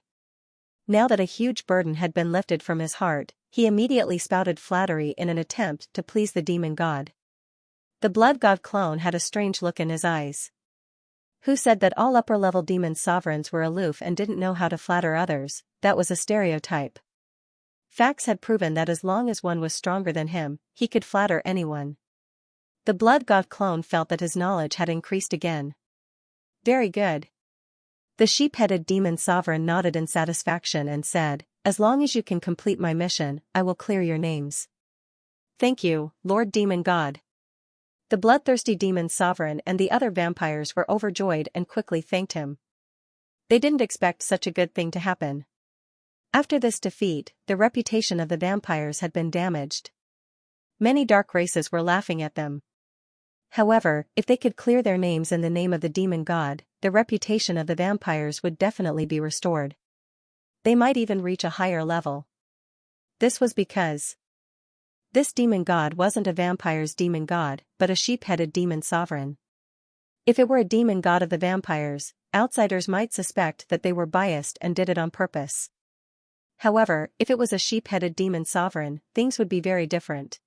Now that a huge burden had been lifted from his heart, he immediately spouted flattery in an attempt to please the demon god. The blood god clone had a strange look in his eyes. Who said that all upper-level demon sovereigns were aloof and didn't know how to flatter others? That was a stereotype. Facts had proven that as long as one was stronger than him, he could flatter anyone. The blood god clone felt that his knowledge had increased again. Very good. The sheep-headed demon sovereign nodded in satisfaction and said, as long as you can complete my mission, I will clear your names. Thank you, Lord Demon God. The bloodthirsty demon sovereign and the other vampires were overjoyed and quickly thanked him. They didn't expect such a good thing to happen. After this defeat, the reputation of the vampires had been damaged. Many dark races were laughing at them. However, if they could clear their names in the name of the demon god, the reputation of the vampires would definitely be restored. They might even reach a higher level. This was because this demon god wasn't a vampire's demon god, but a sheep-headed demon sovereign. If it were a demon god of the vampires, outsiders might suspect that they were biased and did it on purpose. However, if it was a sheep-headed demon sovereign, things would be very different.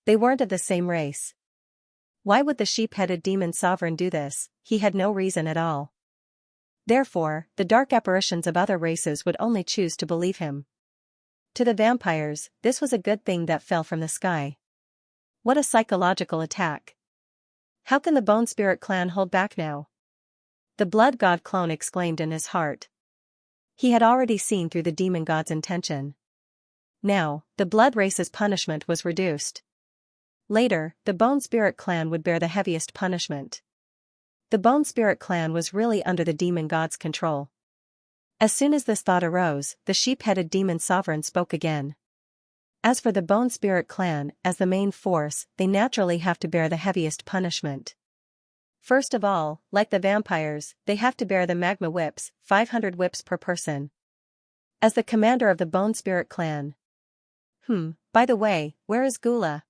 They weren't of the same race. Why would the sheep-headed demon sovereign do this? He had no reason at all. Therefore, the dark apparitions of other races would only choose to believe him. To the vampires, this was a good thing that fell from the sky. What a psychological attack. How can the Bone Spirit clan hold back now? The blood god clone exclaimed in his heart. He had already seen through the demon god's intention. Now, the blood race's punishment was reduced. Later, the Bone Spirit clan would bear the heaviest punishment. The Bone Spirit clan was really under the demon god's control. As soon as this thought arose, the sheep-headed demon sovereign spoke again. As for the Bone Spirit clan, as the main force, they naturally have to bear the heaviest punishment. First of all, like the vampires, they have to bear the magma whips, 500 whips per person. As the commander of the Bone Spirit clan. By the way, where is Gula?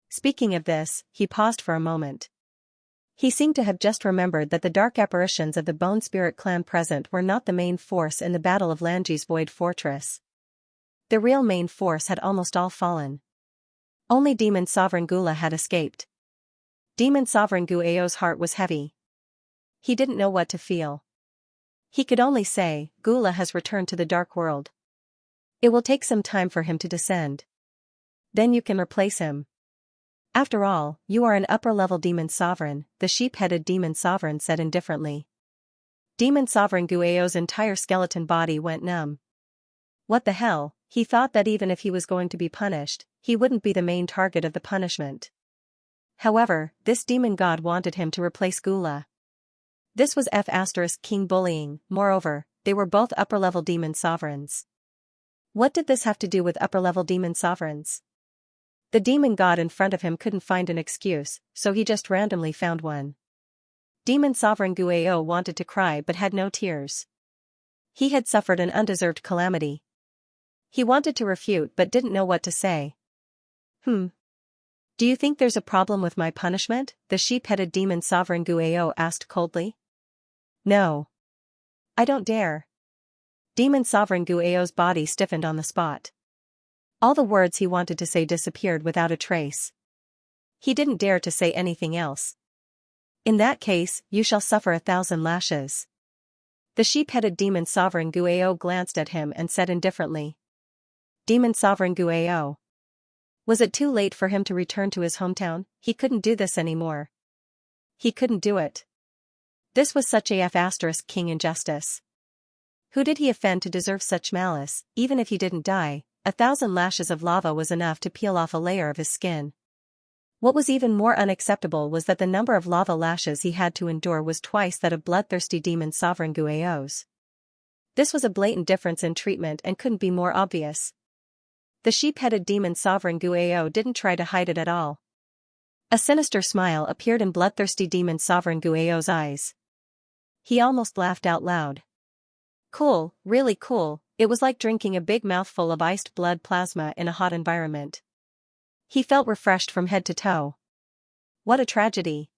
Speaking of this, he paused for a moment. He seemed to have just remembered that the dark apparitions of the Bone Spirit clan present were not the main force in the Battle of Lanji's Void Fortress. The real main force had almost all fallen. Only Demon Sovereign Gula had escaped. Demon Sovereign Guao's heart was heavy. He didn't know what to feel. He could only say, Gula has returned to the dark world. It will take some time for him to descend. Then you can replace him. After all, you are an upper-level demon sovereign, the sheep-headed demon sovereign said indifferently. Demon Sovereign Guao's entire skeleton body went numb. What the hell, he thought that even if he was going to be punished, he wouldn't be the main target of the punishment. However, this demon god wanted him to replace Gula. This was King bullying. Moreover, they were both upper-level demon sovereigns. What did this have to do with upper-level demon sovereigns? The demon god in front of him couldn't find an excuse, so he just randomly found one. Demon Sovereign Guao wanted to cry but had no tears. He had suffered an undeserved calamity. He wanted to refute but didn't know what to say. Do you think there's a problem with my punishment? The sheep-headed demon Sovereign Guao asked coldly. No. I don't dare. Demon Sovereign Guao's body stiffened on the spot. All the words he wanted to say disappeared without a trace. He didn't dare to say anything else. In that case, you shall suffer 1,000 lashes. The sheep-headed demon Sovereign Guao glanced at him and said indifferently. Demon Sovereign Guao. Was it too late for him to return to his hometown? He couldn't do this anymore. He couldn't do it. This was such a king injustice. Who did he offend to deserve such malice? Even if he didn't die, 1,000 lashes of lava was enough to peel off a layer of his skin. What was even more unacceptable was that the number of lava lashes he had to endure was twice that of bloodthirsty demon Sovereign Guao's. This was a blatant difference in treatment and couldn't be more obvious. The sheep-headed demon Sovereign Guao didn't try to hide it at all. A sinister smile appeared in bloodthirsty demon Sovereign Guao's eyes. He almost laughed out loud. Cool, really cool. It was like drinking a big mouthful of iced blood plasma in a hot environment. He felt refreshed from head to toe. What a tragedy.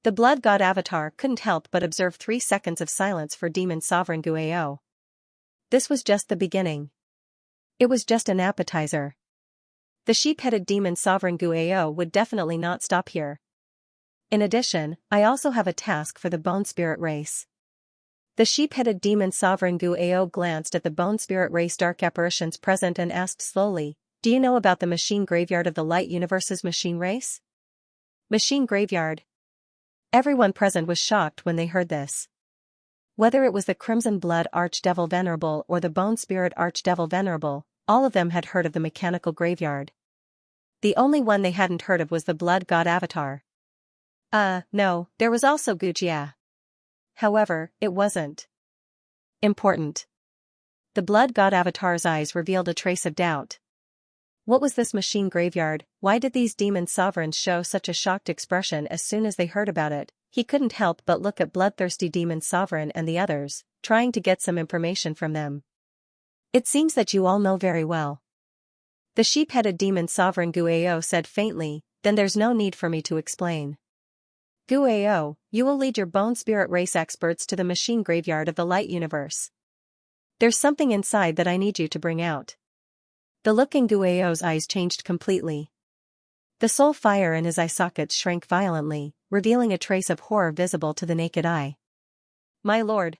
The blood god avatar couldn't help but observe 3 seconds of silence for demon Sovereign Guao. This was just the beginning. It was just an appetizer. The sheep-headed demon Sovereign Guao would definitely not stop here. In addition, I also have a task for the Bone Spirit race. The sheep-headed demon Sovereign Guao glanced at the Bone Spirit race dark apparitions present and asked slowly, do you know about the machine graveyard of the Light Universe's machine race? Machine graveyard. Everyone present was shocked when they heard this. Whether it was the Crimson Blood Archdevil Venerable or the Bone Spirit Archdevil Venerable, all of them had heard of the mechanical graveyard. The only one they hadn't heard of was the Blood God Avatar. No, there was also Gujia. However, it wasn't important. The Blood God Avatar's eyes revealed a trace of doubt. What was this machine graveyard? Why did these demon sovereigns show such a shocked expression as soon as they heard about it? He couldn't help but look at Bloodthirsty Demon Sovereign and the others, trying to get some information from them. It seems that you all know very well. The sheep-headed demon sovereign Guao said faintly, then there's no need for me to explain. Guao, you will lead your bone spirit race experts to the machine graveyard of the light universe. There's something inside that I need you to bring out. The look in Guao's eyes changed completely. The soul fire in his eye sockets shrank violently, revealing a trace of horror visible to the naked eye. My lord.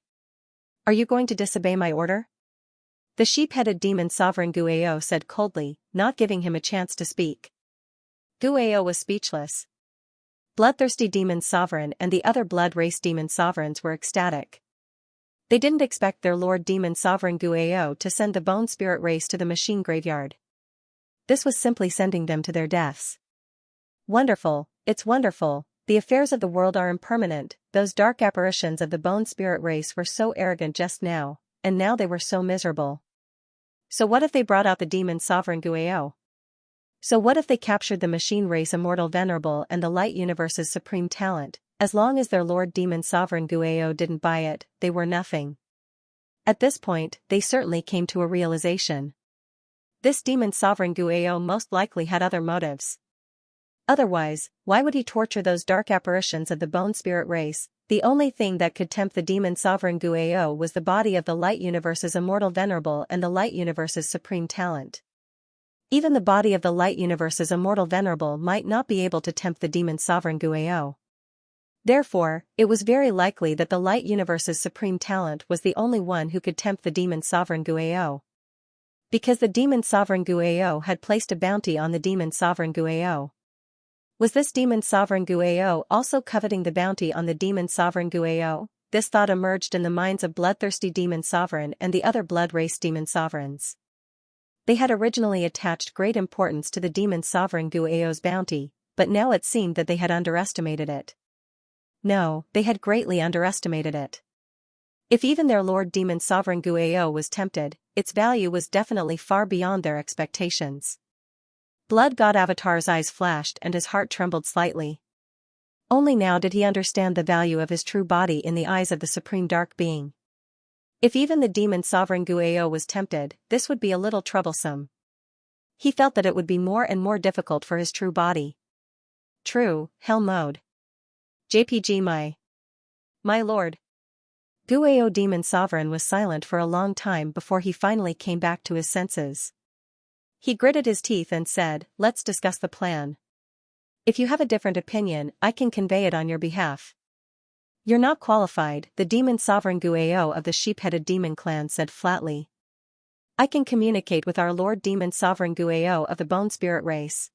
Are you going to disobey my order? The sheep-headed demon sovereign Guao said coldly, not giving him a chance to speak. Guao was speechless. Bloodthirsty demon sovereign and the other blood race demon sovereigns were ecstatic. They didn't expect their lord demon sovereign Guao to send the bone spirit race to the machine graveyard. This was simply sending them to their deaths. Wonderful, it's wonderful, the affairs of the world are impermanent. Those dark apparitions of the bone spirit race were so arrogant just now, and now they were so miserable. So what if they brought out the demon sovereign Guao? So what if they captured the machine race immortal venerable and the light universe's supreme talent? As long as their lord demon sovereign Guao didn't buy it, they were nothing. At this point, they certainly came to a realization. This demon sovereign Guao most likely had other motives. Otherwise, why would he torture those dark apparitions of the bone spirit race? The only thing that could tempt the demon sovereign Guao was the body of the light universe's immortal venerable and the light universe's supreme talent. Even the body of the light universe's immortal venerable might not be able to tempt the demon sovereign Guao. Therefore, it was very likely that the light universe's supreme talent was the only one who could tempt the demon sovereign Guao. Because the demon sovereign Guao had placed a bounty on the demon sovereign Guao. Was this demon sovereign Guao also coveting the bounty on the demon sovereign Guao? This thought emerged in the minds of bloodthirsty demon sovereign and the other blood race demon sovereigns. They had originally attached great importance to the demon sovereign Guao's bounty, but now it seemed that they had underestimated it. No, they had greatly underestimated it. If even their lord demon sovereign Guao was tempted, its value was definitely far beyond their expectations. Blood God Avatar's eyes flashed and his heart trembled slightly. Only now did he understand the value of his true body in the eyes of the supreme dark being. If even the demon sovereign Guao was tempted, this would be a little troublesome. He felt that it would be more and more difficult for his true body. True, hell mode. JPG my lord. Guao demon sovereign was silent for a long time before he finally came back to his senses. He gritted his teeth and said, let's discuss the plan. If you have a different opinion, I can convey it on your behalf. You're not qualified, the demon sovereign Guao of the sheep-headed demon clan said flatly. I can communicate with our lord demon sovereign Guao of the bone spirit race.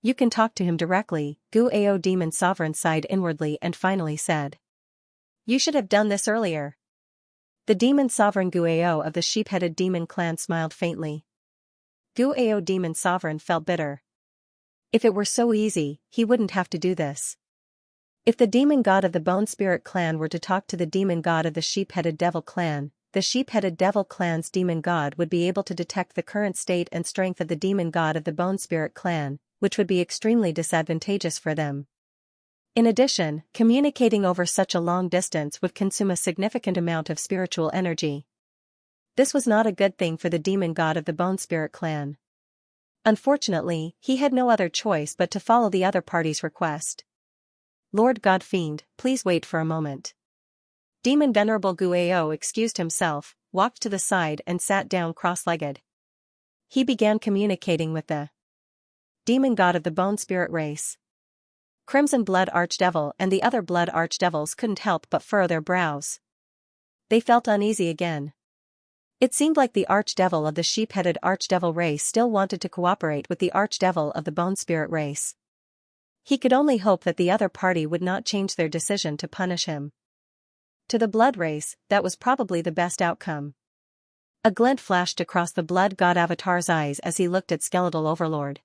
You can talk to him directly, Guao demon sovereign sighed inwardly and finally said. You should have done this earlier. The demon sovereign Guao of the sheep-headed demon clan smiled faintly. Guao demon sovereign felt bitter. If it were so easy, he wouldn't have to do this. If the demon god of the bone spirit clan were to talk to the demon god of the sheep-headed devil clan, the sheep-headed devil clan's demon god would be able to detect the current state and strength of the demon god of the bone spirit clan, which would be extremely disadvantageous for them. In addition, communicating over such a long distance would consume a significant amount of spiritual energy. This was not a good thing for the demon god of the bone spirit clan. Unfortunately, he had no other choice but to follow the other party's request. Lord God Fiend, please wait for a moment. Demon Venerable Guao excused himself, walked to the side and sat down cross-legged. He began communicating with the demon god of the bone spirit race. Crimson Blood Archdevil and the other Blood Archdevils couldn't help but furrow their brows. They felt uneasy again. It seemed like the Archdevil of the sheep-headed Archdevil race still wanted to cooperate with the Archdevil of the bone spirit race. He could only hope that the other party would not change their decision to punish him. To the blood race, that was probably the best outcome. A glint flashed across the blood god avatar's eyes as he looked at Skeletal Overlord.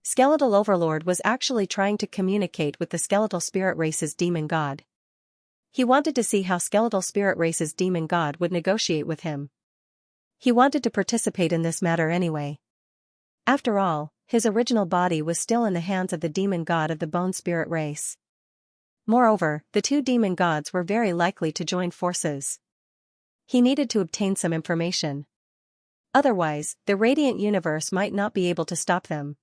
Skeletal Overlord was actually trying to communicate with the skeletal spirit race's demon god. He wanted to see how skeletal spirit race's demon god would negotiate with him. He wanted to participate in this matter anyway. After all, his original body was still in the hands of the demon god of the bone spirit race. Moreover, the two demon gods were very likely to join forces. He needed to obtain some information. Otherwise, the radiant universe might not be able to stop them.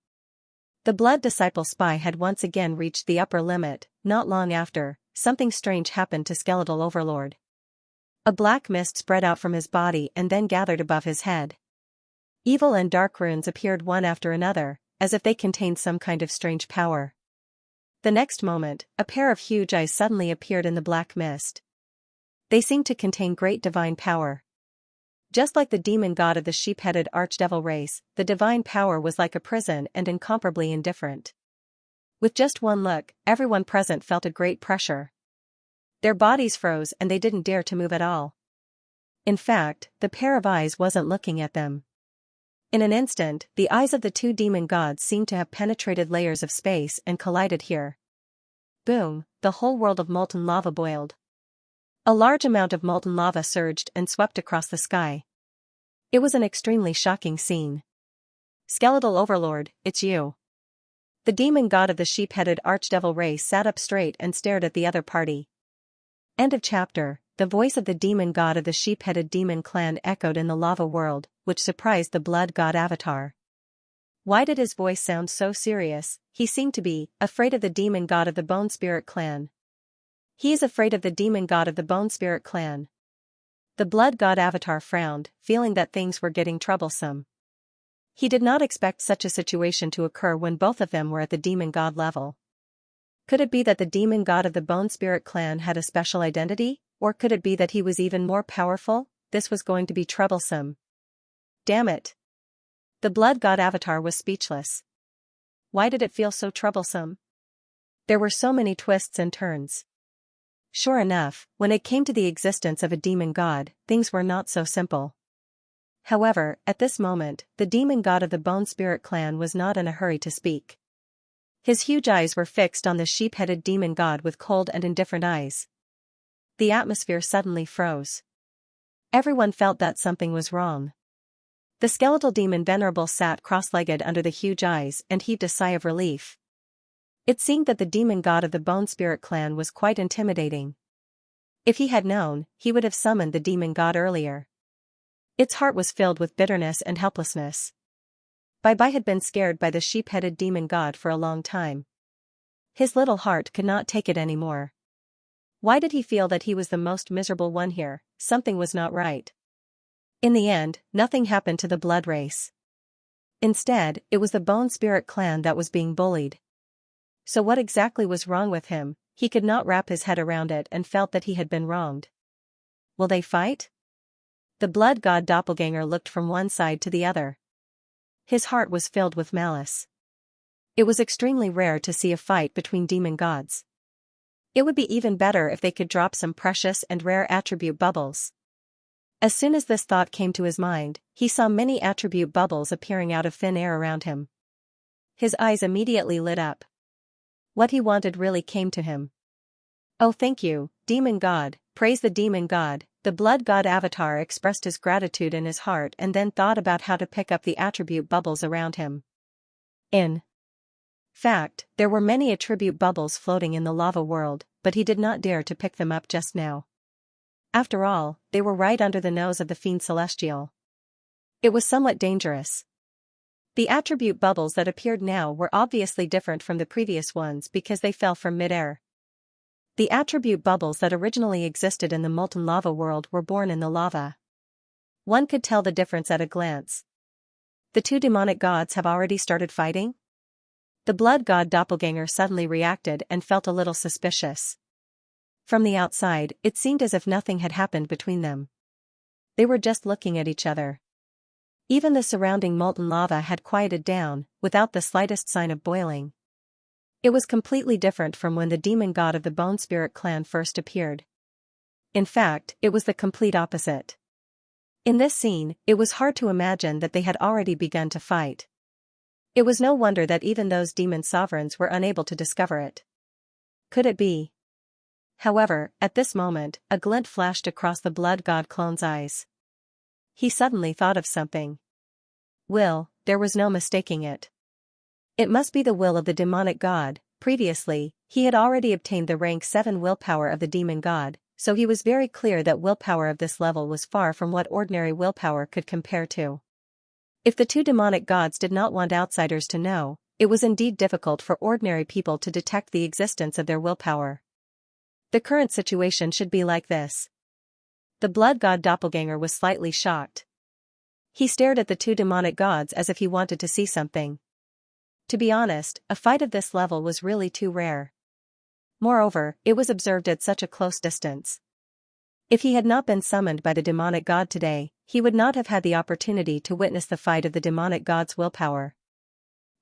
The blood disciple spy had once again reached the upper limit. Not long after, something strange happened to Skeletal Overlord. A black mist spread out from his body and then gathered above his head. Evil and dark runes appeared one after another, as if they contained some kind of strange power. The next moment, a pair of huge eyes suddenly appeared in the black mist. They seemed to contain great divine power. Just like the demon god of the sheep-headed archdevil race, the divine power was like a prison and incomparably indifferent. With just one look, everyone present felt a great pressure. Their bodies froze and they didn't dare to move at all. In fact, the pair of eyes wasn't looking at them. In an instant, the eyes of the two demon gods seemed to have penetrated layers of space and collided here. Boom, the whole world of molten lava boiled. A large amount of molten lava surged and swept across the sky. It was an extremely shocking scene. Skeletal Overlord, it's you. The demon god of the sheep-headed archdevil race sat up straight and stared at the other party. End of chapter. The voice of the demon god of the sheep-headed demon clan echoed in the lava world, which surprised the blood god avatar. Why did his voice sound so serious? He seemed to be afraid of the demon god of the bone spirit clan. He is afraid of the demon god of the bone spirit clan. The blood god avatar frowned, feeling that things were getting troublesome. He did not expect such a situation to occur when both of them were at the demon god level. Could it be that the demon god of the bone spirit clan had a special identity? Or could it be that he was even more powerful? This was going to be troublesome. Damn it. The blood god avatar was speechless. Why did it feel so troublesome? There were so many twists and turns. Sure enough, when it came to the existence of a demon god, things were not so simple. However, at this moment, the demon god of the bone spirit clan was not in a hurry to speak. His huge eyes were fixed on the sheep-headed demon god with cold and indifferent eyes. The atmosphere suddenly froze. Everyone felt that something was wrong. The skeletal demon venerable sat cross-legged under the huge eyes and heaved a sigh of relief. It seemed that the demon god of the bone spirit clan was quite intimidating. If he had known, he would have summoned the demon god earlier. Its heart was filled with bitterness and helplessness. Bai had been scared by the sheep-headed demon god for a long time. His little heart could not take it anymore. Why did he feel that he was the most miserable one here? Something was not right. In the end, nothing happened to the blood race. Instead, it was the bone spirit clan that was being bullied. So what exactly was wrong with him? He could not wrap his head around it and felt that he had been wronged. Will they fight? The blood god doppelganger looked from one side to the other. His heart was filled with malice. It was extremely rare to see a fight between demon gods. It would be even better if they could drop some precious and rare attribute bubbles. As soon as this thought came to his mind, he saw many attribute bubbles appearing out of thin air around him. His eyes immediately lit up. What he wanted really came to him. Oh, thank you, demon god, praise the demon god. The blood god avatar expressed his gratitude in his heart and then thought about how to pick up the attribute bubbles around him. In fact, there were many attribute bubbles floating in the lava world, but he did not dare to pick them up just now. After all, they were right under the nose of the fiend celestial. It was somewhat dangerous. The attribute bubbles that appeared now were obviously different from the previous ones because they fell from mid-air. The attribute bubbles that originally existed in the molten lava world were born in the lava. One could tell the difference at a glance. The two demonic gods have already started fighting? The blood god doppelganger suddenly reacted and felt a little suspicious. From the outside, it seemed as if nothing had happened between them. They were just looking at each other. Even the surrounding molten lava had quieted down, without the slightest sign of boiling. It was completely different from when the demon god of the Bone Spirit clan first appeared. In fact, it was the complete opposite. In this scene, it was hard to imagine that they had already begun to fight. It was no wonder that even those demon sovereigns were unable to discover it. Could it be? However, at this moment, a glint flashed across the blood god clone's eyes. He suddenly thought of something. Will, there was no mistaking it. It must be the will of the demonic god. Previously, he had already obtained the rank 7 willpower of the demon god, so he was very clear that willpower of this level was far from what ordinary willpower could compare to. If the two demonic gods did not want outsiders to know, it was indeed difficult for ordinary people to detect the existence of their willpower. The current situation should be like this. The blood god doppelganger was slightly shocked. He stared at the two demonic gods as if he wanted to see something. To be honest, a fight of this level was really too rare. Moreover, it was observed at such a close distance. If he had not been summoned by the demonic god today, he would not have had the opportunity to witness the fight of the demonic god's willpower.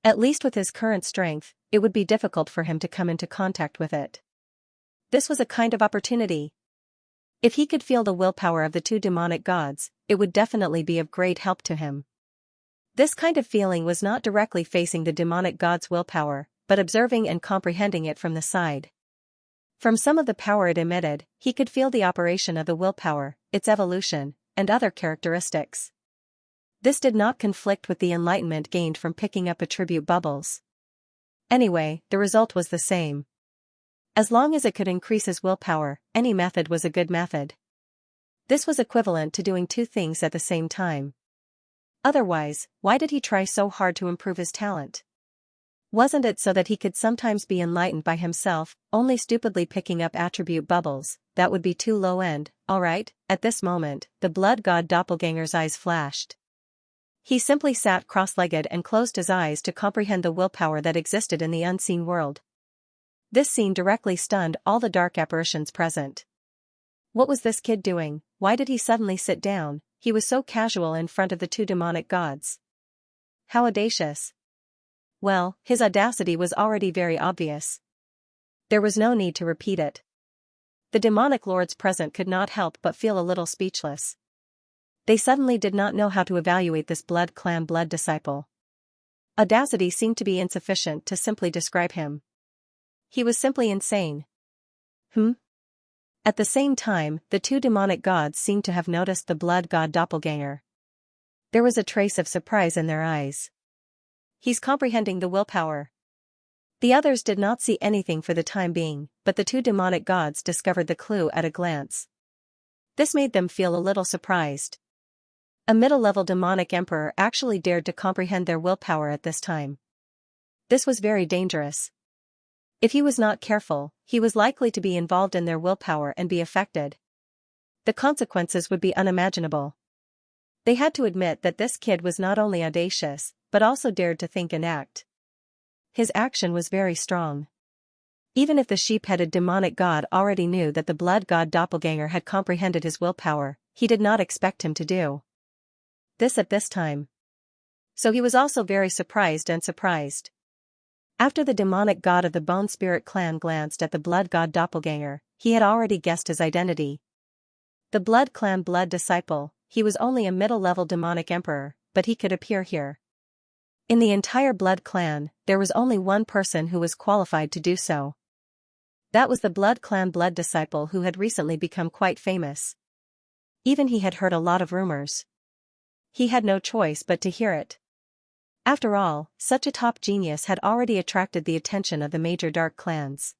At least with his current strength, it would be difficult for him to come into contact with it. This was a kind of opportunity. If he could feel the willpower of the two demonic gods, it would definitely be of great help to him. This kind of feeling was not directly facing the demonic god's willpower, but observing and comprehending it from the side. From some of the power it emitted, he could feel the operation of the willpower, its evolution, and other characteristics. This did not conflict with the enlightenment gained from picking up attribute bubbles. Anyway, the result was the same. As long as it could increase his willpower, any method was a good method. This was equivalent to doing two things at the same time. Otherwise, why did he try so hard to improve his talent? Wasn't it so that he could sometimes be enlightened by himself, only stupidly picking up attribute bubbles? That would be too low-end. Alright, at this moment, the blood god doppelganger's eyes flashed. He simply sat cross-legged and closed his eyes to comprehend the willpower that existed in the unseen world. This scene directly stunned all the dark apparitions present. What was this kid doing? Why did he suddenly sit down? He was so casual in front of the two demonic gods. How audacious. Well, his audacity was already very obvious. There was no need to repeat it. The demonic lords present could not help but feel a little speechless. They suddenly did not know how to evaluate this blood clan blood disciple. Audacity seemed to be insufficient to simply describe him. He was simply insane. At the same time, the two demonic gods seemed to have noticed the blood god doppelganger. There was a trace of surprise in their eyes. He's comprehending the willpower. The others did not see anything for the time being, but the two demonic gods discovered the clue at a glance. This made them feel a little surprised. A middle-level demonic emperor actually dared to comprehend their willpower at this time. This was very dangerous. If he was not careful, he was likely to be involved in their willpower and be affected. The consequences would be unimaginable. They had to admit that this kid was not only audacious, but also dared to think and act. His action was very strong. Even if the sheep-headed demonic god already knew that the blood god doppelganger had comprehended his willpower, he did not expect him to do this at this time. So he was also very surprised. After the demonic god of the Bone Spirit clan glanced at the blood god doppelganger, he had already guessed his identity. The blood clan blood disciple, he was only a middle-level demonic emperor, but he could appear here. In the entire blood clan, there was only one person who was qualified to do so. That was the blood clan blood disciple who had recently become quite famous. Even he had heard a lot of rumors. He had no choice but to hear it. After all, such a top genius had already attracted the attention of the major dark clans.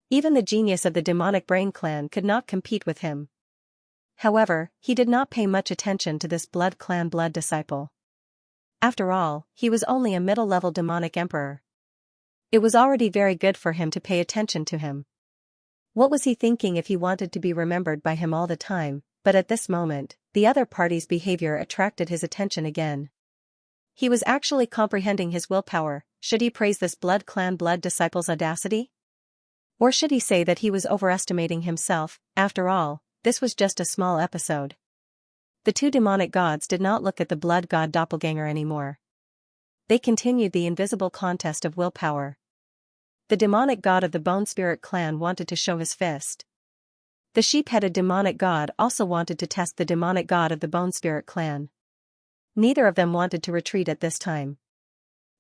Even the genius of the demonic brain clan could not compete with him. However, he did not pay much attention to this blood clan blood disciple. After all, he was only a middle-level demonic emperor. It was already very good for him to pay attention to him. What was he thinking if he wanted to be remembered by him all the time? But at this moment, the other party's behavior attracted his attention again. He was actually comprehending his willpower. Should he praise this blood clan blood disciple's audacity? Or should he say that he was overestimating himself? After all, this was just a small episode. The two demonic gods did not look at the blood god doppelganger anymore. They continued the invisible contest of willpower. The demonic god of the Bone Spirit clan wanted to show his fist. The sheep-headed demonic god also wanted to test the demonic god of the Bone Spirit clan. Neither of them wanted to retreat at this time.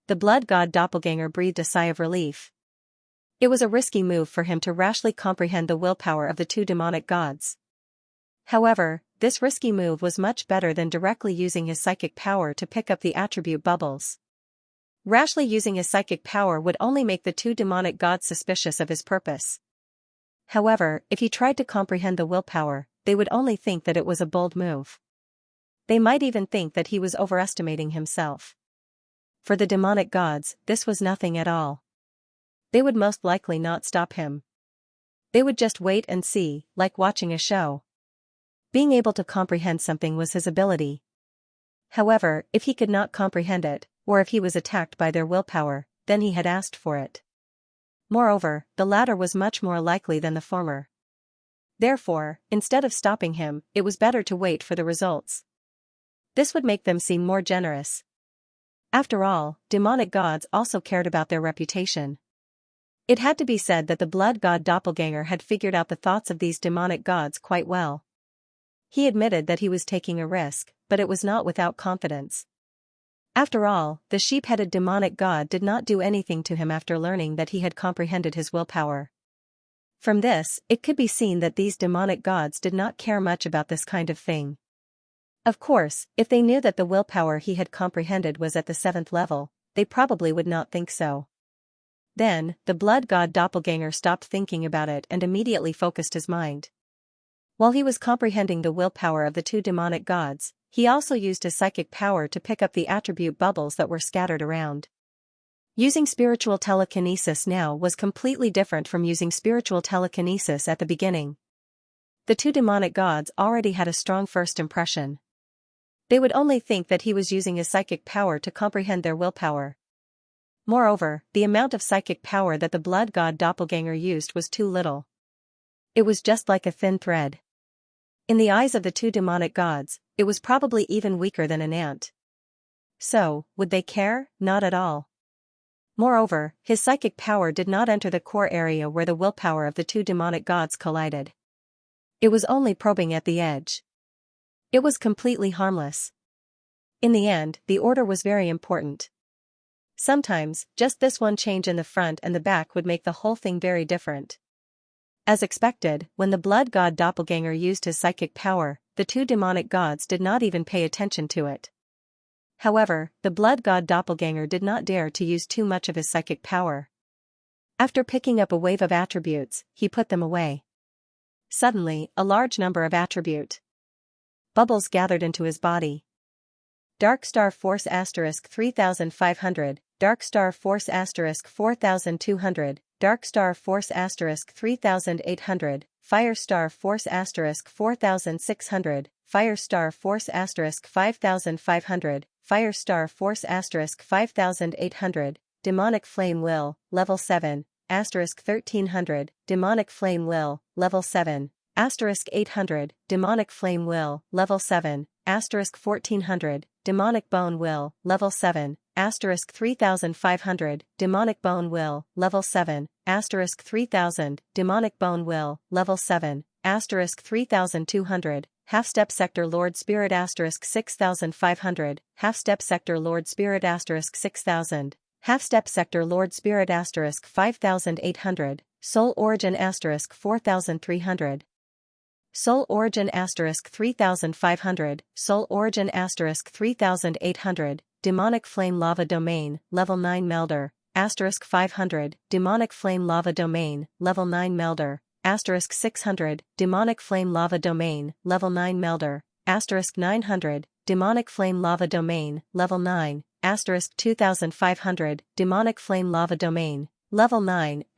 The blood god doppelganger breathed a sigh of relief. It was a risky move for him to rashly comprehend the willpower of the two demonic gods. However, this risky move was much better than directly using his psychic power to pick up the attribute bubbles. Rashly using his psychic power would only make the two demonic gods suspicious of his purpose. However, if he tried to comprehend the willpower, they would only think that it was a bold move. They might even think that he was overestimating himself. For the demonic gods, this was nothing at all. They would most likely not stop him. They would just wait and see, like watching a show. Being able to comprehend something was his ability. However, if he could not comprehend it, or if he was attacked by their willpower, then he had asked for it. Moreover, the latter was much more likely than the former. Therefore, instead of stopping him, it was better to wait for the results. This would make them seem more generous. After all, demonic gods also cared about their reputation. It had to be said that the blood god doppelganger had figured out the thoughts of these demonic gods quite well. He admitted that he was taking a risk, but it was not without confidence. After all, the sheep-headed demonic god did not do anything to him after learning that he had comprehended his willpower. From this, it could be seen that these demonic gods did not care much about this kind of thing. Of course, if they knew that the willpower he had comprehended was at the 7th level, they probably would not think so. Then, the blood god doppelganger stopped thinking about it and immediately focused his mind. While he was comprehending the willpower of the two demonic gods, he also used his psychic power to pick up the attribute bubbles that were scattered around. Using spiritual telekinesis now was completely different from using spiritual telekinesis at the beginning. The two demonic gods already had a strong first impression. They would only think that he was using his psychic power to comprehend their willpower. Moreover, the amount of psychic power that the blood god doppelganger used was too little. It was just like a thin thread. In the eyes of the two demonic gods, it was probably even weaker than an ant. So, would they care? Not at all. Moreover, his psychic power did not enter the core area where the willpower of the two demonic gods collided. It was only probing at the edge. It was completely harmless. In the end, the order was very important. Sometimes, just this one change in the front and the back would make the whole thing very different. As expected, when the blood god doppelganger used his psychic power, the two demonic gods did not even pay attention to it. However, the blood god doppelganger did not dare to use too much of his psychic power. After picking up a wave of attributes, he put them away. Suddenly, a large number of attribute bubbles gathered into his body. Dark Star Force * 3500, Dark Star Force * 4200, Dark Star Force * 3800, Fire Star Force * 4600, Fire Star Force * 5500, Fire Star Force * 5800, Demonic Flame Will, Level 7, * 1300, Demonic Flame Will, Level 7, * 800, Demonic Flame Will, Level 7, * 1400, Demonic Bone Will, Level 7, * 3500, Demonic Bone Will, Level 7, * 3000, Demonic Bone Will, Level 7, * 3200, Half Step Sector Lord Spirit * 6500, Half Step Sector Lord Spirit * 6000, Half Step Sector Lord Spirit * 5800, Soul Origin * 4300. Soul Origin * 3500, Soul Origin * 3800, Demonic Flame Lava Domain, Level 9 Melder, * 500, Demonic Flame Lava Domain, Level 9 Melder, * 600, Demonic Flame Lava Domain, Level 9 Melder, * 900, Demonic Flame Lava Domain, Level 9, * 2500, Demonic Flame Lava Domain, Level 9, *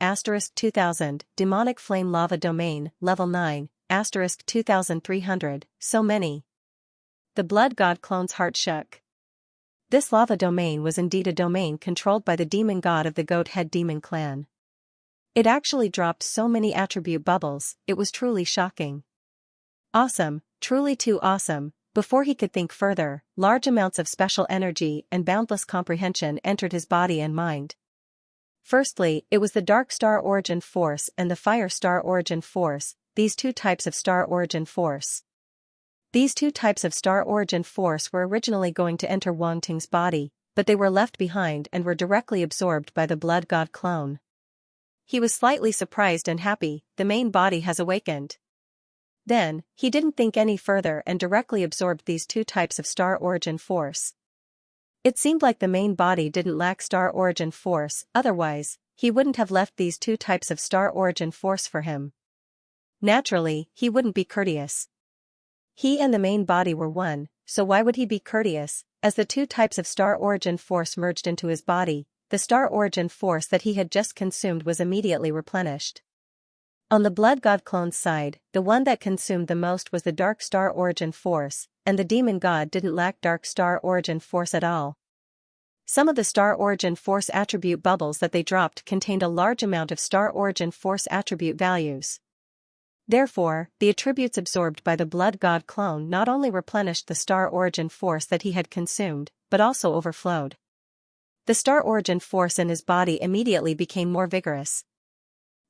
2000, Demonic Flame Lava Domain, Level 9, * 2300, so many. The blood god clone's heart shook. This lava domain was indeed a domain controlled by the demon god of the Goat-Head Demon clan. It actually dropped so many attribute bubbles, it was truly shocking. Awesome, truly too awesome. Before he could think further, large amounts of special energy and boundless comprehension entered his body and mind. Firstly, it was the dark star origin force and the fire star origin force, these two types of star origin force. These two types of star origin force were originally going to enter Wang Ting's body, but they were left behind and were directly absorbed by the blood god clone. He was slightly surprised and happy. The main body has awakened. Then, he didn't think any further and directly absorbed these two types of star origin force. It seemed like the main body didn't lack star origin force, otherwise, he wouldn't have left these two types of star origin force for him. Naturally, he wouldn't be courteous. He and the main body were one, so why would he be courteous? As the two types of star origin force merged into his body, the star origin force that he had just consumed was immediately replenished. On the blood god clone's side, the one that consumed the most was the dark star origin force, and the demon god didn't lack dark star origin force at all. Some of the star origin force attribute bubbles that they dropped contained a large amount of star origin force attribute values. Therefore, the attributes absorbed by the blood god clone not only replenished the star origin force that he had consumed, but also overflowed. The star origin force in his body immediately became more vigorous.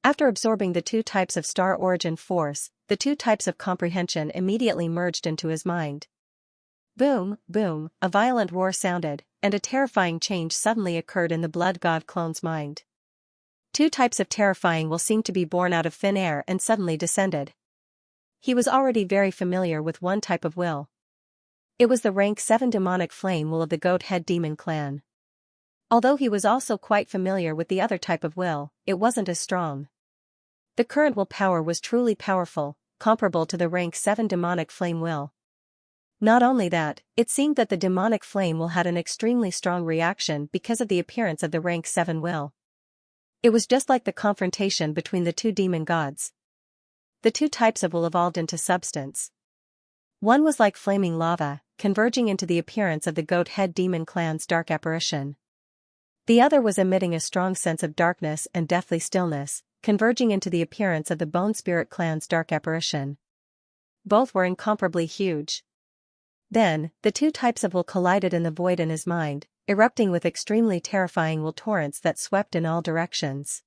After absorbing the two types of star origin force, the two types of comprehension immediately merged into his mind. Boom, boom, a violent roar sounded, and a terrifying change suddenly occurred in the blood god clone's mind. Two types of terrifying will seem to be born out of thin air and suddenly descended. He was already very familiar with one type of will. It was the rank 7 demonic flame will of the goat head demon clan. Although he was also quite familiar with the other type of will, it wasn't as strong. The current will power was truly powerful, comparable to the rank 7 demonic flame will. Not only that, it seemed that the demonic flame will had an extremely strong reaction because of the appearance of the rank 7 will. It was just like the confrontation between the two demon gods. The two types of will evolved into substance. One was like flaming lava, converging into the appearance of the goat head demon clan's dark apparition. The other was emitting a strong sense of darkness and deathly stillness, converging into the appearance of the bone spirit clan's dark apparition. Both were incomparably huge. Then, the two types of will collided in the void in his mind, erupting with extremely terrifying will torrents that swept in all directions.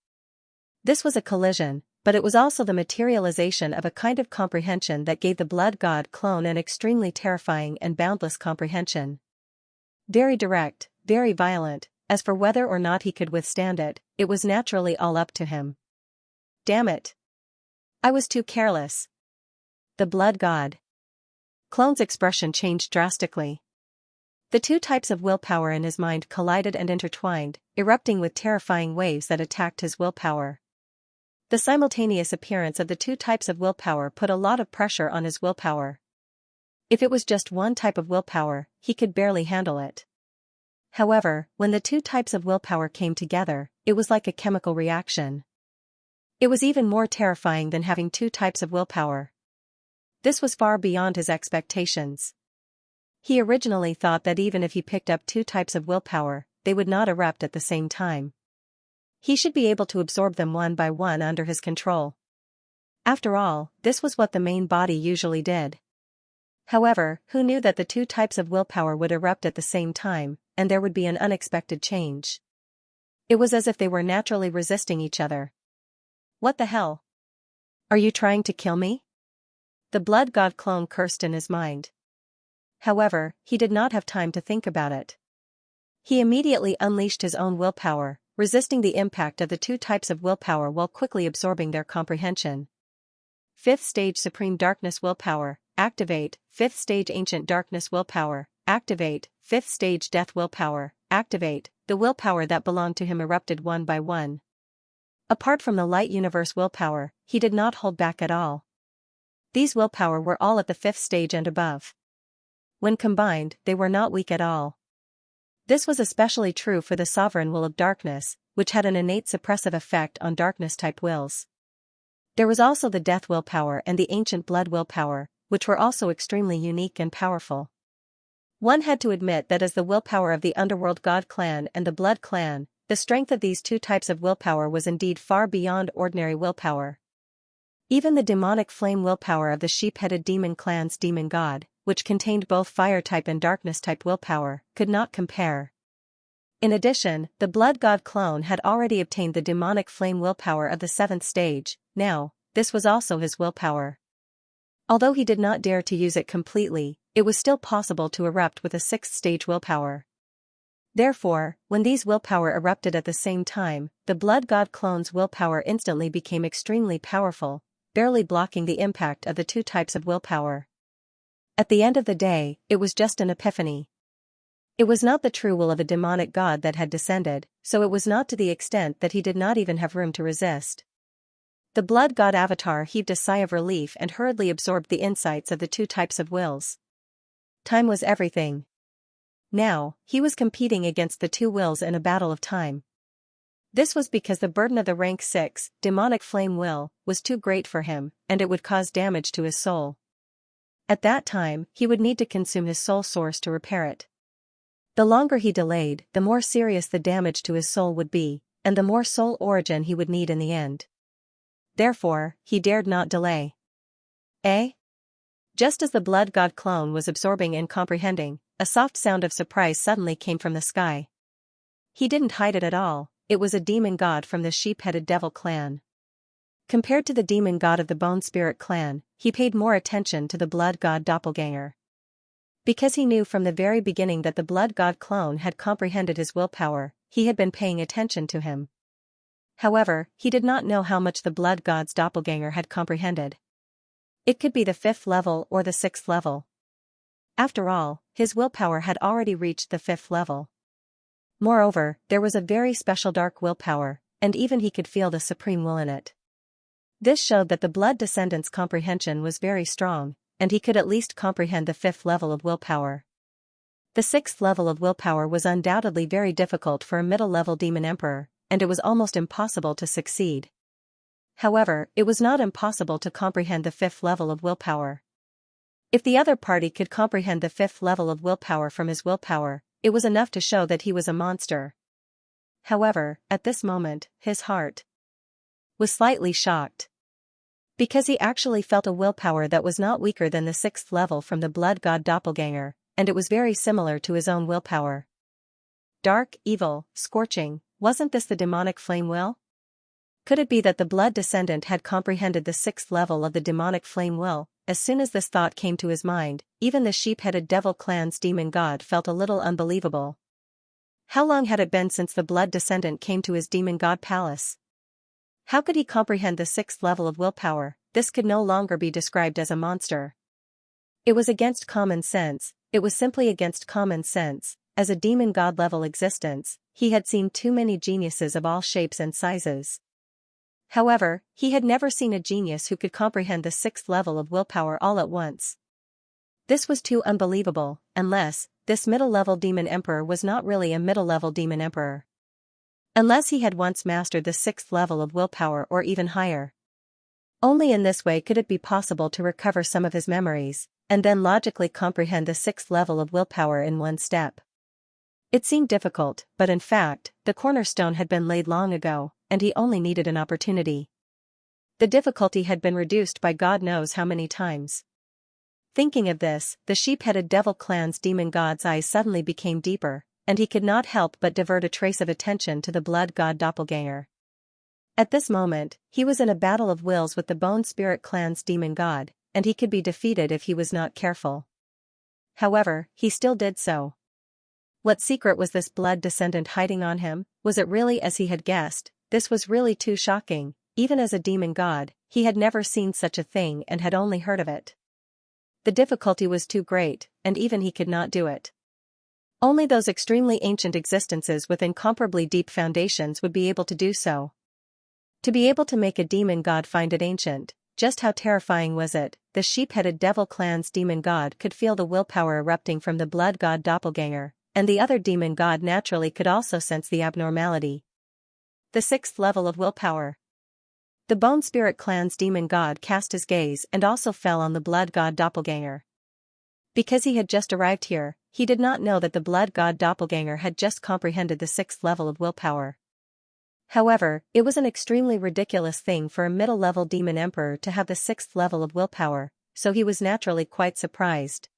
This was a collision, but it was also the materialization of a kind of comprehension that gave the blood god clone an extremely terrifying and boundless comprehension. Very direct, very violent. As for whether or not he could withstand it, it was naturally all up to him. Damn it! I was too careless. The blood god clone's expression changed drastically. The two types of willpower in his mind collided and intertwined, erupting with terrifying waves that attacked his willpower. The simultaneous appearance of the two types of willpower put a lot of pressure on his willpower. If it was just one type of willpower, he could barely handle it. However, when the two types of willpower came together, it was like a chemical reaction. It was even more terrifying than having two types of willpower. This was far beyond his expectations. He originally thought that even if he picked up two types of willpower, they would not erupt at the same time. He should be able to absorb them one by one under his control. After all, this was what the main body usually did. However, who knew that the two types of willpower would erupt at the same time, and there would be an unexpected change? It was as if they were naturally resisting each other. What the hell? Are you trying to kill me? The blood god clone cursed in his mind. However, he did not have time to think about it. He immediately unleashed his own willpower, resisting the impact of the two types of willpower while quickly absorbing their comprehension. 5th stage Supreme Darkness Willpower, activate. 5th stage Ancient Darkness Willpower, activate. 5th stage Death Willpower, activate. The willpower that belonged to him erupted one by one. Apart from the Light Universe willpower, he did not hold back at all. These willpower were all at the 5th stage and above. When combined, they were not weak at all. This was especially true for the Sovereign Will of Darkness, which had an innate suppressive effect on darkness-type wills. There was also the Death Willpower and the Ancient Blood Willpower, which were also extremely unique and powerful. One had to admit that as the willpower of the Underworld God Clan and the Blood Clan, the strength of these two types of willpower was indeed far beyond ordinary willpower. Even the demonic flame willpower of the sheep-headed demon clan's demon god, which contained both fire-type and darkness-type willpower, could not compare. In addition, the Blood God clone had already obtained the demonic flame willpower of the 7th stage. Now, this was also his willpower. Although he did not dare to use it completely, it was still possible to erupt with a 6th stage willpower. Therefore, when these willpower erupted at the same time, the Blood God clone's willpower instantly became extremely powerful, barely blocking the impact of the two types of willpower. At the end of the day, it was just an epiphany. It was not the true will of a demonic god that had descended, so it was not to the extent that he did not even have room to resist. The Blood God avatar heaved a sigh of relief and hurriedly absorbed the insights of the two types of wills. Time was everything. Now, he was competing against the two wills in a battle of time. This was because the burden of the rank 6, demonic flame will, was too great for him, and it would cause damage to his soul. At that time, he would need to consume his soul source to repair it. The longer he delayed, the more serious the damage to his soul would be, and the more soul origin he would need in the end. Therefore, he dared not delay. Just as the Blood God clone was absorbing and comprehending, a soft sound of surprise suddenly came from the sky. He didn't hide it at all, it was a demon god from the sheep-headed devil clan. Compared to the demon god of the bone spirit clan, he paid more attention to the Blood God doppelganger. Because he knew from the very beginning that the Blood God clone had comprehended his willpower, he had been paying attention to him. However, he did not know how much the Blood God's doppelganger had comprehended. It could be the 5th level or the 6th level. After all, his willpower had already reached the 5th level. Moreover, there was a very special dark willpower, and even he could feel the supreme will in it. This showed that the Blood Descendant's comprehension was very strong, and he could at least comprehend the 5th level of willpower. The 6th level of willpower was undoubtedly very difficult for a middle-level demon emperor, and it was almost impossible to succeed. However, it was not impossible to comprehend the 5th level of willpower. If the other party could comprehend the 5th level of willpower from his willpower, it was enough to show that he was a monster. However, at this moment, his heart was slightly shocked. Because he actually felt a willpower that was not weaker than the 6th level from the Blood God doppelganger, and it was very similar to his own willpower. Dark, evil, scorching, wasn't this the demonic flame will? Could it be that the Blood Descendant had comprehended the 6th level of the demonic flame will? As soon as this thought came to his mind, even the sheep-headed devil clan's demon god felt a little unbelievable. How long had it been since the Blood Descendant came to his demon god palace? How could he comprehend the 6th level of willpower? This could no longer be described as a monster. It was against common sense, it was simply against common sense. As a demon god-level existence, he had seen too many geniuses of all shapes and sizes. However, he had never seen a genius who could comprehend the 6th level of willpower all at once. This was too unbelievable, unless this middle-level demon emperor was not really a middle-level demon emperor. Unless he had once mastered the 6th level of willpower or even higher. Only in this way could it be possible to recover some of his memories, and then logically comprehend the 6th level of willpower in one step. It seemed difficult, but in fact, the cornerstone had been laid long ago, and he only needed an opportunity. The difficulty had been reduced by God knows how many times. Thinking of this, the sheep-headed devil clan's demon god's eyes suddenly became deeper, and he could not help but divert a trace of attention to the Blood God doppelganger. At this moment, he was in a battle of wills with the Bone Spirit clan's demon god, and he could be defeated if he was not careful. However, he still did so. What secret was this Blood Descendant hiding on him? Was it really as he had guessed? This was really too shocking. Even as a demon god, he had never seen such a thing and had only heard of it. The difficulty was too great, and even he could not do it. Only those extremely ancient existences with incomparably deep foundations would be able to do so. To be able to make a demon god find it ancient, just how terrifying was it? The sheep-headed devil clan's demon god could feel the willpower erupting from the Blood God doppelganger, and the other demon god naturally could also sense the abnormality. The 6th level of willpower. The Bone Spirit clan's demon god cast his gaze and also fell on the Blood God doppelganger. Because he had just arrived here, he did not know that the Blood God doppelganger had just comprehended the 6th level of willpower. However, it was an extremely ridiculous thing for a middle-level demon emperor to have the 6th level of willpower, so he was naturally quite surprised.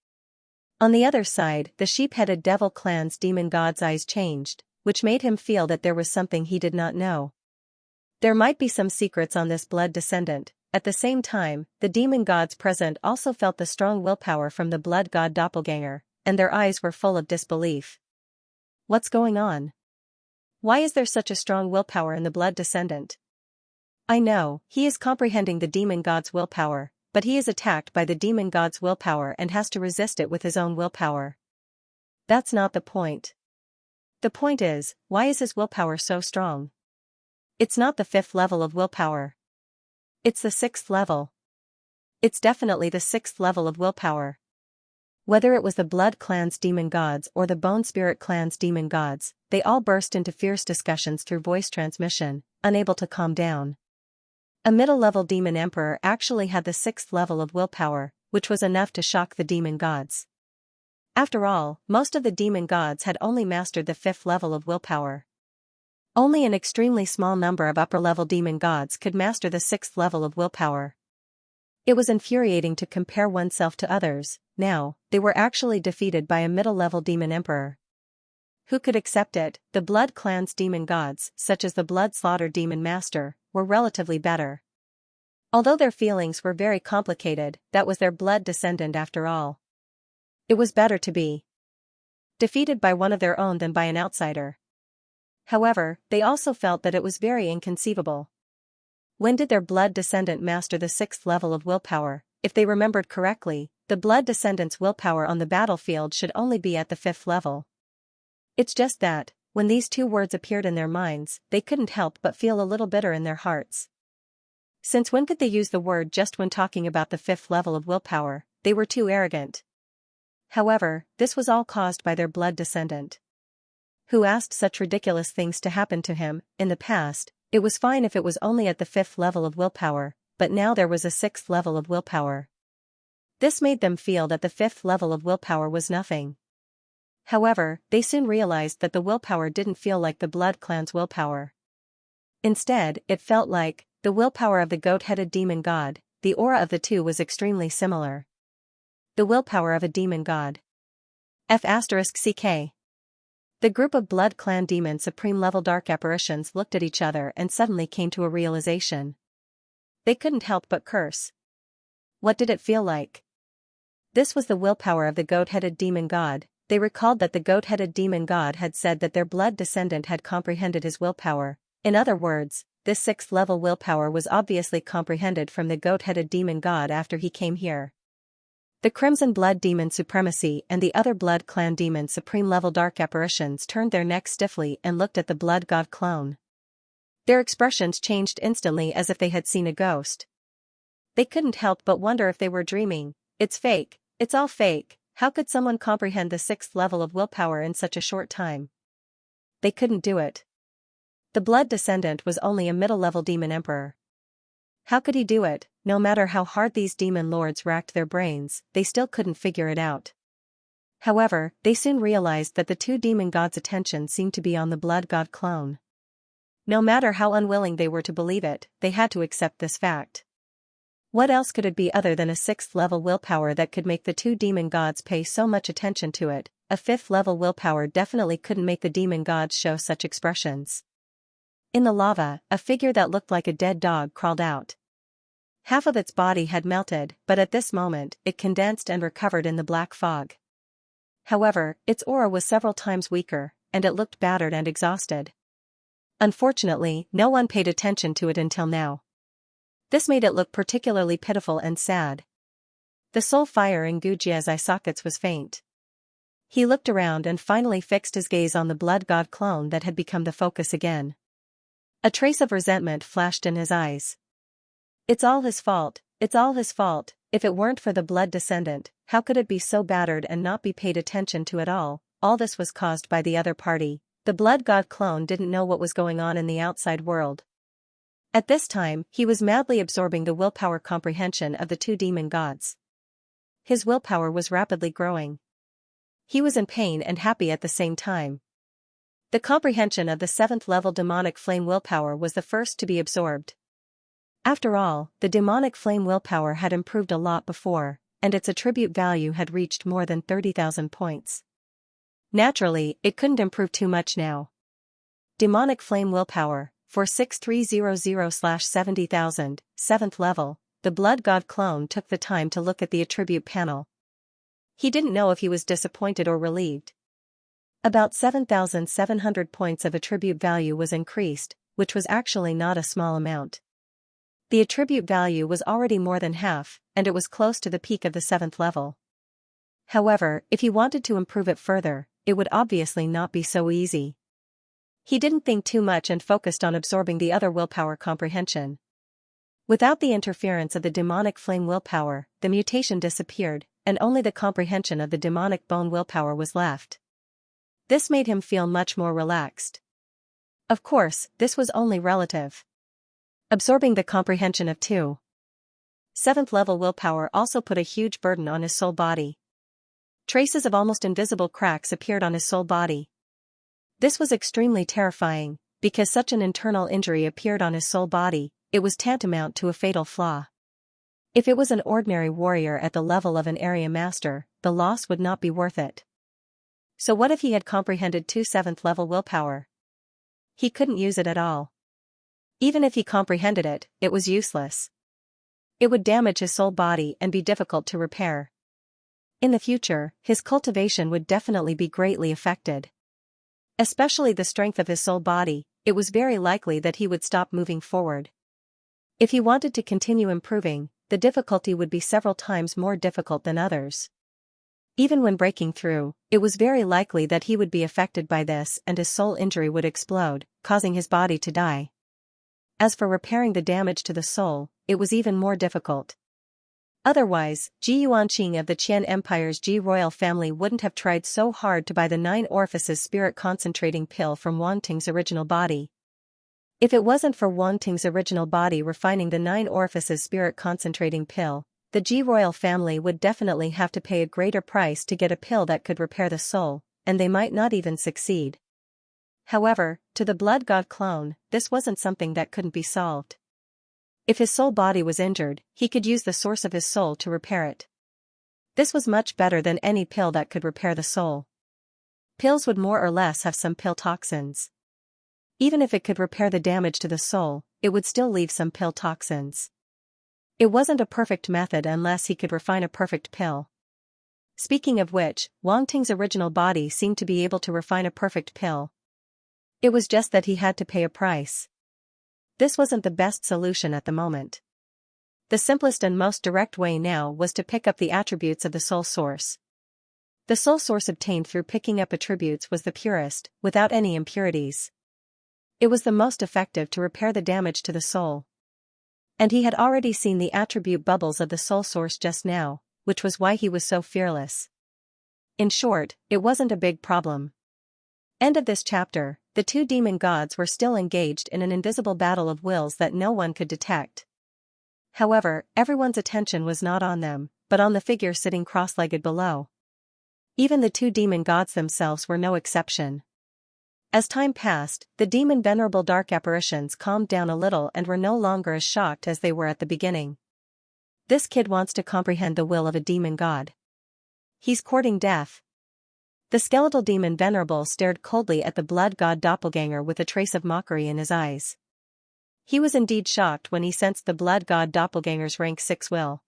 On the other side, the sheep-headed devil clan's demon god's eyes changed, which made him feel that there was something he did not know. There might be some secrets on this blood descendant. At the same time, the demon gods present also felt the strong willpower from the blood god doppelganger, and their eyes were full of disbelief. What's going on? Why is there such a strong willpower in the blood descendant? I know, he is comprehending the demon god's willpower, but he is attacked by the demon god's willpower and has to resist it with his own willpower. That's not the point. The point is, why is his willpower so strong? It's not the 5th level of willpower. It's the 6th level. It's definitely the 6th level of willpower. Whether it was the Blood Clan's demon gods or the Bone Spirit Clan's demon gods, they all burst into fierce discussions through voice transmission, unable to calm down. A middle-level demon emperor actually had the 6th level of willpower, which was enough to shock the demon gods. After all, most of the demon gods had only mastered the 5th level of willpower. Only an extremely small number of upper-level demon gods could master the 6th level of willpower. It was infuriating to compare oneself to others. Now, they were actually defeated by a middle-level demon emperor. Who could accept it? The Blood Clan's demon gods, such as the Blood Slaughter demon master, were relatively better. Although their feelings were very complicated, that was their blood descendant after all. It was better to be defeated by one of their own than by an outsider. However, they also felt that it was very inconceivable. When did their blood descendant master the 6th level of willpower? If they remembered correctly, the blood descendant's willpower on the battlefield should only be at the 5th level. It's just that, when these two words appeared in their minds, they couldn't help but feel a little bitter in their hearts. Since when could they use the word just when talking about the 5th level of willpower? They were too arrogant. However, this was all caused by their blood descendant, who asked such ridiculous things to happen to him. In the past, it was fine if it was only at the 5th level of willpower, but now there was a 6th level of willpower. This made them feel that the 5th level of willpower was nothing. However, they soon realized that the willpower didn't feel like the Blood Clan's willpower. Instead, it felt like the willpower of the goat-headed demon god. The aura of the two was extremely similar. The willpower of a demon god. F***CK. The group of Blood Clan demon supreme-level dark apparitions looked at each other and suddenly came to a realization. They couldn't help but curse. What did it feel like? This was the willpower of the goat-headed demon god. They recalled that the goat-headed demon god had said that their blood descendant had comprehended his willpower. In other words, this 6th level willpower was obviously comprehended from the goat-headed demon god after he came here. The Crimson Blood Demon Supremacy and the other Blood Clan Demon Supreme-level dark apparitions turned their necks stiffly and looked at the Blood God clone. Their expressions changed instantly as if they had seen a ghost. They couldn't help but wonder if they were dreaming. It's fake, it's all fake. How could someone comprehend the 6th level of willpower in such a short time? They couldn't do it. The blood descendant was only a middle-level demon emperor. How could he do it? No matter how hard these demon lords racked their brains, they still couldn't figure it out. However, they soon realized that the two demon gods' attention seemed to be on the blood god clone. No matter how unwilling they were to believe it, they had to accept this fact. What else could it be other than a 6th level willpower that could make the two demon gods pay so much attention to it? A 5th level willpower definitely couldn't make the demon gods show such expressions. In the lava, a figure that looked like a dead dog crawled out. Half of its body had melted, but at this moment, it condensed and recovered in the black fog. However, its aura was several times weaker, and it looked battered and exhausted. Unfortunately, no one paid attention to it until now. This made it look particularly pitiful and sad. The soul fire in Gujia's eye sockets was faint. He looked around and finally fixed his gaze on the blood god clone that had become the focus again. A trace of resentment flashed in his eyes. It's all his fault, it's all his fault. If it weren't for the blood descendant, how could it be so battered and not be paid attention to at all? All this was caused by the other party. The blood god clone didn't know what was going on in the outside world. At this time, he was madly absorbing the willpower comprehension of the two demon gods. His willpower was rapidly growing. He was in pain and happy at the same time. The comprehension of the 7th level demonic flame willpower was the first to be absorbed. After all, the demonic flame willpower had improved a lot before, and its attribute value had reached more than 30,000 points. Naturally, it couldn't improve too much now. Demonic Flame Willpower, 46300/70,000, 7th level. The Blood God clone took the time to look at the attribute panel. He didn't know if he was disappointed or relieved. About 7,700 points of attribute value was increased, which was actually not a small amount. The attribute value was already more than half, and it was close to the peak of the 7th level. However, if he wanted to improve it further, it would obviously not be so easy. He didn't think too much and focused on absorbing the other willpower comprehension. Without the interference of the demonic flame willpower, the mutation disappeared, and only the comprehension of the demonic bone willpower was left. This made him feel much more relaxed. Of course, this was only relative. Absorbing the comprehension of 2. 7th level willpower also put a huge burden on his soul body. Traces of almost invisible cracks appeared on his soul body. This was extremely terrifying, because such an internal injury appeared on his soul body. It was tantamount to a fatal flaw. If it was an ordinary warrior at the level of an area master, the loss would not be worth it. So what if he had comprehended 2 7th level willpower? He couldn't use it at all. Even if he comprehended it, it was useless. It would damage his soul body and be difficult to repair. In the future, his cultivation would definitely be greatly affected. Especially the strength of his soul body, it was very likely that he would stop moving forward. If he wanted to continue improving, the difficulty would be several times more difficult than others. Even when breaking through, it was very likely that he would be affected by this and his soul injury would explode, causing his body to die. As for repairing the damage to the soul, it was even more difficult. Otherwise, Ji Yuanqing of the Qian Empire's Ji royal family wouldn't have tried so hard to buy the 9 orifices spirit concentrating pill from Wang Ting's original body. If it wasn't for Wang Ting's original body refining the 9 orifices spirit concentrating pill, the Ji royal family would definitely have to pay a greater price to get a pill that could repair the soul, and they might not even succeed. However, to the Blood God clone, this wasn't something that couldn't be solved. If his soul body was injured, he could use the source of his soul to repair it. This was much better than any pill that could repair the soul. Pills would more or less have some pill toxins. Even if it could repair the damage to the soul, it would still leave some pill toxins. It wasn't a perfect method unless he could refine a perfect pill. Speaking of which, Wang Ting's original body seemed to be able to refine a perfect pill. It was just that he had to pay a price. This wasn't the best solution at the moment. The simplest and most direct way now was to pick up the attributes of the soul source. The soul source obtained through picking up attributes was the purest, without any impurities. It was the most effective to repair the damage to the soul. And he had already seen the attribute bubbles of the soul source just now, which was why he was so fearless. In short, it wasn't a big problem. End of this chapter. The 2 demon gods were still engaged in an invisible battle of wills that no one could detect. However, everyone's attention was not on them, but on the figure sitting cross-legged below. Even the 2 demon gods themselves were no exception. As time passed, the demon venerable dark apparitions calmed down a little and were no longer as shocked as they were at the beginning. This kid wants to comprehend the will of a demon god. He's courting death. The skeletal demon venerable stared coldly at the blood god doppelganger with a trace of mockery in his eyes. He was indeed shocked when he sensed the blood god doppelganger's rank 6 will.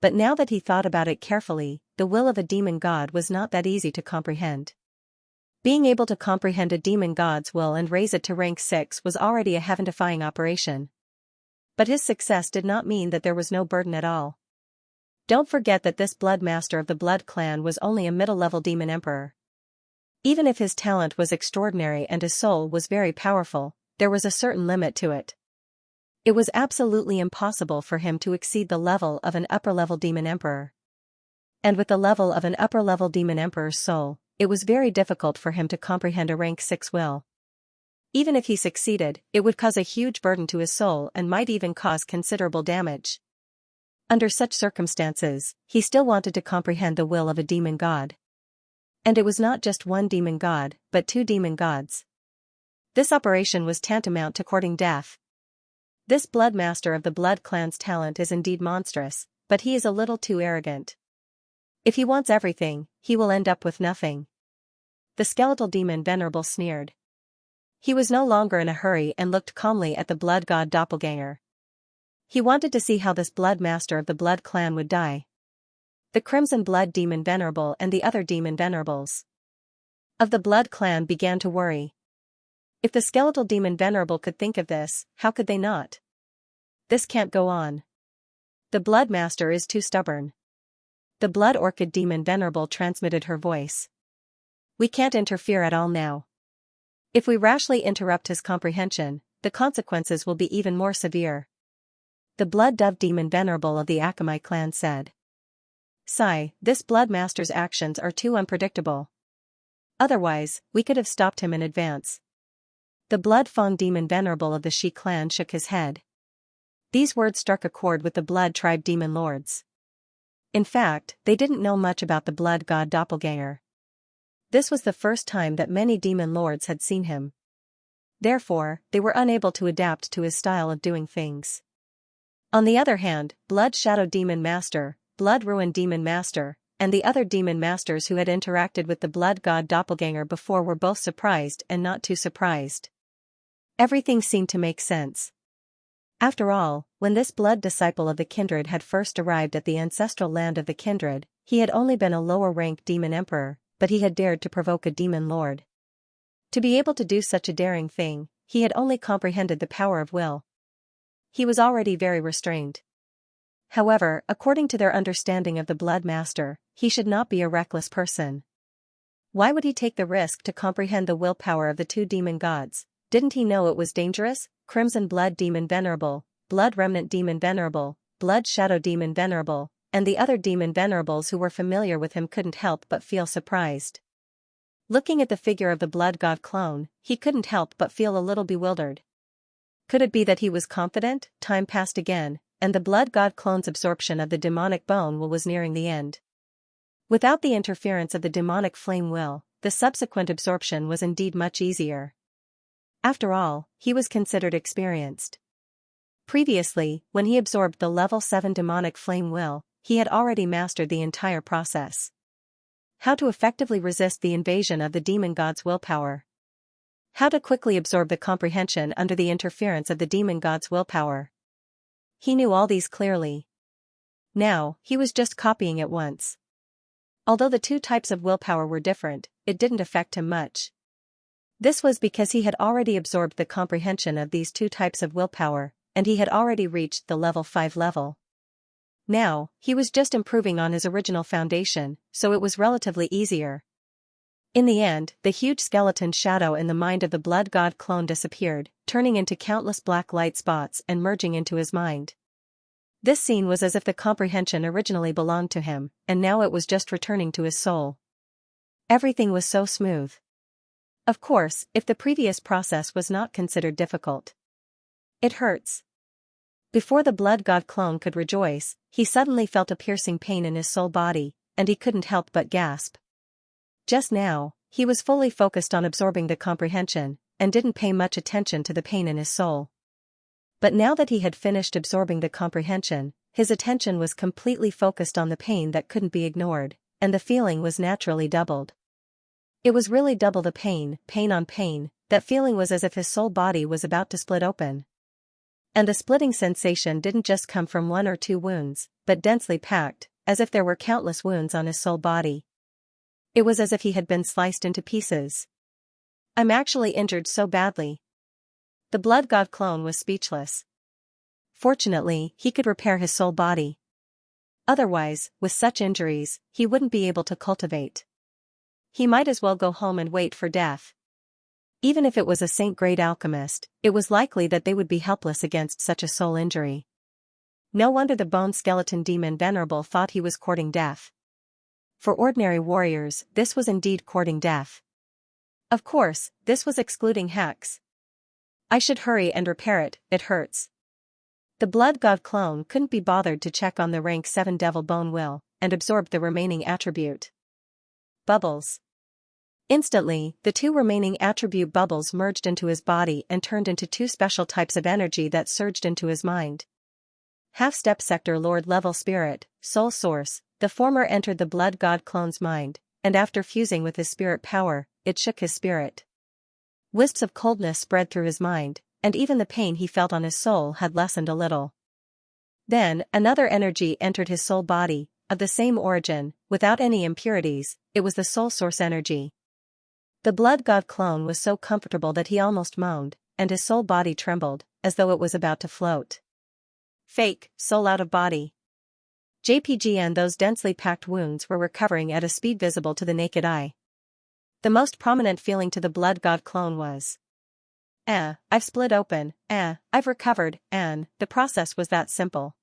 But now that he thought about it carefully, the will of a demon god was not that easy to comprehend. Being able to comprehend a demon god's will and raise it to rank 6 was already a heaven-defying operation. But his success did not mean that there was no burden at all. Don't forget that this blood master of the blood clan was only a middle-level demon emperor. Even if his talent was extraordinary and his soul was very powerful, there was a certain limit to it. It was absolutely impossible for him to exceed the level of an upper-level demon emperor. And with the level of an upper-level demon emperor's soul, it was very difficult for him to comprehend a rank 6 will. Even if he succeeded, it would cause a huge burden to his soul and might even cause considerable damage. Under such circumstances, he still wanted to comprehend the will of a demon god. And it was not just one demon god, but 2 demon gods. This operation was tantamount to courting death. This blood master of the blood clan's talent is indeed monstrous, but he is a little too arrogant. If he wants everything, he will end up with nothing. The skeletal demon venerable sneered. He was no longer in a hurry and looked calmly at the blood god doppelganger. He wanted to see how this blood master of the blood clan would die. The Crimson Blood Demon Venerable and the other demon venerables of the blood clan began to worry. If the skeletal demon venerable could think of this, how could they not? This can't go on. The blood master is too stubborn. The blood orchid demon venerable transmitted her voice. We can't interfere at all now. If we rashly interrupt his comprehension, the consequences will be even more severe. The blood dove demon venerable of the Akamai clan said. Sigh, this blood master's actions are too unpredictable. Otherwise, we could have stopped him in advance. The blood fang demon venerable of the Shi clan shook his head. These words struck a chord with the blood tribe demon lords. In fact, they didn't know much about the blood god doppelganger. This was the first time that many demon lords had seen him. Therefore, they were unable to adapt to his style of doing things. On the other hand, Blood Shadow Demon Master, Blood Ruin Demon Master, and the other demon masters who had interacted with the blood god doppelganger before were both surprised and not too surprised. Everything seemed to make sense. After all, when this blood disciple of the kindred had first arrived at the ancestral land of the kindred, he had only been a lower-rank demon emperor, but he had dared to provoke a demon lord. To be able to do such a daring thing, he had only comprehended the power of will. He was already very restrained. However, according to their understanding of the blood master, he should not be a reckless person. Why would he take the risk to comprehend the willpower of the two demon gods? Didn't he know it was dangerous? Crimson Blood Demon Venerable, Blood Remnant Demon Venerable, Blood Shadow Demon Venerable, and the other demon venerables who were familiar with him couldn't help but feel surprised. Looking at the figure of the blood god clone, he couldn't help but feel a little bewildered. Could it be that he was confident? Time passed again, and the blood god clone's absorption of the demonic bone will was nearing the end. Without the interference of the demonic flame will, the subsequent absorption was indeed much easier. After all, he was considered experienced. Previously, when he absorbed the level 7 demonic flame will, he had already mastered the entire process. How to effectively resist the invasion of the demon god's willpower. How to quickly absorb the comprehension under the interference of the demon god's willpower. He knew all these clearly. Now, he was just copying it once. Although the two types of willpower were different, it didn't affect him much. This was because he had already absorbed the comprehension of these two types of willpower, and he had already reached the level 5 level. Now, he was just improving on his original foundation, so it was relatively easier. In the end, the huge skeleton shadow in the mind of the blood god clone disappeared, turning into countless black light spots and merging into his mind. This scene was as if the comprehension originally belonged to him, and now it was just returning to his soul. Everything was so smooth. Of course, if the previous process was not considered difficult. It hurts. Before the blood god clone could rejoice, he suddenly felt a piercing pain in his soul body, and he couldn't help but gasp. Just now, he was fully focused on absorbing the comprehension, and didn't pay much attention to the pain in his soul. But now that he had finished absorbing the comprehension, his attention was completely focused on the pain that couldn't be ignored, and the feeling was naturally doubled. It was really double the pain, pain on pain. That feeling was as if his soul body was about to split open. And the splitting sensation didn't just come from one or two wounds, but densely packed, as if there were countless wounds on his soul body. It was as if he had been sliced into pieces. I'm actually injured so badly. The blood god clone was speechless. Fortunately, he could repair his soul body. Otherwise, with such injuries, he wouldn't be able to cultivate. He might as well go home and wait for death. Even if it was a saint-grade alchemist, it was likely that they would be helpless against such a soul injury. No wonder the bone skeleton demon venerable thought he was courting death. For ordinary warriors, this was indeed courting death. Of course, this was excluding hex. I should hurry and repair it, it hurts. The blood god clone couldn't be bothered to check on the rank 7 devil bone will, and absorbed the remaining attribute. Bubbles. Instantly, the two remaining attribute bubbles merged into his body and turned into two special types of energy that surged into his mind. Half-step sector lord level spirit, soul source, the former entered the blood god clone's mind, and after fusing with his spirit power, it shook his spirit. Wisps of coldness spread through his mind, and even the pain he felt on his soul had lessened a little. Then, another energy entered his soul body, of the same origin, without any impurities. It was the soul source energy. The blood god clone was so comfortable that he almost moaned, and his soul body trembled, as though it was about to float. Fake, soul out of body. JPG and those densely packed wounds were recovering at a speed visible to the naked eye. The most prominent feeling to the blood god clone was, I've split open, I've recovered, and the process was that simple.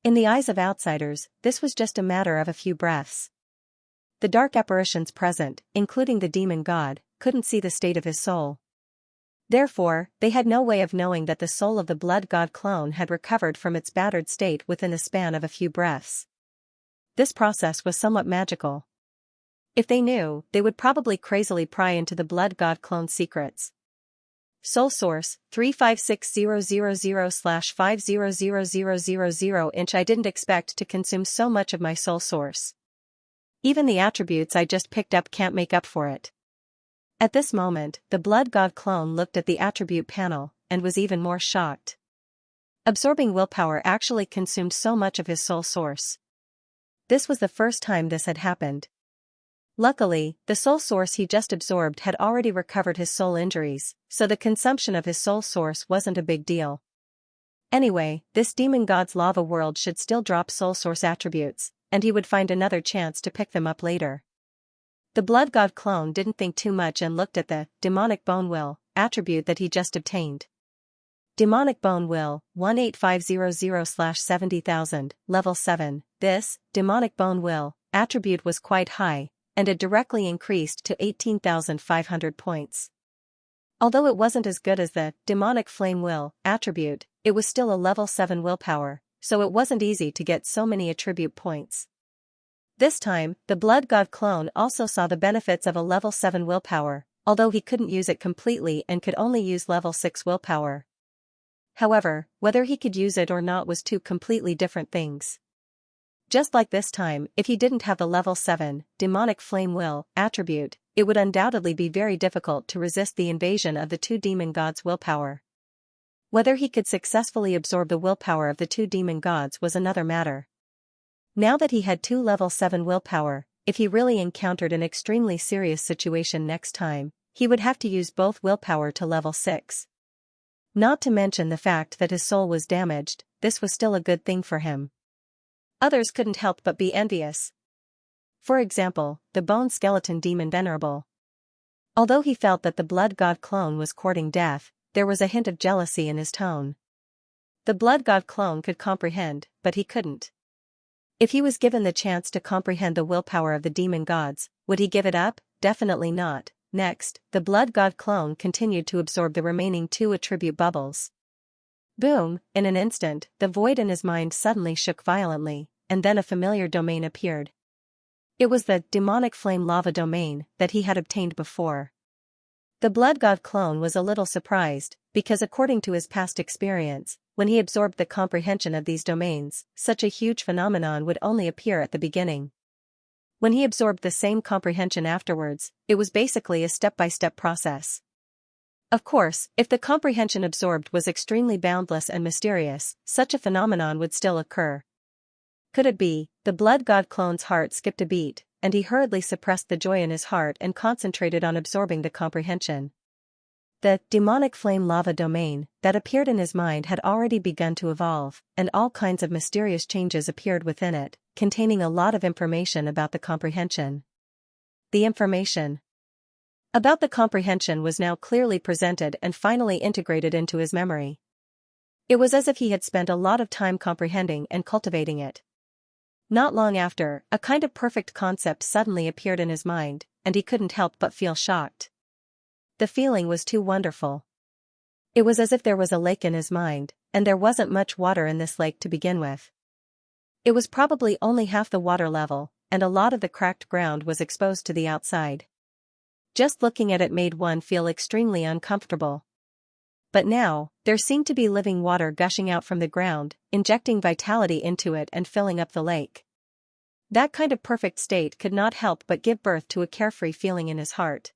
In the eyes of outsiders, this was just a matter of a few breaths. The dark apparitions present, including the demon god, couldn't see the state of his soul. Therefore, they had no way of knowing that the soul of the blood god clone had recovered from its battered state within the span of a few breaths. This process was somewhat magical. If they knew, they would probably crazily pry into the blood god clone's secrets. Soul source, 356000/500000 I didn't expect to consume so much of my soul source. Even the attributes I just picked up can't make up for it. At this moment, the blood god clone looked at the attribute panel, and was even more shocked. Absorbing willpower actually consumed so much of his soul source. This was the first time this had happened. Luckily, the soul source he just absorbed had already recovered his soul injuries, so the consumption of his soul source wasn't a big deal. Anyway, this demon god's lava world should still drop soul source attributes, and he would find another chance to pick them up later. The blood god clone didn't think too much and looked at the demonic bone will attribute that he just obtained. Demonic bone will, 18500/70,000, level 7. This demonic bone will attribute was quite high, and it directly increased to 18,500 points. Although it wasn't as good as the demonic flame will attribute, it was still a level 7 willpower, so it wasn't easy to get so many attribute points. This time, the blood god clone also saw the benefits of a level 7 willpower, although he couldn't use it completely and could only use level 6 willpower. However, whether he could use it or not was two completely different things. Just like this time, if he didn't have the level 7 demonic flame will attribute, it would undoubtedly be very difficult to resist the invasion of the two demon gods' willpower. Whether he could successfully absorb the willpower of the two demon gods was another matter. Now that he had 2 level 7 willpower, if he really encountered an extremely serious situation next time, he would have to use both willpower to level 6. Not to mention the fact that his soul was damaged, this was still a good thing for him. Others couldn't help but be envious. For example, the bone skeleton demon Venerable. Although he felt that the blood god clone was courting death, there was a hint of jealousy in his tone. The blood god clone could comprehend, but he couldn't. If he was given the chance to comprehend the willpower of the demon gods, would he give it up? Definitely not. Next, the blood god clone continued to absorb the remaining 2 attribute bubbles. Boom, in an instant, the void in his mind suddenly shook violently, and then a familiar domain appeared. It was the demonic flame lava domain that he had obtained before. The blood god clone was a little surprised, because according to his past experience, when he absorbed the comprehension of these domains, such a huge phenomenon would only appear at the beginning. When he absorbed the same comprehension afterwards, it was basically a step-by-step process. Of course, if the comprehension absorbed was extremely boundless and mysterious, such a phenomenon would still occur. Could it be? The blood god clone's heart skipped a beat, and he hurriedly suppressed the joy in his heart and concentrated on absorbing the comprehension. The demonic flame lava domain that appeared in his mind had already begun to evolve, and all kinds of mysterious changes appeared within it, containing a lot of information about the comprehension. The information about the comprehension was now clearly presented and finally integrated into his memory. It was as if he had spent a lot of time comprehending and cultivating it. Not long after, a kind of perfect concept suddenly appeared in his mind, and he couldn't help but feel shocked. The feeling was too wonderful. It was as if there was a lake in his mind, and there wasn't much water in this lake to begin with. It was probably only half the water level, and a lot of the cracked ground was exposed to the outside. Just looking at it made one feel extremely uncomfortable. But now, there seemed to be living water gushing out from the ground, injecting vitality into it and filling up the lake. That kind of perfect state could not help but give birth to a carefree feeling in his heart.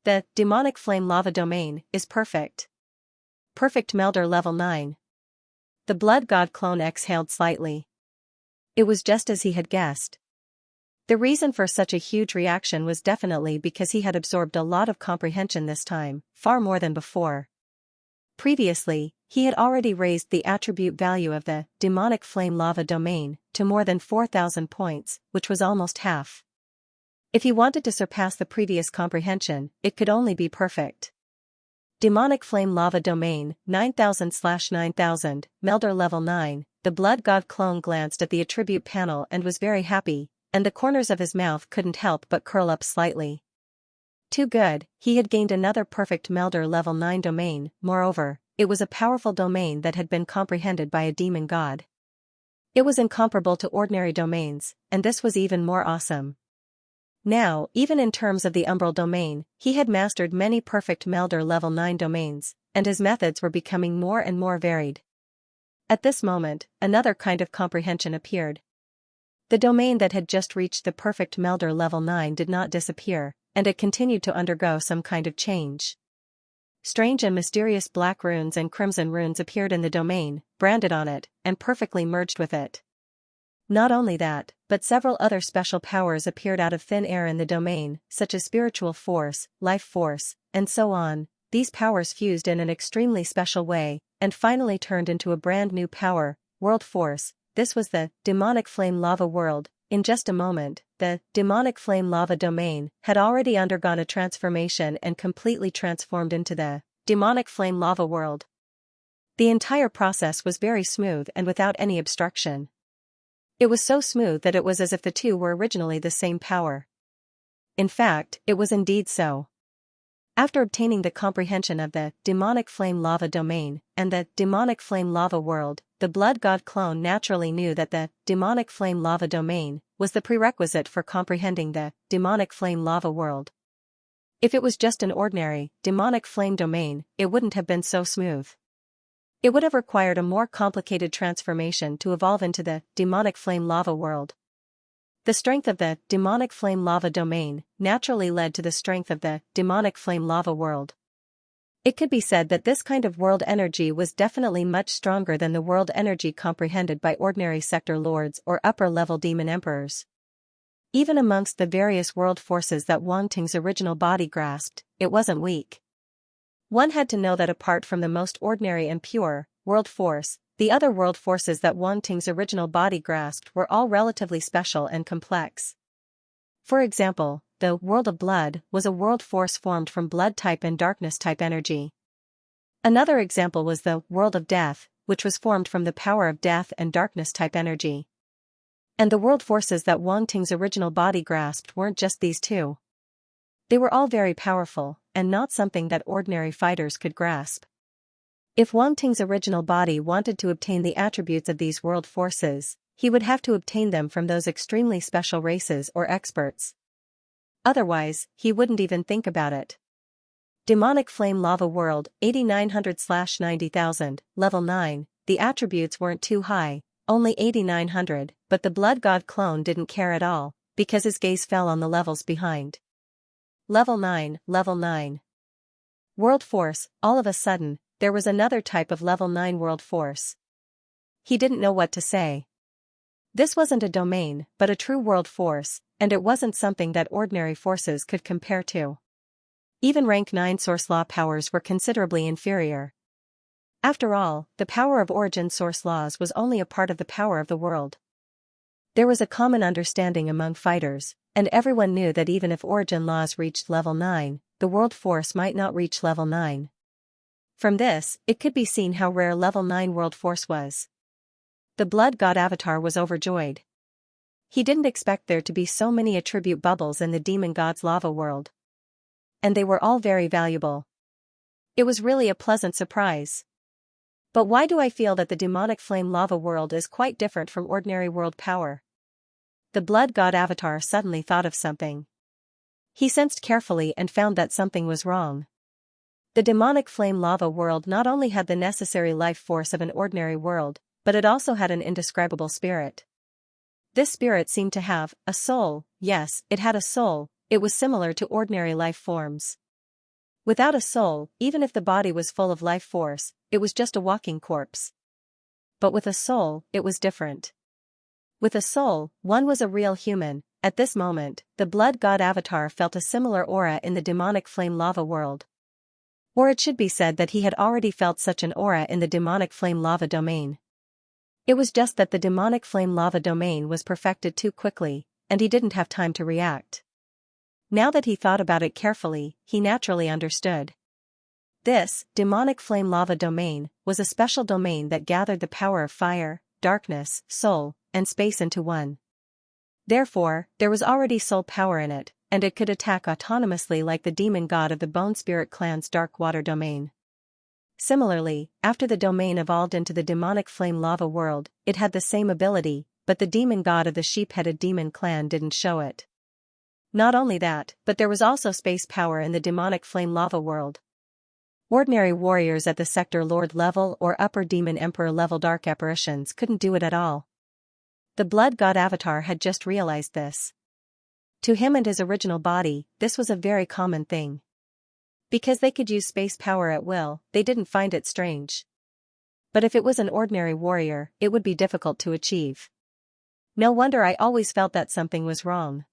The demonic flame lava domain is perfect. Perfect melder level 9. The blood god clone exhaled slightly. It was just as he had guessed. The reason for such a huge reaction was definitely because he had absorbed a lot of comprehension this time, far more than before. Previously, he had already raised the attribute value of the demonic flame lava domain to more than 4,000 points, which was almost half. If he wanted to surpass the previous comprehension, it could only be perfect. Demonic flame lava domain 9000/9000, melder level 9. The blood god clone glanced at the attribute panel and was very happy, and the corners of his mouth couldn't help but curl up slightly. Too good, he had gained another perfect melder level 9 domain. Moreover, it was a powerful domain that had been comprehended by a demon god. It was incomparable to ordinary domains, and this was even more awesome. Now, even in terms of the umbral domain, he had mastered many perfect melder level 9 domains, and his methods were becoming more and more varied. At this moment, another kind of comprehension appeared. The domain that had just reached the perfect melder level 9 did not disappear, and it continued to undergo some kind of change. Strange and mysterious black runes and crimson runes appeared in the domain, branded on it, and perfectly merged with it. Not only that, but several other special powers appeared out of thin air in the domain, such as spiritual force, life force, and so on. These powers fused in an extremely special way, and finally turned into a brand new power, world force. This was the demonic flame lava world. In just a moment, the demonic flame lava domain had already undergone a transformation and completely transformed into the demonic flame lava world. The entire process was very smooth and without any obstruction. It was so smooth that it was as if the two were originally the same power. In fact, it was indeed so. After obtaining the comprehension of the demonic flame lava domain and the demonic flame lava world, the blood god clone naturally knew that the demonic flame lava domain was the prerequisite for comprehending the demonic flame lava world. If it was just an ordinary demonic flame domain, it wouldn't have been so smooth. It would have required a more complicated transformation to evolve into the demonic flame lava world. The strength of the demonic flame lava domain naturally led to the strength of the demonic flame lava world. It could be said that this kind of world energy was definitely much stronger than the world energy comprehended by ordinary sector lords or upper-level demon emperors. Even amongst the various world forces that Wang Ting's original body grasped, it wasn't weak. One had to know that apart from the most ordinary and pure world force, the other world forces that Wang Ting's original body grasped were all relatively special and complex. For example, the world of blood was a world force formed from blood type and darkness type energy. Another example was the world of death, which was formed from the power of death and darkness type energy. And the world forces that Wang Ting's original body grasped weren't just these two. They were all very powerful, and not something that ordinary fighters could grasp. If Wang Ting's original body wanted to obtain the attributes of these world forces, he would have to obtain them from those extremely special races or experts. Otherwise, he wouldn't even think about it. Demonic Flame Lava World 8900/90,000, Level 9, the attributes weren't too high, only 8900, but the Blood God clone didn't care at all, because his gaze fell on the levels behind. Level 9, Level 9. World Force. All of a sudden, there was another type of Level 9 World Force. He didn't know what to say. This wasn't a domain, but a true world force, and it wasn't something that ordinary forces could compare to. Even rank 9 source law powers were considerably inferior. After all, the power of origin source laws was only a part of the power of the world. There was a common understanding among fighters, and everyone knew that even if origin laws reached level 9, the world force might not reach level 9. From this, it could be seen how rare level 9 world force was. The Blood God Avatar was overjoyed. He didn't expect there to be so many attribute bubbles in the Demon God's lava world. And they were all very valuable. It was really a pleasant surprise. But why do I feel that the demonic flame lava world is quite different from ordinary world power? The Blood God Avatar suddenly thought of something. He sensed carefully and found that something was wrong. The demonic flame lava world not only had the necessary life force of an ordinary world, but it also had an indescribable spirit. This spirit seemed to have a soul. Yes, it had a soul. It was similar to ordinary life forms. Without a soul, even if the body was full of life force, it was just a walking corpse. But with a soul, it was different. With a soul, one was a real human. At this moment, the blood god Avatar felt a similar aura in the demonic flame lava world. Or it should be said that he had already felt such an aura in the demonic flame lava domain. It was just that the demonic flame lava domain was perfected too quickly, and he didn't have time to react. Now that he thought about it carefully, he naturally understood. This, demonic flame lava domain, was a special domain that gathered the power of fire, darkness, soul, and space into one. Therefore, there was already soul power in it, and it could attack autonomously like the demon god of the Bone Spirit clan's dark water domain. Similarly, after the domain evolved into the demonic flame lava world, it had the same ability, but the demon god of the sheep-headed demon clan didn't show it. Not only that, but there was also space power in the demonic flame lava world. Ordinary warriors at the sector lord level or upper demon emperor level dark apparitions couldn't do it at all. The blood god Avatar had just realized this. To him and his original body, this was a very common thing. Because they could use space power at will, they didn't find it strange. But if it was an ordinary warrior, it would be difficult to achieve. No wonder I always felt that something was wrong.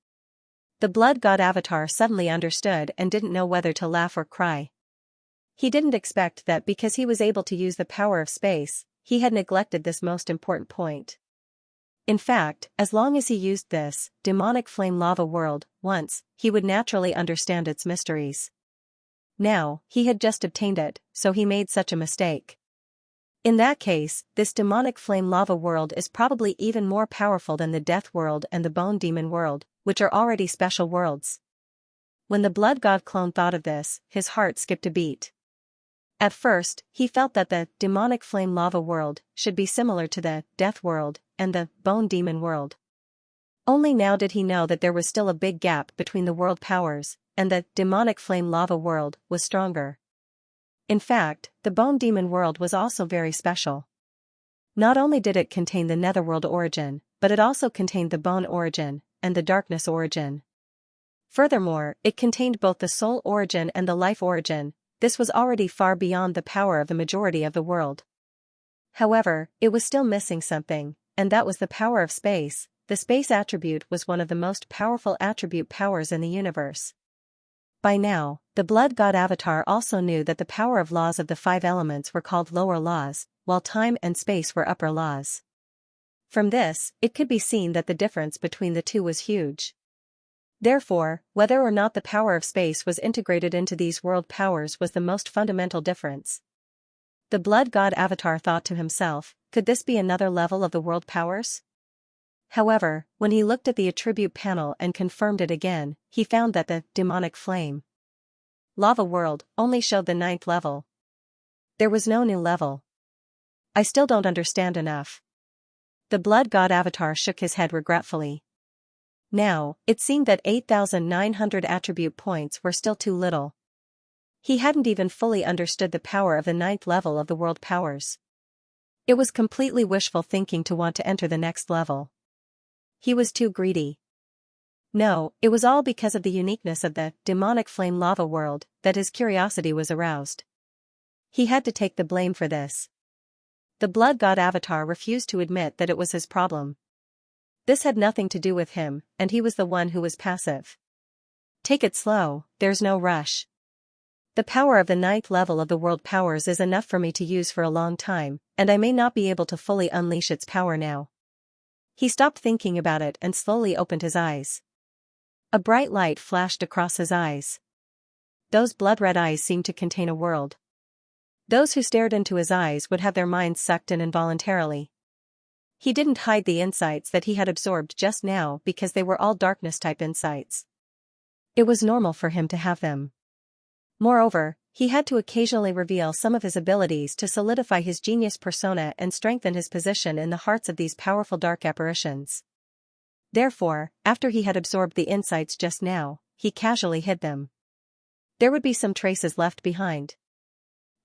The blood god Avatar suddenly understood and didn't know whether to laugh or cry. He didn't expect that because he was able to use the power of space, he had neglected this most important point. In fact, as long as he used this demonic flame lava world once, he would naturally understand its mysteries. Now, he had just obtained it, so he made such a mistake. In that case, this demonic flame lava world is probably even more powerful than the death world and the bone demon world, which are already special worlds. When the blood god clone thought of this, his heart skipped a beat. At first, he felt that the demonic flame lava world should be similar to the death world and the bone demon world. Only now did he know that there was still a big gap between the world powers, and the demonic flame lava world was stronger. In fact, the bone demon world was also very special. Not only did it contain the netherworld origin, but it also contained the bone origin and the darkness origin. Furthermore, it contained both the soul origin and the life origin. This was already far beyond the power of the majority of the world. However, it was still missing something, and that was the power of space. The space attribute was one of the most powerful attribute powers in the universe. By now, the blood god Avatar also knew that the power of laws of the 5 elements were called lower laws, while time and space were upper laws. From this, it could be seen that the difference between the two was huge. Therefore, whether or not the power of space was integrated into these world powers was the most fundamental difference. The blood god Avatar thought to himself, could this be another level of the world powers? However, when he looked at the attribute panel and confirmed it again, he found that the demonic flame lava world only showed the 9th level. There was no new level. I still don't understand enough. The blood god Avatar shook his head regretfully. Now, it seemed that 8,900 attribute points were still too little. He hadn't even fully understood the power of the 9th level of the world powers. It was completely wishful thinking to want to enter the next level. He was too greedy. No, it was all because of the uniqueness of the demonic flame lava world that his curiosity was aroused. He had to take the blame for this. The blood god Avatar refused to admit that it was his problem. This had nothing to do with him, and he was the one who was passive. Take it slow, there's no rush. The power of the 9th level of the world powers is enough for me to use for a long time, and I may not be able to fully unleash its power now. He stopped thinking about it and slowly opened his eyes. A bright light flashed across his eyes. Those blood-red eyes seemed to contain a world. Those who stared into his eyes would have their minds sucked in involuntarily. He didn't hide the insights that he had absorbed just now because they were all darkness-type insights. It was normal for him to have them. Moreover, he had to occasionally reveal some of his abilities to solidify his genius persona and strengthen his position in the hearts of these powerful dark apparitions. Therefore, after he had absorbed the insights just now, he casually hid them. There would be some traces left behind.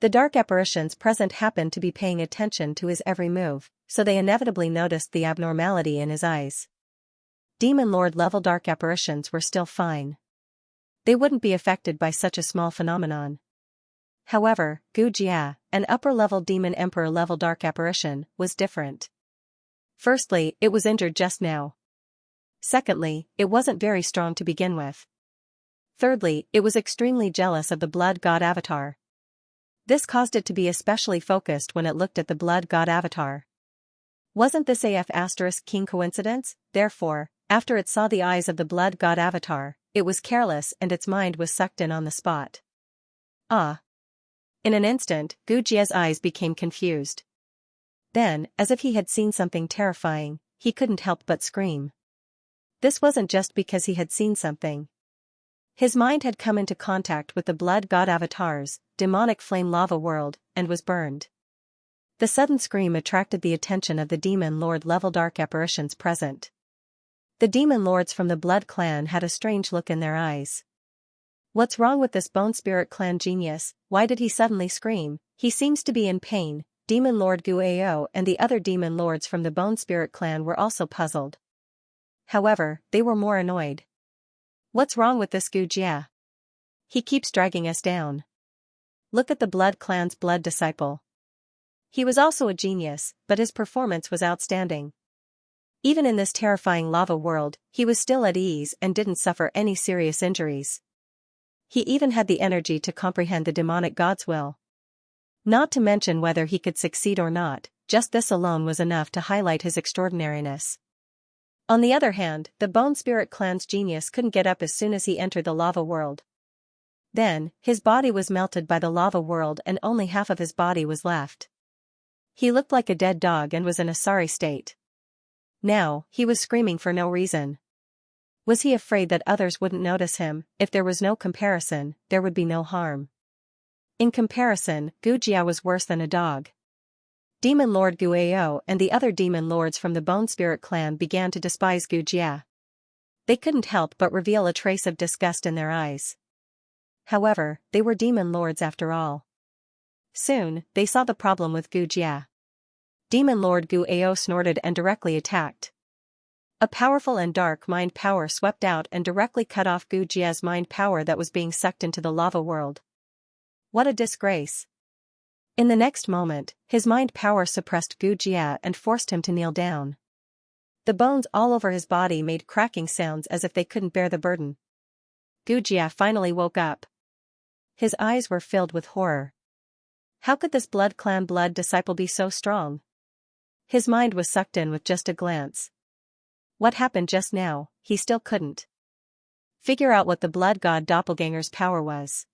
The dark apparitions present happened to be paying attention to his every move, so they inevitably noticed the abnormality in his eyes. Demon Lord level dark apparitions were still fine. they wouldn't be affected by such a small phenomenon. However, Gu Jia, an upper-level demon emperor-level dark apparition, was different. Firstly, it was injured just now. Secondly, it wasn't very strong to begin with. Thirdly, it was extremely jealous of the blood god avatar. This caused it to be especially focused when it looked at the blood god avatar. Wasn't this king coincidence? Therefore, after it saw the eyes of the blood god avatar, it was careless and its mind was sucked in on the spot. Ah! In an instant, Gu Jia's eyes became confused. Then, as if he had seen something terrifying, he couldn't help but scream. This wasn't just because he had seen something. His mind had come into contact with the blood god avatar's demonic flame lava world, and was burned. The sudden scream attracted the attention of the demon lord level dark apparitions present. The demon lords from the blood clan had a strange look in their eyes. What's wrong with this bone spirit clan genius? Why did he suddenly scream? He seems to be in pain. Demon Lord Gu Ao and the other demon lords from the bone spirit clan were also puzzled. However, they were more annoyed. What's wrong with this Gu Jia? He keeps dragging us down. Look at the blood clan's blood disciple. He was also a genius, but his performance was outstanding. Even in this terrifying lava world, he was still at ease and didn't suffer any serious injuries. He even had the energy to comprehend the demonic god's will. Not to mention whether he could succeed or not, just this alone was enough to highlight his extraordinariness. On the other hand, the Bone Spirit clan's genius couldn't get up as soon as he entered the lava world. Then, his body was melted by the lava world and only half of his body was left. He looked like a dead dog and was in a sorry state. Now, he was screaming for no reason. Was he afraid that others wouldn't notice him? If there was no comparison, there would be no harm. In comparison, Gu Jia was worse than a dog. Demon Lord Gu Ao and the other demon lords from the Bone Spirit clan began to despise Gu Jia. They couldn't help but reveal a trace of disgust in their eyes. However, they were demon lords after all. Soon, they saw the problem with Gu Jia. Demon Lord Gu Ao snorted and directly attacked. A powerful and dark mind power swept out and directly cut off Gu Jia's mind power that was being sucked into the lava world. What a disgrace! In the next moment, his mind power suppressed Gu Jia and forced him to kneel down. The bones all over his body made cracking sounds as if they couldn't bear the burden. Gu Jia finally woke up. His eyes were filled with horror. How could this blood clan blood disciple be so strong? His mind was sucked in with just a glance. What happened just now, he still couldn't figure out what the blood god doppelganger's power was.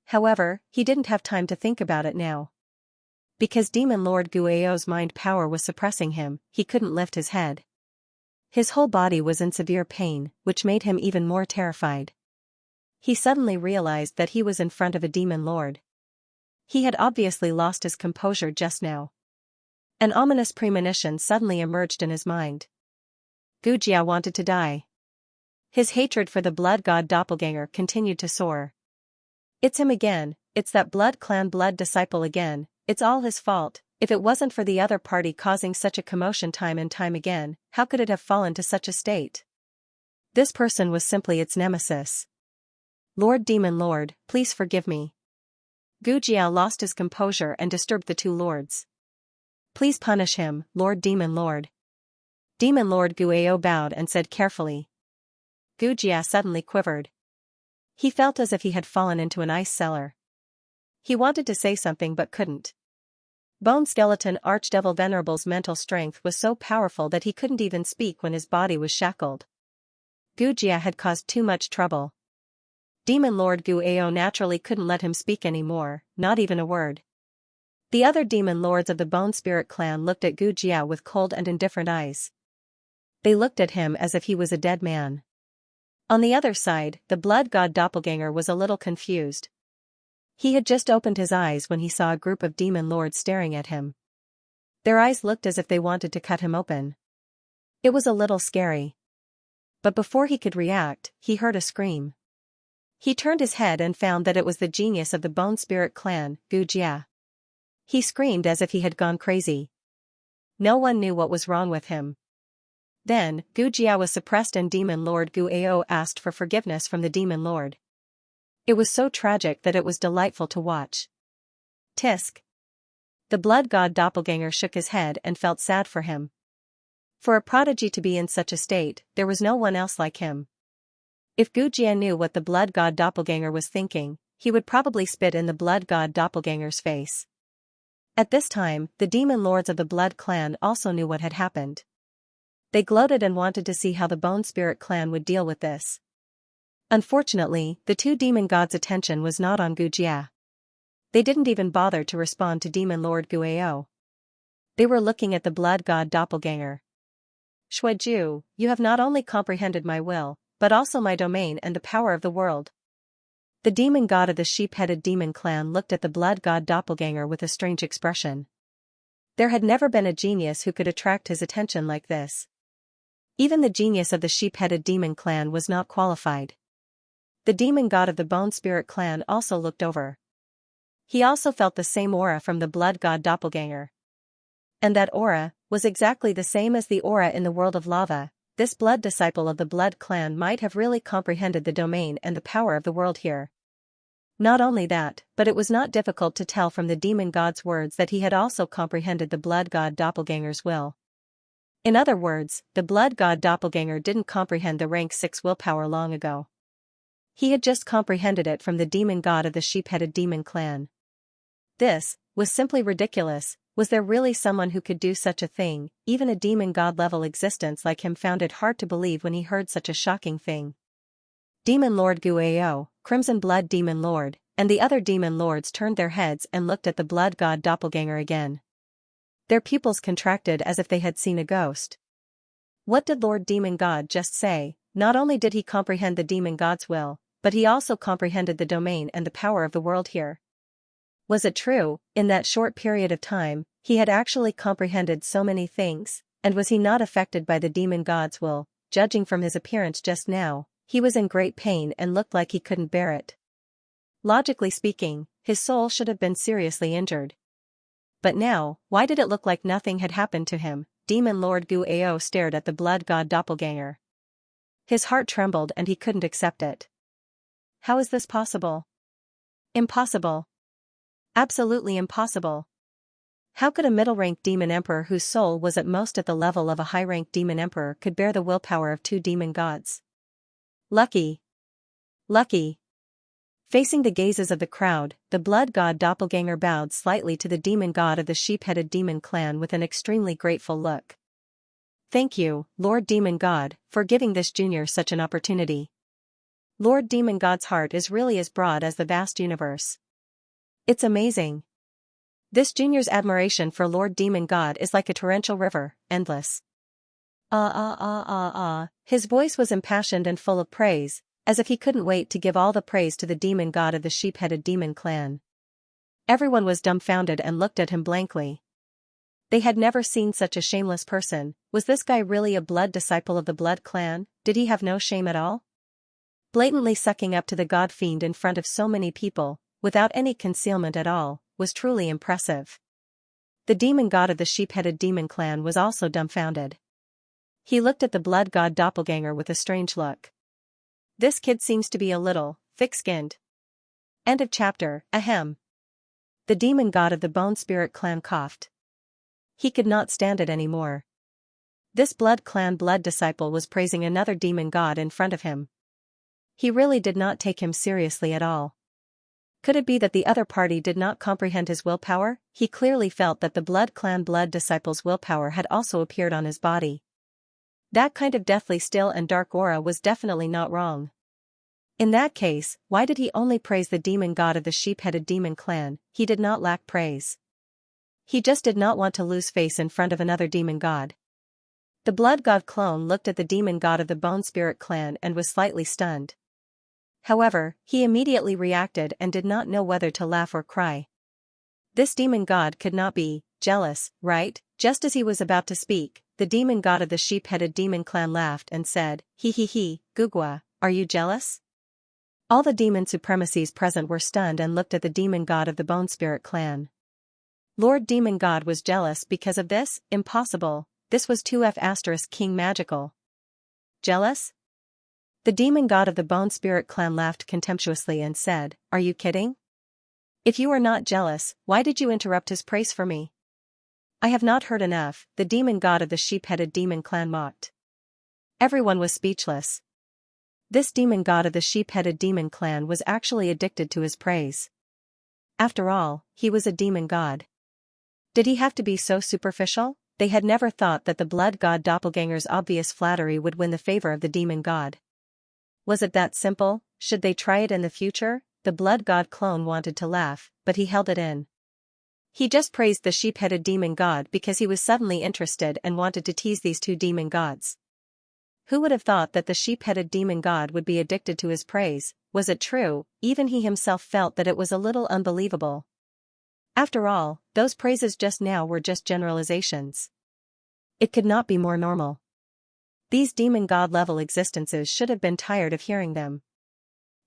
However, he didn't have time to think about it now. Because Demon Lord Gu Ao's mind power was suppressing him, he couldn't lift his head. His whole body was in severe pain, which made him even more terrified. He suddenly realized that he was in front of a demon lord. He had obviously lost his composure just now. An ominous premonition suddenly emerged in his mind. Gu Jia wanted to die. His hatred for the blood god doppelganger continued to soar. It's him again, it's that blood clan blood disciple again, it's all his fault. If it wasn't for the other party causing such a commotion time and time again, how could it have fallen to such a state? This person was simply its nemesis. Lord Demon Lord, please forgive me. Gu Jia lost his composure and disturbed the two lords. Please punish him, Lord Demon Lord. Demon Lord Gu Ao bowed and said carefully. Gu Jia suddenly quivered. He felt as if he had fallen into an ice cellar. He wanted to say something but couldn't. Bone Skeleton Archdevil Venerable's mental strength was so powerful that he couldn't even speak when his body was shackled. Gu Jia had caused too much trouble. Demon Lord Gu Ao naturally couldn't let him speak anymore, not even a word. The other demon lords of the Bone Spirit clan looked at Gu Jia with cold and indifferent eyes. They looked at him as if he was a dead man. On the other side, the blood god doppelganger was a little confused. He had just opened his eyes when he saw a group of demon lords staring at him. Their eyes looked as if they wanted to cut him open. It was a little scary. But before he could react, he heard a scream. He turned his head and found that it was the genius of the Bone Spirit clan, Gu Jia. He screamed as if he had gone crazy. No one knew what was wrong with him. Then, Gu Jia was suppressed and Demon Lord Gu Ao asked for forgiveness from the Demon Lord. It was so tragic that it was delightful to watch. Tisk. The blood god doppelganger shook his head and felt sad for him. For a prodigy to be in such a state, there was no one else like him. If Gujia knew what the blood god doppelganger was thinking, he would probably spit in the blood god doppelganger's face. At this time, the demon lords of the blood clan also knew what had happened. They gloated and wanted to see how the bone spirit clan would deal with this. Unfortunately, the two demon gods' attention was not on Gujia. They didn't even bother to respond to demon lord Guao. They were looking at the blood god doppelganger. Shuiju, you have not only comprehended my will, but also my domain and the power of the world. The demon god of the sheep-headed demon clan looked at the blood god doppelganger with a strange expression. There had never been a genius who could attract his attention like this. Even the genius of the sheep-headed demon clan was not qualified. The demon god of the bone spirit clan also looked over. He also felt the same aura from the blood god doppelganger. And that aura was exactly the same as the aura in the world of lava. This blood disciple of the blood clan might have really comprehended the domain and the power of the world here. Not only that, but it was not difficult to tell from the demon god's words that he had also comprehended the blood god doppelganger's will. In other words, the blood god doppelganger didn't comprehend the rank 6 willpower long ago. He had just comprehended it from the demon god of the sheep-headed demon clan. This was simply ridiculous. Was there really someone who could do such a thing? Even a demon god-level existence like him found it hard to believe when he heard such a shocking thing. Demon Lord Guao, Crimson Blood Demon Lord, and the other demon lords turned their heads and looked at the blood god doppelganger again. Their pupils contracted as if they had seen a ghost. What did Lord Demon God just say? Not only did he comprehend the demon god's will, but he also comprehended the domain and the power of the world here. Was it true, in that short period of time, he had actually comprehended so many things, and was he not affected by the demon god's will? Judging from his appearance just now, he was in great pain and looked like he couldn't bear it. Logically speaking, his soul should have been seriously injured. But now, why did it look like nothing had happened to him? Demon Lord Guao stared at the blood god doppelganger. His heart trembled and he couldn't accept it. How is this possible? Impossible. Absolutely impossible. How could a middle-ranked demon emperor whose soul was at most at the level of a high-ranked demon emperor could bear the willpower of two demon gods? Lucky. Lucky. Facing the gazes of the crowd, the blood god doppelganger bowed slightly to the demon god of the sheep-headed demon clan with an extremely grateful look. Thank you, Lord Demon God, for giving this junior such an opportunity. Lord Demon God's heart is really as broad as the vast universe. It's amazing. This junior's admiration for Lord Demon God is like a torrential river, endless. His voice was impassioned and full of praise, as if he couldn't wait to give all the praise to the demon god of the sheep-headed demon clan. Everyone was dumbfounded and looked at him blankly. They had never seen such a shameless person. Was this guy really a blood disciple of the blood clan? Did he have no shame at all? Blatantly sucking up to the god fiend in front of so many people, without any concealment at all, was truly impressive. The demon god of the sheep-headed demon clan was also dumbfounded. He looked at the blood god doppelganger with a strange look. This kid seems to be a little thick-skinned. End of chapter. Ahem. The demon god of the bone spirit clan coughed. He could not stand it anymore. This blood clan blood disciple was praising another demon god in front of him. He really did not take him seriously at all. Could it be that the other party did not comprehend his willpower? He clearly felt that the blood clan blood disciple's willpower had also appeared on his body. That kind of deathly still and dark aura was definitely not wrong. In that case, why did he only praise the demon god of the sheep-headed demon clan? He did not lack praise. He just did not want to lose face in front of another demon god. The blood god clone looked at the demon god of the bone spirit clan and was slightly stunned. However, he immediately reacted and did not know whether to laugh or cry. This demon god could not be jealous, right? Just as he was about to speak, the demon god of the sheep-headed demon clan laughed and said, "He, Gugwa, are you jealous?" All the demon supremacies present were stunned and looked at the demon god of the bone spirit clan. Lord Demon God was jealous because of this? Impossible. This was 2F** King magical. Jealous? The demon god of the Bone Spirit clan laughed contemptuously and said, "Are you kidding? If you are not jealous, why did you interrupt his praise for me?" "I have not heard enough," the demon god of the sheep-headed demon clan mocked. Everyone was speechless. This demon god of the sheep-headed demon clan was actually addicted to his praise. After all, he was a demon god. Did he have to be so superficial? They had never thought that the blood god doppelganger's obvious flattery would win the favor of the demon god. Was it that simple? Should they try it in the future? The blood god clone wanted to laugh, but he held it in. He just praised the sheep-headed demon god because he was suddenly interested and wanted to tease these two demon gods. Who would have thought that the sheep-headed demon god would be addicted to his praise? Was it true? Even he himself felt that it was a little unbelievable. After all, those praises just now were just generalizations. It could not be more normal. These demon god-level existences should have been tired of hearing them.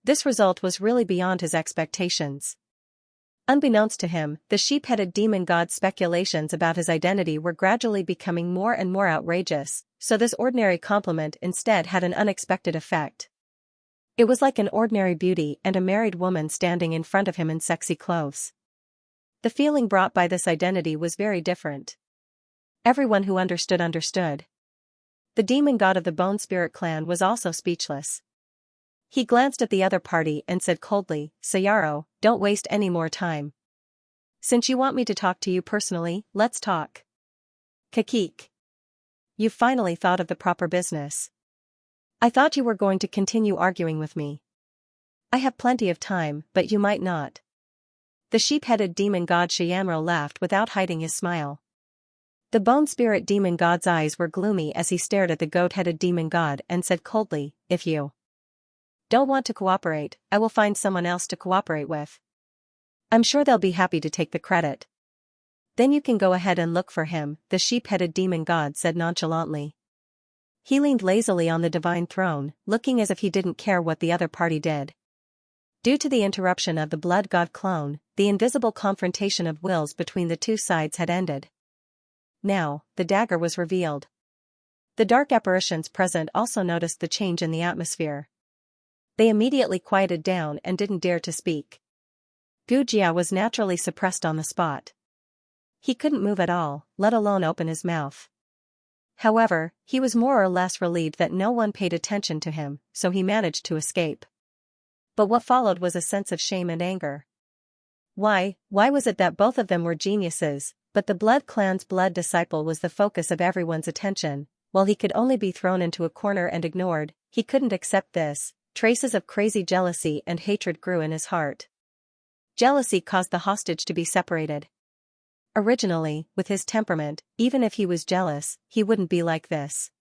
This result was really beyond his expectations. Unbeknownst to him, the sheep-headed demon god's speculations about his identity were gradually becoming more and more outrageous, so this ordinary compliment instead had an unexpected effect. It was like an ordinary beauty and a married woman standing in front of him in sexy clothes. The feeling brought by this identity was very different. Everyone who understood understood. The demon god of the Bone Spirit clan was also speechless. He glanced at the other party and said coldly, "Sayaro, don't waste any more time. Since you want me to talk to you personally, let's talk." Kakik. "You finally thought of the proper business. I thought you were going to continue arguing with me. I have plenty of time, but you might not." The sheep-headed demon god Xianxia laughed without hiding his smile. The Bone Spirit demon god's eyes were gloomy as he stared at the goat-headed demon god and said coldly, "If you don't want to cooperate, I will find someone else to cooperate with. I'm sure they'll be happy to take the credit." "Then you can go ahead and look for him," the sheep-headed demon god said nonchalantly. He leaned lazily on the divine throne, looking as if he didn't care what the other party did. Due to the interruption of the blood god clone, the invisible confrontation of wills between the two sides had ended. Now, the dagger was revealed. The dark apparitions present also noticed the change in the atmosphere. They immediately quieted down and didn't dare to speak. Gujia was naturally suppressed on the spot. He couldn't move at all, let alone open his mouth. However, he was more or less relieved that no one paid attention to him, so he managed to escape. But what followed was a sense of shame and anger. Why was it that both of them were geniuses, but the blood clan's blood disciple was the focus of everyone's attention, while he could only be thrown into a corner and ignored? He couldn't accept this. Traces of crazy jealousy and hatred grew in his heart. Jealousy caused the hostage to be separated. Originally, with his temperament, even if he was jealous, he wouldn't be like this.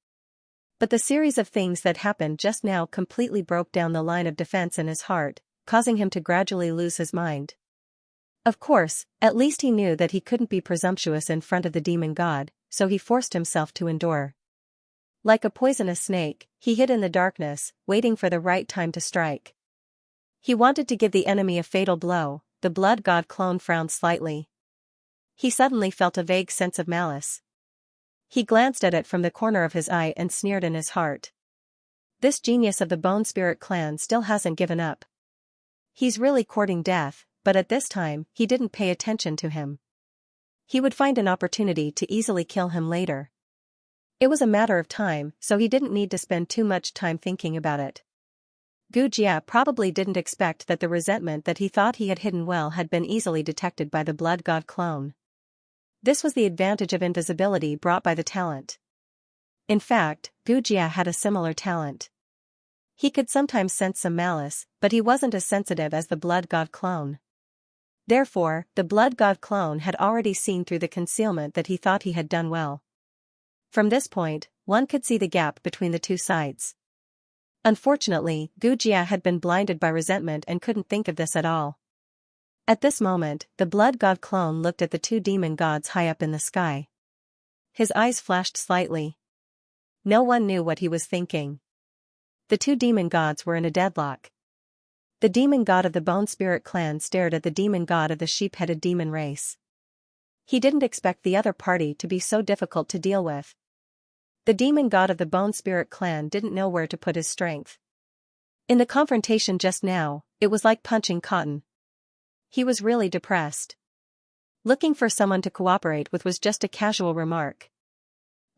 But the series of things that happened just now completely broke down the line of defense in his heart, causing him to gradually lose his mind. Of course, at least he knew that he couldn't be presumptuous in front of the demon god, so he forced himself to endure. Like a poisonous snake, he hid in the darkness, waiting for the right time to strike. He wanted to give the enemy a fatal blow. The blood god clone frowned slightly. He suddenly felt a vague sense of malice. He glanced at it from the corner of his eye and sneered in his heart. This genius of the Bone Spirit clan still hasn't given up. He's really courting death, but at this time, he didn't pay attention to him. He would find an opportunity to easily kill him later. It was a matter of time, so he didn't need to spend too much time thinking about it. Gujia probably didn't expect that the resentment that he thought he had hidden well had been easily detected by the blood god clone. This was the advantage of invisibility brought by the talent. In fact, Gujia had a similar talent. He could sometimes sense some malice, but he wasn't as sensitive as the blood god clone. Therefore, the blood god clone had already seen through the concealment that he thought he had done well. From this point, one could see the gap between the two sides. Unfortunately, Gujia had been blinded by resentment and couldn't think of this at all. At this moment, the blood god clone looked at the two demon gods high up in the sky. His eyes flashed slightly. No one knew what he was thinking. The two demon gods were in a deadlock. The demon god of the Bone Spirit clan stared at the demon god of the sheep-headed demon race. He didn't expect the other party to be so difficult to deal with. The demon god of the Bone Spirit clan didn't know where to put his strength. In the confrontation just now, it was like punching cotton. He was really depressed. Looking for someone to cooperate with was just a casual remark.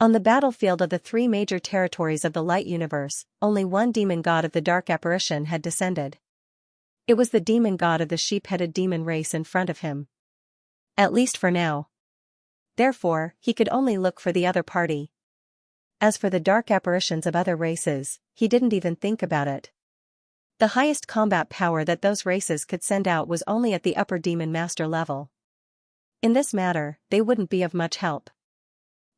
On the battlefield of the three major territories of the light universe, only one demon god of the dark apparition had descended. It was the demon god of the sheep-headed demon race in front of him. At least for now. Therefore, he could only look for the other party. As for the dark apparitions of other races, he didn't even think about it. The highest combat power that those races could send out was only at the upper demon master level. In this matter, they wouldn't be of much help.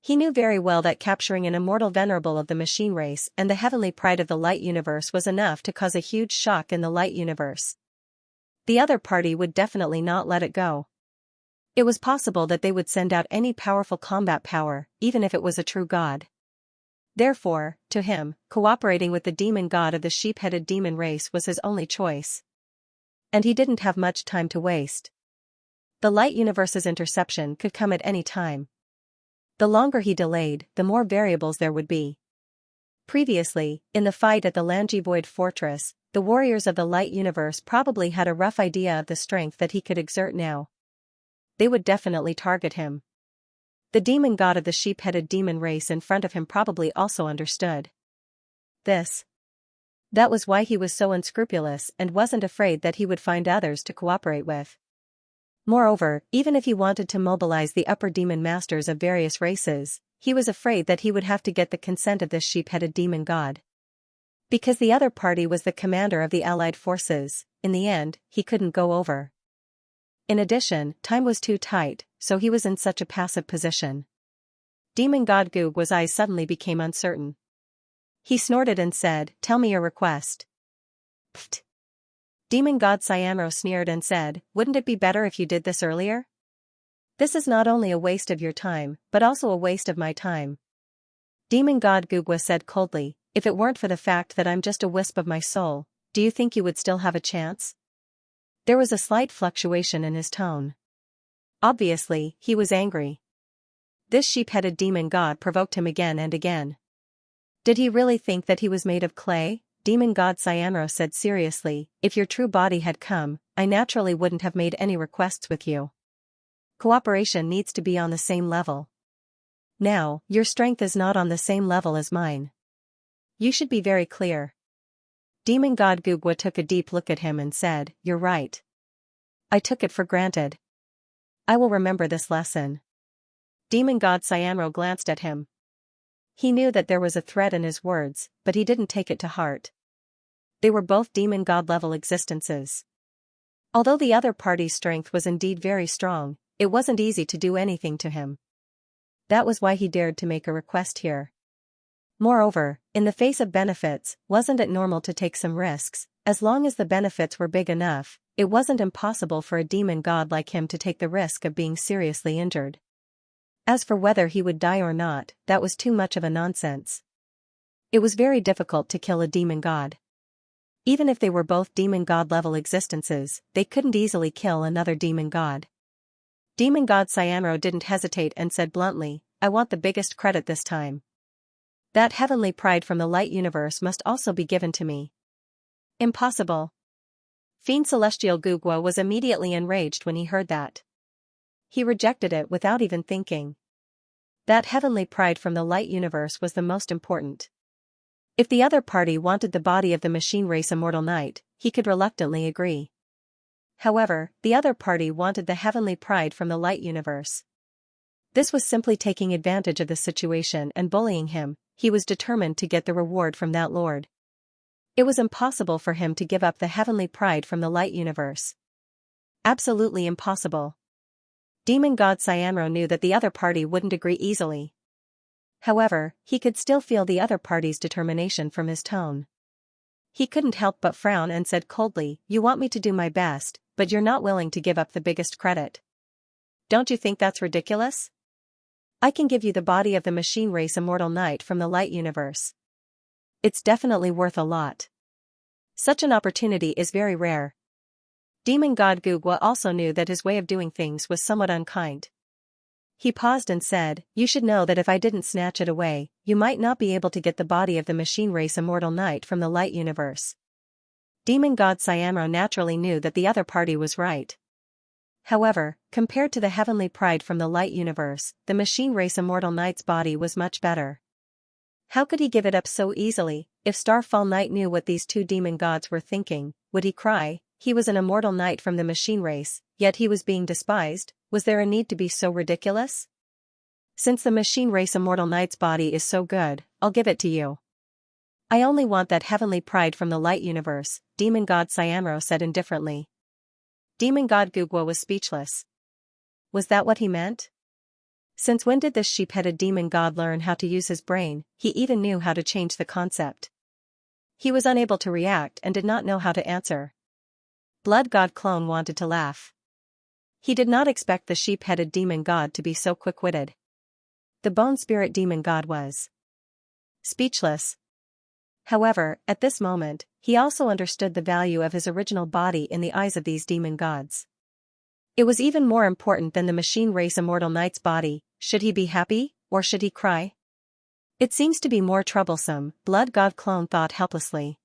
He knew very well that capturing an immortal venerable of the machine race and the heavenly pride of the light universe was enough to cause a huge shock in the light universe. The other party would definitely not let it go. It was possible that they would send out any powerful combat power, even if it was a true god. Therefore, to him, cooperating with the demon god of the sheep-headed demon race was his only choice. And he didn't have much time to waste. The light universe's interception could come at any time. The longer he delayed, the more variables there would be. Previously, in the fight at the Langi Void Fortress, the warriors of the light universe probably had a rough idea of the strength that he could exert now. They would definitely target him. The demon god of the sheep-headed demon race in front of him probably also understood this. That was why he was so unscrupulous and wasn't afraid that he would find others to cooperate with. Moreover, even if he wanted to mobilize the upper demon masters of various races, he was afraid that he would have to get the consent of this sheep-headed demon god. Because the other party was the commander of the allied forces, in the end, he couldn't go over. In addition, time was too tight, so he was in such a passive position. Demon god Googwa's eyes suddenly became uncertain. He snorted and said, "Tell me your request." Pfft. Demon god Xianxia sneered and said, "Wouldn't it be better if you did this earlier? This is not only a waste of your time, but also a waste of my time." Demon god Googwa said coldly, "If it weren't for the fact that I'm just a wisp of my soul, do you think you would still have a chance?" There was a slight fluctuation in his tone. Obviously, he was angry. This sheep-headed demon god provoked him again and again. Did he really think that he was made of clay? Demon god Xianxia said seriously, "If your true body had come, I naturally wouldn't have made any requests with you. Cooperation needs to be on the same level. Now, your strength is not on the same level as mine. You should be very clear." Demon god Googwa took a deep look at him and said, "You're right. I took it for granted. I will remember this lesson." Demon god Xianxia glanced at him. He knew that there was a threat in his words, but he didn't take it to heart. They were both demon god-level existences. Although the other party's strength was indeed very strong, it wasn't easy to do anything to him. That was why he dared to make a request here. Moreover, in the face of benefits, wasn't it normal to take some risks? As long as the benefits were big enough, it wasn't impossible for a demon god like him to take the risk of being seriously injured. As for whether he would die or not, that was too much of a nonsense. It was very difficult to kill a demon god. Even if they were both demon god-level existences, they couldn't easily kill another demon god. Demon god Xianxia didn't hesitate and said bluntly, "I want the biggest credit this time. That heavenly pride from the light universe must also be given to me." "Impossible." Fiend Celestial Googwa was immediately enraged when he heard that. He rejected it without even thinking. That heavenly pride from the light universe was the most important. If the other party wanted the body of the machine race immortal knight, he could reluctantly agree. However, the other party wanted the heavenly pride from the light universe. This was simply taking advantage of the situation and bullying him. He was determined to get the reward from that lord. It was impossible for him to give up the heavenly pride from the light universe. Absolutely impossible. Demon god Xianxia knew that the other party wouldn't agree easily. However, he could still feel the other party's determination from his tone. He couldn't help but frown and said coldly, "You want me to do my best, but you're not willing to give up the biggest credit. Don't you think that's ridiculous? I can give you the body of the machine race immortal knight from the light universe. It's definitely worth a lot. Such an opportunity is very rare." Demon god Googwa also knew that his way of doing things was somewhat unkind. He paused and said, "You should know that if I didn't snatch it away, you might not be able to get the body of the machine race immortal knight from the light universe. Demon god Xianxia naturally knew that the other party was right. However, compared to the heavenly pride from the light universe, the machine race immortal knight's body was much better. How could he give it up so easily? If Starfall Knight knew what these two demon gods were thinking, would he cry? He was an immortal knight from the machine race, yet he was being despised. Was there a need to be so ridiculous? Since the machine race immortal knight's body is so good, I'll give it to you. I only want that heavenly pride from the light universe, demon god Xianxia said indifferently. Demon god Gugwa was speechless. Was that what he meant? Since when did this sheep-headed demon god learn how to use his brain? He even knew how to change the concept. He was unable to react and did not know how to answer. Blood god clone wanted to laugh. He did not expect the sheep-headed demon god to be so quick-witted. The bone spirit demon god was speechless. However, at this moment, he also understood the value of his original body in the eyes of these demon gods. It was even more important than the machine race immortal knight's body. Should he be happy, or should he cry? It seems to be more troublesome, blood god clone thought helplessly.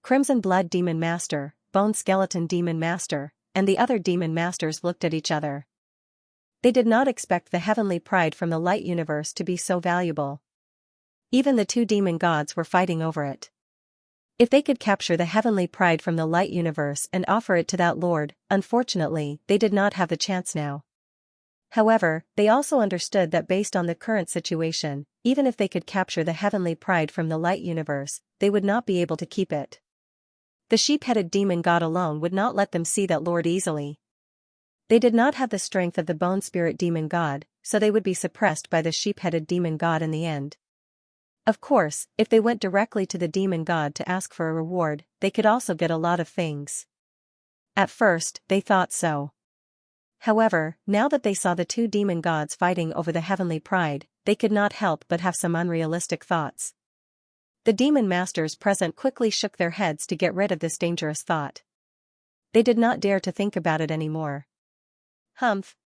Crimson blood demon master, bone skeleton demon master, and the other demon masters looked at each other. They did not expect the heavenly pride from the light universe to be so valuable. Even the two demon gods were fighting over it. If they could capture the heavenly pride from the light universe and offer it to that lord, unfortunately, they did not have the chance now. However, they also understood that based on the current situation, even if they could capture the heavenly pride from the light universe, they would not be able to keep it. The sheep-headed demon god alone would not let them see that lord easily. They did not have the strength of the bone spirit demon god, so they would be suppressed by the sheep-headed demon god in the end. Of course, if they went directly to the demon god to ask for a reward, they could also get a lot of things. At first, they thought so. However, now that they saw the two demon gods fighting over the heavenly pride, they could not help but have some unrealistic thoughts. The demon masters present quickly shook their heads to get rid of this dangerous thought. They did not dare to think about it anymore. Humph.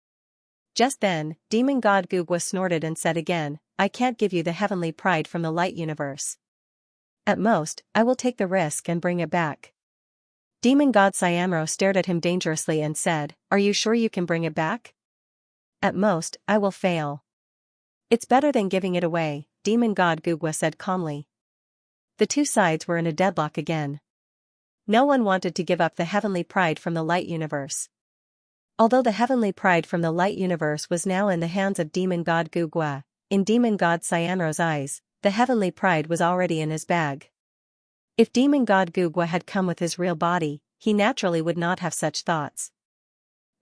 Just then, demon god Gugwa snorted and said again, I can't give you the heavenly pride from the light universe. At most, I will take the risk and bring it back. Demon god Xianxia stared at him dangerously and said, Are you sure you can bring it back? At most, I will fail. It's better than giving it away, demon god Gugwa said calmly. The two sides were in a deadlock again. No one wanted to give up the heavenly pride from the light universe. Although the heavenly pride from the light universe was now in the hands of demon god Gugwa, in demon god Xianxia's eyes, the heavenly pride was already in his bag. If demon god Gugwa had come with his real body, he naturally would not have such thoughts.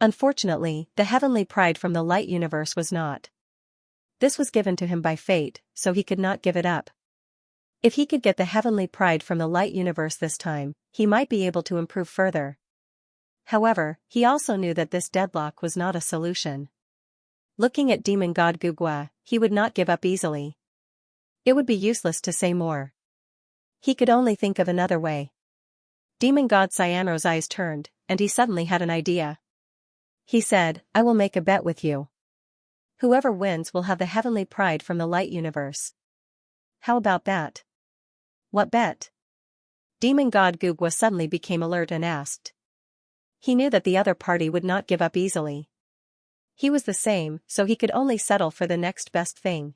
Unfortunately, the heavenly pride from the light universe was not. This was given to him by fate, so he could not give it up. If he could get the heavenly pride from the light universe this time, he might be able to improve further. However, he also knew that this deadlock was not a solution. Looking at demon god Gugwa, he would not give up easily. It would be useless to say more. He could only think of another way. Demon god Xianxia's eyes turned, and he suddenly had an idea. He said, I will make a bet with you. Whoever wins will have the heavenly pride from the light universe. How about that? What bet? Demon god Gugwa suddenly became alert and asked. He knew that the other party would not give up easily. He was the same, so he could only settle for the next best thing.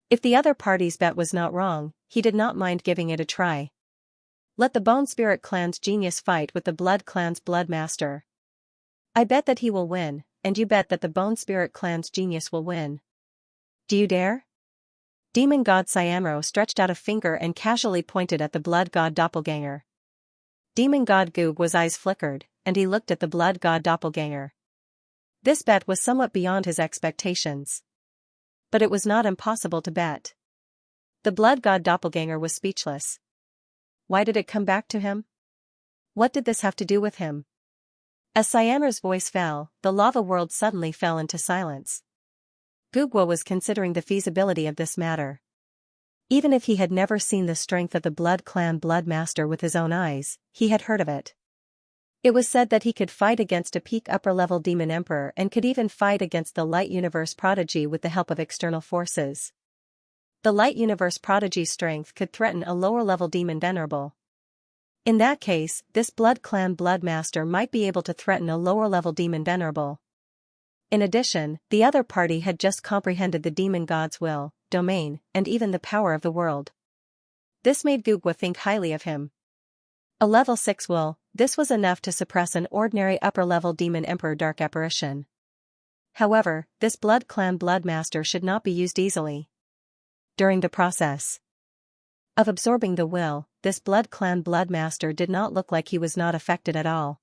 If the other party's bet was not wrong, he did not mind giving it a try. Let the Bone Spirit Clan's genius fight with the Blood Clan's Blood Master. I bet that he will win, and you bet that the Bone Spirit Clan's genius will win. Do you dare? Demon god Xianxia stretched out a finger and casually pointed at the blood god doppelganger. Demon god Gugwa's eyes flickered, and he looked at the blood god doppelganger. This bet was somewhat beyond his expectations. But it was not impossible to bet. The blood god doppelganger was speechless. Why did it come back to him? What did this have to do with him? As Xianxia's voice fell, the lava world suddenly fell into silence. Gugwa was considering the feasibility of this matter. Even if he had never seen the strength of the Blood Clan Blood Master with his own eyes, he had heard of it. It was said that he could fight against a peak upper-level demon emperor and could even fight against the Light Universe Prodigy with the help of external forces. The Light Universe Prodigy's strength could threaten a lower-level demon venerable. In that case, this Blood Clan Bloodmaster might be able to threaten a lower-level demon venerable. In addition, the other party had just comprehended the demon god's will, domain, and even the power of the world. This made Gugwa think highly of him. A level 6 will, this was enough to suppress an ordinary upper-level demon emperor dark apparition. However, this Blood Clan Bloodmaster should not be used easily. During the process of absorbing the will, this Blood Clan Bloodmaster did not look like he was not affected at all.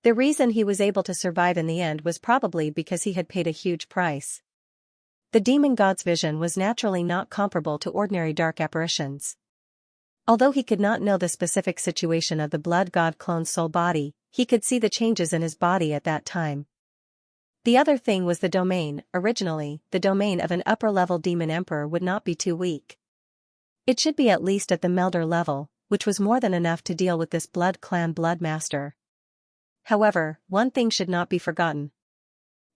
The reason he was able to survive in the end was probably because he had paid a huge price. The demon god's vision was naturally not comparable to ordinary dark apparitions. Although he could not know the specific situation of the blood god clone's soul body, he could see the changes in his body at that time. The other thing was the domain. Originally, the domain of an upper-level demon emperor would not be too weak. It should be at least at the Melder level, which was more than enough to deal with this Blood Clan Bloodmaster. However, one thing should not be forgotten.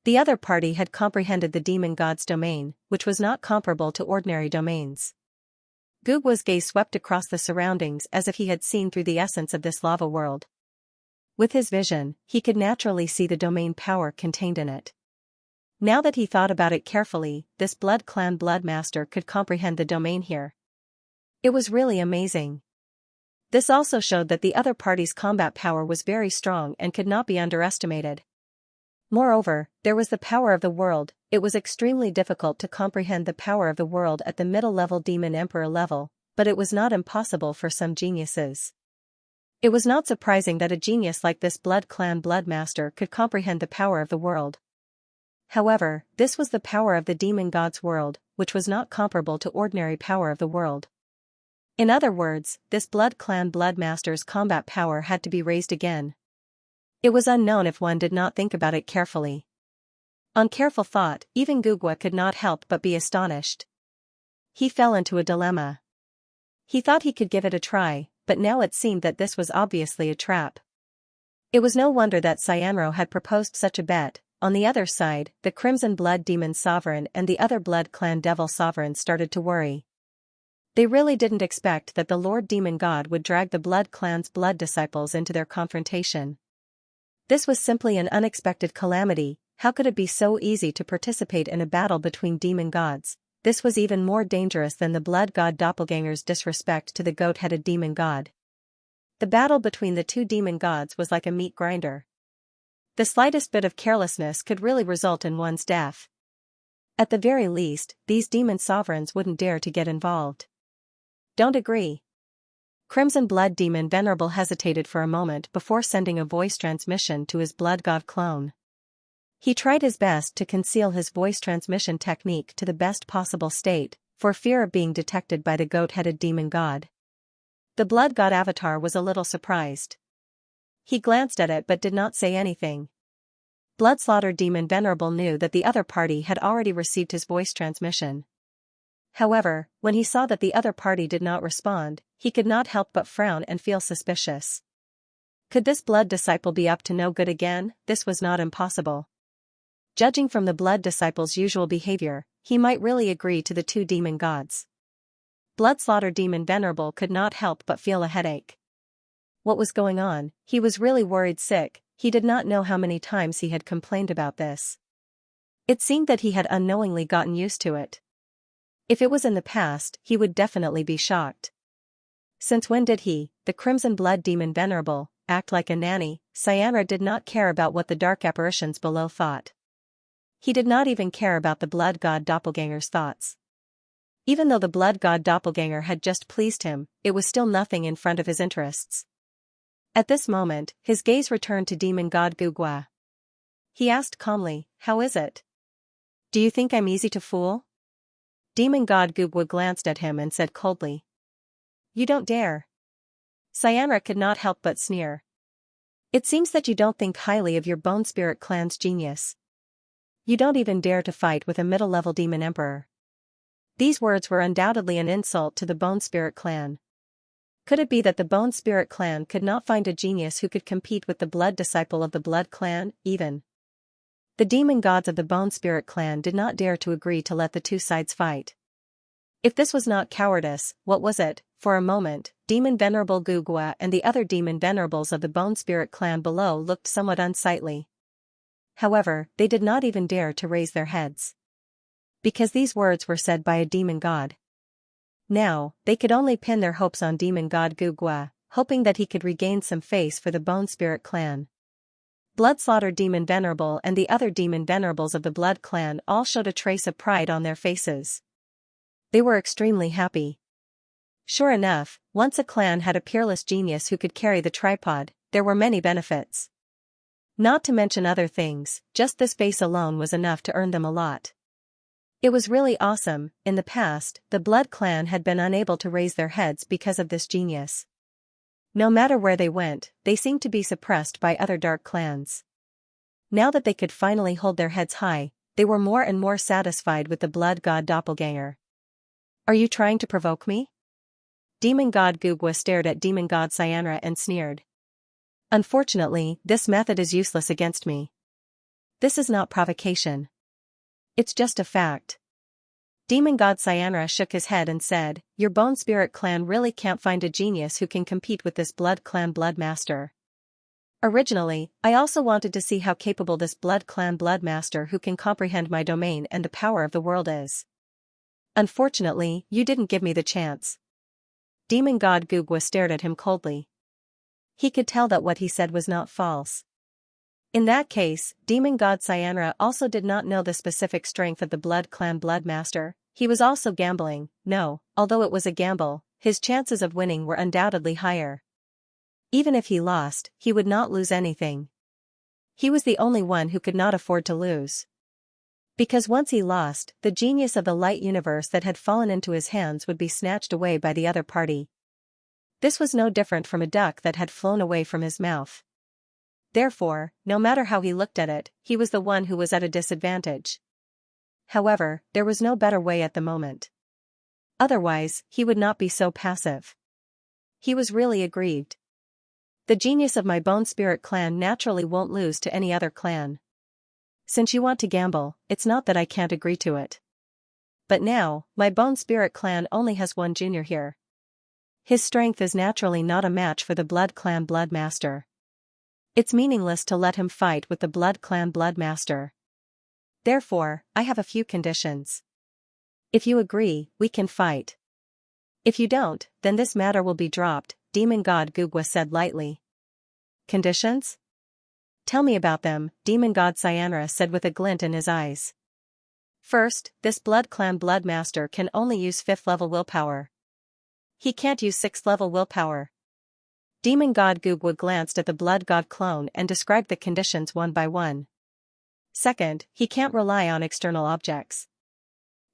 The other party had comprehended the demon god's domain, which was not comparable to ordinary domains. Gugwa's gaze swept across the surroundings as if he had seen through the essence of this lava world. With his vision, he could naturally see the domain power contained in it. Now that he thought about it carefully, this Blood Clan Bloodmaster could comprehend the domain here. It was really amazing. This also showed that the other party's combat power was very strong and could not be underestimated. Moreover, there was the power of the world. It was extremely difficult to comprehend the power of the world at the middle-level demon emperor level, but it was not impossible for some geniuses. It was not surprising that a genius like this Blood Clan Bloodmaster could comprehend the power of the world. However, this was the power of the demon god's world, which was not comparable to ordinary power of the world. In other words, this Blood Clan Bloodmaster's combat power had to be raised again. It was unknown if one did not think about it carefully. On careful thought, even Gugwa could not help but be astonished. He fell into a dilemma. He thought he could give it a try, but now it seemed that this was obviously a trap. It was no wonder that Xianxia had proposed such a bet. On the other side, the Crimson Blood Demon Sovereign and the other Blood Clan Devil Sovereign started to worry. They really didn't expect that the Lord Demon God would drag the Blood Clan's blood disciples into their confrontation. This was simply an unexpected calamity. How could it be so easy to participate in a battle between demon gods? This was even more dangerous than the blood god doppelganger's disrespect to the goat-headed demon god. The battle between the two demon gods was like a meat grinder. The slightest bit of carelessness could really result in one's death. At the very least, these demon sovereigns wouldn't dare to get involved. Don't agree. Crimson Blood Demon Venerable hesitated for a moment before sending a voice transmission to his blood god clone. He tried his best to conceal his voice transmission technique to the best possible state, for fear of being detected by the goat-headed demon god. The blood god avatar was a little surprised. He glanced at it but did not say anything. Bloodslaughter Demon Venerable knew that the other party had already received his voice transmission. However, when he saw that the other party did not respond, he could not help but frown and feel suspicious. Could this blood disciple be up to no good again? This was not impossible. Judging from the blood disciple's usual behavior, he might really agree to the two demon gods. Bloodslaughter Demon Venerable could not help but feel a headache. What was going on? He was really worried sick. He did not know how many times he had complained about this. It seemed that he had unknowingly gotten used to it. If it was in the past, he would definitely be shocked. Since when did he, the Crimson Blood Demon Venerable, act like a nanny? Xianxia did not care about what the dark apparitions below thought. He did not even care about the blood god doppelganger's thoughts. Even though the blood god doppelganger had just pleased him, it was still nothing in front of his interests. At this moment, his gaze returned to demon god Gugwa. He asked calmly, "How is it? Do you think I'm easy to fool?" Demon god Gugwa glanced at him and said coldly, "You don't dare." Xianxia could not help but sneer. "It seems that you don't think highly of your Bone Spirit clan's genius. You don't even dare to fight with a middle-level demon emperor." These words were undoubtedly an insult to the Bone Spirit clan. Could it be that the Bone Spirit clan could not find a genius who could compete with the blood disciple of the Blood clan, even? The demon gods of the Bone Spirit clan did not dare to agree to let the two sides fight. If this was not cowardice, what was it? For a moment, Demon Venerable Gugwa and the other Demon Venerables of the Bone Spirit clan below looked somewhat unsightly. However, they did not even dare to raise their heads. Because these words were said by a demon god. Now, they could only pin their hopes on Demon God Gugwa, hoping that he could regain some face for the Bone Spirit clan. Bloodslaughter Demon Venerable and the other Demon Venerables of the Blood clan all showed a trace of pride on their faces. They were extremely happy. Sure enough, once a clan had a peerless genius who could carry the tripod, there were many benefits. Not to mention other things, just this face alone was enough to earn them a lot. It was really awesome. In the past, the Blood clan had been unable to raise their heads because of this genius. No matter where they went, they seemed to be suppressed by other dark clans. Now that they could finally hold their heads high, they were more and more satisfied with the Blood God doppelganger. Are you trying to provoke me? Demon God Gugwa stared at Demon God Xianxia and sneered. Unfortunately, this method is useless against me. This is not provocation. It's just a fact. Demon God Xianxia shook his head and said, your Bone Spirit clan really can't find a genius who can compete with this Blood clan Blood Master. Originally, I also wanted to see how capable this Blood clan Blood Master who can comprehend my domain and the power of the world is. Unfortunately, you didn't give me the chance. Demon God Gugwa stared at him coldly. He could tell that what he said was not false. In that case, Demon God Xianxia also did not know the specific strength of the Blood clan Blood Master. He was also gambling. No, although it was a gamble, his chances of winning were undoubtedly higher. Even if he lost, he would not lose anything. He was the only one who could not afford to lose. Because once he lost, the genius of the light universe that had fallen into his hands would be snatched away by the other party. This was no different from a duck that had flown away from his mouth. Therefore, no matter how he looked at it, he was the one who was at a disadvantage. However, there was no better way at the moment. Otherwise, he would not be so passive. He was really aggrieved. The genius of my Bone Spirit clan naturally won't lose to any other clan. Since you want to gamble, it's not that I can't agree to it. But now, my Bone Spirit clan only has one junior here. His strength is naturally not a match for the Blood clan Blood Master. It's meaningless to let him fight with the Blood clan Blood Master. Therefore, I have a few conditions. If you agree, we can fight. If you don't, then this matter will be dropped, Demon God Gugwa said lightly. Conditions? Tell me about them, Demon God Xianxia said with a glint in his eyes. First, this Blood clan Blood Master can only use 5th level willpower. He can't use 6th level willpower. Demon God Gugwa glanced at the Blood God clone and described the conditions one by one. Second, he can't rely on external objects.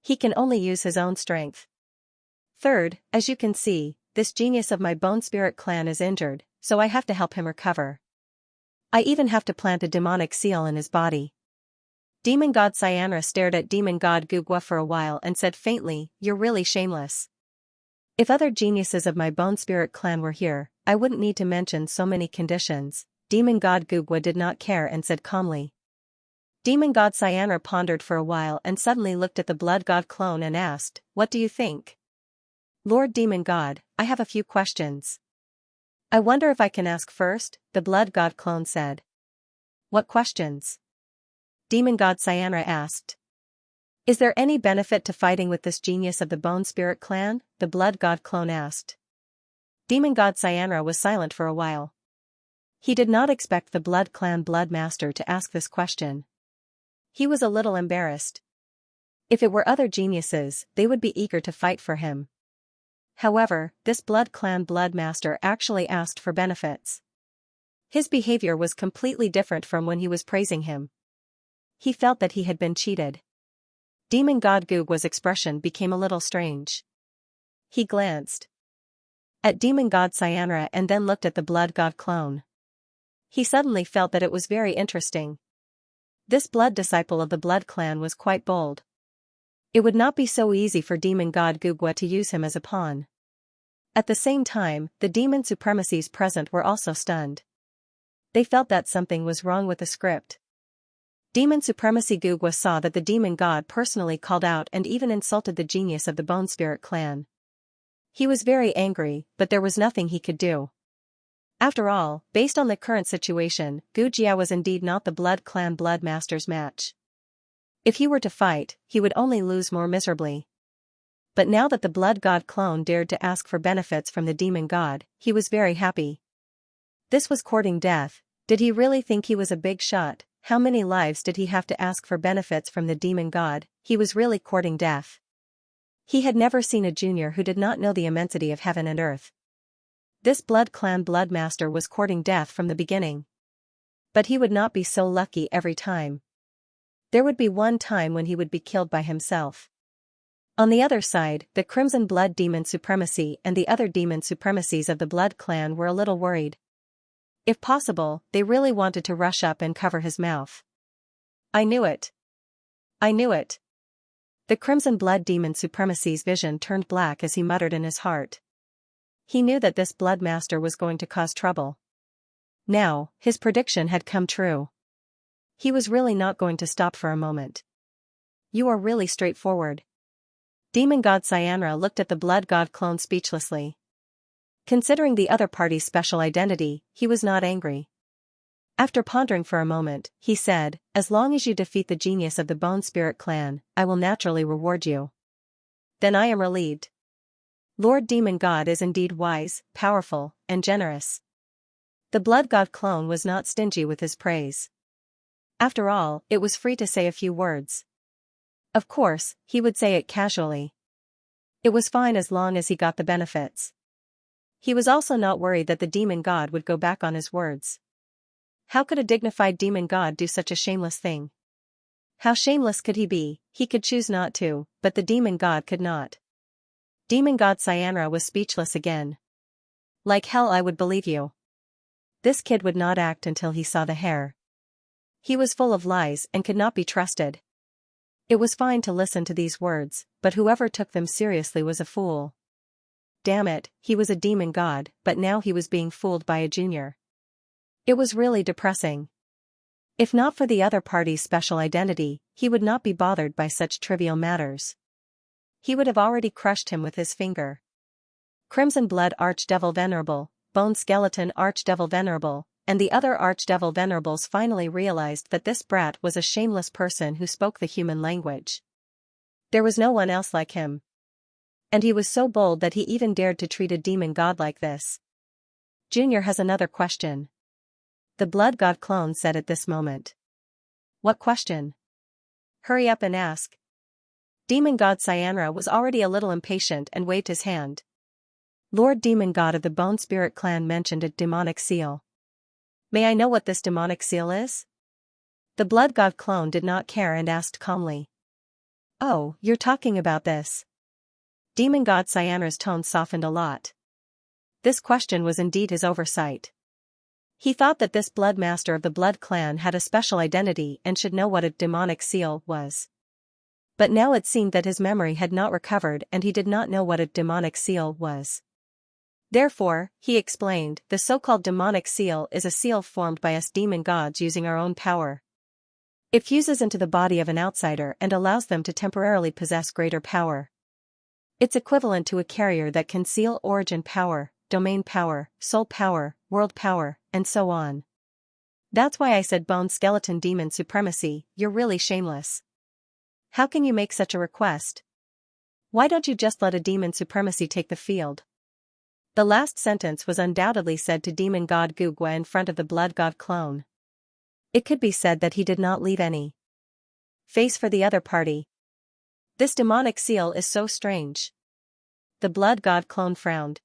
He can only use his own strength. Third, as you can see, this genius of my Bone Spirit clan is injured, so I have to help him recover. I even have to plant a demonic seal in his body. Demon God Xianxia stared at Demon God Gugwa for a while and said faintly, you're really shameless. If other geniuses of my Bone Spirit clan were here, I wouldn't need to mention so many conditions. Demon God Gugwa did not care and said calmly. Demon God Xianxia pondered for a while and suddenly looked at the Blood God clone and asked, what do you think? Lord Demon God, I have a few questions. I wonder if I can ask first, the Blood God clone said. What questions? Demon God Xianxia asked. Is there any benefit to fighting with this genius of the Bone Spirit clan? The Blood God clone asked. Demon God Xianxia was silent for a while. He did not expect the Blood clan Blood Master to ask this question. He was a little embarrassed. If it were other geniuses, they would be eager to fight for him. However, this Blood clan Blood Master actually asked for benefits. His behavior was completely different from when he was praising him. He felt that he had been cheated. Demon God Gugwa's expression became a little strange. He glanced at Demon God Xianxia and then looked at the Blood God clone. He suddenly felt that it was very interesting. This blood disciple of the Blood clan was quite bold. It would not be so easy for Demon God Gugwa to use him as a pawn. At the same time, the demon supremacies present were also stunned. They felt that something was wrong with the script. Demon Supremacy Gugwa saw that the demon god personally called out and even insulted the genius of the Bone Spirit clan. He was very angry, but there was nothing he could do. After all, based on the current situation, Gu Jia was indeed not the Blood Clan Blood Master's match. If he were to fight, he would only lose more miserably. But now that the Blood God clone dared to ask for benefits from the demon god, he was very happy. This was courting death. Did he really think he was a big shot? How many lives did he have to ask for benefits from the demon god? He was really courting death. He had never seen a junior who did not know the immensity of heaven and earth. This Blood Clan Blood Master was courting death from the beginning. But he would not be so lucky every time. There would be one time when he would be killed by himself. On the other side, the Crimson Blood Demon Supremacy and the other demon supremacies of the Blood Clan were a little worried. If possible, they really wanted to rush up and cover his mouth. I knew it. I knew it. The Crimson Blood Demon Supremacy's vision turned black as he muttered in his heart. He knew that this Blood Master was going to cause trouble. Now, his prediction had come true. He was really not going to stop for a moment. You are really straightforward. Demon God Xianxia looked at the Blood God clone speechlessly. Considering the other party's special identity, he was not angry. After pondering for a moment, he said, "As long as you defeat the genius of the Bone Spirit clan, I will naturally reward you." Then I am relieved. Lord Demon God is indeed wise, powerful, and generous. The Blood God clone was not stingy with his praise. After all, it was free to say a few words. Of course, he would say it casually. It was fine as long as he got the benefits. He was also not worried that the demon god would go back on his words. How could a dignified demon god do such a shameless thing? How shameless could he be? He could choose not to, but the demon god could not. Demon god Xianxia was speechless again. Like hell I would believe you. This kid would not act until he saw the hair. He was full of lies and could not be trusted. It was fine to listen to these words, but whoever took them seriously was a fool. Damn it, he was a demon god, but now he was being fooled by a junior. It was really depressing. If not for the other party's special identity, he would not be bothered by such trivial matters. He would have already crushed him with his finger. Crimson Blood Archdevil Venerable, Bone Skeleton Archdevil Venerable, and the other Archdevil Venerables finally realized that this brat was a shameless person who spoke the human language. There was no one else like him. And he was so bold that he even dared to treat a demon god like this. Junior has another question. The Blood God clone said at this moment. What question? Hurry up and ask. Demon God Xianxia was already a little impatient and waved his hand. Lord Demon God of the Bone Spirit clan mentioned a demonic seal. May I know what this demonic seal is? The Blood God clone did not care and asked calmly. Oh, you're talking about this. Demon God Xianxia's tone softened a lot. This question was indeed his oversight. He thought that this Blood Master of the Blood Clan had a special identity and should know what a demonic seal was. But now it seemed that his memory had not recovered and he did not know what a demonic seal was. Therefore, he explained, the so-called demonic seal is a seal formed by us demon gods using our own power. It fuses into the body of an outsider and allows them to temporarily possess greater power. It's equivalent to a carrier that can seal origin power, domain power, soul power, world power, and so on. That's why I said Bone Skeleton Demon Supremacy, you're really shameless. How can you make such a request? Why don't you just let a demon supremacy take the field? The last sentence was undoubtedly said to Demon God Gugwa in front of the Blood God clone. It could be said that he did not leave any face for the other party. This demonic seal is so strange. The Blood God clone frowned.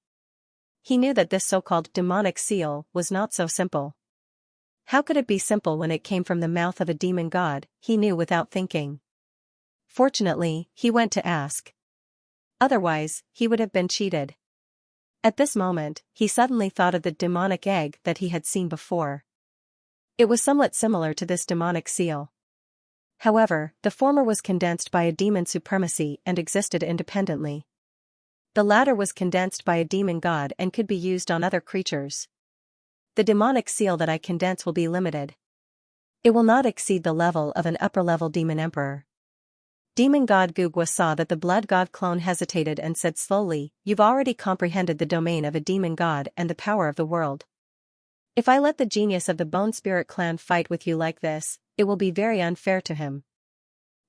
He knew that this so-called demonic seal was not so simple. How could it be simple when it came from the mouth of a demon god? He knew without thinking. Fortunately, he went to ask. Otherwise, he would have been cheated. At this moment, he suddenly thought of the demonic egg that he had seen before. It was somewhat similar to this demonic seal. However, the former was condensed by a demon supremacy and existed independently. The latter was condensed by a demon god and could be used on other creatures. The demonic seal that I condense will be limited. It will not exceed the level of an upper-level demon emperor. Demon god Gugwa saw that the blood god clone hesitated and said slowly, "You've already comprehended the domain of a demon god and the power of the world. If I let the genius of the Bone Spirit clan fight with you like this, it will be very unfair to him."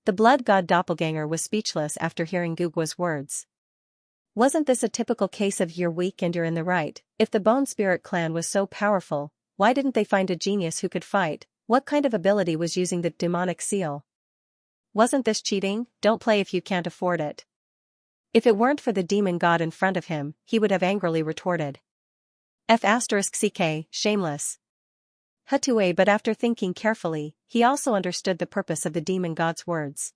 The blood god doppelganger was speechless after hearing Gugwa's words. Wasn't this a typical case of you're weak and you're in the right? If the Bone Spirit clan was so powerful, why didn't they find a genius who could fight? What kind of ability was using the demonic seal? Wasn't this cheating? Don't play if you can't afford it. If it weren't for the demon god in front of him, he would have angrily retorted. F***ck, shameless. Hatue, but after thinking carefully, he also understood the purpose of the demon god's words.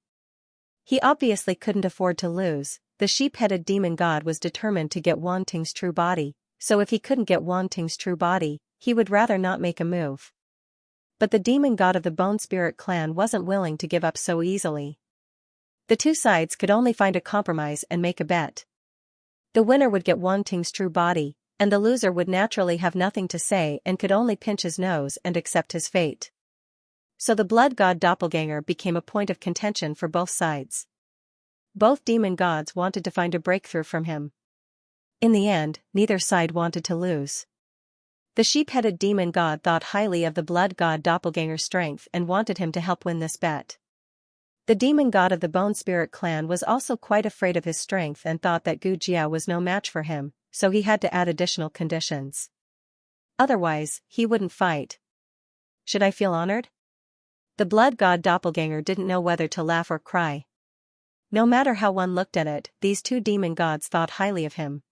He obviously couldn't afford to lose. The sheep-headed demon god was determined to get Wan Ting's true body, so if he couldn't get Wan Ting's true body, he would rather not make a move. But the demon god of the Bone Spirit clan wasn't willing to give up so easily. The two sides could only find a compromise and make a bet. The winner would get Wan Ting's true body, and the loser would naturally have nothing to say and could only pinch his nose and accept his fate. So the blood god doppelganger became a point of contention for both sides. Both demon gods wanted to find a breakthrough from him. In the end, neither side wanted to lose. The sheep-headed demon god thought highly of the blood god doppelganger's strength and wanted him to help win this bet. The demon god of the Bone Spirit clan was also quite afraid of his strength and thought that Gu Jia was no match for him, so he had to add additional conditions. Otherwise, he wouldn't fight. Should I feel honored? The blood god doppelganger didn't know whether to laugh or cry. No matter how one looked at it, these two demon gods thought highly of him.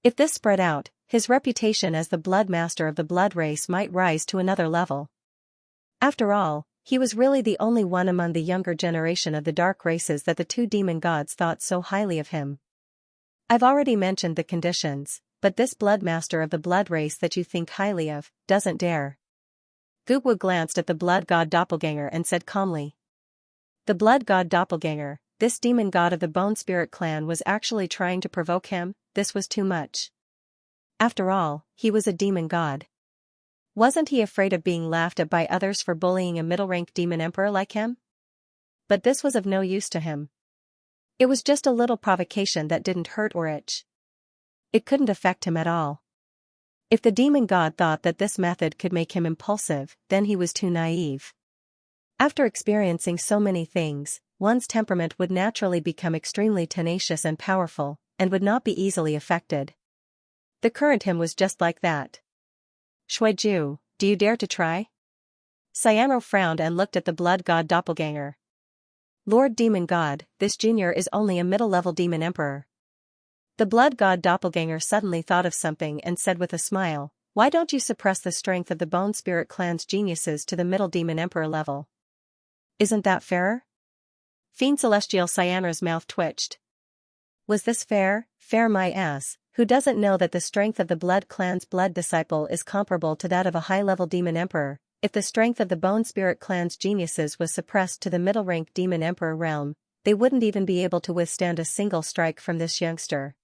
If this spread out, his reputation as the blood master of the blood race might rise to another level. After all, he was really the only one among the younger generation of the dark races that the two demon gods thought so highly of him. I've already mentioned the conditions, but this blood master of the blood race that you think highly of, doesn't dare. Gugwa glanced at the blood god doppelganger and said calmly. The blood god doppelganger, this demon god of the Bone Spirit clan was actually trying to provoke him. This was too much. After all, he was a demon god. Wasn't he afraid of being laughed at by others for bullying a middle-rank demon emperor like him? But this was of no use to him. It was just a little provocation that didn't hurt or itch. It couldn't affect him at all. If the demon god thought that this method could make him impulsive, then he was too naive. After experiencing so many things, one's temperament would naturally become extremely tenacious and powerful, and would not be easily affected. The current him was just like that. Shuiju, do you dare to try? Xianxia frowned and looked at the blood god doppelganger. Lord Demon God, this junior is only a middle-level demon emperor. The blood god doppelganger suddenly thought of something and said with a smile, why don't you suppress the strength of the Bone Spirit clan's geniuses to the middle demon emperor level? Isn't that fairer? Fiend Celestial Xianxia's mouth twitched. Was this fair? Fair my ass. Who doesn't know that the strength of the blood clan's blood disciple is comparable to that of a high-level demon emperor? If the strength of the Bone Spirit clan's geniuses was suppressed to the middle-rank demon emperor realm, they wouldn't even be able to withstand a single strike from this youngster.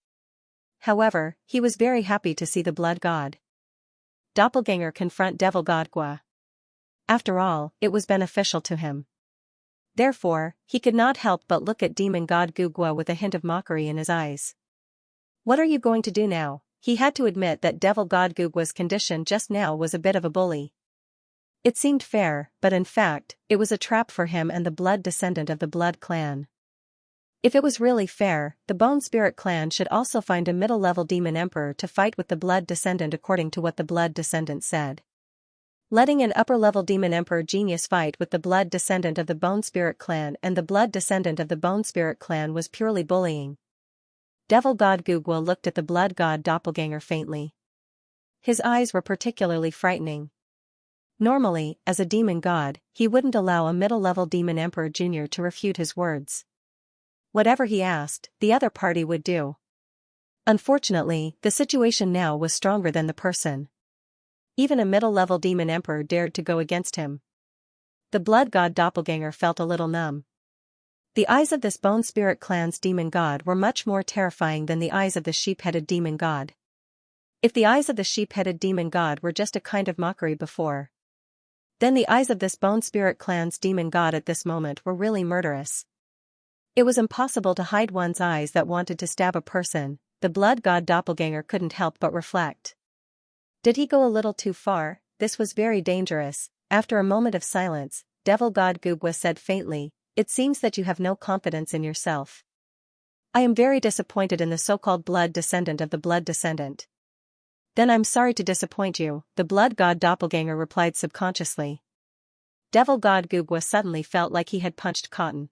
However, he was very happy to see the blood god doppelganger confront devil god Gua. After all, it was beneficial to him. Therefore, he could not help but look at demon god Gu Gua with a hint of mockery in his eyes. What are you going to do now? He had to admit that devil god Gu Gua's condition just now was a bit of a bully. It seemed fair, but in fact, it was a trap for him and the blood descendant of the blood clan. If it was really fair, the Bone Spirit clan should also find a middle-level demon emperor to fight with the blood descendant according to what the blood descendant said. Letting an upper-level demon emperor genius fight with the blood descendant of the Bone Spirit clan and the blood descendant of the Bone Spirit clan was purely bullying. Devil god Gu Gua looked at the blood god doppelganger faintly. His eyes were particularly frightening. Normally, as a demon god, he wouldn't allow a middle-level demon emperor junior to refute his words. Whatever he asked, the other party would do. Unfortunately, the situation now was stronger than the person. Even a middle-level demon emperor dared to go against him. The blood god doppelganger felt a little numb. The eyes of this Bone Spirit clan's demon god were much more terrifying than the eyes of the sheep-headed demon god. If the eyes of the sheep-headed demon god were just a kind of mockery before, Then the eyes of this Bone Spirit clan's demon god at this moment were really murderous. It was impossible to hide one's eyes that wanted to stab a person, the blood god doppelganger couldn't help but reflect. Did he go a little too far? This was very dangerous. After a moment of silence, devil god Gugwa said faintly, "It seems that you have no confidence in yourself. I am very disappointed in the so-called blood descendant of the blood descendant." "Then I'm sorry to disappoint you," the blood god doppelganger replied subconsciously. Devil god Gugwa suddenly felt like he had punched cotton.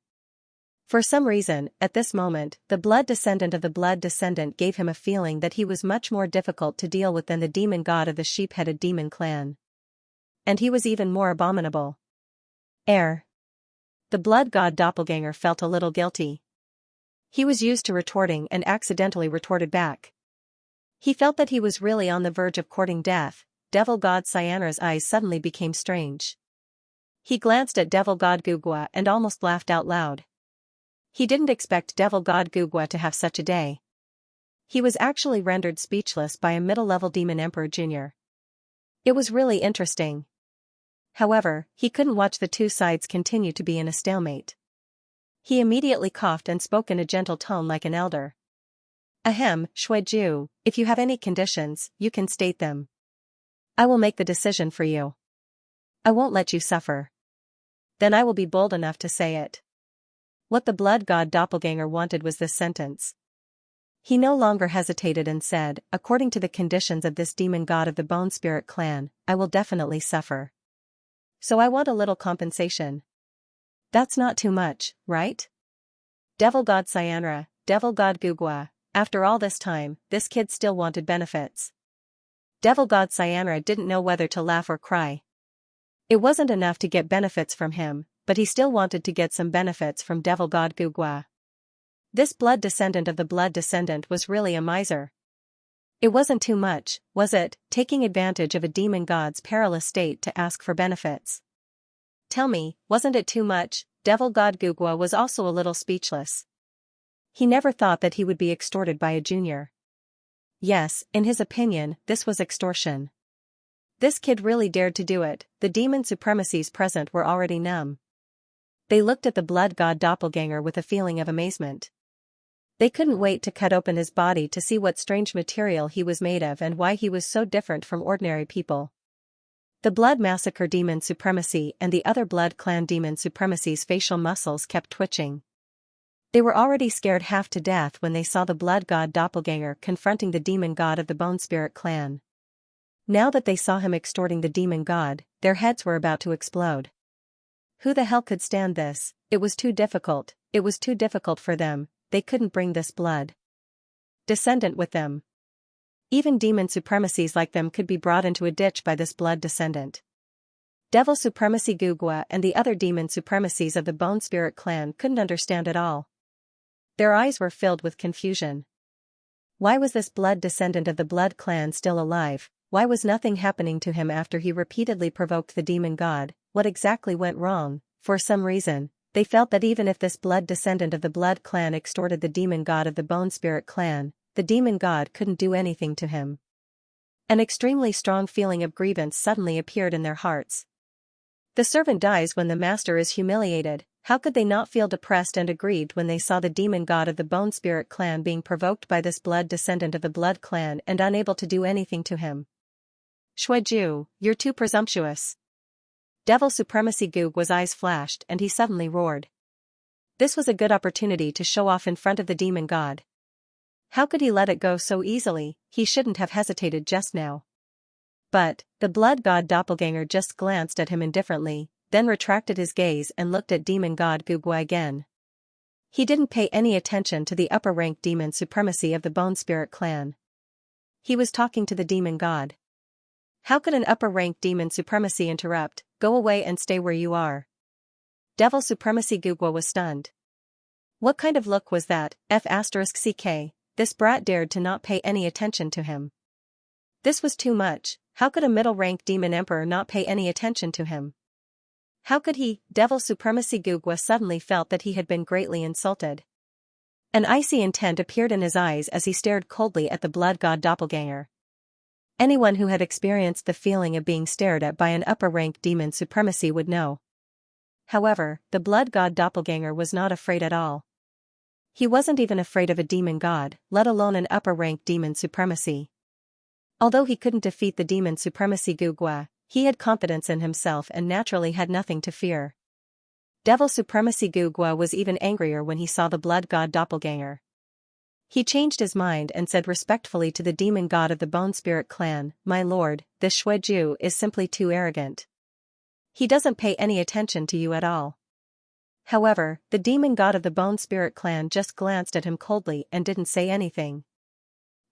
For some reason, at this moment, the blood descendant of the blood descendant gave him a feeling that he was much more difficult to deal with than the demon god of the sheep-headed demon clan. And he was even more abominable. The blood god doppelganger felt a little guilty. He was used to retorting and accidentally retorted back. He felt that he was really on the verge of courting death. Devil god Xianxia's eyes suddenly became strange. He glanced at devil god Gugwa and almost laughed out loud. He didn't expect devil god Gugwa to have such a day. He was actually rendered speechless by a middle-level demon emperor jr. It was really interesting. However, he couldn't watch the two sides continue to be in a stalemate. He immediately coughed and spoke in a gentle tone like an elder. "Ahem, Shuiju, if you have any conditions, you can state them. I will make the decision for you. I won't let you suffer. Then I will be bold enough to say it." What the blood god doppelganger wanted was this sentence. He no longer hesitated and said, "According to the conditions of this demon god of the Bone Spirit clan, I will definitely suffer. So I want a little compensation." "That's not too much, right?" Devil god Xianxia, devil god Gugwa, after all this time, this kid still wanted benefits. Devil god Xianxia didn't know whether to laugh or cry. It wasn't enough to get benefits from him, but he still wanted to get some benefits from devil god Gugwa. This blood descendant of the blood descendant was really a miser. It wasn't too much, was it, taking advantage of a demon god's perilous state to ask for benefits? Tell me, wasn't it too much? Devil god Gugwa was also a little speechless. He never thought that he would be extorted by a junior. Yes, in his opinion, this was extortion. This kid really dared to do it. The demon supremacies present were already numb. They looked at the blood god doppelganger with a feeling of amazement. They couldn't wait to cut open his body to see what strange material he was made of and why he was so different from ordinary people. The blood massacre demon supremacy and the other blood clan demon supremacy's facial muscles kept twitching. They were already scared half to death when they saw the blood god doppelganger confronting the demon god of the Bone Spirit clan. Now that they saw him extorting the demon god, their heads were about to explode. Who the hell could stand this? It was too difficult for them. They couldn't bring this blood descendant with them. Even demon supremacies like them could be brought into a ditch by this blood descendant. Devil supremacy Gugwa and the other demon supremacies of the Bone Spirit clan couldn't understand at all. Their eyes were filled with confusion. Why was this blood descendant of the blood clan still alive? Why was nothing happening to him after he repeatedly provoked the demon god? What exactly went wrong? For some reason, they felt that even if this blood descendant of the blood clan extorted the demon god of the Bone Spirit clan, the demon god couldn't do anything to him. An extremely strong feeling of grievance suddenly appeared in their hearts. The servant dies when the master is humiliated. How could they not feel depressed and aggrieved when they saw the demon god of the Bone Spirit clan being provoked by this blood descendant of the blood clan and unable to do anything to him? "Shuiju, you're too presumptuous." Devil supremacy Gugwa's eyes flashed and he suddenly roared. This was a good opportunity to show off in front of the demon god. How could he let it go so easily? He shouldn't have hesitated just now. But, the blood god doppelganger just glanced at him indifferently, then retracted his gaze and looked at demon god Gugwa again. He didn't pay any attention to the upper-ranked demon supremacy of the Bone Spirit clan. He was talking to the demon god. How could an upper-ranked demon supremacy interrupt? Go away and stay where you are. Devil supremacy Gugwa was stunned. What kind of look was that? F***ck, this brat dared to not pay any attention to him. This was too much. How could a middle-ranked demon emperor not pay any attention to him? How could he? Devil supremacy Gugwa suddenly felt that he had been greatly insulted. An icy intent appeared in his eyes as he stared coldly at the blood god doppelganger. Anyone who had experienced the feeling of being stared at by an upper-rank demon supremacy would know. However, the blood god doppelganger was not afraid at all. He wasn't even afraid of a demon god, let alone an upper-rank demon supremacy. Although he couldn't defeat the demon supremacy Gugwa, he had confidence in himself and naturally had nothing to fear. Devil supremacy Gugwa was even angrier when he saw the blood god doppelganger. He changed his mind and said respectfully to the demon god of the Bone Spirit clan, "My lord, this Xueju is simply too arrogant. He doesn't pay any attention to you at all." However, the demon god of the Bone Spirit clan just glanced at him coldly and didn't say anything.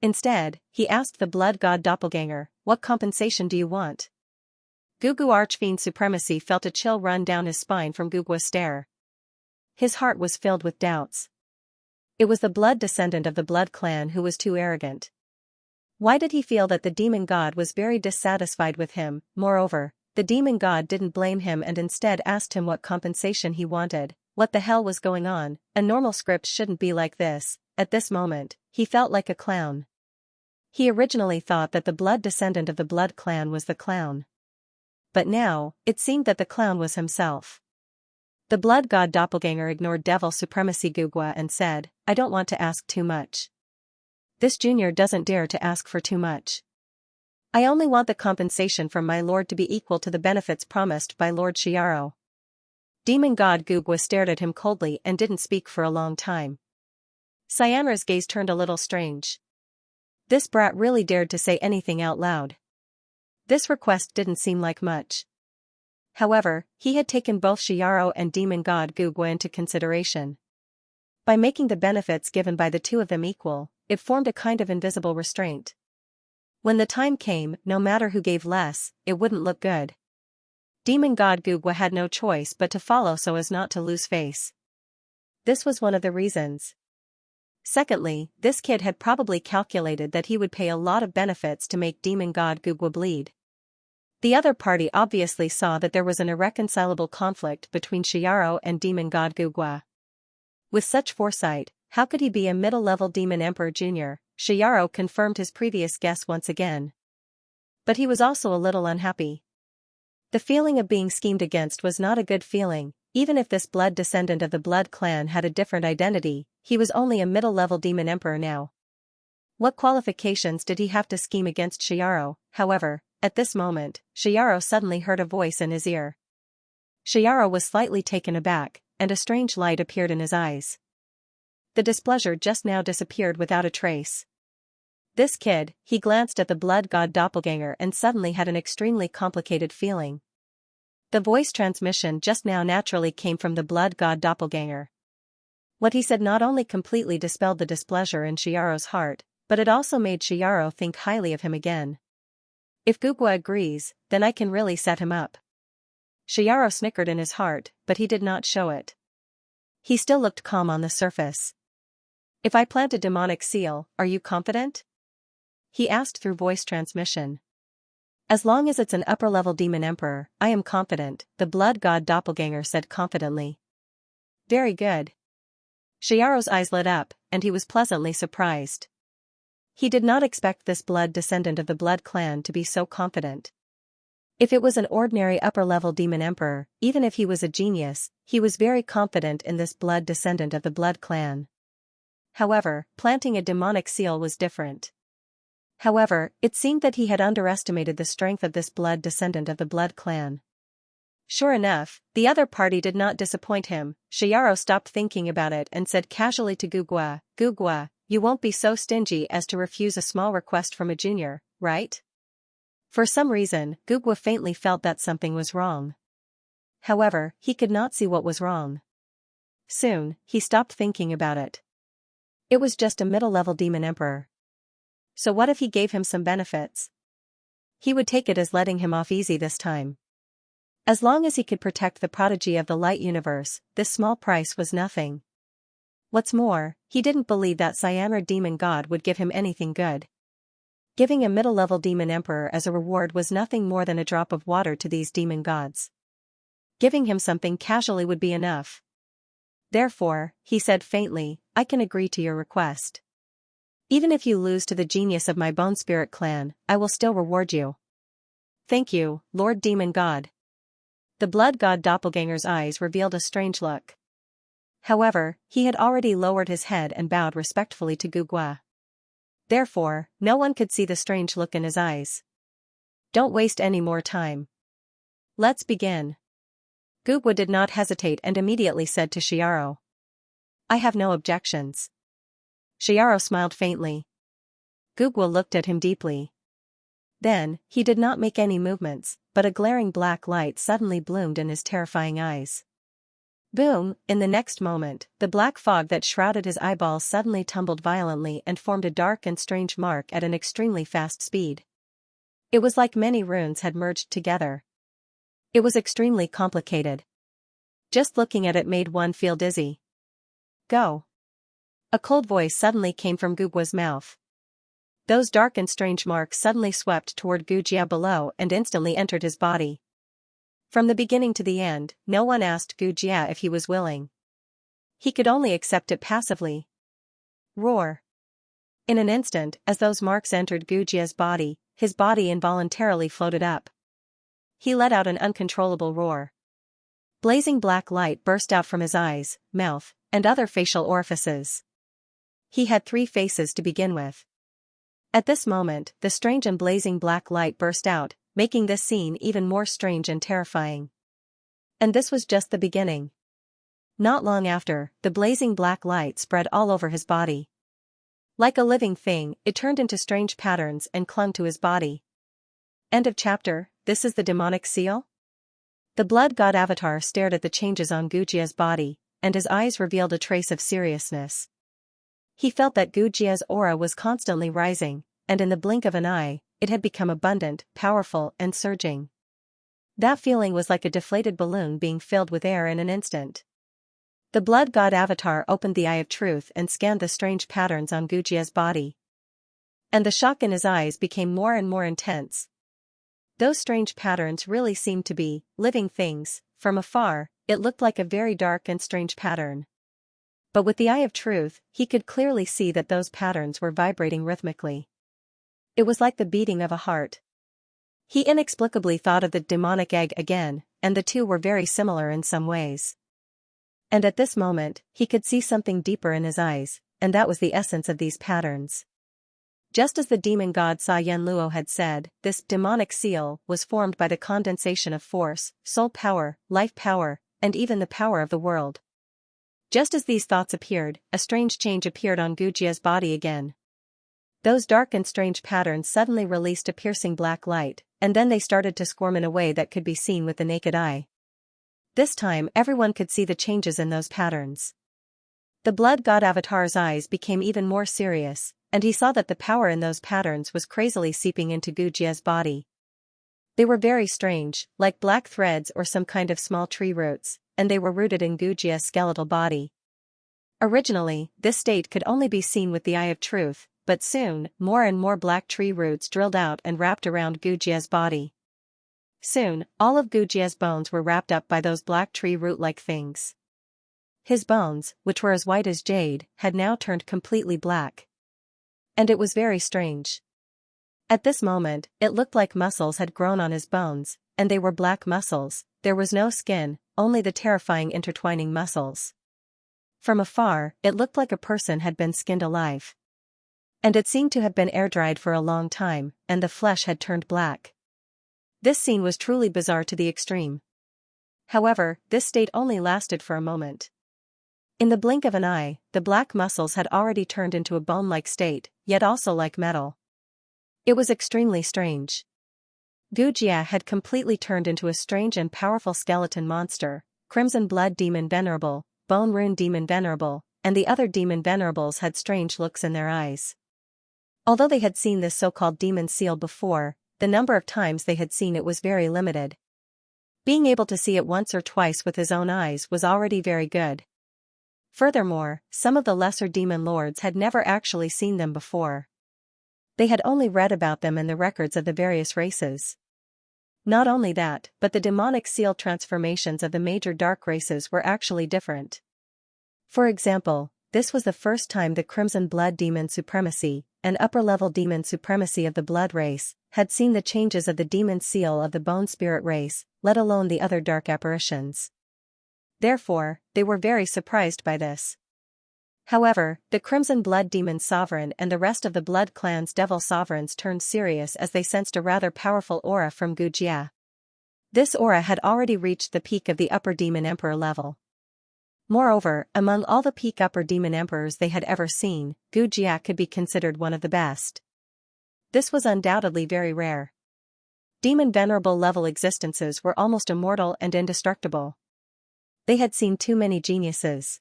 Instead, he asked the blood god doppelganger, "What compensation do you want?" Gugu Archfiend Supremacy felt a chill run down his spine from Gugwa's stare. His heart was filled with doubts. It was the blood descendant of the blood clan who was too arrogant. Why did he feel that the demon god was very dissatisfied with him? Moreover, the demon god didn't blame him and instead asked him what compensation he wanted. What the hell was going on? A normal script shouldn't be like this. At this moment, he felt like a clown. He originally thought that the blood descendant of the blood clan was the clown. But now, it seemed that the clown was himself. The blood god doppelganger ignored devil supremacy Gugwa and said, "I don't want to ask too much. This junior doesn't dare to ask for too much. I only want the compensation from my lord to be equal to the benefits promised by Lord Xiaro." Demon god Gugwa stared at him coldly and didn't speak for a long time. Xianxia's gaze turned a little strange. This brat really dared to say anything out loud. This request didn't seem like much. However, he had taken both Xiaro and demon god Gugwa into consideration. By making the benefits given by the two of them equal, it formed a kind of invisible restraint. When the time came, no matter who gave less, it wouldn't look good. Demon god Gugwa had no choice but to follow so as not to lose face. This was one of the reasons. Secondly, this kid had probably calculated that he would pay a lot of benefits to make demon god Gugwa bleed. The other party obviously saw that there was an irreconcilable conflict between Xiaro and demon god Gugwa. With such foresight, how could he be a middle-level demon emperor junior? Xiaro confirmed his previous guess once again. But he was also a little unhappy. The feeling of being schemed against was not a good feeling. Even if this blood descendant of the blood clan had a different identity, he was only a middle-level demon emperor now. What qualifications did he have to scheme against Xiaro? However, at this moment, Xiaro suddenly heard a voice in his ear. Xiaro was slightly taken aback, and a strange light appeared in his eyes. The displeasure just now disappeared without a trace. This kid, he glanced at the blood god doppelganger and suddenly had an extremely complicated feeling. The voice transmission just now naturally came from the blood god doppelganger. What he said not only completely dispelled the displeasure in Xiao's heart, but it also made Xiao think highly of him again. If Gugwa agrees, then I can really set him up. Xiao snickered in his heart, but he did not show it. He still looked calm on the surface. If I plant a demonic seal, are you confident? He asked through voice transmission. As long as it's an upper-level demon emperor, I am confident, the blood god doppelganger said confidently. Very good. Xiao's eyes lit up, and he was pleasantly surprised. He did not expect this blood descendant of the blood clan to be so confident. If it was an ordinary upper-level demon emperor, even if he was a genius, he was very confident in this blood descendant of the blood clan. However, planting a demonic seal was different. However, it seemed that he had underestimated the strength of this blood descendant of the blood clan. Sure enough, the other party did not disappoint him. Xiao stopped thinking about it and said casually to Gugwa, "Gugwa, you won't be so stingy as to refuse a small request from a junior, right?" For some reason, Gugwa faintly felt that something was wrong. However, he could not see what was wrong. Soon, he stopped thinking about it. It was just a middle-level demon emperor. So what if he gave him some benefits? He would take it as letting him off easy this time. As long as he could protect the prodigy of the light universe, this small price was nothing. What's more, he didn't believe that Xianxia demon god would give him anything good. Giving a middle-level demon emperor as a reward was nothing more than a drop of water to these demon gods. Giving him something casually would be enough. Therefore, he said faintly, I can agree to your request. Even if you lose to the genius of my bone spirit clan, I will still reward you. Thank you, Lord Demon God. The blood god doppelganger's eyes revealed a strange look. However, he had already lowered his head and bowed respectfully to Gugwa. Therefore, no one could see the strange look in his eyes. Don't waste any more time. Let's begin. Gugwa did not hesitate and immediately said to Xiaro. I have no objections. Xiaro smiled faintly. Gugwa looked at him deeply. Then, he did not make any movements, but a glaring black light suddenly bloomed in his terrifying eyes. Boom! In the next moment, the black fog that shrouded his eyeballs suddenly tumbled violently and formed a dark and strange mark at an extremely fast speed. It was like many runes had merged together. It was extremely complicated. Just looking at it made one feel dizzy. Go! A cold voice suddenly came from Gugwa's mouth. Those dark and strange marks suddenly swept toward Gujia below and instantly entered his body. From the beginning to the end, no one asked Gujia if he was willing. He could only accept it passively. Roar! In an instant, as those marks entered Gujia's body, his body involuntarily floated up. He let out an uncontrollable roar. Blazing black light burst out from his eyes, mouth, and other facial orifices. He had 3 faces to begin with. At this moment, the strange and blazing black light burst out, making this scene even more strange and terrifying. And this was just the beginning. Not long after, the blazing black light spread all over his body. Like a living thing, it turned into strange patterns and clung to his body. End of chapter. This is the demonic seal? The blood god avatar stared at the changes on Gujia's body, and his eyes revealed a trace of seriousness. He felt that Gujia's aura was constantly rising, and in the blink of an eye, it had become abundant, powerful, and surging. That feeling was like a deflated balloon being filled with air in an instant. The blood god avatar opened the Eye of Truth and scanned the strange patterns on Gujia's body. And the shock in his eyes became more and more intense. Those strange patterns really seemed to be living things. From afar, it looked like a very dark and strange pattern. But with the Eye of Truth, he could clearly see that those patterns were vibrating rhythmically. It was like the beating of a heart. He inexplicably thought of the demonic egg again, and the two were very similar in some ways. And at this moment, he could see something deeper in his eyes, and that was the essence of these patterns. Just as the demon god Sa Yen Luo had said, this demonic seal was formed by the condensation of force, soul power, life power, and even the power of the world. Just as these thoughts appeared, a strange change appeared on Gujia's body again. Those dark and strange patterns suddenly released a piercing black light, and then they started to squirm in a way that could be seen with the naked eye. This time everyone could see the changes in those patterns. The blood god avatar's eyes became even more serious, and he saw that the power in those patterns was crazily seeping into Gujia's body. They were very strange, like black threads or some kind of small tree roots, and they were rooted in Gujia's skeletal body. Originally, this state could only be seen with the Eye of Truth, but soon, more and more black tree roots drilled out and wrapped around Gujia's body. Soon, all of Gujia's bones were wrapped up by those black tree root-like things. His bones, which were as white as jade, had now turned completely black. And it was very strange. At this moment, it looked like muscles had grown on his bones, and they were black muscles. There was no skin, only the terrifying intertwining muscles. From afar, it looked like a person had been skinned alive. And it seemed to have been air-dried for a long time, and the flesh had turned black. This scene was truly bizarre to the extreme. However, this state only lasted for a moment. In the blink of an eye, the black muscles had already turned into a bone-like state, yet also like metal. It was extremely strange. Gujia had completely turned into a strange and powerful skeleton monster, Crimson Blood Demon Venerable, Bone Rune Demon Venerable, and the other demon venerables had strange looks in their eyes. Although they had seen this so-called demon seal before, the number of times they had seen it was very limited. Being able to see it once or twice with his own eyes was already very good. Furthermore, some of the lesser demon lords had never actually seen them before. They had only read about them in the records of the various races. Not only that, but the demonic seal transformations of the major dark races were actually different. For example, this was the first time the Crimson Blood Demon Supremacy, and upper-level demon supremacy of the blood race, had seen the changes of the demon seal of the bone spirit race, let alone the other dark apparitions. Therefore, they were very surprised by this. However, the Crimson Blood Demon Sovereign and the rest of the Blood Clan's Devil Sovereigns turned serious as they sensed a rather powerful aura from Gujia. This aura had already reached the peak of the Upper Demon Emperor level. Moreover, among all the peak Upper Demon Emperors they had ever seen, Gujia could be considered one of the best. This was undoubtedly very rare. Demon Venerable level existences were almost immortal and indestructible. They had seen too many geniuses.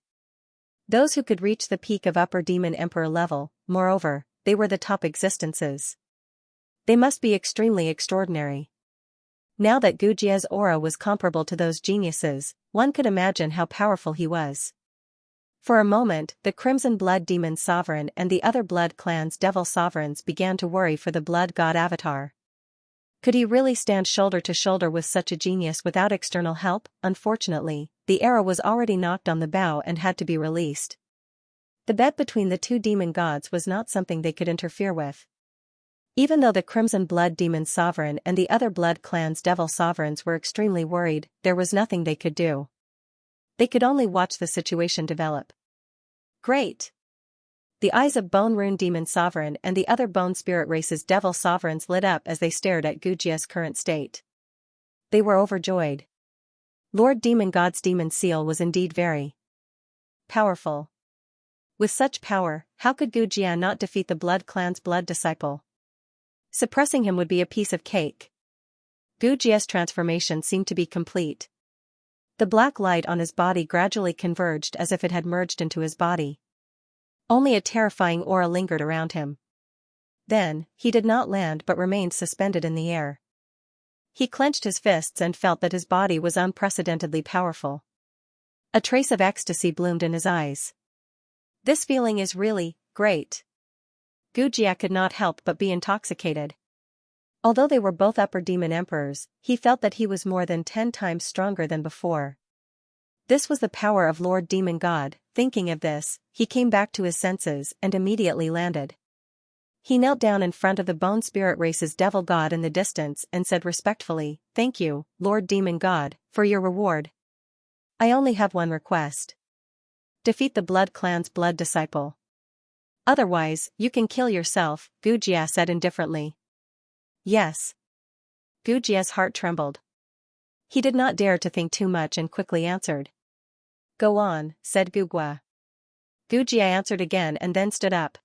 Those who could reach the peak of Upper Demon Emperor level, moreover, they were the top existences. They must be extremely extraordinary. Now that Gujia's aura was comparable to those geniuses, one could imagine how powerful he was. For a moment, the Crimson Blood Demon Sovereign and the other Blood Clan's Devil Sovereigns began to worry for the Blood God Avatar. Could he really stand shoulder to shoulder with such a genius without external help? Unfortunately, the arrow was already knocked on the bow and had to be released. The bet between the two demon gods was not something they could interfere with. Even though the Crimson Blood Demon Sovereign and the other Blood Clan's Devil Sovereigns were extremely worried, there was nothing they could do. They could only watch the situation develop. Great! The eyes of Bone Rune Demon Sovereign and the other Bone Spirit Race's Devil Sovereigns lit up as they stared at Gujia's current state. They were overjoyed. Lord Demon God's demon seal was indeed very powerful. With such power, how could Gujia not defeat the Blood Clan's blood disciple? Suppressing him would be a piece of cake. Gujia's transformation seemed to be complete. The black light on his body gradually converged as if it had merged into his body. Only a terrifying aura lingered around him. Then, he did not land but remained suspended in the air. He clenched his fists and felt that his body was unprecedentedly powerful. A trace of ecstasy bloomed in his eyes. This feeling is really great. Gujia could not help but be intoxicated. Although they were both Upper Demon Emperors, he felt that he was more than 10 times stronger than before. This was the power of Lord Demon God. Thinking of this, he came back to his senses and immediately landed. He knelt down in front of the Bone Spirit Race's Devil God in the distance and said respectfully, "Thank you, Lord Demon God, for your reward. I only have one request. Defeat the Blood Clan's blood disciple. Otherwise, you can kill yourself," Gujia said indifferently. Yes. Gujia's heart trembled. He did not dare to think too much and quickly answered. "Go on," said Gugwa. Gujia answered again and then stood up.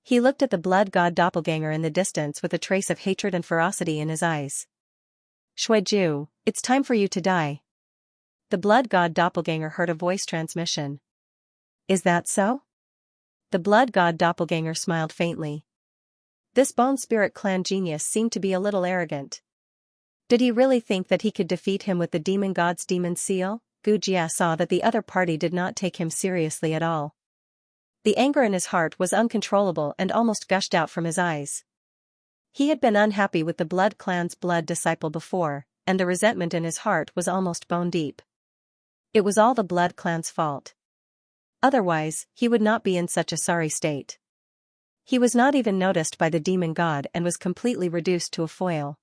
He looked at the blood god doppelganger in the distance with a trace of hatred and ferocity in his eyes. "Shuiju, it's time for you to die." The blood god doppelganger heard a voice transmission. "Is that so?" The blood god doppelganger smiled faintly. This Bone Spirit Clan genius seemed to be a little arrogant. Did he really think that he could defeat him with the demon god's demon seal? Gujia saw that the other party did not take him seriously at all. The anger in his heart was uncontrollable and almost gushed out from his eyes. He had been unhappy with the Blood Clan's blood disciple before, and the resentment in his heart was almost bone deep. It was all the Blood Clan's fault. Otherwise, he would not be in such a sorry state. He was not even noticed by the demon god and was completely reduced to a foil.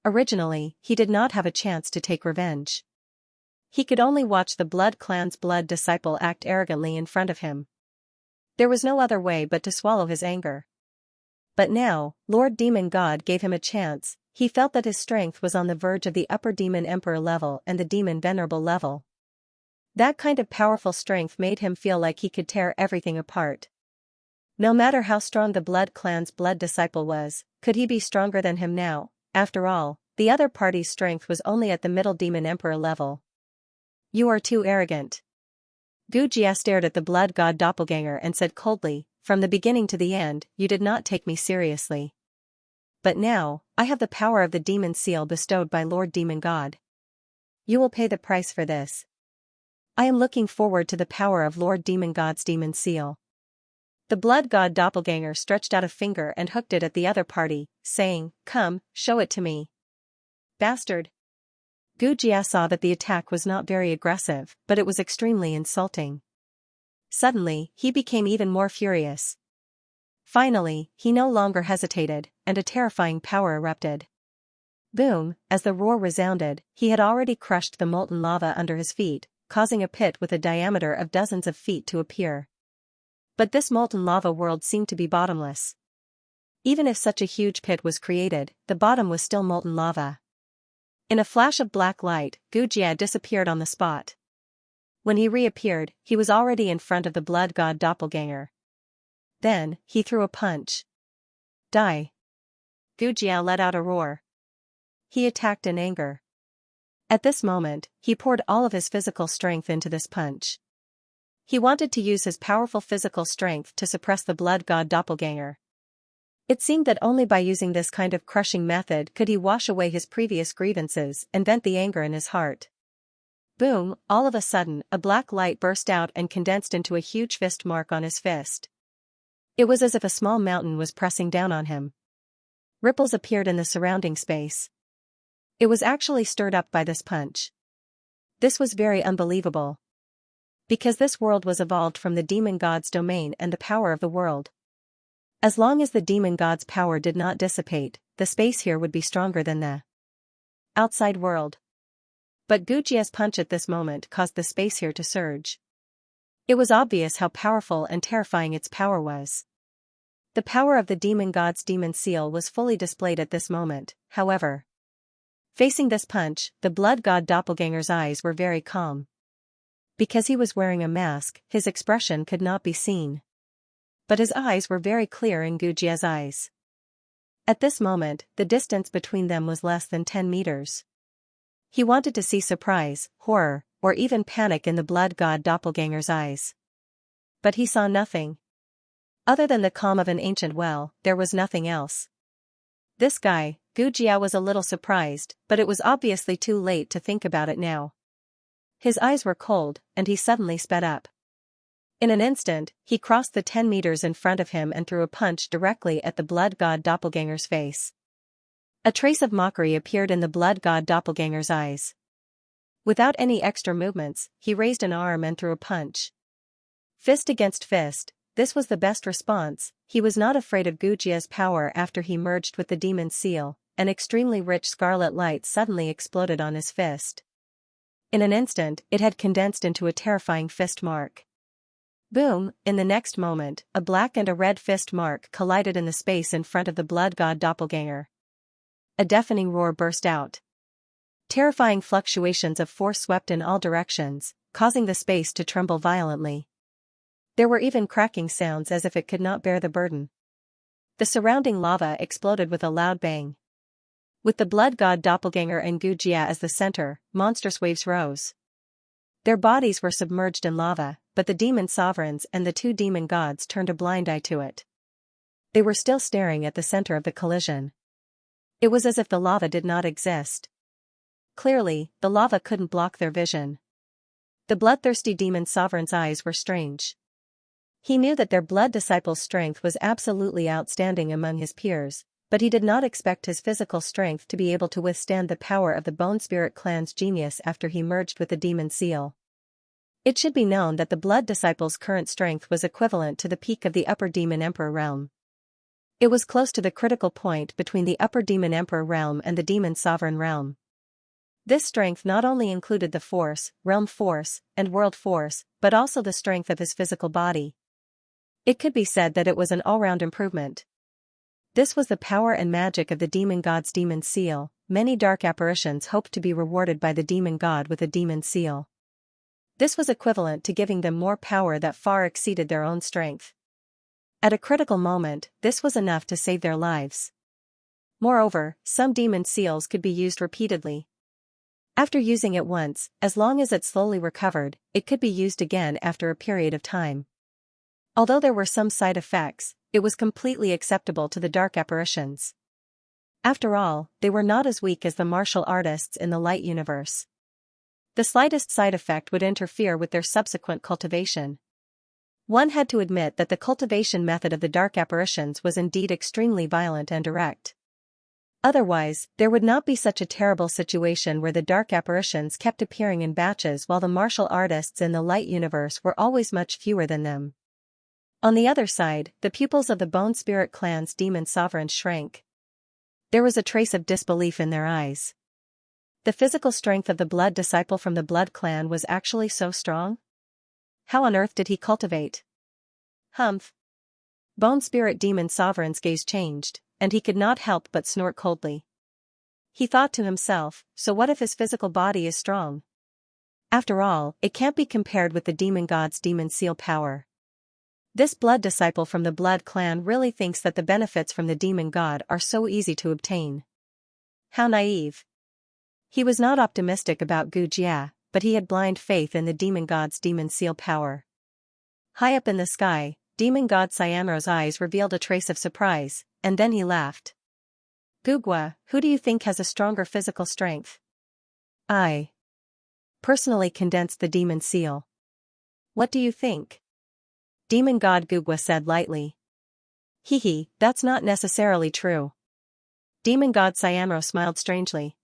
Originally, he did not have a chance to take revenge. He could only watch the Blood Clan's blood disciple act arrogantly in front of him. There was no other way but to swallow his anger. But now, Lord Demon God gave him a chance. He felt that his strength was on the verge of the Upper Demon Emperor level and the Demon Venerable level. That kind of powerful strength made him feel like he could tear everything apart. No matter how strong the Blood Clan's blood disciple was, could he be stronger than him now? After all, the other party's strength was only at the Middle Demon Emperor level. "You are too arrogant." Gujia stared at the blood god doppelganger and said coldly, "From the beginning to the end, you did not take me seriously. But now, I have the power of the demon seal bestowed by Lord Demon God. You will pay the price for this. I am looking forward to the power of Lord Demon God's demon seal." The blood god doppelganger stretched out a finger and hooked it at the other party, saying, "Come, show it to me. Bastard." Gujia saw that the attack was not very aggressive, but it was extremely insulting. Suddenly, he became even more furious. Finally, he no longer hesitated, and a terrifying power erupted. Boom, as the roar resounded, he had already crushed the molten lava under his feet, causing a pit with a diameter of dozens of feet to appear. But this molten lava world seemed to be bottomless. Even if such a huge pit was created, the bottom was still molten lava. In a flash of black light, Gujia disappeared on the spot. When he reappeared, he was already in front of the blood god doppelganger. Then, he threw a punch. Die! Gujia let out a roar. He attacked in anger. At this moment, he poured all of his physical strength into this punch. He wanted to use his powerful physical strength to suppress the blood god doppelganger. It seemed that only by using this kind of crushing method could he wash away his previous grievances and vent the anger in his heart. Boom, all of a sudden, a black light burst out and condensed into a huge fist mark on his fist. It was as if a small mountain was pressing down on him. Ripples appeared in the surrounding space. It was actually stirred up by this punch. This was very unbelievable. Because this world was evolved from the demon god's domain and the power of the world. As long as the demon god's power did not dissipate, the space here would be stronger than the outside world. But Gujia's punch at this moment caused the space here to surge. It was obvious how powerful and terrifying its power was. The power of the demon god's demon seal was fully displayed at this moment, however. Facing this punch, the blood god doppelganger's eyes were very calm. Because he was wearing a mask, his expression could not be seen. But his eyes were very clear in Gujia's eyes. At this moment, the distance between them was less than 10 meters. He wanted to see surprise, horror, or even panic in the blood god doppelganger's eyes. But he saw nothing. Other than the calm of an ancient well, there was nothing else. This guy, Gujia was a little surprised, but it was obviously too late to think about it now. His eyes were cold, and he suddenly sped up. In an instant, he crossed the 10 meters in front of him and threw a punch directly at the blood god doppelganger's face. A trace of mockery appeared in the blood god doppelganger's eyes. Without any extra movements, he raised an arm and threw a punch. Fist against fist, this was the best response. He was not afraid of Gujia's power after he merged with the demon seal. An extremely rich scarlet light suddenly exploded on his fist. In an instant, it had condensed into a terrifying fist mark. Boom, in the next moment, a black and a red fist mark collided in the space in front of the blood god doppelganger. A deafening roar burst out. Terrifying fluctuations of force swept in all directions, causing the space to tremble violently. There were even cracking sounds as if it could not bear the burden. The surrounding lava exploded with a loud bang. With the blood god doppelganger and Gujia as the center, monstrous waves rose. Their bodies were submerged in lava, but the demon sovereigns and the two demon gods turned a blind eye to it. They were still staring at the center of the collision. It was as if the lava did not exist. Clearly, the lava couldn't block their vision. The bloodthirsty demon sovereign's eyes were strange. He knew that their blood disciple's strength was absolutely outstanding among his peers, but he did not expect his physical strength to be able to withstand the power of the Bone Spirit clan's genius after he merged with the demon seal. It should be known that the blood disciple's current strength was equivalent to the peak of the Upper Demon Emperor realm. It was close to the critical point between the Upper Demon Emperor realm and the Demon Sovereign realm. This strength not only included the force, realm force, and world force, but also the strength of his physical body. It could be said that it was an all-round improvement. This was the power and magic of the demon god's demon seal. Many dark apparitions hoped to be rewarded by the demon god with a demon seal. This was equivalent to giving them more power that far exceeded their own strength. At a critical moment, this was enough to save their lives. Moreover, some demon seals could be used repeatedly. After using it once, as long as it slowly recovered, it could be used again after a period of time. Although there were some side effects, it was completely acceptable to the dark apparitions. After all, they were not as weak as the martial artists in the light universe. The slightest side effect would interfere with their subsequent cultivation. One had to admit that the cultivation method of the dark apparitions was indeed extremely violent and direct. Otherwise, there would not be such a terrible situation where the dark apparitions kept appearing in batches while the martial artists in the light universe were always much fewer than them. On the other side, the pupils of the Bone Spirit clan's demon sovereigns shrank. There was a trace of disbelief in their eyes. The physical strength of the blood disciple from the Blood clan was actually so strong? How on earth did he cultivate? Humph. Bone Spirit demon sovereign's gaze changed, and he could not help but snort coldly. He thought to himself, so what if his physical body is strong? After all, it can't be compared with the demon god's demon seal power. This blood disciple from the Blood clan really thinks that the benefits from the demon god are so easy to obtain. How naive. He was not optimistic about Gu Jia, but he had blind faith in the demon god's demon seal power. High up in the sky, demon god Xianxia's eyes revealed a trace of surprise, and then he laughed. Gugwa, who do you think has a stronger physical strength? I personally condensed the demon seal. What do you think? Demon god Gugwa said lightly. Hee, that's not necessarily true. Demon god Xianxia smiled strangely.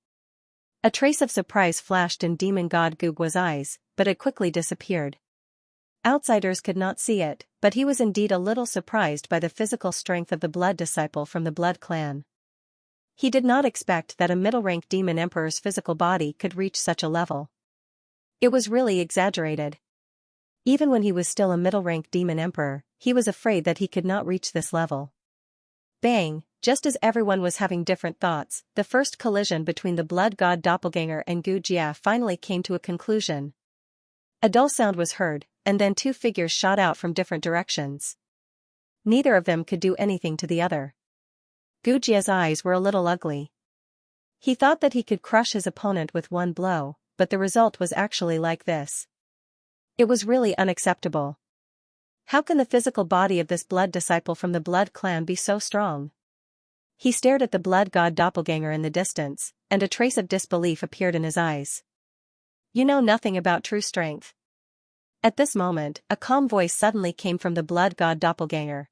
A trace of surprise flashed in demon god Gugwa's eyes, but it quickly disappeared. Outsiders could not see it, but he was indeed a little surprised by the physical strength of the blood disciple from the Blood clan. He did not expect that a middle-rank demon emperor's physical body could reach such a level. It was really exaggerated. Even when he was still a middle-rank demon emperor, he was afraid that he could not reach this level. Bang! Just as everyone was having different thoughts, the first collision between the blood god doppelganger and Gu Jia finally came to a conclusion. A dull sound was heard, and then two figures shot out from different directions. Neither of them could do anything to the other. Gu Jia's eyes were a little ugly. He thought that he could crush his opponent with one blow, but the result was actually like this. It was really unacceptable. How can the physical body of this blood disciple from the Blood clan be so strong? He stared at the blood god doppelganger in the distance, and a trace of disbelief appeared in his eyes. You know nothing about true strength. At this moment, a calm voice suddenly came from the blood god doppelganger.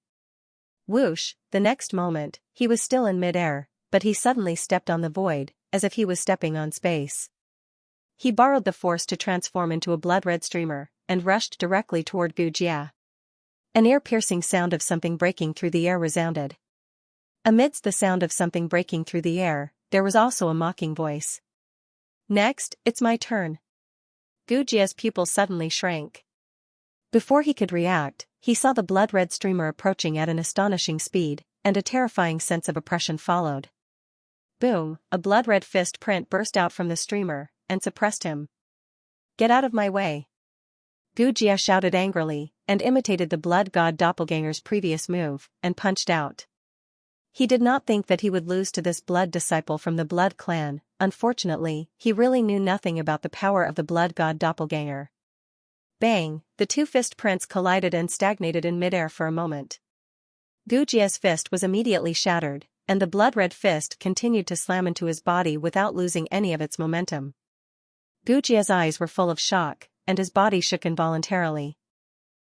Whoosh, the next moment, he was still in mid-air, but he suddenly stepped on the void, as if he was stepping on space. He borrowed the force to transform into a blood-red streamer, and rushed directly toward Gu Jia. An ear-piercing sound of something breaking through the air resounded. Amidst the sound of something breaking through the air, there was also a mocking voice. Next, it's my turn. Gu Jia's pupils suddenly shrank. Before he could react, he saw the blood-red streamer approaching at an astonishing speed, and a terrifying sense of oppression followed. Boom, a blood-red fist print burst out from the streamer, and suppressed him. Get out of my way. Gu Jia shouted angrily, and imitated the blood god doppelganger's previous move, and punched out. He did not think that he would lose to this blood disciple from the Blood clan. Unfortunately, he really knew nothing about the power of the blood god doppelganger. Bang, the two fist prints collided and stagnated in midair for a moment. Gu Jia's fist was immediately shattered, and the blood-red fist continued to slam into his body without losing any of its momentum. Gu Jia's eyes were full of shock, and his body shook involuntarily.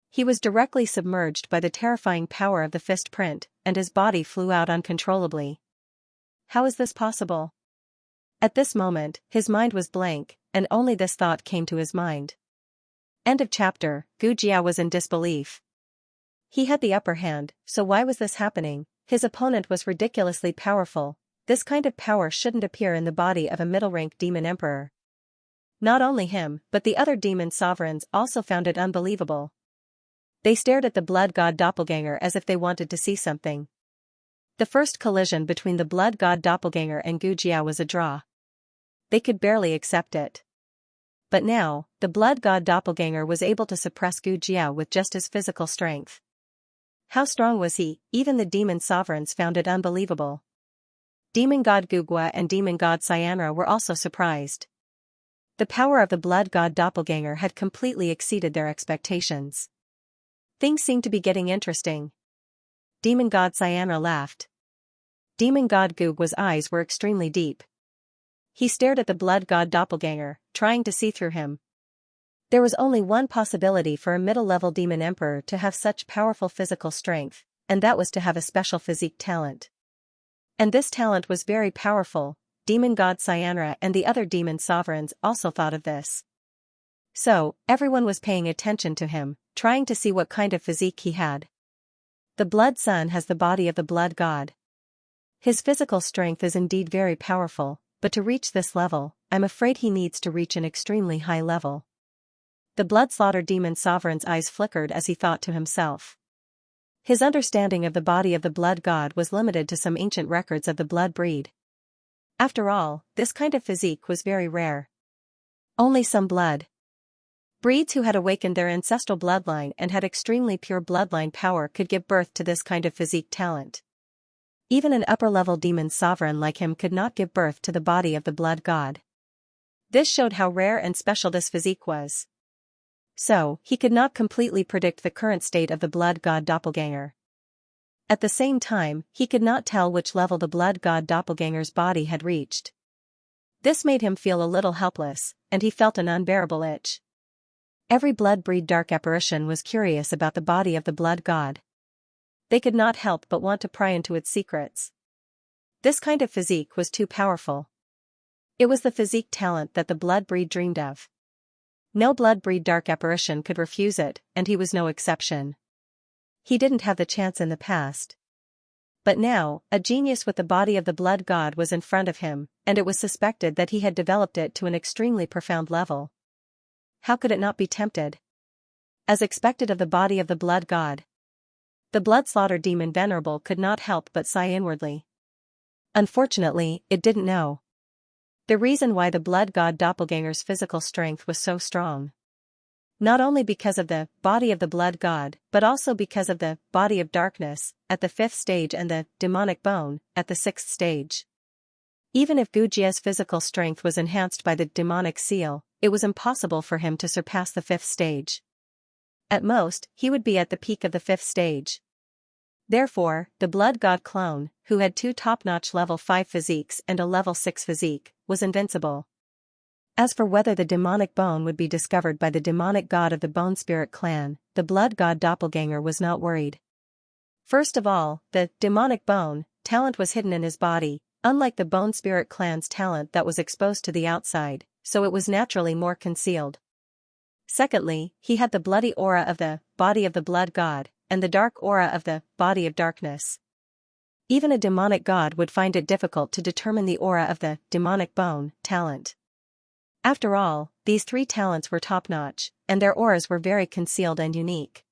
He was directly submerged by the terrifying power of the fist print, and his body flew out uncontrollably. How is this possible? At this moment, his mind was blank, and only this thought came to his mind. End of chapter. Gu Jia was in disbelief. He had the upper hand, so why was this happening? His opponent was ridiculously powerful. This kind of power shouldn't appear in the body of a middle-rank demon emperor. Not only him, but the other demon sovereigns also found it unbelievable. They stared at the blood god doppelganger as if they wanted to see something. The first collision between the blood god doppelganger and Gu Jia was a draw. They could barely accept it. But now, the blood god doppelganger was able to suppress Gu Jia with just his physical strength. How strong was he? Even the demon sovereigns found it unbelievable. Demon god Gugwa and demon god Xianxia were also surprised. The power of the blood god doppelganger had completely exceeded their expectations. Things seemed to be getting interesting. Demon god Xianxia laughed. Demon god Gugwa's eyes were extremely deep. He stared at the blood god doppelganger, trying to see through him. There was only one possibility for a middle-level demon emperor to have such powerful physical strength, and that was to have a special physique talent. And this talent was very powerful. Demon god Xianxia and the other demon sovereigns also thought of this. So, everyone was paying attention to him, trying to see what kind of physique he had. The Blood Sun has the body of the Blood God. His physical strength is indeed very powerful, but to reach this level, I'm afraid he needs to reach an extremely high level. The Bloodslaughter demon sovereign's eyes flickered as he thought to himself. His understanding of the body of the Blood God was limited to some ancient records of the blood breed. After all, this kind of physique was very rare. Only some blood breeds who had awakened their ancestral bloodline and had extremely pure bloodline power could give birth to this kind of physique talent. Even an upper-level demon sovereign like him could not give birth to the body of the Blood God. This showed how rare and special this physique was. So, he could not completely predict the current state of the Blood God doppelganger. At the same time, he could not tell which level the Blood God doppelganger's body had reached. This made him feel a little helpless, and he felt an unbearable itch. Every blood breed dark apparition was curious about the body of the Blood God. They could not help but want to pry into its secrets. This kind of physique was too powerful. It was the physique talent that the blood breed dreamed of. No blood breed dark apparition could refuse it, and he was no exception. He didn't have the chance in the past. But now, a genius with the body of the Blood God was in front of him, and it was suspected that he had developed it to an extremely profound level. How could it not be tempted? As expected of the body of the Blood God, the Bloodslaughter demon venerable could not help but sigh inwardly. Unfortunately, it didn't know the reason why the Blood God doppelganger's physical strength was so strong. Not only because of the body of the Blood God, but also because of the body of darkness at the 5th stage and the demonic bone at the 6th stage. Even if Gujia's physical strength was enhanced by the demonic seal, it was impossible for him to surpass the 5th stage. At most, he would be at the peak of the 5th stage. Therefore, the Blood God clone, who had 2 top-notch level 5 physiques and a level 6 physique, was invincible. As for whether the demonic bone would be discovered by the demonic god of the Bone Spirit clan, the Blood God doppelganger was not worried. First of all, the demonic bone talent was hidden in his body, unlike the Bone Spirit clan's talent that was exposed to the outside, so it was naturally more concealed. Secondly, he had the bloody aura of the body of the Blood God, and the dark aura of the body of darkness. Even a demonic god would find it difficult to determine the aura of the demonic bone talent. After all, these 3 talents were top-notch, and their auras were very concealed and unique.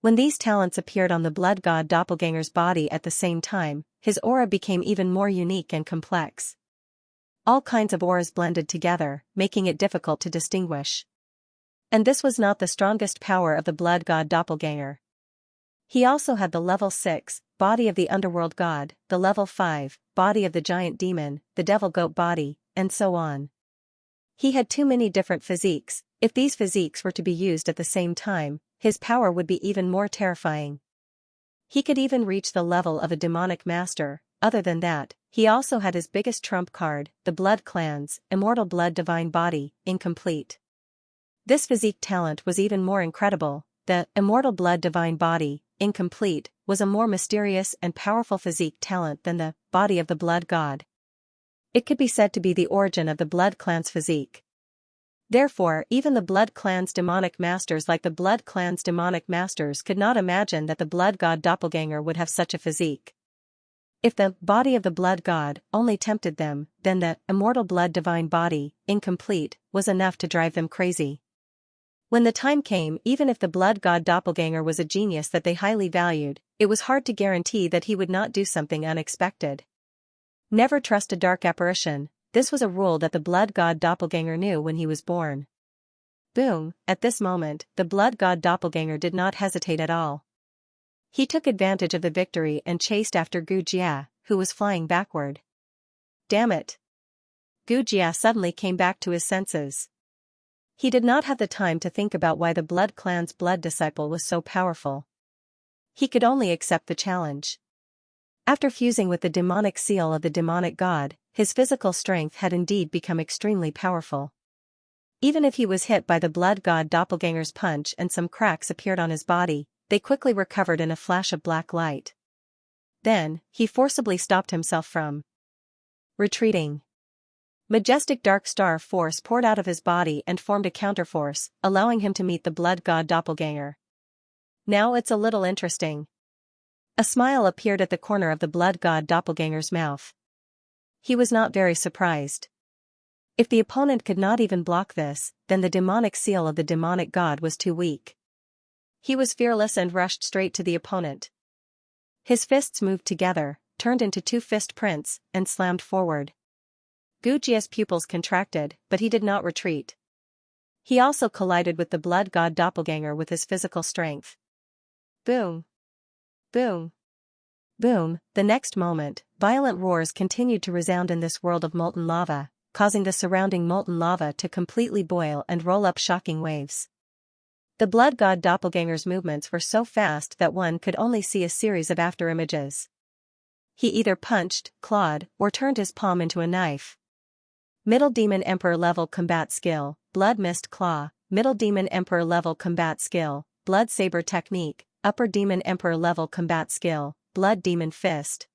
When these talents appeared on the Blood God doppelganger's body at the same time, his aura became even more unique and complex. All kinds of auras blended together, making it difficult to distinguish. And this was not the strongest power of the Blood God doppelganger. He also had the level 6, body of the underworld god, the level 5, body of the giant demon, the devil goat body, and so on. He had too many different physiques. If these physiques were to be used at the same time, his power would be even more terrifying. He could even reach the level of a demonic master. Other than that, he also had his biggest trump card, the Blood Clan's immortal blood divine body, incomplete. This physique talent was even more incredible. The immortal blood divine body, incomplete, was a more mysterious and powerful physique talent than the body of the Blood God. It could be said to be the origin of the Blood Clan's physique. Therefore, even the Blood Clan's demonic masters like the Blood Clan's demonic masters could not imagine that the Blood God doppelganger would have such a physique. If the body of the Blood God only tempted them, then the immortal blood divine body, incomplete, was enough to drive them crazy. When the time came, even if the Blood God doppelganger was a genius that they highly valued, it was hard to guarantee that he would not do something unexpected. Never trust a dark apparition. This was a rule that the Blood God doppelganger knew when he was born. Boom, at this moment, the Blood God doppelganger did not hesitate at all. He took advantage of the victory and chased after Gujia, who was flying backward. Damn it! Gujia suddenly came back to his senses. He did not have the time to think about why the Blood Clan's blood disciple was so powerful. He could only accept the challenge. After fusing with the demonic seal of the demonic god, his physical strength had indeed become extremely powerful. Even if he was hit by the Blood God doppelganger's punch and some cracks appeared on his body, they quickly recovered in a flash of black light. Then, he forcibly stopped himself from retreating. Majestic dark star force poured out of his body and formed a counterforce, allowing him to meet the blood god doppelganger. Now it's a little interesting. A smile appeared at the corner of the blood god doppelganger's mouth. He was not very surprised. If the opponent could not even block this, then the demonic seal of the demonic god was too weak. He was fearless and rushed straight to the opponent. His fists moved together, turned into two fist prints, and slammed forward. Gujia's pupils contracted, but he did not retreat. He also collided with the blood god doppelganger with his physical strength. Boom! Boom! Boom! The next moment, violent roars continued to resound in this world of molten lava, causing the surrounding molten lava to completely boil and roll up shocking waves. The blood god doppelganger's movements were so fast that one could only see a series of afterimages. He either punched, clawed, or turned his palm into a knife. Middle Demon Emperor level combat skill, Blood Mist Claw, Middle Demon Emperor level combat skill, Blood Saber Technique, Upper Demon Emperor level combat skill, Blood Demon Fist.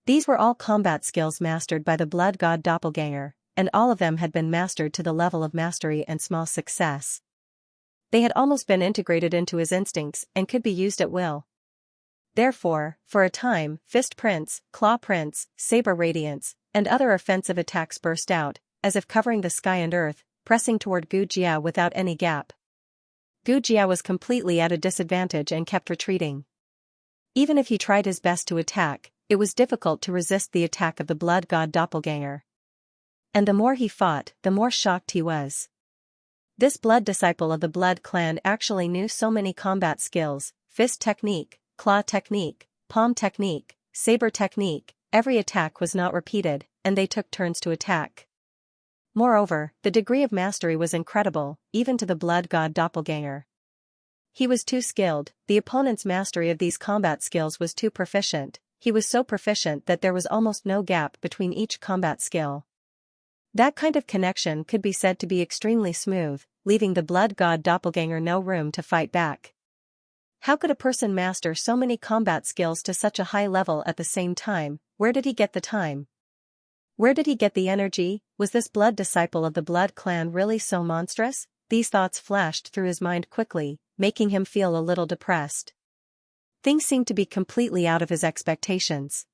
These were all combat skills mastered by the blood god doppelganger, and all of them had been mastered to the level of mastery and small success. They had almost been integrated into his instincts and could be used at will. Therefore, for a time, fist prints, claw prints, saber radiance, and other offensive attacks burst out, as if covering the sky and earth, pressing toward Gujia without any gap. Gujia was completely at a disadvantage and kept retreating. Even if he tried his best to attack, it was difficult to resist the attack of the blood god doppelganger. And the more he fought, the more shocked he was. This blood disciple of the blood clan actually knew so many combat skills: fist technique, claw technique, palm technique, saber technique. Every attack was not repeated, and they took turns to attack. Moreover, the degree of mastery was incredible, even to the blood god doppelganger. He was too skilled, the opponent's mastery of these combat skills was too proficient. He was so proficient that there was almost no gap between each combat skill. That kind of connection could be said to be extremely smooth, leaving the blood god doppelganger no room to fight back. How could a person master so many combat skills to such a high level at the same time? Where did he get the time? Where did he get the energy? Was this blood disciple of the blood clan really so monstrous? These thoughts flashed through his mind quickly, making him feel a little depressed. Things seemed to be completely out of his expectations.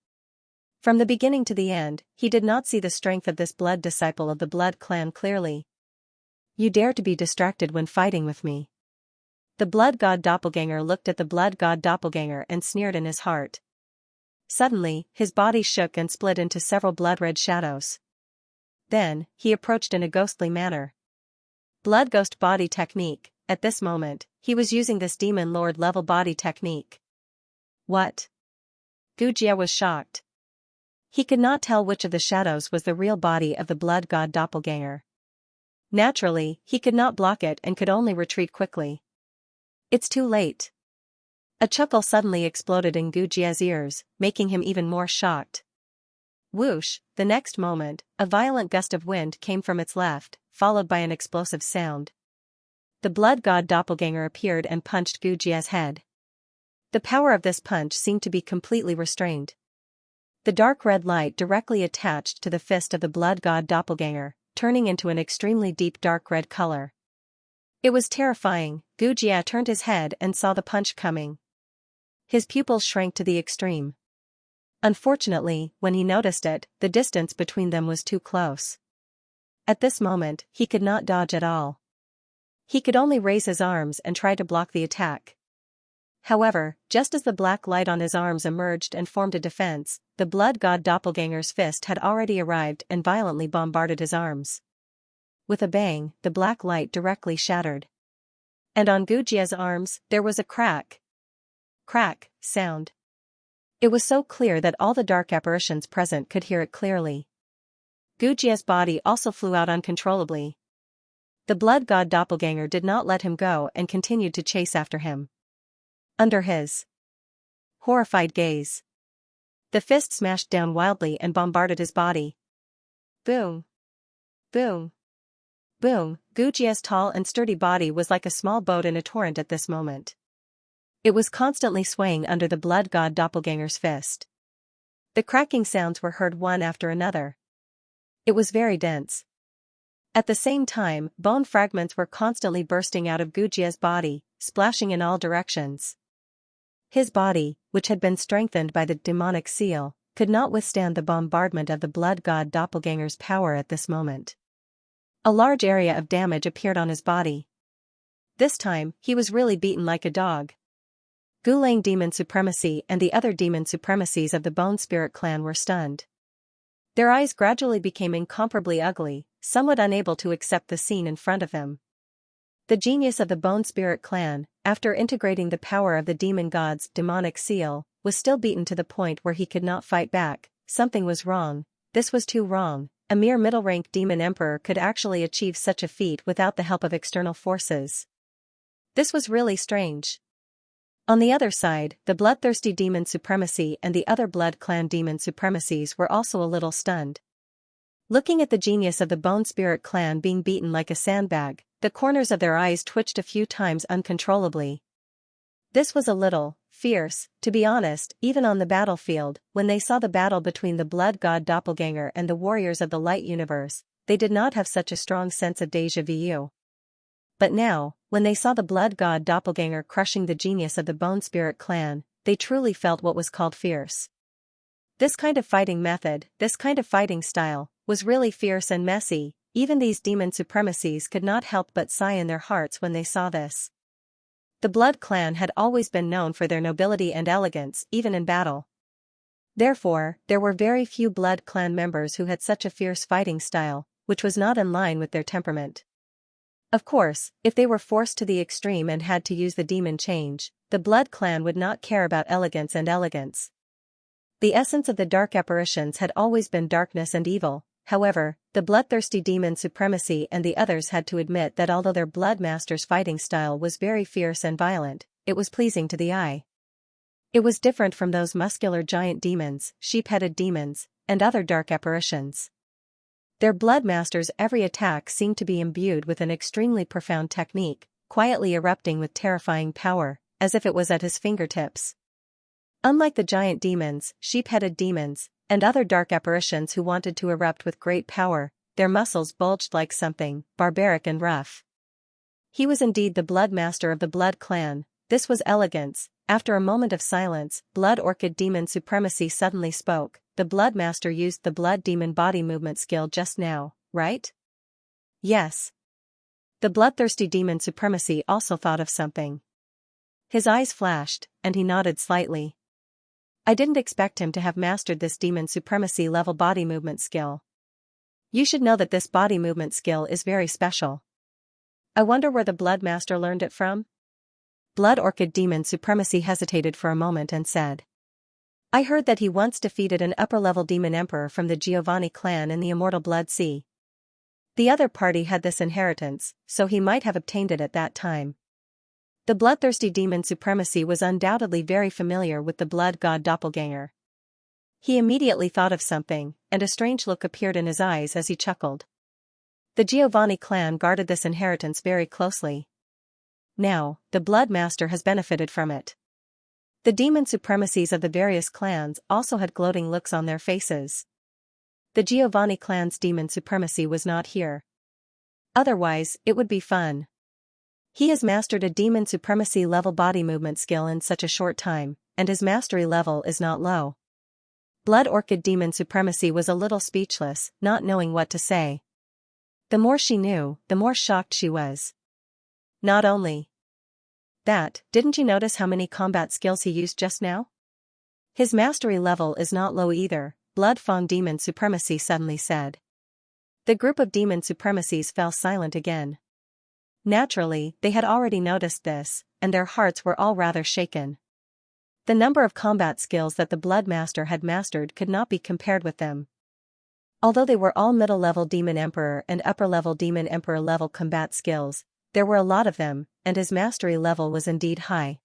From the beginning to the end, he did not see the strength of this blood disciple of the blood clan clearly. You dare to be distracted when fighting with me. The blood god doppelganger looked at the blood god doppelganger and sneered in his heart. Suddenly, his body shook and split into several blood-red shadows. Then, he approached in a ghostly manner. Blood ghost body technique. At this moment, he was using this demon lord level body technique. What? Gujia was shocked. He could not tell which of the shadows was the real body of the blood god doppelganger. Naturally, he could not block it and could only retreat quickly. It's too late. A chuckle suddenly exploded in Gujia's ears, making him even more shocked. Whoosh! The next moment, a violent gust of wind came from its left, followed by an explosive sound. The blood god doppelganger appeared and punched Gujia's head. The power of this punch seemed to be completely restrained. The dark red light directly attached to the fist of the blood god doppelganger, turning into an extremely deep dark red color. It was terrifying. Gujia turned his head and saw the punch coming. His pupils shrank to the extreme. Unfortunately, when he noticed it, the distance between them was too close. At this moment, he could not dodge at all. He could only raise his arms and try to block the attack. However, just as the black light on his arms emerged and formed a defense, the blood god doppelganger's fist had already arrived and violently bombarded his arms. With a bang, the black light directly shattered. And on Gujia's arms, there was a crack sound. It was so clear that all the dark apparitions present could hear it clearly. Gujia's body also flew out uncontrollably. The blood god doppelganger did not let him go and continued to chase after him. Under his horrified gaze, the fist smashed down wildly and bombarded his body. Boom! Boom! Boom! Gujia's tall and sturdy body was like a small boat in a torrent at this moment. It was constantly swaying under the blood god doppelganger's fist. The cracking sounds were heard one after another. It was very dense. At the same time, bone fragments were constantly bursting out of Gujia's body, splashing in all directions. His body, which had been strengthened by the demonic seal, could not withstand the bombardment of the blood god doppelganger's power at this moment. A large area of damage appeared on his body. This time, he was really beaten like a dog. Gulang demon supremacy and the other demon supremacies of the Bone Spirit clan were stunned. Their eyes gradually became incomparably ugly, somewhat unable to accept the scene in front of them. The genius of the Bone Spirit clan, after integrating the power of the demon god's demonic seal, was still beaten to the point where he could not fight back. Something was wrong. This was too wrong. A mere middle-rank demon emperor could actually achieve such a feat without the help of external forces. This was really strange. On the other side, the bloodthirsty demon supremacy and the other blood clan demon supremacies were also a little stunned. Looking at the genius of the Bone Spirit clan being beaten like a sandbag, the corners of their eyes twitched a few times uncontrollably. This was a little fierce, to be honest. Even on the battlefield, when they saw the battle between the blood god doppelganger and the warriors of the light universe, they did not have such a strong sense of déjà vu. But now, when they saw the blood god doppelganger crushing the genius of the Bone Spirit clan, they truly felt what was called fierce. This kind of fighting method, this kind of fighting style, was really fierce and messy. Even these demon supremacies could not help but sigh in their hearts when they saw this. The Blood clan had always been known for their nobility and elegance, even in battle. Therefore, there were very few Blood clan members who had such a fierce fighting style, which was not in line with their temperament. Of course, if they were forced to the extreme and had to use the demon change, the Blood clan would not care about elegance and elegance. The essence of the dark apparitions had always been darkness and evil. However, the bloodthirsty demon supremacy and the others had to admit that although their blood master's fighting style was very fierce and violent, it was pleasing to the eye. It was different from those muscular giant demons, sheep-headed demons, and other dark apparitions. Their blood master's every attack seemed to be imbued with an extremely profound technique, quietly erupting with terrifying power, as if it was at his fingertips. Unlike the giant demons, sheep-headed demons, and other dark apparitions who wanted to erupt with great power, their muscles bulged like something barbaric and rough. He was indeed the blood master of the Blood clan. This was elegance. After a moment of silence, Blood Orchid demon supremacy suddenly spoke. The blood master used the blood demon body movement skill just now, right? Yes. The bloodthirsty demon supremacy also thought of something. His eyes flashed, and he nodded slightly. I didn't expect him to have mastered this demon supremacy level body movement skill. You should know that this body movement skill is very special. I wonder where the blood master learned it from? Blood Orchid demon supremacy hesitated for a moment and said. I heard that he once defeated an upper-level demon emperor from the Giovanni clan in the Immortal Blood Sea. The other party had this inheritance, so he might have obtained it at that time. The bloodthirsty demon supremacy was undoubtedly very familiar with the blood god doppelganger. He immediately thought of something, and a strange look appeared in his eyes as he chuckled. The Giovanni clan guarded this inheritance very closely. Now, the blood master has benefited from it. The demon supremacies of the various clans also had gloating looks on their faces. The Giovanni clan's demon supremacy was not here. Otherwise, it would be fun. He has mastered a demon supremacy level body movement skill in such a short time, and his mastery level is not low. Blood Orchid demon supremacy was a little speechless, not knowing what to say. The more she knew, the more shocked she was. Not only that, didn't you notice how many combat skills he used just now? His mastery level is not low either, Blood Fang demon supremacy suddenly said. The group of demon supremacies fell silent again. Naturally, they had already noticed this, and their hearts were all rather shaken. The number of combat skills that the Blood Master had mastered could not be compared with them. Although they were all middle-level Demon Emperor and upper-level Demon Emperor level combat skills, there were a lot of them, and his mastery level was indeed high.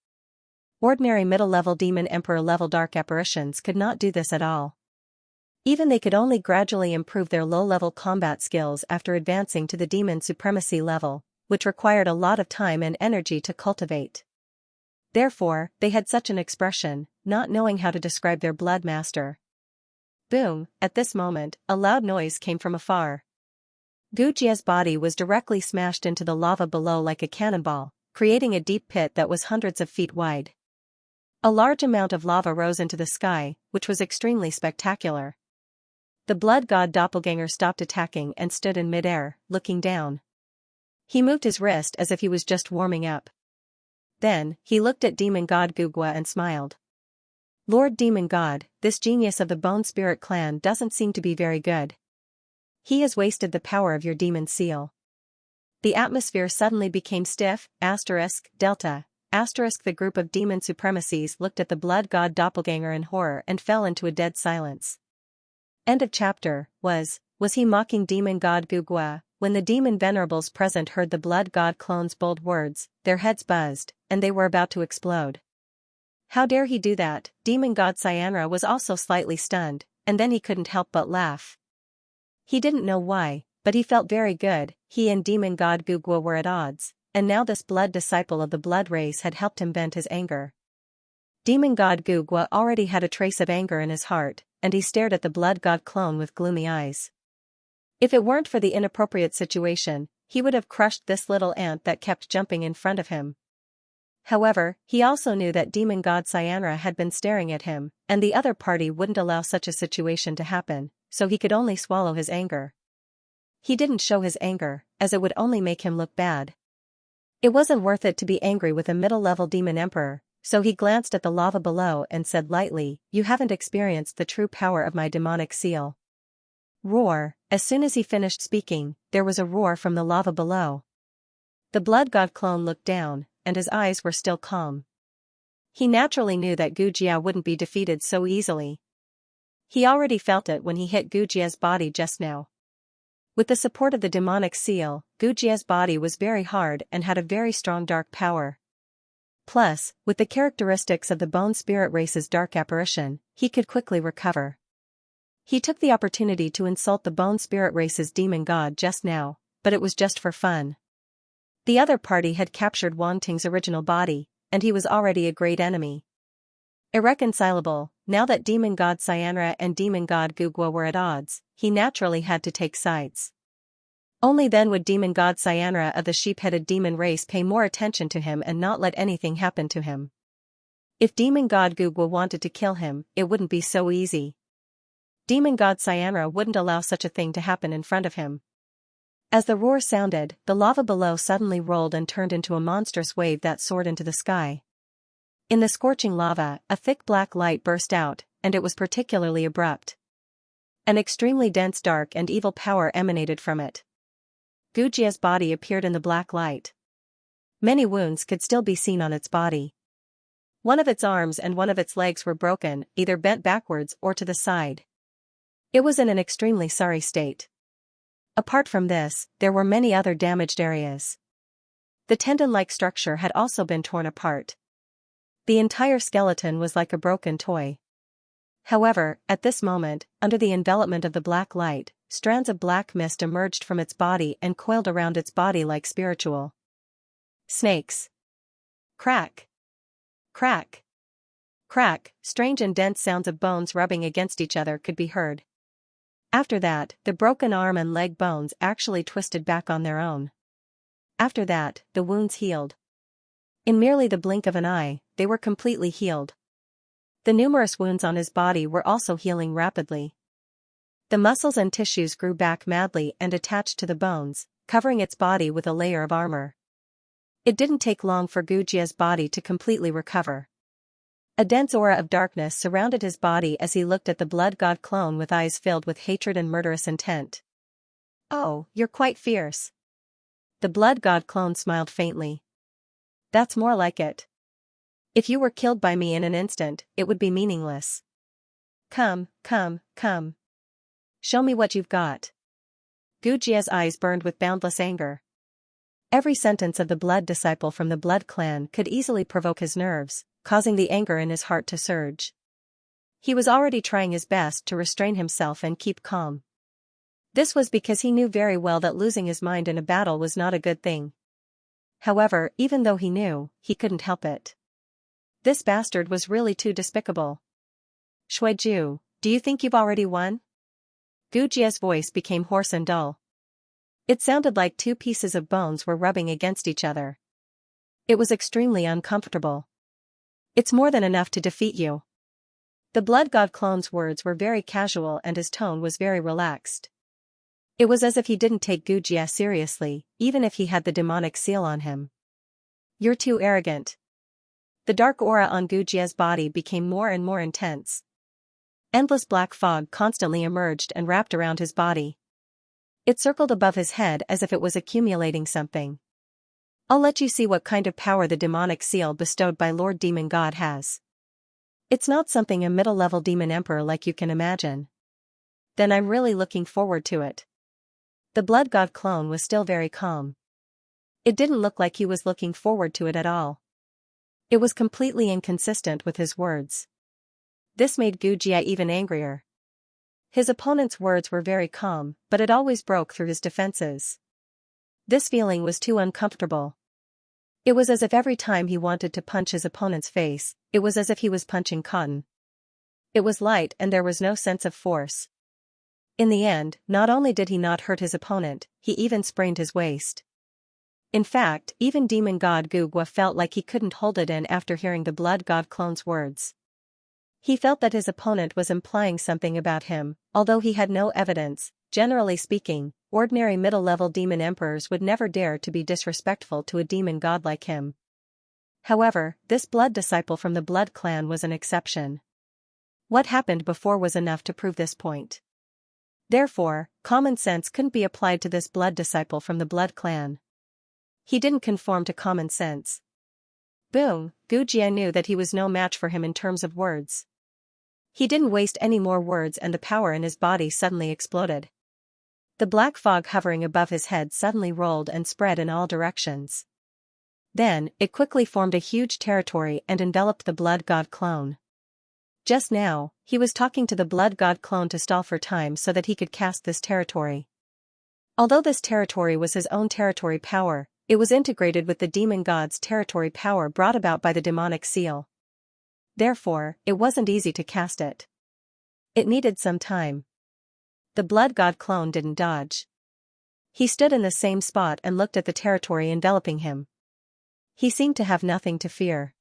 Ordinary middle-level Demon Emperor level dark apparitions could not do this at all. Even they could only gradually improve their low-level combat skills after advancing to the Demon Supremacy level, which required a lot of time and energy to cultivate. Therefore, they had such an expression, not knowing how to describe their Blood Master. Boom, at this moment, a loud noise came from afar. Gujia's body was directly smashed into the lava below like a cannonball, creating a deep pit that was hundreds of feet wide. A large amount of lava rose into the sky, which was extremely spectacular. The blood god doppelganger stopped attacking and stood in midair, looking down. He moved his wrist as if he was just warming up. Then, he looked at demon god Gugwa and smiled. Lord Demon God, this genius of the Bone Spirit clan doesn't seem to be very good. He has wasted the power of your demon seal. The atmosphere suddenly became stiff, delta. The group of demon supremacies looked at the blood god doppelganger in horror and fell into a dead silence. End of chapter. Was he mocking demon god Gugwa? When the demon venerables present heard the blood god clone's bold words, their heads buzzed, and they were about to explode. How dare he do that? Demon god Xianxia was also slightly stunned, and then he couldn't help but laugh. He didn't know why, but he felt very good. He and demon god Gugwa were at odds, and now this blood disciple of the blood race had helped him vent his anger. Demon god Gugwa already had a trace of anger in his heart, and he stared at the blood god clone with gloomy eyes. If it weren't for the inappropriate situation, he would have crushed this little ant that kept jumping in front of him. However, he also knew that demon god Xianxia had been staring at him, and the other party wouldn't allow such a situation to happen, so he could only swallow his anger. He didn't show his anger, as it would only make him look bad. It wasn't worth it to be angry with a middle-level demon emperor, so he glanced at the lava below and said lightly, "You haven't experienced the true power of my demonic seal." Roar. As soon as he finished speaking, there was a roar from the lava below. The blood god clone looked down, and his eyes were still calm. He naturally knew that Gujia wouldn't be defeated so easily. He already felt it when he hit Gujia's body just now. With the support of the demonic seal, Gujia's body was very hard and had a very strong dark power. Plus, with the characteristics of the Bone Spirit race's dark apparition, he could quickly recover. He took the opportunity to insult the Bone Spirit race's demon god just now, but it was just for fun. The other party had captured Wang Ting's original body, and he was already a great enemy. Irreconcilable, now that demon god Xianxia and demon god Gugwa were at odds, he naturally had to take sides. Only then would demon god Xianxia of the sheep-headed demon race pay more attention to him and not let anything happen to him. If demon god Gugwa wanted to kill him, it wouldn't be so easy. Demon god Xianxia wouldn't allow such a thing to happen in front of him. As the roar sounded, the lava below suddenly rolled and turned into a monstrous wave that soared into the sky. In the scorching lava, a thick black light burst out, and it was particularly abrupt. An extremely dense dark and evil power emanated from it. Gujia's body appeared in the black light. Many wounds could still be seen on its body. One of its arms and one of its legs were broken, either bent backwards or to the side. It was in an extremely sorry state. Apart from this, there were many other damaged areas. The tendon-like structure had also been torn apart. The entire skeleton was like a broken toy. However, at this moment, under the envelopment of the black light, strands of black mist emerged from its body and coiled around its body like spiritual snakes. Crack! Crack! Crack! Strange and dense sounds of bones rubbing against each other could be heard. After that, the broken arm and leg bones actually twisted back on their own. After that, the wounds healed. In merely the blink of an eye, they were completely healed. The numerous wounds on his body were also healing rapidly. The muscles and tissues grew back madly and attached to the bones, covering its body with a layer of armor. It didn't take long for Gujia's body to completely recover. A dense aura of darkness surrounded his body as he looked at the blood god clone with eyes filled with hatred and murderous intent. "Oh, you're quite fierce." The blood god clone smiled faintly. "That's more like it. If you were killed by me in an instant, it would be meaningless. Come, come, come. Show me what you've got." Gujia's eyes burned with boundless anger. Every sentence of the blood disciple from the blood clan could easily provoke his nerves, causing the anger in his heart to surge. He was already trying his best to restrain himself and keep calm. This was because he knew very well that losing his mind in a battle was not a good thing. However, even though he knew, he couldn't help it. This bastard was really too despicable. "Shuiju, Do you think you've already won? Gujia's voice became hoarse and dull. It sounded like two pieces of bones were rubbing against each other. It was extremely uncomfortable. It's more than enough to defeat you. The blood god clone's words were very casual and his tone was very relaxed. It was as if he didn't take Gujia seriously, even if he had the demonic seal on him. You're too arrogant. The dark aura on Gujia's body became more and more intense. Endless black fog constantly emerged and wrapped around his body. It circled above his head as if it was accumulating something. I'll let you see what kind of power the demonic seal bestowed by Lord Demon God has. It's not something a middle-level demon emperor like you can imagine. Then I'm really looking forward to it. The blood god clone was still very calm. It didn't look like he was looking forward to it at all. It was completely inconsistent with his words. This made Gujia even angrier. His opponent's words were very calm, but it always broke through his defenses. This feeling was too uncomfortable. It was as if every time he wanted to punch his opponent's face, it was as if he was punching cotton. It was light and there was no sense of force. In the end, not only did he not hurt his opponent, he even sprained his waist. In fact, even demon god Gugwa felt like he couldn't hold it in after hearing the blood god clone's words. He felt that his opponent was implying something about him, although he had no evidence. Generally speaking, ordinary middle-level demon emperors would never dare to be disrespectful to a demon god like him. However, this blood disciple from the blood clan was an exception. What happened before was enough to prove this point. Therefore, common sense couldn't be applied to this blood disciple from the blood clan. He didn't conform to common sense. Boom, Gujia knew that he was no match for him in terms of words. He didn't waste any more words and the power in his body suddenly exploded. The black fog hovering above his head suddenly rolled and spread in all directions. Then, it quickly formed a huge territory and enveloped the blood god clone. Just now, he was talking to the blood god clone to stall for time so that he could cast this territory. Although this territory was his own territory power, it was integrated with the demon god's territory power brought about by the demonic seal. Therefore, it wasn't easy to cast it. It needed some time. The blood god clone didn't dodge. He stood in the same spot and looked at the territory enveloping him. He seemed to have nothing to fear.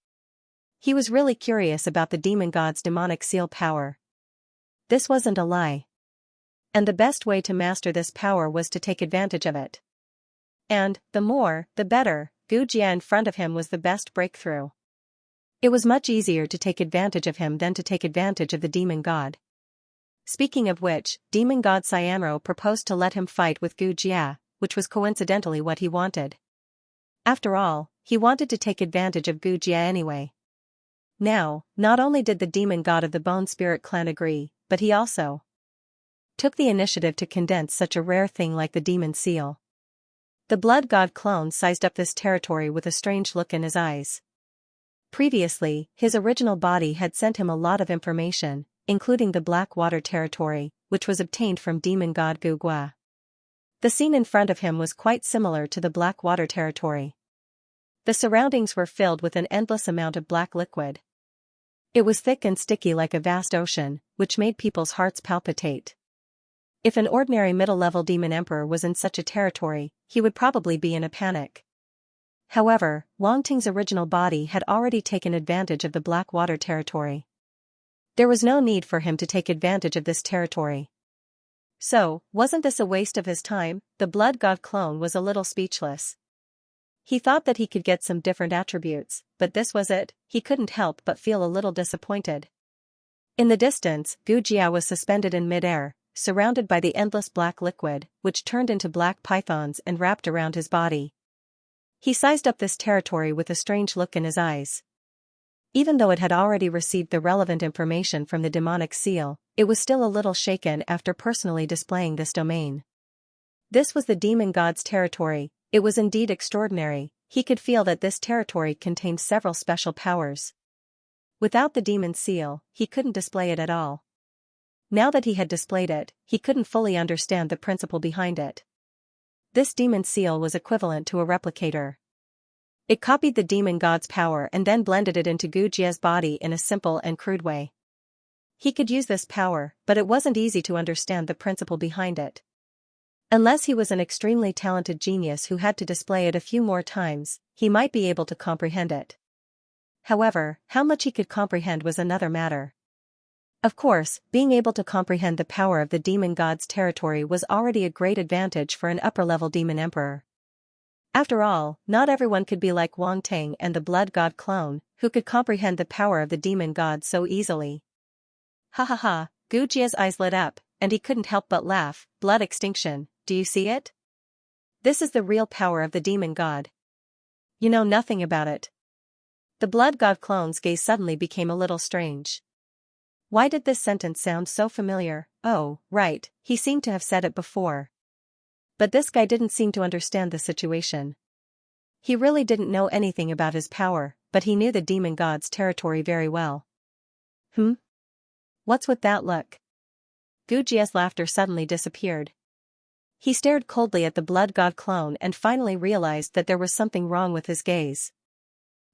He was really curious about the demon god's demonic seal power. This wasn't a lie. And the best way to master this power was to take advantage of it. And, the more, the better, Gujia in front of him was the best breakthrough. It was much easier to take advantage of him than to take advantage of the demon god. Speaking of which, demon god Xianxia proposed to let him fight with Gujia, which was coincidentally what he wanted. After all, he wanted to take advantage of Gujia anyway. Now, not only did the demon god of the Bone Spirit clan agree, but he also took the initiative to condense such a rare thing like the demon seal. The blood god clone sized up this territory with a strange look in his eyes. Previously, his original body had sent him a lot of information, including the Black Water territory, which was obtained from demon god Gugwa. The scene in front of him was quite similar to the Black Water territory. The surroundings were filled with an endless amount of black liquid. It was thick and sticky like a vast ocean, which made people's hearts palpitate. If an ordinary middle-level demon emperor was in such a territory, he would probably be in a panic. However, Wang Ting's original body had already taken advantage of the Black Water territory. There was no need for him to take advantage of this territory. So, wasn't this a waste of his time? The blood god clone was a little speechless. He thought that he could get some different attributes, but this was it. He couldn't help but feel a little disappointed. In the distance, Gujia was suspended in midair, surrounded by the endless black liquid, which turned into black pythons and wrapped around his body. He sized up this territory with a strange look in his eyes. Even though it had already received the relevant information from the demonic seal, it was still a little shaken after personally displaying this domain. This was the demon god's territory. It was indeed extraordinary. He could feel that this territory contained several special powers. Without the demon seal, he couldn't display it at all. Now that he had displayed it, he couldn't fully understand the principle behind it. This demon seal was equivalent to a replicator. It copied the demon god's power and then blended it into Gujia's body in a simple and crude way. He could use this power, but it wasn't easy to understand the principle behind it. Unless he was an extremely talented genius who had to display it a few more times, he might be able to comprehend it. However, how much he could comprehend was another matter. Of course, being able to comprehend the power of the demon god's territory was already a great advantage for an upper-level demon emperor. After all, not everyone could be like Wang Tang and the blood god clone, who could comprehend the power of the demon god so easily. Ha ha ha, Gu Jia's eyes lit up, and he couldn't help but laugh. Blood extinction, do you see it? This is the real power of the demon god. You know nothing about it. The blood god clone's gaze suddenly became a little strange. Why did this sentence sound so familiar? Oh, right, he seemed to have said it before. But this guy didn't seem to understand the situation. He really didn't know anything about his power, but he knew the demon god's territory very well. What's with that look? Gu Jia's laughter suddenly disappeared. He stared coldly at the blood god clone and finally realized that there was something wrong with his gaze.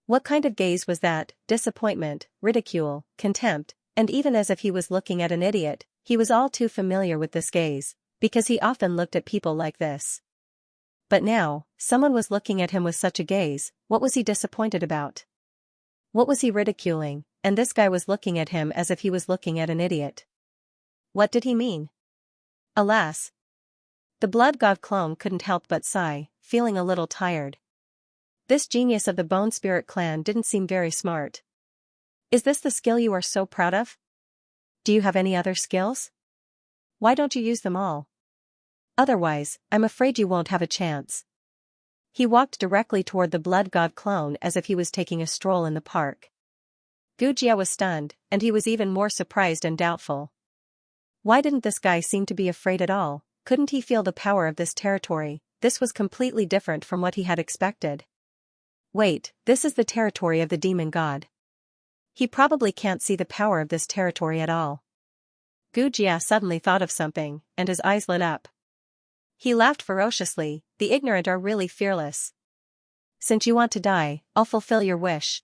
What kind of gaze was that? Disappointment, ridicule, contempt, and even as if he was looking at an idiot, he was all too familiar with this gaze, because he often looked at people like this. But now, someone was looking at him with such a gaze. What was he disappointed about? What was he ridiculing? And this guy was looking at him as if he was looking at an idiot. What did he mean? Alas! The blood god clone couldn't help but sigh, feeling a little tired. This genius of the Bone Spirit clan didn't seem very smart. Is this the skill you are so proud of? Do you have any other skills? Why don't you use them all? Otherwise, I'm afraid you won't have a chance. He walked directly toward the blood god clone as if he was taking a stroll in the park. Gu Jia was stunned, and he was even more surprised and doubtful. Why didn't this guy seem to be afraid at all? Couldn't he feel the power of this territory? This was completely different from what he had expected. Wait, this is the territory of the demon god. He probably can't see the power of this territory at all. Gu Jia suddenly thought of something, and his eyes lit up. He laughed ferociously. The ignorant are really fearless. Since you want to die, I'll fulfill your wish.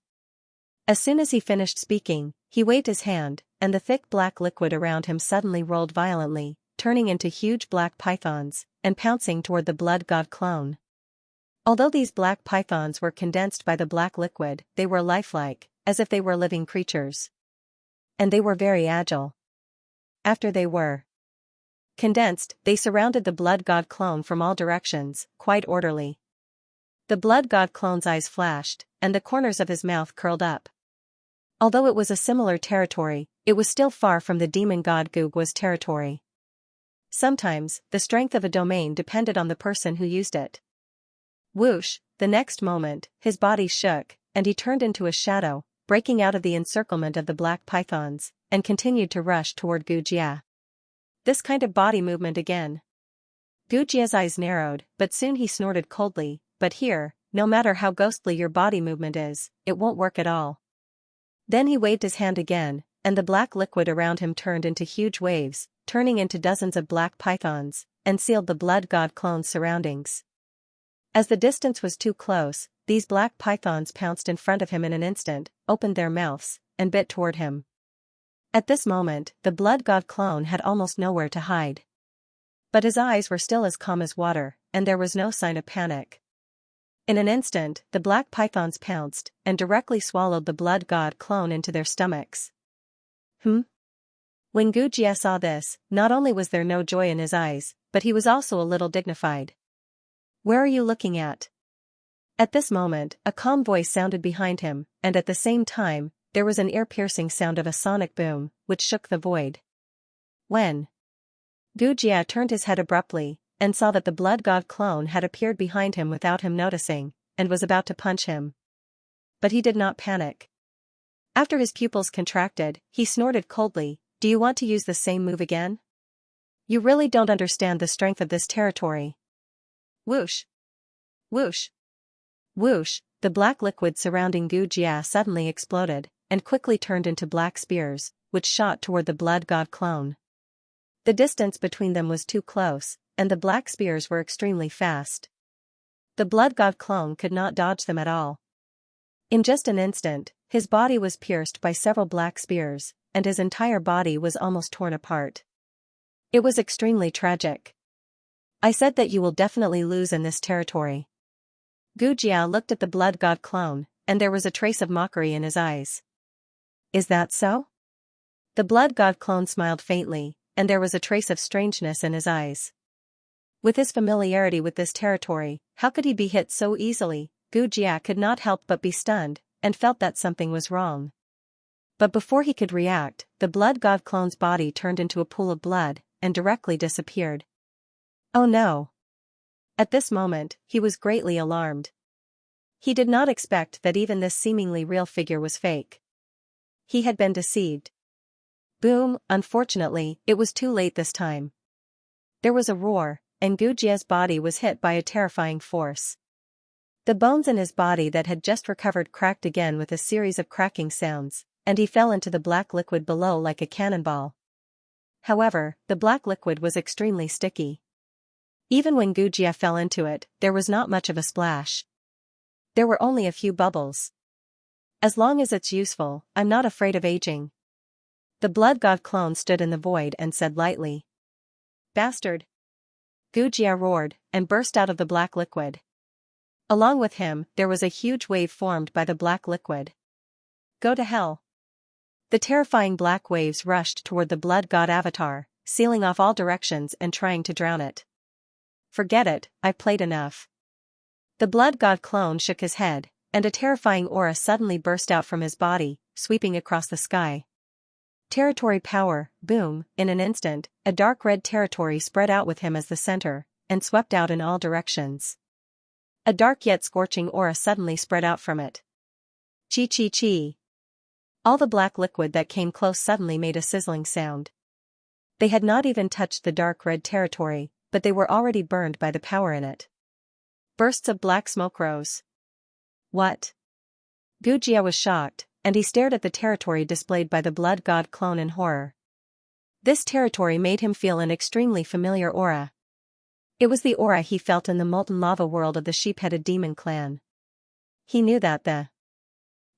As soon as he finished speaking, he waved his hand, and the thick black liquid around him suddenly rolled violently, turning into huge black pythons, and pouncing toward the blood god clone. Although these black pythons were condensed by the black liquid, they were lifelike, as if they were living creatures. And they were very agile. After they were condensed, they surrounded the blood god clone from all directions, quite orderly. The blood god clone's eyes flashed, and the corners of his mouth curled up. Although it was a similar territory, it was still far from the demon god Gu Jia's territory. Sometimes, the strength of a domain depended on the person who used it. Whoosh, the next moment, his body shook, and he turned into a shadow, breaking out of the encirclement of the black pythons, and continued to rush toward Gu Jia. This kind of body movement again. Gu Jia's eyes narrowed, but soon he snorted coldly, but here, no matter how ghostly your body movement is, it won't work at all. Then he waved his hand again, and the black liquid around him turned into huge waves, turning into dozens of black pythons, and sealed the blood god clone's surroundings. As the distance was too close, these black pythons pounced in front of him in an instant, opened their mouths, and bit toward him. At this moment, the blood god clone had almost nowhere to hide. But his eyes were still as calm as water, and there was no sign of panic. In an instant, the black pythons pounced, and directly swallowed the blood god clone into their stomachs. When Gu Jia saw this, not only was there no joy in his eyes, but he was also a little dignified. Where are you looking at? At this moment, a calm voice sounded behind him, and at the same time, there was an ear-piercing sound of a sonic boom, which shook the void. When Gu Jia turned his head abruptly, and saw that the blood god clone had appeared behind him without him noticing, and was about to punch him. But he did not panic. After his pupils contracted, he snorted coldly, "Do you want to use the same move again? You really don't understand the strength of this territory." Whoosh! Whoosh! Whoosh! The black liquid surrounding Gu Jia suddenly exploded, and quickly turned into black spears, which shot toward the blood god clone. The distance between them was too close, and the black spears were extremely fast. The blood god clone could not dodge them at all. In just an instant, his body was pierced by several black spears, and his entire body was almost torn apart. It was extremely tragic. I said that you will definitely lose in this territory. Gu Jia looked at the blood god clone, and there was a trace of mockery in his eyes. Is that so? The blood god clone smiled faintly, and there was a trace of strangeness in his eyes. With his familiarity with this territory, how could he be hit so easily? Gu Jia could not help but be stunned, and felt that something was wrong. But before he could react, the blood god clone's body turned into a pool of blood, and directly disappeared. Oh no! At this moment, he was greatly alarmed. He did not expect that even this seemingly real figure was fake. He had been deceived. Boom! Unfortunately, it was too late this time. There was a roar, and Gu Jia's body was hit by a terrifying force. The bones in his body that had just recovered cracked again with a series of cracking sounds, and he fell into the black liquid below like a cannonball. However, the black liquid was extremely sticky. Even when Gu Jia fell into it, there was not much of a splash. There were only a few bubbles. As long as it's useful, I'm not afraid of aging. The blood god clone stood in the void and said lightly. Bastard! Gu Jia roared, and burst out of the black liquid. Along with him, there was a huge wave formed by the black liquid. Go to hell! The terrifying black waves rushed toward the blood god avatar, sealing off all directions and trying to drown it. Forget it, I've played enough. The blood god clone shook his head, and a terrifying aura suddenly burst out from his body, sweeping across the sky. Territory power, boom! In an instant, a dark red territory spread out with him as the center, and swept out in all directions. A dark yet scorching aura suddenly spread out from it. Chi chi chi! All the black liquid that came close suddenly made a sizzling sound. They had not even touched the dark red territory, but they were already burned by the power in it. Bursts of black smoke rose. What? Gu Jia was shocked, and he stared at the territory displayed by the blood god clone in horror. This territory made him feel an extremely familiar aura. It was the aura he felt in the molten lava world of the sheep-headed demon clan. He knew that the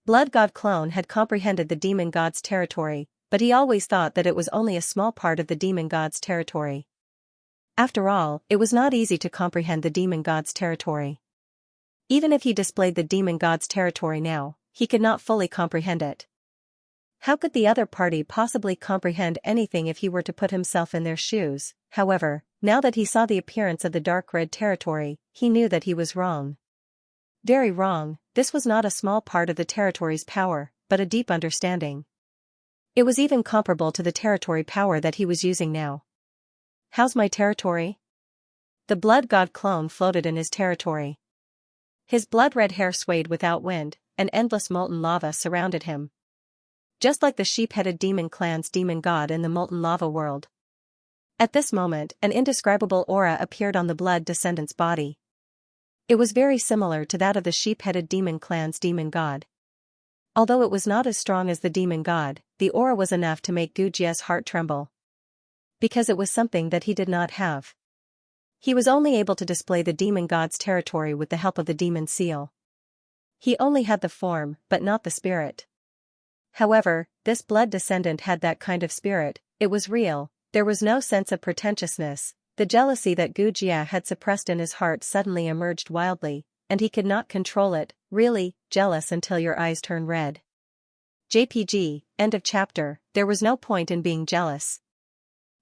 blood god clone had comprehended the demon god's territory, but he always thought that it was only a small part of the demon god's territory. After all, it was not easy to comprehend the demon god's territory. Even if he displayed the demon god's territory now, he could not fully comprehend it. How could the other party possibly comprehend anything if he were to put himself in their shoes? However, now that he saw the appearance of the dark red territory, he knew that he was wrong. Very wrong. This was not a small part of the territory's power, but a deep understanding. It was even comparable to the territory power that he was using now. How's my territory? The blood god clone floated in his territory. His blood-red hair swayed without wind, and endless molten lava surrounded him. Just like the sheep-headed demon clan's demon god in the molten lava world. At this moment, an indescribable aura appeared on the blood descendant's body. It was very similar to that of the sheep-headed demon clan's demon god. Although it was not as strong as the demon god, the aura was enough to make Gu Jia's heart tremble. Because it was something that he did not have. He was only able to display the demon god's territory with the help of the demon seal. He only had the form, but not the spirit. However, this blood descendant had that kind of spirit. It was real. There was no sense of pretentiousness. The jealousy that Gu Jia had suppressed in his heart suddenly emerged wildly, and he could not control it. Really, jealous until your eyes turn red. JPG, end of chapter. There was no point in being jealous.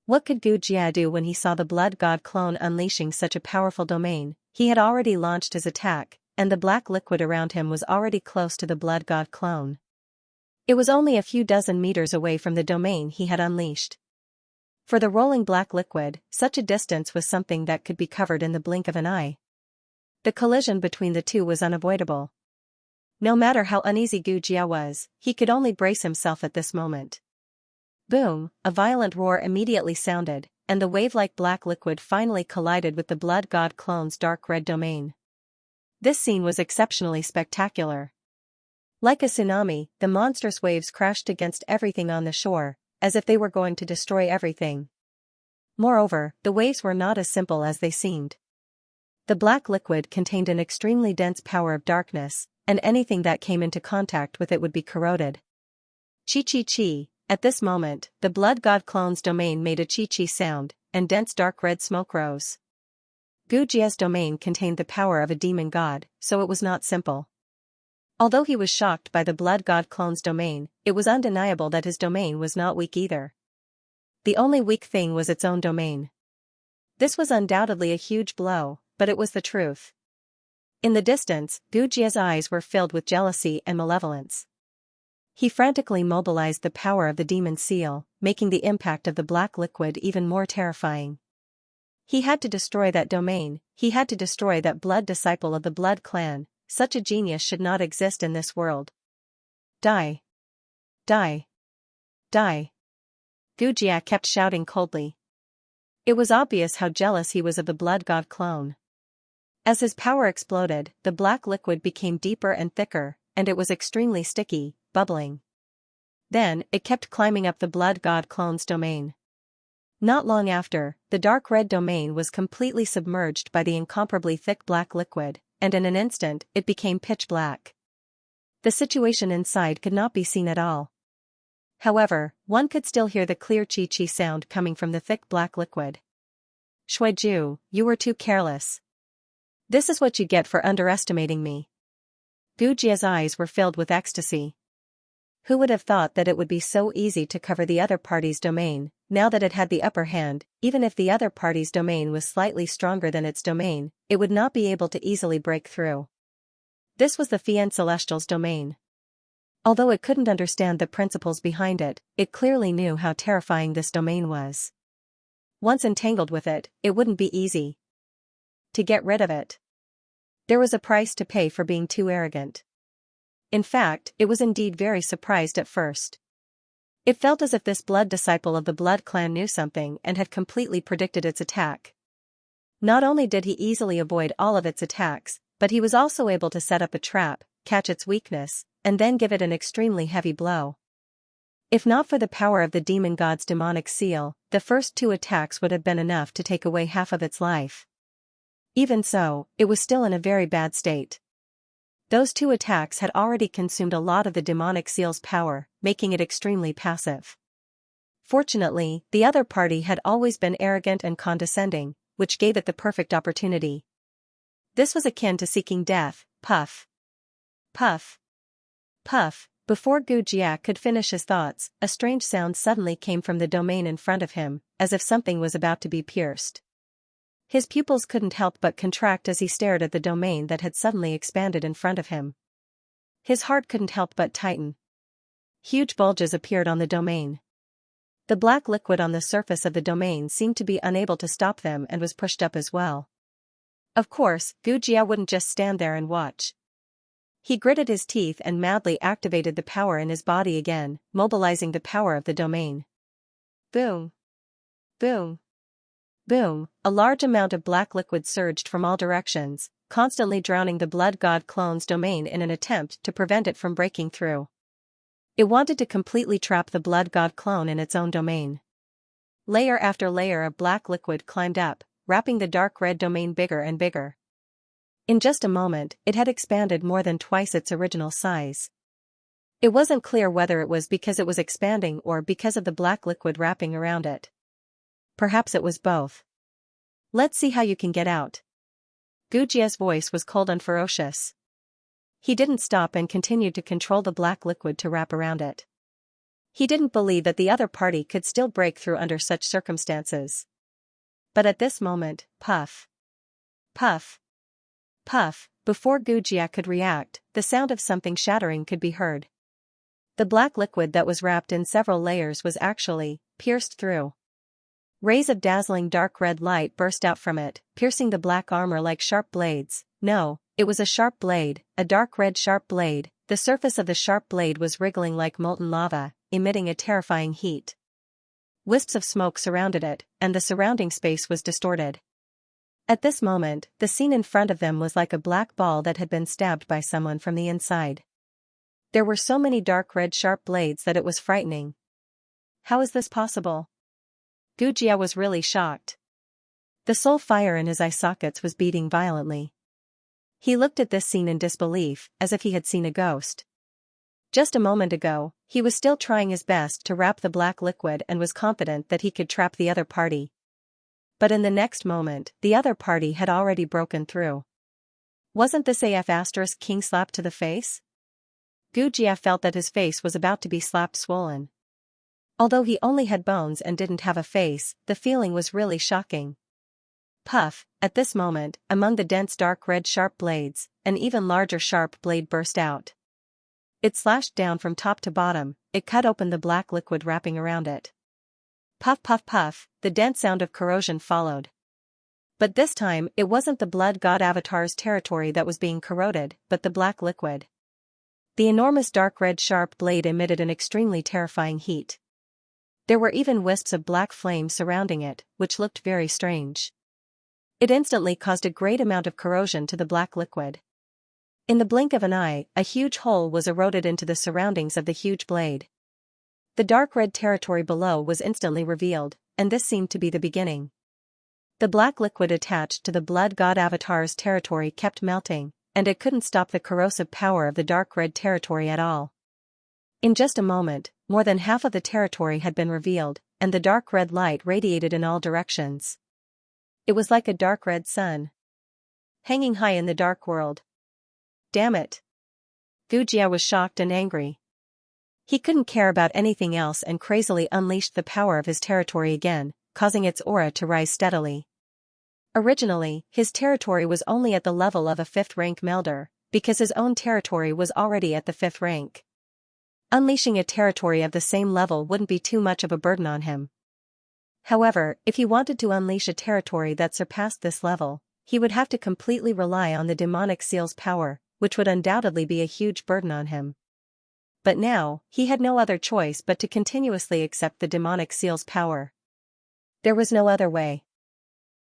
What could Gu Jia do when he saw the blood god clone unleashing such a powerful domain? He had already launched his attack, and the black liquid around him was already close to the blood god clone. It was only a few dozen meters away from the domain he had unleashed. For the rolling black liquid, such a distance was something that could be covered in the blink of an eye. The collision between the two was unavoidable. No matter how uneasy Gu Jia was, he could only brace himself at this moment. Boom! A violent roar immediately sounded, and the wave-like black liquid finally collided with the blood god clone's dark red domain. This scene was exceptionally spectacular. Like a tsunami, the monstrous waves crashed against everything on the shore, as if they were going to destroy everything. Moreover, the waves were not as simple as they seemed. The black liquid contained an extremely dense power of darkness, and anything that came into contact with it would be corroded. Chi chi chi! At this moment, the blood god clone's domain made a chi-chi sound, and dense dark red smoke rose. Gu Jia's domain contained the power of a demon god, so it was not simple. Although he was shocked by the blood god clone's domain, it was undeniable that his domain was not weak either. The only weak thing was its own domain. This was undoubtedly a huge blow, but it was the truth. In the distance, Gu Jia's eyes were filled with jealousy and malevolence. He frantically mobilized the power of the demon seal, making the impact of the black liquid even more terrifying. He had to destroy that domain, he had to destroy that blood disciple of the blood clan. Such a genius should not exist in this world. Die! Die! Die! Gu Jia kept shouting coldly. It was obvious how jealous he was of the blood god clone. As his power exploded, the black liquid became deeper and thicker, and it was extremely sticky, bubbling. Then, it kept climbing up the blood god clone's domain. Not long after, the dark red domain was completely submerged by the incomparably thick black liquid, and in an instant, it became pitch black. The situation inside could not be seen at all. However, one could still hear the clear chi-chi sound coming from the thick black liquid. Shuiju, you were too careless. This is what you get for underestimating me. Gu Jia's eyes were filled with ecstasy. Who would have thought that it would be so easy to cover the other party's domain, now that it had the upper hand? Even if the other party's domain was slightly stronger than its domain, it would not be able to easily break through. This was the Fian Celestial's domain. Although it couldn't understand the principles behind it, it clearly knew how terrifying this domain was. Once entangled with it, it wouldn't be easy to get rid of it. There was a price to pay for being too arrogant. In fact, it was indeed very surprised at first. It felt as if this blood disciple of the blood clan knew something and had completely predicted its attack. Not only did he easily avoid all of its attacks, but he was also able to set up a trap, catch its weakness, and then give it an extremely heavy blow. If not for the power of the demon god's demonic seal, the first two attacks would have been enough to take away half of its life. Even so, it was still in a very bad state. Those two attacks had already consumed a lot of the demonic seal's power, making it extremely passive. Fortunately, the other party had always been arrogant and condescending, which gave it the perfect opportunity. This was akin to seeking death. Puff. Puff. Puff. Before Gu Jia could finish his thoughts, a strange sound suddenly came from the domain in front of him, as if something was about to be pierced. His pupils couldn't help but contract as he stared at the domain that had suddenly expanded in front of him. His heart couldn't help but tighten. Huge bulges appeared on the domain. The black liquid on the surface of the domain seemed to be unable to stop them and was pushed up as well. Of course, Gu Jia wouldn't just stand there and watch. He gritted his teeth and madly activated the power in his body again, mobilizing the power of the domain. Boom! Boom! Boom! A large amount of black liquid surged from all directions, constantly drowning the blood god clone's domain in an attempt to prevent it from breaking through. It wanted to completely trap the blood god clone in its own domain. Layer after layer of black liquid climbed up, wrapping the dark red domain bigger and bigger. In just a moment, it had expanded more than twice its original size. It wasn't clear whether it was because it was expanding or because of the black liquid wrapping around it. Perhaps it was both. Let's see how you can get out. Gu Jia's voice was cold and ferocious. He didn't stop and continued to control the black liquid to wrap around it. He didn't believe that the other party could still break through under such circumstances. But at this moment, puff. Puff. Puff, before Gu Jia could react, the sound of something shattering could be heard. The black liquid that was wrapped in several layers was actually pierced through. Rays of dazzling dark red light burst out from it, piercing the black armor like sharp blades. No, it was a sharp blade, a dark red sharp blade. The surface of the sharp blade was wriggling like molten lava, emitting a terrifying heat. Wisps of smoke surrounded it, and the surrounding space was distorted. At this moment, the scene in front of them was like a black ball that had been stabbed by someone from the inside. There were so many dark red sharp blades that it was frightening. How is this possible? Gu Jia was really shocked. The soul fire in his eye sockets was beating violently. He looked at this scene in disbelief, as if he had seen a ghost. Just a moment ago, he was still trying his best to wrap the black liquid and was confident that he could trap the other party. But in the next moment, the other party had already broken through. Wasn't this a F***king slap to the face? Gu Jia felt that his face was about to be slapped swollen. Although he only had bones and didn't have a face, the feeling was really shocking. Puff, at this moment, among the dense dark red sharp blades, an even larger sharp blade burst out. It slashed down from top to bottom, it cut open the black liquid wrapping around it. Puff puff puff, the dense sound of corrosion followed. But this time, it wasn't the blood god avatar's territory that was being corroded, but the black liquid. The enormous dark red sharp blade emitted an extremely terrifying heat. There were even wisps of black flame surrounding it, which looked very strange. It instantly caused a great amount of corrosion to the black liquid. In the blink of an eye, a huge hole was eroded into the surroundings of the huge blade. The dark red territory below was instantly revealed, and this seemed to be the beginning. The black liquid attached to the blood god avatar's territory kept melting, and it couldn't stop the corrosive power of the dark red territory at all. In just a moment, more than half of the territory had been revealed, and the dark red light radiated in all directions. It was like a dark red sun, hanging high in the dark world. Damn it! Gu Jia was shocked and angry. He couldn't care about anything else and crazily unleashed the power of his territory again, causing its aura to rise steadily. Originally, his territory was only at the level of a 5th rank melder, because his own territory was already at the 5th rank. Unleashing a territory of the same level wouldn't be too much of a burden on him. However, if he wanted to unleash a territory that surpassed this level, he would have to completely rely on the demonic seal's power, which would undoubtedly be a huge burden on him. But now, he had no other choice but to continuously accept the demonic seal's power. There was no other way.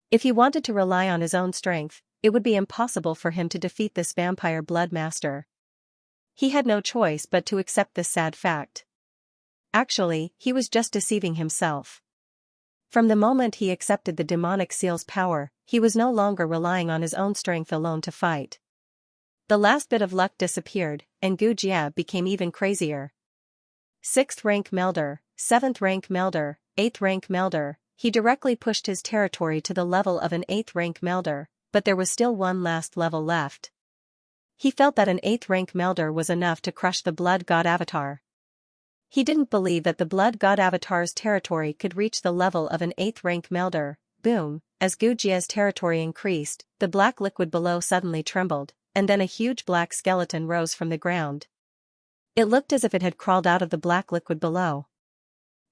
If he wanted to rely on his own strength, it would be impossible for him to defeat this vampire blood master. He had no choice but to accept this sad fact. Actually, he was just deceiving himself. From the moment he accepted the demonic seal's power, he was no longer relying on his own strength alone to fight. The last bit of luck disappeared, and Gu Jia became even crazier. 6th rank melder, 7th rank melder, 8th rank melder, he directly pushed his territory to the level of an 8th rank melder, but there was still one last level left. He felt that an 8th rank melder was enough to crush the blood god avatar. He didn't believe that the blood god avatar's territory could reach the level of an 8th rank melder. Boom, as Gu Jia's territory increased, the black liquid below suddenly trembled, and then a huge black skeleton rose from the ground. It looked as if it had crawled out of the black liquid below.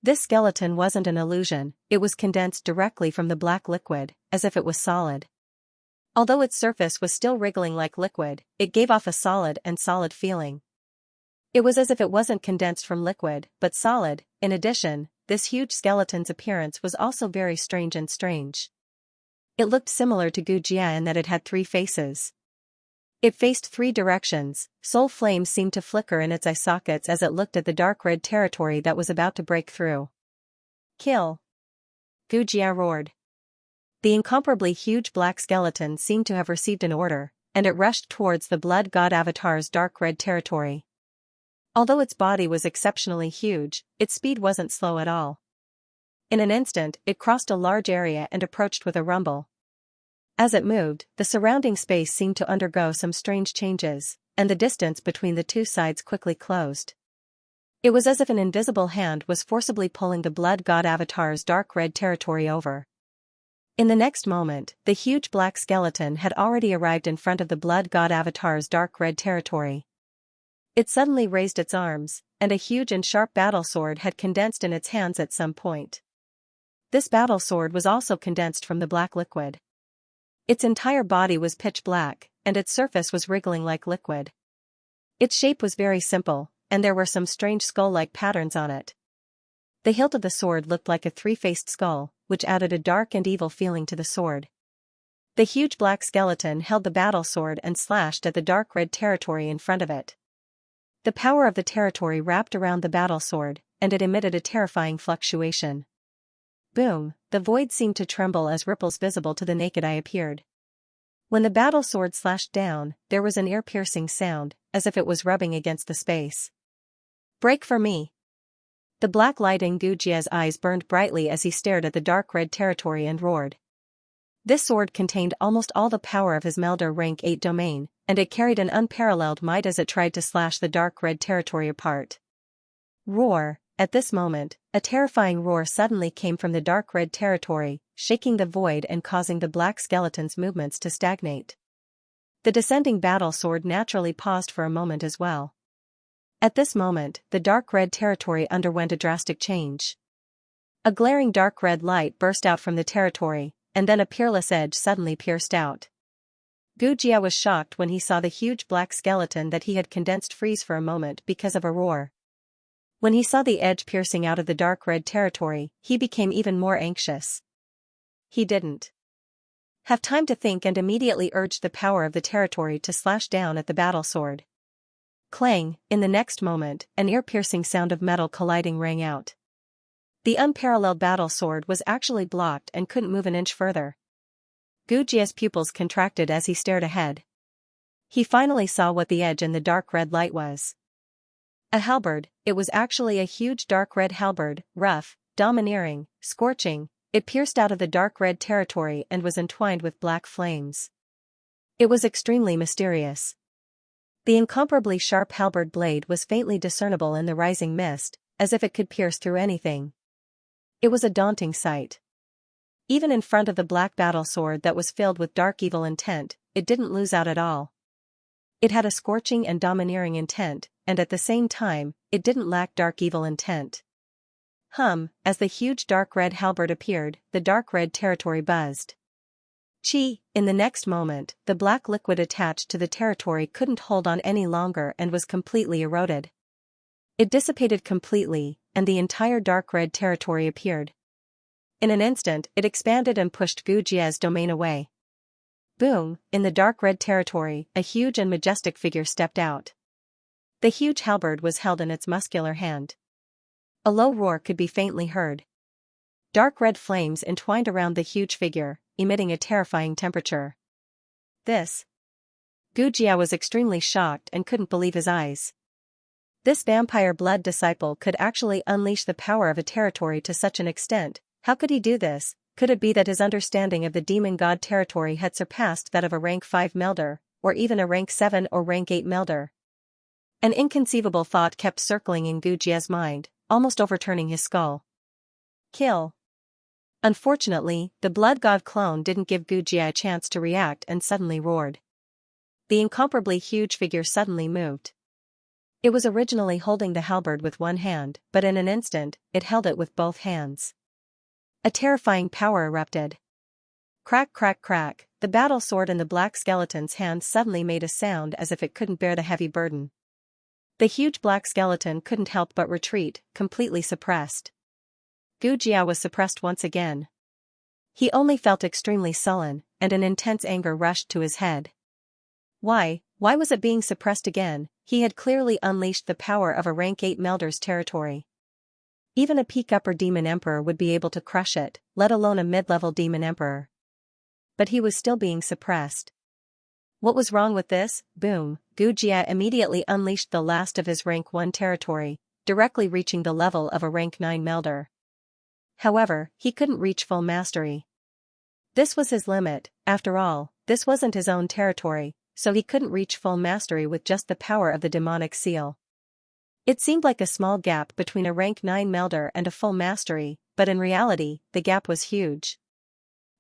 This skeleton wasn't an illusion, it was condensed directly from the black liquid, as if it was solid. Although its surface was still wriggling like liquid, it gave off a solid feeling. It was as if it wasn't condensed from liquid, but solid. In addition, this huge skeleton's appearance was also very strange. It looked similar to Gu Jia in that it had 3 faces. It faced 3 directions, soul flames seemed to flicker in its eye sockets as it looked at the dark red territory that was about to break through. Kill! Gu Jia roared. The incomparably huge black skeleton seemed to have received an order, and it rushed towards the blood god avatar's dark red territory. Although its body was exceptionally huge, its speed wasn't slow at all. In an instant, it crossed a large area and approached with a rumble. As it moved, the surrounding space seemed to undergo some strange changes, and the distance between the 2 sides quickly closed. It was as if an invisible hand was forcibly pulling the blood god avatar's dark red territory over. In the next moment, the huge black skeleton had already arrived in front of the blood god avatar's dark red territory. It suddenly raised its arms, and a huge and sharp battle sword had condensed in its hands at some point. This battle sword was also condensed from the black liquid. Its entire body was pitch black, and its surface was wriggling like liquid. Its shape was very simple, and there were some strange skull-like patterns on it. The hilt of the sword looked like a 3-faced skull, which added a dark and evil feeling to the sword. The huge black skeleton held the battle sword and slashed at the dark red territory in front of it. The power of the territory wrapped around the battle sword, and it emitted a terrifying fluctuation. Boom, the void seemed to tremble as ripples visible to the naked eye appeared. When the battle sword slashed down, there was an ear-piercing sound, as if it was rubbing against the space. Break for me. The black light in Gujia's eyes burned brightly as he stared at the dark red territory and roared. This sword contained almost all the power of his Melder rank 8 domain, and it carried an unparalleled might as it tried to slash the dark red territory apart. Roar! At this moment, a terrifying roar suddenly came from the dark red territory, shaking the void and causing the black skeleton's movements to stagnate. The descending battle sword naturally paused for a moment as well. At this moment, the dark red territory underwent a drastic change. A glaring dark red light burst out from the territory, and then a peerless edge suddenly pierced out. Gujia was shocked when he saw the huge black skeleton that he had condensed freeze for a moment because of a roar. When he saw the edge piercing out of the dark red territory, he became even more anxious. He didn't have time to think and immediately urged the power of the territory to slash down at the battle sword. Clang! In the next moment, an ear-piercing sound of metal colliding rang out. The unparalleled battle sword was actually blocked and couldn't move an inch further. Gujia's pupils contracted as he stared ahead. He finally saw what the edge in the dark red light was. A halberd. It was actually a huge dark red halberd, rough, domineering, scorching. It pierced out of the dark red territory and was entwined with black flames. It was extremely mysterious. The incomparably sharp halberd blade was faintly discernible in the rising mist, as if it could pierce through anything. It was a daunting sight. Even in front of the black battle sword that was filled with dark evil intent, it didn't lose out at all. It had a scorching and domineering intent, and at the same time, it didn't lack dark evil intent. As the huge dark red halberd appeared, the dark red territory buzzed. Chi! In the next moment, the black liquid attached to the territory couldn't hold on any longer and was completely eroded. It dissipated completely, and the entire dark red territory appeared. In an instant, it expanded and pushed Gujia's domain away. Boom! In the dark red territory, a huge and majestic figure stepped out. The huge halberd was held in its muscular hand. A low roar could be faintly heard. Dark red flames entwined around the huge figure, emitting a terrifying temperature. Gujia was extremely shocked and couldn't believe his eyes. This vampire blood disciple could actually unleash the power of a territory to such an extent. How could he do this? Could it be that his understanding of the demon god territory had surpassed that of a rank 5 Melder, or even a rank 7 or rank 8 Melder? An inconceivable thought kept circling in Gujia's mind, almost overturning his skull. Kill. Unfortunately, the blood god clone didn't give Gujia a chance to react and suddenly roared. The incomparably huge figure suddenly moved. It was originally holding the halberd with one hand, but in an instant, it held it with both hands. A terrifying power erupted. Crack, crack, crack! The battle sword in the black skeleton's hand suddenly made a sound as if it couldn't bear the heavy burden. The huge black skeleton couldn't help but retreat, completely suppressed. Gujia was suppressed once again. He only felt extremely sullen, and an intense anger rushed to his head. Why was it being suppressed again? He had clearly unleashed the power of a rank 8 Melder's territory. Even a peak upper demon emperor would be able to crush it, let alone a mid-level demon emperor. But he was still being suppressed. What was wrong with this? Boom! Gujia immediately unleashed the last of his rank 1 territory, directly reaching the level of a rank 9 Melder. However, he couldn't reach full mastery. This was his limit. After all, this wasn't his own territory, so he couldn't reach full mastery with just the power of the demonic seal. It seemed like a small gap between a rank 9 Melder and a full mastery, but in reality, the gap was huge.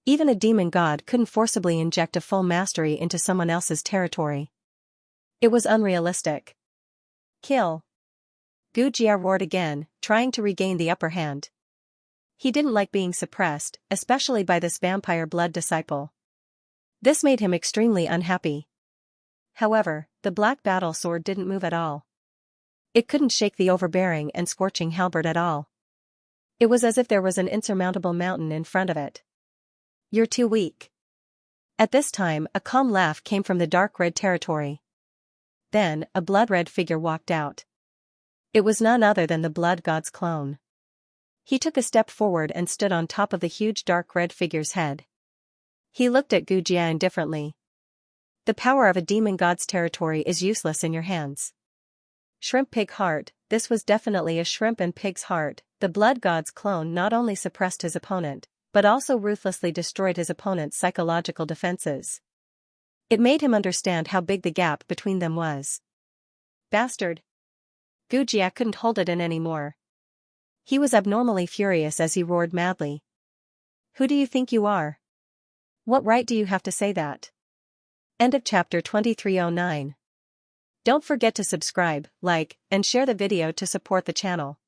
Even a demon god couldn't forcibly inject a full mastery into someone else's territory. It was unrealistic. Kill. Gujia roared again, trying to regain the upper hand. He didn't like being suppressed, especially by this vampire blood disciple. This made him extremely unhappy. However, the black battle sword didn't move at all. It couldn't shake the overbearing and scorching halberd at all. It was as if there was an insurmountable mountain in front of it. You're too weak. At this time, a calm laugh came from the dark red territory. Then, a blood-red figure walked out. It was none other than the blood god's clone. He took a step forward and stood on top of the huge dark red figure's head. He looked at Gujia indifferently. The power of a demon god's territory is useless in your hands. Shrimp pig heart, this was definitely a shrimp and pig's heart. The blood god's clone not only suppressed his opponent, but also ruthlessly destroyed his opponent's psychological defenses. It made him understand how big the gap between them was. Bastard! Gujia couldn't hold it in anymore. He was abnormally furious as he roared madly. Who do you think you are? What right do you have to say that? End of chapter 2309. Don't forget to subscribe, like, and share the video to support the channel.